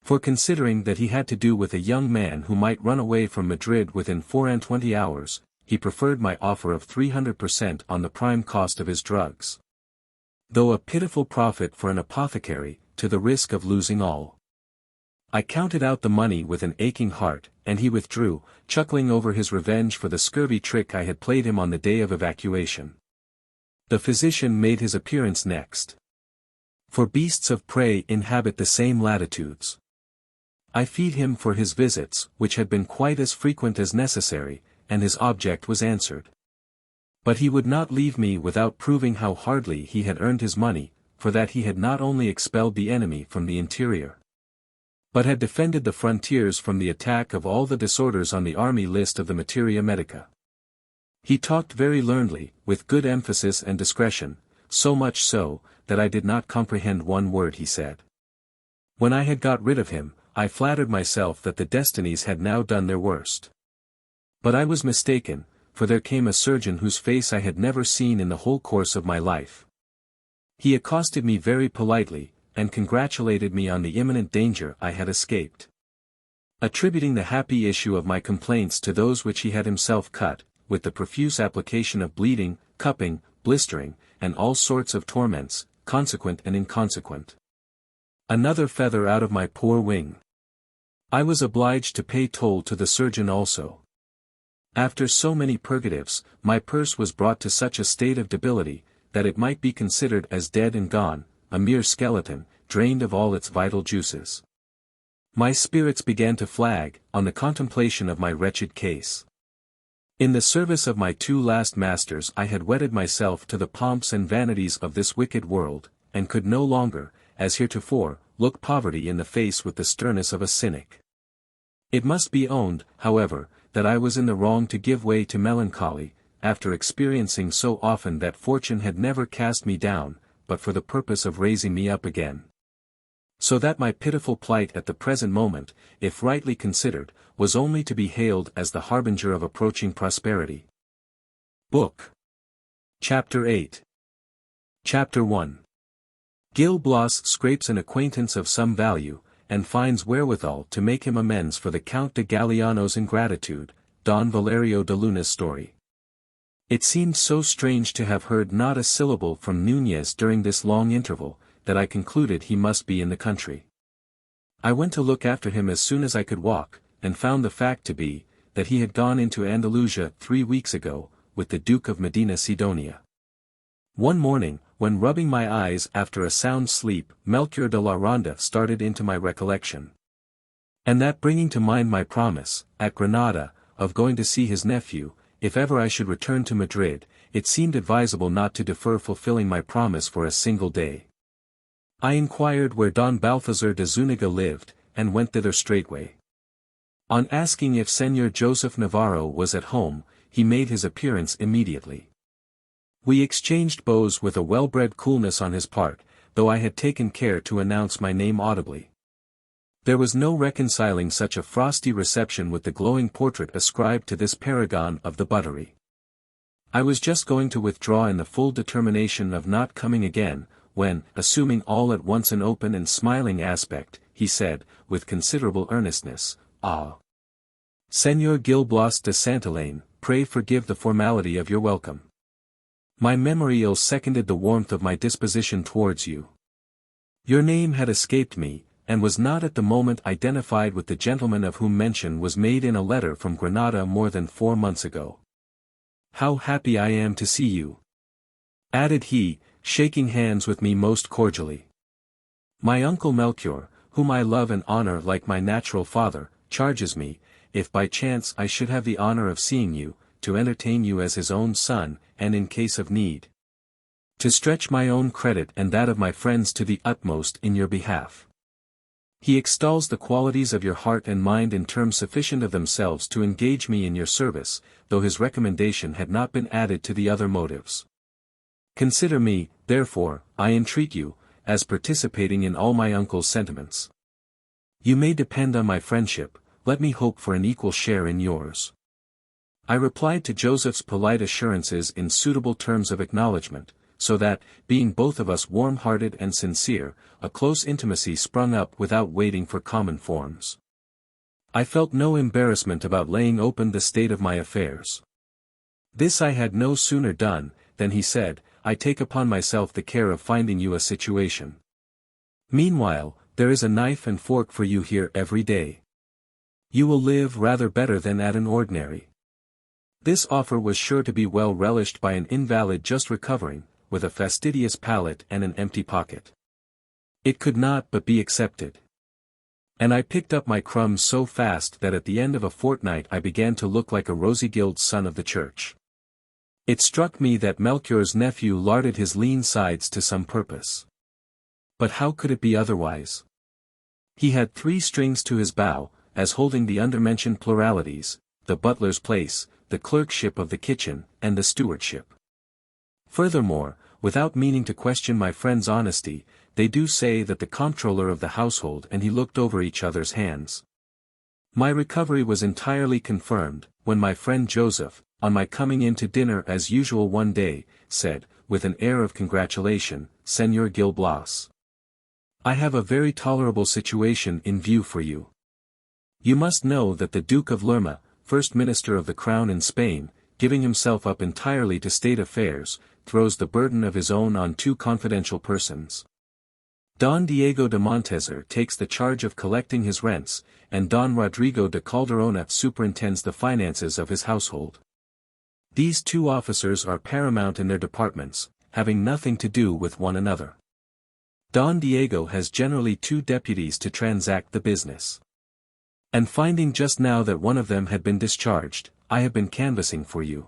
For considering that he had to do with a young man who might run away from Madrid within 24 hours, he preferred my offer of 300% on the prime cost of his drugs. Though a pitiful profit for an apothecary, to the risk of losing all. I counted out the money with an aching heart, and he withdrew, chuckling over his revenge for the scurvy trick I had played him on the day of evacuation. The physician made his appearance next. For beasts of prey inhabit the same latitudes. I feed him for his visits, which had been quite as frequent as necessary, and his object was answered. But he would not leave me without proving how hardly he had earned his money, for that he had not only expelled the enemy from the interior, but had defended the frontiers from the attack of all the disorders on the army list of the Materia Medica. He talked very learnedly, with good emphasis and discretion, so much so, that I did not comprehend one word he said. When I had got rid of him, I flattered myself that the destinies had now done their worst. But I was mistaken, for there came a surgeon whose face I had never seen in the whole course of my life. He accosted me very politely, and congratulated me on the imminent danger I had escaped. Attributing the happy issue of my complaints to those which he had himself cut, with the profuse application of bleeding, cupping, blistering, and all sorts of torments, consequent and inconsequent. Another feather out of my poor wing. I was obliged to pay toll to the surgeon also. After so many purgatives, my purse was brought to such a state of debility, that it might be considered as dead and gone, a mere skeleton, drained of all its vital juices. My spirits began to flag, on the contemplation of my wretched case. In the service of my two last masters I had wedded myself to the pomps and vanities of this wicked world, and could no longer, as heretofore, look poverty in the face with the sternness of a cynic. It must be owned, however, that I was in the wrong to give way to melancholy, after experiencing so often that fortune had never cast me down, but for the purpose of raising me up again. So that my pitiful plight at the present moment, if rightly considered, was only to be hailed as the harbinger of approaching prosperity. Book. Chapter 8. Chapter 1. Gil Blas scrapes an acquaintance of some value, and finds wherewithal to make him amends for the Count de Galiano's ingratitude, Don Valerio de Luna's story. It seemed so strange to have heard not a syllable from Nunez during this long interval, that I concluded he must be in the country. I went to look after him as soon as I could walk, and found the fact to be, that he had gone into Andalusia 3 weeks ago, with the Duke of Medina Sidonia. One morning, when rubbing my eyes after a sound sleep, Melchior de la Ronda started into my recollection. And that bringing to mind my promise, at Granada, of going to see his nephew, if ever I should return to Madrid, it seemed advisable not to defer fulfilling my promise for a single day. I inquired where Don Balthazar de Zuniga lived, and went thither straightway. On asking if Señor Joseph Navarro was at home, he made his appearance immediately. We exchanged bows with a well-bred coolness on his part, though I had taken care to announce my name audibly. There was no reconciling such a frosty reception with the glowing portrait ascribed to this paragon of the buttery. I was just going to withdraw in the full determination of not coming again, when, assuming all at once an open and smiling aspect, he said, with considerable earnestness, "Ah, Señor Gil Blas de Santillana, pray forgive the formality of your welcome. My memory ill seconded the warmth of my disposition towards you. Your name had escaped me, and was not at the moment identified with the gentleman of whom mention was made in a letter from Granada more than 4 months ago. How happy I am to see you," added he, shaking hands with me most cordially. "My uncle Melchior, whom I love and honor like my natural father, charges me, if by chance I should have the honor of seeing you, to entertain you as his own son, and in case of need, to stretch my own credit and that of my friends to the utmost in your behalf. He extols the qualities of your heart and mind in terms sufficient of themselves to engage me in your service, though his recommendation had not been added to the other motives. Consider me, therefore, I entreat you, as participating in all my uncle's sentiments. You may depend on my friendship, let me hope for an equal share in yours." I replied to Joseph's polite assurances in suitable terms of acknowledgment, so that, being both of us warm-hearted and sincere, a close intimacy sprung up without waiting for common forms. I felt no embarrassment about laying open the state of my affairs. This I had no sooner done, than he said, "I take upon myself the care of finding you a situation. Meanwhile, there is a knife and fork for you here every day. You will live rather better than at an ordinary." This offer was sure to be well relished by an invalid just recovering, with a fastidious palate and an empty pocket. It could not but be accepted. And I picked up my crumbs so fast that at the end of a fortnight I began to look like a rosy-gilled son of the church. It struck me that Melchior's nephew larded his lean sides to some purpose. But how could it be otherwise? He had 3 strings to his bow, as holding the undermentioned pluralities, the butler's place, the clerkship of the kitchen, and the stewardship. Furthermore, without meaning to question my friend's honesty, they do say that the comptroller of the household and he looked over each other's hands. My recovery was entirely confirmed, when my friend Joseph, on my coming in to dinner as usual one day, said, with an air of congratulation, "Señor Gil Blas, I have a very tolerable situation in view for you. You must know that the Duke of Lerma, First Minister of the Crown in Spain, giving himself up entirely to state affairs, throws the burden of his own on two confidential persons. Don Diego de Montezur takes the charge of collecting his rents, and Don Rodrigo de Calderona superintends the finances of his household. These two officers are paramount in their departments, having nothing to do with one another. Don Diego has generally two deputies to transact the business. And finding just now that one of them had been discharged, I have been canvassing for you.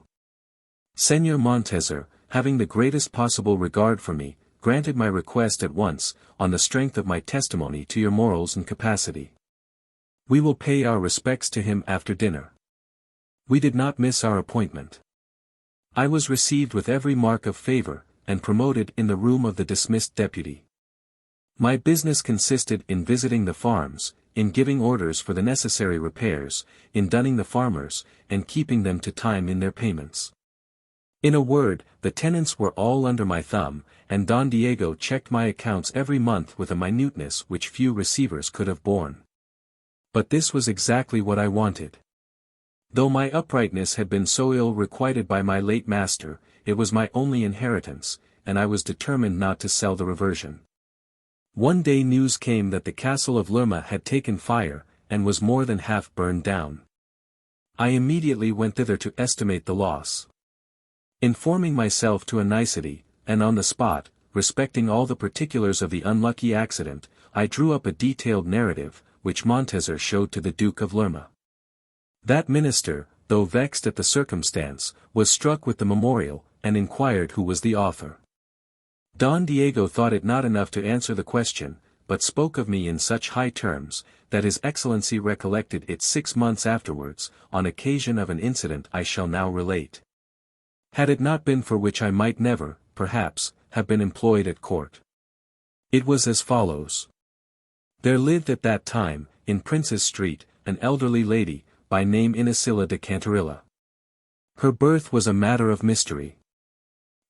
Señor Montezur, having the greatest possible regard for me, granted my request at once, on the strength of my testimony to your morals and capacity. We will pay our respects to him after dinner. We did not miss our appointment. I was received with every mark of favor, and promoted in the room of the dismissed deputy. My business consisted in visiting the farms, in giving orders for the necessary repairs, in dunning the farmers, and keeping them to time in their payments. In a word, the tenants were all under my thumb, and Don Diego checked my accounts every month with a minuteness which few receivers could have borne. But this was exactly what I wanted. Though my uprightness had been so ill requited by my late master, it was my only inheritance, and I was determined not to sell the reversion. One day news came that the castle of Lerma had taken fire, and was more than half burned down. I immediately went thither to estimate the loss. Informing myself to a nicety, and on the spot, respecting all the particulars of the unlucky accident, I drew up a detailed narrative, which Montezur showed to the Duke of Lerma. That minister, though vexed at the circumstance, was struck with the memorial, and inquired who was the author. Don Diego thought it not enough to answer the question, but spoke of me in such high terms, that his Excellency recollected it 6 months afterwards, on occasion of an incident I shall now relate. Had it not been for which I might never, perhaps, have been employed at court. It was as follows. There lived at that time, in Prince's Street, an elderly lady, by name Inesilla de Cantarilla. Her birth was a matter of mystery.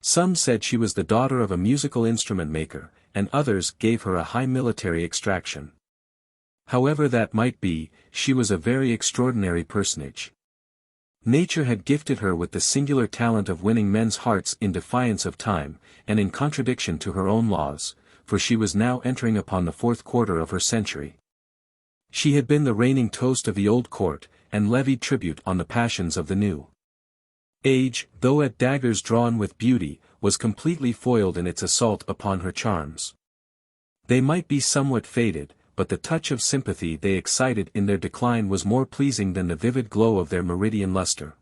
Some said she was the daughter of a musical instrument maker, and others gave her a high military extraction. However that might be, she was a very extraordinary personage. Nature had gifted her with the singular talent of winning men's hearts in defiance of time, and in contradiction to her own laws, for she was now entering upon the 4th quarter of her century. She had been the reigning toast of the old court, and levied tribute on the passions of the new. Age, though at daggers drawn with beauty, was completely foiled in its assault upon her charms. They might be somewhat faded, but the touch of sympathy they excited in their decline was more pleasing than the vivid glow of their meridian luster.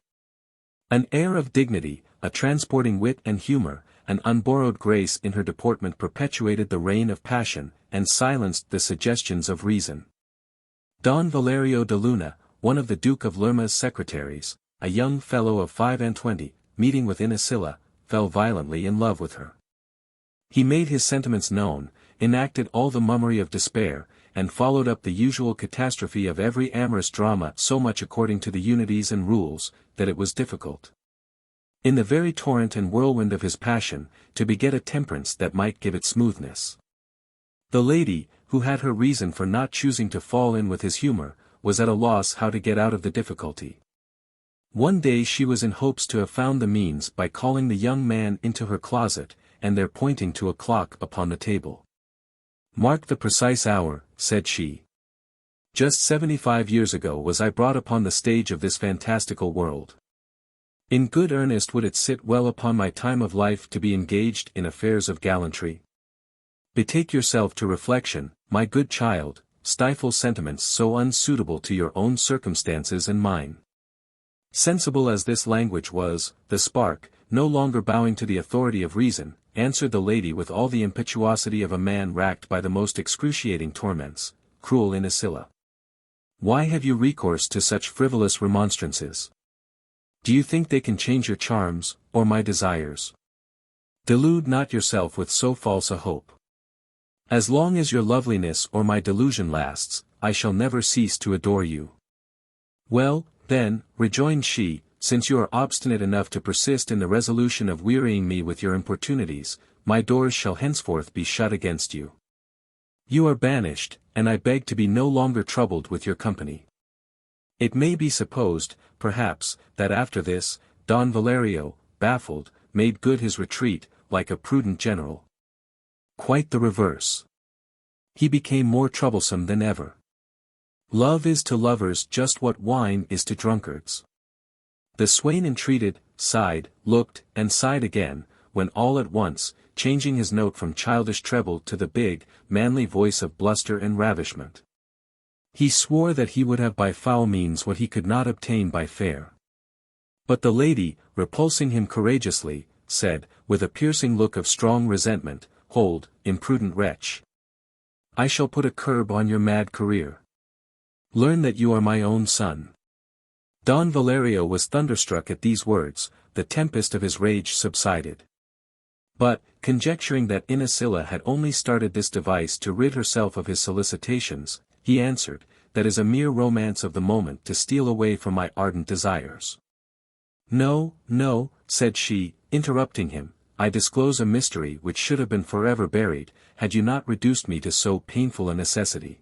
An air of dignity, a transporting wit and humor, an unborrowed grace in her deportment perpetuated the reign of passion, and silenced the suggestions of reason. Don Valerio de Luna, one of the Duke of Lerma's secretaries, a young fellow of 25, meeting with Inesilla, fell violently in love with her. He made his sentiments known, enacted all the mummery of despair, and followed up the usual catastrophe of every amorous drama so much according to the unities and rules, that it was difficult, in the very torrent and whirlwind of his passion, to beget a temperance that might give it smoothness. The lady, who had her reason for not choosing to fall in with his humor, was at a loss how to get out of the difficulty. One day she was in hopes to have found the means by calling the young man into her closet, and there pointing to a clock upon the table. "Mark the precise hour," said she. "Just 75 years ago was I brought upon the stage of this fantastical world. In good earnest would it sit well upon my time of life to be engaged in affairs of gallantry? Betake yourself to reflection, my good child, stifle sentiments so unsuitable to your own circumstances and mine." Sensible as this language was, the spark, no longer bowing to the authority of reason, answered the lady with all the impetuosity of a man racked by the most excruciating torments. "Cruel Inesilla! Why have you recourse to such frivolous remonstrances? Do you think they can change your charms, or my desires? Delude not yourself with so false a hope. As long as your loveliness or my delusion lasts, I shall never cease to adore you." "Well, then," rejoined she, "since you are obstinate enough to persist in the resolution of wearying me with your importunities, my doors shall henceforth be shut against you. You are banished, and I beg to be no longer troubled with your company." It may be supposed, perhaps, that after this, Don Valerio, baffled, made good his retreat, like a prudent general. Quite the reverse. He became more troublesome than ever. Love is to lovers just what wine is to drunkards. The swain entreated, sighed, looked, and sighed again, when all at once, changing his note from childish treble to the big, manly voice of bluster and ravishment, he swore that he would have by foul means what he could not obtain by fair. But the lady, repulsing him courageously, said, with a piercing look of strong resentment, "Hold, imprudent wretch. I shall put a curb on your mad career. Learn that you are my own son." Don Valerio was thunderstruck at these words, the tempest of his rage subsided. But, conjecturing that Inesilla had only started this device to rid herself of his solicitations, he answered, "That is a mere romance of the moment to steal away from my ardent desires." "No, no," said she, interrupting him, "I disclose a mystery which should have been forever buried, had you not reduced me to so painful a necessity.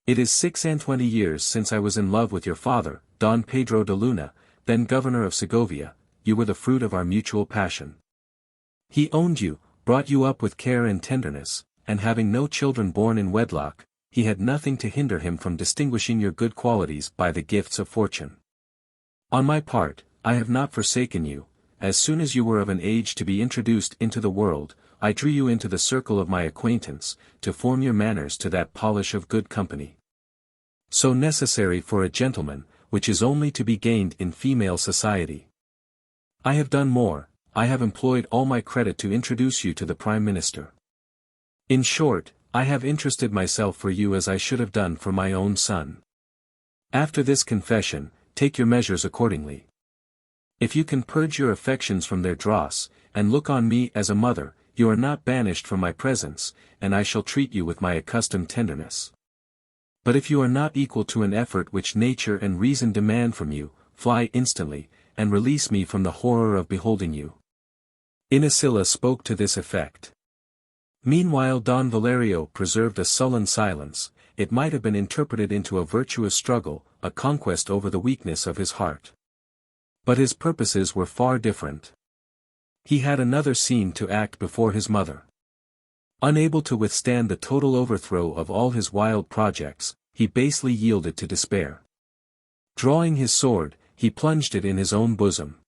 It is 26 years since I was in love with your father, Don Pedro de Luna, then governor of Segovia. You were the fruit of our mutual passion. He owned you, brought you up with care and tenderness, and having no children born in wedlock, he had nothing to hinder him from distinguishing your good qualities by the gifts of fortune. On my part, I have not forsaken you. As soon as you were of an age to be introduced into the world, I drew you into the circle of my acquaintance, to form your manners to that polish of good company, so necessary for a gentleman, which is only to be gained in female society. I have done more, I have employed all my credit to introduce you to the Prime Minister. In short, I have interested myself for you as I should have done for my own son. After this confession, take your measures accordingly. If you can purge your affections from their dross, and look on me as a mother, you are not banished from my presence, and I shall treat you with my accustomed tenderness. But if you are not equal to an effort which nature and reason demand from you, fly instantly, and release me from the horror of beholding you." Inesilla spoke to this effect. Meanwhile Don Valerio preserved a sullen silence. It might have been interpreted into a virtuous struggle, a conquest over the weakness of his heart. But his purposes were far different. He had another scene to act before his mother. Unable to withstand the total overthrow of all his wild projects, he basely yielded to despair. Drawing his sword, he plunged it in his own bosom.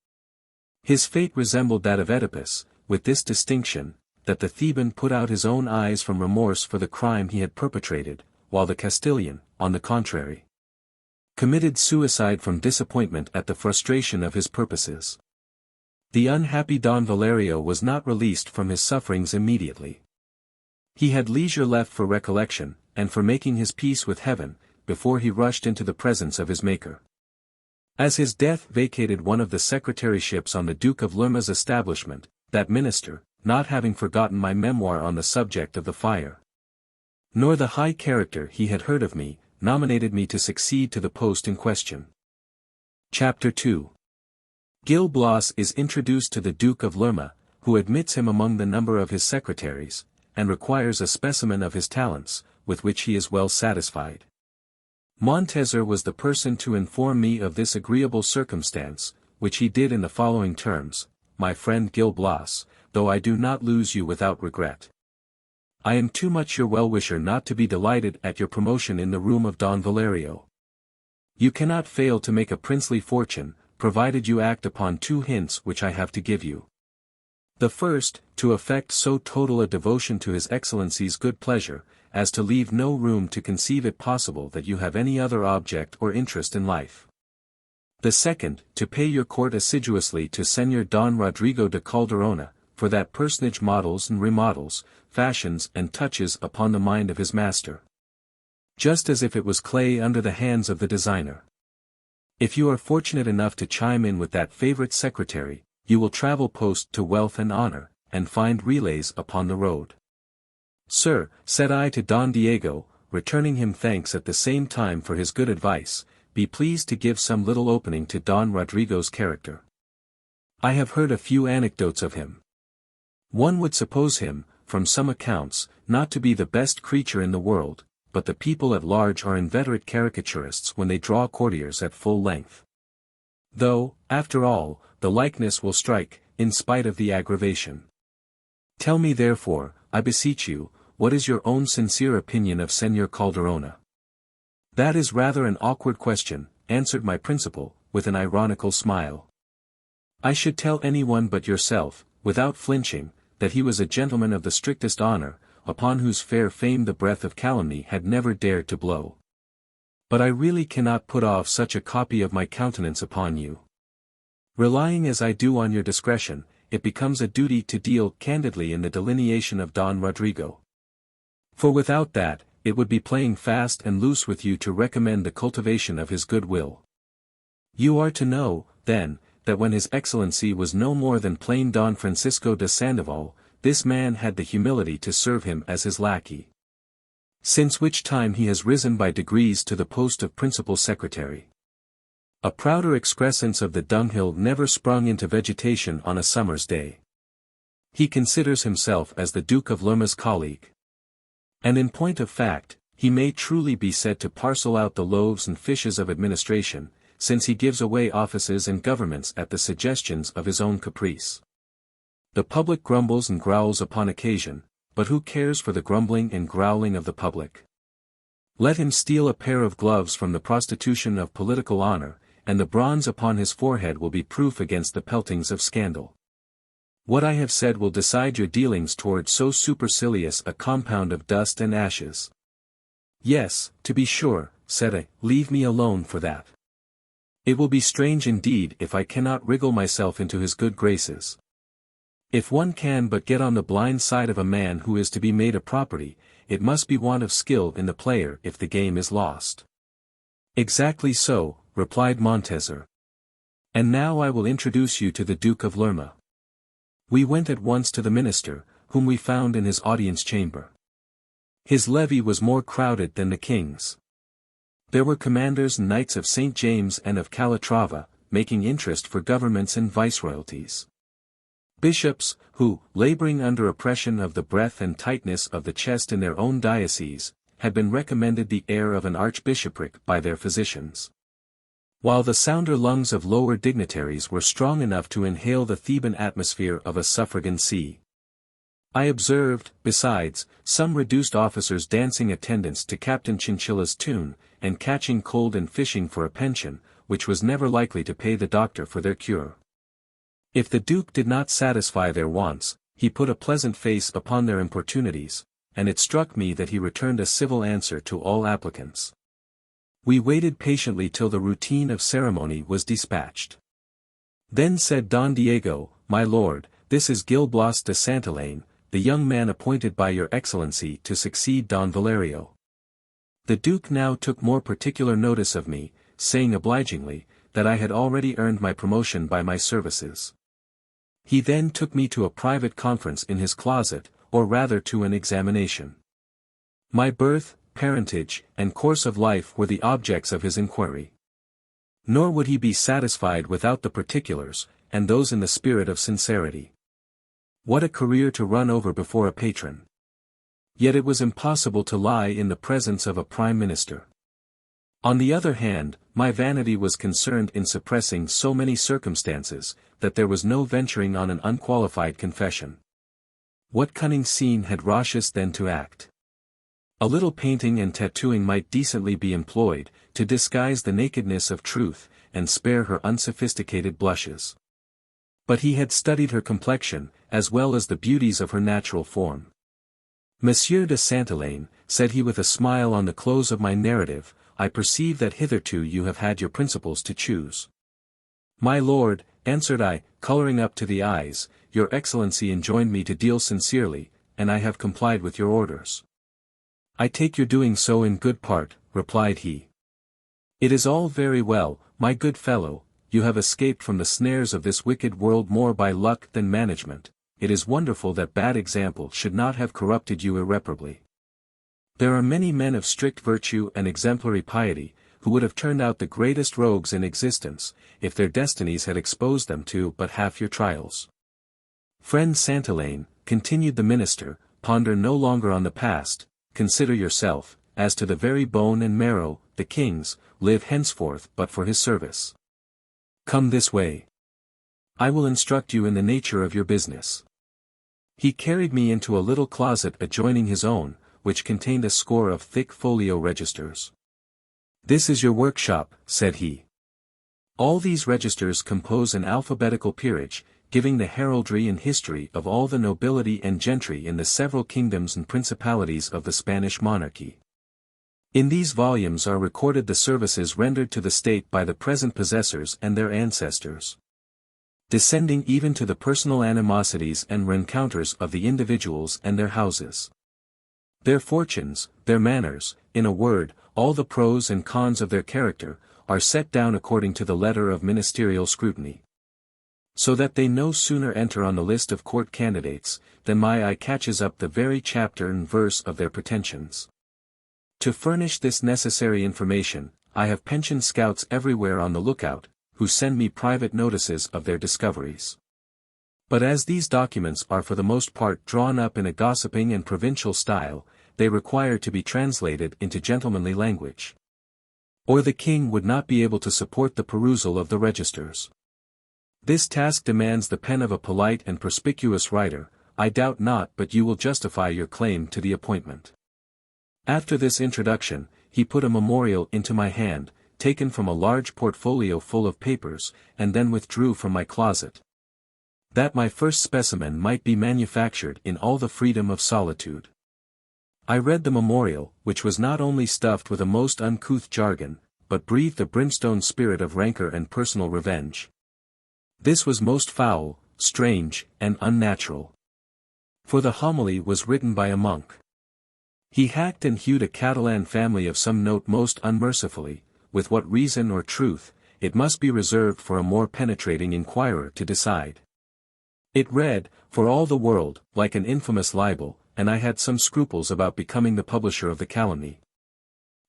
His fate resembled that of Oedipus, with this distinction, that the Theban put out his own eyes from remorse for the crime he had perpetrated, while the Castilian, on the contrary, committed suicide from disappointment at the frustration of his purposes. The unhappy Don Valerio was not released from his sufferings immediately. He had leisure left for recollection, and for making his peace with heaven, before he rushed into the presence of his Maker. As his death vacated one of the secretaryships on the Duke of Lerma's establishment, that minister, not having forgotten my memoir on the subject of the fire, nor the high character he had heard of me, nominated me to succeed to the post in question. Chapter 2. Gil Blas is introduced to the Duke of Lerma, who admits him among the number of his secretaries, and requires a specimen of his talents, with which he is well satisfied. Montezor was the person to inform me of this agreeable circumstance, which he did in the following terms: "My friend Gil Blas, though I do not lose you without regret, I am too much your well-wisher not to be delighted at your promotion in the room of Don Valerio. You cannot fail to make a princely fortune, provided you act upon two hints which I have to give you. The first, to affect so total a devotion to His Excellency's good pleasure, as to leave no room to conceive it possible that you have any other object or interest in life. The second, to pay your court assiduously to Señor Don Rodrigo de Calderona, for that personage models and remodels, fashions and touches upon the mind of his master, just as if it was clay under the hands of the designer. If you are fortunate enough to chime in with that favorite secretary, you will travel post to wealth and honor, and find relays upon the road." "Sir," said I to Don Diego, returning him thanks at the same time for his good advice, "be pleased to give some little opening to Don Rodrigo's character. I have heard a few anecdotes of him. One would suppose him, from some accounts, not to be the best creature in the world, but the people at large are inveterate caricaturists when they draw courtiers at full length. Though, after all, the likeness will strike, in spite of the aggravation. Tell me therefore, I beseech you, what is your own sincere opinion of Señor Calderona? That is rather an awkward question, answered my principal, with an ironical smile. I should tell anyone but yourself, without flinching, that he was a gentleman of the strictest honor, upon whose fair fame the breath of calumny had never dared to blow. But I really cannot put off such a copy of my countenance upon you. Relying as I do on your discretion, it becomes a duty to deal candidly in the delineation of Don Rodrigo. For without that, it would be playing fast and loose with you to recommend the cultivation of his good will. You are to know, then, that when His Excellency was no more than plain Don Francisco de Sandoval, this man had the humility to serve him as his lackey. Since which time he has risen by degrees to the post of principal secretary. A prouder excrescence of the dunghill never sprung into vegetation on a summer's day. He considers himself as the Duke of Lerma's colleague. And in point of fact, he may truly be said to parcel out the loaves and fishes of administration, since he gives away offices and governments at the suggestions of his own caprice. The public grumbles and growls upon occasion, but who cares for the grumbling and growling of the public? Let him steal a pair of gloves from the prostitution of political honor, and the bronze upon his forehead will be proof against the peltings of scandal. What I have said will decide your dealings toward so supercilious a compound of dust and ashes. Yes, to be sure, said I, leave me alone for that. It will be strange indeed if I cannot wriggle myself into his good graces. If one can but get on the blind side of a man who is to be made a property, it must be want of skill in the player if the game is lost. Exactly so, replied Montezur. And now I will introduce you to the Duke of Lerma. We went at once to the minister, whom we found in his audience chamber. His levee was more crowded than the king's. There were commanders and knights of St. James and of Calatrava, making interest for governments and viceroyalties. Bishops, who, laboring under oppression of the breadth and tightness of the chest in their own diocese, had been recommended the air of an archbishopric by their physicians. While the sounder lungs of lower dignitaries were strong enough to inhale the Theban atmosphere of a suffragan see. I observed, besides, some reduced officers dancing attendance to Captain Chinchilla's tune, and catching cold and fishing for a pension, which was never likely to pay the doctor for their cure. If the Duke did not satisfy their wants, he put a pleasant face upon their importunities, and it struck me that he returned a civil answer to all applicants. We waited patiently till the routine of ceremony was dispatched. Then said Don Diego, my lord, this is Gil Blas de Santillana, the young man appointed by your Excellency to succeed Don Valerio. The Duke now took more particular notice of me, saying obligingly, that I had already earned my promotion by my services. He then took me to a private conference in his closet, or rather to an examination. My birth, parentage, and course of life were the objects of his inquiry. Nor would he be satisfied without the particulars, and those in the spirit of sincerity. What a career to run over before a patron! Yet it was impossible to lie in the presence of a prime minister. On the other hand, my vanity was concerned in suppressing so many circumstances, that there was no venturing on an unqualified confession. What cunning scene had Rochas then to act? A little painting and tattooing might decently be employed, to disguise the nakedness of truth, and spare her unsophisticated blushes. But he had studied her complexion, as well as the beauties of her natural form. Monsieur de Santillana, said he with a smile on the close of my narrative, I perceive that hitherto you have had your principles to choose. My lord, answered I, colouring up to the eyes, your Excellency enjoined me to deal sincerely, and I have complied with your orders. I take your doing so in good part, replied he. It is all very well, my good fellow, you have escaped from the snares of this wicked world more by luck than management. It is wonderful that bad example should not have corrupted you irreparably. There are many men of strict virtue and exemplary piety, who would have turned out the greatest rogues in existence, if their destinies had exposed them to but half your trials. Friend Santillana, continued the minister, ponder no longer on the past, consider yourself, as to the very bone and marrow, the king's, live henceforth but for his service. Come this way. I will instruct you in the nature of your business. He carried me into a little closet adjoining his own, which contained a score of thick folio registers. This is your workshop, said he. All these registers compose an alphabetical peerage, giving the heraldry and history of all the nobility and gentry in the several kingdoms and principalities of the Spanish monarchy. In these volumes are recorded the services rendered to the state by the present possessors and their ancestors, descending even to the personal animosities and rencounters of the individuals and their houses. Their fortunes, their manners, in a word, all the pros and cons of their character, are set down according to the letter of ministerial scrutiny. So that they no sooner enter on the list of court candidates, than my eye catches up the very chapter and verse of their pretensions. To furnish this necessary information, I have pensioned scouts everywhere on the lookout, who send me private notices of their discoveries. But as these documents are for the most part drawn up in a gossiping and provincial style, they require to be translated into gentlemanly language, or the king would not be able to support the perusal of the registers. This task demands the pen of a polite and perspicuous writer. I doubt not but you will justify your claim to the appointment. After this introduction, he put a memorial into my hand, taken from a large portfolio full of papers, and then withdrew from my closet, that my first specimen might be manufactured in all the freedom of solitude. I read the memorial, which was not only stuffed with a most uncouth jargon, but breathed the brimstone spirit of rancor and personal revenge. This was most foul, strange, and unnatural. For the homily was written by a monk. He hacked and hewed a Catalan family of some note most unmercifully, with what reason or truth, it must be reserved for a more penetrating inquirer to decide. It read, for all the world, like an infamous libel, and I had some scruples about becoming the publisher of the calumny.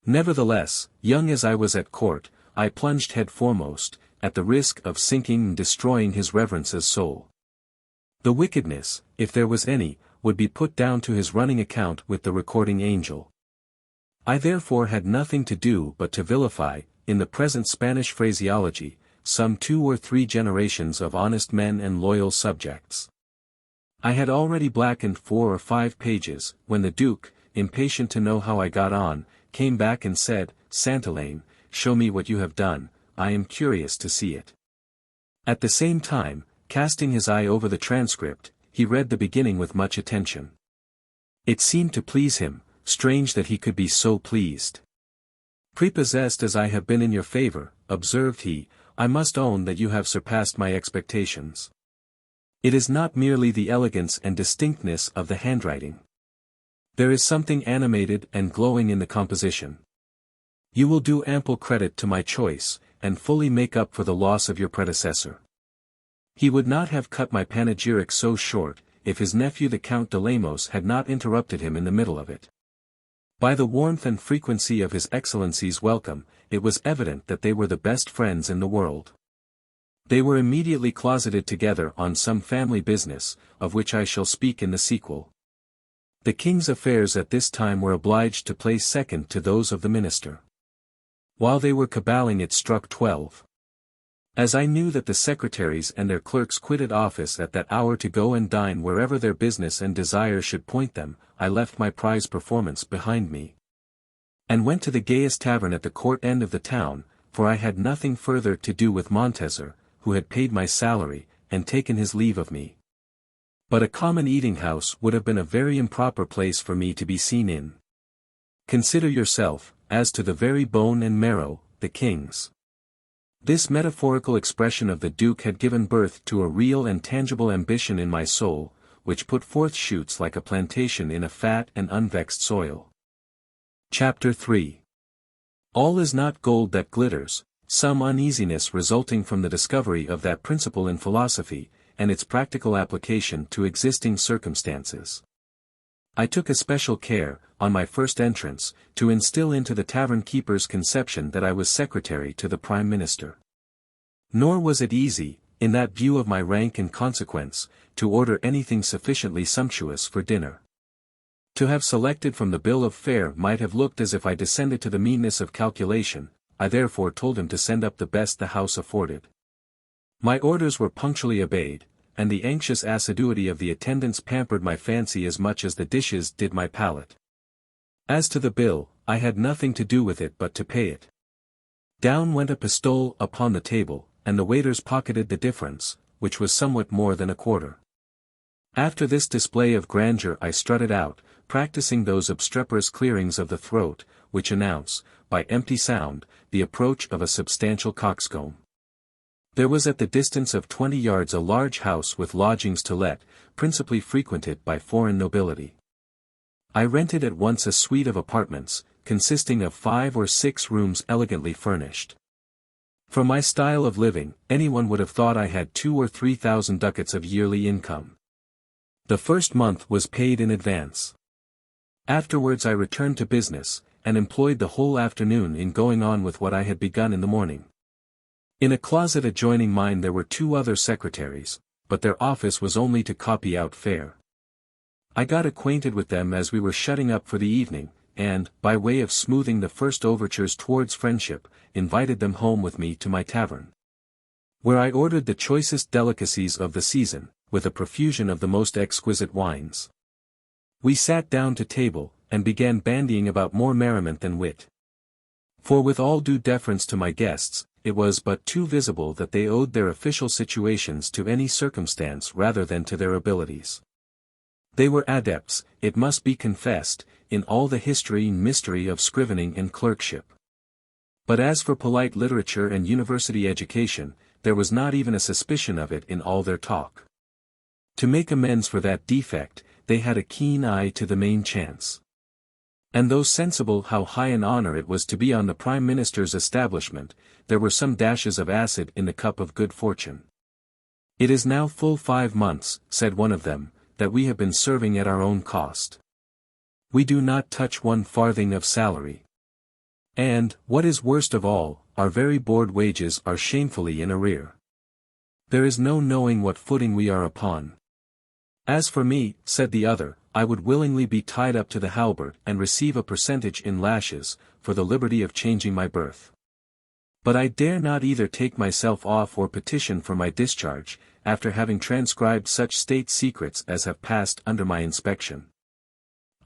Nevertheless, young as I was at court, I plunged head foremost, at the risk of sinking and destroying his reverence's soul. The wickedness, if there was any, would be put down to his running account with the recording angel. I therefore had nothing to do but to vilify, in the present Spanish phraseology, some 2 or 3 generations of honest men and loyal subjects. I had already blackened 4 or 5 pages, when the Duke, impatient to know how I got on, came back and said, Santillana, show me what you have done, I am curious to see it. At the same time, casting his eye over the transcript, he read the beginning with much attention. It seemed to please him, strange that he could be so pleased. Prepossessed as I have been in your favor, observed he, I must own that you have surpassed my expectations. It is not merely the elegance and distinctness of the handwriting. There is something animated and glowing in the composition. You will do ample credit to my choice, and fully make up for the loss of your predecessor. He would not have cut my panegyric so short, if his nephew the Count de Lemos had not interrupted him in the middle of it. By the warmth and frequency of his Excellency's welcome, it was evident that they were the best friends in the world. They were immediately closeted together on some family business, of which I shall speak in the sequel. The king's affairs at this time were obliged to place second to those of the minister. While they were caballing it struck 12. As I knew that the secretaries and their clerks quitted office at that hour to go and dine wherever their business and desire should point them, I left my prize performance behind me, and went to the gayest tavern at the court end of the town, for I had nothing further to do with Montezor, who had paid my salary, and taken his leave of me. But a common eating-house would have been a very improper place for me to be seen in. Consider yourself, as to the very bone and marrow, the king's. This metaphorical expression of the Duke had given birth to a real and tangible ambition in my soul, which put forth shoots like a plantation in a fat and unvexed soil. Chapter 3. All is not gold that glitters, some uneasiness resulting from the discovery of that principle in philosophy, and its practical application to existing circumstances. I took especial care, on my first entrance, to instill into the tavern-keeper's conception that I was secretary to the Prime Minister. Nor was it easy, in that view of my rank and consequence, to order anything sufficiently sumptuous for dinner. To have selected from the bill of fare might have looked as if I descended to the meanness of calculation. I therefore told him to send up the best the house afforded. My orders were punctually obeyed, and the anxious assiduity of the attendants pampered my fancy as much as the dishes did my palate. As to the bill, I had nothing to do with it but to pay it. Down went a pistole upon the table, and the waiters pocketed the difference, which was somewhat more than a quarter. After this display of grandeur I strutted out, practicing those obstreperous clearings of the throat, which announce, by empty sound, the approach of a substantial coxcomb. There was at the distance of 20 yards a large house with lodgings to let, principally frequented by foreign nobility. I rented at once a suite of apartments, consisting of 5 or 6 rooms elegantly furnished. For my style of living, anyone would have thought I had 2,000 or 3,000 ducats of yearly income. The first month was paid in advance. Afterwards I returned to business, and employed the whole afternoon in going on with what I had begun in the morning. In a closet adjoining mine there were 2 other secretaries, but their office was only to copy out fare. I got acquainted with them as we were shutting up for the evening, and, by way of smoothing the first overtures towards friendship, invited them home with me to my tavern, where I ordered the choicest delicacies of the season, with a profusion of the most exquisite wines. We sat down to table, and began bandying about more merriment than wit. For with all due deference to my guests, it was but too visible that they owed their official situations to any circumstance rather than to their abilities. They were adepts, it must be confessed, in all the history and mystery of scrivening and clerkship. But as for polite literature and university education, there was not even a suspicion of it in all their talk. To make amends for that defect, they had a keen eye to the main chance. And though sensible how high an honor it was to be on the Prime Minister's establishment, there were some dashes of acid in the cup of good fortune. "It is now full 5 months," said one of them, "that we have been serving at our own cost. We do not touch 1 farthing of salary. And, what is worst of all, our very board wages are shamefully in arrear. There is no knowing what footing we are upon." "As for me," said the other, "I would willingly be tied up to the halberd and receive a percentage in lashes, for the liberty of changing my berth. But I dare not either take myself off or petition for my discharge, after having transcribed such state secrets as have passed under my inspection.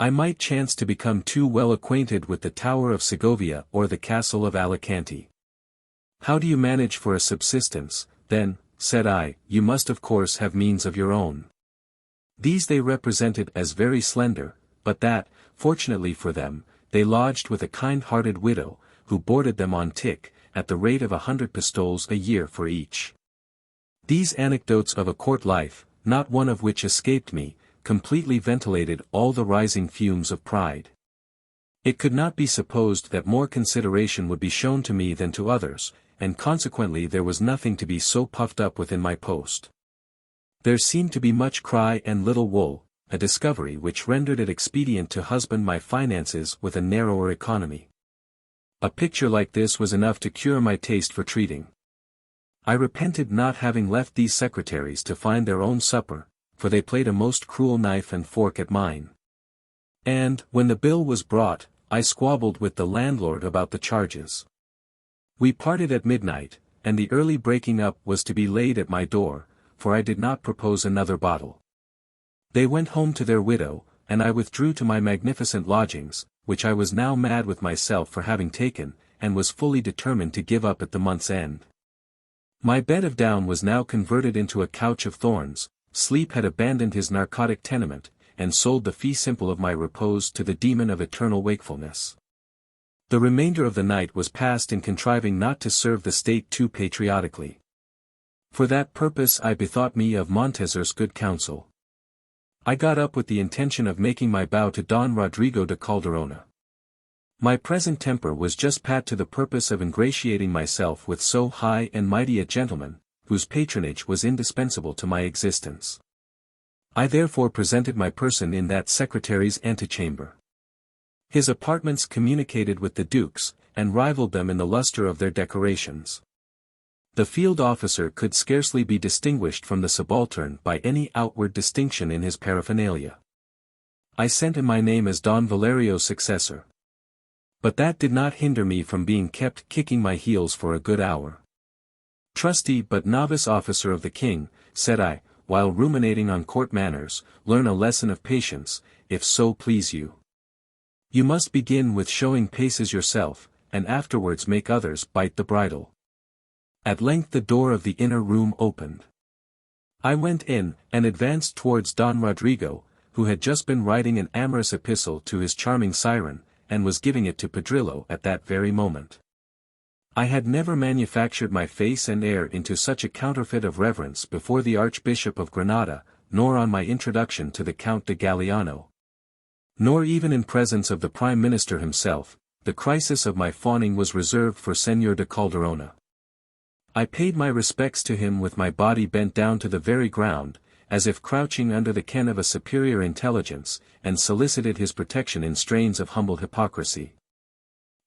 I might chance to become too well acquainted with the Tower of Segovia or the Castle of Alicante." "How do you manage for a subsistence, then?" said I. "You must of course have means of your own." These they represented as very slender, but that, fortunately for them, they lodged with a kind-hearted widow, who boarded them on tick, at the rate of 100 pistoles a year for each. These anecdotes of a court life, not one of which escaped me, completely ventilated all the rising fumes of pride. It could not be supposed that more consideration would be shown to me than to others, and consequently there was nothing to be so puffed up with in my post. There seemed to be much cry and little wool, a discovery which rendered it expedient to husband my finances with a narrower economy. A picture like this was enough to cure my taste for treating. I repented not having left these secretaries to find their own supper, for they played a most cruel knife and fork at mine. And, when the bill was brought, I squabbled with the landlord about the charges. We parted at midnight, and the early breaking up was to be laid at my door, for I did not propose another bottle. They went home to their widow, and I withdrew to my magnificent lodgings, which I was now mad with myself for having taken, and was fully determined to give up at the month's end. My bed of down was now converted into a couch of thorns, sleep had abandoned his narcotic tenement, and sold the fee simple of my repose to the demon of eternal wakefulness. The remainder of the night was passed in contriving not to serve the state too patriotically. For that purpose I bethought me of Montezer's good counsel. I got up with the intention of making my bow to Don Rodrigo de Calderona. My present temper was just pat to the purpose of ingratiating myself with so high and mighty a gentleman, whose patronage was indispensable to my existence. I therefore presented my person in that secretary's antechamber. His apartments communicated with the duke's, and rivaled them in the luster of their decorations. The field officer could scarcely be distinguished from the subaltern by any outward distinction in his paraphernalia. I sent him my name as Don Valerio's successor. But that did not hinder me from being kept kicking my heels for a good hour. Trusty but novice officer of the king, said I, while ruminating on court manners, learn a lesson of patience, if so please you. You must begin with showing paces yourself, and afterwards make others bite the bridle. At length the door of the inner room opened. I went in, and advanced towards Don Rodrigo, who had just been writing an amorous epistle to his charming siren, and was giving it to Pedrillo at that very moment. I had never manufactured my face and air into such a counterfeit of reverence before the Archbishop of Granada, nor on my introduction to the Count de Galiano. Nor even in presence of the Prime Minister himself. The crisis of my fawning was reserved for Señor de Calderona. I paid my respects to him with my body bent down to the very ground, as if crouching under the ken of a superior intelligence, and solicited his protection in strains of humble hypocrisy.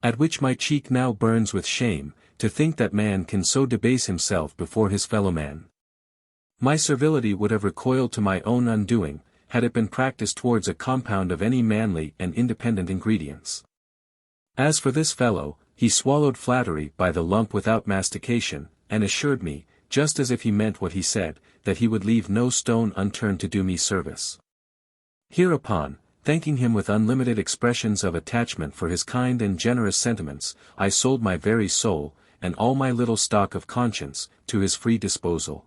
At which my cheek now burns with shame, to think that man can so debase himself before his fellow-man. My servility would have recoiled to my own undoing, had it been practiced towards a compound of any manly and independent ingredients. As for this fellow, he swallowed flattery by the lump without mastication, and assured me, just as if he meant what he said, that he would leave no stone unturned to do me service. Hereupon, thanking him with unlimited expressions of attachment for his kind and generous sentiments, I sold my very soul, and all my little stock of conscience, to his free disposal.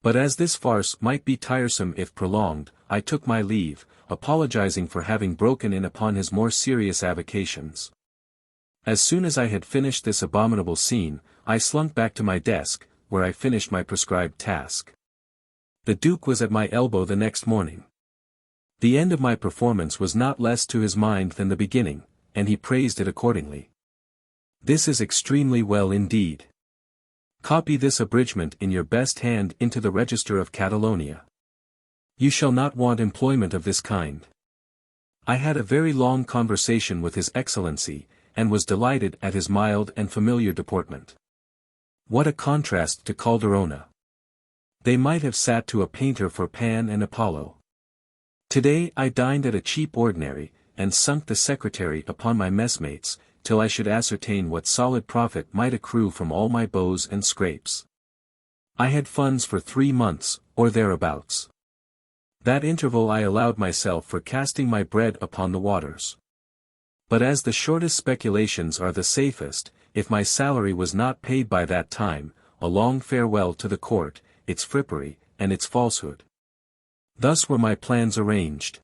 But as this farce might be tiresome if prolonged, I took my leave, apologizing for having broken in upon his more serious avocations. As soon as I had finished this abominable scene, I slunk back to my desk, where I finished my prescribed task. The Duke was at my elbow the next morning. The end of my performance was not less to his mind than the beginning, and he praised it accordingly. This is extremely well indeed. Copy this abridgment in your best hand into the Register of Catalonia. You shall not want employment of this kind. I had a very long conversation with His Excellency, and was delighted at his mild and familiar deportment. What a contrast to Calderona! They might have sat to a painter for Pan and Apollo. Today I dined at a cheap ordinary, and sunk the secretary upon my messmates, till I should ascertain what solid profit might accrue from all my bows and scrapes. I had funds for 3 months, or thereabouts. That interval I allowed myself for casting my bread upon the waters. But as the shortest speculations are the safest, if my salary was not paid by that time, a long farewell to the court, its frippery, and its falsehood. Thus were my plans arranged.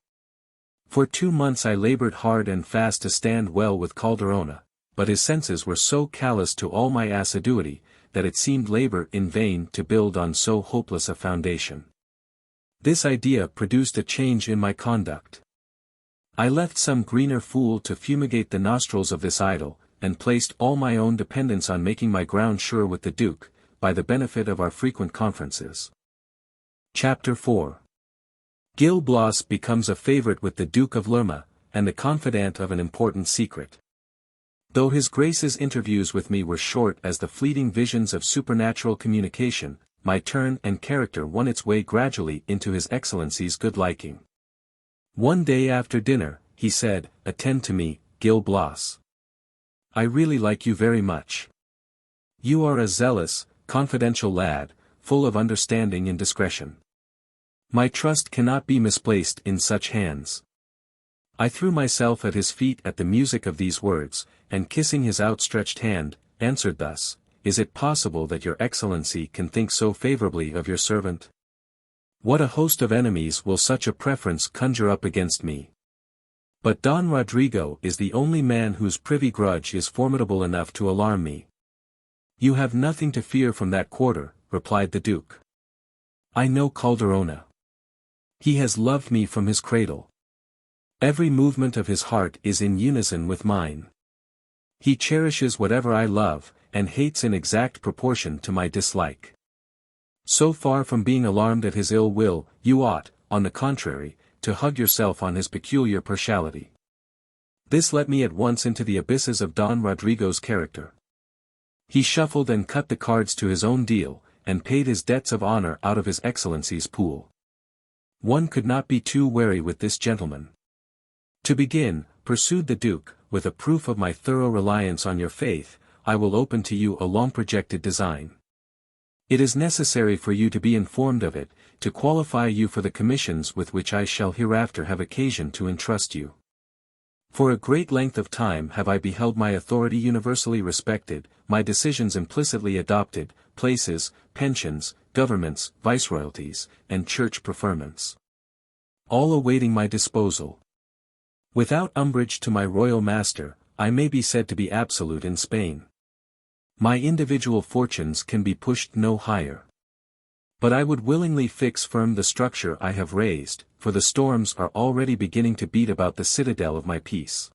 For 2 months I labored hard and fast to stand well with Calderona, but his senses were so callous to all my assiduity, that it seemed labor in vain to build on so hopeless a foundation. This idea produced a change in my conduct. I left some greener fool to fumigate the nostrils of this idol, and placed all my own dependence on making my ground sure with the Duke, by the benefit of our frequent conferences. Chapter 4. Gil Blas becomes a favorite with the Duke of Lerma, and the confidant of an important secret. Though his Grace's interviews with me were short as the fleeting visions of supernatural communication, my turn and character won its way gradually into His Excellency's good liking. One day after dinner, he said, "Attend to me, Gil Blas. I really like you very much. You are a zealous, confidential lad, full of understanding and discretion. My trust cannot be misplaced in such hands." I threw myself at his feet at the music of these words, and kissing his outstretched hand, answered thus, "Is it possible that your Excellency can think so favorably of your servant? What a host of enemies will such a preference conjure up against me! But Don Rodrigo is the only man whose privy grudge is formidable enough to alarm me." "You have nothing to fear from that quarter," replied the Duke. "I know Calderona. He has loved me from his cradle. Every movement of his heart is in unison with mine. He cherishes whatever I love, and hates in exact proportion to my dislike. So far from being alarmed at his ill will, you ought, on the contrary, to hug yourself on his peculiar partiality." This let me at once into the abysses of Don Rodrigo's character. He shuffled and cut the cards to his own deal, and paid his debts of honor out of His Excellency's pool. One could not be too wary with this gentleman. "To begin," pursued the Duke, "with a proof of my thorough reliance on your faith, I will open to you a long-projected design. It is necessary for you to be informed of it, to qualify you for the commissions with which I shall hereafter have occasion to entrust you. For a great length of time have I beheld my authority universally respected, my decisions implicitly adopted, places, pensions, governments, viceroyalties, and church preferments, all awaiting my disposal. Without umbrage to my royal master, I may be said to be absolute in Spain. My individual fortunes can be pushed no higher. But I would willingly fix firm the structure I have raised, for the storms are already beginning to beat about the citadel of my peace.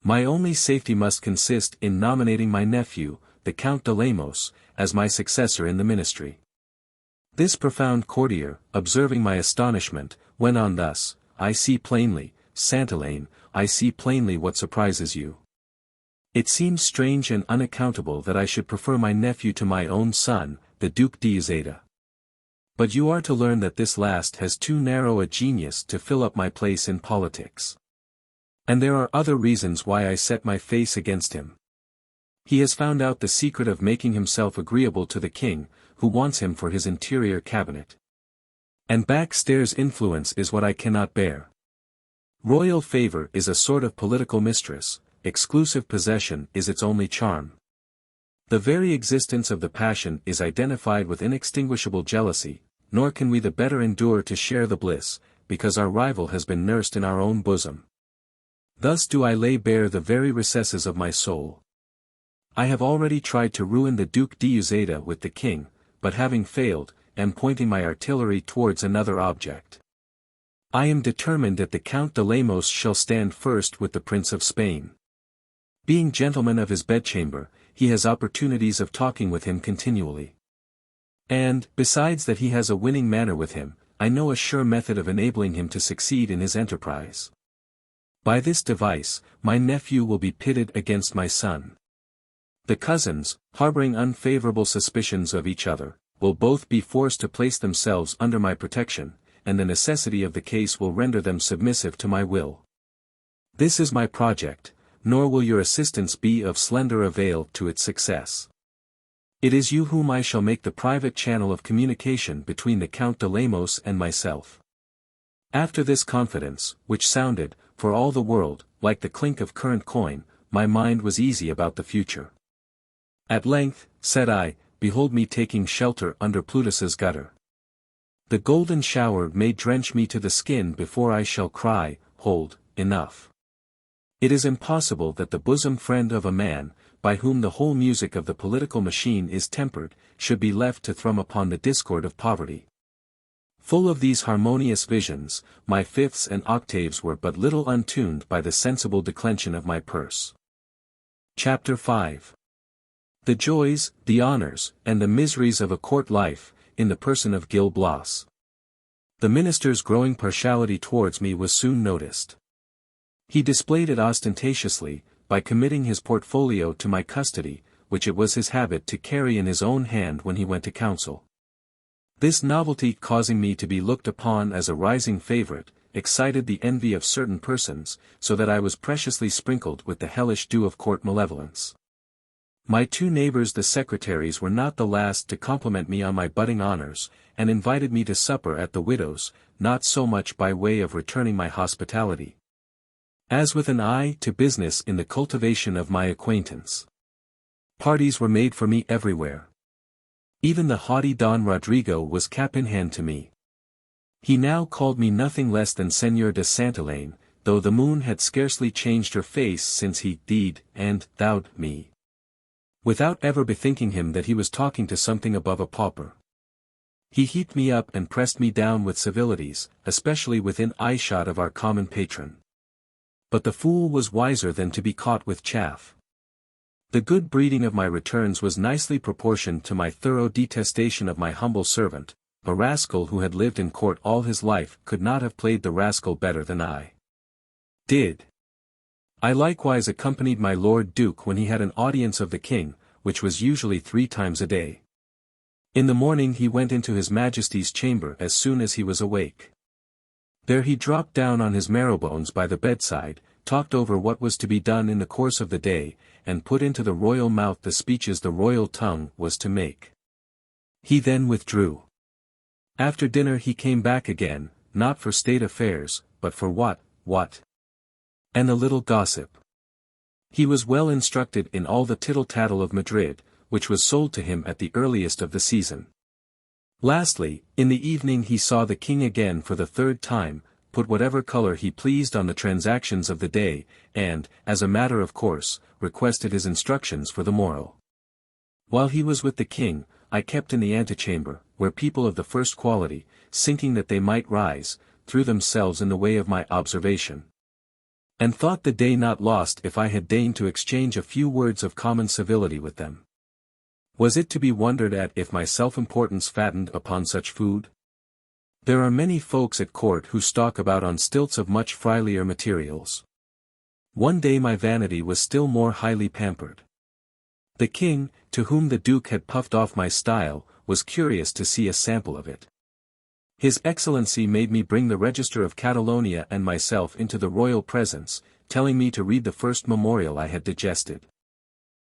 My only safety must consist in nominating my nephew, the Count de Lemos, as my successor in the ministry. This profound courtier, observing my astonishment, went on thus: I see plainly, Santillana, I see plainly what surprises you. It seems strange and unaccountable that I should prefer my nephew to my own son, the Duke d'Uzeda. But you are to learn that this last has too narrow a genius to fill up my place in politics. And there are other reasons why I set my face against him. He has found out the secret of making himself agreeable to the king, who wants him for his interior cabinet. And backstairs influence is what I cannot bear. Royal favor is a sort of political mistress, exclusive possession is its only charm. The very existence of the passion is identified with inextinguishable jealousy, nor can we the better endure to share the bliss, because our rival has been nursed in our own bosom. Thus do I lay bare the very recesses of my soul. I have already tried to ruin the Duke d'Uzeda with the king, but having failed, am pointing my artillery towards another object. I am determined that the Count de Lemos shall stand first with the Prince of Spain. Being gentleman of his bedchamber, he has opportunities of talking with him continually. And, besides that he has a winning manner with him, I know a sure method of enabling him to succeed in his enterprise. By this device, my nephew will be pitted against my son. The cousins, harboring unfavorable suspicions of each other, will both be forced to place themselves under my protection, and the necessity of the case will render them submissive to my will. This is my project, nor will your assistance be of slender avail to its success. It is you whom I shall make the private channel of communication between the Count de Lemos and myself. After this confidence, which sounded, for all the world, like the clink of current coin, my mind was easy about the future. At length, said I, behold me taking shelter under Plutus's gutter. The golden shower may drench me to the skin before I shall cry, hold, enough. It is impossible that the bosom friend of a man, by whom the whole music of the political machine is tempered, should be left to thrum upon the discord of poverty. Full of these harmonious visions, my fifths and octaves were but little untuned by the sensible declension of my purse. Chapter 5. The joys, the honors, and the miseries of a court life, in the person of Gil Blas. The minister's growing partiality towards me was soon noticed. He displayed it ostentatiously, by committing his portfolio to my custody, which it was his habit to carry in his own hand when he went to council. This novelty causing me to be looked upon as a rising favorite, excited the envy of certain persons, so that I was preciously sprinkled with the hellish dew of court malevolence. My two neighbors the secretaries were not the last to compliment me on my budding honors, and invited me to supper at the widow's, not so much by way of returning my hospitality, as with an eye to business in the cultivation of my acquaintance. Parties were made for me everywhere. Even the haughty Don Rodrigo was cap in hand to me. He now called me nothing less than Señor de Santillana, though the moon had scarcely changed her face since he deed and thou'd me, without ever bethinking him that he was talking to something above a pauper. He heaped me up and pressed me down with civilities, especially within eyeshot of our common patron. But the fool was wiser than to be caught with chaff. The good breeding of my returns was nicely proportioned to my thorough detestation of my humble servant. A rascal who had lived in court all his life could not have played the rascal better than I did. I likewise accompanied my Lord Duke when he had an audience of the king, which was usually 3 times a day. In the morning he went into his Majesty's chamber as soon as he was awake. There he dropped down on his marrowbones by the bedside, talked over what was to be done in the course of the day, and put into the royal mouth the speeches the royal tongue was to make. He then withdrew. After dinner he came back again, not for state affairs, but for what? And a little gossip. He was well instructed in all the tittle-tattle of Madrid, which was sold to him at the earliest of the season. Lastly, in the evening he saw the king again for the third time, put whatever color he pleased on the transactions of the day, and, as a matter of course, requested his instructions for the morrow. While he was with the king, I kept in the antechamber, where people of the first quality, thinking that they might rise, threw themselves in the way of my observation. And thought the day not lost if I had deigned to exchange a few words of common civility with them. Was it to be wondered at if my self-importance fattened upon such food? There are many folks at court who stalk about on stilts of much friendlier materials. One day my vanity was still more highly pampered. The king, to whom the duke had puffed off my style, was curious to see a sample of it. His Excellency made me bring the Register of Catalonia and myself into the royal presence, telling me to read the first memorial I had digested.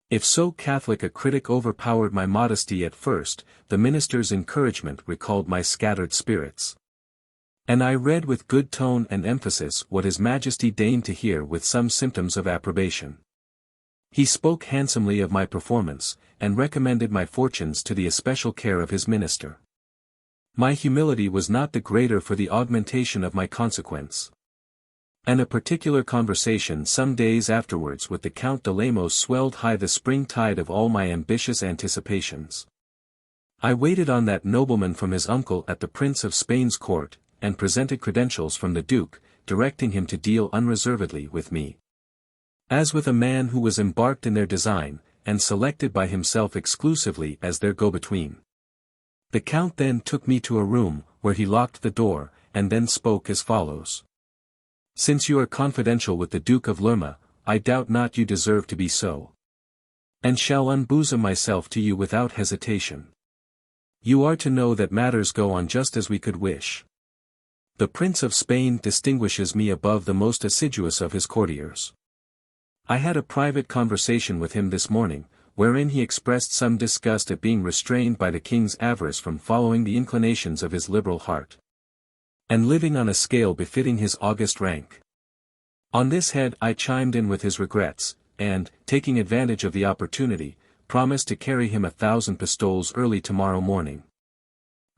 If so catholic a critic overpowered my modesty at first, the minister's encouragement recalled my scattered spirits. And I read with good tone and emphasis what His Majesty deigned to hear with some symptoms of approbation. He spoke handsomely of my performance, and recommended my fortunes to the especial care of his minister. My humility was not the greater for the augmentation of my consequence. And a particular conversation some days afterwards with the Count de Lemos swelled high the spring tide of all my ambitious anticipations. I waited on that nobleman from his uncle at the Prince of Spain's court, and presented credentials from the Duke, directing him to deal unreservedly with me, as with a man who was embarked in their design, and selected by himself exclusively as their go-between. The Count then took me to a room, where he locked the door, and then spoke as follows. Since you are confidential with the Duke of Lerma, I doubt not you deserve to be so. And shall unbosom myself to you without hesitation. You are to know that matters go on just as we could wish. The Prince of Spain distinguishes me above the most assiduous of his courtiers. I had a private conversation with him this morning, wherein he expressed some disgust at being restrained by the king's avarice from following the inclinations of his liberal heart, and living on a scale befitting his august rank. On this head I chimed in with his regrets, and, taking advantage of the opportunity, promised to carry him 1,000 pistoles early tomorrow morning,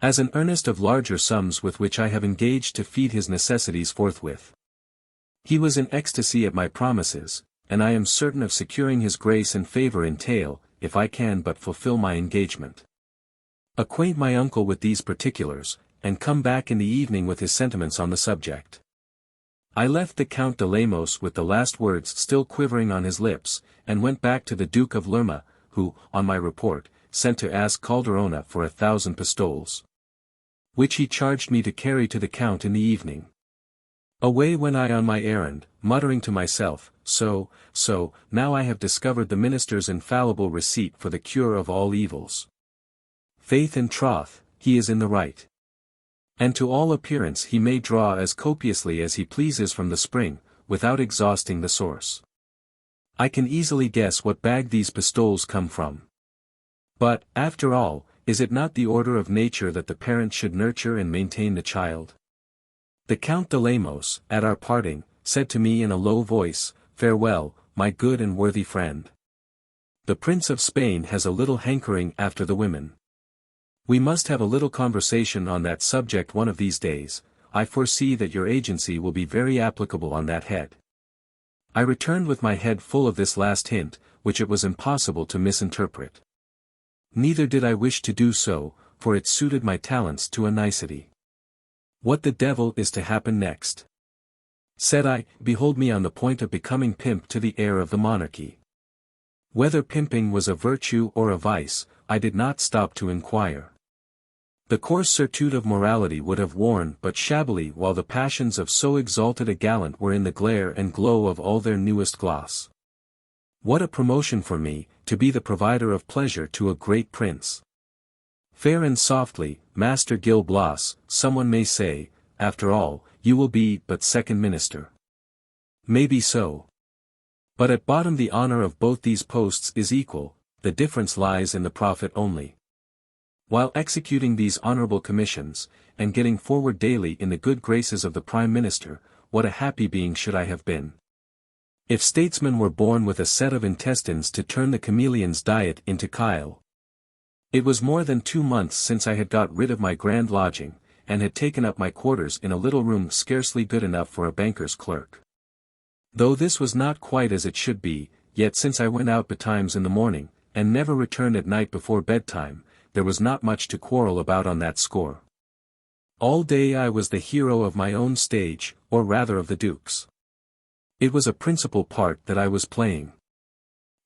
as an earnest of larger sums with which I have engaged to feed his necessities forthwith. He was in ecstasy at my promises, and I am certain of securing his grace and favor in tail, if I can but fulfill my engagement. Acquaint my uncle with these particulars, and come back in the evening with his sentiments on the subject. I left the Count de Lemos with the last words still quivering on his lips, and went back to the Duke of Lerma, who, on my report, sent to ask Calderona for 1,000 pistoles, which he charged me to carry to the Count in the evening. Away went I on my errand, muttering to myself, so, now I have discovered the minister's infallible receipt for the cure of all evils. Faith and troth, he is in the right. And to all appearance he may draw as copiously as he pleases from the spring, without exhausting the source. I can easily guess what bag these pistoles come from. But, after all, is it not the order of nature that the parent should nurture and maintain the child? The Count de Lemos, at our parting, said to me in a low voice, "Farewell, my good and worthy friend. The Prince of Spain has a little hankering after the women. We must have a little conversation on that subject one of these days. I foresee that your agency will be very applicable on that head." I returned with my head full of this last hint, which it was impossible to misinterpret. Neither did I wish to do so, for it suited my talents to a nicety. What the devil is to happen next? Said I, behold me on the point of becoming pimp to the heir of the monarchy. Whether pimping was a virtue or a vice, I did not stop to inquire. The coarse certitude of morality would have worn but shabbily while the passions of so exalted a gallant were in the glare and glow of all their newest gloss. What a promotion for me, to be the provider of pleasure to a great prince! Fair and softly, Master Gil Blas, someone may say, after all, you will be but second minister. Maybe so. But at bottom the honor of both these posts is equal, the difference lies in the profit only. While executing these honorable commissions, and getting forward daily in the good graces of the Prime Minister, what a happy being should I have been. If statesmen were born with a set of intestines to turn the chameleon's diet into chyle. It was more than 2 months since I had got rid of my grand lodging, and had taken up my quarters in a little room scarcely good enough for a banker's clerk. Though this was not quite as it should be, yet since I went out betimes in the morning, and never returned at night before bedtime, there was not much to quarrel about on that score. All day I was the hero of my own stage, or rather of the Duke's. It was a principal part that I was playing.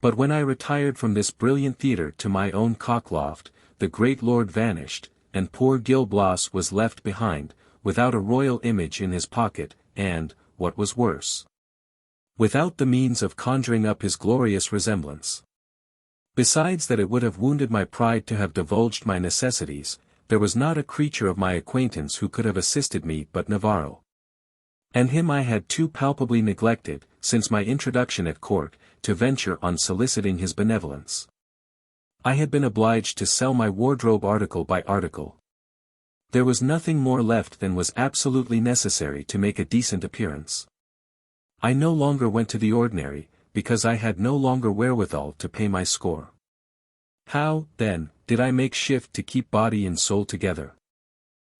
But when I retired from this brilliant theatre to my own cockloft, the great lord vanished, and poor Gil Blas was left behind, without a royal image in his pocket, and, what was worse, without the means of conjuring up his glorious resemblance. Besides that it would have wounded my pride to have divulged my necessities, there was not a creature of my acquaintance who could have assisted me but Navarro. And him I had too palpably neglected, since my introduction at court, to venture on soliciting his benevolence. I had been obliged to sell my wardrobe article by article. There was nothing more left than was absolutely necessary to make a decent appearance. I no longer went to the ordinary, because I had no longer wherewithal to pay my score. How, then, did I make shift to keep body and soul together?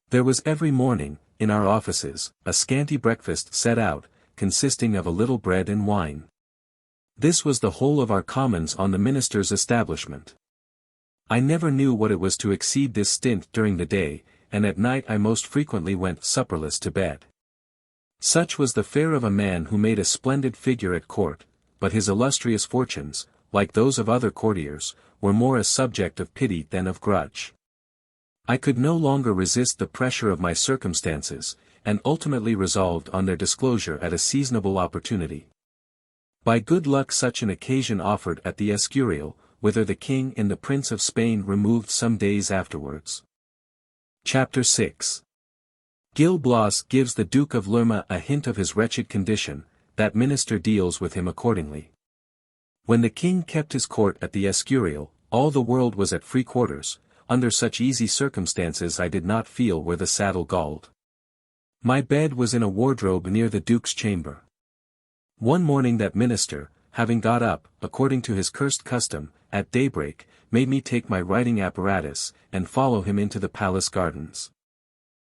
There was every morning, in our offices, a scanty breakfast set out, consisting of a little bread and wine. This was the whole of our commons on the minister's establishment. I never knew what it was to exceed this stint during the day, and at night I most frequently went supperless to bed. Such was the fare of a man who made a splendid figure at court, but his illustrious fortunes, like those of other courtiers, were more a subject of pity than of grudge. I could no longer resist the pressure of my circumstances, and ultimately resolved on their disclosure at a seasonable opportunity. By good luck such an occasion offered at the Escurial, whither the king and the Prince of Spain removed some days afterwards. Chapter 6. Gil Blas gives the Duke of Lerma a hint of his wretched condition, that minister deals with him accordingly. When the king kept his court at the Escurial, all the world was at free quarters. Under such easy circumstances I did not feel where the saddle galled. My bed was in a wardrobe near the Duke's chamber. One morning that minister, having got up, according to his cursed custom, at daybreak, made me take my writing apparatus, and follow him into the palace gardens.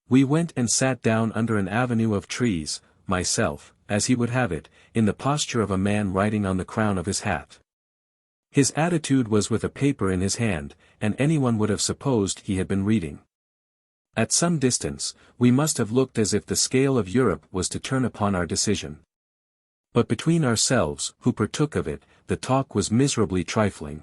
We went and sat down under an avenue of trees, myself, as he would have it, in the posture of a man writing on the crown of his hat. His attitude was with a paper in his hand, and anyone would have supposed he had been reading. At some distance, we must have looked as if the scale of Europe was to turn upon our decision. But between ourselves, who partook of it, the talk was miserably trifling.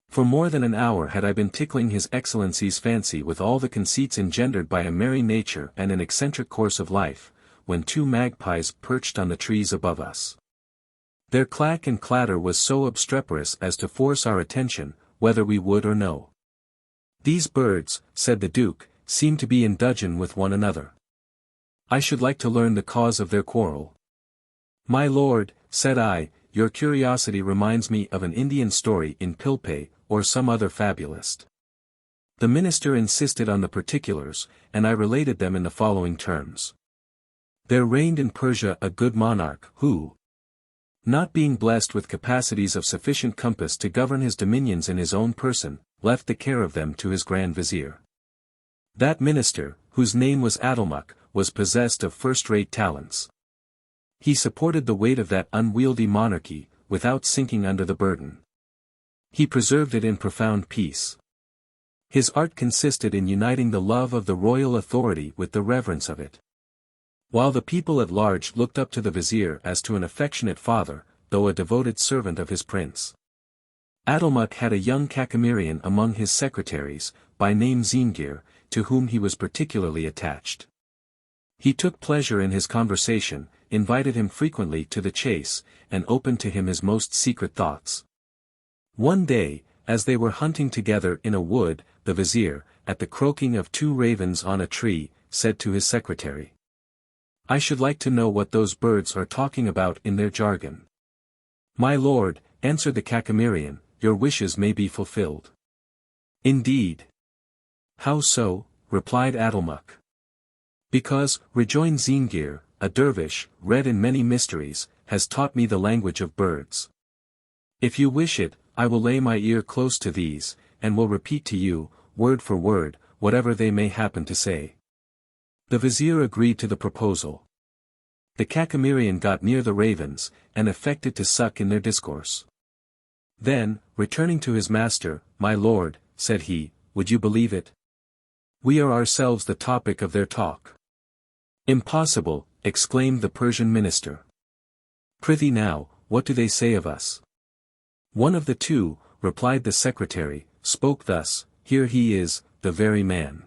For more than an hour had I been tickling His Excellency's fancy with all the conceits engendered by a merry nature and an eccentric course of life, when 2 magpies perched on the trees above us. Their clack and clatter was so obstreperous as to force our attention, whether we would or no. "These birds," said the Duke, "seem to be in dudgeon with one another. I should like to learn the cause of their quarrel." "My lord," said I, "your curiosity reminds me of an Indian story in Pilpay, or some other fabulist." The minister insisted on the particulars, and I related them in the following terms. There reigned in Persia a good monarch, who, not being blessed with capacities of sufficient compass to govern his dominions in his own person, left the care of them to his grand vizier. That minister, whose name was Adelmuck, was possessed of first-rate talents. He supported the weight of that unwieldy monarchy, without sinking under the burden. He preserved it in profound peace. His art consisted in uniting the love of the royal authority with the reverence of it. While the people at large looked up to the vizier as to an affectionate father, though a devoted servant of his prince. Adelmuck had a young Cacamerian among his secretaries, by name Zeengir, to whom he was particularly attached. He took pleasure in his conversation, invited him frequently to the chase, and opened to him his most secret thoughts. One day, as they were hunting together in a wood, the vizier, at the croaking of 2 ravens on a tree, said to his secretary, "I should like to know what those birds are talking about in their jargon." "My lord," answered the Cacamerian, "your wishes may be fulfilled." "Indeed." How so? Replied Adelmuck. Because, rejoined Zingir, a dervish, read in many mysteries, has taught me the language of birds. If you wish it, I will lay my ear close to these, and will repeat to you, word for word, whatever they may happen to say. The vizier agreed to the proposal. The Cacamirian got near the ravens, and affected to suck in their discourse. Then, returning to his master, my lord, said he, would you believe it? We are ourselves the topic of their talk. Impossible, exclaimed the Persian minister. Prithee now, what do they say of us? One of the two, replied the secretary, spoke thus, here he is, the very man.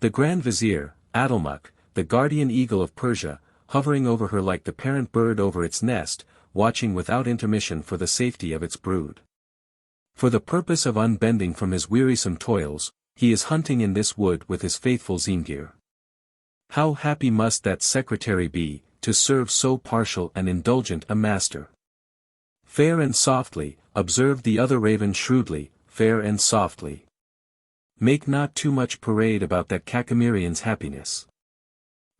The Grand Vizier, Adelmuck, the guardian eagle of Persia, hovering over her like the parent bird over its nest, watching without intermission for the safety of its brood. For the purpose of unbending from his wearisome toils, he is hunting in this wood with his faithful Zingir. How happy must that secretary be, to serve so partial and indulgent a master. Fair and softly, observed the other raven shrewdly, fair and softly. Make not too much parade about that Cacamirian's happiness.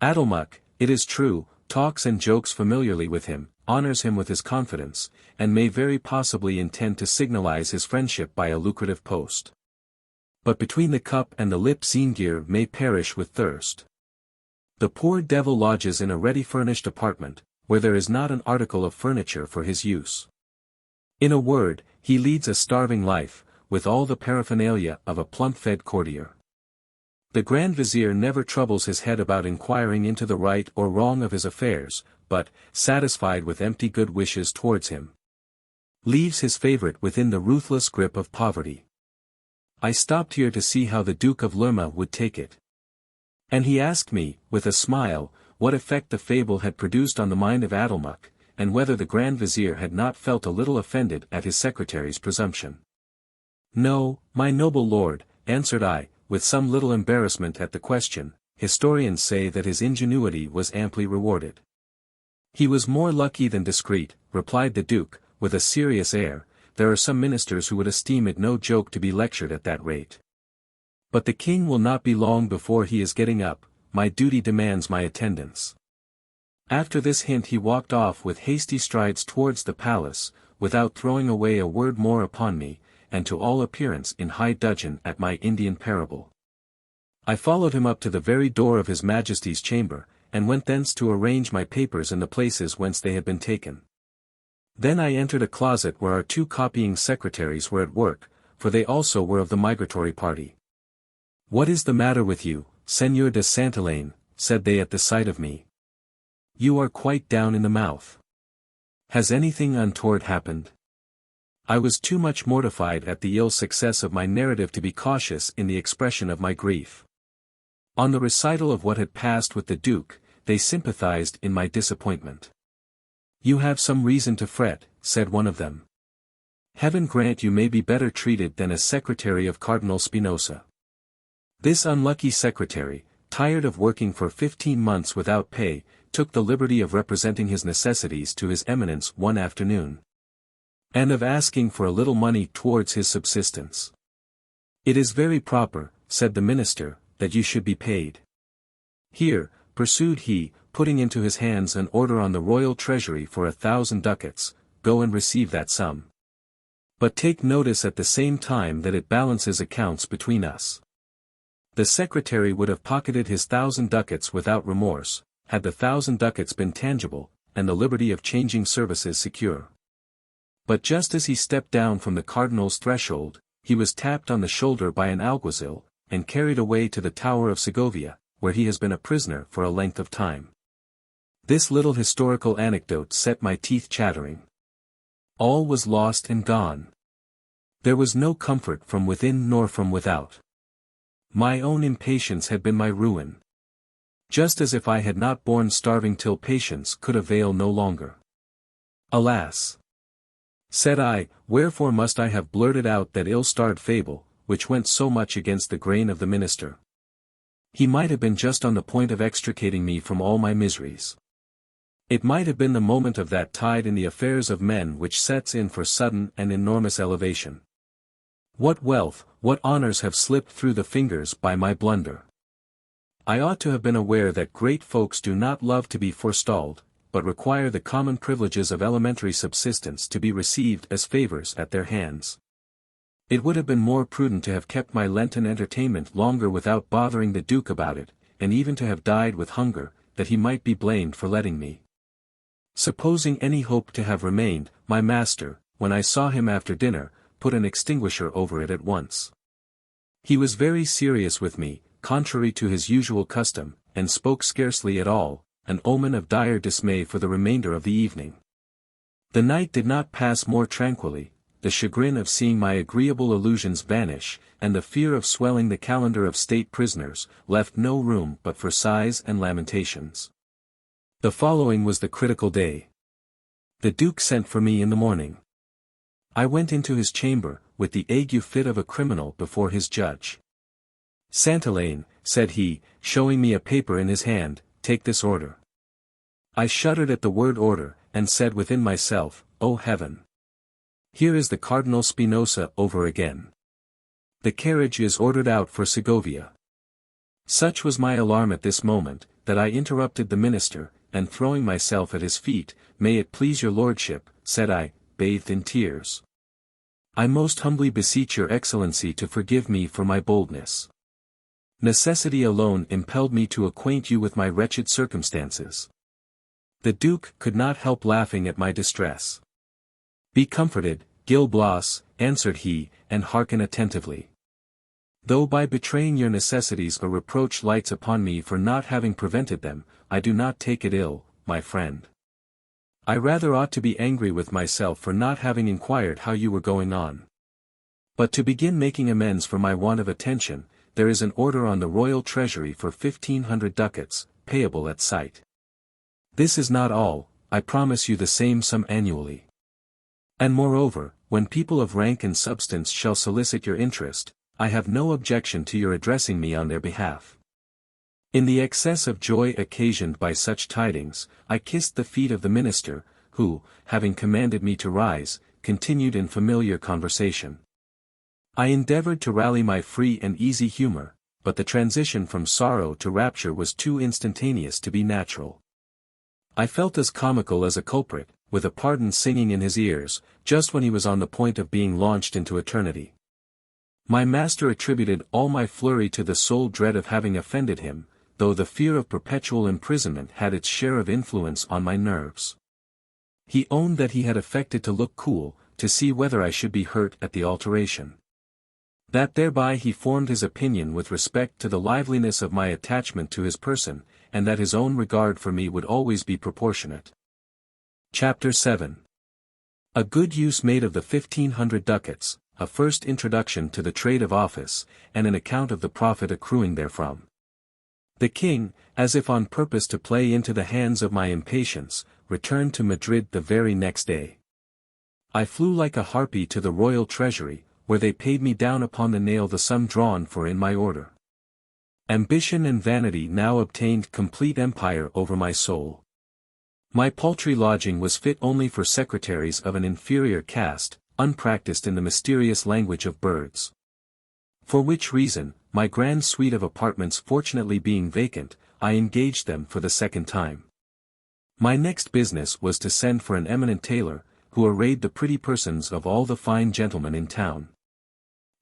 Adelmuck, it is true, talks and jokes familiarly with him, honors him with his confidence, and may very possibly intend to signalize his friendship by a lucrative post. But between the cup and the lip Zingir may perish with thirst. The poor devil lodges in a ready-furnished apartment, where there is not an article of furniture for his use. In a word, he leads a starving life, with all the paraphernalia of a plump-fed courtier. The Grand Vizier never troubles his head about inquiring into the right or wrong of his affairs, but, satisfied with empty good wishes towards him, leaves his favorite within the ruthless grip of poverty. I stopped here to see how the Duke of Lerma would take it. And he asked me, with a smile, what effect the fable had produced on the mind of Adelmuck, and whether the Grand Vizier had not felt a little offended at his secretary's presumption. No, my noble lord, answered I, with some little embarrassment at the question, historians say that his ingenuity was amply rewarded. He was more lucky than discreet, replied the Duke, with a serious air. There are some ministers who would esteem it no joke to be lectured at that rate. But the king will not be long before he is getting up, my duty demands my attendance. After this hint he walked off with hasty strides towards the palace, without throwing away a word more upon me, and to all appearance in high dudgeon at my Indian parable. I followed him up to the very door of his Majesty's chamber, and went thence to arrange my papers in the places whence they had been taken. Then I entered a closet where our two copying secretaries were at work, for they also were of the migratory party. What is the matter with you, Seigneur de Santillana? Said they at the sight of me. You are quite down in the mouth. Has anything untoward happened? I was too much mortified at the ill success of my narrative to be cautious in the expression of my grief. On the recital of what had passed with the Duke, they sympathized in my disappointment. You have some reason to fret, said one of them. Heaven grant you may be better treated than as secretary of Cardinal Spinoza. This unlucky secretary, tired of working for 15 months without pay, took the liberty of representing his necessities to his eminence one afternoon, and of asking for a little money towards his subsistence. It is very proper, said the minister, that you should be paid. Here, pursued he, putting into his hands an order on the royal treasury for 1,000 ducats, go and receive that sum. But take notice at the same time that it balances accounts between us. The secretary would have pocketed his 1,000 ducats without remorse, had the 1,000 ducats been tangible, and the liberty of changing services secure. But just as he stepped down from the cardinal's threshold, he was tapped on the shoulder by an alguazil, and carried away to the Tower of Segovia, where he has been a prisoner for a length of time. This little historical anecdote set my teeth chattering. All was lost and gone. There was no comfort from within nor from without. My own impatience had been my ruin. Just as if I had not borne starving till patience could avail no longer. Alas! Said I, wherefore must I have blurted out that ill-starred fable, which went so much against the grain of the minister? He might have been just on the point of extricating me from all my miseries. It might have been the moment of that tide in the affairs of men which sets in for sudden and enormous elevation. What wealth, what honors have slipped through the fingers by my blunder! I ought to have been aware that great folks do not love to be forestalled, but require the common privileges of elementary subsistence to be received as favors at their hands. It would have been more prudent to have kept my Lenten entertainment longer without bothering the Duke about it, and even to have died with hunger, that he might be blamed for letting me. Supposing any hope to have remained, my master, when I saw him after dinner, put an extinguisher over it at once. He was very serious with me, contrary to his usual custom, and spoke scarcely at all, an omen of dire dismay for the remainder of the evening. The night did not pass more tranquilly, the chagrin of seeing my agreeable illusions vanish, and the fear of swelling the calendar of state prisoners, left no room but for sighs and lamentations. The following was the critical day. The Duke sent for me in the morning. I went into his chamber, with the ague fit of a criminal before his judge. "Santillana," said he, showing me a paper in his hand, "take this order." I shuddered at the word order, and said within myself, "O heaven! Here is the Cardinal Spinosa over again. The carriage is ordered out for Segovia." Such was my alarm at this moment, that I interrupted the minister, and throwing myself at his feet, "May it please your lordship," said I, bathed in tears. "I most humbly beseech your excellency to forgive me for my boldness. Necessity alone impelled me to acquaint you with my wretched circumstances." The Duke could not help laughing at my distress. "Be comforted, Gil Blas," answered he, "and hearken attentively. Though by betraying your necessities a reproach lights upon me for not having prevented them, I do not take it ill, my friend. I rather ought to be angry with myself for not having inquired how you were going on. But to begin making amends for my want of attention, there is an order on the royal treasury for 1,500 ducats, payable at sight. This is not all, I promise you the same sum annually. And moreover, when people of rank and substance shall solicit your interest, I have no objection to your addressing me on their behalf." In the excess of joy occasioned by such tidings, I kissed the feet of the minister, who, having commanded me to rise, continued in familiar conversation. I endeavored to rally my free and easy humor, but the transition from sorrow to rapture was too instantaneous to be natural. I felt as comical as a culprit, with a pardon singing in his ears, just when he was on the point of being launched into eternity. My master attributed all my flurry to the sole dread of having offended him, though the fear of perpetual imprisonment had its share of influence on my nerves. He owned that he had affected to look cool, to see whether I should be hurt at the alteration. That thereby he formed his opinion with respect to the liveliness of my attachment to his person, and that his own regard for me would always be proportionate. Chapter 7. A good use made of the 1,500 ducats, a first introduction to the trade of office, and an account of the profit accruing therefrom. The king, as if on purpose to play into the hands of my impatience, returned to Madrid the very next day. I flew like a harpy to the royal treasury, where they paid me down upon the nail the sum drawn for in my order. Ambition and vanity now obtained complete empire over my soul. My paltry lodging was fit only for secretaries of an inferior caste, unpracticed in the mysterious language of birds. For which reason, my grand suite of apartments fortunately being vacant, I engaged them for the second time. My next business was to send for an eminent tailor, who arrayed the pretty persons of all the fine gentlemen in town.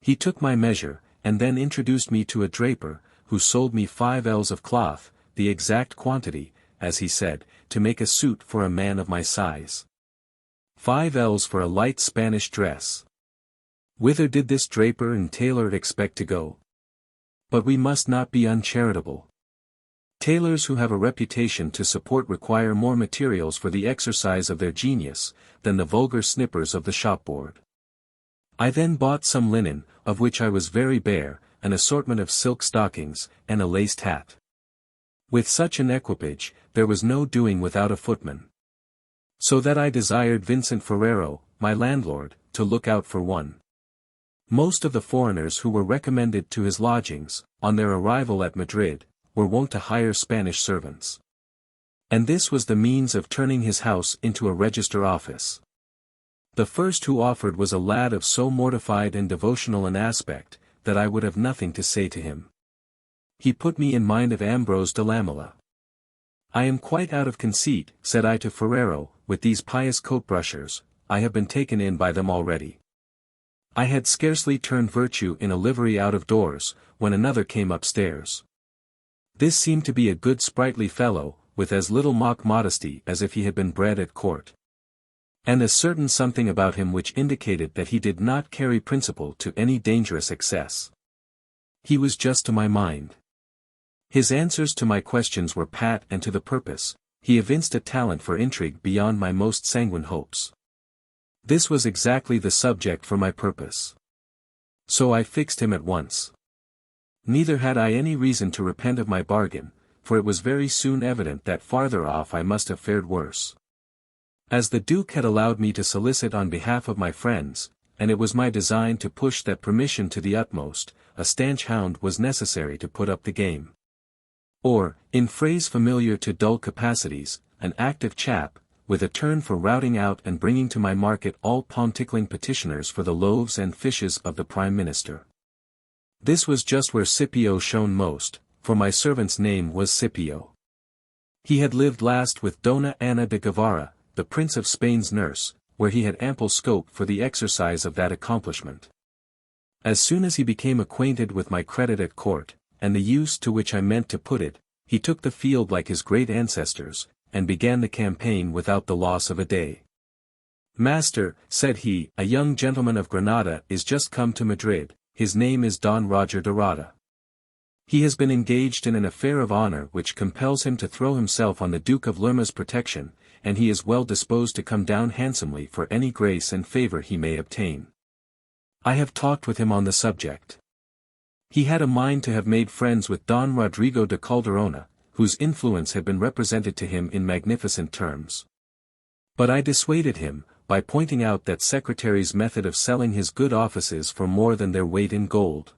He took my measure, and then introduced me to a draper, who sold me 5 ells of cloth, the exact quantity, as he said, to make a suit for a man of my size. 5 ells for a light Spanish dress. Whither did this draper and tailor expect to go? But we must not be uncharitable. Tailors who have a reputation to support require more materials for the exercise of their genius, than the vulgar snippers of the shopboard. I then bought some linen, of which I was very bare, an assortment of silk stockings, and a laced hat. With such an equipage, there was no doing without a footman. So that I desired Vincent Ferrero, my landlord, to look out for one. Most of the foreigners who were recommended to his lodgings, on their arrival at Madrid, were wont to hire Spanish servants. And this was the means of turning his house into a register office. The first who offered was a lad of so mortified and devotional an aspect, that I would have nothing to say to him. He put me in mind of Ambrose de Lamela. I am quite out of conceit, said I to Ferrero, with these pious coat-brushers, I have been taken in by them already. I had scarcely turned virtue in a livery out of doors, when another came upstairs. This seemed to be a good sprightly fellow, with as little mock modesty as if he had been bred at court. And a certain something about him which indicated that he did not carry principle to any dangerous excess. He was just to my mind. His answers to my questions were pat and to the purpose, he evinced a talent for intrigue beyond my most sanguine hopes. This was exactly the subject for my purpose. So I fixed him at once. Neither had I any reason to repent of my bargain, for it was very soon evident that farther off I must have fared worse. As the Duke had allowed me to solicit on behalf of my friends, and it was my design to push that permission to the utmost, a stanch hound was necessary to put up the game. Or, in phrase familiar to dull capacities, an active chap, with a turn for routing out and bringing to my market all palm-tickling petitioners for the loaves and fishes of the Prime Minister. This was just where Scipio shone most, for my servant's name was Scipio. He had lived last with Dona Ana de Guevara, the Prince of Spain's nurse, where he had ample scope for the exercise of that accomplishment. As soon as he became acquainted with my credit at court, and the use to which I meant to put it, he took the field like his great ancestors, and began the campaign without the loss of a day. Master, said he, a young gentleman of Granada is just come to Madrid, his name is Don Roger de Rada. He has been engaged in an affair of honor which compels him to throw himself on the Duke of Lerma's protection, and he is well disposed to come down handsomely for any grace and favor he may obtain. I have talked with him on the subject. He had a mind to have made friends with Don Rodrigo de Calderona, whose influence had been represented to him in magnificent terms. But I dissuaded him, by pointing out that secretary's method of selling his good offices for more than their weight in gold.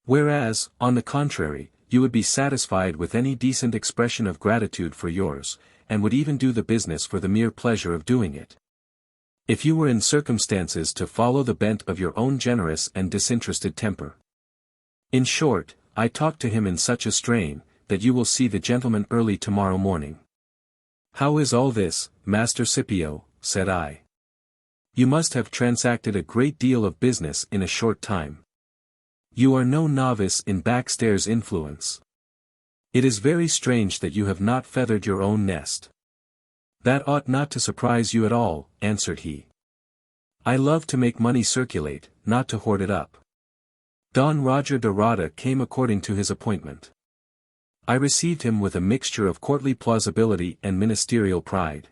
Whereas, on the contrary, you would be satisfied with any decent expression of gratitude for yours, and would even do the business for the mere pleasure of doing it. If you were in circumstances to follow the bent of your own generous and disinterested temper. In short, I talked to him in such a strain, that you will see the gentleman early tomorrow morning. How is all this, Master Scipio, said I. You must have transacted a great deal of business in a short time. You are no novice in backstairs influence. It is very strange that you have not feathered your own nest. That ought not to surprise you at all, answered he. I love to make money circulate, not to hoard it up. Don Roger de Rada came according to his appointment. I received him with a mixture of courtly plausibility and ministerial pride.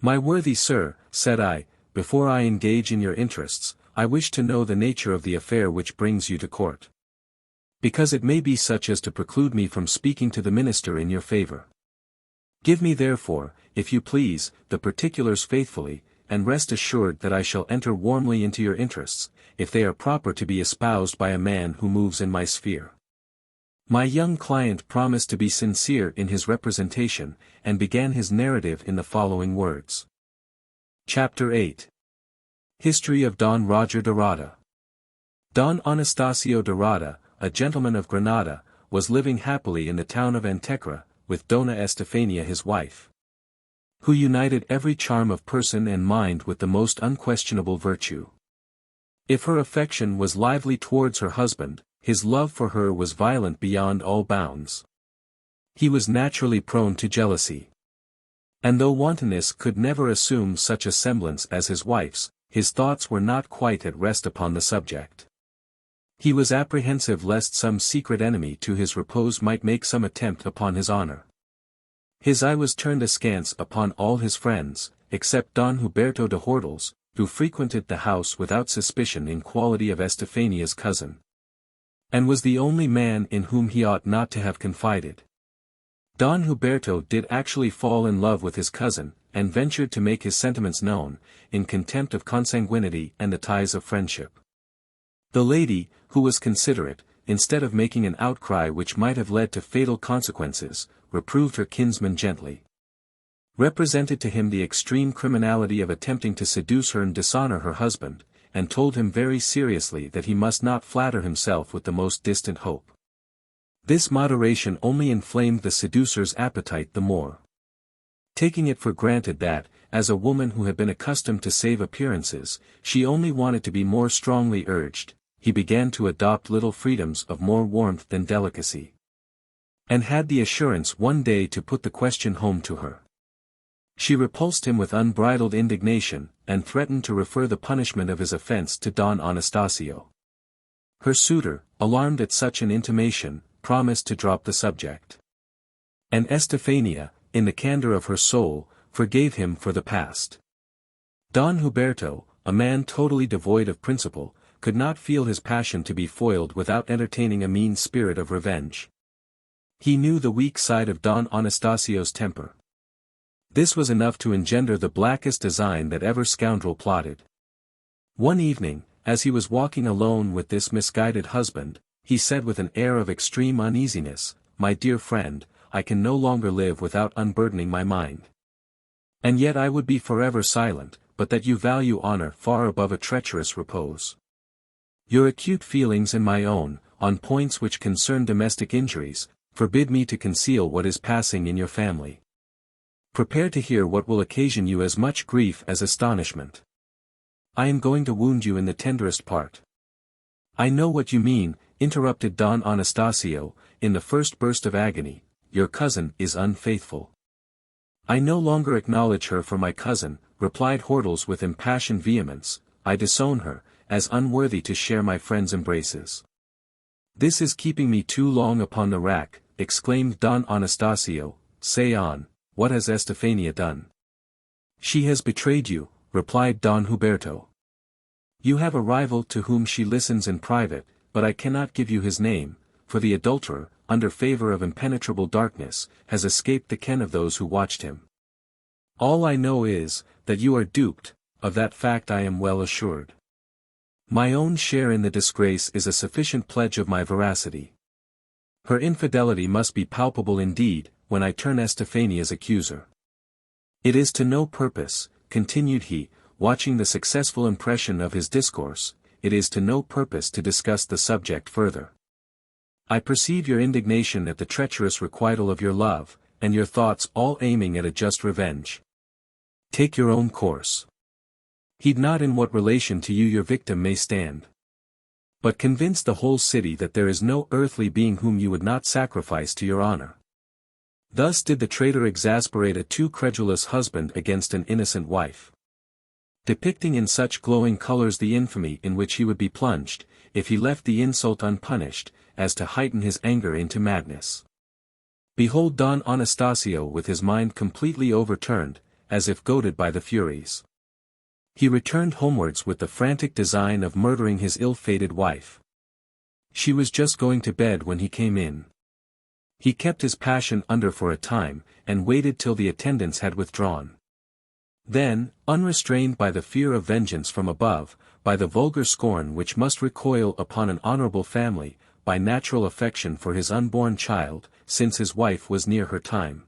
My worthy sir, said I, before I engage in your interests, I wish to know the nature of the affair which brings you to court. Because it may be such as to preclude me from speaking to the minister in your favor. Give me therefore, if you please, the particulars faithfully, and rest assured that I shall enter warmly into your interests, if they are proper to be espoused by a man who moves in my sphere. My young client promised to be sincere in his representation, and began his narrative in the following words. Chapter 8. History of Don Roger de Rada. Don Anastasio de Rada, a gentleman of Granada, was living happily in the town of Antecra, with Dona Estefania his wife, who united every charm of person and mind with the most unquestionable virtue. If her affection was lively towards her husband, his love for her was violent beyond all bounds. He was naturally prone to jealousy. And though wantonness could never assume such a semblance as his wife's, his thoughts were not quite at rest upon the subject. He was apprehensive lest some secret enemy to his repose might make some attempt upon his honor. His eye was turned askance upon all his friends, except Don Huberto de Hordals, who frequented the house without suspicion in quality of Estefania's cousin, and was the only man in whom he ought not to have confided. Don Huberto did actually fall in love with his cousin, and ventured to make his sentiments known, in contempt of consanguinity and the ties of friendship. The lady, who was considerate, instead of making an outcry which might have led to fatal consequences, reproved her kinsman gently. represented to him the extreme criminality of attempting to seduce her and dishonor her husband, and told him very seriously that he must not flatter himself with the most distant hope. This moderation only inflamed the seducer's appetite the more. Taking it for granted that, as a woman who had been accustomed to save appearances, she only wanted to be more strongly urged, he began to adopt little freedoms of more warmth than delicacy. And had the assurance one day to put the question home to her. She repulsed him with unbridled indignation, and threatened to refer the punishment of his offense to Don Anastasio. Her suitor, alarmed at such an intimation, promised to drop the subject. And Estefania, in the candor of her soul, forgave him for the past. Don Huberto, a man totally devoid of principle, could not feel his passion to be foiled without entertaining a mean spirit of revenge. He knew the weak side of Don Anastasio's temper. This was enough to engender the blackest design that ever scoundrel plotted. One evening, as he was walking alone with this misguided husband, he said with an air of extreme uneasiness, "My dear friend, I can no longer live without unburdening my mind. And yet I would be forever silent, but that you value honor far above a treacherous repose. Your acute feelings and my own, on points which concern domestic injuries, forbid me to conceal what is passing in your family. Prepare to hear what will occasion you as much grief as astonishment. I am going to wound you in the tenderest part." "I know what you mean," interrupted Don Anastasio, in the first burst of agony, "your cousin is unfaithful." "I no longer acknowledge her for my cousin," replied Hortels with impassioned vehemence, "I disown her, as unworthy to share my friend's embraces." "This is keeping me too long upon the rack," exclaimed Don Anastasio. "Say on, what has Estefania done?" "She has betrayed you," replied Don Huberto. "You have a rival to whom she listens in private, but I cannot give you his name, for the adulterer, under favor of impenetrable darkness, has escaped the ken of those who watched him. All I know is, that you are duped, of that fact I am well assured. My own share in the disgrace is a sufficient pledge of my veracity. Her infidelity must be palpable indeed, when I turn Estefania's accuser. It is to no purpose," continued he, watching the successful impression of his discourse, "it is to no purpose to discuss the subject further. I perceive your indignation at the treacherous requital of your love, and your thoughts all aiming at a just revenge. Take your own course. Heed not in what relation to you your victim may stand. But convince the whole city that there is no earthly being whom you would not sacrifice to your honor." Thus did the traitor exasperate a too credulous husband against an innocent wife. Depicting in such glowing colors the infamy in which he would be plunged, if he left the insult unpunished, as to heighten his anger into madness. Behold Don Anastasio with his mind completely overturned, as if goaded by the Furies. He returned homewards with the frantic design of murdering his ill-fated wife. She was just going to bed when he came in. He kept his passion under for a time, and waited till the attendants had withdrawn. Then, unrestrained by the fear of vengeance from above, by the vulgar scorn which must recoil upon an honorable family, by natural affection for his unborn child, since his wife was near her time,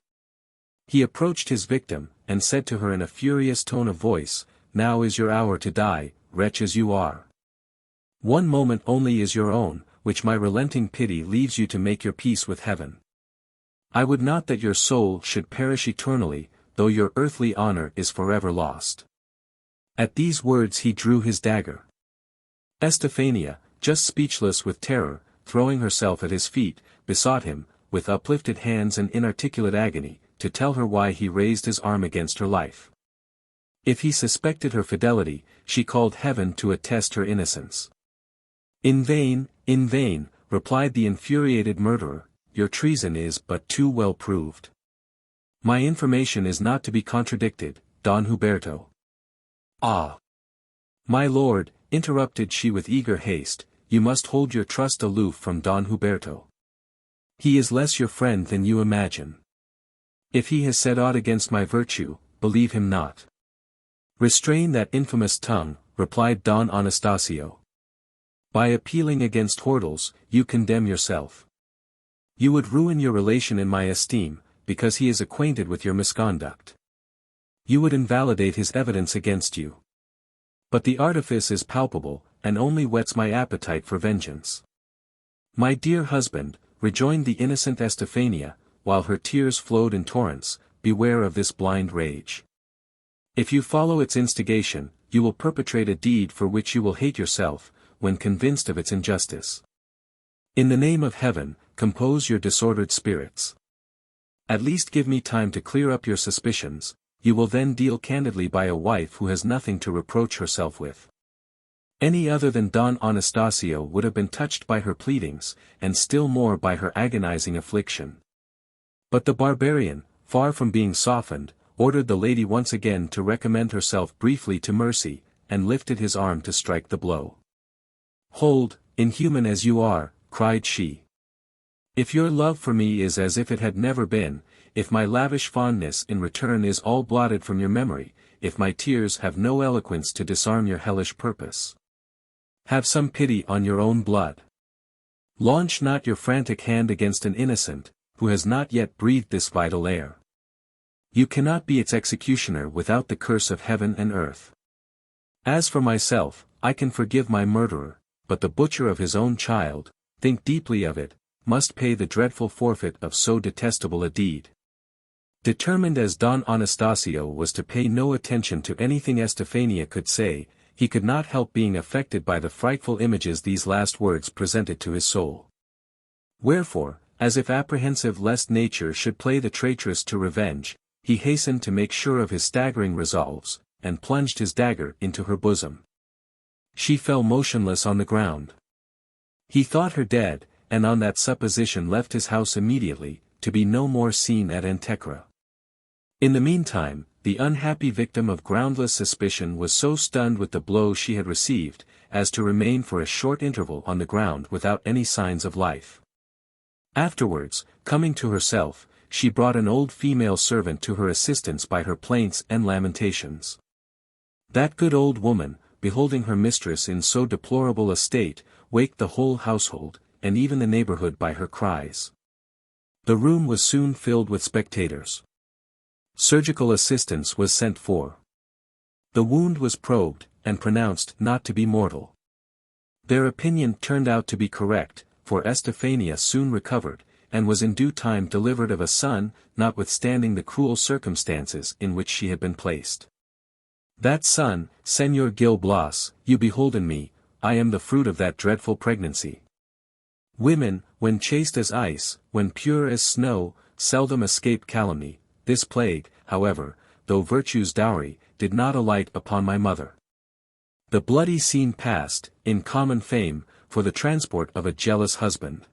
he approached his victim, and said to her in a furious tone of voice, "Now is your hour to die, wretch as you are. One moment only is your own, which my relenting pity leaves you to make your peace with heaven. I would not that your soul should perish eternally, though your earthly honor is forever lost." At these words he drew his dagger. Estefania, just speechless with terror, throwing herself at his feet, besought him, with uplifted hands and inarticulate agony, to tell her why he raised his arm against her life. If he suspected her fidelity, she called heaven to attest her innocence. In vain, replied the infuriated murderer, "your treason is but too well proved. My information is not to be contradicted, Don Huberto." "Ah! My lord," interrupted she with eager haste, "you must hold your trust aloof from Don Huberto. He is less your friend than you imagine. If he has said aught against my virtue, believe him not." "Restrain that infamous tongue," replied Don Anastasio. "By appealing against Hortels, you condemn yourself. You would ruin your relation in my esteem, because he is acquainted with your misconduct. You would invalidate his evidence against you. But the artifice is palpable, and only whets my appetite for vengeance. My dear husband, rejoined the innocent Estefania, while her tears flowed in torrents, beware of this blind rage. If you follow its instigation, you will perpetrate a deed for which you will hate yourself, when convinced of its injustice. In the name of heaven, compose your disordered spirits. At least give me time to clear up your suspicions, you will then deal candidly by a wife who has nothing to reproach herself with. Any other than Don Anastasio would have been touched by her pleadings, and still more by her agonizing affliction. But the barbarian, far from being softened, ordered the lady once again to recommend herself briefly to mercy, and lifted his arm to strike the blow. "Hold, inhuman as you are," cried she. "If your love for me is as if it had never been, if my lavish fondness in return is all blotted from your memory, if my tears have no eloquence to disarm your hellish purpose, have some pity on your own blood. Launch not your frantic hand against an innocent, who has not yet breathed this vital air. You cannot be its executioner without the curse of heaven and earth. As for myself, I can forgive my murderer, but the butcher of his own child, think deeply of it, must pay the dreadful forfeit of so detestable a deed." Determined as Don Anastasio was to pay no attention to anything Estefania could say, he could not help being affected by the frightful images these last words presented to his soul. Wherefore, as if apprehensive lest nature should play the traitress to revenge, he hastened to make sure of his staggering resolves, and plunged his dagger into her bosom. She fell motionless on the ground. He thought her dead, and on that supposition left his house immediately, to be no more seen at Antecra. In the meantime, the unhappy victim of groundless suspicion was so stunned with the blow she had received, as to remain for a short interval on the ground without any signs of life. Afterwards, coming to herself, she brought an old female servant to her assistance by her plaints and lamentations. That good old woman, beholding her mistress in so deplorable a state, waked the whole household, and even the neighborhood by her cries. The room was soon filled with spectators. Surgical assistance was sent for. The wound was probed, and pronounced not to be mortal. Their opinion turned out to be correct, for Estefania soon recovered, and was in due time delivered of a son, notwithstanding the cruel circumstances in which she had been placed. That son, Señor Gil Blas, you behold in me, I am the fruit of that dreadful pregnancy. Women, when chaste as ice, when pure as snow, seldom escape calumny. This plague, however, though virtue's dowry, did not alight upon my mother. The bloody scene passed, in common fame, for the transport of a jealous husband.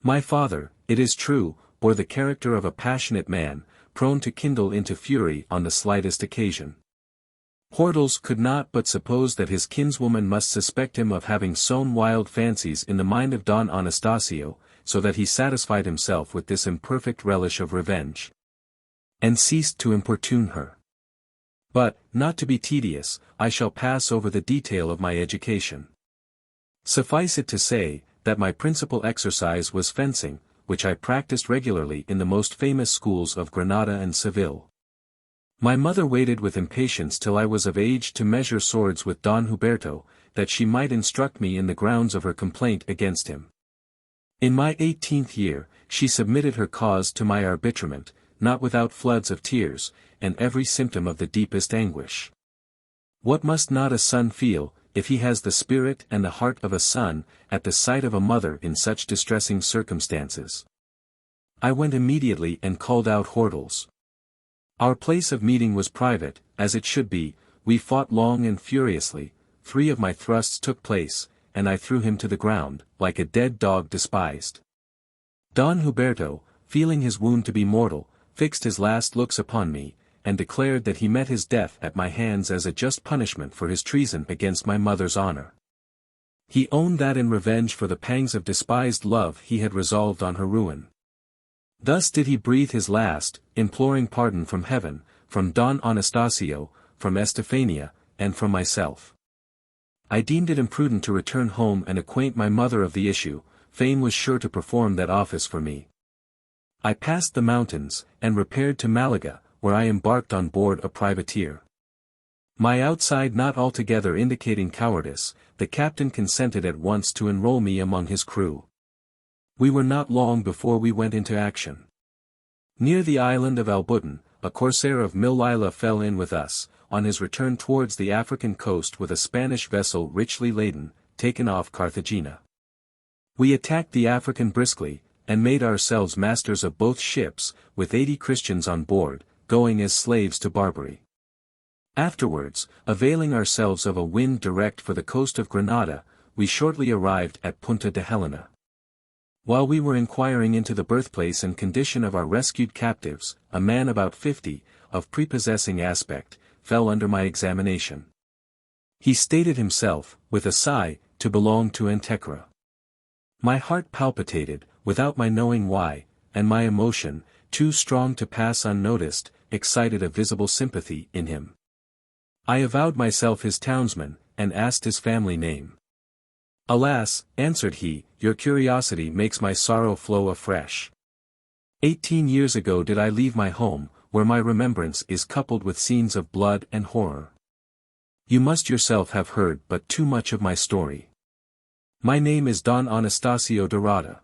My father, it is true, bore the character of a passionate man, prone to kindle into fury on the slightest occasion. Hortels could not but suppose that his kinswoman must suspect him of having sown wild fancies in the mind of Don Anastasio, so that he satisfied himself with this imperfect relish of revenge, and ceased to importune her. But, not to be tedious, I shall pass over the detail of my education. Suffice it to say, that my principal exercise was fencing, which I practiced regularly in the most famous schools of Granada and Seville. My mother waited with impatience till I was of age to measure swords with Don Huberto, that she might instruct me in the grounds of her complaint against him. In my 18th year, she submitted her cause to my arbitrament, not without floods of tears, and every symptom of the deepest anguish. What must not a son feel, if he has the spirit and the heart of a son, at the sight of a mother in such distressing circumstances? I went immediately and called out Hortels. Our place of meeting was private, as it should be. We fought long and furiously, 3 of my thrusts took place, and I threw him to the ground, like a dead dog despised. Don Huberto, feeling his wound to be mortal, fixed his last looks upon me, and declared that he met his death at my hands as a just punishment for his treason against my mother's honor. He owned that in revenge for the pangs of despised love he had resolved on her ruin. Thus did he breathe his last, imploring pardon from heaven, from Don Anastasio, from Estefania, and from myself. I deemed it imprudent to return home and acquaint my mother of the issue. Fame was sure to perform that office for me. I passed the mountains, and repaired to Malaga, where I embarked on board a privateer. My outside not altogether indicating cowardice, the captain consented at once to enroll me among his crew. We were not long before we went into action. Near the island of Albutin, a corsair of Melilla fell in with us, on his return towards the African coast with a Spanish vessel richly laden, taken off Carthagena. We attacked the African briskly, and made ourselves masters of both ships, with 80 Christians on board, going as slaves to Barbary. Afterwards, availing ourselves of a wind direct for the coast of Granada, we shortly arrived at Punta de Helena. While we were inquiring into the birthplace and condition of our rescued captives, a man about 50, of prepossessing aspect, fell under my examination. He stated himself, with a sigh, to belong to Antecra. My heart palpitated, without my knowing why, and my emotion, too strong to pass unnoticed, excited a visible sympathy in him. I avowed myself his townsman, and asked his family name. "Alas," answered he, "your curiosity makes my sorrow flow afresh. 18 years ago did I leave my home, where my remembrance is coupled with scenes of blood and horror. You must yourself have heard but too much of my story. My name is Don Anastasio de Rada."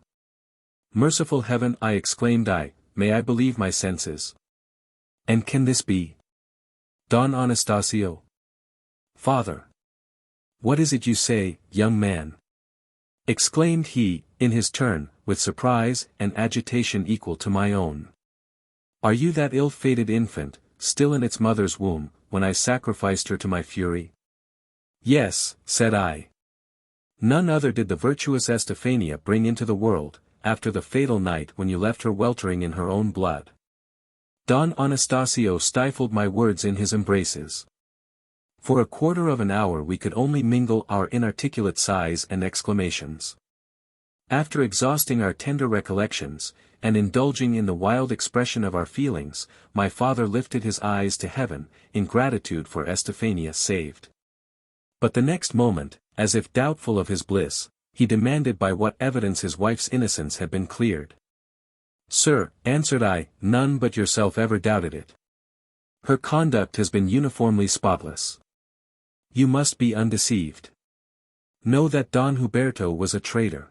"Merciful heaven," I exclaimed, "may I believe my senses? And can this be Don Anastasio?" "Father! What is it you say, young man?" exclaimed he, in his turn, with surprise and agitation equal to my own. "Are you that ill-fated infant, still in its mother's womb, when I sacrificed her to my fury?" "Yes," said I. "None other did the virtuous Estefania bring into the world, after the fatal night when you left her weltering in her own blood." Don Anastasio stifled my words in his embraces. For a quarter of an hour we could only mingle our inarticulate sighs and exclamations. After exhausting our tender recollections, and indulging in the wild expression of our feelings, my father lifted his eyes to heaven, in gratitude for Estefania saved. But the next moment, as if doubtful of his bliss, he demanded by what evidence his wife's innocence had been cleared. "Sir," answered I, "none but yourself ever doubted it. Her conduct has been uniformly spotless. You must be undeceived. Know that Don Huberto was a traitor."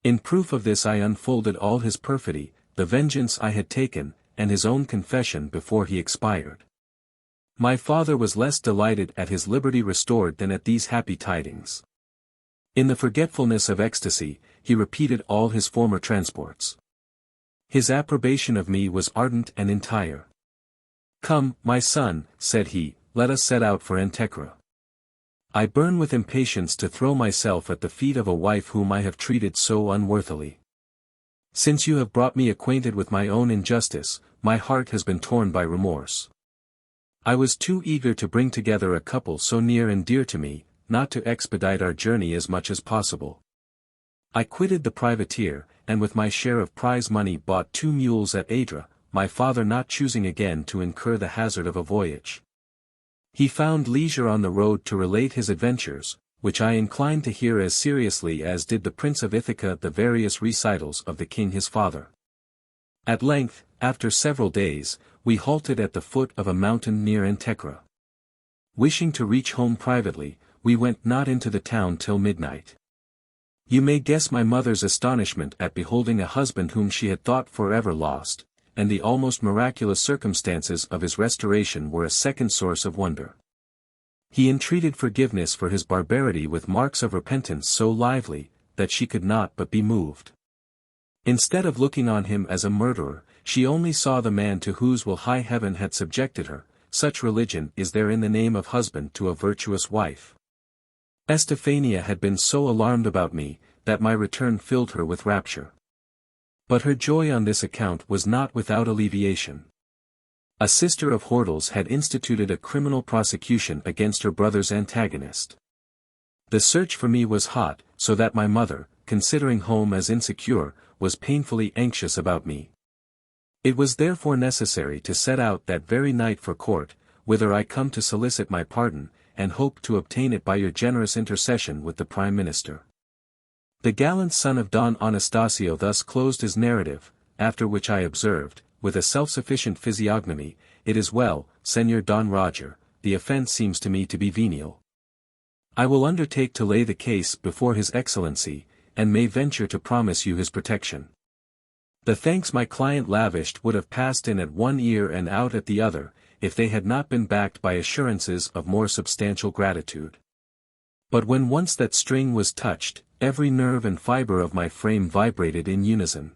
In proof of this I unfolded all his perfidy, the vengeance I had taken, and his own confession before he expired. My father was less delighted at his liberty restored than at these happy tidings. In the forgetfulness of ecstasy, he repeated all his former transports. His approbation of me was ardent and entire. "Come, my son," said he, "let us set out for Antecra. I burn with impatience to throw myself at the feet of a wife whom I have treated so unworthily. Since you have brought me acquainted with my own injustice, my heart has been torn by remorse. I was too eager to bring together a couple so near and dear to me, not to expedite our journey as much as possible. I quitted the privateer, and with my share of prize money bought 2 mules at Adra, my father not choosing again to incur the hazard of a voyage. He found leisure on the road to relate his adventures, which I inclined to hear as seriously as did the Prince of Ithaca the various recitals of the king his father. At length, after several days, we halted at the foot of a mountain near Antecra. Wishing to reach home privately, we went not into the town till midnight. You may guess my mother's astonishment at beholding a husband whom she had thought forever lost, and the almost miraculous circumstances of his restoration were a second source of wonder. He entreated forgiveness for his barbarity with marks of repentance so lively, that she could not but be moved. Instead of looking on him as a murderer, she only saw the man to whose will high heaven had subjected her. Such religion is there in the name of husband to a virtuous wife. Estefania had been so alarmed about me, that my return filled her with rapture. But her joy on this account was not without alleviation. A sister of Hordel's had instituted a criminal prosecution against her brother's antagonist. The search for me was hot, so that my mother, considering home as insecure, was painfully anxious about me. It was therefore necessary to set out that very night for court, whither I come to solicit my pardon, and hope to obtain it by your generous intercession with the Prime Minister. The gallant son of Don Anastasio thus closed his narrative, after which I observed, with a self-sufficient physiognomy, "It is well, Señor Don Roger, the offence seems to me to be venial. I will undertake to lay the case before His Excellency, and may venture to promise you his protection." The thanks my client lavished would have passed in at one ear and out at the other, if they had not been backed by assurances of more substantial gratitude. But when once that string was touched, every nerve and fibre of my frame vibrated in unison.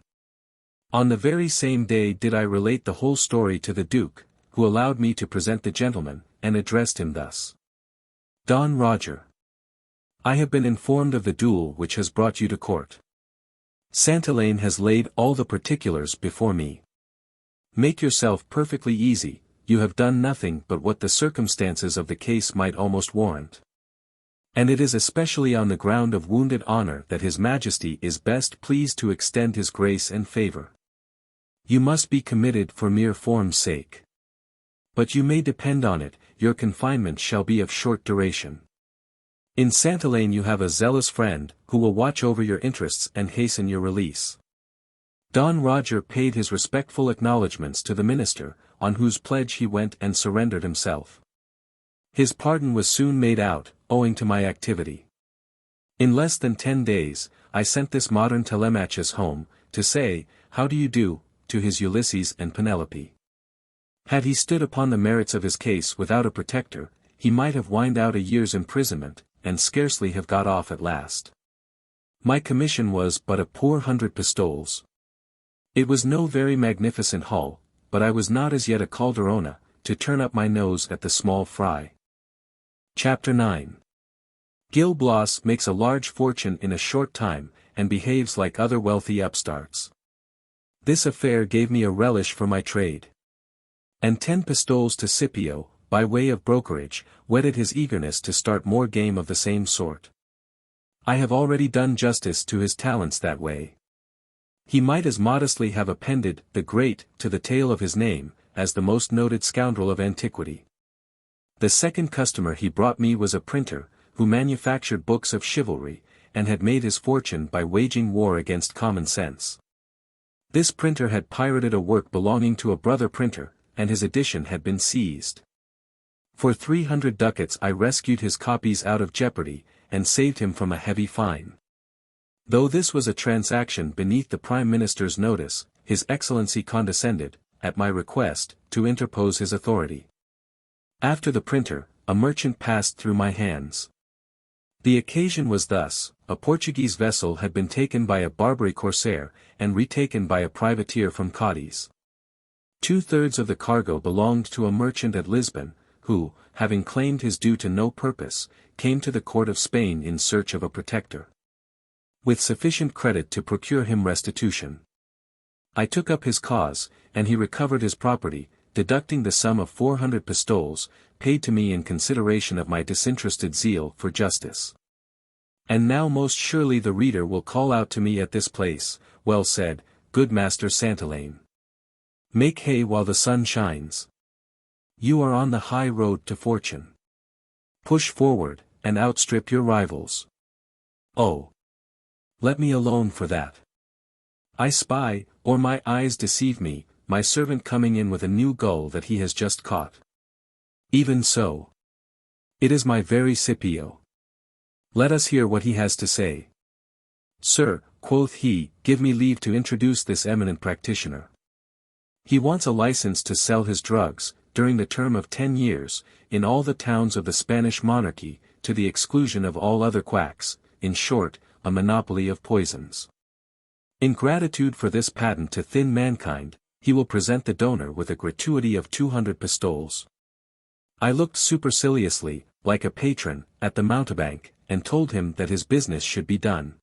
On the very same day did I relate the whole story to the Duke, who allowed me to present the gentleman, and addressed him thus. "Don Roger, I have been informed of the duel which has brought you to court. Santillana has laid all the particulars before me. Make yourself perfectly easy, you have done nothing but what the circumstances of the case might almost warrant. And it is especially on the ground of wounded honor that His Majesty is best pleased to extend his grace and favor. You must be committed for mere form's sake. But you may depend on it, your confinement shall be of short duration. In Santillana you have a zealous friend, who will watch over your interests and hasten your release." Don Roger paid his respectful acknowledgments to the minister, on whose pledge he went and surrendered himself. His pardon was soon made out, owing to my activity. In less than 10 days, I sent this modern Telemachus home, to say, "How do you do," to his Ulysses and Penelope. Had he stood upon the merits of his case without a protector, he might have whined out a year's imprisonment, and scarcely have got off at last. My commission was but a poor 100 pistoles. It was no very magnificent haul, but I was not as yet a Calderona, to turn up my nose at the small fry. Chapter 9. Gil Blas makes a large fortune in a short time, and behaves like other wealthy upstarts. This affair gave me a relish for my trade. And 10 pistoles to Scipio, by way of brokerage, whetted his eagerness to start more game of the same sort. I have already done justice to his talents that way. He might as modestly have appended "the Great" to the tail of his name, as the most noted scoundrel of antiquity. The second customer he brought me was a printer, who manufactured books of chivalry, and had made his fortune by waging war against common sense. This printer had pirated a work belonging to a brother printer, and his edition had been seized. For 300 ducats I rescued his copies out of jeopardy, and saved him from a heavy fine. Though this was a transaction beneath the Prime Minister's notice, His Excellency condescended, at my request, to interpose his authority. After the printer, a merchant passed through my hands. The occasion was thus: a Portuguese vessel had been taken by a Barbary corsair, and retaken by a privateer from Cadiz. 2/3 of the cargo belonged to a merchant at Lisbon, who, having claimed his due to no purpose, came to the court of Spain in search of a protector, with sufficient credit to procure him restitution. I took up his cause, and he recovered his property, deducting the sum of 400 pistoles, paid to me in consideration of my disinterested zeal for justice. And now most surely the reader will call out to me at this place, "Well said, good Master Santillana. Make hay while the sun shines. You are on the high road to fortune. Push forward, and outstrip your rivals. Oh! Let me alone for that. I spy, or my eyes deceive me, my servant coming in with a new gull that he has just caught. Even so. It is my very Scipio. Let us hear what he has to say. Sir," quoth he, "give me leave to introduce this eminent practitioner. He wants a license to sell his drugs, during the term of 10 years, in all the towns of the Spanish monarchy, to the exclusion of all other quacks, in short, a monopoly of poisons. In gratitude for this patent to thin mankind, he will present the donor with a gratuity of 200 pistoles." I looked superciliously, like a patron, at the mountebank, and told him that his business should be done.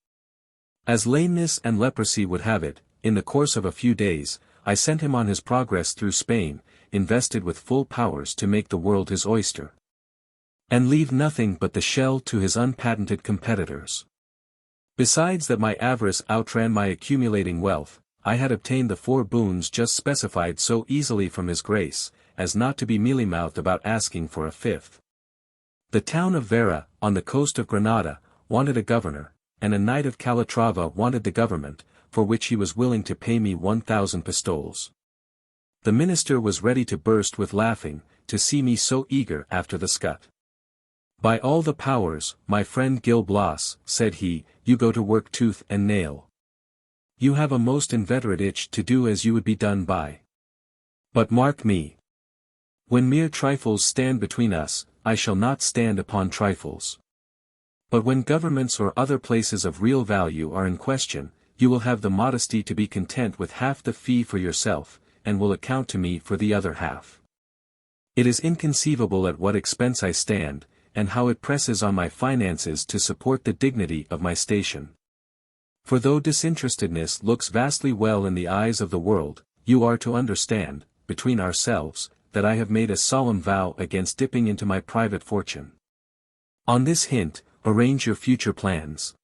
As lameness and leprosy would have it, in the course of a few days, I sent him on his progress through Spain, invested with full powers to make the world his oyster, and leave nothing but the shell to his unpatented competitors. Besides that my avarice outran my accumulating wealth, I had obtained the 4 boons just specified so easily from his grace, as not to be mealy-mouthed about asking for a 5th. The town of Vera, on the coast of Granada, wanted a governor, and a knight of Calatrava wanted the government, for which he was willing to pay me 1,000 pistoles. The minister was ready to burst with laughing, to see me so eager after the scut. "By all the powers, my friend Gil Blas," said he, "you go to work tooth and nail. You have a most inveterate itch to do as you would be done by. But mark me. When mere trifles stand between us, I shall not stand upon trifles. But when governments or other places of real value are in question, you will have the modesty to be content with half the fee for yourself, and will account to me for the other half. It is inconceivable at what expense I stand, and how it presses on my finances to support the dignity of my station. For though disinterestedness looks vastly well in the eyes of the world, you are to understand, between ourselves, that I have made a solemn vow against dipping into my private fortune. On this hint, arrange your future plans."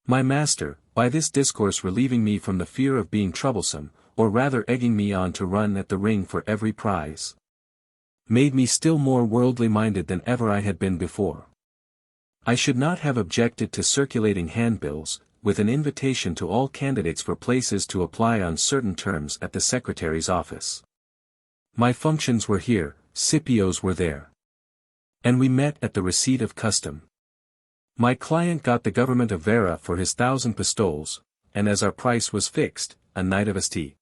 My master, by this discourse relieving me from the fear of being troublesome, or rather egging me on to run at the ring for every prize, made me still more worldly minded than ever I had been before. I should not have objected to circulating handbills, with an invitation to all candidates for places to apply on certain terms at the secretary's office. My functions were here, Scipio's were there. And we met at the receipt of custom. My client got the government of Vera for his 1,000 pistoles, and as our price was fixed, a night of St.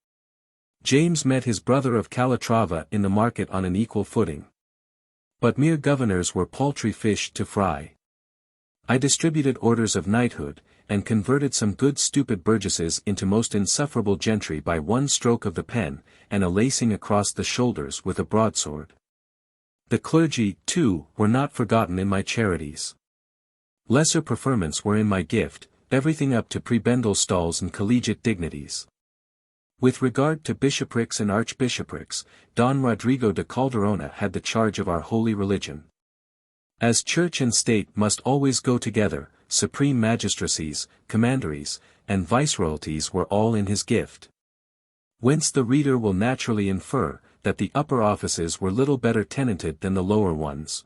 James met his brother of Calatrava in the market on an equal footing. But mere governors were paltry fish to fry. I distributed orders of knighthood, and converted some good stupid burgesses into most insufferable gentry by one stroke of the pen, and a lacing across the shoulders with a broadsword. The clergy, too, were not forgotten in my charities. Lesser preferments were in my gift, everything up to prebendal stalls and collegiate dignities. With regard to bishoprics and archbishoprics, Don Rodrigo de Calderona had the charge of our holy religion. As church and state must always go together, supreme magistracies, commanderies, and viceroyalties were all in his gift. Whence the reader will naturally infer, that the upper offices were little better tenanted than the lower ones.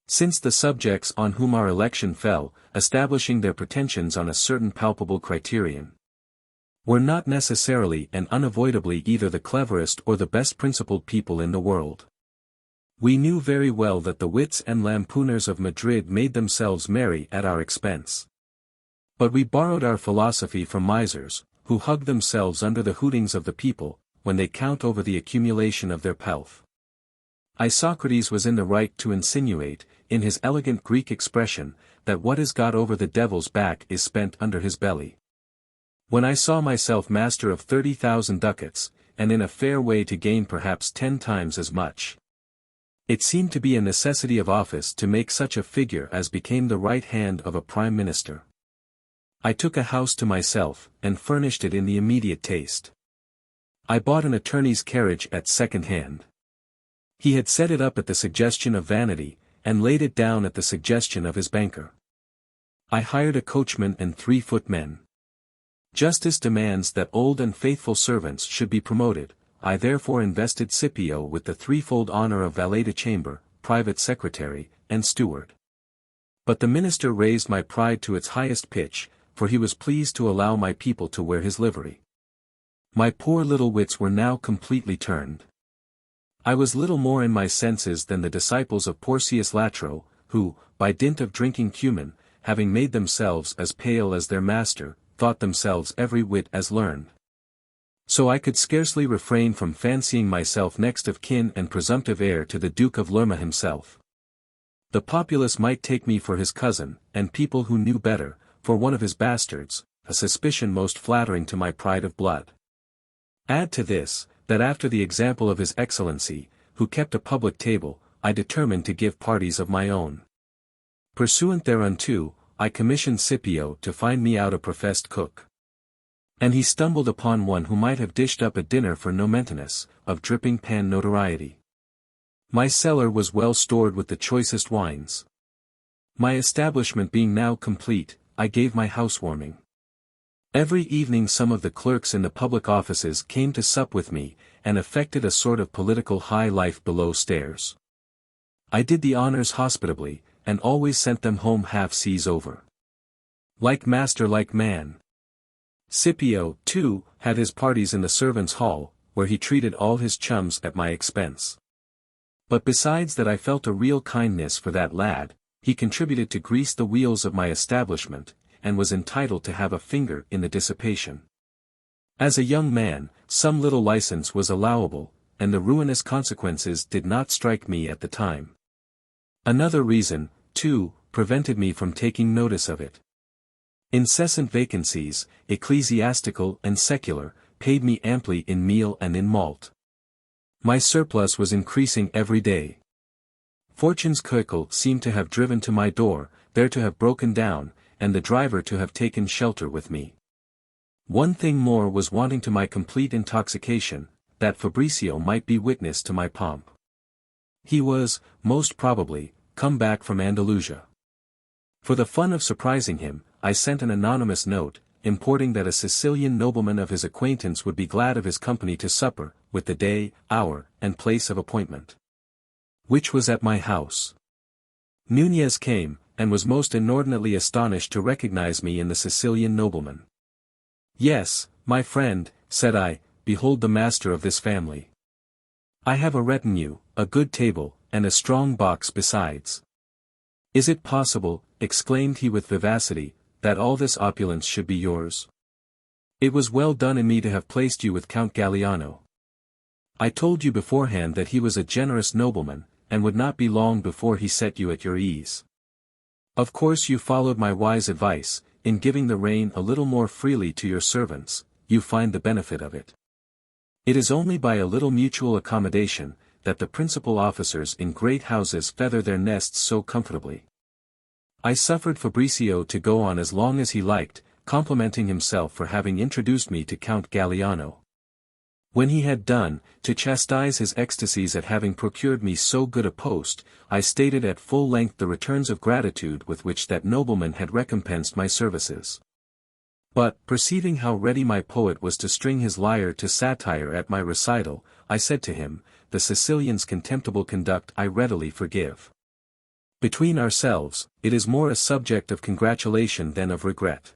Since the subjects on whom our election fell, establishing their pretensions on a certain palpable criterion, were not necessarily and unavoidably either the cleverest or the best principled people in the world. We knew very well that the wits and lampooners of Madrid made themselves merry at our expense. But we borrowed our philosophy from misers, who hug themselves under the hootings of the people, when they count over the accumulation of their pelf. Isocrates was in the right to insinuate, in his elegant Greek expression, that what is got over the devil's back is spent under his belly. When I saw myself master of 30,000 ducats, and in a fair way to gain perhaps 10 times as much, it seemed to be a necessity of office to make such a figure as became the right hand of a prime minister. I took a house to myself, and furnished it in the immediate taste. I bought an attorney's carriage at second hand. He had set it up at the suggestion of vanity, and laid it down at the suggestion of his banker. I hired a coachman and 3 footmen. Justice demands that old and faithful servants should be promoted. I therefore invested Scipio with the threefold honor of valet de chamber, private secretary, and steward. But the minister raised my pride to its highest pitch, for he was pleased to allow my people to wear his livery. My poor little wits were now completely turned. I was little more in my senses than the disciples of Porcius Latro, who, by dint of drinking cumin, having made themselves as pale as their master, thought themselves every whit as learned. So I could scarcely refrain from fancying myself next of kin and presumptive heir to the Duke of Lerma himself. The populace might take me for his cousin, and people who knew better, for one of his bastards, a suspicion most flattering to my pride of blood. Add to this, that after the example of his Excellency, who kept a public table, I determined to give parties of my own. Pursuant thereunto, I commissioned Scipio to find me out a professed cook. And he stumbled upon one who might have dished up a dinner for Nomentanus, of dripping pan notoriety. My cellar was well stored with the choicest wines. My establishment being now complete, I gave my housewarming. Every evening some of the clerks in the public offices came to sup with me, and affected a sort of political high life below stairs. I did the honors hospitably, and always sent them home half seas over. Like master like man. Scipio, too, had his parties in the servants' hall, where he treated all his chums at my expense. But besides that, I felt a real kindness for that lad. He contributed to grease the wheels of my establishment, and was entitled to have a finger in the dissipation. As a young man, some little license was allowable, and the ruinous consequences did not strike me at the time. Another reason, too, prevented me from taking notice of it. Incessant vacancies, ecclesiastical and secular, paid me amply in meal and in malt. My surplus was increasing every day. Fortune's curricle seemed to have driven to my door, there to have broken down, and the driver to have taken shelter with me. One thing more was wanting to my complete intoxication, that Fabricio might be witness to my pomp. He was, most probably, come back from Andalusia. For the fun of surprising him, I sent an anonymous note, importing that a Sicilian nobleman of his acquaintance would be glad of his company to supper, with the day, hour, and place of appointment, which was at my house. Nunez came, and was most inordinately astonished to recognize me in the Sicilian nobleman. "Yes, my friend," said I, "behold the master of this family. I have a retinue, a good table, and a strong box besides." "Is it possible," exclaimed he with vivacity, "that all this opulence should be yours? It was well done in me to have placed you with Count Galiano. I told you beforehand that he was a generous nobleman, and would not be long before he set you at your ease. Of course you followed my wise advice, in giving the rein a little more freely to your servants, you find the benefit of it. It is only by a little mutual accommodation, that the principal officers in great houses feather their nests so comfortably." I suffered Fabricio to go on as long as he liked, complimenting himself for having introduced me to Count Galiano. When he had done, to chastise his ecstasies at having procured me so good a post, I stated at full length the returns of gratitude with which that nobleman had recompensed my services. But, perceiving how ready my poet was to string his lyre to satire at my recital, I said to him, "The Sicilian's contemptible conduct I readily forgive. Between ourselves, it is more a subject of congratulation than of regret.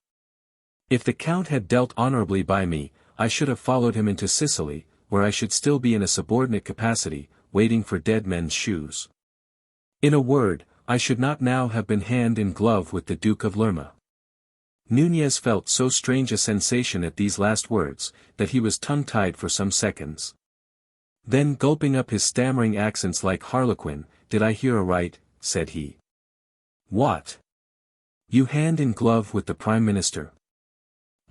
If the Count had dealt honorably by me, I should have followed him into Sicily, where I should still be in a subordinate capacity, waiting for dead men's shoes. In a word, I should not now have been hand in glove with the Duke of Lerma." Nunez felt so strange a sensation at these last words, that he was tongue-tied for some seconds. Then gulping up his stammering accents like Harlequin, "Did I hear aright?" said he. "What? You hand in glove with the Prime Minister?"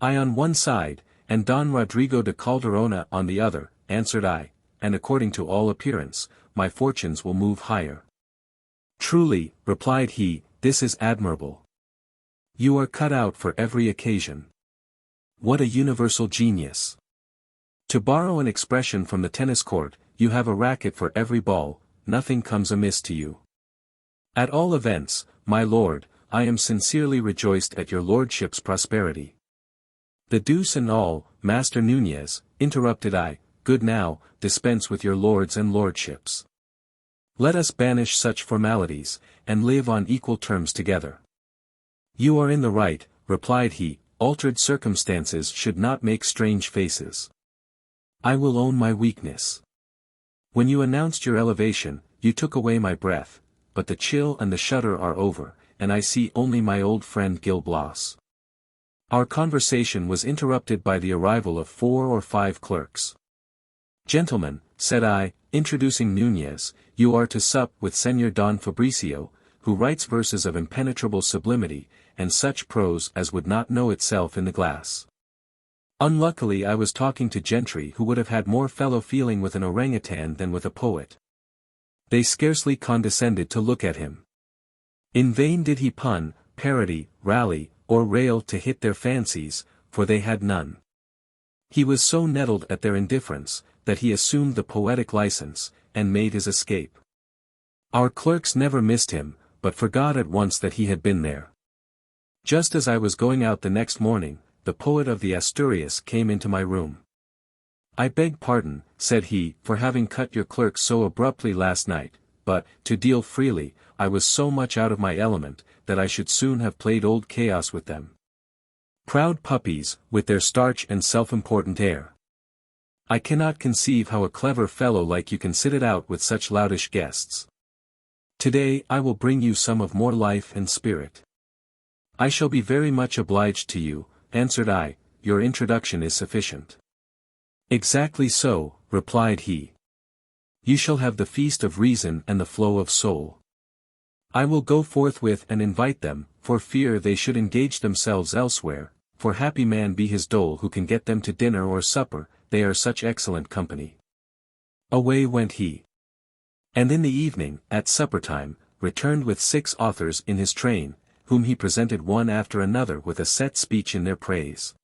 "I on one side, and Don Rodrigo de Calderona on the other," answered I, "and according to all appearance, my fortunes will move higher." "Truly," replied he, "this is admirable. You are cut out for every occasion. What a universal genius! To borrow an expression from the tennis court, you have a racket for every ball, nothing comes amiss to you. At all events, my lord, I am sincerely rejoiced at your lordship's prosperity." "The deuce and all, Master Nunez," interrupted I, "good now, dispense with your lords and lordships. Let us banish such formalities, and live on equal terms together." "You are in the right," replied he, "altered circumstances should not make strange faces. I will own my weakness. When you announced your elevation, you took away my breath, but the chill and the shudder are over, and I see only my old friend Gil Blas." Our conversation was interrupted by the arrival of 4 or 5 clerks. "Gentlemen," said I, introducing Nunez, "you are to sup with Señor Don Fabricio, who writes verses of impenetrable sublimity, and such prose as would not know itself in the glass." Unluckily I was talking to gentry who would have had more fellow-feeling with an orangutan than with a poet. They scarcely condescended to look at him. In vain did he pun, parody, rally, or rail to hit their fancies, for they had none. He was so nettled at their indifference, that he assumed the poetic license, and made his escape. Our clerks never missed him, but forgot at once that he had been there. Just as I was going out the next morning, the poet of the Asturias came into my room. "I beg pardon," said he, "for having cut your clerks so abruptly last night, but, to deal freely, I was so much out of my element, that I should soon have played old chaos with them. Proud puppies, with their starch and self-important air. I cannot conceive how a clever fellow like you can sit it out with such loutish guests. Today I will bring you some of more life and spirit. I shall be very much obliged to you, answered I, your introduction is sufficient. Exactly so, replied he. You shall have the feast of reason and the flow of soul. I will go forthwith and invite them, for fear they should engage themselves elsewhere, for happy man be his dole who can get them to dinner or supper, they are such excellent company. Away went he. And in the evening, at supper time, returned with 6 authors in his train, whom he presented one after another with a set speech in their praise.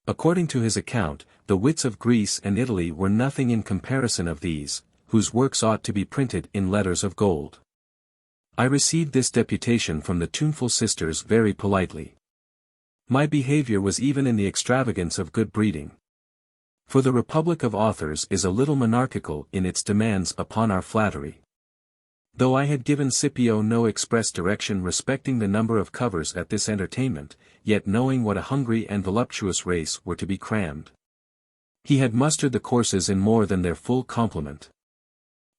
According to his account, the wits of Greece and Italy were nothing in comparison of these, whose works ought to be printed in letters of gold. I received this deputation from the tuneful sisters very politely. My behavior was even in the extravagance of good breeding. For the Republic of Authors is a little monarchical in its demands upon our flattery. Though I had given Scipio no express direction respecting the number of covers at this entertainment, yet knowing what a hungry and voluptuous race were to be crammed, he had mustered the courses in more than their full complement.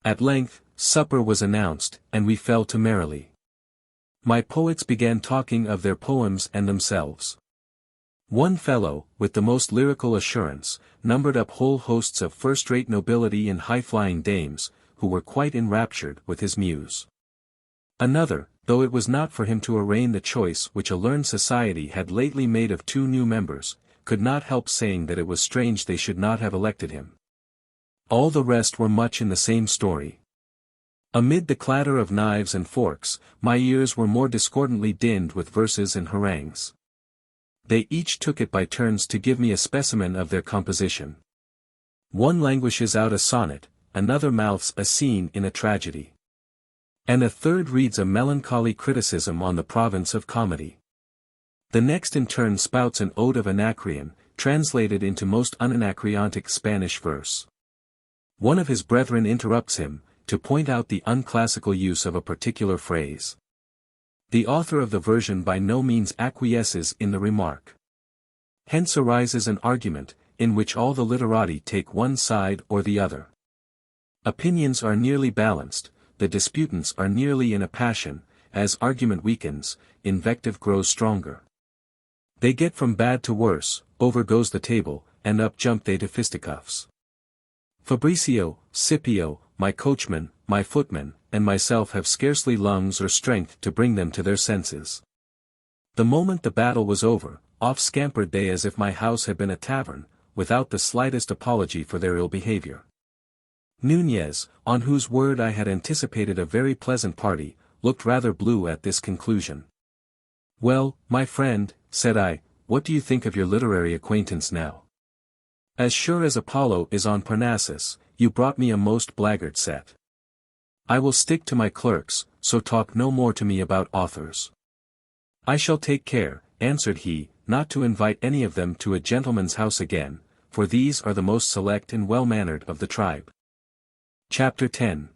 At length, supper was announced, and we fell to merrily. My poets began talking of their poems and themselves. One fellow, with the most lyrical assurance, numbered up whole hosts of first-rate nobility and high-flying dames, who were quite enraptured with his muse. Another, though it was not for him to arraign the choice which a learned society had lately made of 2 new members, could not help saying that it was strange they should not have elected him. All the rest were much in the same story. Amid the clatter of knives and forks, my ears were more discordantly dinned with verses and harangues. They each took it by turns to give me a specimen of their composition. One languishes out a sonnet, another mouths a scene in a tragedy, and a third reads a melancholy criticism on the province of comedy. The next in turn spouts an ode of Anacreon, translated into most unanacreontic Spanish verse. One of his brethren interrupts him, to point out the unclassical use of a particular phrase. The author of the version by no means acquiesces in the remark. Hence arises an argument, in which all the literati take one side or the other. Opinions are nearly balanced, the disputants are nearly in a passion, as argument weakens, invective grows stronger. They get from bad to worse, over goes the table, and up jump they to fisticuffs. Fabricio, Scipio, my coachman, my footman, and myself have scarcely lungs or strength to bring them to their senses. The moment the battle was over, off scampered they as if my house had been a tavern, without the slightest apology for their ill behavior. Nunez, on whose word I had anticipated a very pleasant party, looked rather blue at this conclusion. Well, my friend, said I, what do you think of your literary acquaintance now? As sure as Apollo is on Parnassus, you brought me a most blackguard set. I will stick to my clerks, so talk no more to me about authors. I shall take care, answered he, not to invite any of them to a gentleman's house again, for these are the most select and well-mannered of the tribe. Chapter 10.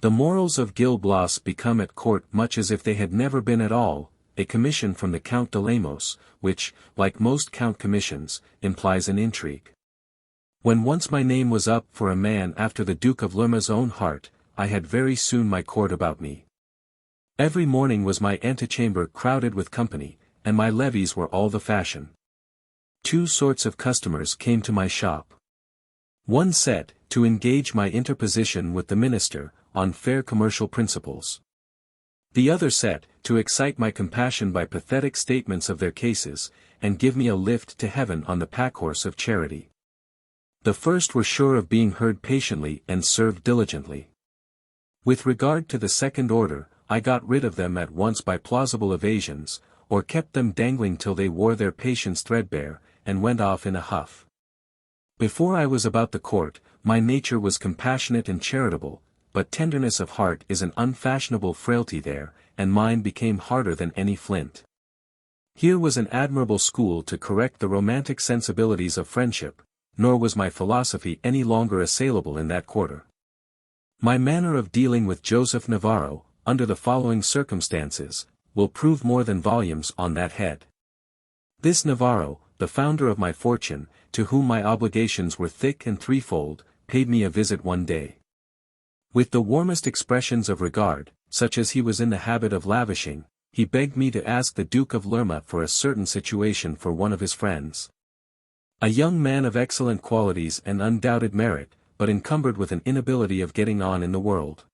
The morals of Gil Blas become at court much as if they had never been at all, a commission from the Count de Lemos, which, like most count commissions, implies an intrigue. When once my name was up for a man after the Duke of Lerma's own heart, I had very soon my court about me. Every morning was my antechamber crowded with company, and my levees were all the fashion. 2 sorts of customers came to my shop. One set, to engage my interposition with the minister, on fair commercial principles. The other set, to excite my compassion by pathetic statements of their cases, and give me a lift to heaven on the packhorse of charity. The first were sure of being heard patiently and served diligently. With regard to the second order, I got rid of them at once by plausible evasions, or kept them dangling till they wore their patience threadbare, and went off in a huff. Before I was about the court, my nature was compassionate and charitable, but tenderness of heart is an unfashionable frailty there, and mine became harder than any flint. Here was an admirable school to correct the romantic sensibilities of friendship, nor was my philosophy any longer assailable in that quarter. My manner of dealing with Joseph Navarro, under the following circumstances, will prove more than volumes on that head. This Navarro, the founder of my fortune, to whom my obligations were thick and threefold, paid me a visit one day. With the warmest expressions of regard, such as he was in the habit of lavishing, he begged me to ask the Duke of Lerma for a certain situation for one of his friends. A young man of excellent qualities and undoubted merit, but encumbered with an inability of getting on in the world.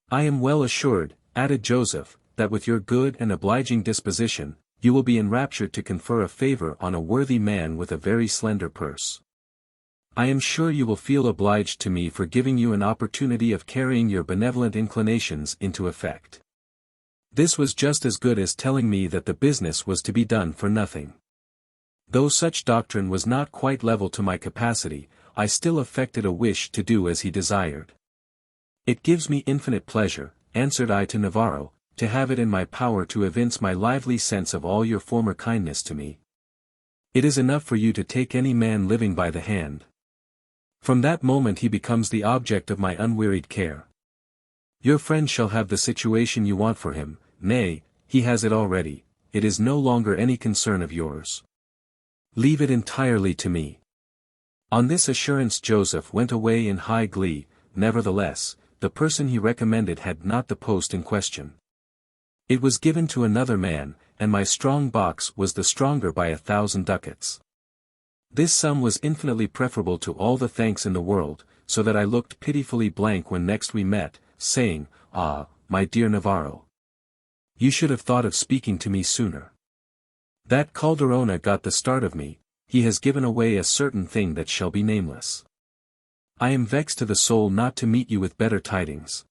I am well assured, added Joseph, that with your good and obliging disposition, you will be enraptured to confer a favor on a worthy man with a very slender purse. I am sure you will feel obliged to me for giving you an opportunity of carrying your benevolent inclinations into effect. This was just as good as telling me that the business was to be done for nothing. Though such doctrine was not quite level to my capacity, I still affected a wish to do as he desired. It gives me infinite pleasure, answered I to Navarro, to have it in my power to evince my lively sense of all your former kindness to me. It is enough for you to take any man living by the hand. From that moment he becomes the object of my unwearied care. Your friend shall have the situation you want for him, nay, he has it already, it is no longer any concern of yours. Leave it entirely to me. On this assurance Joseph went away in high glee. Nevertheless, the person he recommended had not the post in question. It was given to another man, and my strong box was the stronger by 1,000 ducats. This sum was infinitely preferable to all the thanks in the world, so that I looked pitifully blank when next we met, saying, "Ah, my dear Navarro, you should have thought of speaking to me sooner. That Calderona got the start of me, he has given away a certain thing that shall be nameless. I am vexed to the soul not to meet you with better tidings.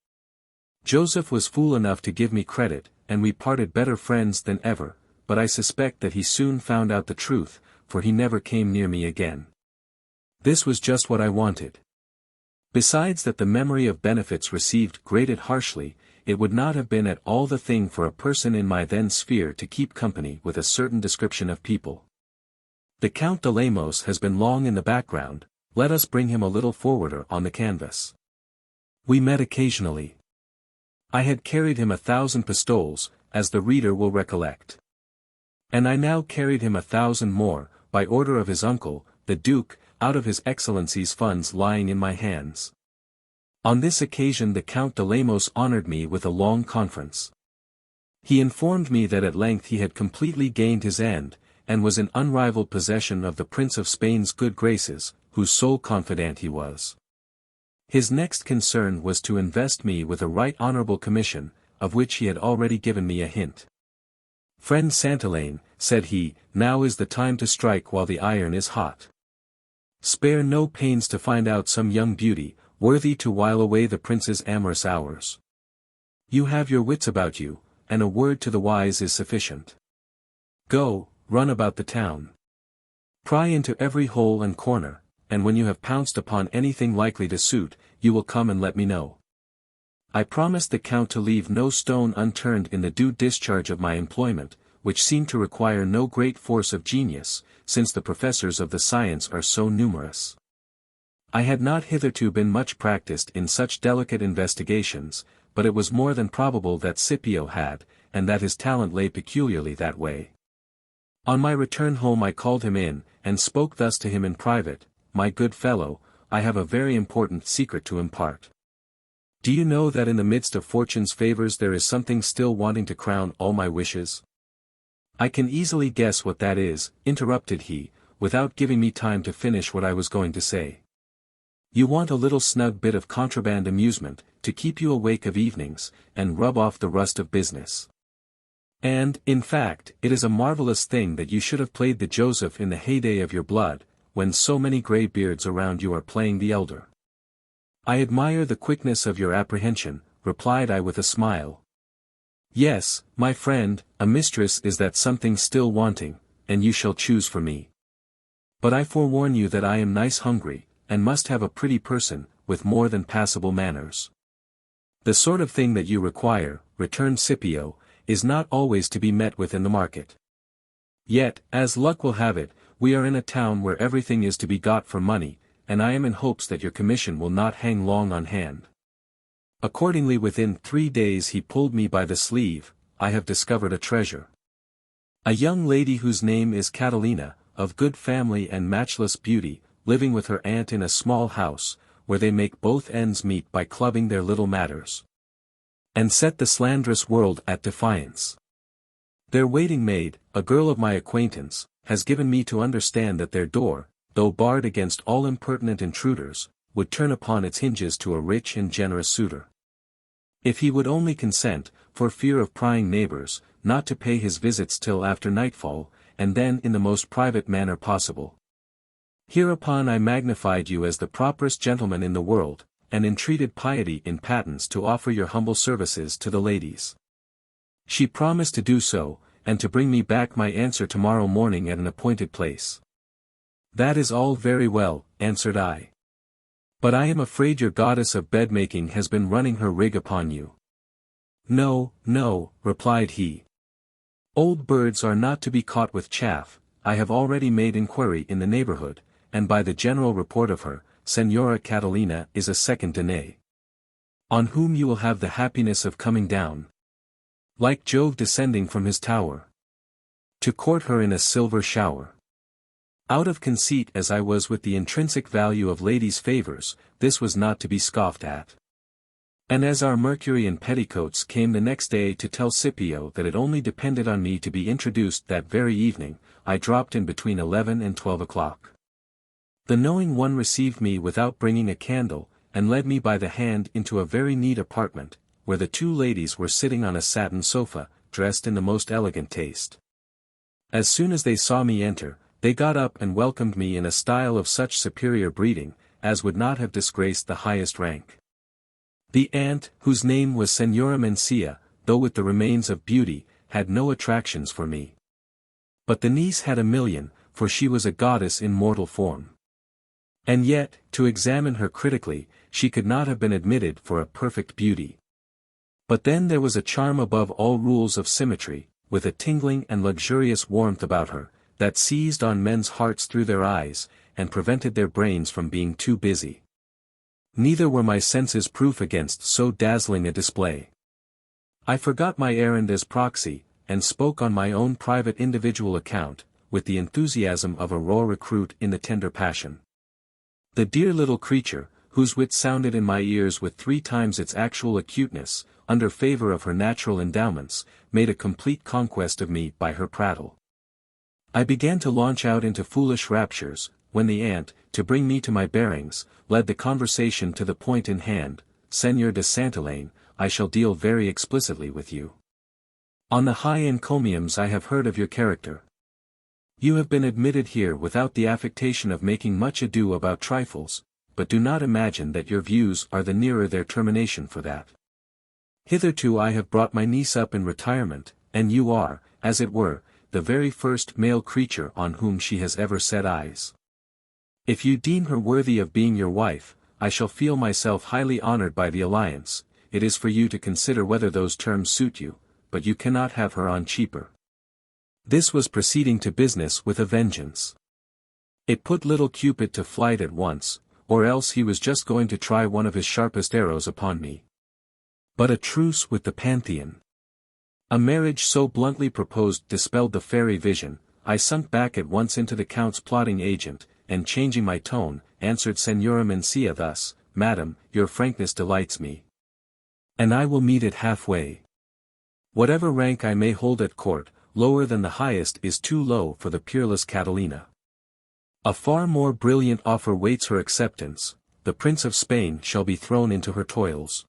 Joseph was fool enough to give me credit, and we parted better friends than ever, but I suspect that he soon found out the truth, for he never came near me again. This was just what I wanted. Besides that the memory of benefits received grated harshly, it would not have been at all the thing for a person in my then sphere to keep company with a certain description of people. The Count de Lemos has been long in the background, let us bring him a little forwarder on the canvas. We met occasionally. I had carried him 1,000 pistoles, as the reader will recollect. And I now carried him 1,000 more, by order of his uncle, the Duke, out of his Excellency's funds lying in my hands. On this occasion the Count de Lemos honored me with a long conference. He informed me that at length he had completely gained his end, and was in unrivaled possession of the Prince of Spain's good graces, whose sole confidant he was. His next concern was to invest me with a right honorable commission, of which he had already given me a hint. "Friend Santillana," said he, "now is the time to strike while the iron is hot. Spare no pains to find out some young beauty, worthy to while away the prince's amorous hours. You have your wits about you, and a word to the wise is sufficient. Go, run about the town. Pry into every hole and corner, and when you have pounced upon anything likely to suit, you will come and let me know." I promised the Count to leave no stone unturned in the due discharge of my employment, which seemed to require no great force of genius, since the professors of the science are so numerous. I had not hitherto been much practiced in such delicate investigations, but it was more than probable that Scipio had, and that his talent lay peculiarly that way. On my return home I called him in, and spoke thus to him in private: "My good fellow, I have a very important secret to impart. Do you know that in the midst of fortune's favors there is something still wanting to crown all my wishes?" "I can easily guess what that is," interrupted he, without giving me time to finish what I was going to say. "You want a little snug bit of contraband amusement, to keep you awake of evenings, and rub off the rust of business. And, in fact, it is a marvelous thing that you should have played the Joseph in the heyday of your blood, when so many grey beards around you are playing the elder." "I admire the quickness of your apprehension," replied I with a smile. "Yes, my friend, a mistress is that something still wanting, and you shall choose for me. But I forewarn you that I am nice hungry, and must have a pretty person, with more than passable manners." "The sort of thing that you require," returned Scipio, "is not always to be met with in the market. Yet, as luck will have it, we are in a town where everything is to be got for money, and I am in hopes that your commission will not hang long on hand." Accordingly within 3 days he pulled me by the sleeve: "I have discovered a treasure. A young lady whose name is Catalina, of good family and matchless beauty, living with her aunt in a small house, where they make both ends meet by clubbing their little matters, and set the slanderous world at defiance. Their waiting maid, a girl of my acquaintance, has given me to understand that their door, though barred against all impertinent intruders, would turn upon its hinges to a rich and generous suitor. If he would only consent, for fear of prying neighbors, not to pay his visits till after nightfall, and then in the most private manner possible. Hereupon I magnified you as the properest gentleman in the world, and entreated Piety in patents to offer your humble services to the ladies. She promised to do so, and to bring me back my answer tomorrow morning at an appointed place. That is all very well, answered I. But I am afraid your goddess of bed-making has been running her rig upon you. No, no, replied he. Old birds are not to be caught with chaff. I have already made inquiry in the neighborhood, and by the general report of her, Señora Catalina is a second Danae, on whom you will have the happiness of coming down, like Jove descending from his tower, to court her in a silver shower. Out of conceit as I was with the intrinsic value of ladies' favors, this was not to be scoffed at. And as our Mercury in petticoats came the next day to tell Scipio that it only depended on me to be introduced that very evening, I dropped in between 11 and 12 o'clock. The knowing one received me without bringing a candle, and led me by the hand into a very neat apartment, where the two ladies were sitting on a satin sofa, dressed in the most elegant taste. As soon as they saw me enter, they got up and welcomed me in a style of such superior breeding, as would not have disgraced the highest rank. The aunt, whose name was Señora Mencía, though with the remains of beauty, had no attractions for me. But the niece had a million, for she was a goddess in mortal form. And yet, to examine her critically, she could not have been admitted for a perfect beauty. But then there was a charm above all rules of symmetry, with a tingling and luxurious warmth about her, that seized on men's hearts through their eyes, and prevented their brains from being too busy. Neither were my senses proof against so dazzling a display. I forgot my errand as proxy, and spoke on my own private individual account, with the enthusiasm of a raw recruit in the tender passion. The dear little creature, whose wit sounded in my ears with 3 times its actual acuteness, under favor of her natural endowments, made a complete conquest of me by her prattle. I began to launch out into foolish raptures, when the aunt, to bring me to my bearings, led the conversation to the point in hand. Señor de Santillana, I shall deal very explicitly with you. On the high encomiums I have heard of your character. You have been admitted here without the affectation of making much ado about trifles, but do not imagine that your views are the nearer their termination for that. Hitherto I have brought my niece up in retirement, and you are, as it were, the very first male creature on whom she has ever set eyes. If you deem her worthy of being your wife, I shall feel myself highly honored by the alliance. It is for you to consider whether those terms suit you, but you cannot have her on cheaper. This was proceeding to business with a vengeance. It put little Cupid to flight at once, or else he was just going to try one of his sharpest arrows upon me. But a truce with the Pantheon. A marriage so bluntly proposed dispelled the fairy vision. I sunk back at once into the Count's plotting agent, and changing my tone, answered Señora Mencía thus: Madam, your frankness delights me. And I will meet it halfway. Whatever rank I may hold at court, lower than the highest is too low for the peerless Catalina. A far more brilliant offer waits her acceptance. The Prince of Spain shall be thrown into her toils.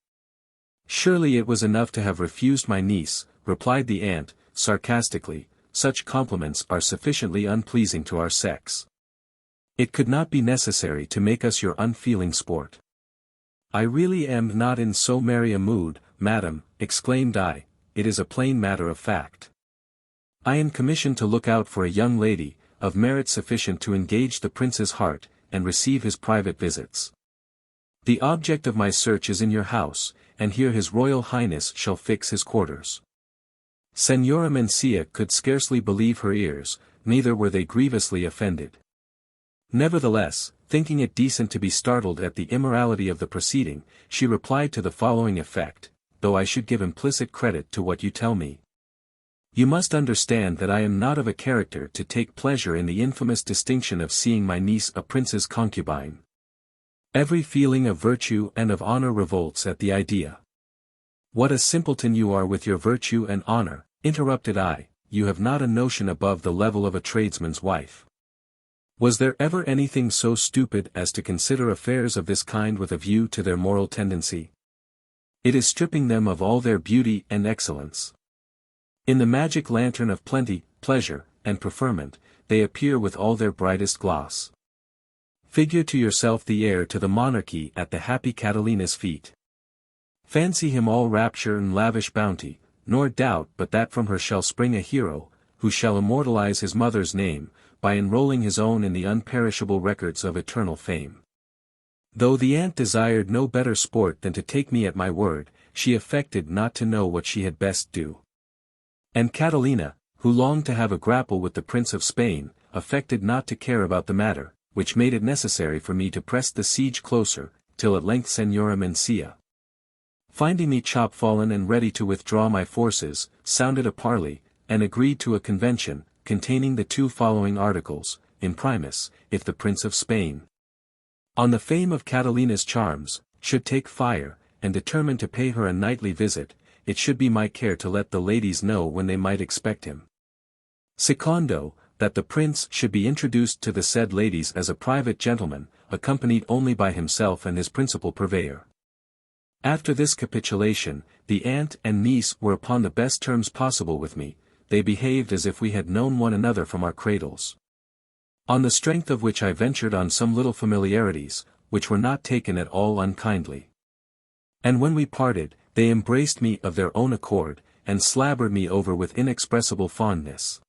Surely it was enough to have refused my niece, replied the aunt, sarcastically. Such compliments are sufficiently unpleasing to our sex. It could not be necessary to make us your unfeeling sport. I really am not in so merry a mood, madam, exclaimed I. It is a plain matter of fact. I am commissioned to look out for a young lady, of merit sufficient to engage the prince's heart, and receive his private visits. The object of my search is in your house, and here his royal highness shall fix his quarters. Señora Mencía could scarcely believe her ears, neither were they grievously offended. Nevertheless, thinking it decent to be startled at the immorality of the proceeding, she replied to the following effect: though I should give implicit credit to what you tell me, You must understand that I am not of a character to take pleasure in the infamous distinction of seeing my niece a prince's concubine. Every feeling of virtue and of honor revolts at the idea. What a simpleton you are with your virtue and honor, interrupted I, you have not a notion above the level of a tradesman's wife. Was there ever anything so stupid as to consider affairs of this kind with a view to their moral tendency? It is stripping them of all their beauty and excellence. In the magic lantern of plenty, pleasure, and preferment, they appear with all their brightest gloss. Figure to yourself the heir to the monarchy at the happy Catalina's feet. Fancy him all rapture and lavish bounty, nor doubt but that from her shall spring a hero, who shall immortalize his mother's name, by enrolling his own in the unperishable records of eternal fame. Though the aunt desired no better sport than to take me at my word, she affected not to know what she had best do. And Catalina, who longed to have a grapple with the Prince of Spain, affected not to care about the matter, which made it necessary for me to press the siege closer, till at length Señora Mencía, finding me chopfallen and ready to withdraw my forces, sounded a parley, and agreed to a convention, containing the two following articles, imprimis, if the Prince of Spain, on the fame of Catalina's charms, should take fire, and determine to pay her a nightly visit, it should be my care to let the ladies know when they might expect him. Secondo, that the prince should be introduced to the said ladies as a private gentleman, accompanied only by himself and his principal purveyor. After this capitulation, the aunt and niece were upon the best terms possible with me, they behaved as if we had known one another from our cradles. On the strength of which I ventured on some little familiarities, which were not taken at all unkindly. And when we parted, they embraced me of their own accord, and slabbered me over with inexpressible fondness.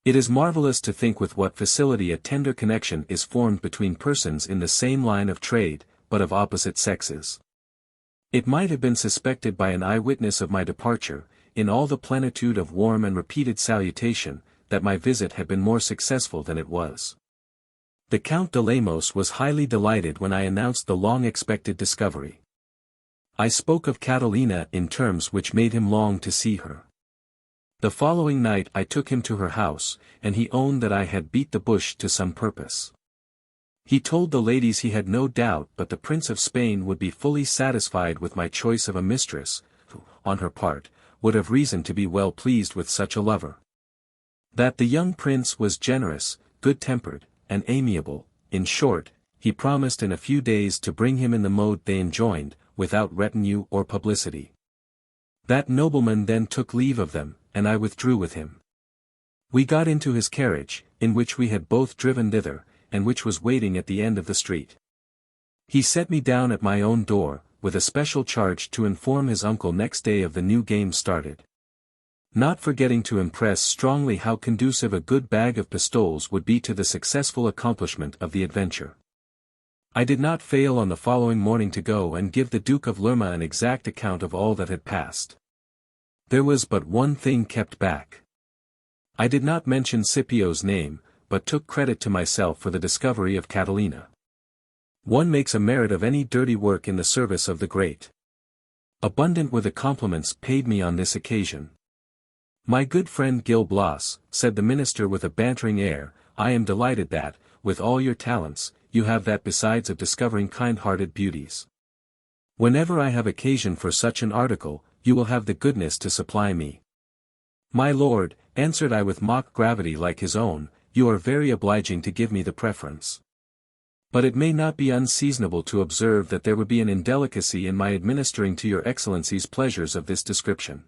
It is marvelous to think with what facility a tender connection is formed between persons in the same line of trade, but of opposite sexes. It might have been suspected by an eyewitness of my departure, in all the plenitude of warm and repeated salutation, that my visit had been more successful than it was. The Count de Lemos was highly delighted when I announced the long-expected discovery. I spoke of Catalina in terms which made him long to see her. The following night I took him to her house, and he owned that I had beat the bush to some purpose. He told the ladies he had no doubt but the Prince of Spain would be fully satisfied with my choice of a mistress, who, on her part, would have reason to be well pleased with such a lover. That the young prince was generous, good-tempered, and amiable, in short, he promised in a few days to bring him in the mode they enjoined, without retinue or publicity. That nobleman then took leave of them, and I withdrew with him. We got into his carriage, in which we had both driven thither, and which was waiting at the end of the street. He set me down at my own door, with a special charge to inform his uncle next day of the new game started. Not forgetting to impress strongly how conducive a good bag of pistoles would be to the successful accomplishment of the adventure. I did not fail on the following morning to go and give the Duke of Lerma an exact account of all that had passed. There was but one thing kept back. I did not mention Scipio's name, but took credit to myself for the discovery of Catalina. One makes a merit of any dirty work in the service of the great. Abundant were the compliments paid me on this occasion. My good friend Gil Blas, said the minister with a bantering air, I am delighted that, with all your talents, you have that besides of discovering kind-hearted beauties. Whenever I have occasion for such an article, you will have the goodness to supply me. My lord, answered I with mock gravity like his own, you are very obliging to give me the preference. But it may not be unseasonable to observe that there would be an indelicacy in my administering to your excellency's pleasures of this description.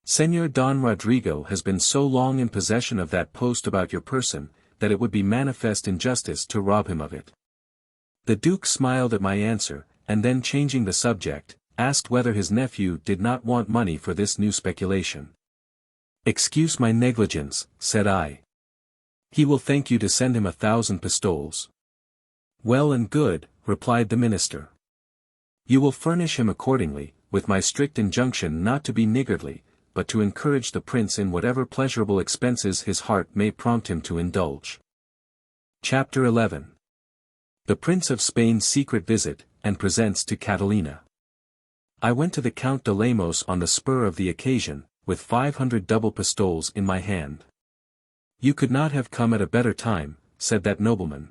Señor Don Rodrigo has been so long in possession of that post about your person, that it would be manifest injustice to rob him of it. The Duke smiled at my answer, and then changing the subject, asked whether his nephew did not want money for this new speculation. Excuse my negligence, said I. He will thank you to send him 1,000 pistoles. Well and good, replied the minister. You will furnish him accordingly, with my strict injunction not to be niggardly, but to encourage the prince in whatever pleasurable expenses his heart may prompt him to indulge. Chapter 11. The Prince of Spain's secret visit, and presents to Catalina. I went to the Count de Lemos on the spur of the occasion, with 500 double pistoles in my hand. You could not have come at a better time, said that nobleman.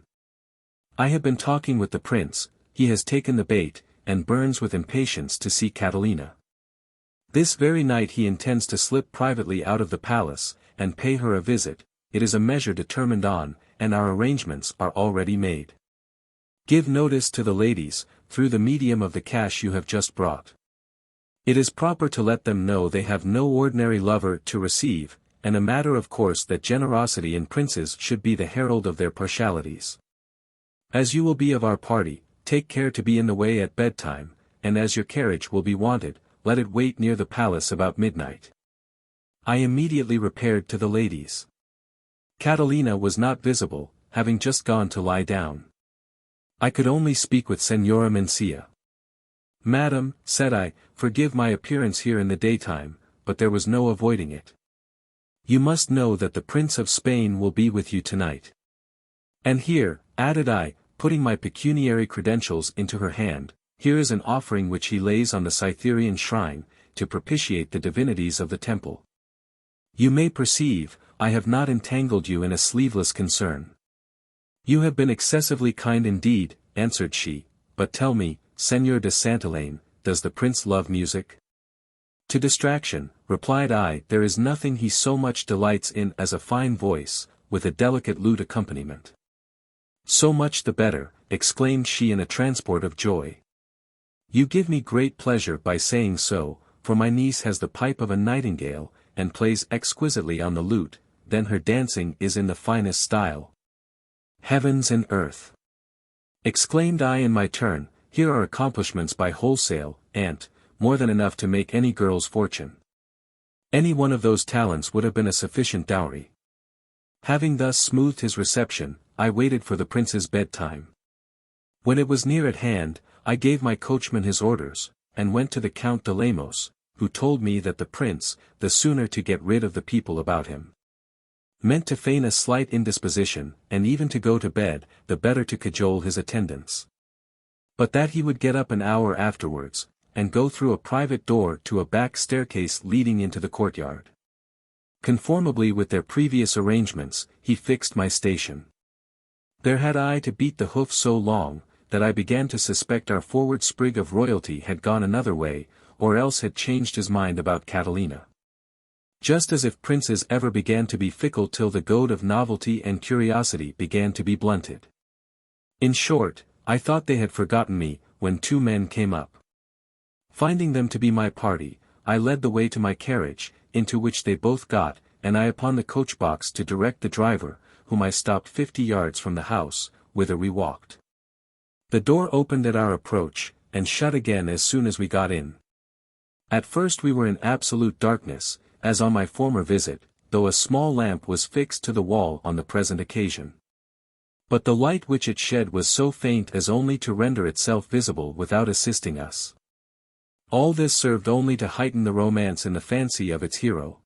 I have been talking with the prince, he has taken the bait, and burns with impatience to see Catalina. This very night he intends to slip privately out of the palace, and pay her a visit. It is a measure determined on, and our arrangements are already made. Give notice to the ladies, through the medium of the cash you have just brought. It is proper to let them know they have no ordinary lover to receive, and a matter of course that generosity in princes should be the herald of their partialities. As you will be of our party, take care to be in the way at bedtime, and as your carriage will be wanted, let it wait near the palace about midnight. I immediately repaired to the ladies. Catalina was not visible, having just gone to lie down. I could only speak with Señora Mencía. Madam, said I, forgive my appearance here in the daytime, but there was no avoiding it. You must know that the Prince of Spain will be with you tonight. And here, added I, putting my pecuniary credentials into her hand, here is an offering which he lays on the Cytherean shrine, to propitiate the divinities of the temple. You may perceive, I have not entangled you in a sleeveless concern. You have been excessively kind indeed, answered she, but tell me, Señor de Santillana, does the prince love music? To distraction, replied I, there is nothing he so much delights in as a fine voice, with a delicate lute accompaniment. So much the better, exclaimed she in a transport of joy. You give me great pleasure by saying so, for my niece has the pipe of a nightingale, and plays exquisitely on the lute, then her dancing is in the finest style. Heavens and earth! Exclaimed I in my turn, here are accomplishments by wholesale, aunt, more than enough to make any girl's fortune. Any one of those talents would have been a sufficient dowry. Having thus smoothed his reception, I waited for the prince's bedtime. When it was near at hand, I gave my coachman his orders, and went to the Count de Lemos, who told me that the prince, the sooner to get rid of the people about him, meant to feign a slight indisposition, and even to go to bed, the better to cajole his attendants. But that he would get up an hour afterwards, and go through a private door to a back staircase leading into the courtyard. Conformably with their previous arrangements, he fixed my station. There had I to beat the hoof so long, that I began to suspect our forward sprig of royalty had gone another way, or else had changed his mind about Catalina. Just as if princes ever began to be fickle till the goad of novelty and curiosity began to be blunted. In short, I thought they had forgotten me, when two men came up. Finding them to be my party, I led the way to my carriage, into which they both got, and I upon the coach-box to direct the driver, whom I stopped 50 yards from the house, whither we walked. The door opened at our approach, and shut again as soon as we got in. At first we were in absolute darkness, as on my former visit, though a small lamp was fixed to the wall on the present occasion. But the light which it shed was so faint as only to render itself visible without assisting us. All this served only to heighten the romance in the fancy of its hero.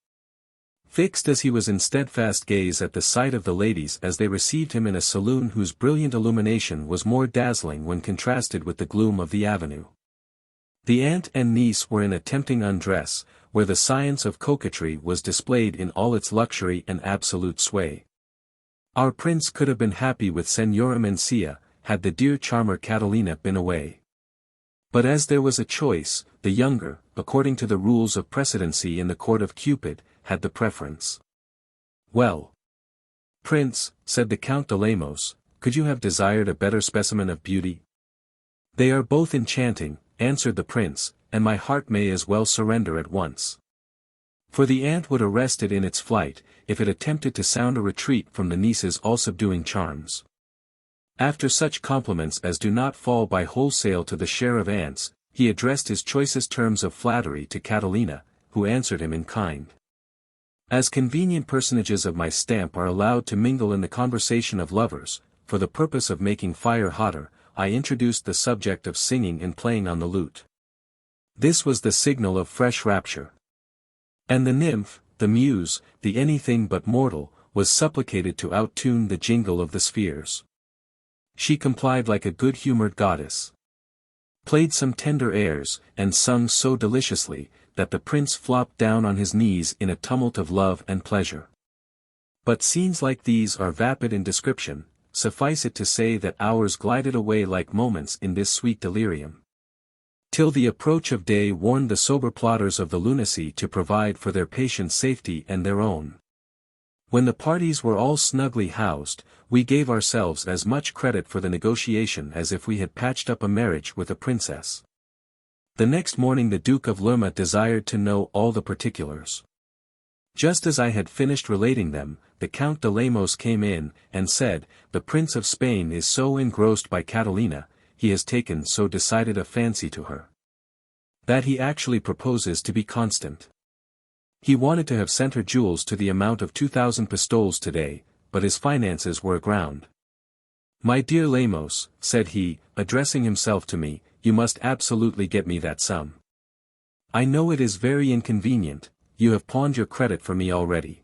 Fixed as he was in steadfast gaze at the sight of the ladies as they received him in a saloon whose brilliant illumination was more dazzling when contrasted with the gloom of the avenue. The aunt and niece were in a tempting undress, where the science of coquetry was displayed in all its luxury and absolute sway. Our prince could have been happy with Señora Mencía, had the dear charmer Catalina been away. But as there was a choice, the younger, according to the rules of precedency in the court of Cupid, had the preference. Well, Prince, said the Count de Lemos, could you have desired a better specimen of beauty? They are both enchanting, answered the prince, and my heart may as well surrender at once. For the aunt would arrest it in its flight, if it attempted to sound a retreat from the niece's all-subduing charms. After such compliments as do not fall by wholesale to the share of aunts, he addressed his choicest terms of flattery to Catalina, who answered him in kind. As convenient personages of my stamp are allowed to mingle in the conversation of lovers, for the purpose of making fire hotter, I introduced the subject of singing and playing on the lute. This was the signal of fresh rapture. And the nymph, the muse, the anything but mortal, was supplicated to outtune the jingle of the spheres. She complied like a good-humored goddess. Played some tender airs, and sung so deliciously, that the prince flopped down on his knees in a tumult of love and pleasure. But scenes like these are vapid in description, suffice it to say that hours glided away like moments in this sweet delirium. Till the approach of day warned the sober plotters of the lunacy to provide for their patient's safety and their own. When the parties were all snugly housed, we gave ourselves as much credit for the negotiation as if we had patched up a marriage with a princess. The next morning the Duke of Lerma desired to know all the particulars. Just as I had finished relating them, the Count de Lemos came in, and said, "The Prince of Spain is so engrossed by Catalina, he has taken so decided a fancy to her, that he actually proposes to be constant. He wanted to have sent her jewels to the amount of 2,000 pistoles today, but his finances were aground. My dear Lemos," said he, addressing himself to me, "you must absolutely get me that sum. I know it is very inconvenient, you have pawned your credit for me already.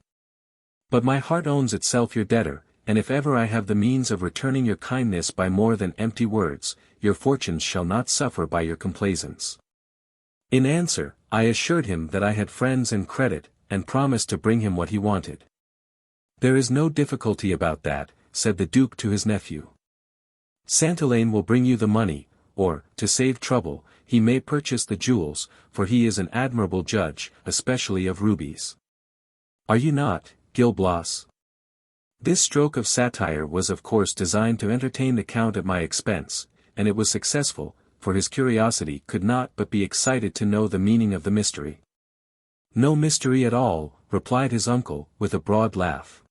But my heart owns itself your debtor, and if ever I have the means of returning your kindness by more than empty words, your fortunes shall not suffer by your complaisance." In answer, I assured him that I had friends and credit, and promised to bring him what he wanted. "There is no difficulty about that," said the Duke to his nephew. "Santillana will bring you the money, or, to save trouble, he may purchase the jewels, for he is an admirable judge, especially of rubies. Are you not, Gil Blas?" This stroke of satire was of course designed to entertain the Count at my expense, and it was successful, for his curiosity could not but be excited to know the meaning of the mystery. "No mystery at all," replied his uncle, with a broad laugh.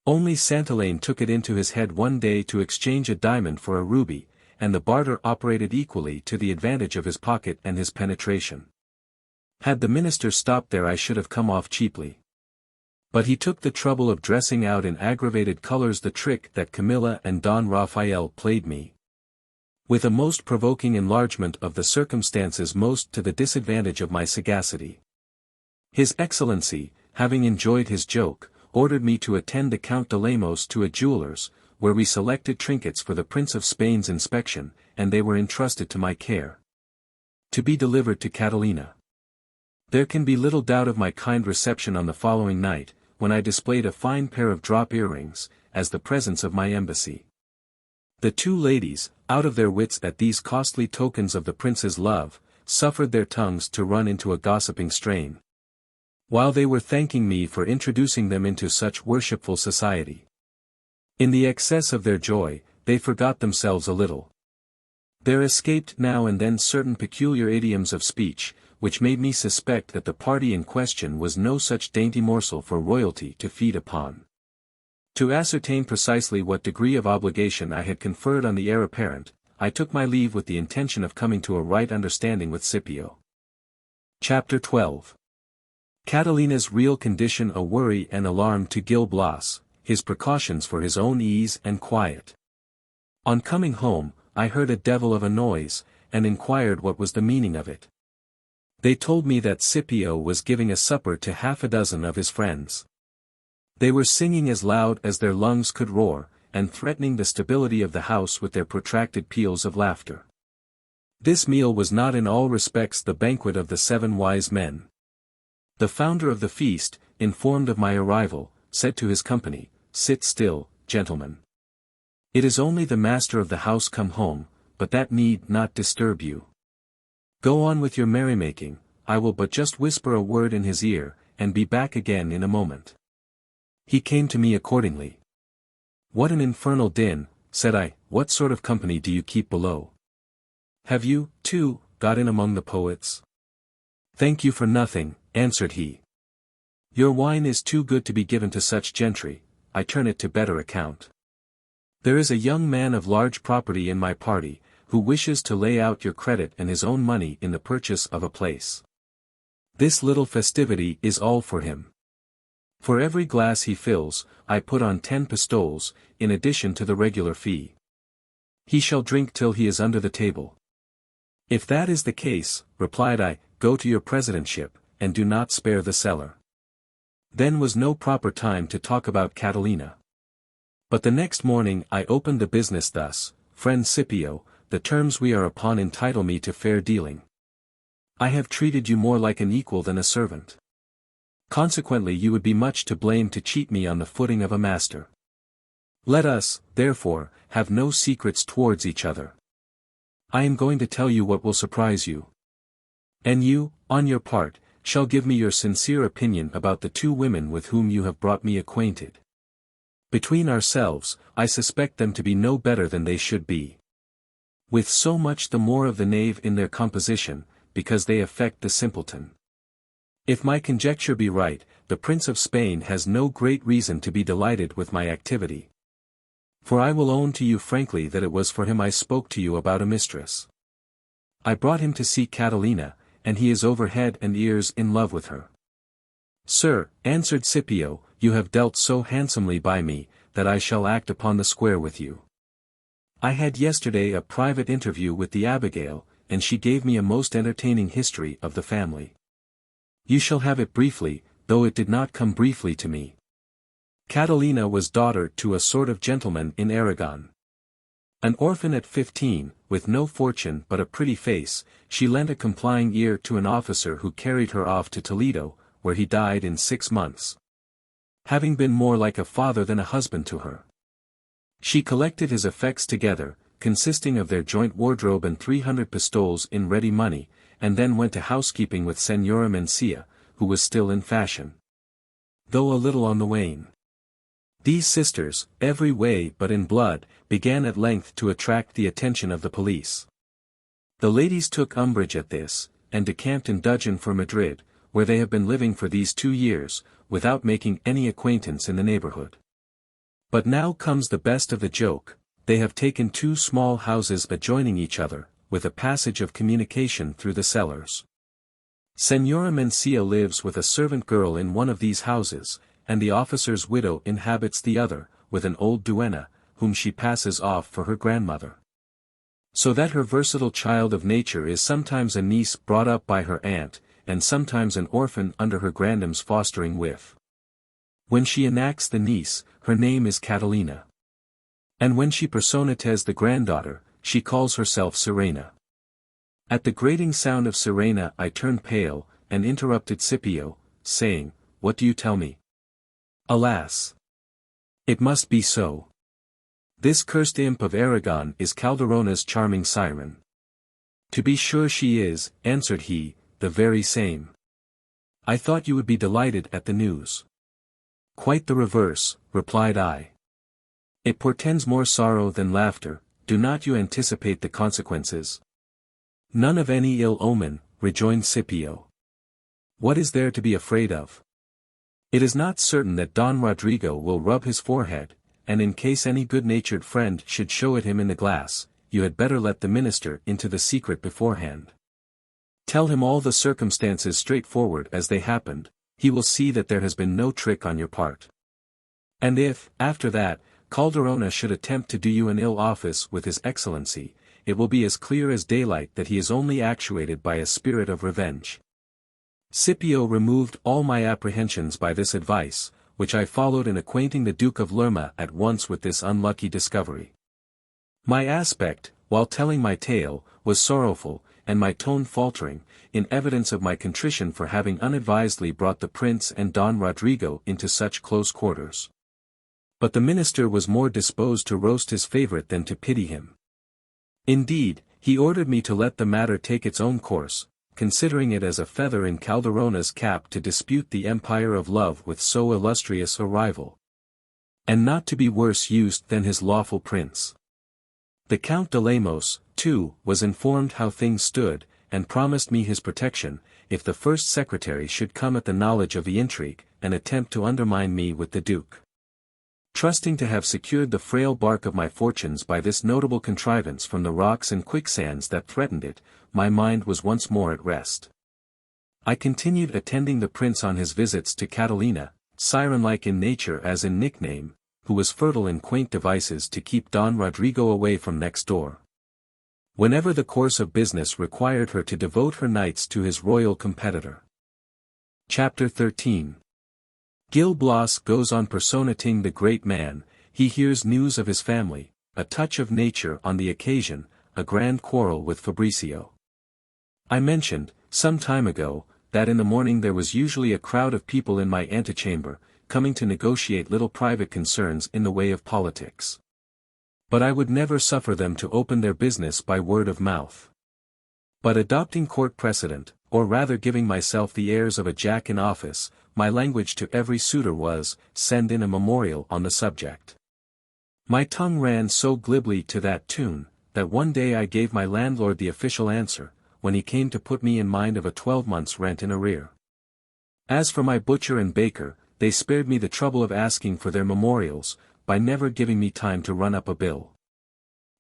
"Only Santillana took it into his head one day to exchange a diamond for a ruby, and the barter operated equally to the advantage of his pocket and his penetration. Had the minister stopped there I should have come off cheaply. But he took the trouble of dressing out in aggravated colors the trick that Camilla and Don Raphael played me, with a most provoking enlargement of the circumstances most to the disadvantage of my sagacity. His Excellency, having enjoyed his joke, ordered me to attend the Count de Lemos to a jeweller's, where we selected trinkets for the Prince of Spain's inspection, and they were entrusted to my care, to be delivered to Catalina. There can be little doubt of my kind reception on the following night, when I displayed a fine pair of drop earrings, as the presents of my embassy. The two ladies, out of their wits at these costly tokens of the prince's love, suffered their tongues to run into a gossiping strain, while they were thanking me for introducing them into such worshipful society. In the excess of their joy, they forgot themselves a little. There escaped now and then certain peculiar idioms of speech, which made me suspect that the party in question was no such dainty morsel for royalty to feed upon. To ascertain precisely what degree of obligation I had conferred on the heir apparent, I took my leave with the intention of coming to a right understanding with Scipio. Chapter 12. Catalina's real condition a worry and alarm to Gil Blas, his precautions for his own ease and quiet. On coming home, I heard a devil of a noise, and inquired what was the meaning of it. They told me that Scipio was giving a supper to half a dozen of his friends. They were singing as loud as their lungs could roar, and threatening the stability of the house with their protracted peals of laughter. This meal was not in all respects the banquet of the 7 wise men. The founder of the feast, informed of my arrival, said to his company, "Sit still, gentlemen. It is only the master of the house come home, but that need not disturb you. Go on with your merrymaking, I will but just whisper a word in his ear, and be back again in a moment." He came to me accordingly. "What an infernal din," said I, "what sort of company do you keep below? Have you, too, got in among the poets?" "Thank you for nothing," answered he. "Your wine is too good to be given to such gentry, I turn it to better account. There is a young man of large property in my party, who wishes to lay out your credit and his own money in the purchase of a place. This little festivity is all for him. For every glass he fills, I put on 10 pistoles, in addition to the regular fee. He shall drink till he is under the table." "If that is the case," replied I, "go to your presidentship, and do not spare the cellar." Then was no proper time to talk about Catalina. But the next morning I opened the business thus: "Friend Scipio, the terms we are upon entitle me to fair dealing. I have treated you more like an equal than a servant. Consequently you would be much to blame to cheat me on the footing of a master. Let us, therefore, have no secrets towards each other. I am going to tell you what will surprise you. And you, on your part, shall give me your sincere opinion about the two women with whom you have brought me acquainted. Between ourselves, I suspect them to be no better than they should be. With so much the more of the knave in their composition, because they affect the simpleton. If my conjecture be right, the Prince of Spain has no great reason to be delighted with my activity. For I will own to you frankly that it was for him I spoke to you about a mistress. I brought him to see Catalina, and he is over head and ears in love with her. Sir, answered Scipio, you have dealt so handsomely by me, that I shall act upon the square with you. I had yesterday a private interview with the Abigail, and she gave me a most entertaining history of the family. You shall have it briefly, though it did not come briefly to me. Catalina was daughter to a sort of gentleman in Aragon. An orphan at 15, with no fortune but a pretty face, she lent a complying ear to an officer who carried her off to Toledo, where he died in 6 months. Having been more like a father than a husband to her. She collected his effects together, consisting of their joint wardrobe and 300 pistoles in ready money, and then went to housekeeping with Senora Mencia, who was still in fashion, though a little on the wane. These sisters, every way but in blood, began at length to attract the attention of the police. The ladies took umbrage at this, and decamped in dudgeon for Madrid, where they have been living for these 2 years, without making any acquaintance in the neighborhood. But now comes the best of the joke, they have taken 2 small houses adjoining each other, with a passage of communication through the cellars. Senora Mencia lives with a servant girl in one of these houses, and the officer's widow inhabits the other, with an old duenna, whom she passes off for her grandmother. So that her versatile child of nature is sometimes a niece brought up by her aunt, and sometimes an orphan under her grandam's fostering whiff. When she enacts the niece, her name is Catalina. And when she personates the granddaughter, she calls herself Serena. At the grating sound of Serena I turned pale, and interrupted Scipio, saying, What do you tell me? Alas! It must be so. This cursed imp of Aragon is Calderona's charming siren. To be sure she is, answered he, the very same. I thought you would be delighted at the news. Quite the reverse, replied I. It portends more sorrow than laughter, do not you anticipate the consequences? None of any ill omen, rejoined Scipio. What is there to be afraid of? It is not certain that Don Rodrigo will rub his forehead, and in case any good-natured friend should show it him in the glass, you had better let the minister into the secret beforehand. Tell him all the circumstances straightforward as they happened, he will see that there has been no trick on your part. And if, after that, Calderona should attempt to do you an ill office with his excellency, it will be as clear as daylight that he is only actuated by a spirit of revenge. Scipio removed all my apprehensions by this advice, which I followed in acquainting the Duke of Lerma at once with this unlucky discovery. My aspect, while telling my tale, was sorrowful, and my tone faltering, in evidence of my contrition for having unadvisedly brought the prince and Don Rodrigo into such close quarters. But the minister was more disposed to roast his favorite than to pity him. Indeed, he ordered me to let the matter take its own course, considering it as a feather in Calderona's cap to dispute the empire of love with so illustrious a rival. And not to be worse used than his lawful prince. The Count de Lemos, too, was informed how things stood, and promised me his protection, if the first secretary should come at the knowledge of the intrigue, and attempt to undermine me with the duke. Trusting to have secured the frail bark of my fortunes by this notable contrivance from the rocks and quicksands that threatened it, my mind was once more at rest. I continued attending the prince on his visits to Catalina, siren-like in nature as in nickname, who was fertile in quaint devices to keep Don Rodrigo away from next door. Whenever the course of business required her to devote her nights to his royal competitor. Chapter 13. Gil Blas goes on personating the great man, he hears news of his family, a touch of nature on the occasion, a grand quarrel with Fabricio. I mentioned, some time ago, that in the morning there was usually a crowd of people in my antechamber, coming to negotiate little private concerns in the way of politics. But I would never suffer them to open their business by word of mouth. But adopting court precedent, or rather giving myself the airs of a Jack in office, my language to every suitor was, send in a memorial on the subject. My tongue ran so glibly to that tune, that one day I gave my landlord the official answer, when he came to put me in mind of a 12 months' rent in arrear. As for my butcher and baker, they spared me the trouble of asking for their memorials, by never giving me time to run up a bill.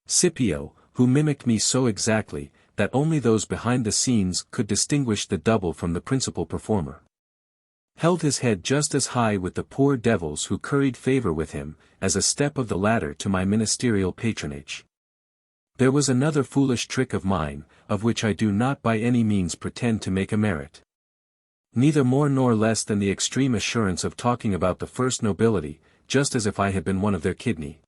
Scipio, who mimicked me so exactly, that only those behind the scenes could distinguish the double from the principal performer, held his head just as high with the poor devils who curried favor with him, as a step of the ladder to my ministerial patronage. There was another foolish trick of mine, of which I do not by any means pretend to make a merit. Neither more nor less than the extreme assurance of talking about the first nobility, just as if I had been one of their kidney.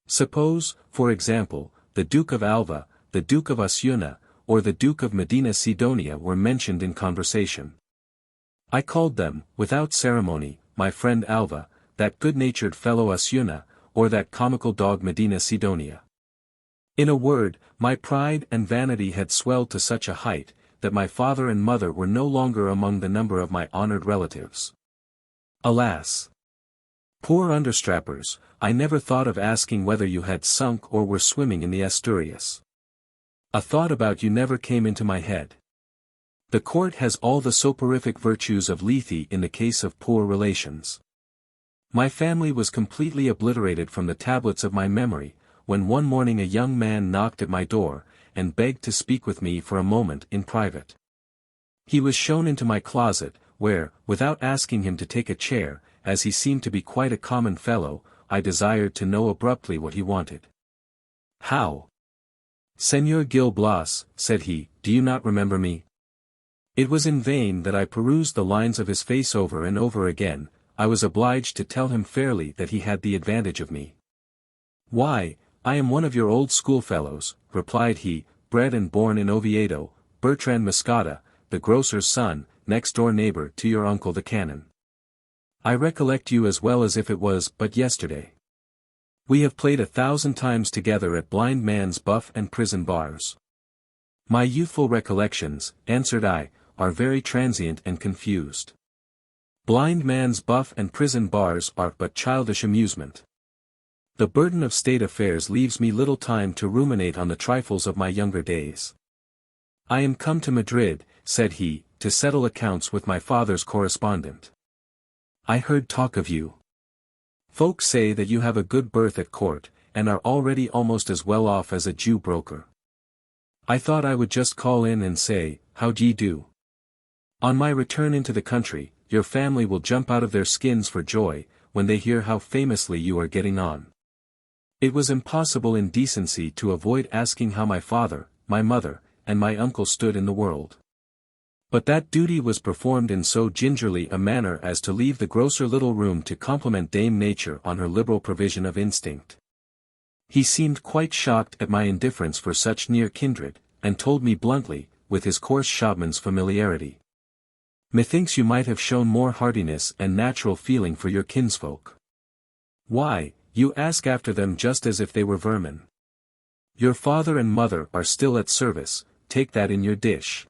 Suppose, for example, the Duke of Alva, the Duke of Osuna, or the Duke of Medina Sidonia were mentioned in conversation. I called them, without ceremony, my friend Alva, that good-natured fellow Osuna, or that comical dog Medina Sidonia. In a word, my pride and vanity had swelled to such a height, that my father and mother were no longer among the number of my honored relatives. Alas! Poor understrappers, I never thought of asking whether you had sunk or were swimming in the Asturias. A thought about you never came into my head. The court has all the soporific virtues of Lethe in the case of poor relations. My family was completely obliterated from the tablets of my memory, when one morning a young man knocked at my door, and begged to speak with me for a moment in private. He was shown into my closet, where, without asking him to take a chair, as he seemed to be quite a common fellow, I desired to know abruptly what he wanted. "How? Señor Gil Blas," said he, "do you not remember me?" It was in vain that I perused the lines of his face over and over again. I was obliged to tell him fairly that he had the advantage of me. "Why, I am one of your old schoolfellows," replied he, "bred and born in Oviedo, Bertrand Moscata, the grocer's son, next-door neighbor to your uncle the canon. I recollect you as well as if it was but yesterday. We have played 1,000 times together at blind man's buff and prison bars." "My youthful recollections," answered I, "are very transient and confused. Blind man's buff and prison bars are but childish amusement. The burden of state affairs leaves me little time to ruminate on the trifles of my younger days. I am come to Madrid," said he, "to settle accounts with my father's correspondent. I heard talk of you. Folks say that you have a good berth at court, and are already almost as well off as a Jew broker. I thought I would just call in and say, how d'ye do? On my return into the country, your family will jump out of their skins for joy, when they hear how famously you are getting on." It was impossible in decency to avoid asking how my father, my mother, and my uncle stood in the world. But that duty was performed in so gingerly a manner as to leave the grocer little room to compliment Dame Nature on her liberal provision of instinct. He seemed quite shocked at my indifference for such near kindred, and told me bluntly, with his coarse shopman's familiarity, "Methinks you might have shown more heartiness and natural feeling for your kinsfolk. Why, you ask after them just as if they were vermin. Your father and mother are still at service, take that in your dish.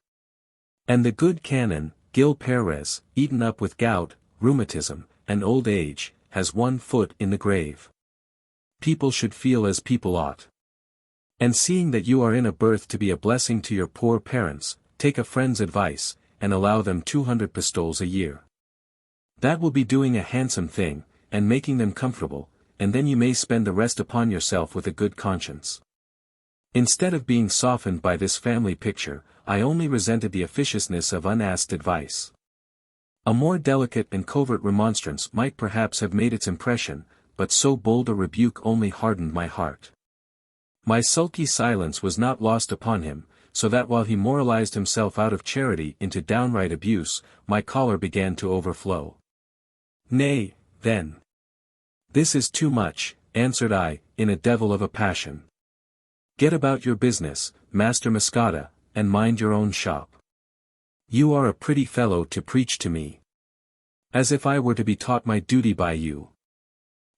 And the good canon, Gil Perez, eaten up with gout, rheumatism, and old age, has one foot in the grave. People should feel as people ought. And seeing that you are in a berth to be a blessing to your poor parents, take a friend's advice, and allow them 200 pistoles a year. That will be doing a handsome thing, and making them comfortable, and then you may spend the rest upon yourself with a good conscience." Instead of being softened by this family picture, I only resented the officiousness of unasked advice. A more delicate and covert remonstrance might perhaps have made its impression, but so bold a rebuke only hardened my heart. My sulky silence was not lost upon him, so that while he moralized himself out of charity into downright abuse, my choler began to overflow. "Nay, then. This is too much," answered I, in a devil of a passion. "Get about your business, Master Moscata, and mind your own shop. You are a pretty fellow to preach to me. As if I were to be taught my duty by you.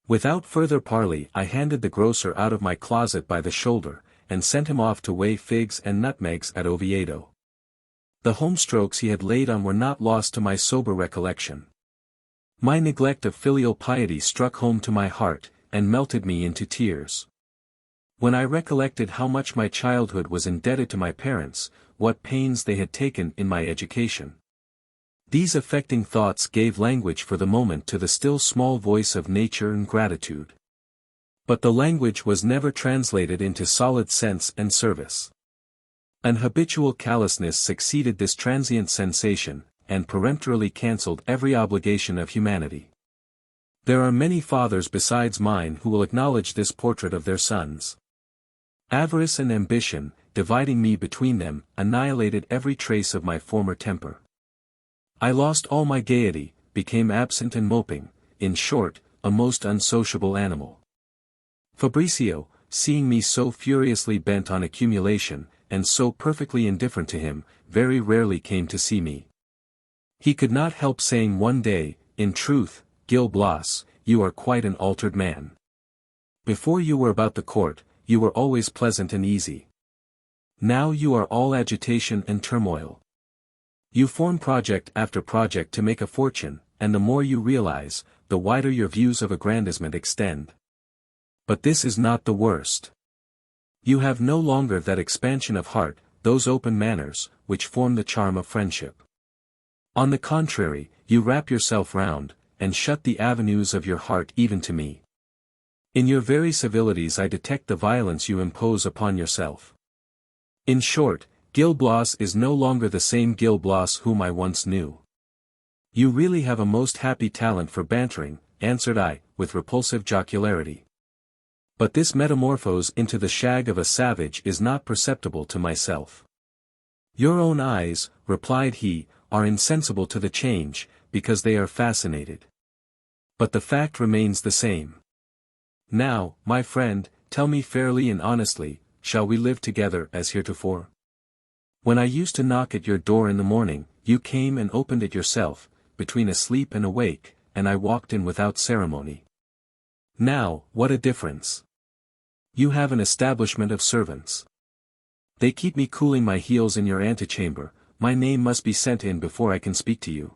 Without further parley I handed the grocer out of my closet by the shoulder, and sent him off to weigh figs and nutmegs at Oviedo. The homestrokes he had laid on were not lost to my sober recollection. My neglect of filial piety struck home to my heart, and melted me into tears. When I recollected how much my childhood was indebted to my parents, what pains they had taken in my education. These affecting thoughts gave language for the moment to the still small voice of nature and gratitude. But the language was never translated into solid sense and service. An habitual callousness succeeded this transient sensation, and peremptorily cancelled every obligation of humanity. There are many fathers besides mine who will acknowledge this portrait of their sons. Avarice and ambition, dividing me between them, annihilated every trace of my former temper. I lost all my gaiety, became absent and moping, in short, a most unsociable animal. Fabricio, seeing me so furiously bent on accumulation, and so perfectly indifferent to him, very rarely came to see me. He could not help saying one day, "In truth, Gil Blas, you are quite an altered man. Before you were about the court, you were always pleasant and easy. Now you are all agitation and turmoil. You form project after project to make a fortune, and the more you realize, the wider your views of aggrandizement extend. But this is not the worst. You have no longer that expansion of heart, those open manners, which form the charm of friendship. On the contrary, you wrap yourself round, and shut the avenues of your heart even to me. In your very civilities I detect the violence you impose upon yourself. In short, Gil Blas is no longer the same Gil Blas whom I once knew." "You really have a most happy talent for bantering," answered I, with repulsive jocularity. "But this metamorphose into the shag of a savage is not perceptible to myself." "Your own eyes," replied he, "are insensible to the change, because they are fascinated. But the fact remains the same. Now, my friend, tell me fairly and honestly, shall we live together as heretofore? When I used to knock at your door in the morning, you came and opened it yourself, between asleep and awake, and I walked in without ceremony. Now, what a difference! You have an establishment of servants. They keep me cooling my heels in your antechamber, my name must be sent in before I can speak to you.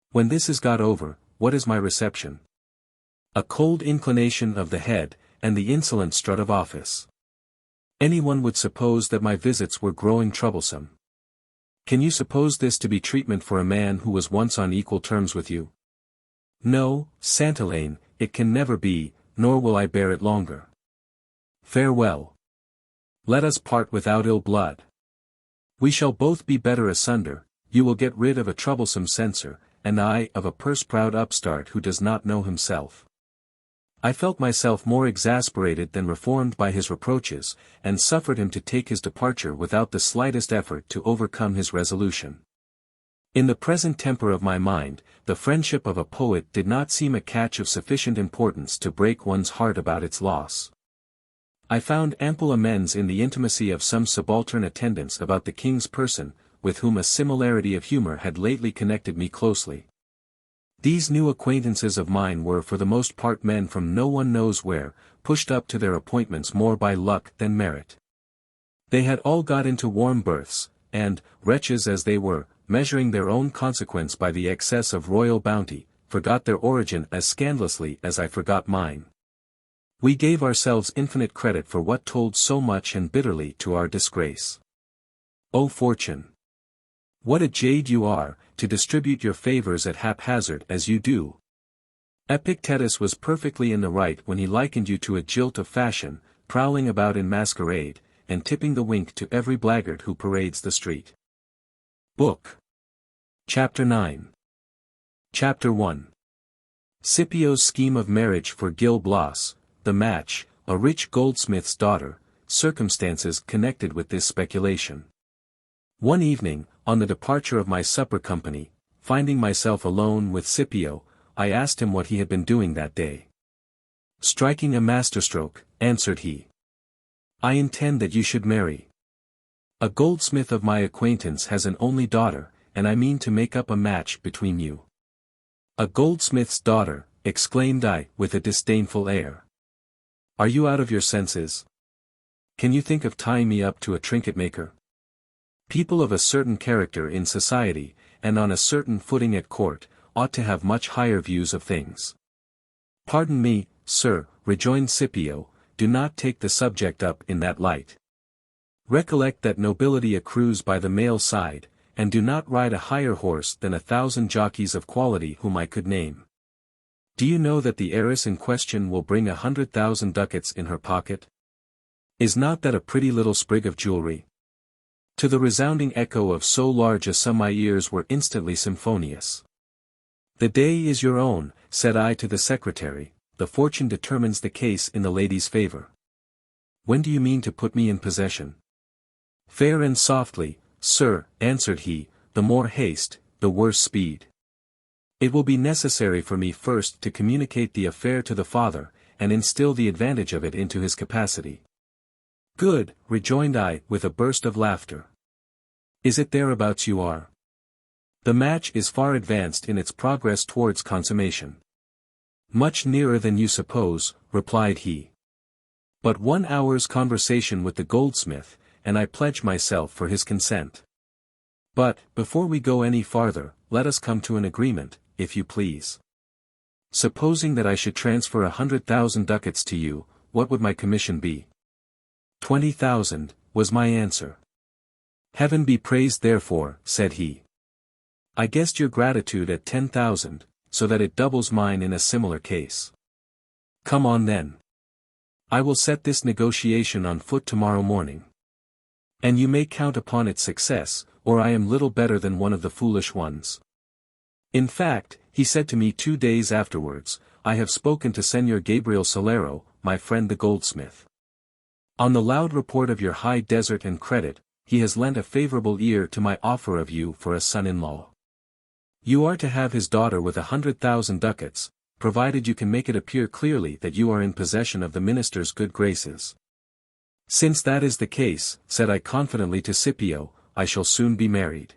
When this is got over, what is my reception? A cold inclination of the head, and the insolent strut of office. Anyone would suppose that my visits were growing troublesome. Can you suppose this to be treatment for a man who was once on equal terms with you? No, Santillana, it can never be, nor will I bear it longer. Farewell. Let us part without ill blood. We shall both be better asunder, you will get rid of a troublesome censor, and I of a purse-proud upstart who does not know himself." I felt myself more exasperated than reformed by his reproaches, and suffered him to take his departure without the slightest effort to overcome his resolution. In the present temper of my mind, the friendship of a poet did not seem a catch of sufficient importance to break one's heart about its loss. I found ample amends in the intimacy of some subaltern attendants about the king's person, with whom a similarity of humour had lately connected me closely. These new acquaintances of mine were for the most part men from no one knows where, pushed up to their appointments more by luck than merit. They had all got into warm berths, and, wretches as they were, measuring their own consequence by the excess of royal bounty, forgot their origin as scandalously as I forgot mine. We gave ourselves infinite credit for what told so much and bitterly to our disgrace. O fortune! What a jade you are, to distribute your favors at haphazard as you do. Epictetus was perfectly in the right when he likened you to a jilt of fashion, prowling about in masquerade, and tipping the wink to every blackguard who parades the street. Book. Chapter 9. Chapter 1. Scipio's scheme of marriage for Gil Blas, the match, a rich goldsmith's daughter, circumstances connected with this speculation. One evening, on the departure of my supper company, finding myself alone with Scipio, I asked him what he had been doing that day. "Striking a masterstroke," answered he. "I intend that you should marry. A goldsmith of my acquaintance has an only daughter, and I mean to make up a match between you. A goldsmith's daughter, exclaimed I, with a disdainful air. Are you out of your senses? Can you think of tying me up to a trinket maker? People of a certain character in society, and on a certain footing at court, ought to have much higher views of things. Pardon me, sir, rejoined Scipio, do not take the subject up in that light. Recollect that nobility accrues by the male side, and do not ride a higher horse than 1,000 jockeys of quality whom I could name. Do you know that the heiress in question will bring 100,000 ducats in her pocket? Is not that a pretty little sprig of jewelry? To the resounding echo of so large a sum my ears were instantly symphonious. The day is your own, said I to the secretary, the fortune determines the case in the lady's favor. When do you mean to put me in possession? Fair and softly, sir, answered he, the more haste, the worse speed. It will be necessary for me first to communicate the affair to the father, and instill the advantage of it into his capacity. Good, rejoined I, with a burst of laughter. Is it thereabouts you are? The match is far advanced in its progress towards consummation. Much nearer than you suppose, replied he. But 1 hour's conversation with the goldsmith, and I pledge myself for his consent. But, before we go any farther, let us come to an agreement, if you please. Supposing that I should transfer 100,000 ducats to you, what would my commission be? 20,000, was my answer. Heaven be praised therefore, said he. I guessed your gratitude at 10,000, so that it doubles mine in a similar case. Come on then. I will set this negotiation on foot tomorrow morning. And you may count upon its success, or I am little better than one of the foolish ones. In fact, he said to me 2 days afterwards, I have spoken to Señor Gabriel Solero, my friend the goldsmith. On the loud report of your high desert and credit, he has lent a favorable ear to my offer of you for a son-in-law. You are to have his daughter with 100,000 ducats, provided you can make it appear clearly that you are in possession of the minister's good graces. Since that is the case, said I confidently to Scipio, I shall soon be married.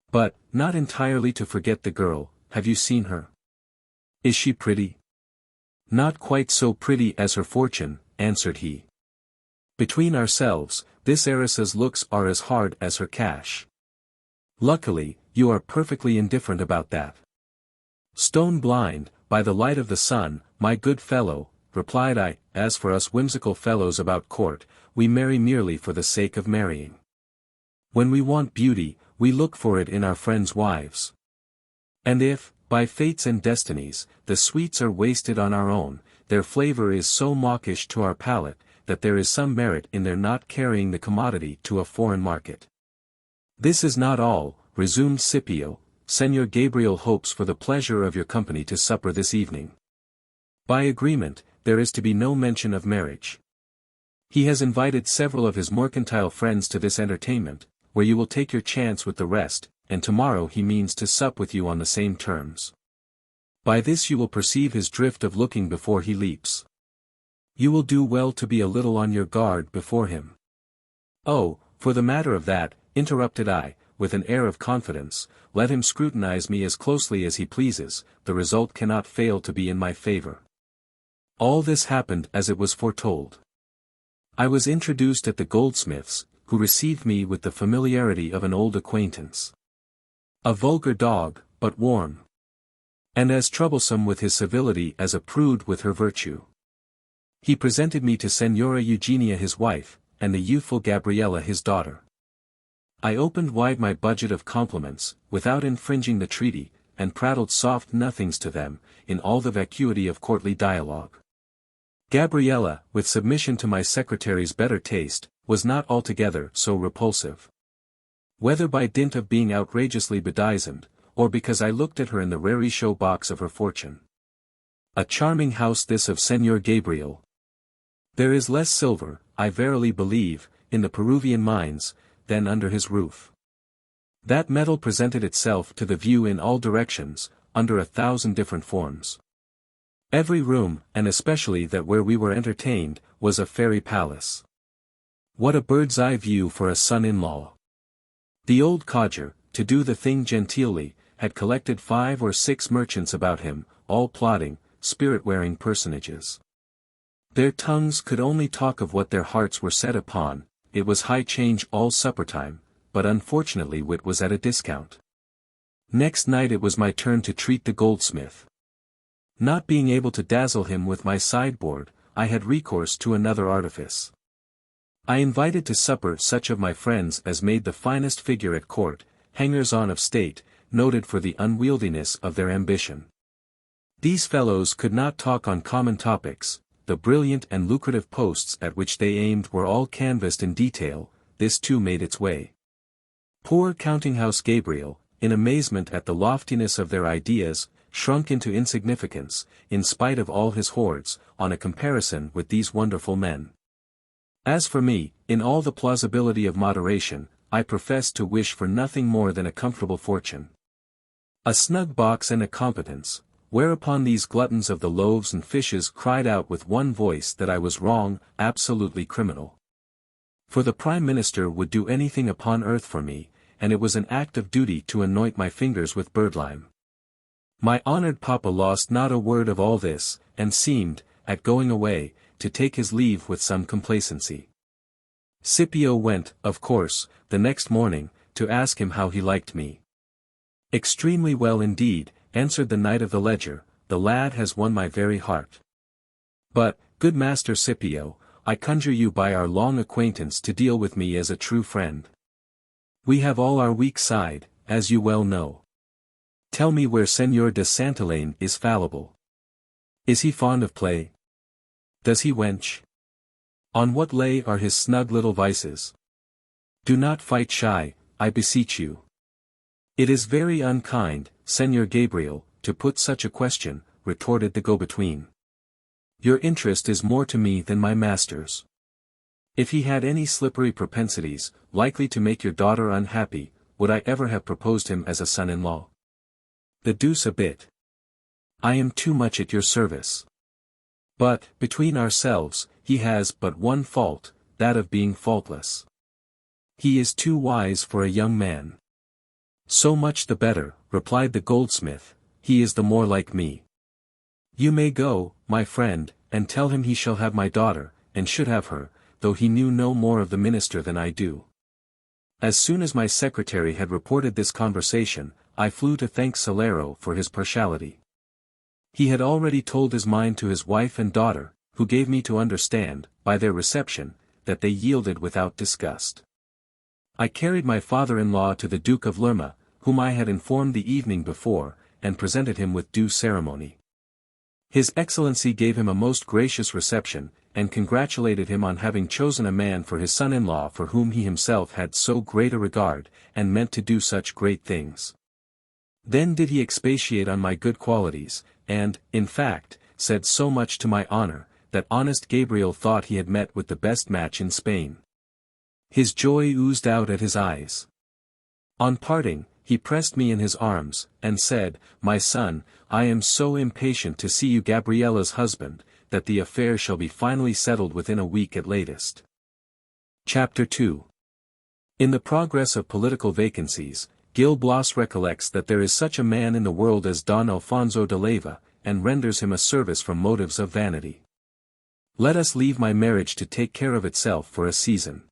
But, not entirely to forget the girl, have you seen her? Is she pretty? Not quite so pretty as her fortune, answered he. Between ourselves, this heiress's looks are as hard as her cash. Luckily, you are perfectly indifferent about that. Stone blind, by the light of the sun, my good fellow, replied I, as for us whimsical fellows about court, we marry merely for the sake of marrying. When we want beauty, we look for it in our friends' wives. And if, by fates and destinies, the sweets are wasted on our own, their flavor is so mawkish to our palate, that there is some merit in their not carrying the commodity to a foreign market. This is not all, resumed Scipio, Señor Gabriel hopes for the pleasure of your company to supper this evening. By agreement, there is to be no mention of marriage. He has invited several of his mercantile friends to this entertainment, where you will take your chance with the rest, and tomorrow he means to sup with you on the same terms. By this you will perceive his drift of looking before he leaps. You will do well to be a little on your guard before him. Oh, for the matter of that, interrupted I, with an air of confidence, let him scrutinize me as closely as he pleases, the result cannot fail to be in my favor. All this happened as it was foretold. I was introduced at the goldsmith's, who received me with the familiarity of an old acquaintance. A vulgar dog, but warm. And as troublesome with his civility as a prude with her virtue. He presented me to Señora Eugenia his wife, and the youthful Gabriella his daughter. I opened wide my budget of compliments, without infringing the treaty, and prattled soft nothings to them, in all the vacuity of courtly dialogue. Gabriella, with submission to my secretary's better taste, was not altogether so repulsive. Whether by dint of being outrageously bedizened, or because I looked at her in the raree show box of her fortune. A charming house this of Señor Gabriel. There is less silver, I verily believe, in the Peruvian mines, than under his roof. That metal presented itself to the view in all directions, under 1,000 different forms. Every room, and especially that where we were entertained, was a fairy palace. What a bird's-eye view for a son-in-law! The old codger, to do the thing genteelly, had collected 5 or 6 merchants about him, all plodding, spirit-wearing personages. Their tongues could only talk of what their hearts were set upon. It was high change all supper time, but unfortunately wit was at a discount. Next night it was my turn to treat the goldsmith. Not being able to dazzle him with my sideboard, I had recourse to another artifice. I invited to supper such of my friends as made the finest figure at court, hangers-on of state, noted for the unwieldiness of their ambition. These fellows could not talk on common topics. The brilliant and lucrative posts at which they aimed were all canvassed in detail. This too made its way. Poor counting-house Gabriel, in amazement at the loftiness of their ideas, shrunk into insignificance, in spite of all his hoards, on a comparison with these wonderful men. As for me, in all the plausibility of moderation, I professed to wish for nothing more than a comfortable fortune. A snug box and a competence. Whereupon these gluttons of the loaves and fishes cried out with one voice that I was wrong, absolutely criminal. For the Prime Minister would do anything upon earth for me, and it was an act of duty to anoint my fingers with birdlime. My honored papa lost not a word of all this, and seemed, at going away, to take his leave with some complacency. Scipio went, of course, the next morning, to ask him how he liked me. Extremely well indeed, answered the Knight of the Ledger, the lad has won my very heart. But, good Master Scipio, I conjure you by our long acquaintance to deal with me as a true friend. We have all our weak side, as you well know. Tell me where Señor de Santillana is fallible. Is he fond of play? Does he wench? On what lay are his snug little vices? Do not fight shy, I beseech you. It is very unkind, Señor Gabriel, to put such a question, retorted the go-between. Your interest is more to me than my master's. If he had any slippery propensities, likely to make your daughter unhappy, would I ever have proposed him as a son-in-law? The deuce a bit. I am too much at your service. But, between ourselves, he has but one fault, that of being faultless. He is too wise for a young man. So much the better, replied the goldsmith, he is the more like me. You may go, my friend, and tell him he shall have my daughter, and should have her, though he knew no more of the minister than I do. As soon as my secretary had reported this conversation, I flew to thank Salero for his partiality. He had already told his mind to his wife and daughter, who gave me to understand, by their reception, that they yielded without disgust. I carried my father-in-law to the Duke of Lerma, whom I had informed the evening before, and presented him with due ceremony. His Excellency gave him a most gracious reception, and congratulated him on having chosen a man for his son-in-law for whom he himself had so great a regard, and meant to do such great things. Then did he expatiate on my good qualities, and, in fact, said so much to my honor, that honest Gabriel thought he had met with the best match in Spain. His joy oozed out at his eyes. On parting, he pressed me in his arms, and said, My son, I am so impatient to see you Gabriella's husband, that the affair shall be finally settled within a week at latest. Chapter 2. In the progress of political vacancies, Gil Blas recollects that there is such a man in the world as Don Alfonso de Leyva, and renders him a service from motives of vanity. Let us leave my marriage to take care of itself for a season.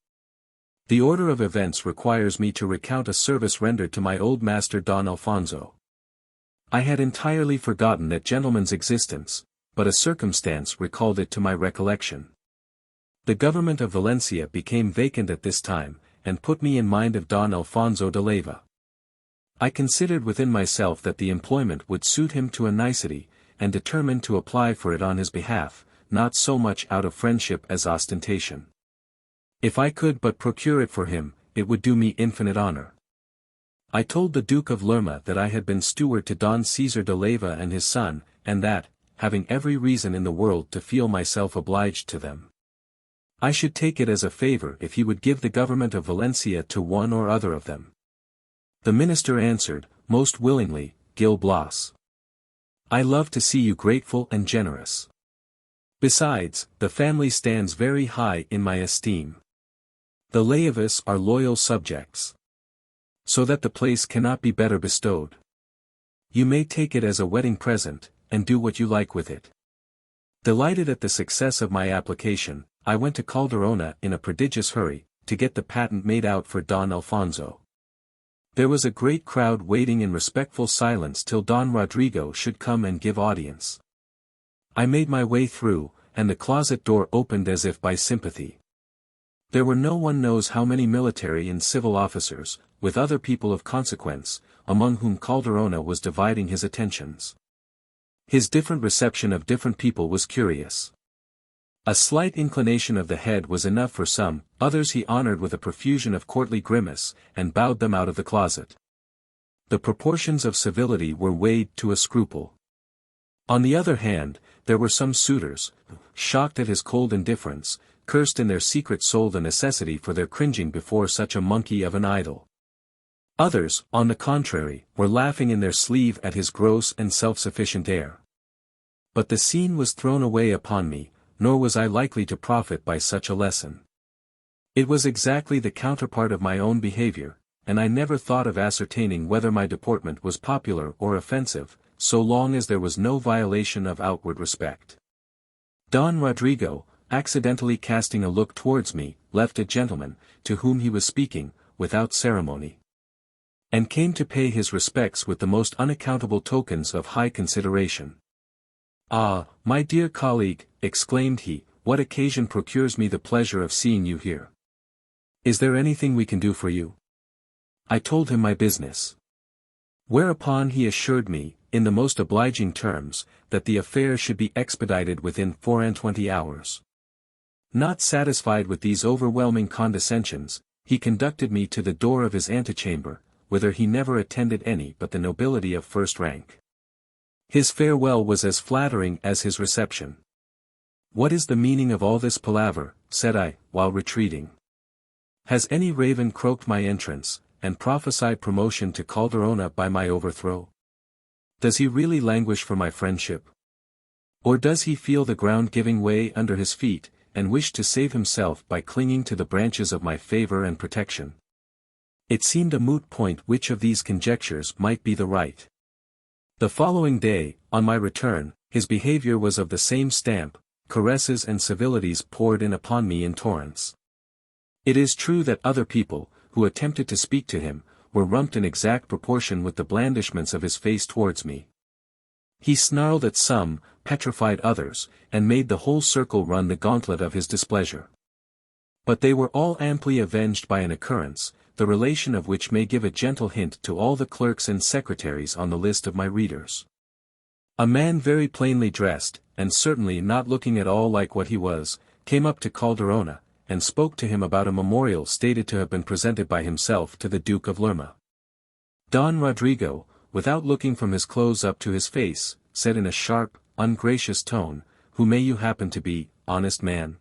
The order of events requires me to recount a service rendered to my old master Don Alfonso. I had entirely forgotten that gentleman's existence, but a circumstance recalled it to my recollection. The government of Valencia became vacant at this time, and put me in mind of Don Alfonso de Leyva. I considered within myself that the employment would suit him to a nicety, and determined to apply for it on his behalf, not so much out of friendship as ostentation. If I could but procure it for him, it would do me infinite honor. I told the Duke of Lerma that I had been steward to Don Cesar de Leyva and his son, and that, having every reason in the world to feel myself obliged to them, I should take it as a favor if he would give the government of Valencia to one or other of them. The minister answered, Most willingly, Gil Blas. I love to see you grateful and generous. Besides, the family stands very high in my esteem. The Leyvas are loyal subjects. so that the place cannot be better bestowed. You may take it as a wedding present, and do what you like with it. Delighted at the success of my application, I went to Calderona in a prodigious hurry, to get the patent made out for Don Alfonso. There was a great crowd waiting in respectful silence till Don Rodrigo should come and give audience. I made my way through, and the closet door opened as if by sympathy. There were no one knows how many military and civil officers, with other people of consequence, among whom Calderona was dividing his attentions. His different reception of different people was curious. A slight inclination of the head was enough for some, others he honored with a profusion of courtly grimace, and bowed them out of the closet. The proportions of civility were weighed to a scruple. On the other hand, there were some suitors, shocked at his cold indifference, cursed in their secret soul the necessity for their cringing before such a monkey of an idol. Others, on the contrary, were laughing in their sleeve at his gross and self-sufficient air. But the scene was thrown away upon me, nor was I likely to profit by such a lesson. It was exactly the counterpart of my own behavior, and I never thought of ascertaining whether my deportment was popular or offensive, so long as there was no violation of outward respect. Don Rodrigo, accidentally casting a look towards me, left a gentleman, to whom he was speaking, without ceremony, and came to pay his respects with the most unaccountable tokens of high consideration. "Ah, my dear colleague," exclaimed he, "what occasion procures me the pleasure of seeing you here? Is there anything we can do for you?" I told him my business. Whereupon he assured me, in the most obliging terms, that the affair should be expedited within 24 hours. Not satisfied with these overwhelming condescensions, he conducted me to the door of his antechamber, whither he never attended any but the nobility of first rank. His farewell was as flattering as his reception. "What is the meaning of all this palaver?" said I, while retreating. "Has any raven croaked my entrance, and prophesied promotion to Calderona by my overthrow? Does he really languish for my friendship? Or does he feel the ground giving way under his feet, and wish to save himself by clinging to the branches of my favor and protection?" It seemed a moot point which of these conjectures might be the right. The following day, on my return, his behavior was of the same stamp, caresses and civilities poured in upon me in torrents. It is true that other people, who attempted to speak to him, were rumped in exact proportion with the blandishments of his face towards me. He snarled at some, petrified others, and made the whole circle run the gauntlet of his displeasure. But they were all amply avenged by an occurrence, the relation of which may give a gentle hint to all the clerks and secretaries on the list of my readers. A man very plainly dressed, and certainly not looking at all like what he was, came up to Calderona, and spoke to him about a memorial stated to have been presented by himself to the Duke of Lerma. Don Rodrigo, without looking from his clothes up to his face, said in a sharp, ungracious tone, "Who may you happen to be, honest man?"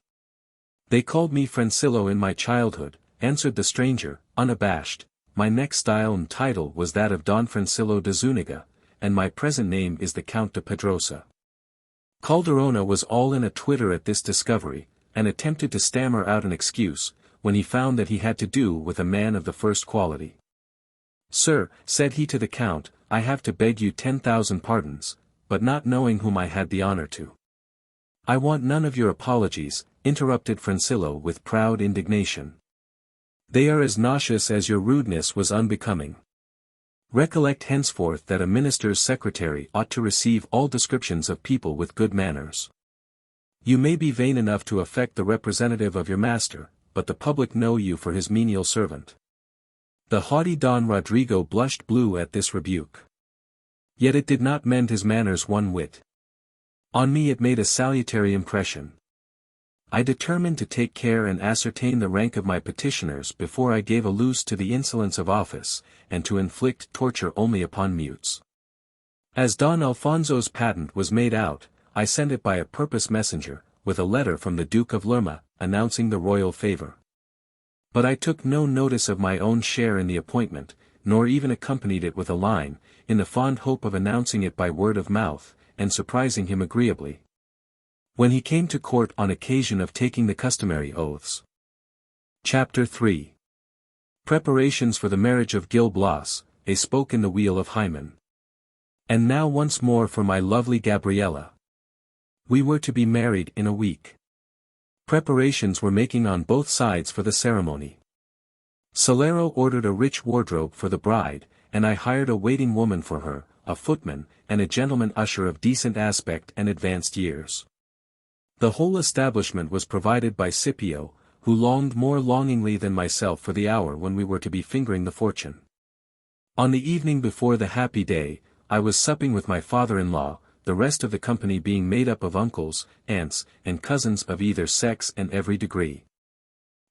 "They called me Francillo in my childhood," answered the stranger, unabashed. "My next style and title was that of Don Francillo de Zuniga, and my present name is the Count de Pedrosa." Calderona was all in a twitter at this discovery, and attempted to stammer out an excuse, when he found that he had to do with a man of the first quality. "Sir," said he to the Count, "I have to beg you 10,000 pardons, but not knowing whom I had the honor to—" "I want none of your apologies," interrupted Francillo with proud indignation. "They are as nauseous as your rudeness was unbecoming. Recollect henceforth that a minister's secretary ought to receive all descriptions of people with good manners. You may be vain enough to affect the representative of your master, but the public know you for his menial servant." The haughty Don Rodrigo blushed blue at this rebuke. Yet it did not mend his manners one whit. On me it made a salutary impression. I determined to take care and ascertain the rank of my petitioners before I gave a loose to the insolence of office, and to inflict torture only upon mutes. As Don Alfonso's patent was made out, I sent it by a purpose messenger, with a letter from the Duke of Lerma, announcing the royal favor. But I took no notice of my own share in the appointment, nor even accompanied it with a line, in the fond hope of announcing it by word of mouth, and surprising him agreeably when he came to court on occasion of taking the customary oaths. Chapter 3. Preparations for the marriage of Gil Blas, a spoke in the wheel of Hymen. And now once more for my lovely Gabriella. We were to be married in a week. Preparations were making on both sides for the ceremony. Salero ordered a rich wardrobe for the bride, and I hired a waiting woman for her, a footman, and a gentleman usher of decent aspect and advanced years. The whole establishment was provided by Scipio, who longed more longingly than myself for the hour when we were to be fingering the fortune. On the evening before the happy day, I was supping with my father-in-law, the rest of the company being made up of uncles, aunts, and cousins of either sex and every degree.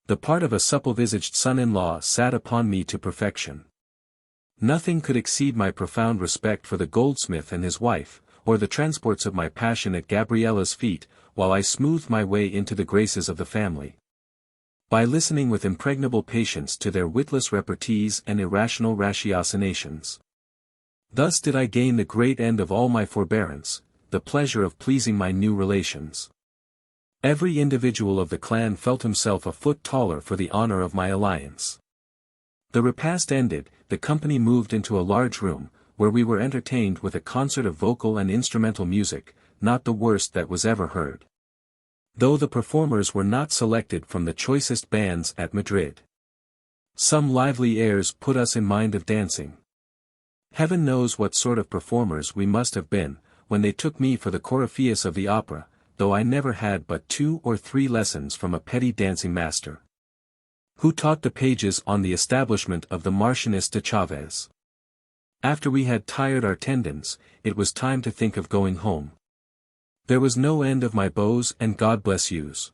The part of a supple-visaged son-in-law sat upon me to perfection. Nothing could exceed my profound respect for the goldsmith and his wife, or the transports of my passion at Gabriella's feet, while I smoothed my way into the graces of the family. By listening with impregnable patience to their witless repartees and irrational ratiocinations. Thus did I gain the great end of all my forbearance, the pleasure of pleasing my new relations. Every individual of the clan felt himself a foot taller for the honor of my alliance. The repast ended, the company moved into a large room, where we were entertained with a concert of vocal and instrumental music, not the worst that was ever heard. Though the performers were not selected from the choicest bands at Madrid. Some lively airs put us in mind of dancing. Heaven knows what sort of performers we must have been, when they took me for the Coryphaeus of the opera, though I never had but 2 or 3 lessons from a petty dancing master, who taught the pages on the establishment of the Marchioness de Chaves. After we had tired our tendons, it was time to think of going home. There was no end of my bows and God bless yous.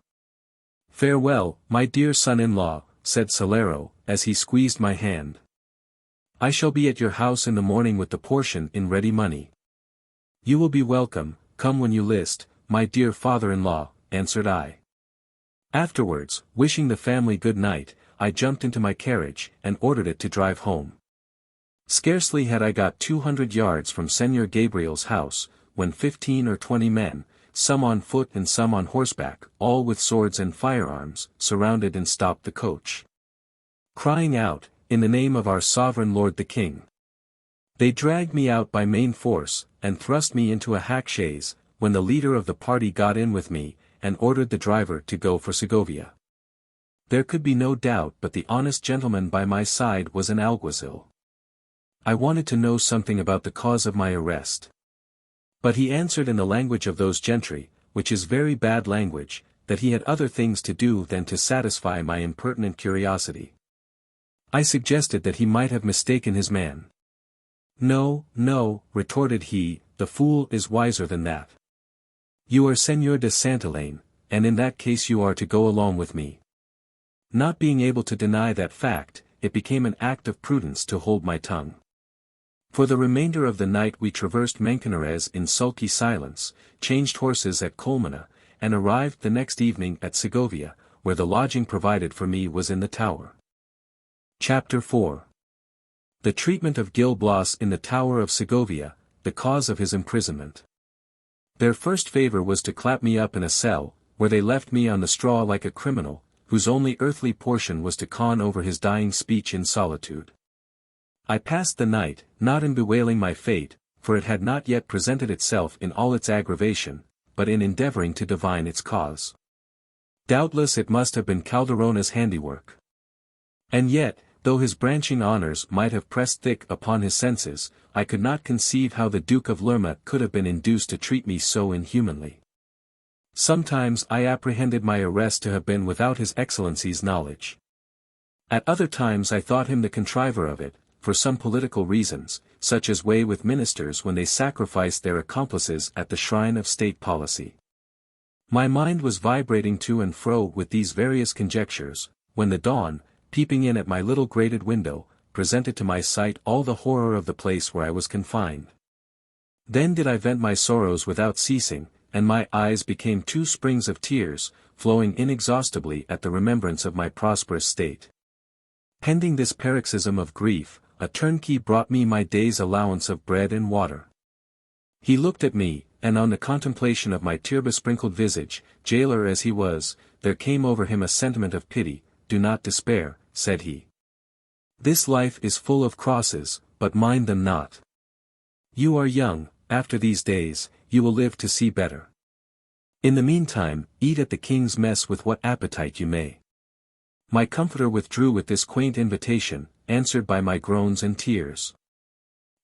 Farewell, my dear son-in-law, said Salero, as he squeezed my hand. I shall be at your house in the morning with the portion in ready money. You will be welcome, come when you list, my dear father-in-law, answered I. Afterwards, wishing the family good night, I jumped into my carriage, and ordered it to drive home. Scarcely had I got 200 yards from Senor Gabriel's house, when 15 or 20 men, some on foot and some on horseback, all with swords and firearms, surrounded and stopped the coach. Crying out, in the name of our sovereign lord the king. They dragged me out by main force, and thrust me into a hack chaise, when the leader of the party got in with me, and ordered the driver to go for Segovia. There could be no doubt but the honest gentleman by my side was an alguazil. I wanted to know something about the cause of my arrest. But he answered in the language of those gentry, which is very bad language, that he had other things to do than to satisfy my impertinent curiosity. I suggested that he might have mistaken his man. No, no, retorted he, the fool is wiser than that. You are Senor de Santillana, and in that case you are to go along with me. Not being able to deny that fact, it became an act of prudence to hold my tongue. For the remainder of the night we traversed Manzanares in sulky silence, changed horses at Colmena, and arrived the next evening at Segovia, where the lodging provided for me was in the tower. Chapter 4. The treatment of Gil Blas in the Tower of Segovia, the cause of his imprisonment. Their first favor was to clap me up in a cell, where they left me on the straw like a criminal, whose only earthly portion was to con over his dying speech in solitude. I passed the night, not in bewailing my fate, for it had not yet presented itself in all its aggravation, but in endeavoring to divine its cause. Doubtless it must have been Calderona's handiwork. And yet, though his branching honors might have pressed thick upon his senses, I could not conceive how the Duke of Lerma could have been induced to treat me so inhumanly. Sometimes I apprehended my arrest to have been without His Excellency's knowledge. At other times I thought him the contriver of it, for some political reasons, such as way with ministers when they sacrificed their accomplices at the shrine of state policy. My mind was vibrating to and fro with these various conjectures, when the dawn, peeping in at my little grated window, presented to my sight all the horror of the place where I was confined. Then did I vent my sorrows without ceasing, and my eyes became 2 springs of tears, flowing inexhaustibly at the remembrance of my prosperous state. Pending this paroxysm of grief, a turnkey brought me my day's allowance of bread and water. He looked at me, and on the contemplation of my tear-besprinkled visage, jailer as he was, there came over him a sentiment of pity. Do not despair, said he. This life is full of crosses, but mind them not. You are young, after these days, you will live to see better. In the meantime, eat at the king's mess with what appetite you may. My comforter withdrew with this quaint invitation, answered by my groans and tears.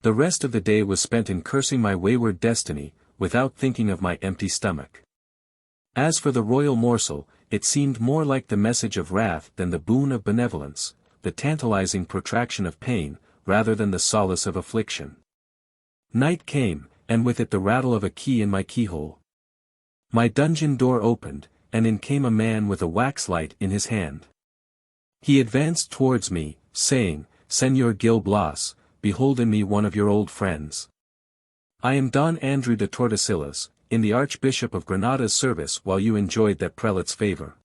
The rest of the day was spent in cursing my wayward destiny, without thinking of my empty stomach. As for the royal morsel, it seemed more like the message of wrath than the boon of benevolence, the tantalizing protraction of pain, rather than the solace of affliction. Night came, and with it the rattle of a key in my keyhole. My dungeon door opened, and in came a man with a wax light in his hand. He advanced towards me, saying, "Señor Gil Blas, behold in me one of your old friends. I am Don Andrew de Tordesillas, in the Archbishop of Granada's service while you enjoyed that prelate's favor.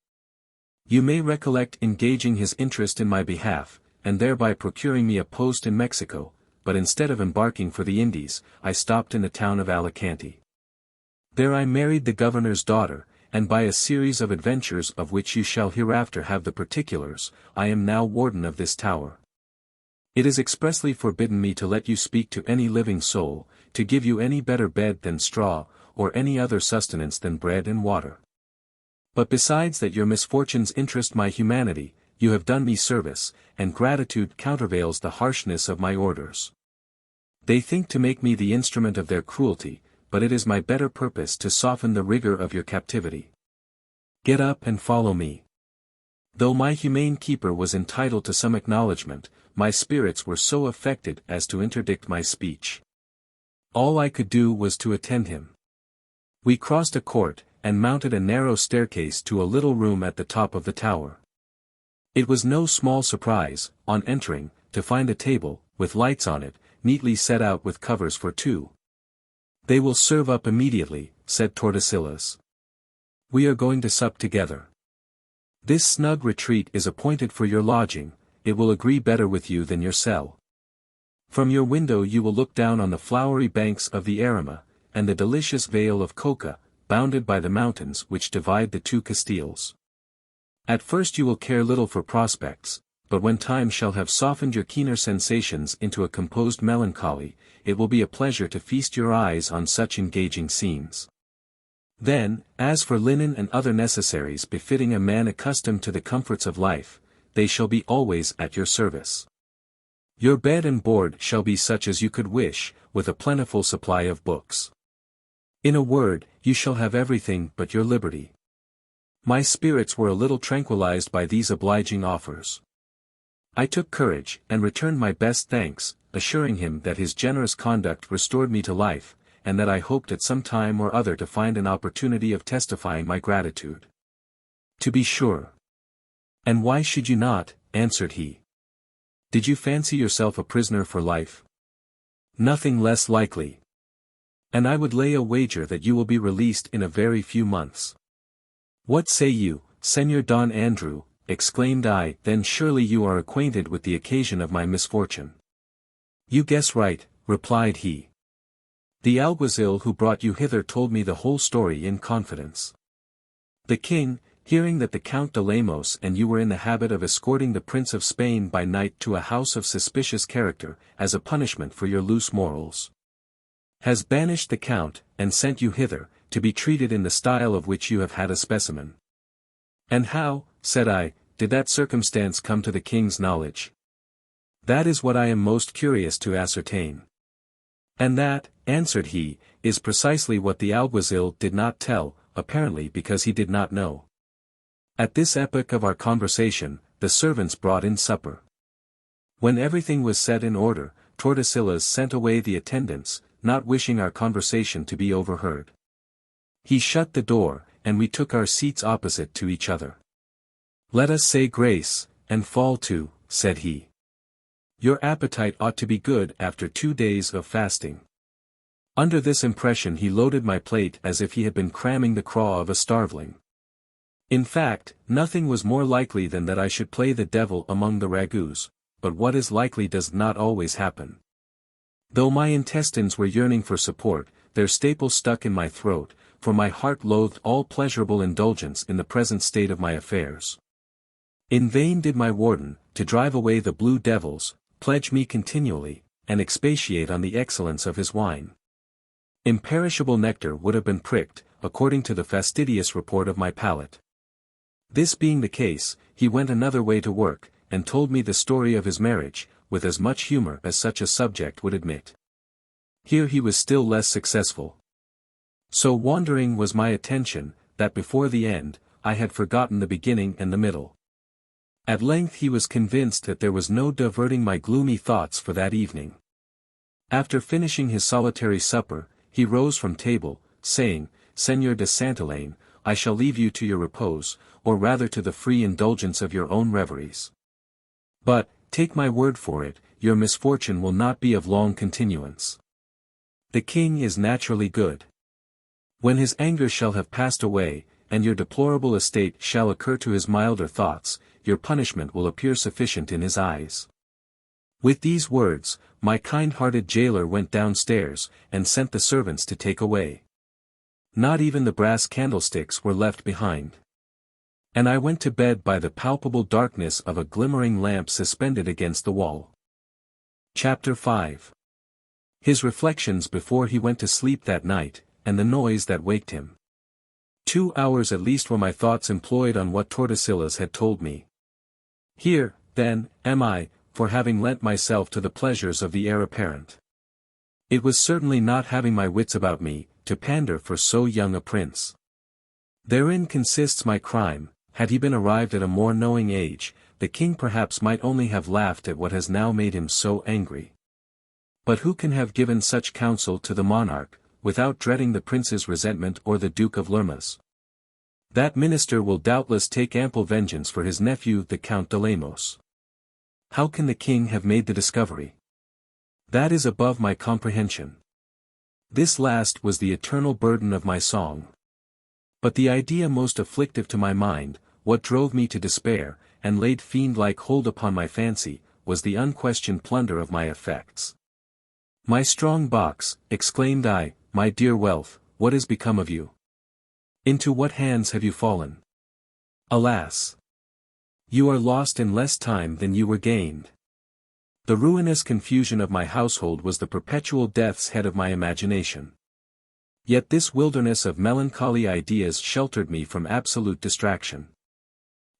You may recollect engaging his interest in my behalf, and thereby procuring me a post in Mexico, but instead of embarking for the Indies, I stopped in the town of Alicante. There I married the governor's daughter, and by a series of adventures of which you shall hereafter have the particulars, I am now warden of this tower. It is expressly forbidden me to let you speak to any living soul, to give you any better bed than straw, or any other sustenance than bread and water. But besides that your misfortunes interest my humanity, you have done me service, and gratitude countervails the harshness of my orders. They think to make me the instrument of their cruelty, but it is my better purpose to soften the rigor of your captivity. Get up and follow me." Though my humane keeper was entitled to some acknowledgment, my spirits were so affected as to interdict my speech. All I could do was to attend him. We crossed a court, and mounted a narrow staircase to a little room at the top of the tower. It was no small surprise, on entering, to find a table, with lights on it, neatly set out with covers for two. "They will serve up immediately," said Tordesillas. "We are going to sup together. This snug retreat is appointed for your lodging, it will agree better with you than your cell. From your window you will look down on the flowery banks of the Arima, and the delicious vale of Coca, bounded by the mountains which divide the two Castiles. At first you will care little for prospects, but when time shall have softened your keener sensations into a composed melancholy, it will be a pleasure to feast your eyes on such engaging scenes. Then, as for linen and other necessaries befitting a man accustomed to the comforts of life, they shall be always at your service. Your bed and board shall be such as you could wish, with a plentiful supply of books. In a word, you shall have everything but your liberty." My spirits were a little tranquilized by these obliging offers. I took courage, and returned my best thanks, assuring him that his generous conduct restored me to life, and that I hoped at some time or other to find an opportunity of testifying my gratitude. "To be sure. And why should you not?" answered he. "Did you fancy yourself a prisoner for life? Nothing less likely. And I would lay a wager that you will be released in a very few months." "What say you, Señor Don Andrew?" exclaimed I. "Then surely you are acquainted with the occasion of my misfortune." "You guess right," replied he. "The alguazil who brought you hither told me the whole story in confidence. The king, hearing that the Count de Lemos and you were in the habit of escorting the Prince of Spain by night to a house of suspicious character, as a punishment for your loose morals, has banished the Count, and sent you hither, to be treated in the style of which you have had a specimen." "And how," said I, "did that circumstance come to the king's knowledge?" "That is what I am most curious to ascertain." "And that," answered he, "is precisely what the alguazil did not tell, apparently because he did not know." At this epoch of our conversation, the servants brought in supper. When everything was set in order, Tordesillas sent away the attendants, not wishing our conversation to be overheard. He shut the door, and we took our seats opposite to each other. "Let us say grace, and fall to," said he. "Your appetite ought to be good after 2 days of fasting." Under this impression he loaded my plate as if he had been cramming the craw of a starveling. In fact, nothing was more likely than that I should play the devil among the ragouts, but what is likely does not always happen. Though my intestines were yearning for support, their staple stuck in my throat, for my heart loathed all pleasurable indulgence in the present state of my affairs. In vain did my warden, to drive away the blue devils, pledge me continually, and expatiate on the excellence of his wine. Imperishable nectar would have been pricked, according to the fastidious report of my palate. This being the case, he went another way to work, and told me the story of his marriage, with as much humor as such a subject would admit. Here he was still less successful. So wandering was my attention, that before the end, I had forgotten the beginning and the middle. At length he was convinced that there was no diverting my gloomy thoughts for that evening. After finishing his solitary supper, he rose from table, saying, "Seigneur de Santillana, I shall leave you to your repose, or rather to the free indulgence of your own reveries. But, take my word for it, your misfortune will not be of long continuance. The king is naturally good. When his anger shall have passed away, and your deplorable estate shall occur to his milder thoughts, your punishment will appear sufficient in his eyes." With these words, my kind-hearted jailer went downstairs, and sent the servants to take away. Not even the brass candlesticks were left behind. And I went to bed by the palpable darkness of a glimmering lamp suspended against the wall. Chapter 5. His reflections before he went to sleep that night, and the noise that waked him. 2 hours at least were my thoughts employed on what Tordesillas had told me. Here, then, am I, for having lent myself to the pleasures of the heir apparent. It was certainly not having my wits about me, to pander for so young a prince. Therein consists my crime. Had he been arrived at a more knowing age, the king perhaps might only have laughed at what has now made him so angry. But who can have given such counsel to the monarch, without dreading the prince's resentment or the Duke of Lerma's? That minister will doubtless take ample vengeance for his nephew the Count de Lemos. How can the king have made the discovery? That is above my comprehension. This last was the eternal burden of my song. But the idea most afflictive to my mind, what drove me to despair, and laid fiend-like hold upon my fancy, was the unquestioned plunder of my effects. "My strong box," exclaimed I, "my dear wealth, what is become of you? Into what hands have you fallen? Alas! You are lost in less time than you were gained." The ruinous confusion of my household was the perpetual death's head of my imagination. Yet this wilderness of melancholy ideas sheltered me from absolute distraction.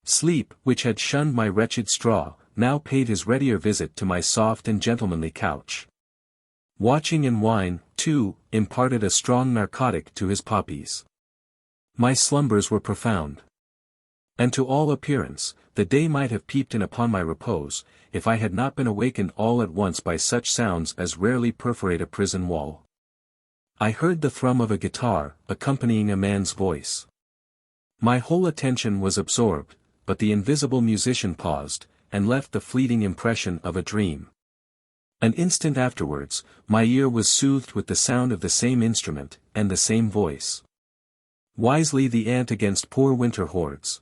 Sleep, which had shunned my wretched straw, now paid his readier visit to my soft and gentlemanly couch. Watching and wine, too, imparted a strong narcotic to his poppies. My slumbers were profound. And to all appearance, the day might have peeped in upon my repose, if I had not been awakened all at once by such sounds as rarely perforate a prison wall. I heard the thrum of a guitar, accompanying a man's voice. My whole attention was absorbed, but the invisible musician paused, and left the fleeting impression of a dream. An instant afterwards, my ear was soothed with the sound of the same instrument, and the same voice. Wisely the ant against poor winter hoards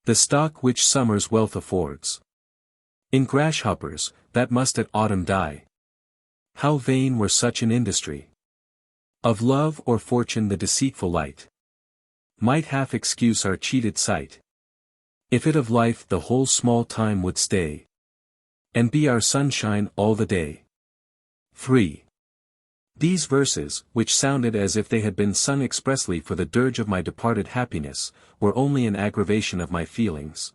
the stock which summer's wealth affords. In grasshoppers, that must at autumn die. How vain were such an industry! Of love or fortune the deceitful light might half excuse our cheated sight. If it of life the whole small time would stay, and be our sunshine all the day. 3. These verses, which sounded as if they had been sung expressly for the dirge of my departed happiness, were only an aggravation of my feelings.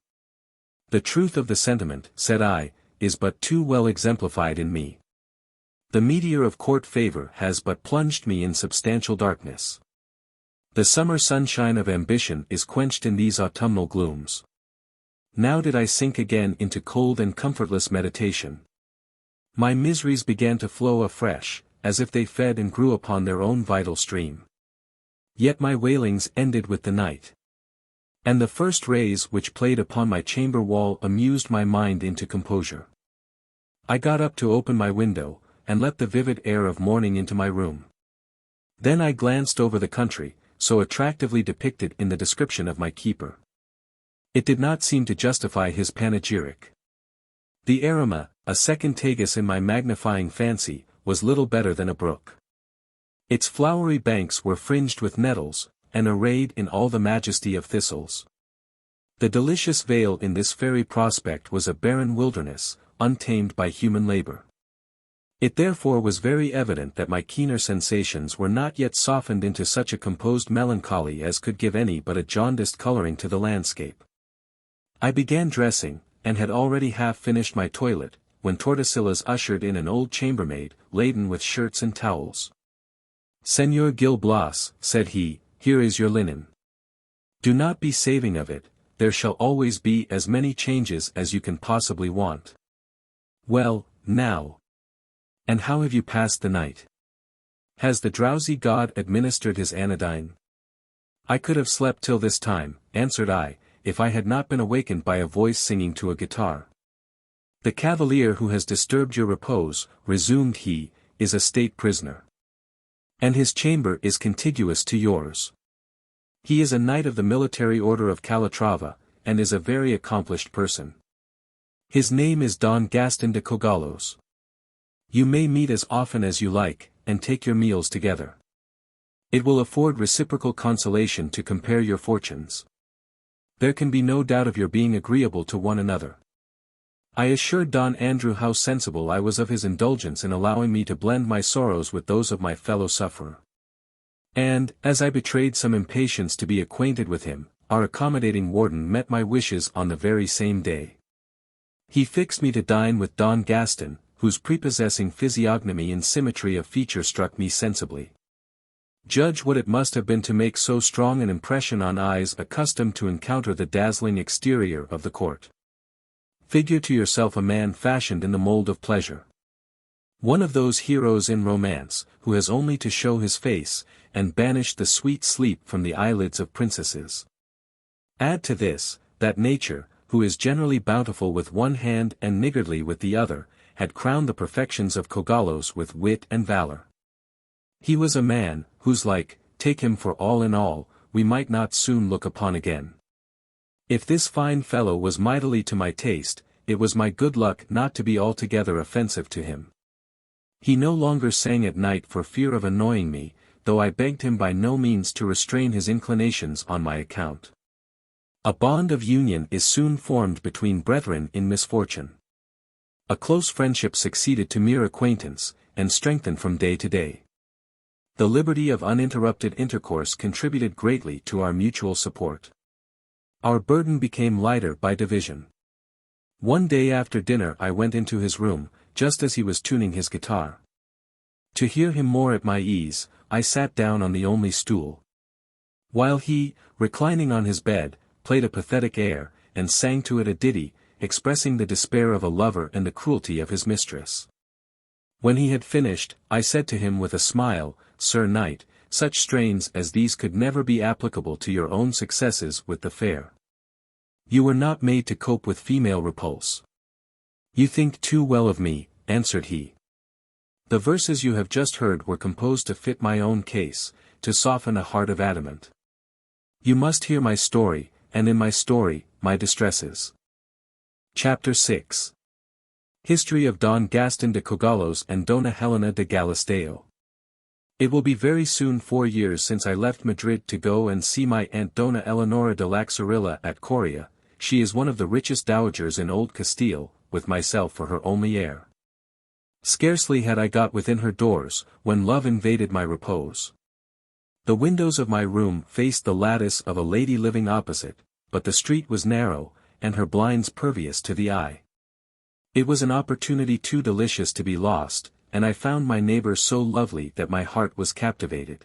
The truth of the sentiment, said I, is but too well exemplified in me. The meteor of court favor has but plunged me in substantial darkness. The summer sunshine of ambition is quenched in these autumnal glooms. Now did I sink again into cold and comfortless meditation. My miseries began to flow afresh, as if they fed and grew upon their own vital stream. Yet my wailings ended with the night. And the first rays which played upon my chamber wall amused my mind into composure. I got up to open my window, and let the vivid air of morning into my room. Then I glanced over the country, so attractively depicted in the description of my keeper. It did not seem to justify his panegyric. The Arima, a second Tagus in my magnifying fancy, was little better than a brook. Its flowery banks were fringed with nettles, and arrayed in all the majesty of thistles. The delicious vale in this fairy prospect was a barren wilderness, untamed by human labor. It therefore was very evident that my keener sensations were not yet softened into such a composed melancholy as could give any but a jaundiced coloring to the landscape. I began dressing, and had already half finished my toilet, when Tordesillas ushered in an old chambermaid, laden with shirts and towels. "Señor Gil Blas," said he, "here is your linen. Do not be saving of it, there shall always be as many changes as you can possibly want. Well, now. And how have you passed the night? Has the drowsy god administered his anodyne?" "I could have slept till this time," answered I, "if I had not been awakened by a voice singing to a guitar." "The cavalier who has disturbed your repose," resumed he, "is a state prisoner. And his chamber is contiguous to yours. He is a knight of the military order of Calatrava, and is a very accomplished person. His name is Don Gaston de Cogallos. You may meet as often as you like, and take your meals together. It will afford reciprocal consolation to compare your fortunes. There can be no doubt of your being agreeable to one another." I assured Don Andrew how sensible I was of his indulgence in allowing me to blend my sorrows with those of my fellow sufferer. And, as I betrayed some impatience to be acquainted with him, our accommodating warden met my wishes on the very same day. He fixed me to dine with Don Gaston, whose prepossessing physiognomy and symmetry of feature struck me sensibly. Judge what it must have been to make so strong an impression on eyes accustomed to encounter the dazzling exterior of the court. Figure to yourself a man fashioned in the mold of pleasure. One of those heroes in romance, who has only to show his face, and banish the sweet sleep from the eyelids of princesses. Add to this, that nature, who is generally bountiful with one hand and niggardly with the other, had crowned the perfections of Cogallos with wit and valor. He was a man, whose like, take him for all in all, we might not soon look upon again. If this fine fellow was mightily to my taste, it was my good luck not to be altogether offensive to him. He no longer sang at night for fear of annoying me, though I begged him by no means to restrain his inclinations on my account. A bond of union is soon formed between brethren in misfortune. A close friendship succeeded to mere acquaintance, and strengthened from day to day. The liberty of uninterrupted intercourse contributed greatly to our mutual support. Our burden became lighter by division. One day after dinner I went into his room, just as he was tuning his guitar. To hear him more at my ease, I sat down on the only stool. While he, reclining on his bed, played a pathetic air, and sang to it a ditty, expressing the despair of a lover and the cruelty of his mistress. When he had finished, I said to him with a smile, "Sir Knight, such strains as these could never be applicable to your own successes with the fair. You were not made to cope with female repulse." "You think too well of me," answered he. "The verses you have just heard were composed to fit my own case, to soften a heart of adamant. You must hear my story, and in my story, my distresses." Chapter 6. History of Don Gaston de Cogallos and Dona Helena de Galisteo. It will be very soon 4 years since I left Madrid to go and see my aunt Dona Eleonora de Laxarilla at Coria. She is one of the richest dowagers in Old Castile, with myself for her only heir. Scarcely had I got within her doors, when love invaded my repose. The windows of my room faced the lattice of a lady living opposite, but the street was narrow, and her blinds pervious to the eye. It was an opportunity too delicious to be lost, and I found my neighbor so lovely that my heart was captivated.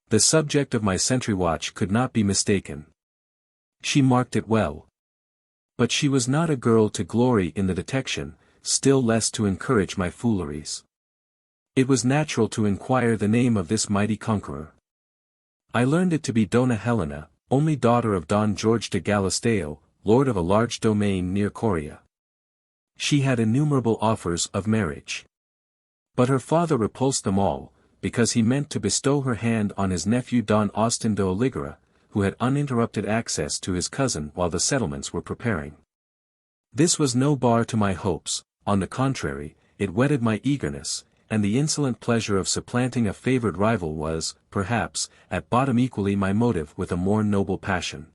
The subject of my sentry watch could not be mistaken. She marked it well. But she was not a girl to glory in the detection, still less to encourage my fooleries. It was natural to inquire the name of this mighty conqueror. I learned it to be Dona Helena, only daughter of Don George de Galisteo, lord of a large domain near Coria. She had innumerable offers of marriage. But her father repulsed them all, because he meant to bestow her hand on his nephew Don Austin de Oligara, who had uninterrupted access to his cousin while the settlements were preparing. This was no bar to my hopes, on the contrary, it whetted my eagerness, and the insolent pleasure of supplanting a favored rival was, perhaps, at bottom equally my motive with a more noble passion.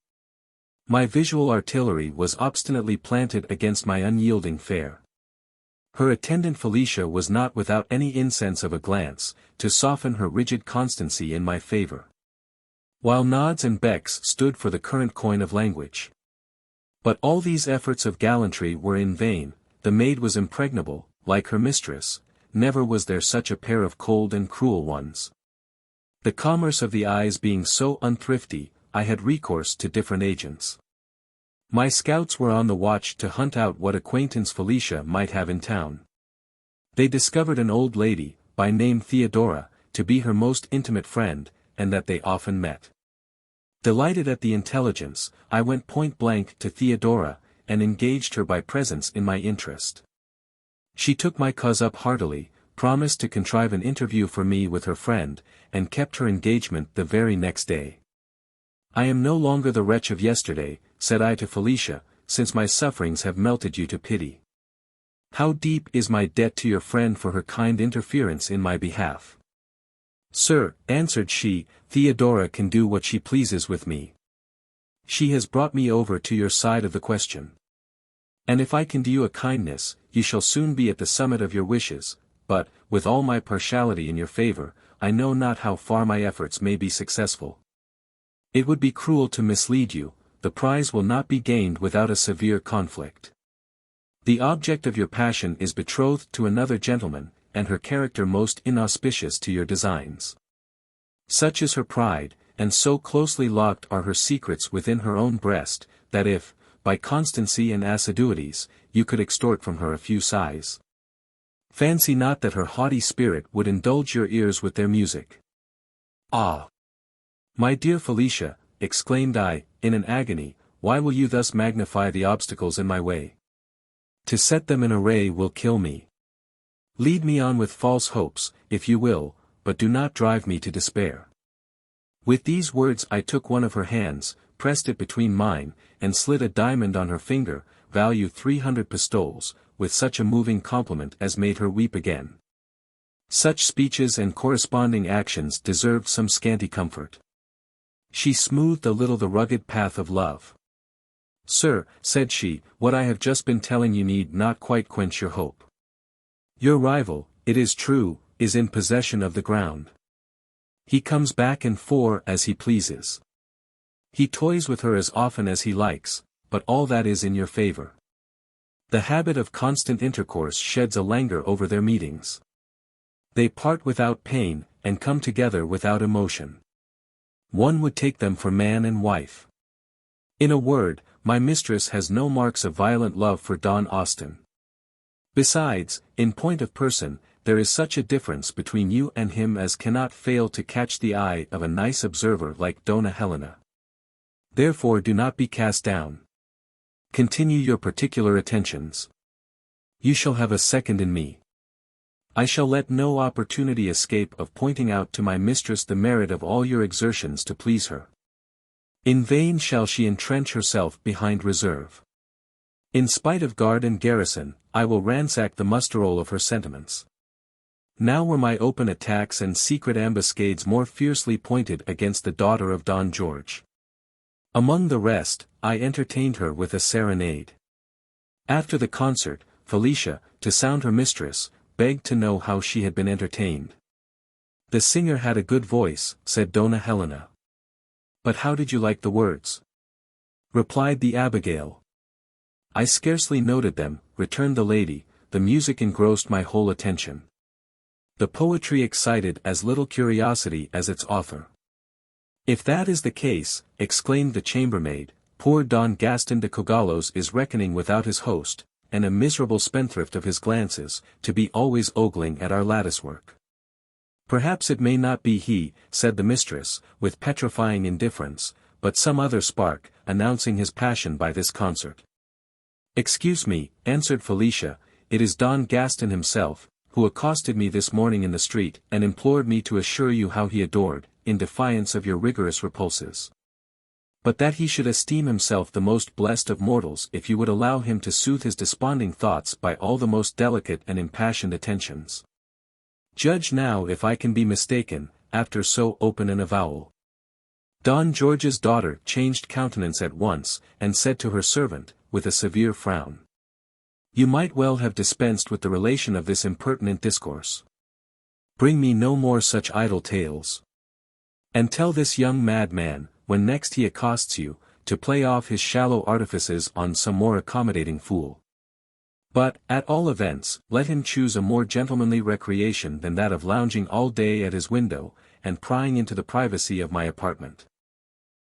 My visual artillery was obstinately planted against my unyielding fare. Her attendant Felicia was not without any incense of a glance, to soften her rigid constancy in my favor. While nods and becks stood for the current coin of language. But all these efforts of gallantry were in vain. The maid was impregnable, like her mistress, never was there such a pair of cold and cruel ones. The commerce of the eyes being so unthrifty, I had recourse to different agents. My scouts were on the watch to hunt out what acquaintance Felicia might have in town. They discovered an old lady, by name Theodora, to be her most intimate friend, and that they often met. Delighted at the intelligence, I went point-blank to Theodora, and engaged her by presents in my interest. She took my cause up heartily, promised to contrive an interview for me with her friend, and kept her engagement the very next day. I am no longer the wretch of yesterday, said I to Felicia, since my sufferings have melted you to pity. How deep is my debt to your friend for her kind interference in my behalf? Sir, answered she, Theodora can do what she pleases with me. She has brought me over to your side of the question. And if I can do you a kindness, you shall soon be at the summit of your wishes, but, with all my partiality in your favor, I know not how far my efforts may be successful. It would be cruel to mislead you, the prize will not be gained without a severe conflict. The object of your passion is betrothed to another gentleman, and her character most inauspicious to your designs. Such is her pride, and so closely locked are her secrets within her own breast, that if, by constancy and assiduities, you could extort from her a few sighs, fancy not that her haughty spirit would indulge your ears with their music. Ah! My dear Felicia, exclaimed I, in an agony, why will you thus magnify the obstacles in my way? To set them in array will kill me. Lead me on with false hopes, if you will, but do not drive me to despair. With these words I took one of her hands, pressed it between mine, and slid a diamond on her finger, value 300 pistoles, with such a moving compliment as made her weep again. Such speeches and corresponding actions deserved some scanty comfort. She smoothed a little the rugged path of love. Sir, said she, what I have just been telling you need not quite quench your hope. Your rival, it is true, is in possession of the ground. He comes back and forth as he pleases. He toys with her as often as he likes, but all that is in your favor. The habit of constant intercourse sheds a languor over their meetings. They part without pain, and come together without emotion. One would take them for man and wife. In a word, my mistress has no marks of violent love for Don Austin. Besides, in point of person, there is such a difference between you and him as cannot fail to catch the eye of a nice observer like Donna Helena. Therefore do not be cast down. Continue your particular attentions. You shall have a second in me. I shall let no opportunity escape of pointing out to my mistress the merit of all your exertions to please her. In vain shall she entrench herself behind reserve. In spite of guard and garrison, I will ransack the muster-roll of her sentiments. Now were my open attacks and secret ambuscades more fiercely pointed against the daughter of Don George. Among the rest, I entertained her with a serenade. After the concert, Felicia, to sound her mistress, begged to know how she had been entertained. The singer had a good voice, said Donna Helena. But how did you like the words? Replied the Abigail. I scarcely noted them, returned the lady, the music engrossed my whole attention. The poetry excited as little curiosity as its author. If that is the case, exclaimed the chambermaid, poor Don Gaston de Cogallos is reckoning without his host, and a miserable spendthrift of his glances, to be always ogling at our lattice-work. Perhaps it may not be he, said the mistress, with petrifying indifference, but some other spark, announcing his passion by this concert. Excuse me, answered Felicia, it is Don Gaston himself, who accosted me this morning in the street, and implored me to assure you how he adored, in defiance of your rigorous repulses. But that he should esteem himself the most blessed of mortals if you would allow him to soothe his desponding thoughts by all the most delicate and impassioned attentions. Judge now if I can be mistaken, after so open an avowal. Don George's daughter changed countenance at once, and said to her servant, with a severe frown, "You might well have dispensed with the relation of this impertinent discourse. Bring me no more such idle tales. And tell this young madman, when next he accosts you, to play off his shallow artifices on some more accommodating fool. But, at all events, let him choose a more gentlemanly recreation than that of lounging all day at his window, and prying into the privacy of my apartment."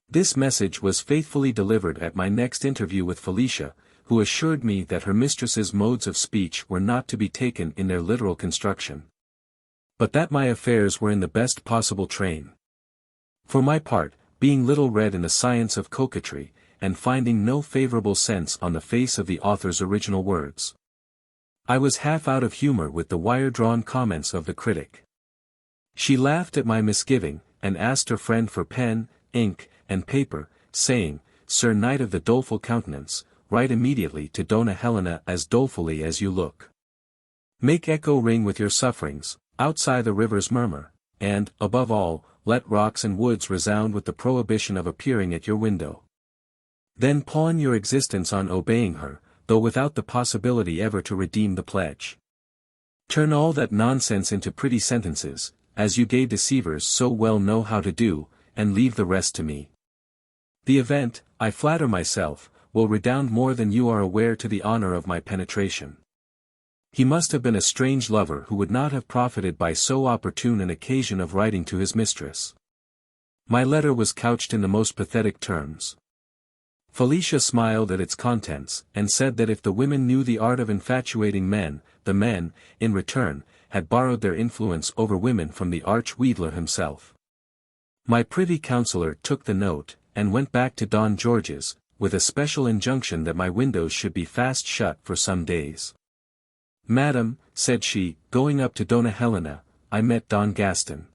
This message was faithfully delivered at my next interview with Felicia, who assured me that her mistress's modes of speech were not to be taken in their literal construction, but that my affairs were in the best possible train. For my part, being little read in the science of coquetry, and finding no favorable sense on the face of the author's original words, I was half out of humor with the wire-drawn comments of the critic. She laughed at my misgiving, and asked her friend for pen, ink, and paper, saying, "Sir Knight of the doleful countenance, write immediately to Donna Helena as dolefully as you look. Make echo ring with your sufferings, outside the river's murmur, and, above all, let rocks and woods resound with the prohibition of appearing at your window. Then pawn your existence on obeying her, though without the possibility ever to redeem the pledge. Turn all that nonsense into pretty sentences, as you gay deceivers so well know how to do, and leave the rest to me. The event, I flatter myself, will redound more than you are aware to the honor of my penetration." He must have been a strange lover who would not have profited by so opportune an occasion of writing to his mistress. My letter was couched in the most pathetic terms. Felicia smiled at its contents, and said that if the women knew the art of infatuating men, the men, in return, had borrowed their influence over women from the arch-wheedler himself. My privy councillor took the note, and went back to Don George's, with a special injunction that my windows should be fast shut for some days. "Madam," said she, going up to Donna Helena, "I met Don Gaston.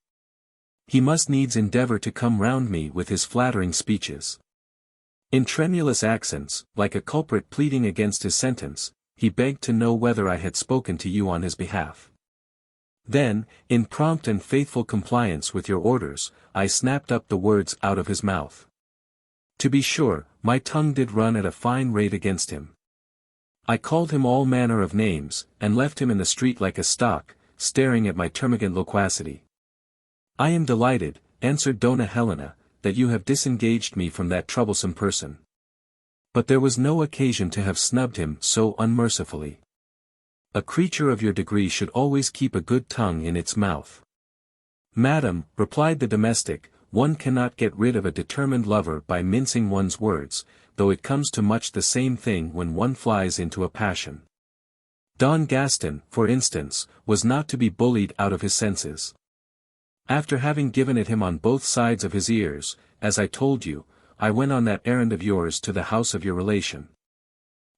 He must needs endeavour to come round me with his flattering speeches." In tremulous accents, like a culprit pleading against his sentence, he begged to know whether I had spoken to you on his behalf. Then, in prompt and faithful compliance with your orders, I snapped up the words out of his mouth. To be sure, my tongue did run at a fine rate against him. I called him all manner of names, and left him in the street like a stock, staring at my termagant loquacity. "I am delighted," answered Donna Helena, "that you have disengaged me from that troublesome person. But there was no occasion to have snubbed him so unmercifully. A creature of your degree should always keep a good tongue in its mouth." "Madam," replied the domestic, "one cannot get rid of a determined lover by mincing one's words, though it comes to much the same thing when one flies into a passion. Don Gaston, for instance, was not to be bullied out of his senses. After having given it him on both sides of his ears, as I told you, I went on that errand of yours to the house of your relation.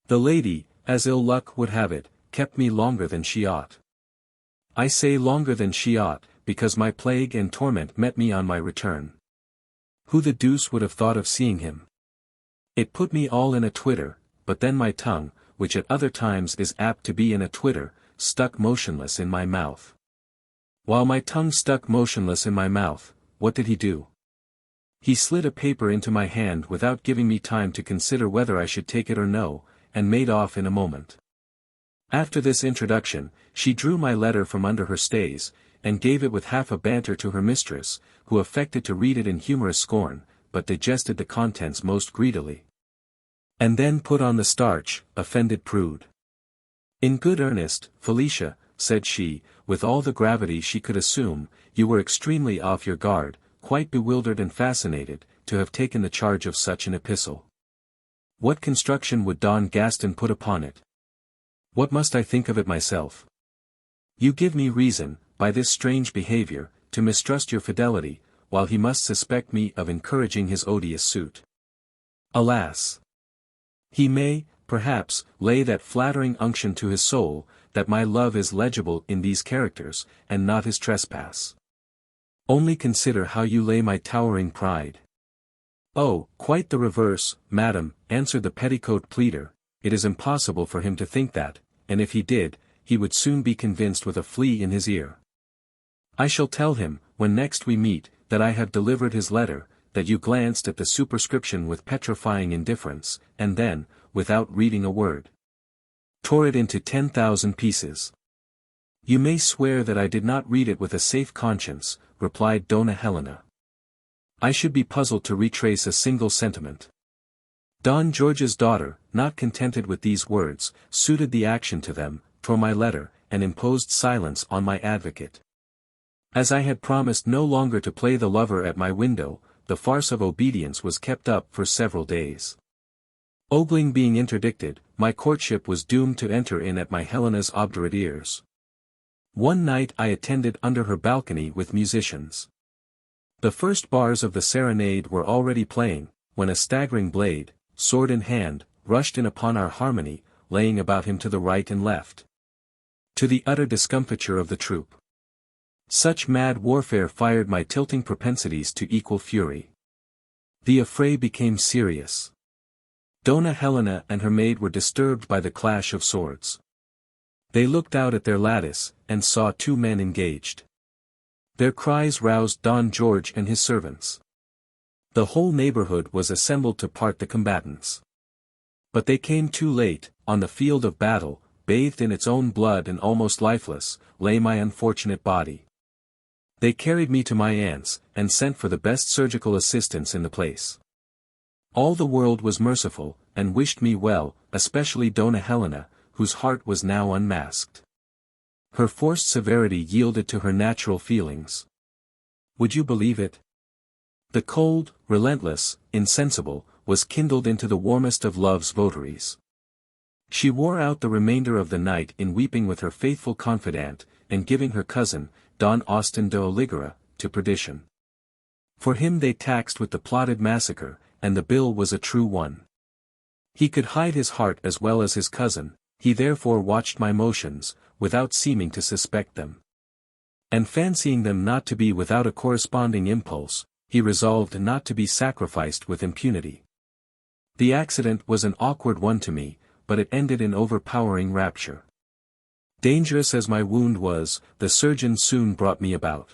The lady, as ill luck would have it, kept me longer than she ought. I say longer than she ought, because my plague and torment met me on my return. Who the deuce would have thought of seeing him? It put me all in a twitter, but then my tongue, which at other times is apt to be in a twitter, stuck motionless in my mouth. While my tongue stuck motionless in my mouth, what did he do? He slid a paper into my hand without giving me time to consider whether I should take it or no, and made off in a moment. After this introduction, she drew my letter from under her stays, and gave it with half a banter to her mistress, who affected to read it in humorous scorn, but digested the contents most greedily. And then put on the starch, offended prude. "In good earnest, Felicia," said she, with all the gravity she could assume, "you were extremely off your guard, quite bewildered and fascinated, to have taken the charge of such an epistle. What construction would Don Gaston put upon it? What must I think of it myself? You give me reason, by this strange behavior, to mistrust your fidelity, while he must suspect me of encouraging his odious suit. Alas! He may, perhaps, lay that flattering unction to his soul, that my love is legible in these characters, and not his trespass. Only consider how you lay my towering pride." "Oh, quite the reverse, madam," answered the petticoat pleader, "it is impossible for him to think that, and if he did, he would soon be convinced with a flea in his ear. I shall tell him, when next we meet, that I have delivered his letter, that you glanced at the superscription with petrifying indifference, and then, without reading a word, tore it into 10,000 pieces. You may swear that I did not read it with a safe conscience, replied Dona Helena. I should be puzzled to retrace a single sentiment. Don George's daughter, not contented with these words, suited the action to them, tore my letter, and imposed silence on my advocate. As I had promised no longer to play the lover at my window, the farce of obedience was kept up for several days. Ogling being interdicted, my courtship was doomed to enter in at my Helena's obdurate ears. One night I attended under her balcony with musicians. The first bars of the serenade were already playing, when a staggering blade, sword in hand, rushed in upon our harmony, laying about him to the right and left, to the utter discomfiture of the troupe. Such mad warfare fired my tilting propensities to equal fury. The affray became serious. Dona Helena and her maid were disturbed by the clash of swords. They looked out at their lattice, and saw two men engaged. Their cries roused Don George and his servants. The whole neighborhood was assembled to part the combatants. But they came too late. On the field of battle, bathed in its own blood and almost lifeless, lay my unfortunate body. They carried me to my aunt's, and sent for the best surgical assistants in the place. All the world was merciful, and wished me well, especially Dona Helena, whose heart was now unmasked. Her forced severity yielded to her natural feelings. Would you believe it? The cold, relentless, insensible, was kindled into the warmest of love's votaries. She wore out the remainder of the night in weeping with her faithful confidant, and giving her cousin, Don Austin de Oligara, to perdition. For him they taxed with the plotted massacre, and the bill was a true one. He could hide his heart as well as his cousin, he therefore watched my motions, without seeming to suspect them. And fancying them not to be without a corresponding impulse, he resolved not to be sacrificed with impunity. The accident was an awkward one to me, but it ended in overpowering rapture. Dangerous as my wound was, the surgeon soon brought me about.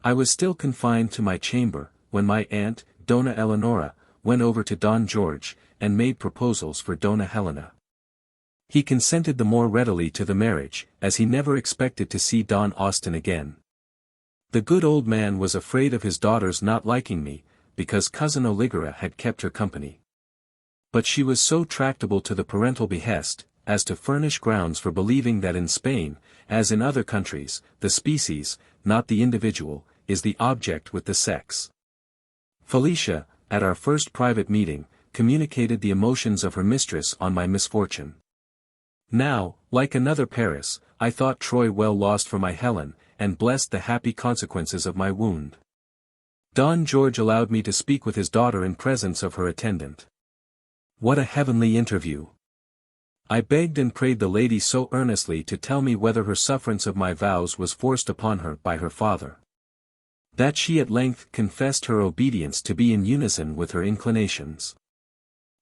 I was still confined to my chamber, when my aunt, Dona Eleonora, went over to Don George, and made proposals for Dona Helena. He consented the more readily to the marriage, as he never expected to see Don Austin again. The good old man was afraid of his daughter's not liking me, because cousin Oligara had kept her company. But she was so tractable to the parental behest, as to furnish grounds for believing that in Spain, as in other countries, the species, not the individual, is the object with the sex. Felicia, at our first private meeting, communicated the emotions of her mistress on my misfortune. Now, like another Paris, I thought Troy well lost for my Helen, and blessed the happy consequences of my wound. Don George allowed me to speak with his daughter in presence of her attendant. What a heavenly interview! I begged and prayed the lady so earnestly to tell me whether her sufferance of my vows was forced upon her by her father. That she at length confessed her obedience to be in unison with her inclinations.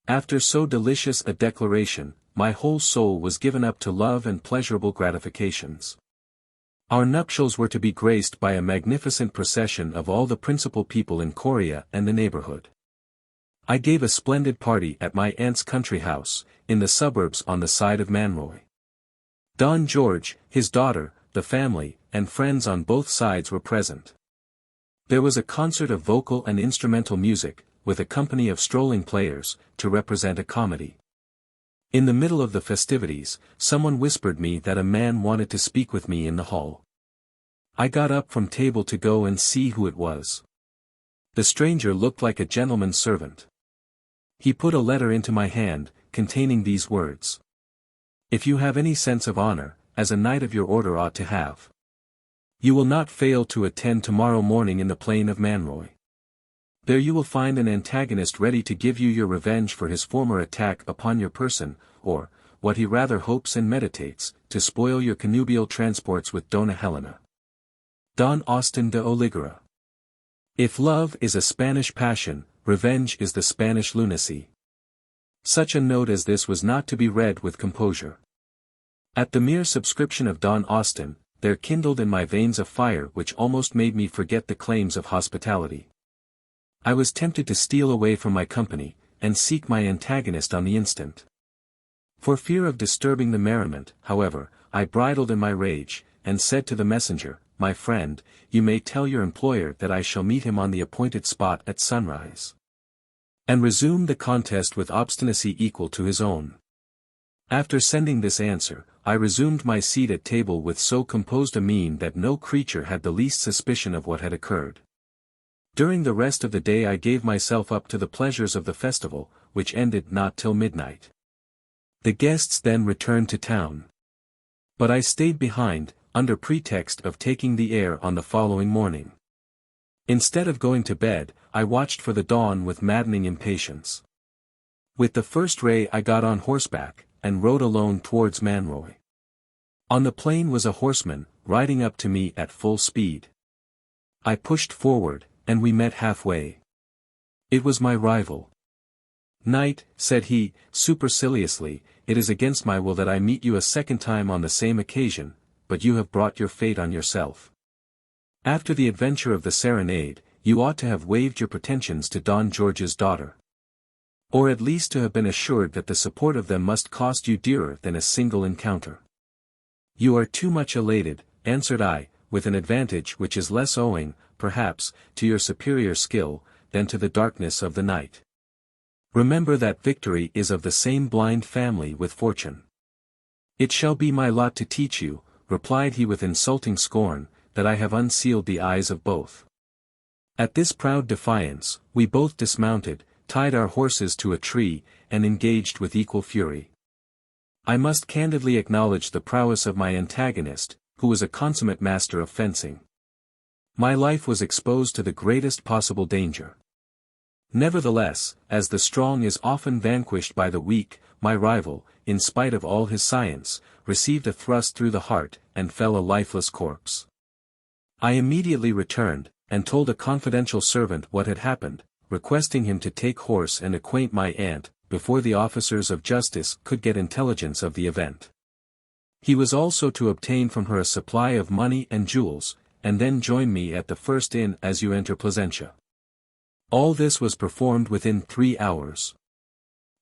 After so delicious a declaration, my whole soul was given up to love and pleasurable gratifications. Our nuptials were to be graced by a magnificent procession of all the principal people in Coria and the neighborhood. I gave a splendid party at my aunt's country house, in the suburbs on the side of Manroy. Don George, his daughter, the family, and friends on both sides were present. There was a concert of vocal and instrumental music, with a company of strolling players, to represent a comedy. In the middle of the festivities, someone whispered me that a man wanted to speak with me in the hall. I got up from table to go and see who it was. The stranger looked like a gentleman's servant. He put a letter into my hand, containing these words. If you have any sense of honor, as a knight of your order ought to have, you will not fail to attend tomorrow morning in the plain of Manroy. There you will find an antagonist ready to give you your revenge for his former attack upon your person, or, what he rather hopes and meditates, to spoil your connubial transports with Dona Helena. Don Austin de Oligara. If love is a Spanish passion, revenge is the Spanish lunacy. Such a note as this was not to be read with composure. At the mere subscription of Don Austin, there kindled in my veins a fire which almost made me forget the claims of hospitality. I was tempted to steal away from my company, and seek my antagonist on the instant. For fear of disturbing the merriment, however, I bridled in my rage, and said to the messenger, "My friend, you may tell your employer that I shall meet him on the appointed spot at sunrise." And resumed the contest with obstinacy equal to his own. After sending this answer, I resumed my seat at table with so composed a mien that no creature had the least suspicion of what had occurred. During the rest of the day I gave myself up to the pleasures of the festival, which ended not till midnight. The guests then returned to town. But I stayed behind, under pretext of taking the air on the following morning. Instead of going to bed, I watched for the dawn with maddening impatience. With the first ray I got on horseback, and rode alone towards Manroy. On the plain was a horseman, riding up to me at full speed. I pushed forward, and we met halfway. It was my rival. "Knight," said he, superciliously, "it is against my will that I meet you a second time on the same occasion, but you have brought your fate on yourself. After the adventure of the serenade, you ought to have waived your pretensions to Don George's daughter. Or at least to have been assured that the support of them must cost you dearer than a single encounter." "You are too much elated," answered I, "with an advantage which is less owing, perhaps, to your superior skill, than to the darkness of the night. Remember that victory is of the same blind family with fortune." "It shall be my lot to teach you," replied he with insulting scorn, "that I have unsealed the eyes of both." At this proud defiance, we both dismounted, tied our horses to a tree, and engaged with equal fury. I must candidly acknowledge the prowess of my antagonist, who was a consummate master of fencing. My life was exposed to the greatest possible danger. Nevertheless, as the strong is often vanquished by the weak, my rival, in spite of all his science, received a thrust through the heart, and fell a lifeless corpse. I immediately returned, and told a confidential servant what had happened, requesting him to take horse and acquaint my aunt, before the officers of justice could get intelligence of the event. He was also to obtain from her a supply of money and jewels, and then join me at the first inn as you enter Placentia. All this was performed within 3 hours.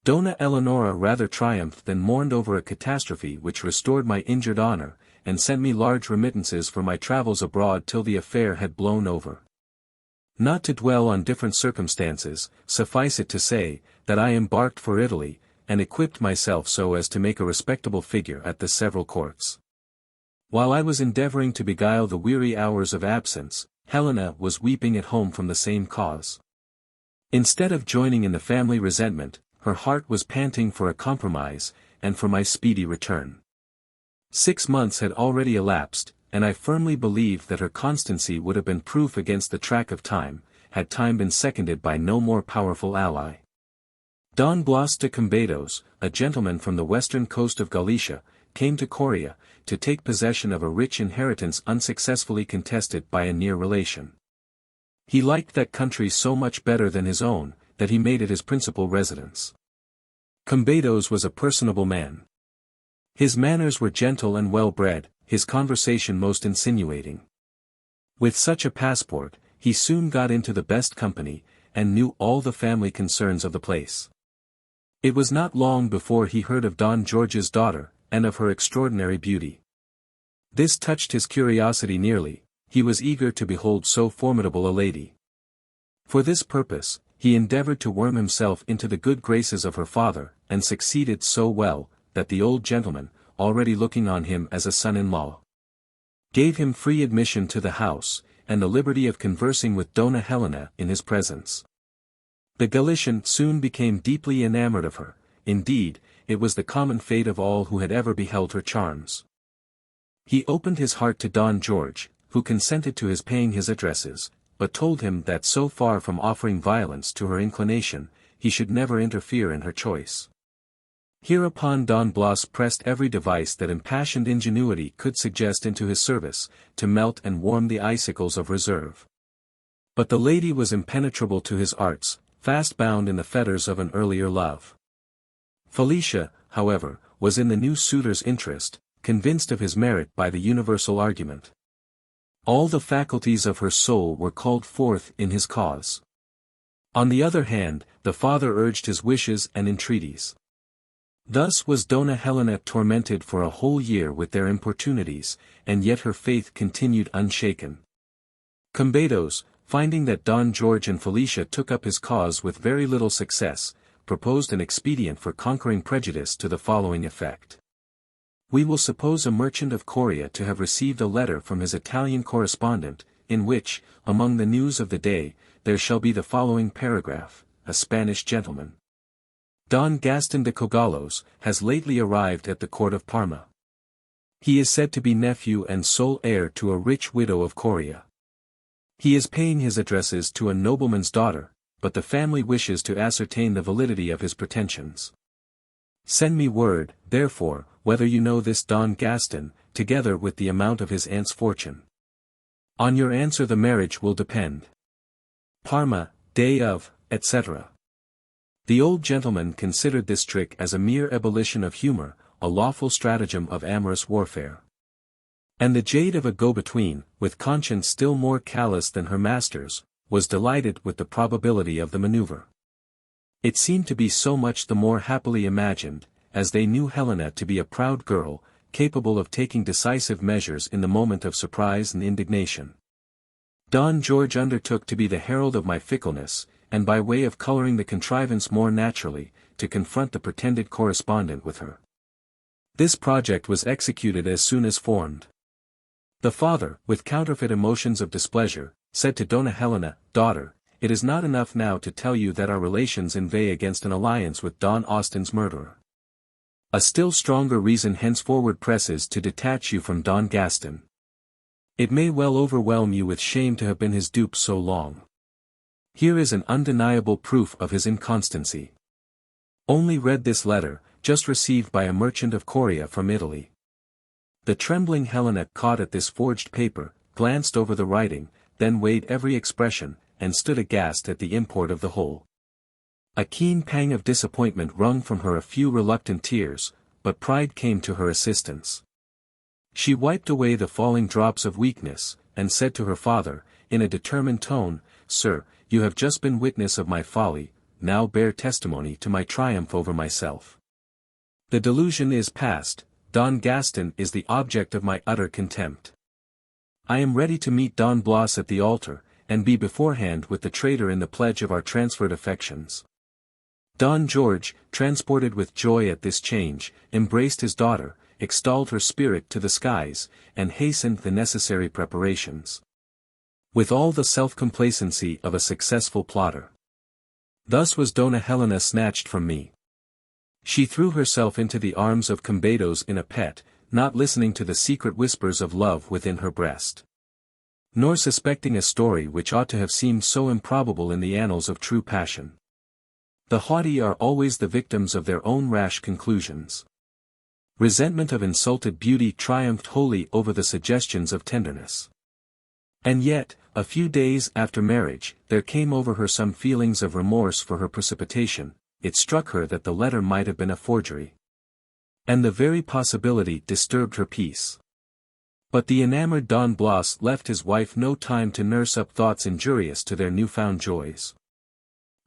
Dona Eleonora rather triumphed than mourned over a catastrophe which restored my injured honor, and sent me large remittances for my travels abroad till the affair had blown over. Not to dwell on different circumstances, suffice it to say, that I embarked for Italy, and equipped myself so as to make a respectable figure at the several courts. While I was endeavoring to beguile the weary hours of absence, Helena was weeping at home from the same cause. Instead of joining in the family resentment, her heart was panting for a compromise, and for my speedy return. 6 months had already elapsed, and I firmly believed that her constancy would have been proof against the track of time, had time been seconded by no more powerful ally. Don Blas de Cambados, a gentleman from the western coast of Galicia, came to Coria, to take possession of a rich inheritance unsuccessfully contested by a near relation. He liked that country so much better than his own, that he made it his principal residence. Cambados was a personable man. His manners were gentle and well-bred, his conversation most insinuating. With such a passport, he soon got into the best company, and knew all the family concerns of the place. It was not long before he heard of Don George's daughter, and of her extraordinary beauty. This touched his curiosity nearly, he was eager to behold so formidable a lady. For this purpose, he endeavored to worm himself into the good graces of her father, and succeeded so well, that the old gentleman, already looking on him as a son-in-law, gave him free admission to the house, and the liberty of conversing with Dona Helena in his presence. The Galician soon became deeply enamored of her, indeed, it was the common fate of all who had ever beheld her charms. He opened his heart to Don George, who consented to his paying his addresses, but told him that so far from offering violence to her inclination, he should never interfere in her choice. Hereupon Don Blas pressed every device that impassioned ingenuity could suggest into his service, to melt and warm the icicles of reserve. But the lady was impenetrable to his arts, fast bound in the fetters of an earlier love. Felicia, however, was in the new suitor's interest, convinced of his merit by the universal argument. All the faculties of her soul were called forth in his cause. On the other hand, the father urged his wishes and entreaties. Thus was Dona Helena tormented for a whole year with their importunities, and yet her faith continued unshaken. Cambados, finding that Don George and Felicia took up his cause with very little success, proposed an expedient for conquering prejudice to the following effect. We will suppose a merchant of Coria to have received a letter from his Italian correspondent, in which, among the news of the day, there shall be the following paragraph: a Spanish gentleman, Don Gaston de Cogallos, has lately arrived at the court of Parma. He is said to be nephew and sole heir to a rich widow of Coria. He is paying his addresses to a nobleman's daughter, but the family wishes to ascertain the validity of his pretensions. Send me word, therefore, whether you know this Don Gaston, together with the amount of his aunt's fortune. On your answer the marriage will depend. Parma, day of, etc. The old gentleman considered this trick as a mere ebullition of humor, a lawful stratagem of amorous warfare. And the jade of a go-between, with conscience still more callous than her master's, was delighted with the probability of the maneuver. It seemed to be so much the more happily imagined, as they knew Helena to be a proud girl, capable of taking decisive measures in the moment of surprise and indignation. Don George undertook to be the herald of my fickleness, and by way of coloring the contrivance more naturally, to confront the pretended correspondent with her. This project was executed as soon as formed. The father, with counterfeit emotions of displeasure, said to Dona Helena, "Daughter, it is not enough now to tell you that our relations inveigh against an alliance with Don Austin's murderer. A still stronger reason henceforward presses to detach you from Don Gaston. It may well overwhelm you with shame to have been his dupe so long. Here is an undeniable proof of his inconstancy. Only read this letter, just received by a merchant of Coria from Italy." The trembling Helena caught at this forged paper, glanced over the writing, then weighed every expression, and stood aghast at the import of the whole. A keen pang of disappointment wrung from her a few reluctant tears, but pride came to her assistance. She wiped away the falling drops of weakness, and said to her father, in a determined tone, "Sir, you have just been witness of my folly, now bear testimony to my triumph over myself. The delusion is past, Don Gaston is the object of my utter contempt. I am ready to meet Don Blas at the altar, and be beforehand with the traitor in the pledge of our transferred affections." Don George, transported with joy at this change, embraced his daughter, extolled her spirit to the skies, and hastened the necessary preparations. With all the self-complacency of a successful plotter. Thus was Dona Helena snatched from me. She threw herself into the arms of Cambados in a pet, not listening to the secret whispers of love within her breast. Nor suspecting a story which ought to have seemed so improbable in the annals of true passion. The haughty are always the victims of their own rash conclusions. Resentment of insulted beauty triumphed wholly over the suggestions of tenderness. And yet, a few days after marriage, there came over her some feelings of remorse for her precipitation. It struck her that the letter might have been a forgery. And the very possibility disturbed her peace. But the enamored Don Blas left his wife no time to nurse up thoughts injurious to their newfound joys.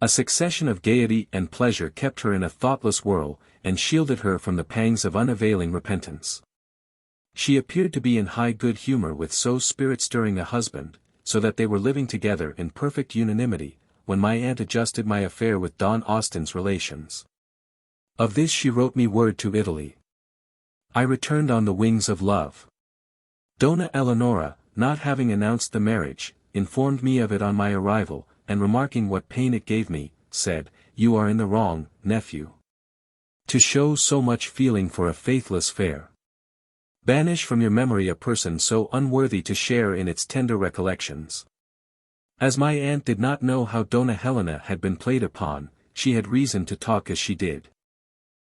A succession of gaiety and pleasure kept her in a thoughtless whirl, and shielded her from the pangs of unavailing repentance. She appeared to be in high good humor with so spirit-stirring a husband, so that they were living together in perfect unanimity, when my aunt adjusted my affair with Don Austin's relations. Of this she wrote me word to Italy. I returned on the wings of love. Dona Eleonora, not having announced the marriage, informed me of it on my arrival, and remarking what pain it gave me, said, "You are in the wrong, nephew. To show so much feeling for a faithless fair. Banish from your memory a person so unworthy to share in its tender recollections." As my aunt did not know how Dona Helena had been played upon, she had reason to talk as she did.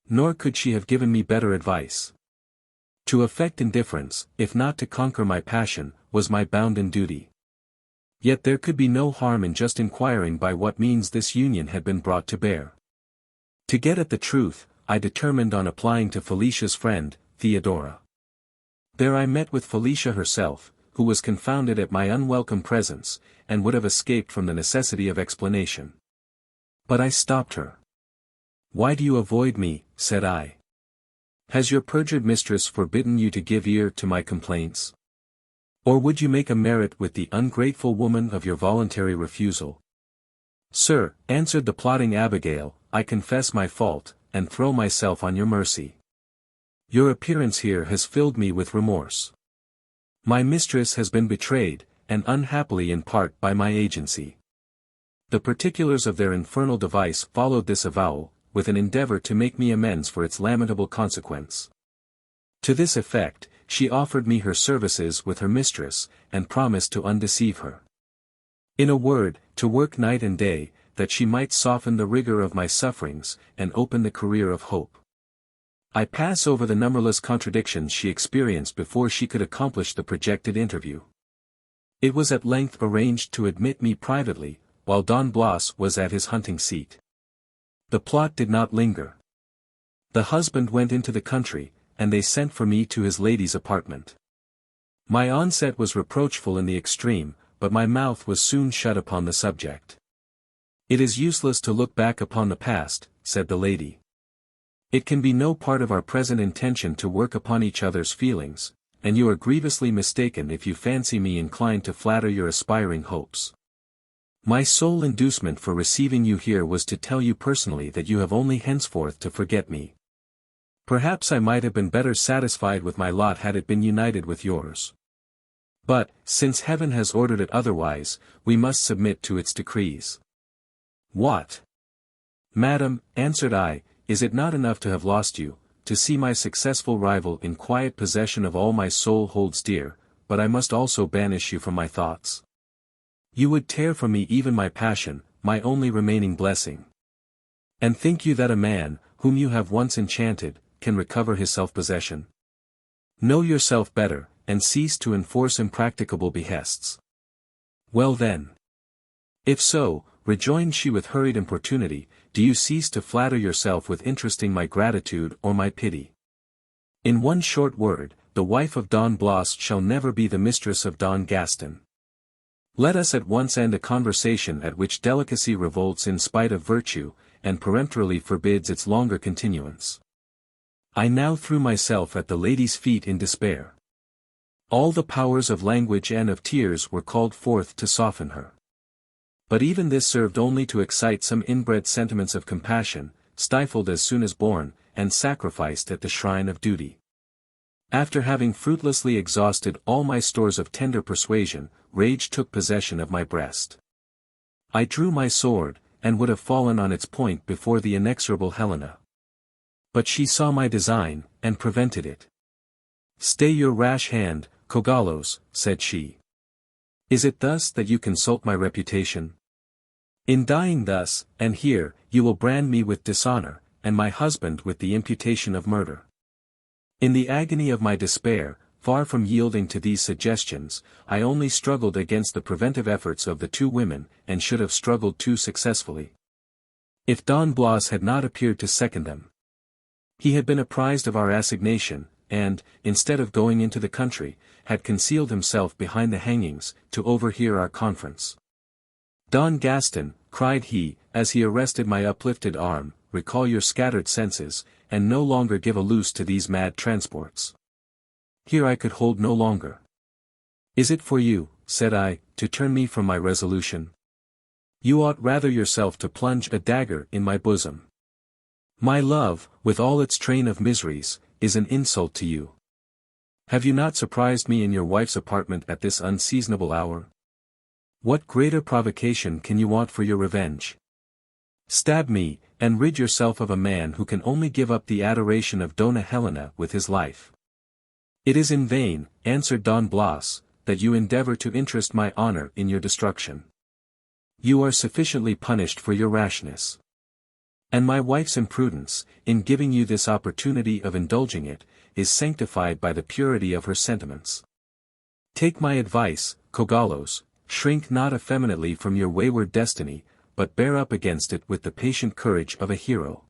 Nor could she have given me better advice. To affect indifference, if not to conquer my passion, was my bounden duty. Yet there could be no harm in just inquiring by what means this union had been brought to bear. To get at the truth, I determined on applying to Felicia's friend, Theodora. There I met with Felicia herself, who was confounded at my unwelcome presence, and would have escaped from the necessity of explanation. But I stopped her. "Why do you avoid me?" said I. "Has your perjured mistress forbidden you to give ear to my complaints? Or would you make a merit with the ungrateful woman of your voluntary refusal?" "Sir," answered the plotting Abigail, "I confess my fault, and throw myself on your mercy. Your appearance here has filled me with remorse. My mistress has been betrayed, and unhappily in part by my agency." The particulars of their infernal device followed this avowal, with an endeavor to make me amends for its lamentable consequence. To this effect, she offered me her services with her mistress, and promised to undeceive her. In a word, to work night and day, that she might soften the rigor of my sufferings, and open the career of hope. I pass over the numberless contradictions she experienced before she could accomplish the projected interview. It was at length arranged to admit me privately, while Don Blas was at his hunting seat. The plot did not linger. The husband went into the country, and they sent for me to his lady's apartment. My onset was reproachful in the extreme, but my mouth was soon shut upon the subject. "It is useless to look back upon the past," said the lady. "It can be no part of our present intention to work upon each other's feelings, and you are grievously mistaken if you fancy me inclined to flatter your aspiring hopes. My sole inducement for receiving you here was to tell you personally that you have only henceforth to forget me. Perhaps I might have been better satisfied with my lot had it been united with yours. But, since heaven has ordered it otherwise, we must submit to its decrees." "What? Madam," answered I, "is it not enough to have lost you, to see my successful rival in quiet possession of all my soul holds dear, but I must also banish you from my thoughts? You would tear from me even my passion, my only remaining blessing. And think you that a man, whom you have once enchanted, can recover his self-possession? Know yourself better, and cease to enforce impracticable behests." "Well then. If so," rejoined she with hurried importunity, "do you cease to flatter yourself with interesting my gratitude or my pity? In one short word, the wife of Don Blas shall never be the mistress of Don Gaston. Let us at once end a conversation at which delicacy revolts in spite of virtue, and peremptorily forbids its longer continuance." I now threw myself at the lady's feet in despair. All the powers of language and of tears were called forth to soften her. But even this served only to excite some inbred sentiments of compassion, stifled as soon as born, and sacrificed at the shrine of duty. After having fruitlessly exhausted all my stores of tender persuasion, rage took possession of my breast. I drew my sword, and would have fallen on its point before the inexorable Helena. But she saw my design, and prevented it. "Stay your rash hand, Cogalos," said she. "Is it thus that you consult my reputation? In dying thus, and here, you will brand me with dishonor, and my husband with the imputation of murder." In the agony of my despair, far from yielding to these suggestions, I only struggled against the preventive efforts of the two women, and should have struggled too successfully, if Don Blas had not appeared to second them. He had been apprised of our assignation, and, instead of going into the country, had concealed himself behind the hangings, to overhear our conference. "Don Gaston," cried he, as he arrested my uplifted arm, "recall your scattered senses, and no longer give a loose to these mad transports." Here I could hold no longer. "Is it for you," said I, "to turn me from my resolution? You ought rather yourself to plunge a dagger in my bosom. My love, with all its train of miseries, is an insult to you. Have you not surprised me in your wife's apartment at this unseasonable hour? What greater provocation can you want for your revenge? Stab me, and rid yourself of a man who can only give up the adoration of Dona Helena with his life." "It is in vain," answered Don Blas, "that you endeavor to interest my honor in your destruction. You are sufficiently punished for your rashness. And my wife's imprudence, in giving you this opportunity of indulging it, is sanctified by the purity of her sentiments. Take my advice, Cogalos, shrink not effeminately from your wayward destiny, but bear up against it with the patient courage of a hero."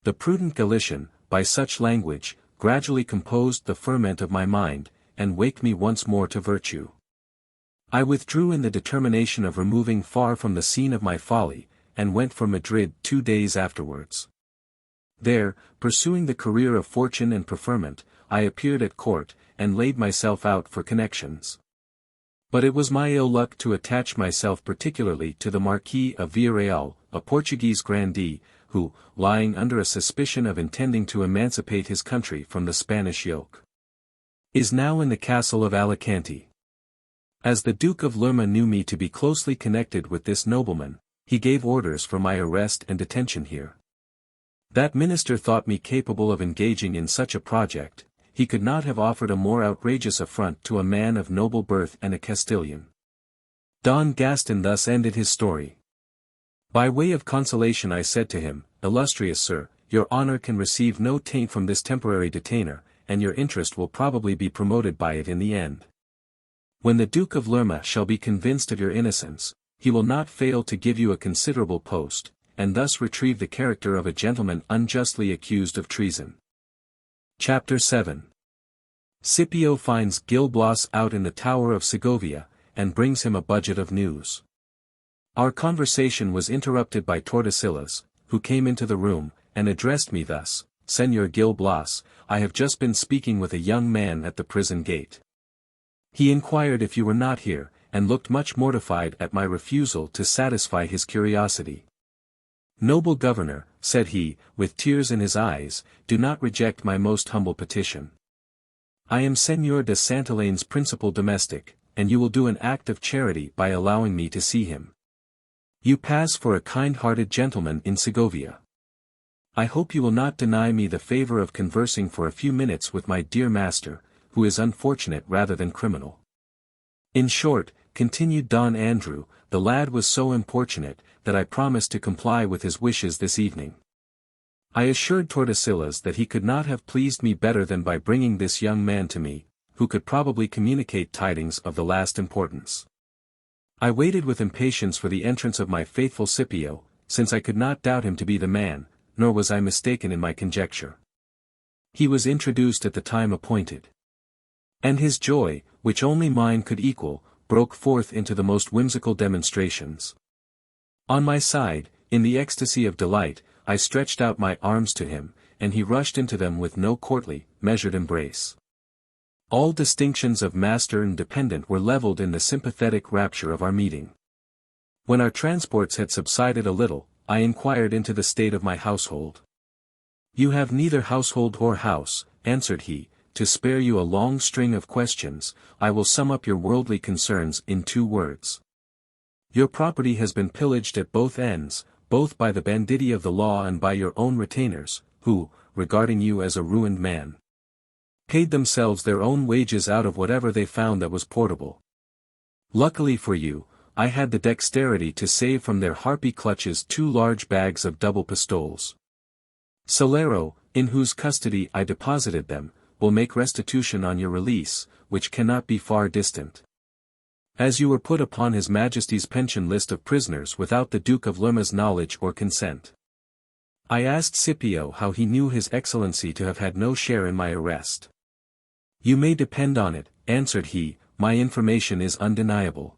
The prudent Galician, by such language, gradually composed the ferment of my mind, and waked me once more to virtue. I withdrew in the determination of removing far from the scene of my folly, and went for Madrid 2 days afterwards. There, pursuing the career of fortune and preferment, I appeared at court, and laid myself out for connections. But it was my ill luck to attach myself particularly to the Marquis of Villarreal, a Portuguese grandee, who, lying under a suspicion of intending to emancipate his country from the Spanish yoke, is now in the castle of Alicante. As the Duke of Lerma knew me to be closely connected with this nobleman, he gave orders for my arrest and detention here. That minister thought me capable of engaging in such a project. He could not have offered a more outrageous affront to a man of noble birth and a Castilian. Don Gaston thus ended his story. By way of consolation I said to him, "Illustrious sir, your honor can receive no taint from this temporary detainer, and your interest will probably be promoted by it in the end. When the Duke of Lerma shall be convinced of your innocence, he will not fail to give you a considerable post, and thus retrieve the character of a gentleman unjustly accused of treason." Chapter 7. Scipio finds Gil Blas out in the Tower of Segovia, and brings him a budget of news. Our conversation was interrupted by Tordesillas, who came into the room, and addressed me thus: "Señor Gil Blas, I have just been speaking with a young man at the prison gate. He inquired if you were not here, and looked much mortified at my refusal to satisfy his curiosity. Noble governor," said he, with tears in his eyes, "do not reject my most humble petition. I am Señor de Santillane's principal domestic, and you will do an act of charity by allowing me to see him. You pass for a kind-hearted gentleman in Segovia. I hope you will not deny me the favor of conversing for a few minutes with my dear master, who is unfortunate rather than criminal. In short," continued Don Andrew, "the lad was so importunate, that I promised to comply with his wishes this evening. I assured Tordesillas that he could not have pleased me better than by bringing this young man to me, who could probably communicate tidings of the last importance. I waited with impatience for the entrance of my faithful Scipio, since I could not doubt him to be the man, nor was I mistaken in my conjecture. He was introduced at the time appointed. And his joy, which only mine could equal, broke forth into the most whimsical demonstrations. On my side, in the ecstasy of delight, I stretched out my arms to him, and he rushed into them with no courtly, measured embrace. All distinctions of master and dependent were levelled in the sympathetic rapture of our meeting. When our transports had subsided a little, I inquired into the state of my household. "You have neither household or house," answered he. "To spare you a long string of questions, I will sum up your worldly concerns in 2 words. Your property has been pillaged at both ends, both by the banditti of the law and by your own retainers, who, regarding you as a ruined man, paid themselves their own wages out of whatever they found that was portable. Luckily for you, I had the dexterity to save from their harpy clutches 2 large bags of double pistoles. Solero, in whose custody I deposited them, will make restitution on your release, which cannot be far distant. As you were put upon His Majesty's pension list of prisoners without the Duke of Lerma's knowledge or consent. I asked Scipio how he knew His Excellency to have had no share in my arrest. "You may depend on it," answered he, "my information is undeniable.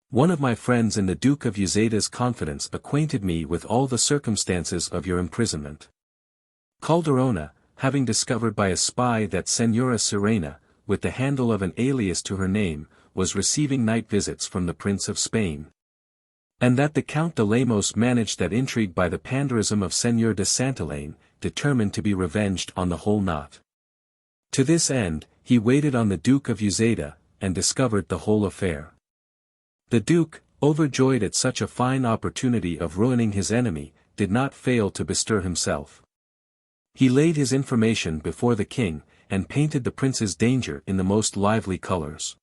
One of my friends in the Duke of Uzeda's confidence acquainted me with all the circumstances of your imprisonment. Calderona, having discovered by a spy that Señora Serena, with the handle of an alias to her name, was receiving night visits from the Prince of Spain, and that the Count de Lemos managed that intrigue by the panderism of Señor de Santillane, determined to be revenged on the whole knot. To this end, he waited on the Duke of Uzeda, and discovered the whole affair. The Duke, overjoyed at such a fine opportunity of ruining his enemy, did not fail to bestir himself. He laid his information before the king, and painted the prince's danger in the most lively colors.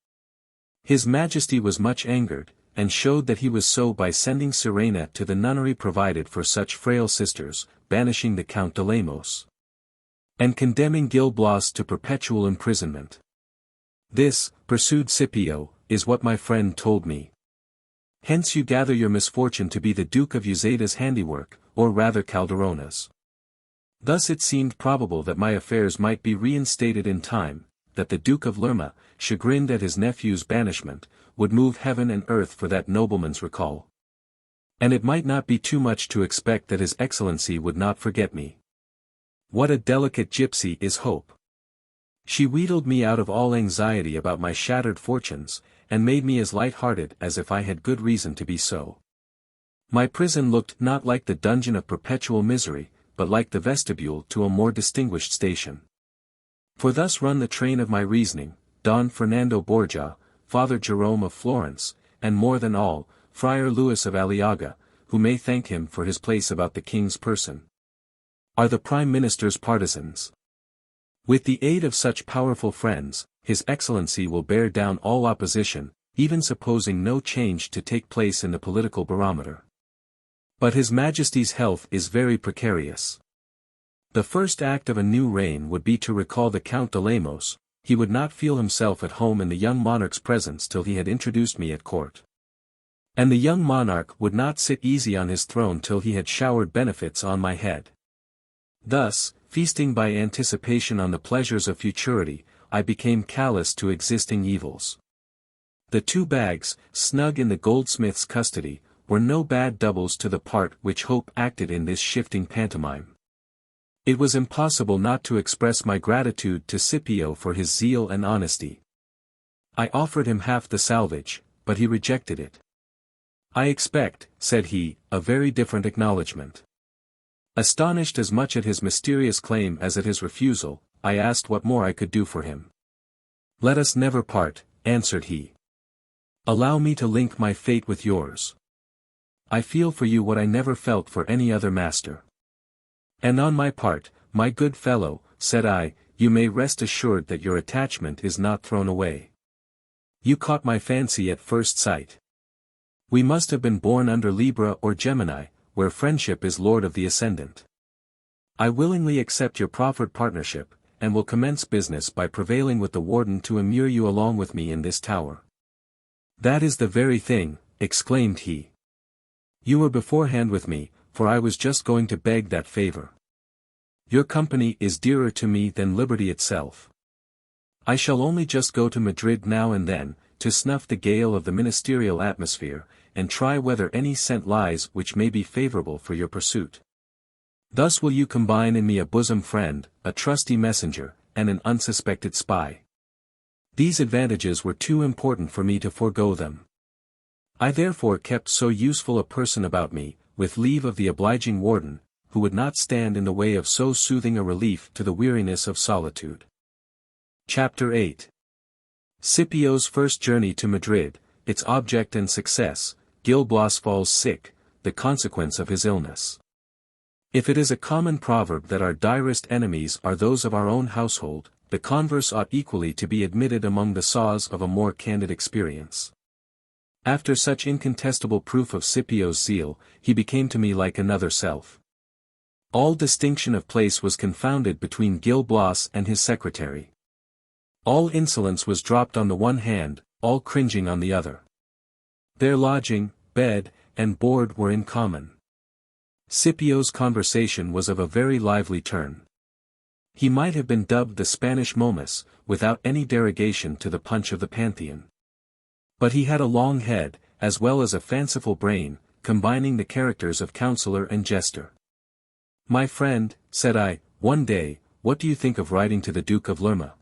His Majesty was much angered, and showed that he was so by sending Serena to the nunnery provided for such frail sisters, banishing the Count de Lemos, and condemning Gil Blas to perpetual imprisonment. "This," pursued Scipio, "is what my friend told me. Hence you gather your misfortune to be the Duke of Uzeda's handiwork, or rather Calderona's. Thus it seemed probable that my affairs might be reinstated in time, that the Duke of Lerma, chagrined at his nephew's banishment, would move heaven and earth for that nobleman's recall. And it might not be too much to expect that His Excellency would not forget me. What a delicate gypsy is hope! She wheedled me out of all anxiety about my shattered fortunes, and made me as light-hearted as if I had good reason to be so. My prison looked not like the dungeon of perpetual misery, but like the vestibule to a more distinguished station. For thus run the train of my reasoning: Don Fernando Borgia, Father Jerome of Florence, and more than all, Friar Louis of Aliaga, who may thank him for his place about the king's person, are the Prime Minister's partisans. With the aid of such powerful friends, His Excellency will bear down all opposition, even supposing no change to take place in the political barometer. But His Majesty's health is very precarious. The first act of a new reign would be to recall the Count de Lemos. He would not feel himself at home in the young monarch's presence till he had introduced me at court. And the young monarch would not sit easy on his throne till he had showered benefits on my head. Thus, feasting by anticipation on the pleasures of futurity, I became callous to existing evils. The 2 bags, snug in the goldsmith's custody, were no bad doubles to the part which hope acted in this shifting pantomime. It was impossible not to express my gratitude to Scipio for his zeal and honesty. I offered him half the salvage, but he rejected it. "I expect," said he, "a very different acknowledgment." Astonished as much at his mysterious claim as at his refusal, I asked what more I could do for him. "Let us never part," answered he. "Allow me to link my fate with yours. I feel for you what I never felt for any other master. And on my part, my good fellow," said I, "you may rest assured that your attachment is not thrown away. You caught my fancy at first sight. We must have been born under Libra or Gemini, where friendship is lord of the ascendant. I willingly accept your proffered partnership, and will commence business by prevailing with the warden to immure you along with me in this tower." "That is the very thing," exclaimed he. "You were beforehand with me, for I was just going to beg that favor. Your company is dearer to me than liberty itself. I shall only just go to Madrid now and then, to snuff the gale of the ministerial atmosphere, and try whether any scent lies which may be favorable for your pursuit. Thus will you combine in me a bosom friend, a trusty messenger, and an unsuspected spy. These advantages were too important for me to forego them. I therefore kept so useful a person about me, with leave of the obliging warden, who would not stand in the way of so soothing a relief to the weariness of solitude." Chapter 8. Scipio's first journey to Madrid, its object and success. Gil Blas falls sick, the consequence of his illness. If it is a common proverb that our direst enemies are those of our own household, the converse ought equally to be admitted among the saws of a more candid experience. After such incontestable proof of Scipio's zeal, he became to me like another self. All distinction of place was confounded between Gil Blas and his secretary. All insolence was dropped on the one hand, all cringing on the other. Their lodging, bed, and board were in common. Scipio's conversation was of a very lively turn. He might have been dubbed the Spanish Momus, without any derogation to the Punch of the Pantheon. But he had a long head, as well as a fanciful brain, combining the characters of counsellor and jester. "My friend," said I, one day, "what do you think of writing to the Duke of Lerma?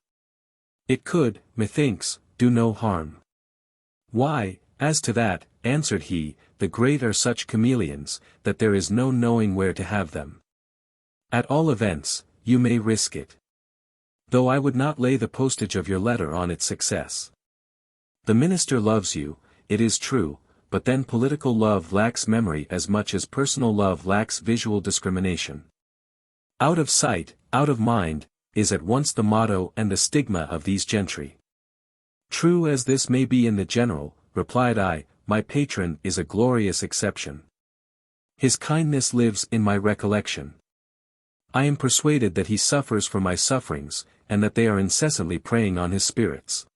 It could, methinks, do no harm." "Why, as to that," answered he, "the great are such chameleons, that there is no knowing where to have them. At all events, you may risk it. Though I would not lay the postage of your letter on its success. The minister loves you, it is true, but then political love lacks memory as much as personal love lacks visual discrimination. Out of sight, out of mind, is at once the motto and the stigma of these gentry." "True as this may be in the general," replied I, "my patron is a glorious exception. His kindness lives in my recollection. I am persuaded that he suffers for my sufferings, and that they are incessantly preying on his spirits.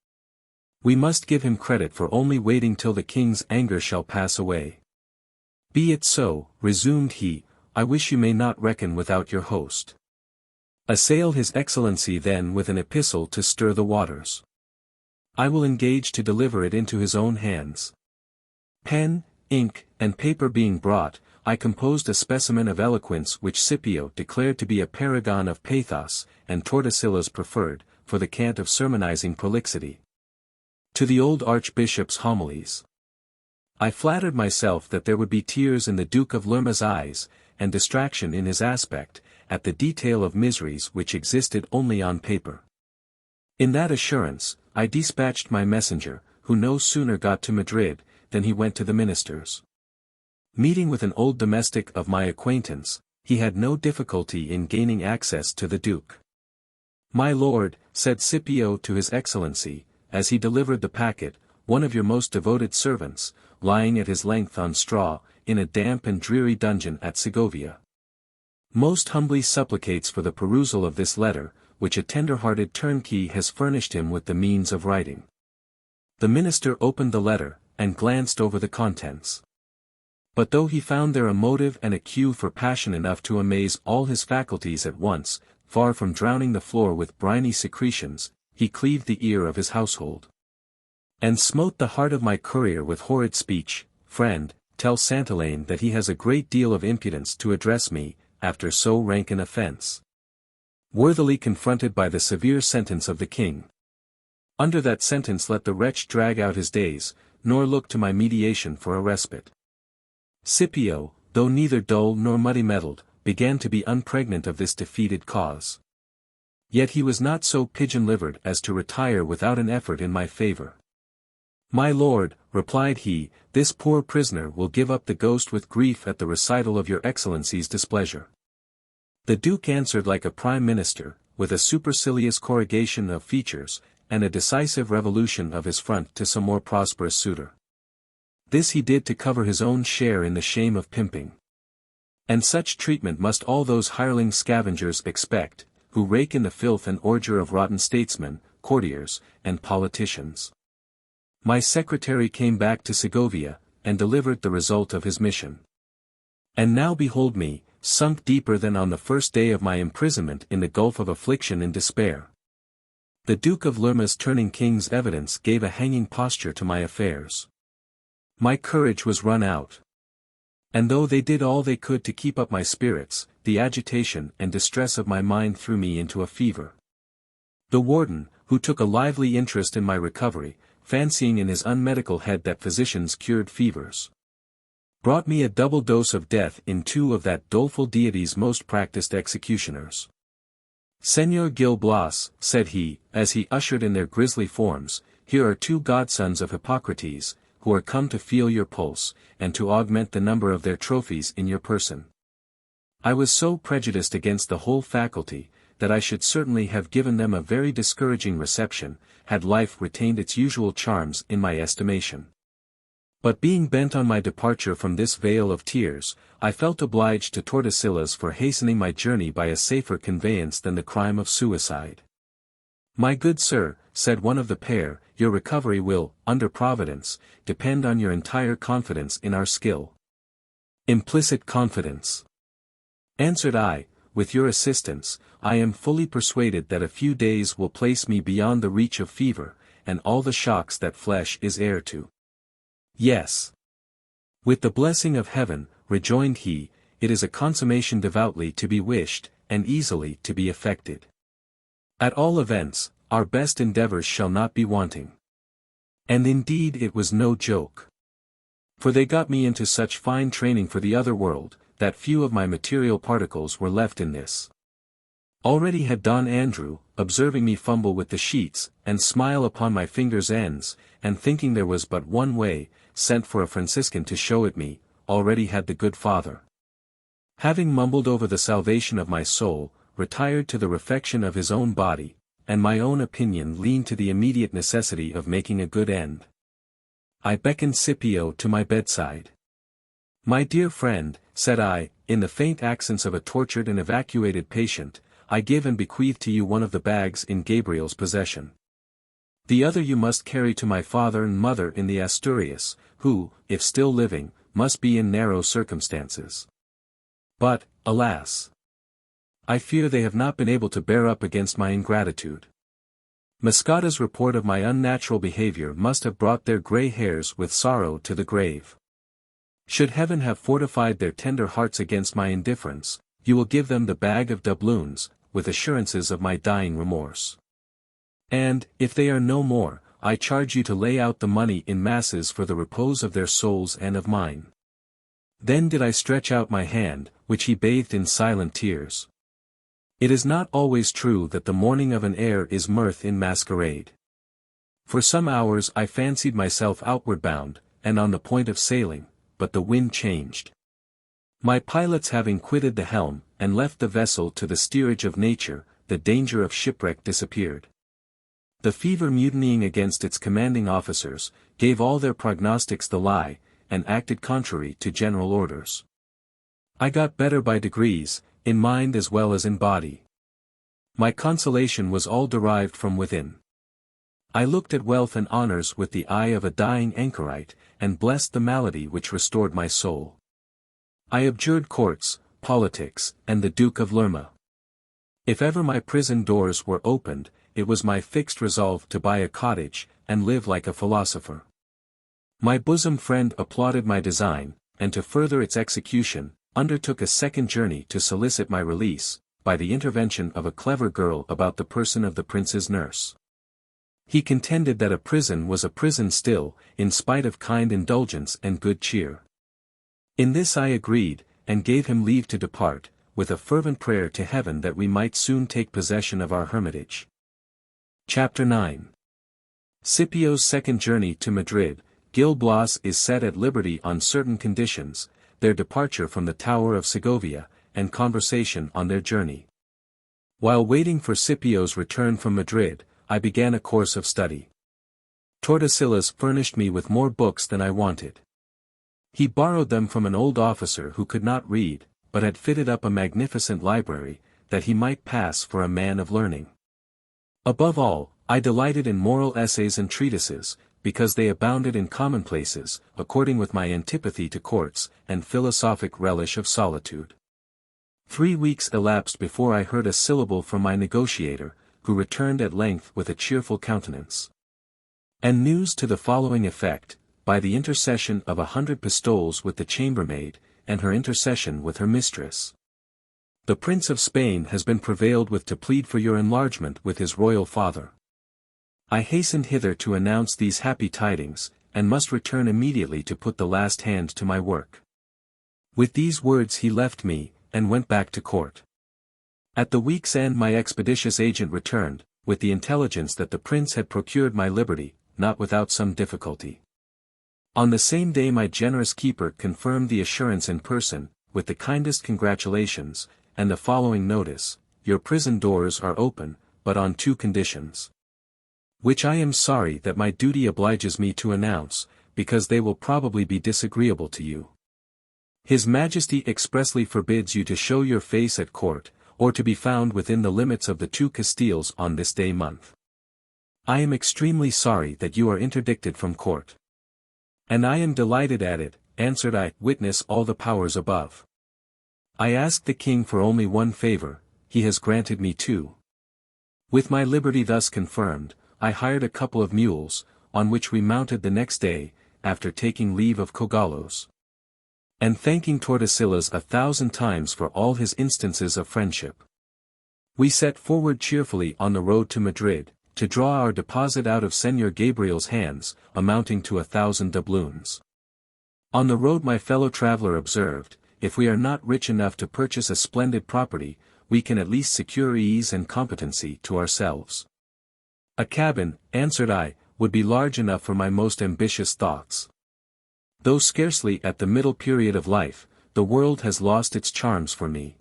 We must give him credit for only waiting till the king's anger shall pass away." "Be it so," resumed he, "I wish you may not reckon without your host. Assail his excellency then with an epistle to stir the waters. I will engage to deliver it into his own hands. Pen, ink, and paper being brought, I composed a specimen of eloquence which Scipio declared to be a paragon of pathos, and Tordesillas preferred, for the cant of sermonizing prolixity, to the old archbishop's homilies. I flattered myself that there would be tears in the Duke of Lerma's eyes, and distraction in his aspect, at the detail of miseries which existed only on paper. In that assurance, I dispatched my messenger, who no sooner got to Madrid, than he went to the ministers. Meeting with an old domestic of my acquaintance, he had no difficulty in gaining access to the Duke. "My lord," said Scipio to his Excellency, as he delivered the packet, "one of your most devoted servants, lying at his length on straw, in a damp and dreary dungeon at Segovia, most humbly supplicates for the perusal of this letter, which a tender-hearted turnkey has furnished him with the means of writing." The minister opened the letter, and glanced over the contents. But though he found there a motive and a cue for passion enough to amaze all his faculties at once, far from drowning the floor with briny secretions, he cleaved the ear of his household, and smote the heart of my courier with horrid speech. "Friend, tell Santillana that he has a great deal of impudence to address me, after so rank an offence, worthily confronted by the severe sentence of the king. Under that sentence let the wretch drag out his days, nor look to my mediation for a respite." Scipio, though neither dull nor muddy-mettled, began to be unpregnant of this defeated cause. Yet he was not so pigeon-livered as to retire without an effort in my favour. "My lord," replied he, "this poor prisoner will give up the ghost with grief at the recital of your Excellency's displeasure." The Duke answered like a prime minister, with a supercilious corrugation of features, and a decisive revolution of his front to some more prosperous suitor. This he did to cover his own share in the shame of pimping. And such treatment must all those hireling scavengers expect, who rake in the filth and ordure of rotten statesmen, courtiers, and politicians. My secretary came back to Segovia, and delivered the result of his mission. And now behold me, sunk deeper than on the first day of my imprisonment in the gulf of affliction and despair. The Duke of Lerma's turning king's evidence gave a hanging posture to my affairs. My courage was run out. And though they did all they could to keep up my spirits, the agitation and distress of my mind threw me into a fever. The warden, who took a lively interest in my recovery, fancying in his unmedical head that physicians cured fevers, brought me a double dose of death in two of that doleful deity's most practised executioners. "Señor Gil Blas," said he, as he ushered in their grisly forms, "here are two godsons of Hippocrates, who are come to feel your pulse, and to augment the number of their trophies in your person." I was so prejudiced against the whole faculty, that I should certainly have given them a very discouraging reception, had life retained its usual charms in my estimation. But being bent on my departure from this vale of tears, I felt obliged to Tordesillas for hastening my journey by a safer conveyance than the crime of suicide. "My good sir," said one of the pair, "your recovery will, under Providence, depend on your entire confidence in our skill." "Implicit confidence," answered I, "with your assistance, I am fully persuaded that a few days will place me beyond the reach of fever, and all the shocks that flesh is heir to." "Yes. With the blessing of heaven," rejoined he, "it is a consummation devoutly to be wished, and easily to be effected. At all events, our best endeavours shall not be wanting." And indeed it was no joke. For they got me into such fine training for the other world, that few of my material particles were left in this. Already had Don Andrew, observing me fumble with the sheets, and smile upon my fingers' ends, and thinking there was but one way, sent for a Franciscan to show it me, already had the good father, having mumbled over the salvation of my soul, retired to the refection of his own body, and my own opinion leaned to the immediate necessity of making a good end. I beckoned Scipio to my bedside. "My dear friend," said I, in the faint accents of a tortured and evacuated patient, "I give and bequeath to you one of the bags in Gabriel's possession. The other you must carry to my father and mother in the Asturias, who, if still living, must be in narrow circumstances. But, alas! I fear they have not been able to bear up against my ingratitude. Mascata's report of my unnatural behavior must have brought their grey hairs with sorrow to the grave. Should heaven have fortified their tender hearts against my indifference, you will give them the bag of doubloons, with assurances of my dying remorse. And, if they are no more, I charge you to lay out the money in masses for the repose of their souls and of mine. Then did I stretch out my hand, which he bathed in silent tears. It is not always true that the mourning of an heir is mirth in masquerade. For some hours I fancied myself outward bound, and on the point of sailing, but the wind changed. My pilots having quitted the helm, and left the vessel to the steerage of nature, the danger of shipwreck disappeared. The fever mutinying against its commanding officers, gave all their prognostics the lie, and acted contrary to general orders. I got better by degrees, in mind as well as in body. My consolation was all derived from within. I looked at wealth and honors with the eye of a dying anchorite, and blessed the malady which restored my soul. I abjured courts, politics, and the Duke of Lerma. If ever my prison doors were opened, it was my fixed resolve to buy a cottage, and live like a philosopher. My bosom friend applauded my design, and to further its execution, undertook a second journey to solicit my release, by the intervention of a clever girl about the person of the prince's nurse. He contended that a prison was a prison still, in spite of kind indulgence and good cheer. In this I agreed, and gave him leave to depart, with a fervent prayer to heaven that we might soon take possession of our hermitage. Chapter 9. Scipio's second journey to Madrid. Gil Blas is set at liberty on certain conditions, their departure from the Tower of Segovia, and conversation on their journey. While waiting for Scipio's return from Madrid, I began a course of study. Tordesillas furnished me with more books than I wanted. He borrowed them from an old officer who could not read, but had fitted up a magnificent library, that he might pass for a man of learning. Above all, I delighted in moral essays and treatises, because they abounded in commonplaces, according with my antipathy to courts, and philosophic relish of solitude. 3 weeks elapsed before I heard a syllable from my negotiator, who returned at length with a cheerful countenance. And news to the following effect, by the intercession of 100 pistoles with the chambermaid, and her intercession with her mistress. The Prince of Spain has been prevailed with to plead for your enlargement with his royal father. I hastened hither to announce these happy tidings, and must return immediately to put the last hand to my work. With these words he left me, and went back to court. At the week's end my expeditious agent returned, with the intelligence that the prince had procured my liberty, not without some difficulty. On the same day my generous keeper confirmed the assurance in person, with the kindest congratulations, and the following notice: your prison doors are open, but on 2 conditions. Which I am sorry that my duty obliges me to announce, because they will probably be disagreeable to you. His Majesty expressly forbids you to show your face at court, or to be found within the limits of the 2 Castiles on this day month. I am extremely sorry that you are interdicted from court. And I am delighted at it, answered I, witness all the powers above. I asked the king for only one favor, he has granted me 2. With my liberty thus confirmed, I hired a couple of mules, on which we mounted the next day, after taking leave of Cogallos. And thanking Tordesillas 1,000 times for all his instances of friendship. We set forward cheerfully on the road to Madrid, to draw our deposit out of Señor Gabriel's hands, amounting to 1,000 doubloons. On the road my fellow traveller observed, if we are not rich enough to purchase a splendid property, we can at least secure ease and competency to ourselves. A cabin, answered I, would be large enough for my most ambitious thoughts. Though scarcely at the middle period of life, the world has lost its charms for me.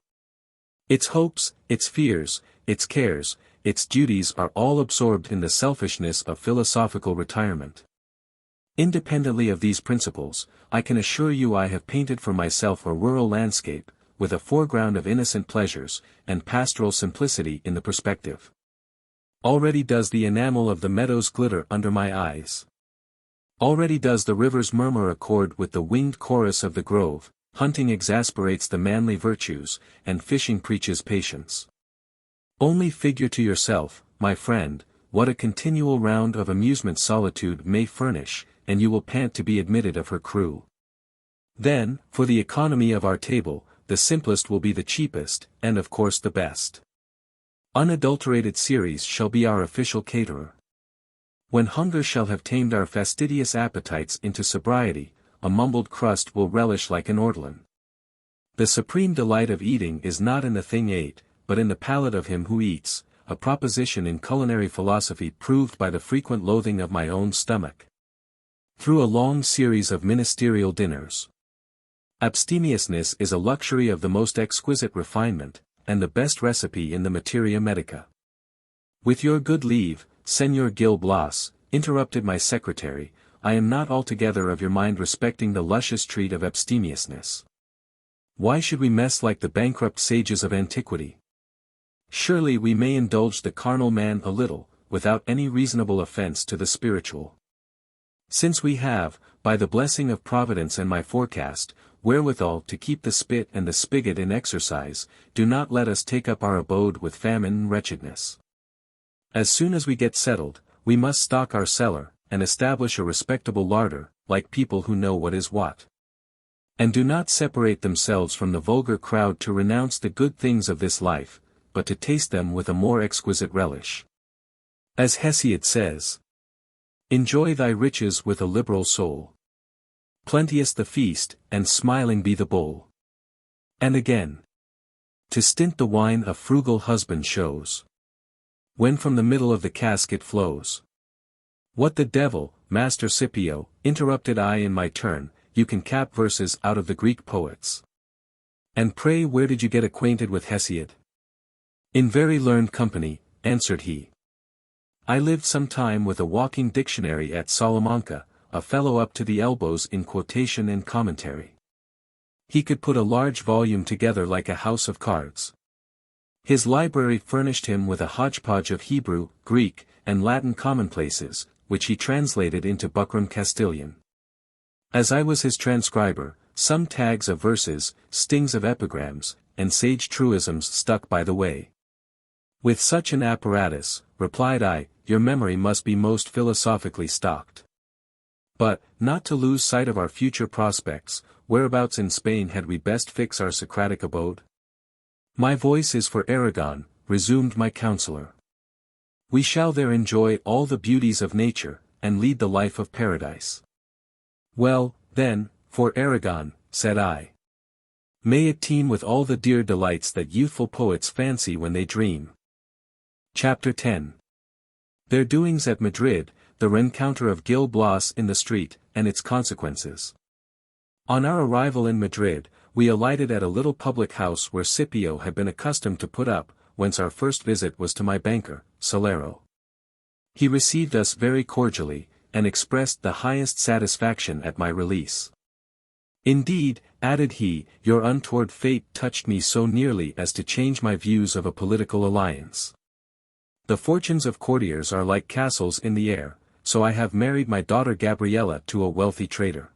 Its hopes, its fears, its cares, its duties are all absorbed in the selfishness of philosophical retirement. Independently of these principles, I can assure you I have painted for myself a rural landscape, with a foreground of innocent pleasures, and pastoral simplicity in the perspective. Already does the enamel of the meadows glitter under my eyes. Already does the river's murmur accord with the winged chorus of the grove, hunting exasperates the manly virtues, and fishing preaches patience. Only figure to yourself, my friend, what a continual round of amusement solitude may furnish, and you will pant to be admitted of her crew. Then, for the economy of our table, the simplest will be the cheapest, and of course the best. Unadulterated Ceres shall be our official caterer. When hunger shall have tamed our fastidious appetites into sobriety, a mumbled crust will relish like an ortolan. The supreme delight of eating is not in the thing ate, but in the palate of him who eats, a proposition in culinary philosophy proved by the frequent loathing of my own stomach. Through a long series of ministerial dinners. Abstemiousness is a luxury of the most exquisite refinement, and the best recipe in the materia medica. With your good leave, Señor Gil Blas, interrupted my secretary, I am not altogether of your mind respecting the luscious treat of abstemiousness. Why should we mess like the bankrupt sages of antiquity? Surely we may indulge the carnal man a little, without any reasonable offense to the spiritual. Since we have, by the blessing of Providence and my forecast, wherewithal to keep the spit and the spigot in exercise, do not let us take up our abode with famine and wretchedness. As soon as we get settled, we must stock our cellar, and establish a respectable larder, like people who know what is what. And do not separate themselves from the vulgar crowd to renounce the good things of this life, but to taste them with a more exquisite relish. As Hesiod says, enjoy thy riches with a liberal soul. Plenteous the feast, and smiling be the bowl. And again, to stint the wine a frugal husband shows, when from the middle of the cask it flows. What the devil, Master Scipio, interrupted I in my turn, you can cap verses out of the Greek poets. And pray where did you get acquainted with Hesiod? In very learned company, answered he. I lived some time with a walking dictionary at Salamanca, a fellow up to the elbows in quotation and commentary. He could put a large volume together like a house of cards. His library furnished him with a hodgepodge of Hebrew, Greek, and Latin commonplaces, which he translated into buckram Castilian. As I was his transcriber, some tags of verses, stings of epigrams, and sage truisms stuck by the way. With such an apparatus, replied I, your memory must be most philosophically stocked. But, not to lose sight of our future prospects, whereabouts in Spain had we best fix our Socratic abode? My voice is for Aragon, resumed my counselor. We shall there enjoy all the beauties of nature, and lead the life of paradise. Well, then, for Aragon, said I. May it teem with all the dear delights that youthful poets fancy when they dream. Chapter 10. Their doings at Madrid, the rencounter of Gil Blas in the street, and its consequences. On our arrival in Madrid, we alighted at a little public house where Scipio had been accustomed to put up, whence our first visit was to my banker, Salero. He received us very cordially, and expressed the highest satisfaction at my release. Indeed, added he, your untoward fate touched me so nearly as to change my views of a political alliance. The fortunes of courtiers are like castles in the air, so I have married my daughter Gabriella to a wealthy trader.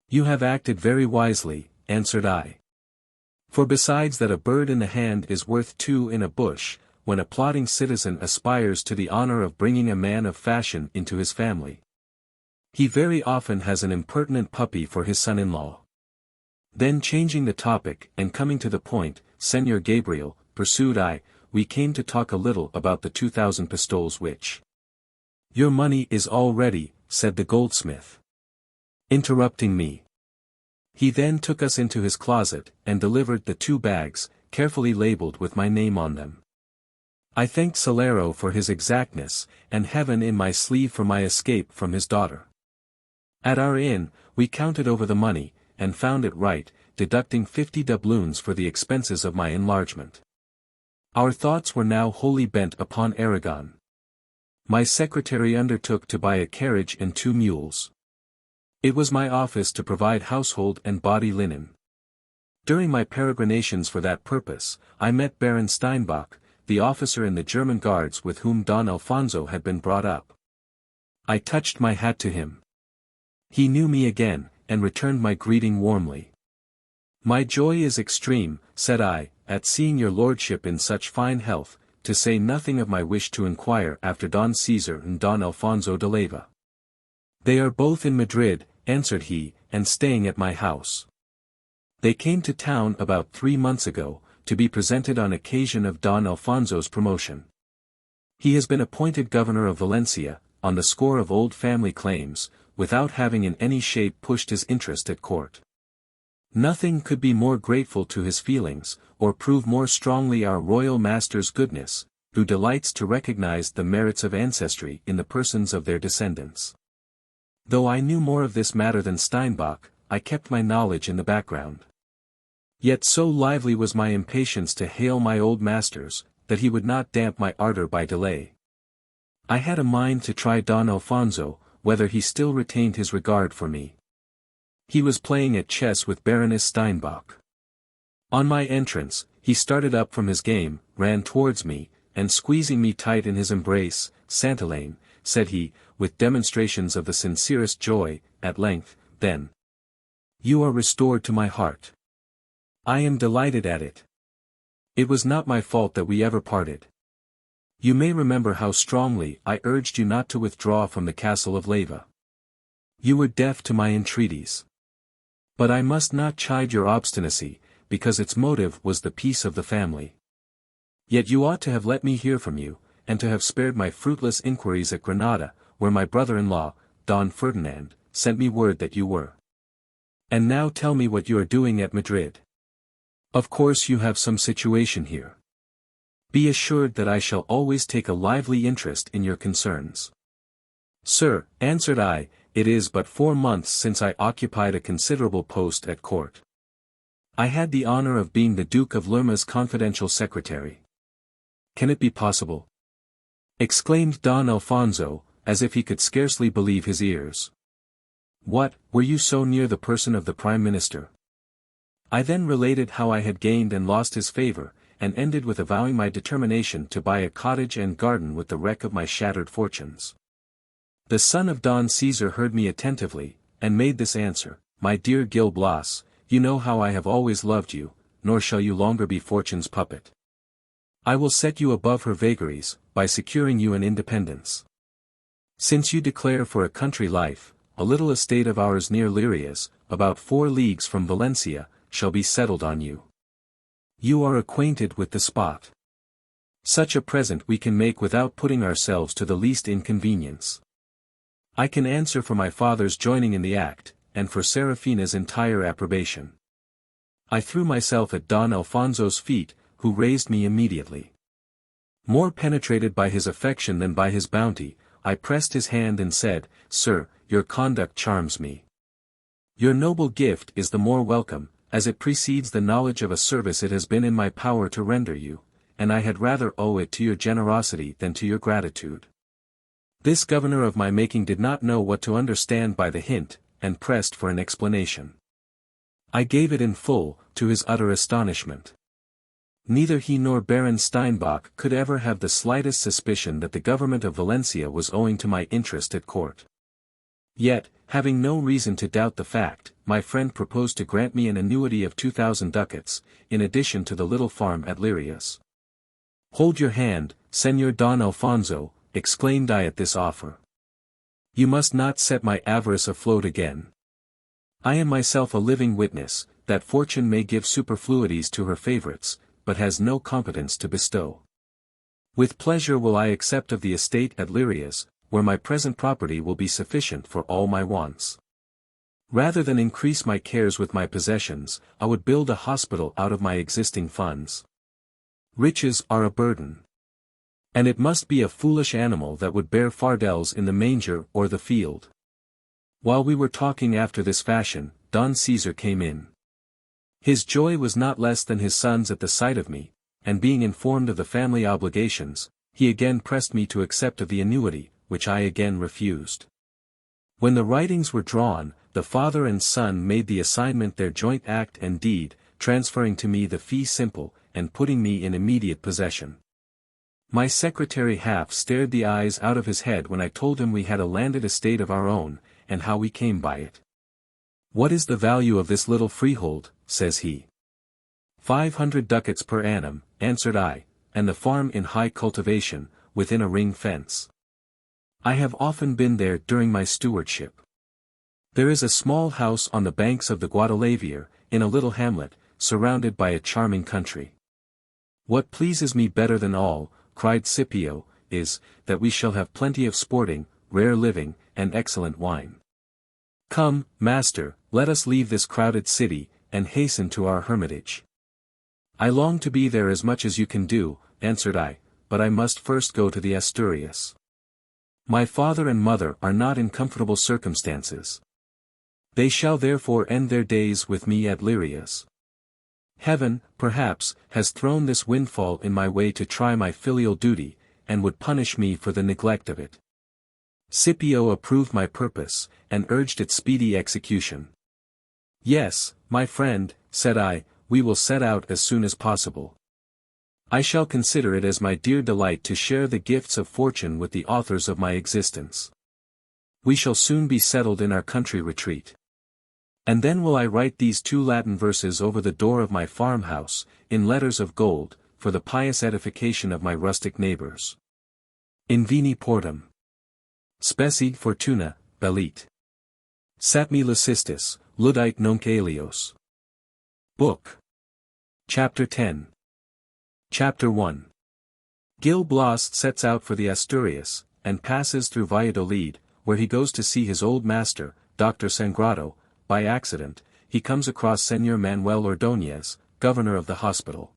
You have acted very wisely, answered I. For besides that a bird in the hand is worth two in a bush, when a plodding citizen aspires to the honor of bringing a man of fashion into his family, he very often has an impertinent puppy for his son-in-law. Then changing the topic and coming to the point, Señor Gabriel, pursued I, we came to talk a little about the 2,000 pistoles which. Your money is all ready, said the goldsmith. Interrupting me. He then took us into his closet, and delivered the 2 bags, carefully labeled with my name on them. I thanked Salero for his exactness, and heaven in my sleeve for my escape from his daughter. At our inn, we counted over the money, and found it right, deducting 50 doubloons for the expenses of my enlargement. Our thoughts were now wholly bent upon Aragon. My secretary undertook to buy a carriage and 2 mules. It was my office to provide household and body linen. During my peregrinations for that purpose, I met Baron Steinbach, the officer in the German guards with whom Don Alfonso had been brought up. I touched my hat to him. He knew me again, and returned my greeting warmly. My joy is extreme, said I, at seeing your lordship in such fine health, to say nothing of my wish to inquire after Don Cesar and Don Alfonso de Leyva. They are both in Madrid, answered he, and staying at my house. They came to town about 3 months ago, to be presented on occasion of Don Alfonso's promotion. He has been appointed governor of Valencia, on the score of old family claims, without having in any shape pushed his interest at court. Nothing could be more grateful to his feelings, or prove more strongly our royal master's goodness, who delights to recognize the merits of ancestry in the persons of their descendants. Though I knew more of this matter than Steinbach, I kept my knowledge in the background. Yet so lively was my impatience to hail my old masters, that he would not damp my ardor by delay. I had a mind to try Don Alfonso, whether he still retained his regard for me. He was playing at chess with Baroness Steinbach. On my entrance, he started up from his game, ran towards me, and squeezing me tight in his embrace, "Santillane," said he, with demonstrations of the sincerest joy, at length, "then. You are restored to my heart. I am delighted at it. It was not my fault that we ever parted. You may remember how strongly I urged you not to withdraw from the castle of Leyva. You were deaf to my entreaties. But I must not chide your obstinacy, because its motive was the peace of the family. Yet you ought to have let me hear from you, and to have spared my fruitless inquiries at Granada, where my brother-in-law, Don Ferdinand, sent me word that you were. And now tell me what you are doing at Madrid. Of course you have some situation here. Be assured that I shall always take a lively interest in your concerns." "Sir," answered I, "it is but 4 months since I occupied a considerable post at court. I had the honor of being the Duke of Lerma's confidential secretary." "Can it be possible?" exclaimed Don Alfonso, as if he could scarcely believe his ears. "What, were you so near the person of the Prime Minister?" I then related how I had gained and lost his favor, and ended with avowing my determination to buy a cottage and garden with the wreck of my shattered fortunes. The son of Don Caesar heard me attentively, and made this answer: "My dear Gil Blas, you know how I have always loved you, nor shall you longer be Fortune's puppet. I will set you above her vagaries, by securing you an independence. Since you declare for a country life, a little estate of ours near Lirias, about 4 leagues from Valencia, shall be settled on you. You are acquainted with the spot. Such a present we can make without putting ourselves to the least inconvenience. I can answer for my father's joining in the act, and for Serafina's entire approbation." I threw myself at Don Alfonso's feet, who raised me immediately. More penetrated by his affection than by his bounty, I pressed his hand and said, "Sir, your conduct charms me. Your noble gift is the more welcome, as it precedes the knowledge of a service it has been in my power to render you, and I had rather owe it to your generosity than to your gratitude." This governor of my making did not know what to understand by the hint, and pressed for an explanation. I gave it in full, to his utter astonishment. Neither he nor Baron Steinbach could ever have the slightest suspicion that the government of Valencia was owing to my interest at court. Yet, having no reason to doubt the fact, my friend proposed to grant me an annuity of 2,000 ducats, in addition to the little farm at Lirias. "Hold your hand, Señor Don Alfonso," exclaimed I at this offer. "You must not set my avarice afloat again. I am myself a living witness, that fortune may give superfluities to her favorites, but has no competence to bestow. With pleasure will I accept of the estate at Lirias, where my present property will be sufficient for all my wants. Rather than increase my cares with my possessions, I would build a hospital out of my existing funds. Riches are a burden. And it must be a foolish animal that would bear fardels in the manger or the field." While we were talking after this fashion, Don Caesar came in. His joy was not less than his son's at the sight of me, and being informed of the family obligations, he again pressed me to accept of the annuity, which I again refused. When the writings were drawn, the father and son made the assignment their joint act and deed, transferring to me the fee simple, and putting me in immediate possession. My secretary half stared the eyes out of his head when I told him we had a landed estate of our own, and how we came by it. "What is the value of this little freehold?" says he. 500 ducats per annum, answered I, and the farm in high cultivation, within a ring fence. I have often been there during my stewardship. There is a small house on the banks of the Guadalaviar, in a little hamlet, surrounded by a charming country. What pleases me better than all, cried Scipio, is, that we shall have plenty of sporting, rare living, and excellent wine. Come, master, let us leave this crowded city, and hasten to our hermitage. I long to be there as much as you can do, answered I, but I must first go to the Asturias. My father and mother are not in comfortable circumstances. They shall therefore end their days with me at Lirias. Heaven, perhaps, has thrown this windfall in my way to try my filial duty, and would punish me for the neglect of it. Scipio approved my purpose, and urged its speedy execution. Yes, my friend, said I, we will set out as soon as possible. I shall consider it as my dear delight to share the gifts of fortune with the authors of my existence. We shall soon be settled in our country retreat. And then will I write these 2 Latin verses over the door of my farmhouse, in letters of gold, for the pious edification of my rustic neighbors. In vini portum. Specie fortuna, bellit. Sat me lucistis, ludite nunc alios. Book. Chapter 10. Chapter 1. Gil Blas sets out for the Asturias, and passes through Valladolid, where he goes to see his old master, Dr. Sangrado. By accident, he comes across Señor Manuel Ordóñez, governor of the hospital.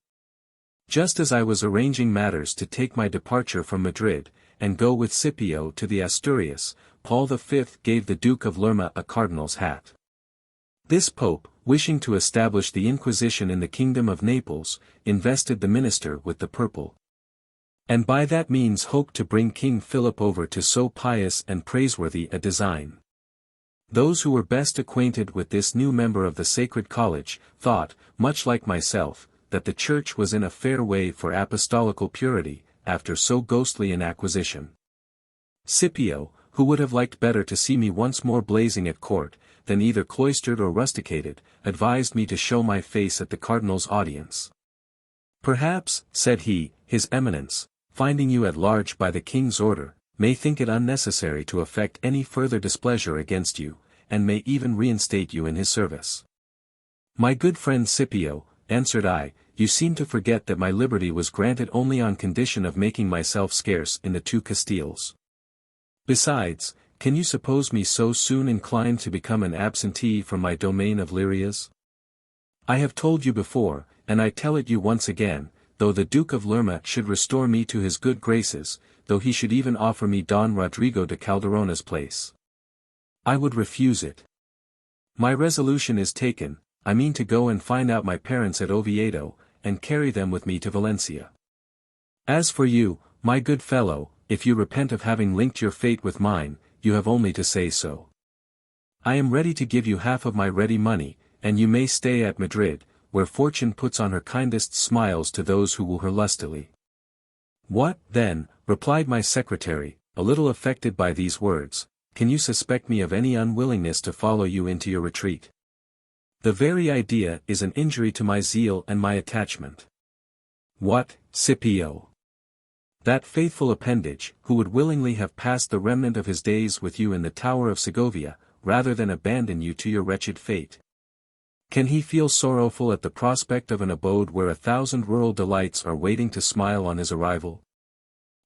Just as I was arranging matters to take my departure from Madrid, and go with Scipio to the Asturias, Paul V gave the Duke of Lerma a cardinal's hat. This pope, wishing to establish the Inquisition in the kingdom of Naples, invested the minister with the purple. And by that means hoped to bring King Philip over to so pious and praiseworthy a design. Those who were best acquainted with this new member of the Sacred College, thought, much like myself, that the Church was in a fair way for apostolical purity, after so ghostly an acquisition. Scipio, who would have liked better to see me once more blazing at court, than either cloistered or rusticated, advised me to show my face at the cardinal's audience. Perhaps, said he, his eminence, finding you at large by the king's order, may think it unnecessary to affect any further displeasure against you, and may even reinstate you in his service. My good friend Scipio, answered I, you seem to forget that my liberty was granted only on condition of making myself scarce in the 2 Castiles. Besides, can you suppose me so soon inclined to become an absentee from my domain of Lirias? I have told you before, and I tell it you once again, though the Duke of Lerma should restore me to his good graces, though he should even offer me Don Rodrigo de Calderona's place, I would refuse it. My resolution is taken, I mean to go and find out my parents at Oviedo, and carry them with me to Valencia. As for you, my good fellow, if you repent of having linked your fate with mine, you have only to say so. I am ready to give you half of my ready money, and you may stay at Madrid, where fortune puts on her kindest smiles to those who woo her lustily. What, then, replied my secretary, a little affected by these words, can you suspect me of any unwillingness to follow you into your retreat? The very idea is an injury to my zeal and my attachment. What, Scipio? That faithful appendage, who would willingly have passed the remnant of his days with you in the Tower of Segovia, rather than abandon you to your wretched fate? Can he feel sorrowful at the prospect of an abode where 1,000 rural delights are waiting to smile on his arrival?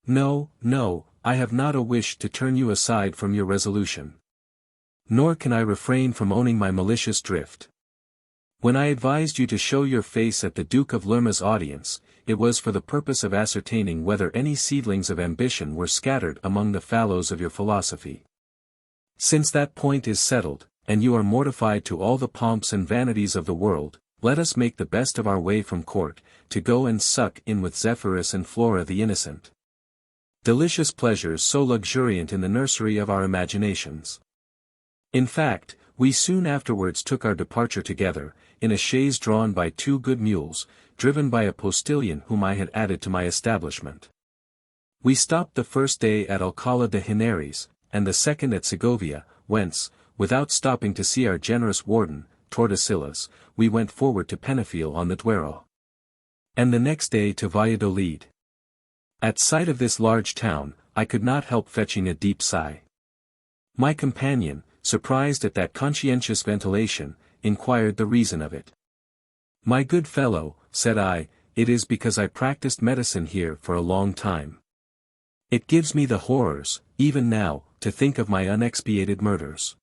No, no, I have not a wish to turn you aside from your resolution. Nor can I refrain from owning my malicious drift. When I advised you to show your face at the Duke of Lerma's audience, it was for the purpose of ascertaining whether any seedlings of ambition were scattered among the fallows of your philosophy. Since that point is settled, and you are mortified to all the pomps and vanities of the world, let us make the best of our way from court, to go and suck in with Zephyrus and Flora the innocent. Delicious pleasures so luxuriant in the nursery of our imaginations. In fact, we soon afterwards took our departure together, in a chaise drawn by 2 good mules, driven by a postilion whom I had added to my establishment. We stopped the first day at Alcalá de Henares, and the second at Segovia, whence, without stopping to see our generous warden, Tordesillas, we went forward to Penafiel on the Duero. And the next day to Valladolid. At sight of this large town, I could not help fetching a deep sigh. My companion, surprised at that conscientious ventilation, inquired the reason of it. "My good fellow," said I, "it is because I practiced medicine here for a long time. It gives me the horrors, even now, to think of my unexpiated murders.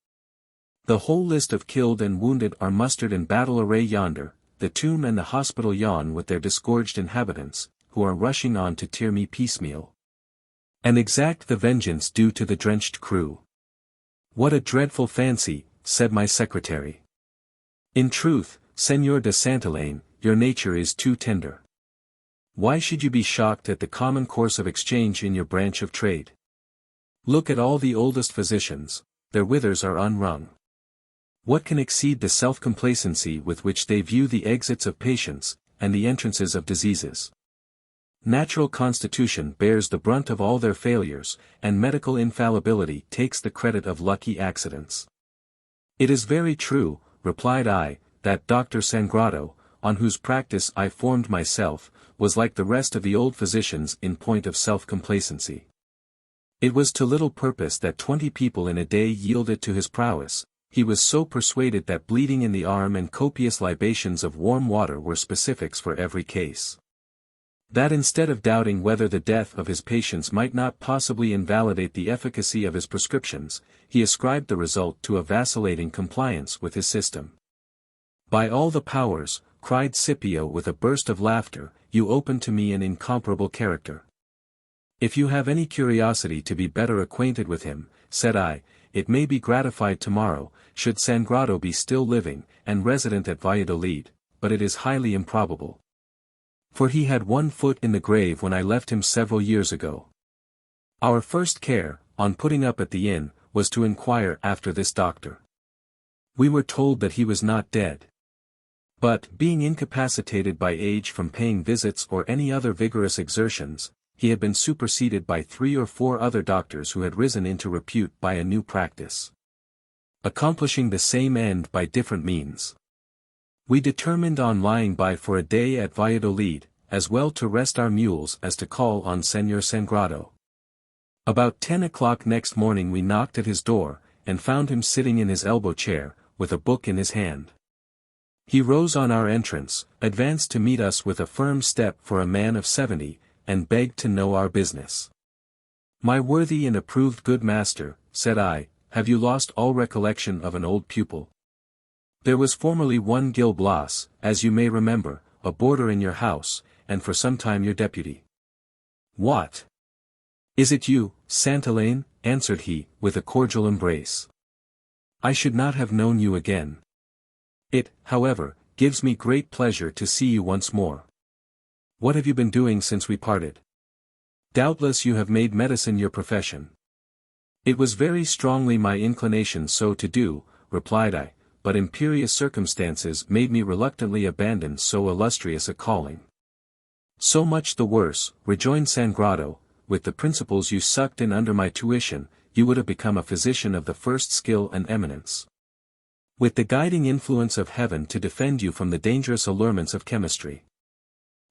The whole list of killed and wounded are mustered in battle array yonder, the tomb and the hospital yawn with their disgorged inhabitants, who are rushing on to tear me piecemeal, and exact the vengeance due to the drenched crew." "What a dreadful fancy," said my secretary. "In truth, Senor de Santillana, your nature is too tender. Why should you be shocked at the common course of exchange in your branch of trade? Look at all the oldest physicians, their withers are unwrung. What can exceed the self-complacency with which they view the exits of patients, and the entrances of diseases? Natural constitution bears the brunt of all their failures, and medical infallibility takes the credit of lucky accidents." "It is very true," replied I, "that Dr. Sangrado, on whose practice I formed myself, was like the rest of the old physicians in point of self-complacency. It was to little purpose that 20 people in a day yielded to his prowess. He was so persuaded that bleeding in the arm and copious libations of warm water were specifics for every case, that instead of doubting whether the death of his patients might not possibly invalidate the efficacy of his prescriptions, he ascribed the result to a vacillating compliance with his system." "By all the powers," cried Scipio with a burst of laughter, "you open to me an incomparable character." "If you have any curiosity to be better acquainted with him," said I, "it may be gratified tomorrow, should Sangrado be still living, and resident at Valladolid, but it is highly improbable. For he had one foot in the grave when I left him several years ago." Our first care, on putting up at the inn, was to inquire after this doctor. We were told that he was not dead, but, being incapacitated by age from paying visits or any other vigorous exertions, he had been superseded by 3 or 4 other doctors who had risen into repute by a new practice, accomplishing the same end by different means. We determined on lying by for a day at Valladolid, as well to rest our mules as to call on Senor Sangrado. About 10 o'clock next morning we knocked at his door, and found him sitting in his elbow chair, with a book in his hand. He rose on our entrance, advanced to meet us with a firm step for a man of 70, and begged to know our business. "My worthy and approved good master," said I, "have you lost all recollection of an old pupil? There was formerly one Gil Blas, as you may remember, a boarder in your house, and for some time your deputy." "What? Is it you, Santillana?" answered he, with a cordial embrace. "I should not have known you again. It, however, gives me great pleasure to see you once more. What have you been doing since we parted? Doubtless you have made medicine your profession." "It was very strongly my inclination so to do," replied I, "but imperious circumstances made me reluctantly abandon so illustrious a calling." "So much the worse," rejoined Sangrado, "with the principles you sucked in under my tuition, you would have become a physician of the first skill and eminence, with the guiding influence of heaven to defend you from the dangerous allurements of chemistry.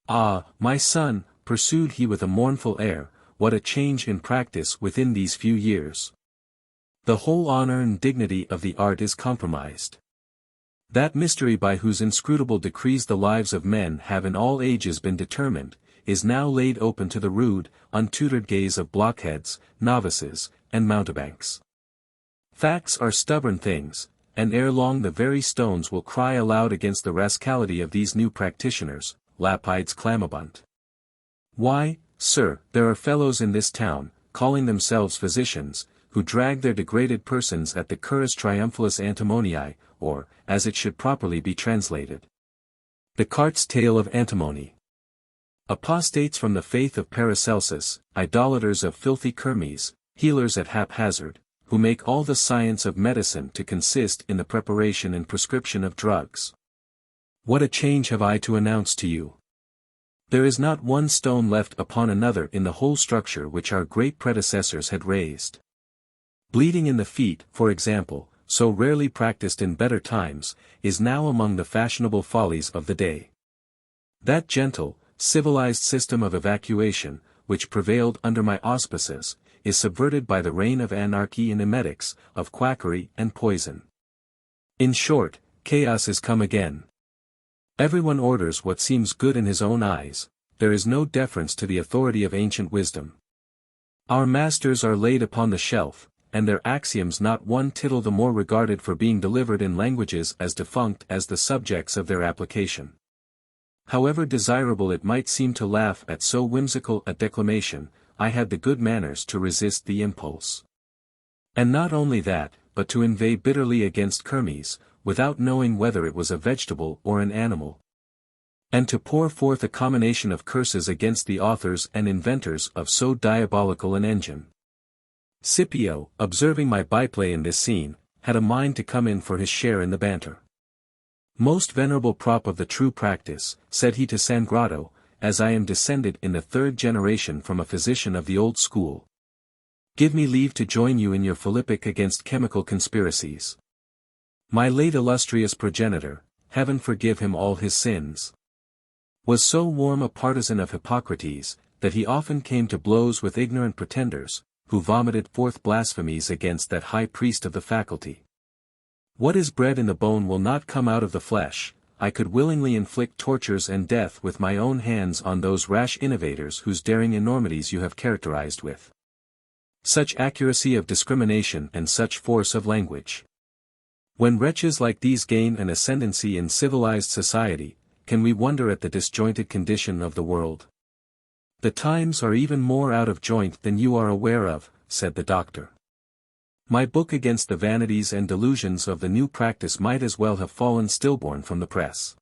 Ah, my son," pursued he with a mournful air, "what a change in practice within these few years! The whole honor and dignity of the art is compromised. That mystery by whose inscrutable decrees the lives of men have in all ages been determined, is now laid open to the rude, untutored gaze of blockheads, novices, and mountebanks. Facts are stubborn things, and ere long the very stones will cry aloud against the rascality of these new practitioners, lapides clamabunt. Why, sir, there are fellows in this town, calling themselves physicians, who drag their degraded persons at the currus triumphalis antimonii, or, as it should properly be translated, the cart's tail of antimony. Apostates from the faith of Paracelsus, idolaters of filthy kermes, healers at haphazard, who make all the science of medicine to consist in the preparation and prescription of drugs. What a change have I to announce to you! There is not one stone left upon another in the whole structure which our great predecessors had raised. Bleeding in the feet, for example, so rarely practiced in better times, is now among the fashionable follies of the day. That gentle, civilized system of evacuation, which prevailed under my auspices, is subverted by the reign of anarchy and emetics, of quackery and poison. In short, chaos is come again. Everyone orders what seems good in his own eyes, there is no deference to the authority of ancient wisdom. Our masters are laid upon the shelf, and their axioms not one tittle the more regarded for being delivered in languages as defunct as the subjects of their application. However desirable it might seem to laugh at so whimsical a declamation, I had the good manners to resist the impulse. And not only that, but to inveigh bitterly against Kermes, without knowing whether it was a vegetable or an animal. And to pour forth a combination of curses against the authors and inventors of so diabolical an engine. Scipio, observing my byplay in this scene, had a mind to come in for his share in the banter. Most venerable prop of the true practice, said he to Sangrado, as I am descended in the third generation from a physician of the old school. Give me leave to join you in your philippic against chemical conspiracies. My late illustrious progenitor, heaven forgive him all his sins, was so warm a partisan of Hippocrates, that he often came to blows with ignorant pretenders, who vomited forth blasphemies against that high priest of the faculty. What is bred in the bone will not come out of the flesh. I could willingly inflict tortures and death with my own hands on those rash innovators whose daring enormities you have characterized with such accuracy of discrimination and such force of language. When wretches like these gain an ascendancy in civilized society, can we wonder at the disjointed condition of the world? The times are even more out of joint than you are aware of, said the doctor. My book against the vanities and delusions of the new practice might as well have fallen stillborn from the press.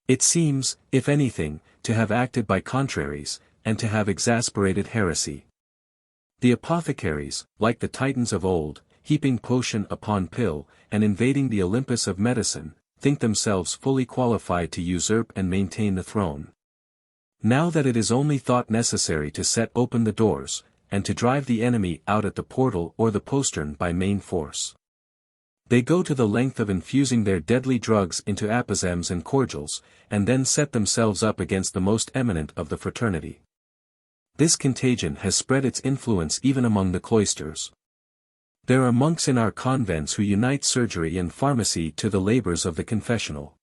It seems, if anything, to have acted by contraries, and to have exasperated heresy. The apothecaries, like the Titans of old, heaping potion upon pill, and invading the Olympus of medicine, think themselves fully qualified to usurp and maintain the throne. Now that it is only thought necessary to set open the doors, and to drive the enemy out at the portal or the postern by main force, they go to the length of infusing their deadly drugs into apozems and cordials, and then set themselves up against the most eminent of the fraternity. This contagion has spread its influence even among the cloisters. There are monks in our convents who unite surgery and pharmacy to the labors of the confessional.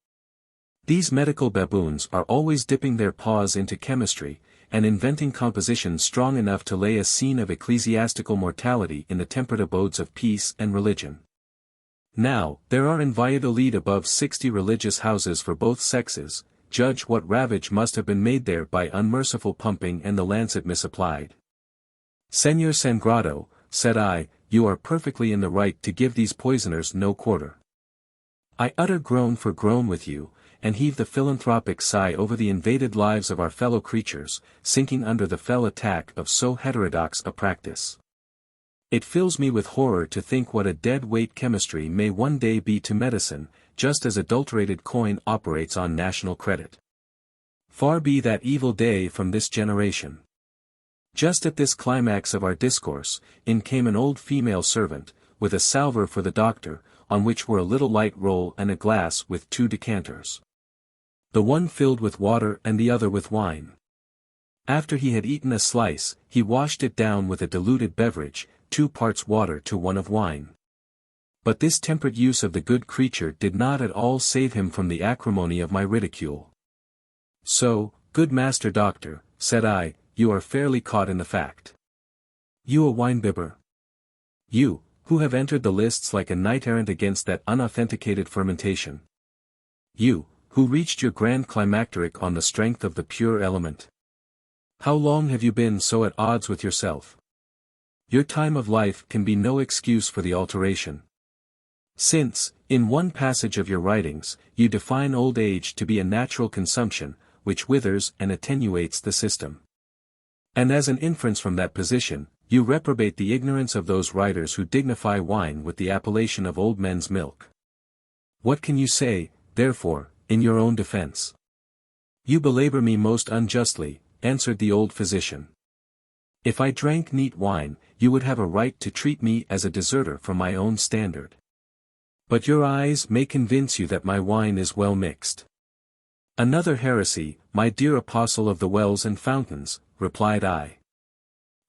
These medical baboons are always dipping their paws into chemistry, and inventing compositions strong enough to lay a scene of ecclesiastical mortality in the temperate abodes of peace and religion. Now, there are in Valladolid above 60 religious houses for both sexes. Judge what ravage must have been made there by unmerciful pumping and the lancet misapplied. Señor Sangrado, said I, you are perfectly in the right to give these poisoners no quarter. I utter groan for groan with you, and heave the philanthropic sigh over the invaded lives of our fellow creatures, sinking under the fell attack of so heterodox a practice. It fills me with horror to think what a dead weight chemistry may one day be to medicine, just as adulterated coin operates on national credit. Far be that evil day from this generation. Just at this climax of our discourse, in came an old female servant, with a salver for the doctor, on which were a little light roll and a glass with 2 decanters. The one filled with water and the other with wine. After he had eaten a slice, he washed it down with a diluted beverage, 2 parts water to 1 of wine. But this temperate use of the good creature did not at all save him from the acrimony of my ridicule. So, good master doctor, said I, you are fairly caught in the fact. You a wine-bibber? You, who have entered the lists like a knight-errant against that unauthenticated fermentation. You, who reached your grand climacteric on the strength of the pure element. How long have you been so at odds with yourself? Your time of life can be no excuse for the alteration. Since, in one passage of your writings, you define old age to be a natural consumption, which withers and attenuates the system. And as an inference from that position, you reprobate the ignorance of those writers who dignify wine with the appellation of old men's milk. What can you say, therefore, in your own defense? You belabor me most unjustly, answered the old physician. If I drank neat wine, you would have a right to treat me as a deserter from my own standard. But your eyes may convince you that my wine is well mixed. Another heresy, my dear apostle of the wells and fountains, replied I.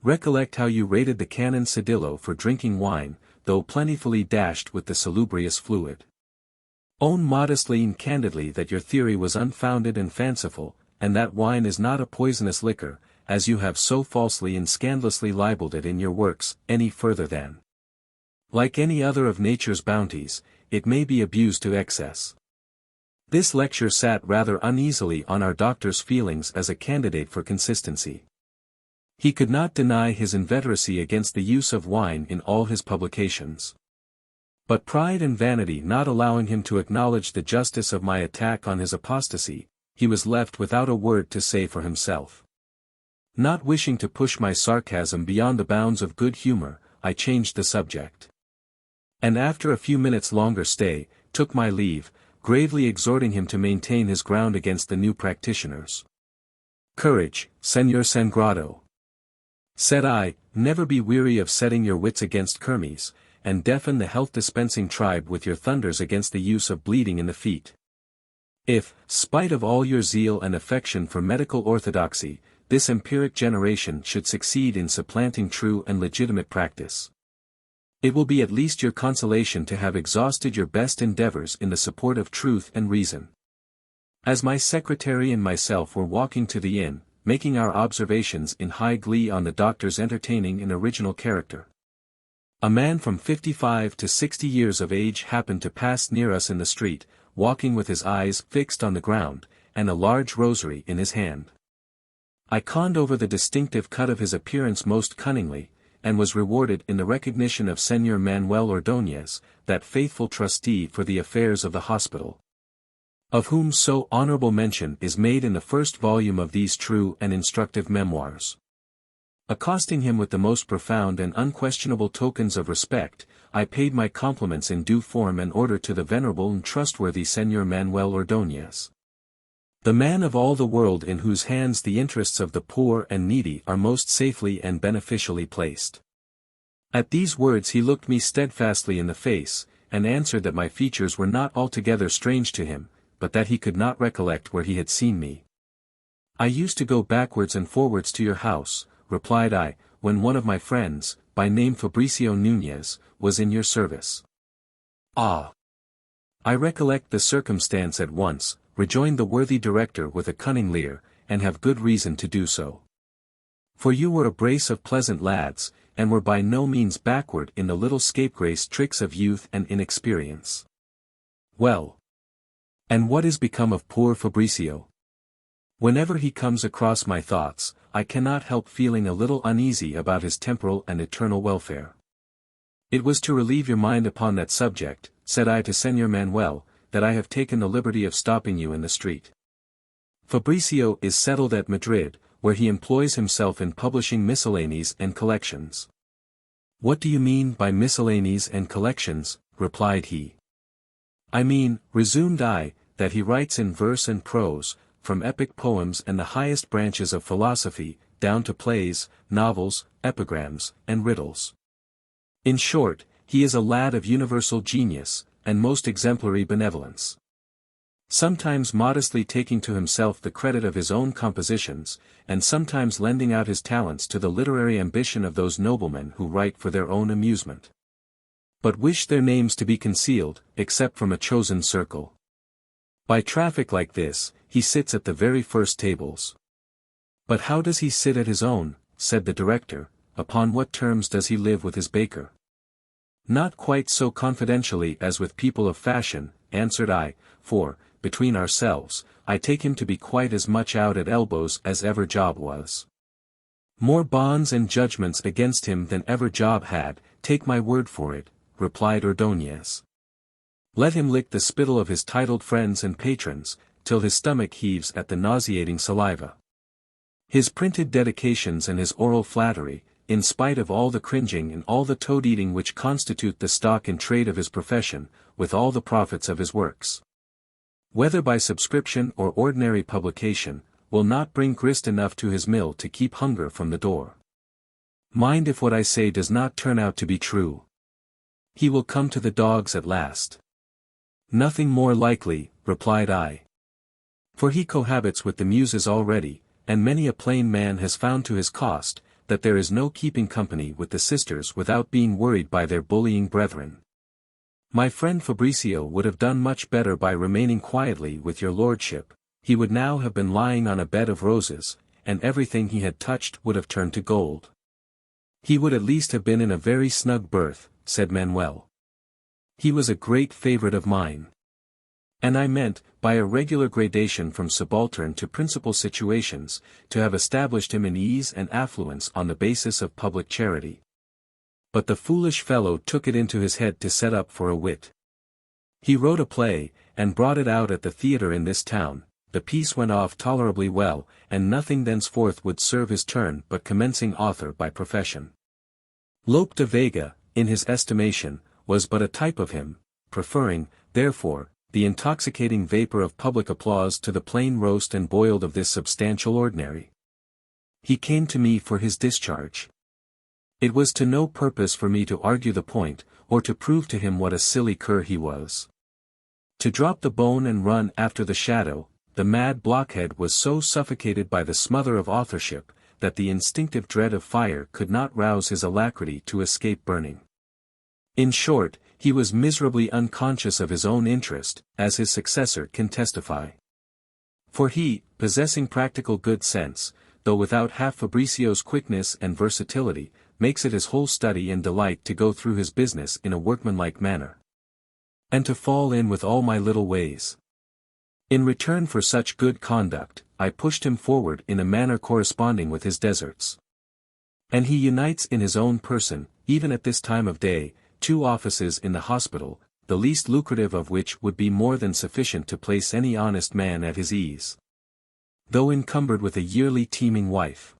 Recollect how you rated the canon Sedillo for drinking wine, though plentifully dashed with the salubrious fluid. Own modestly and candidly that your theory was unfounded and fanciful, and that wine is not a poisonous liquor, as you have so falsely and scandalously libelled it in your works, any further than. Like any other of nature's bounties, it may be abused to excess. This lecture sat rather uneasily on our doctor's feelings as a candidate for consistency. He could not deny his inveteracy against the use of wine in all his publications. But pride and vanity not allowing him to acknowledge the justice of my attack on his apostasy, he was left without a word to say for himself. Not wishing to push my sarcasm beyond the bounds of good humor, I changed the subject. And after a few minutes' longer stay, took my leave, gravely exhorting him to maintain his ground against the new practitioners. Courage, Señor Sangrado, said I, never be weary of setting your wits against Kermes, and deafen the health-dispensing tribe with your thunders against the use of bleeding in the feet. If, spite of all your zeal and affection for medical orthodoxy, this empiric generation should succeed in supplanting true and legitimate practice, it will be at least your consolation to have exhausted your best endeavors in the support of truth and reason. As my secretary and myself were walking to the inn, making our observations in high glee on the doctor's entertaining and original character, a man from 55 to 60 years of age happened to pass near us in the street, walking with his eyes fixed on the ground, and a large rosary in his hand. I conned over the distinctive cut of his appearance most cunningly, and was rewarded in the recognition of Señor Manuel Ordóñez, that faithful trustee for the affairs of the hospital, of whom so honorable mention is made in the first volume of these true and instructive memoirs. Accosting him with the most profound and unquestionable tokens of respect, I paid my compliments in due form and order to the venerable and trustworthy Señor Manuel Ordóñez, the man of all the world in whose hands the interests of the poor and needy are most safely and beneficially placed. At these words he looked me steadfastly in the face, and answered that my features were not altogether strange to him, but that he could not recollect where he had seen me. I used to go backwards and forwards to your house, replied I, when one of my friends, by name Fabricio Núñez, was in your service. Ah! I recollect the circumstance at once, rejoined the worthy director with a cunning leer, and have good reason to do so. For you were a brace of pleasant lads, and were by no means backward in the little scapegrace tricks of youth and inexperience. Well, and what is become of poor Fabricio? Whenever he comes across my thoughts, I cannot help feeling a little uneasy about his temporal and eternal welfare. It was to relieve your mind upon that subject, said I to Señor Manuel, that I have taken the liberty of stopping you in the street. Fabricio is settled at Madrid, where he employs himself in publishing miscellanies and collections. What do you mean by miscellanies and collections? Replied he. I mean, resumed I, that he writes in verse and prose, from epic poems and the highest branches of philosophy, down to plays, novels, epigrams, and riddles. In short, he is a lad of universal genius, and most exemplary benevolence. Sometimes modestly taking to himself the credit of his own compositions, and sometimes lending out his talents to the literary ambition of those noblemen who write for their own amusement, but wish their names to be concealed, except from a chosen circle. By traffic like this, he sits at the very first tables. But how does he sit at his own? Said the director. Upon what terms does he live with his baker? Not quite so confidentially as with people of fashion, answered I, for, between ourselves, I take him to be quite as much out at elbows as ever Job was. More bonds and judgments against him than ever Job had, take my word for it, replied Ordóñez. Let him lick the spittle of his titled friends and patrons, till his stomach heaves at the nauseating saliva. His printed dedications and his oral flattery, in spite of all the cringing and all the toad-eating which constitute the stock in trade of his profession, with all the profits of his works, whether by subscription or ordinary publication, will not bring grist enough to his mill to keep hunger from the door. Mind if what I say does not turn out to be true. He will come to the dogs at last. Nothing more likely, replied I. For he cohabits with the muses already, and many a plain man has found to his cost, that there is no keeping company with the sisters without being worried by their bullying brethren. My friend Fabricio would have done much better by remaining quietly with your lordship. He would now have been lying on a bed of roses, and everything he had touched would have turned to gold. He would at least have been in a very snug berth, said Manuel. He was a great favorite of mine. And I meant, by a regular gradation from subaltern to principal situations, to have established him in ease and affluence on the basis of public charity. But the foolish fellow took it into his head to set up for a wit. He wrote a play, and brought it out at the theatre in this town. The piece went off tolerably well, and nothing thenceforth would serve his turn but commencing author by profession. Lope de Vega, in his estimation, was but a type of him, preferring, therefore, the intoxicating vapour of public applause to the plain roast and boiled of this substantial ordinary. He came to me for his discharge. It was to no purpose for me to argue the point, or to prove to him what a silly cur he was. To drop the bone and run after the shadow, the mad blockhead was so suffocated by the smother of authorship, that the instinctive dread of fire could not rouse his alacrity to escape burning. In short, he was miserably unconscious of his own interest, as his successor can testify. For he, possessing practical good sense, though without half Fabricio's quickness and versatility, makes it his whole study and delight to go through his business in a workmanlike manner. And to fall in with all my little ways. In return for such good conduct, I pushed him forward in a manner corresponding with his deserts. And he unites in his own person, even at this time of day, 2 offices in the hospital, the least lucrative of which would be more than sufficient to place any honest man at his ease. Though encumbered with a yearly teeming wife.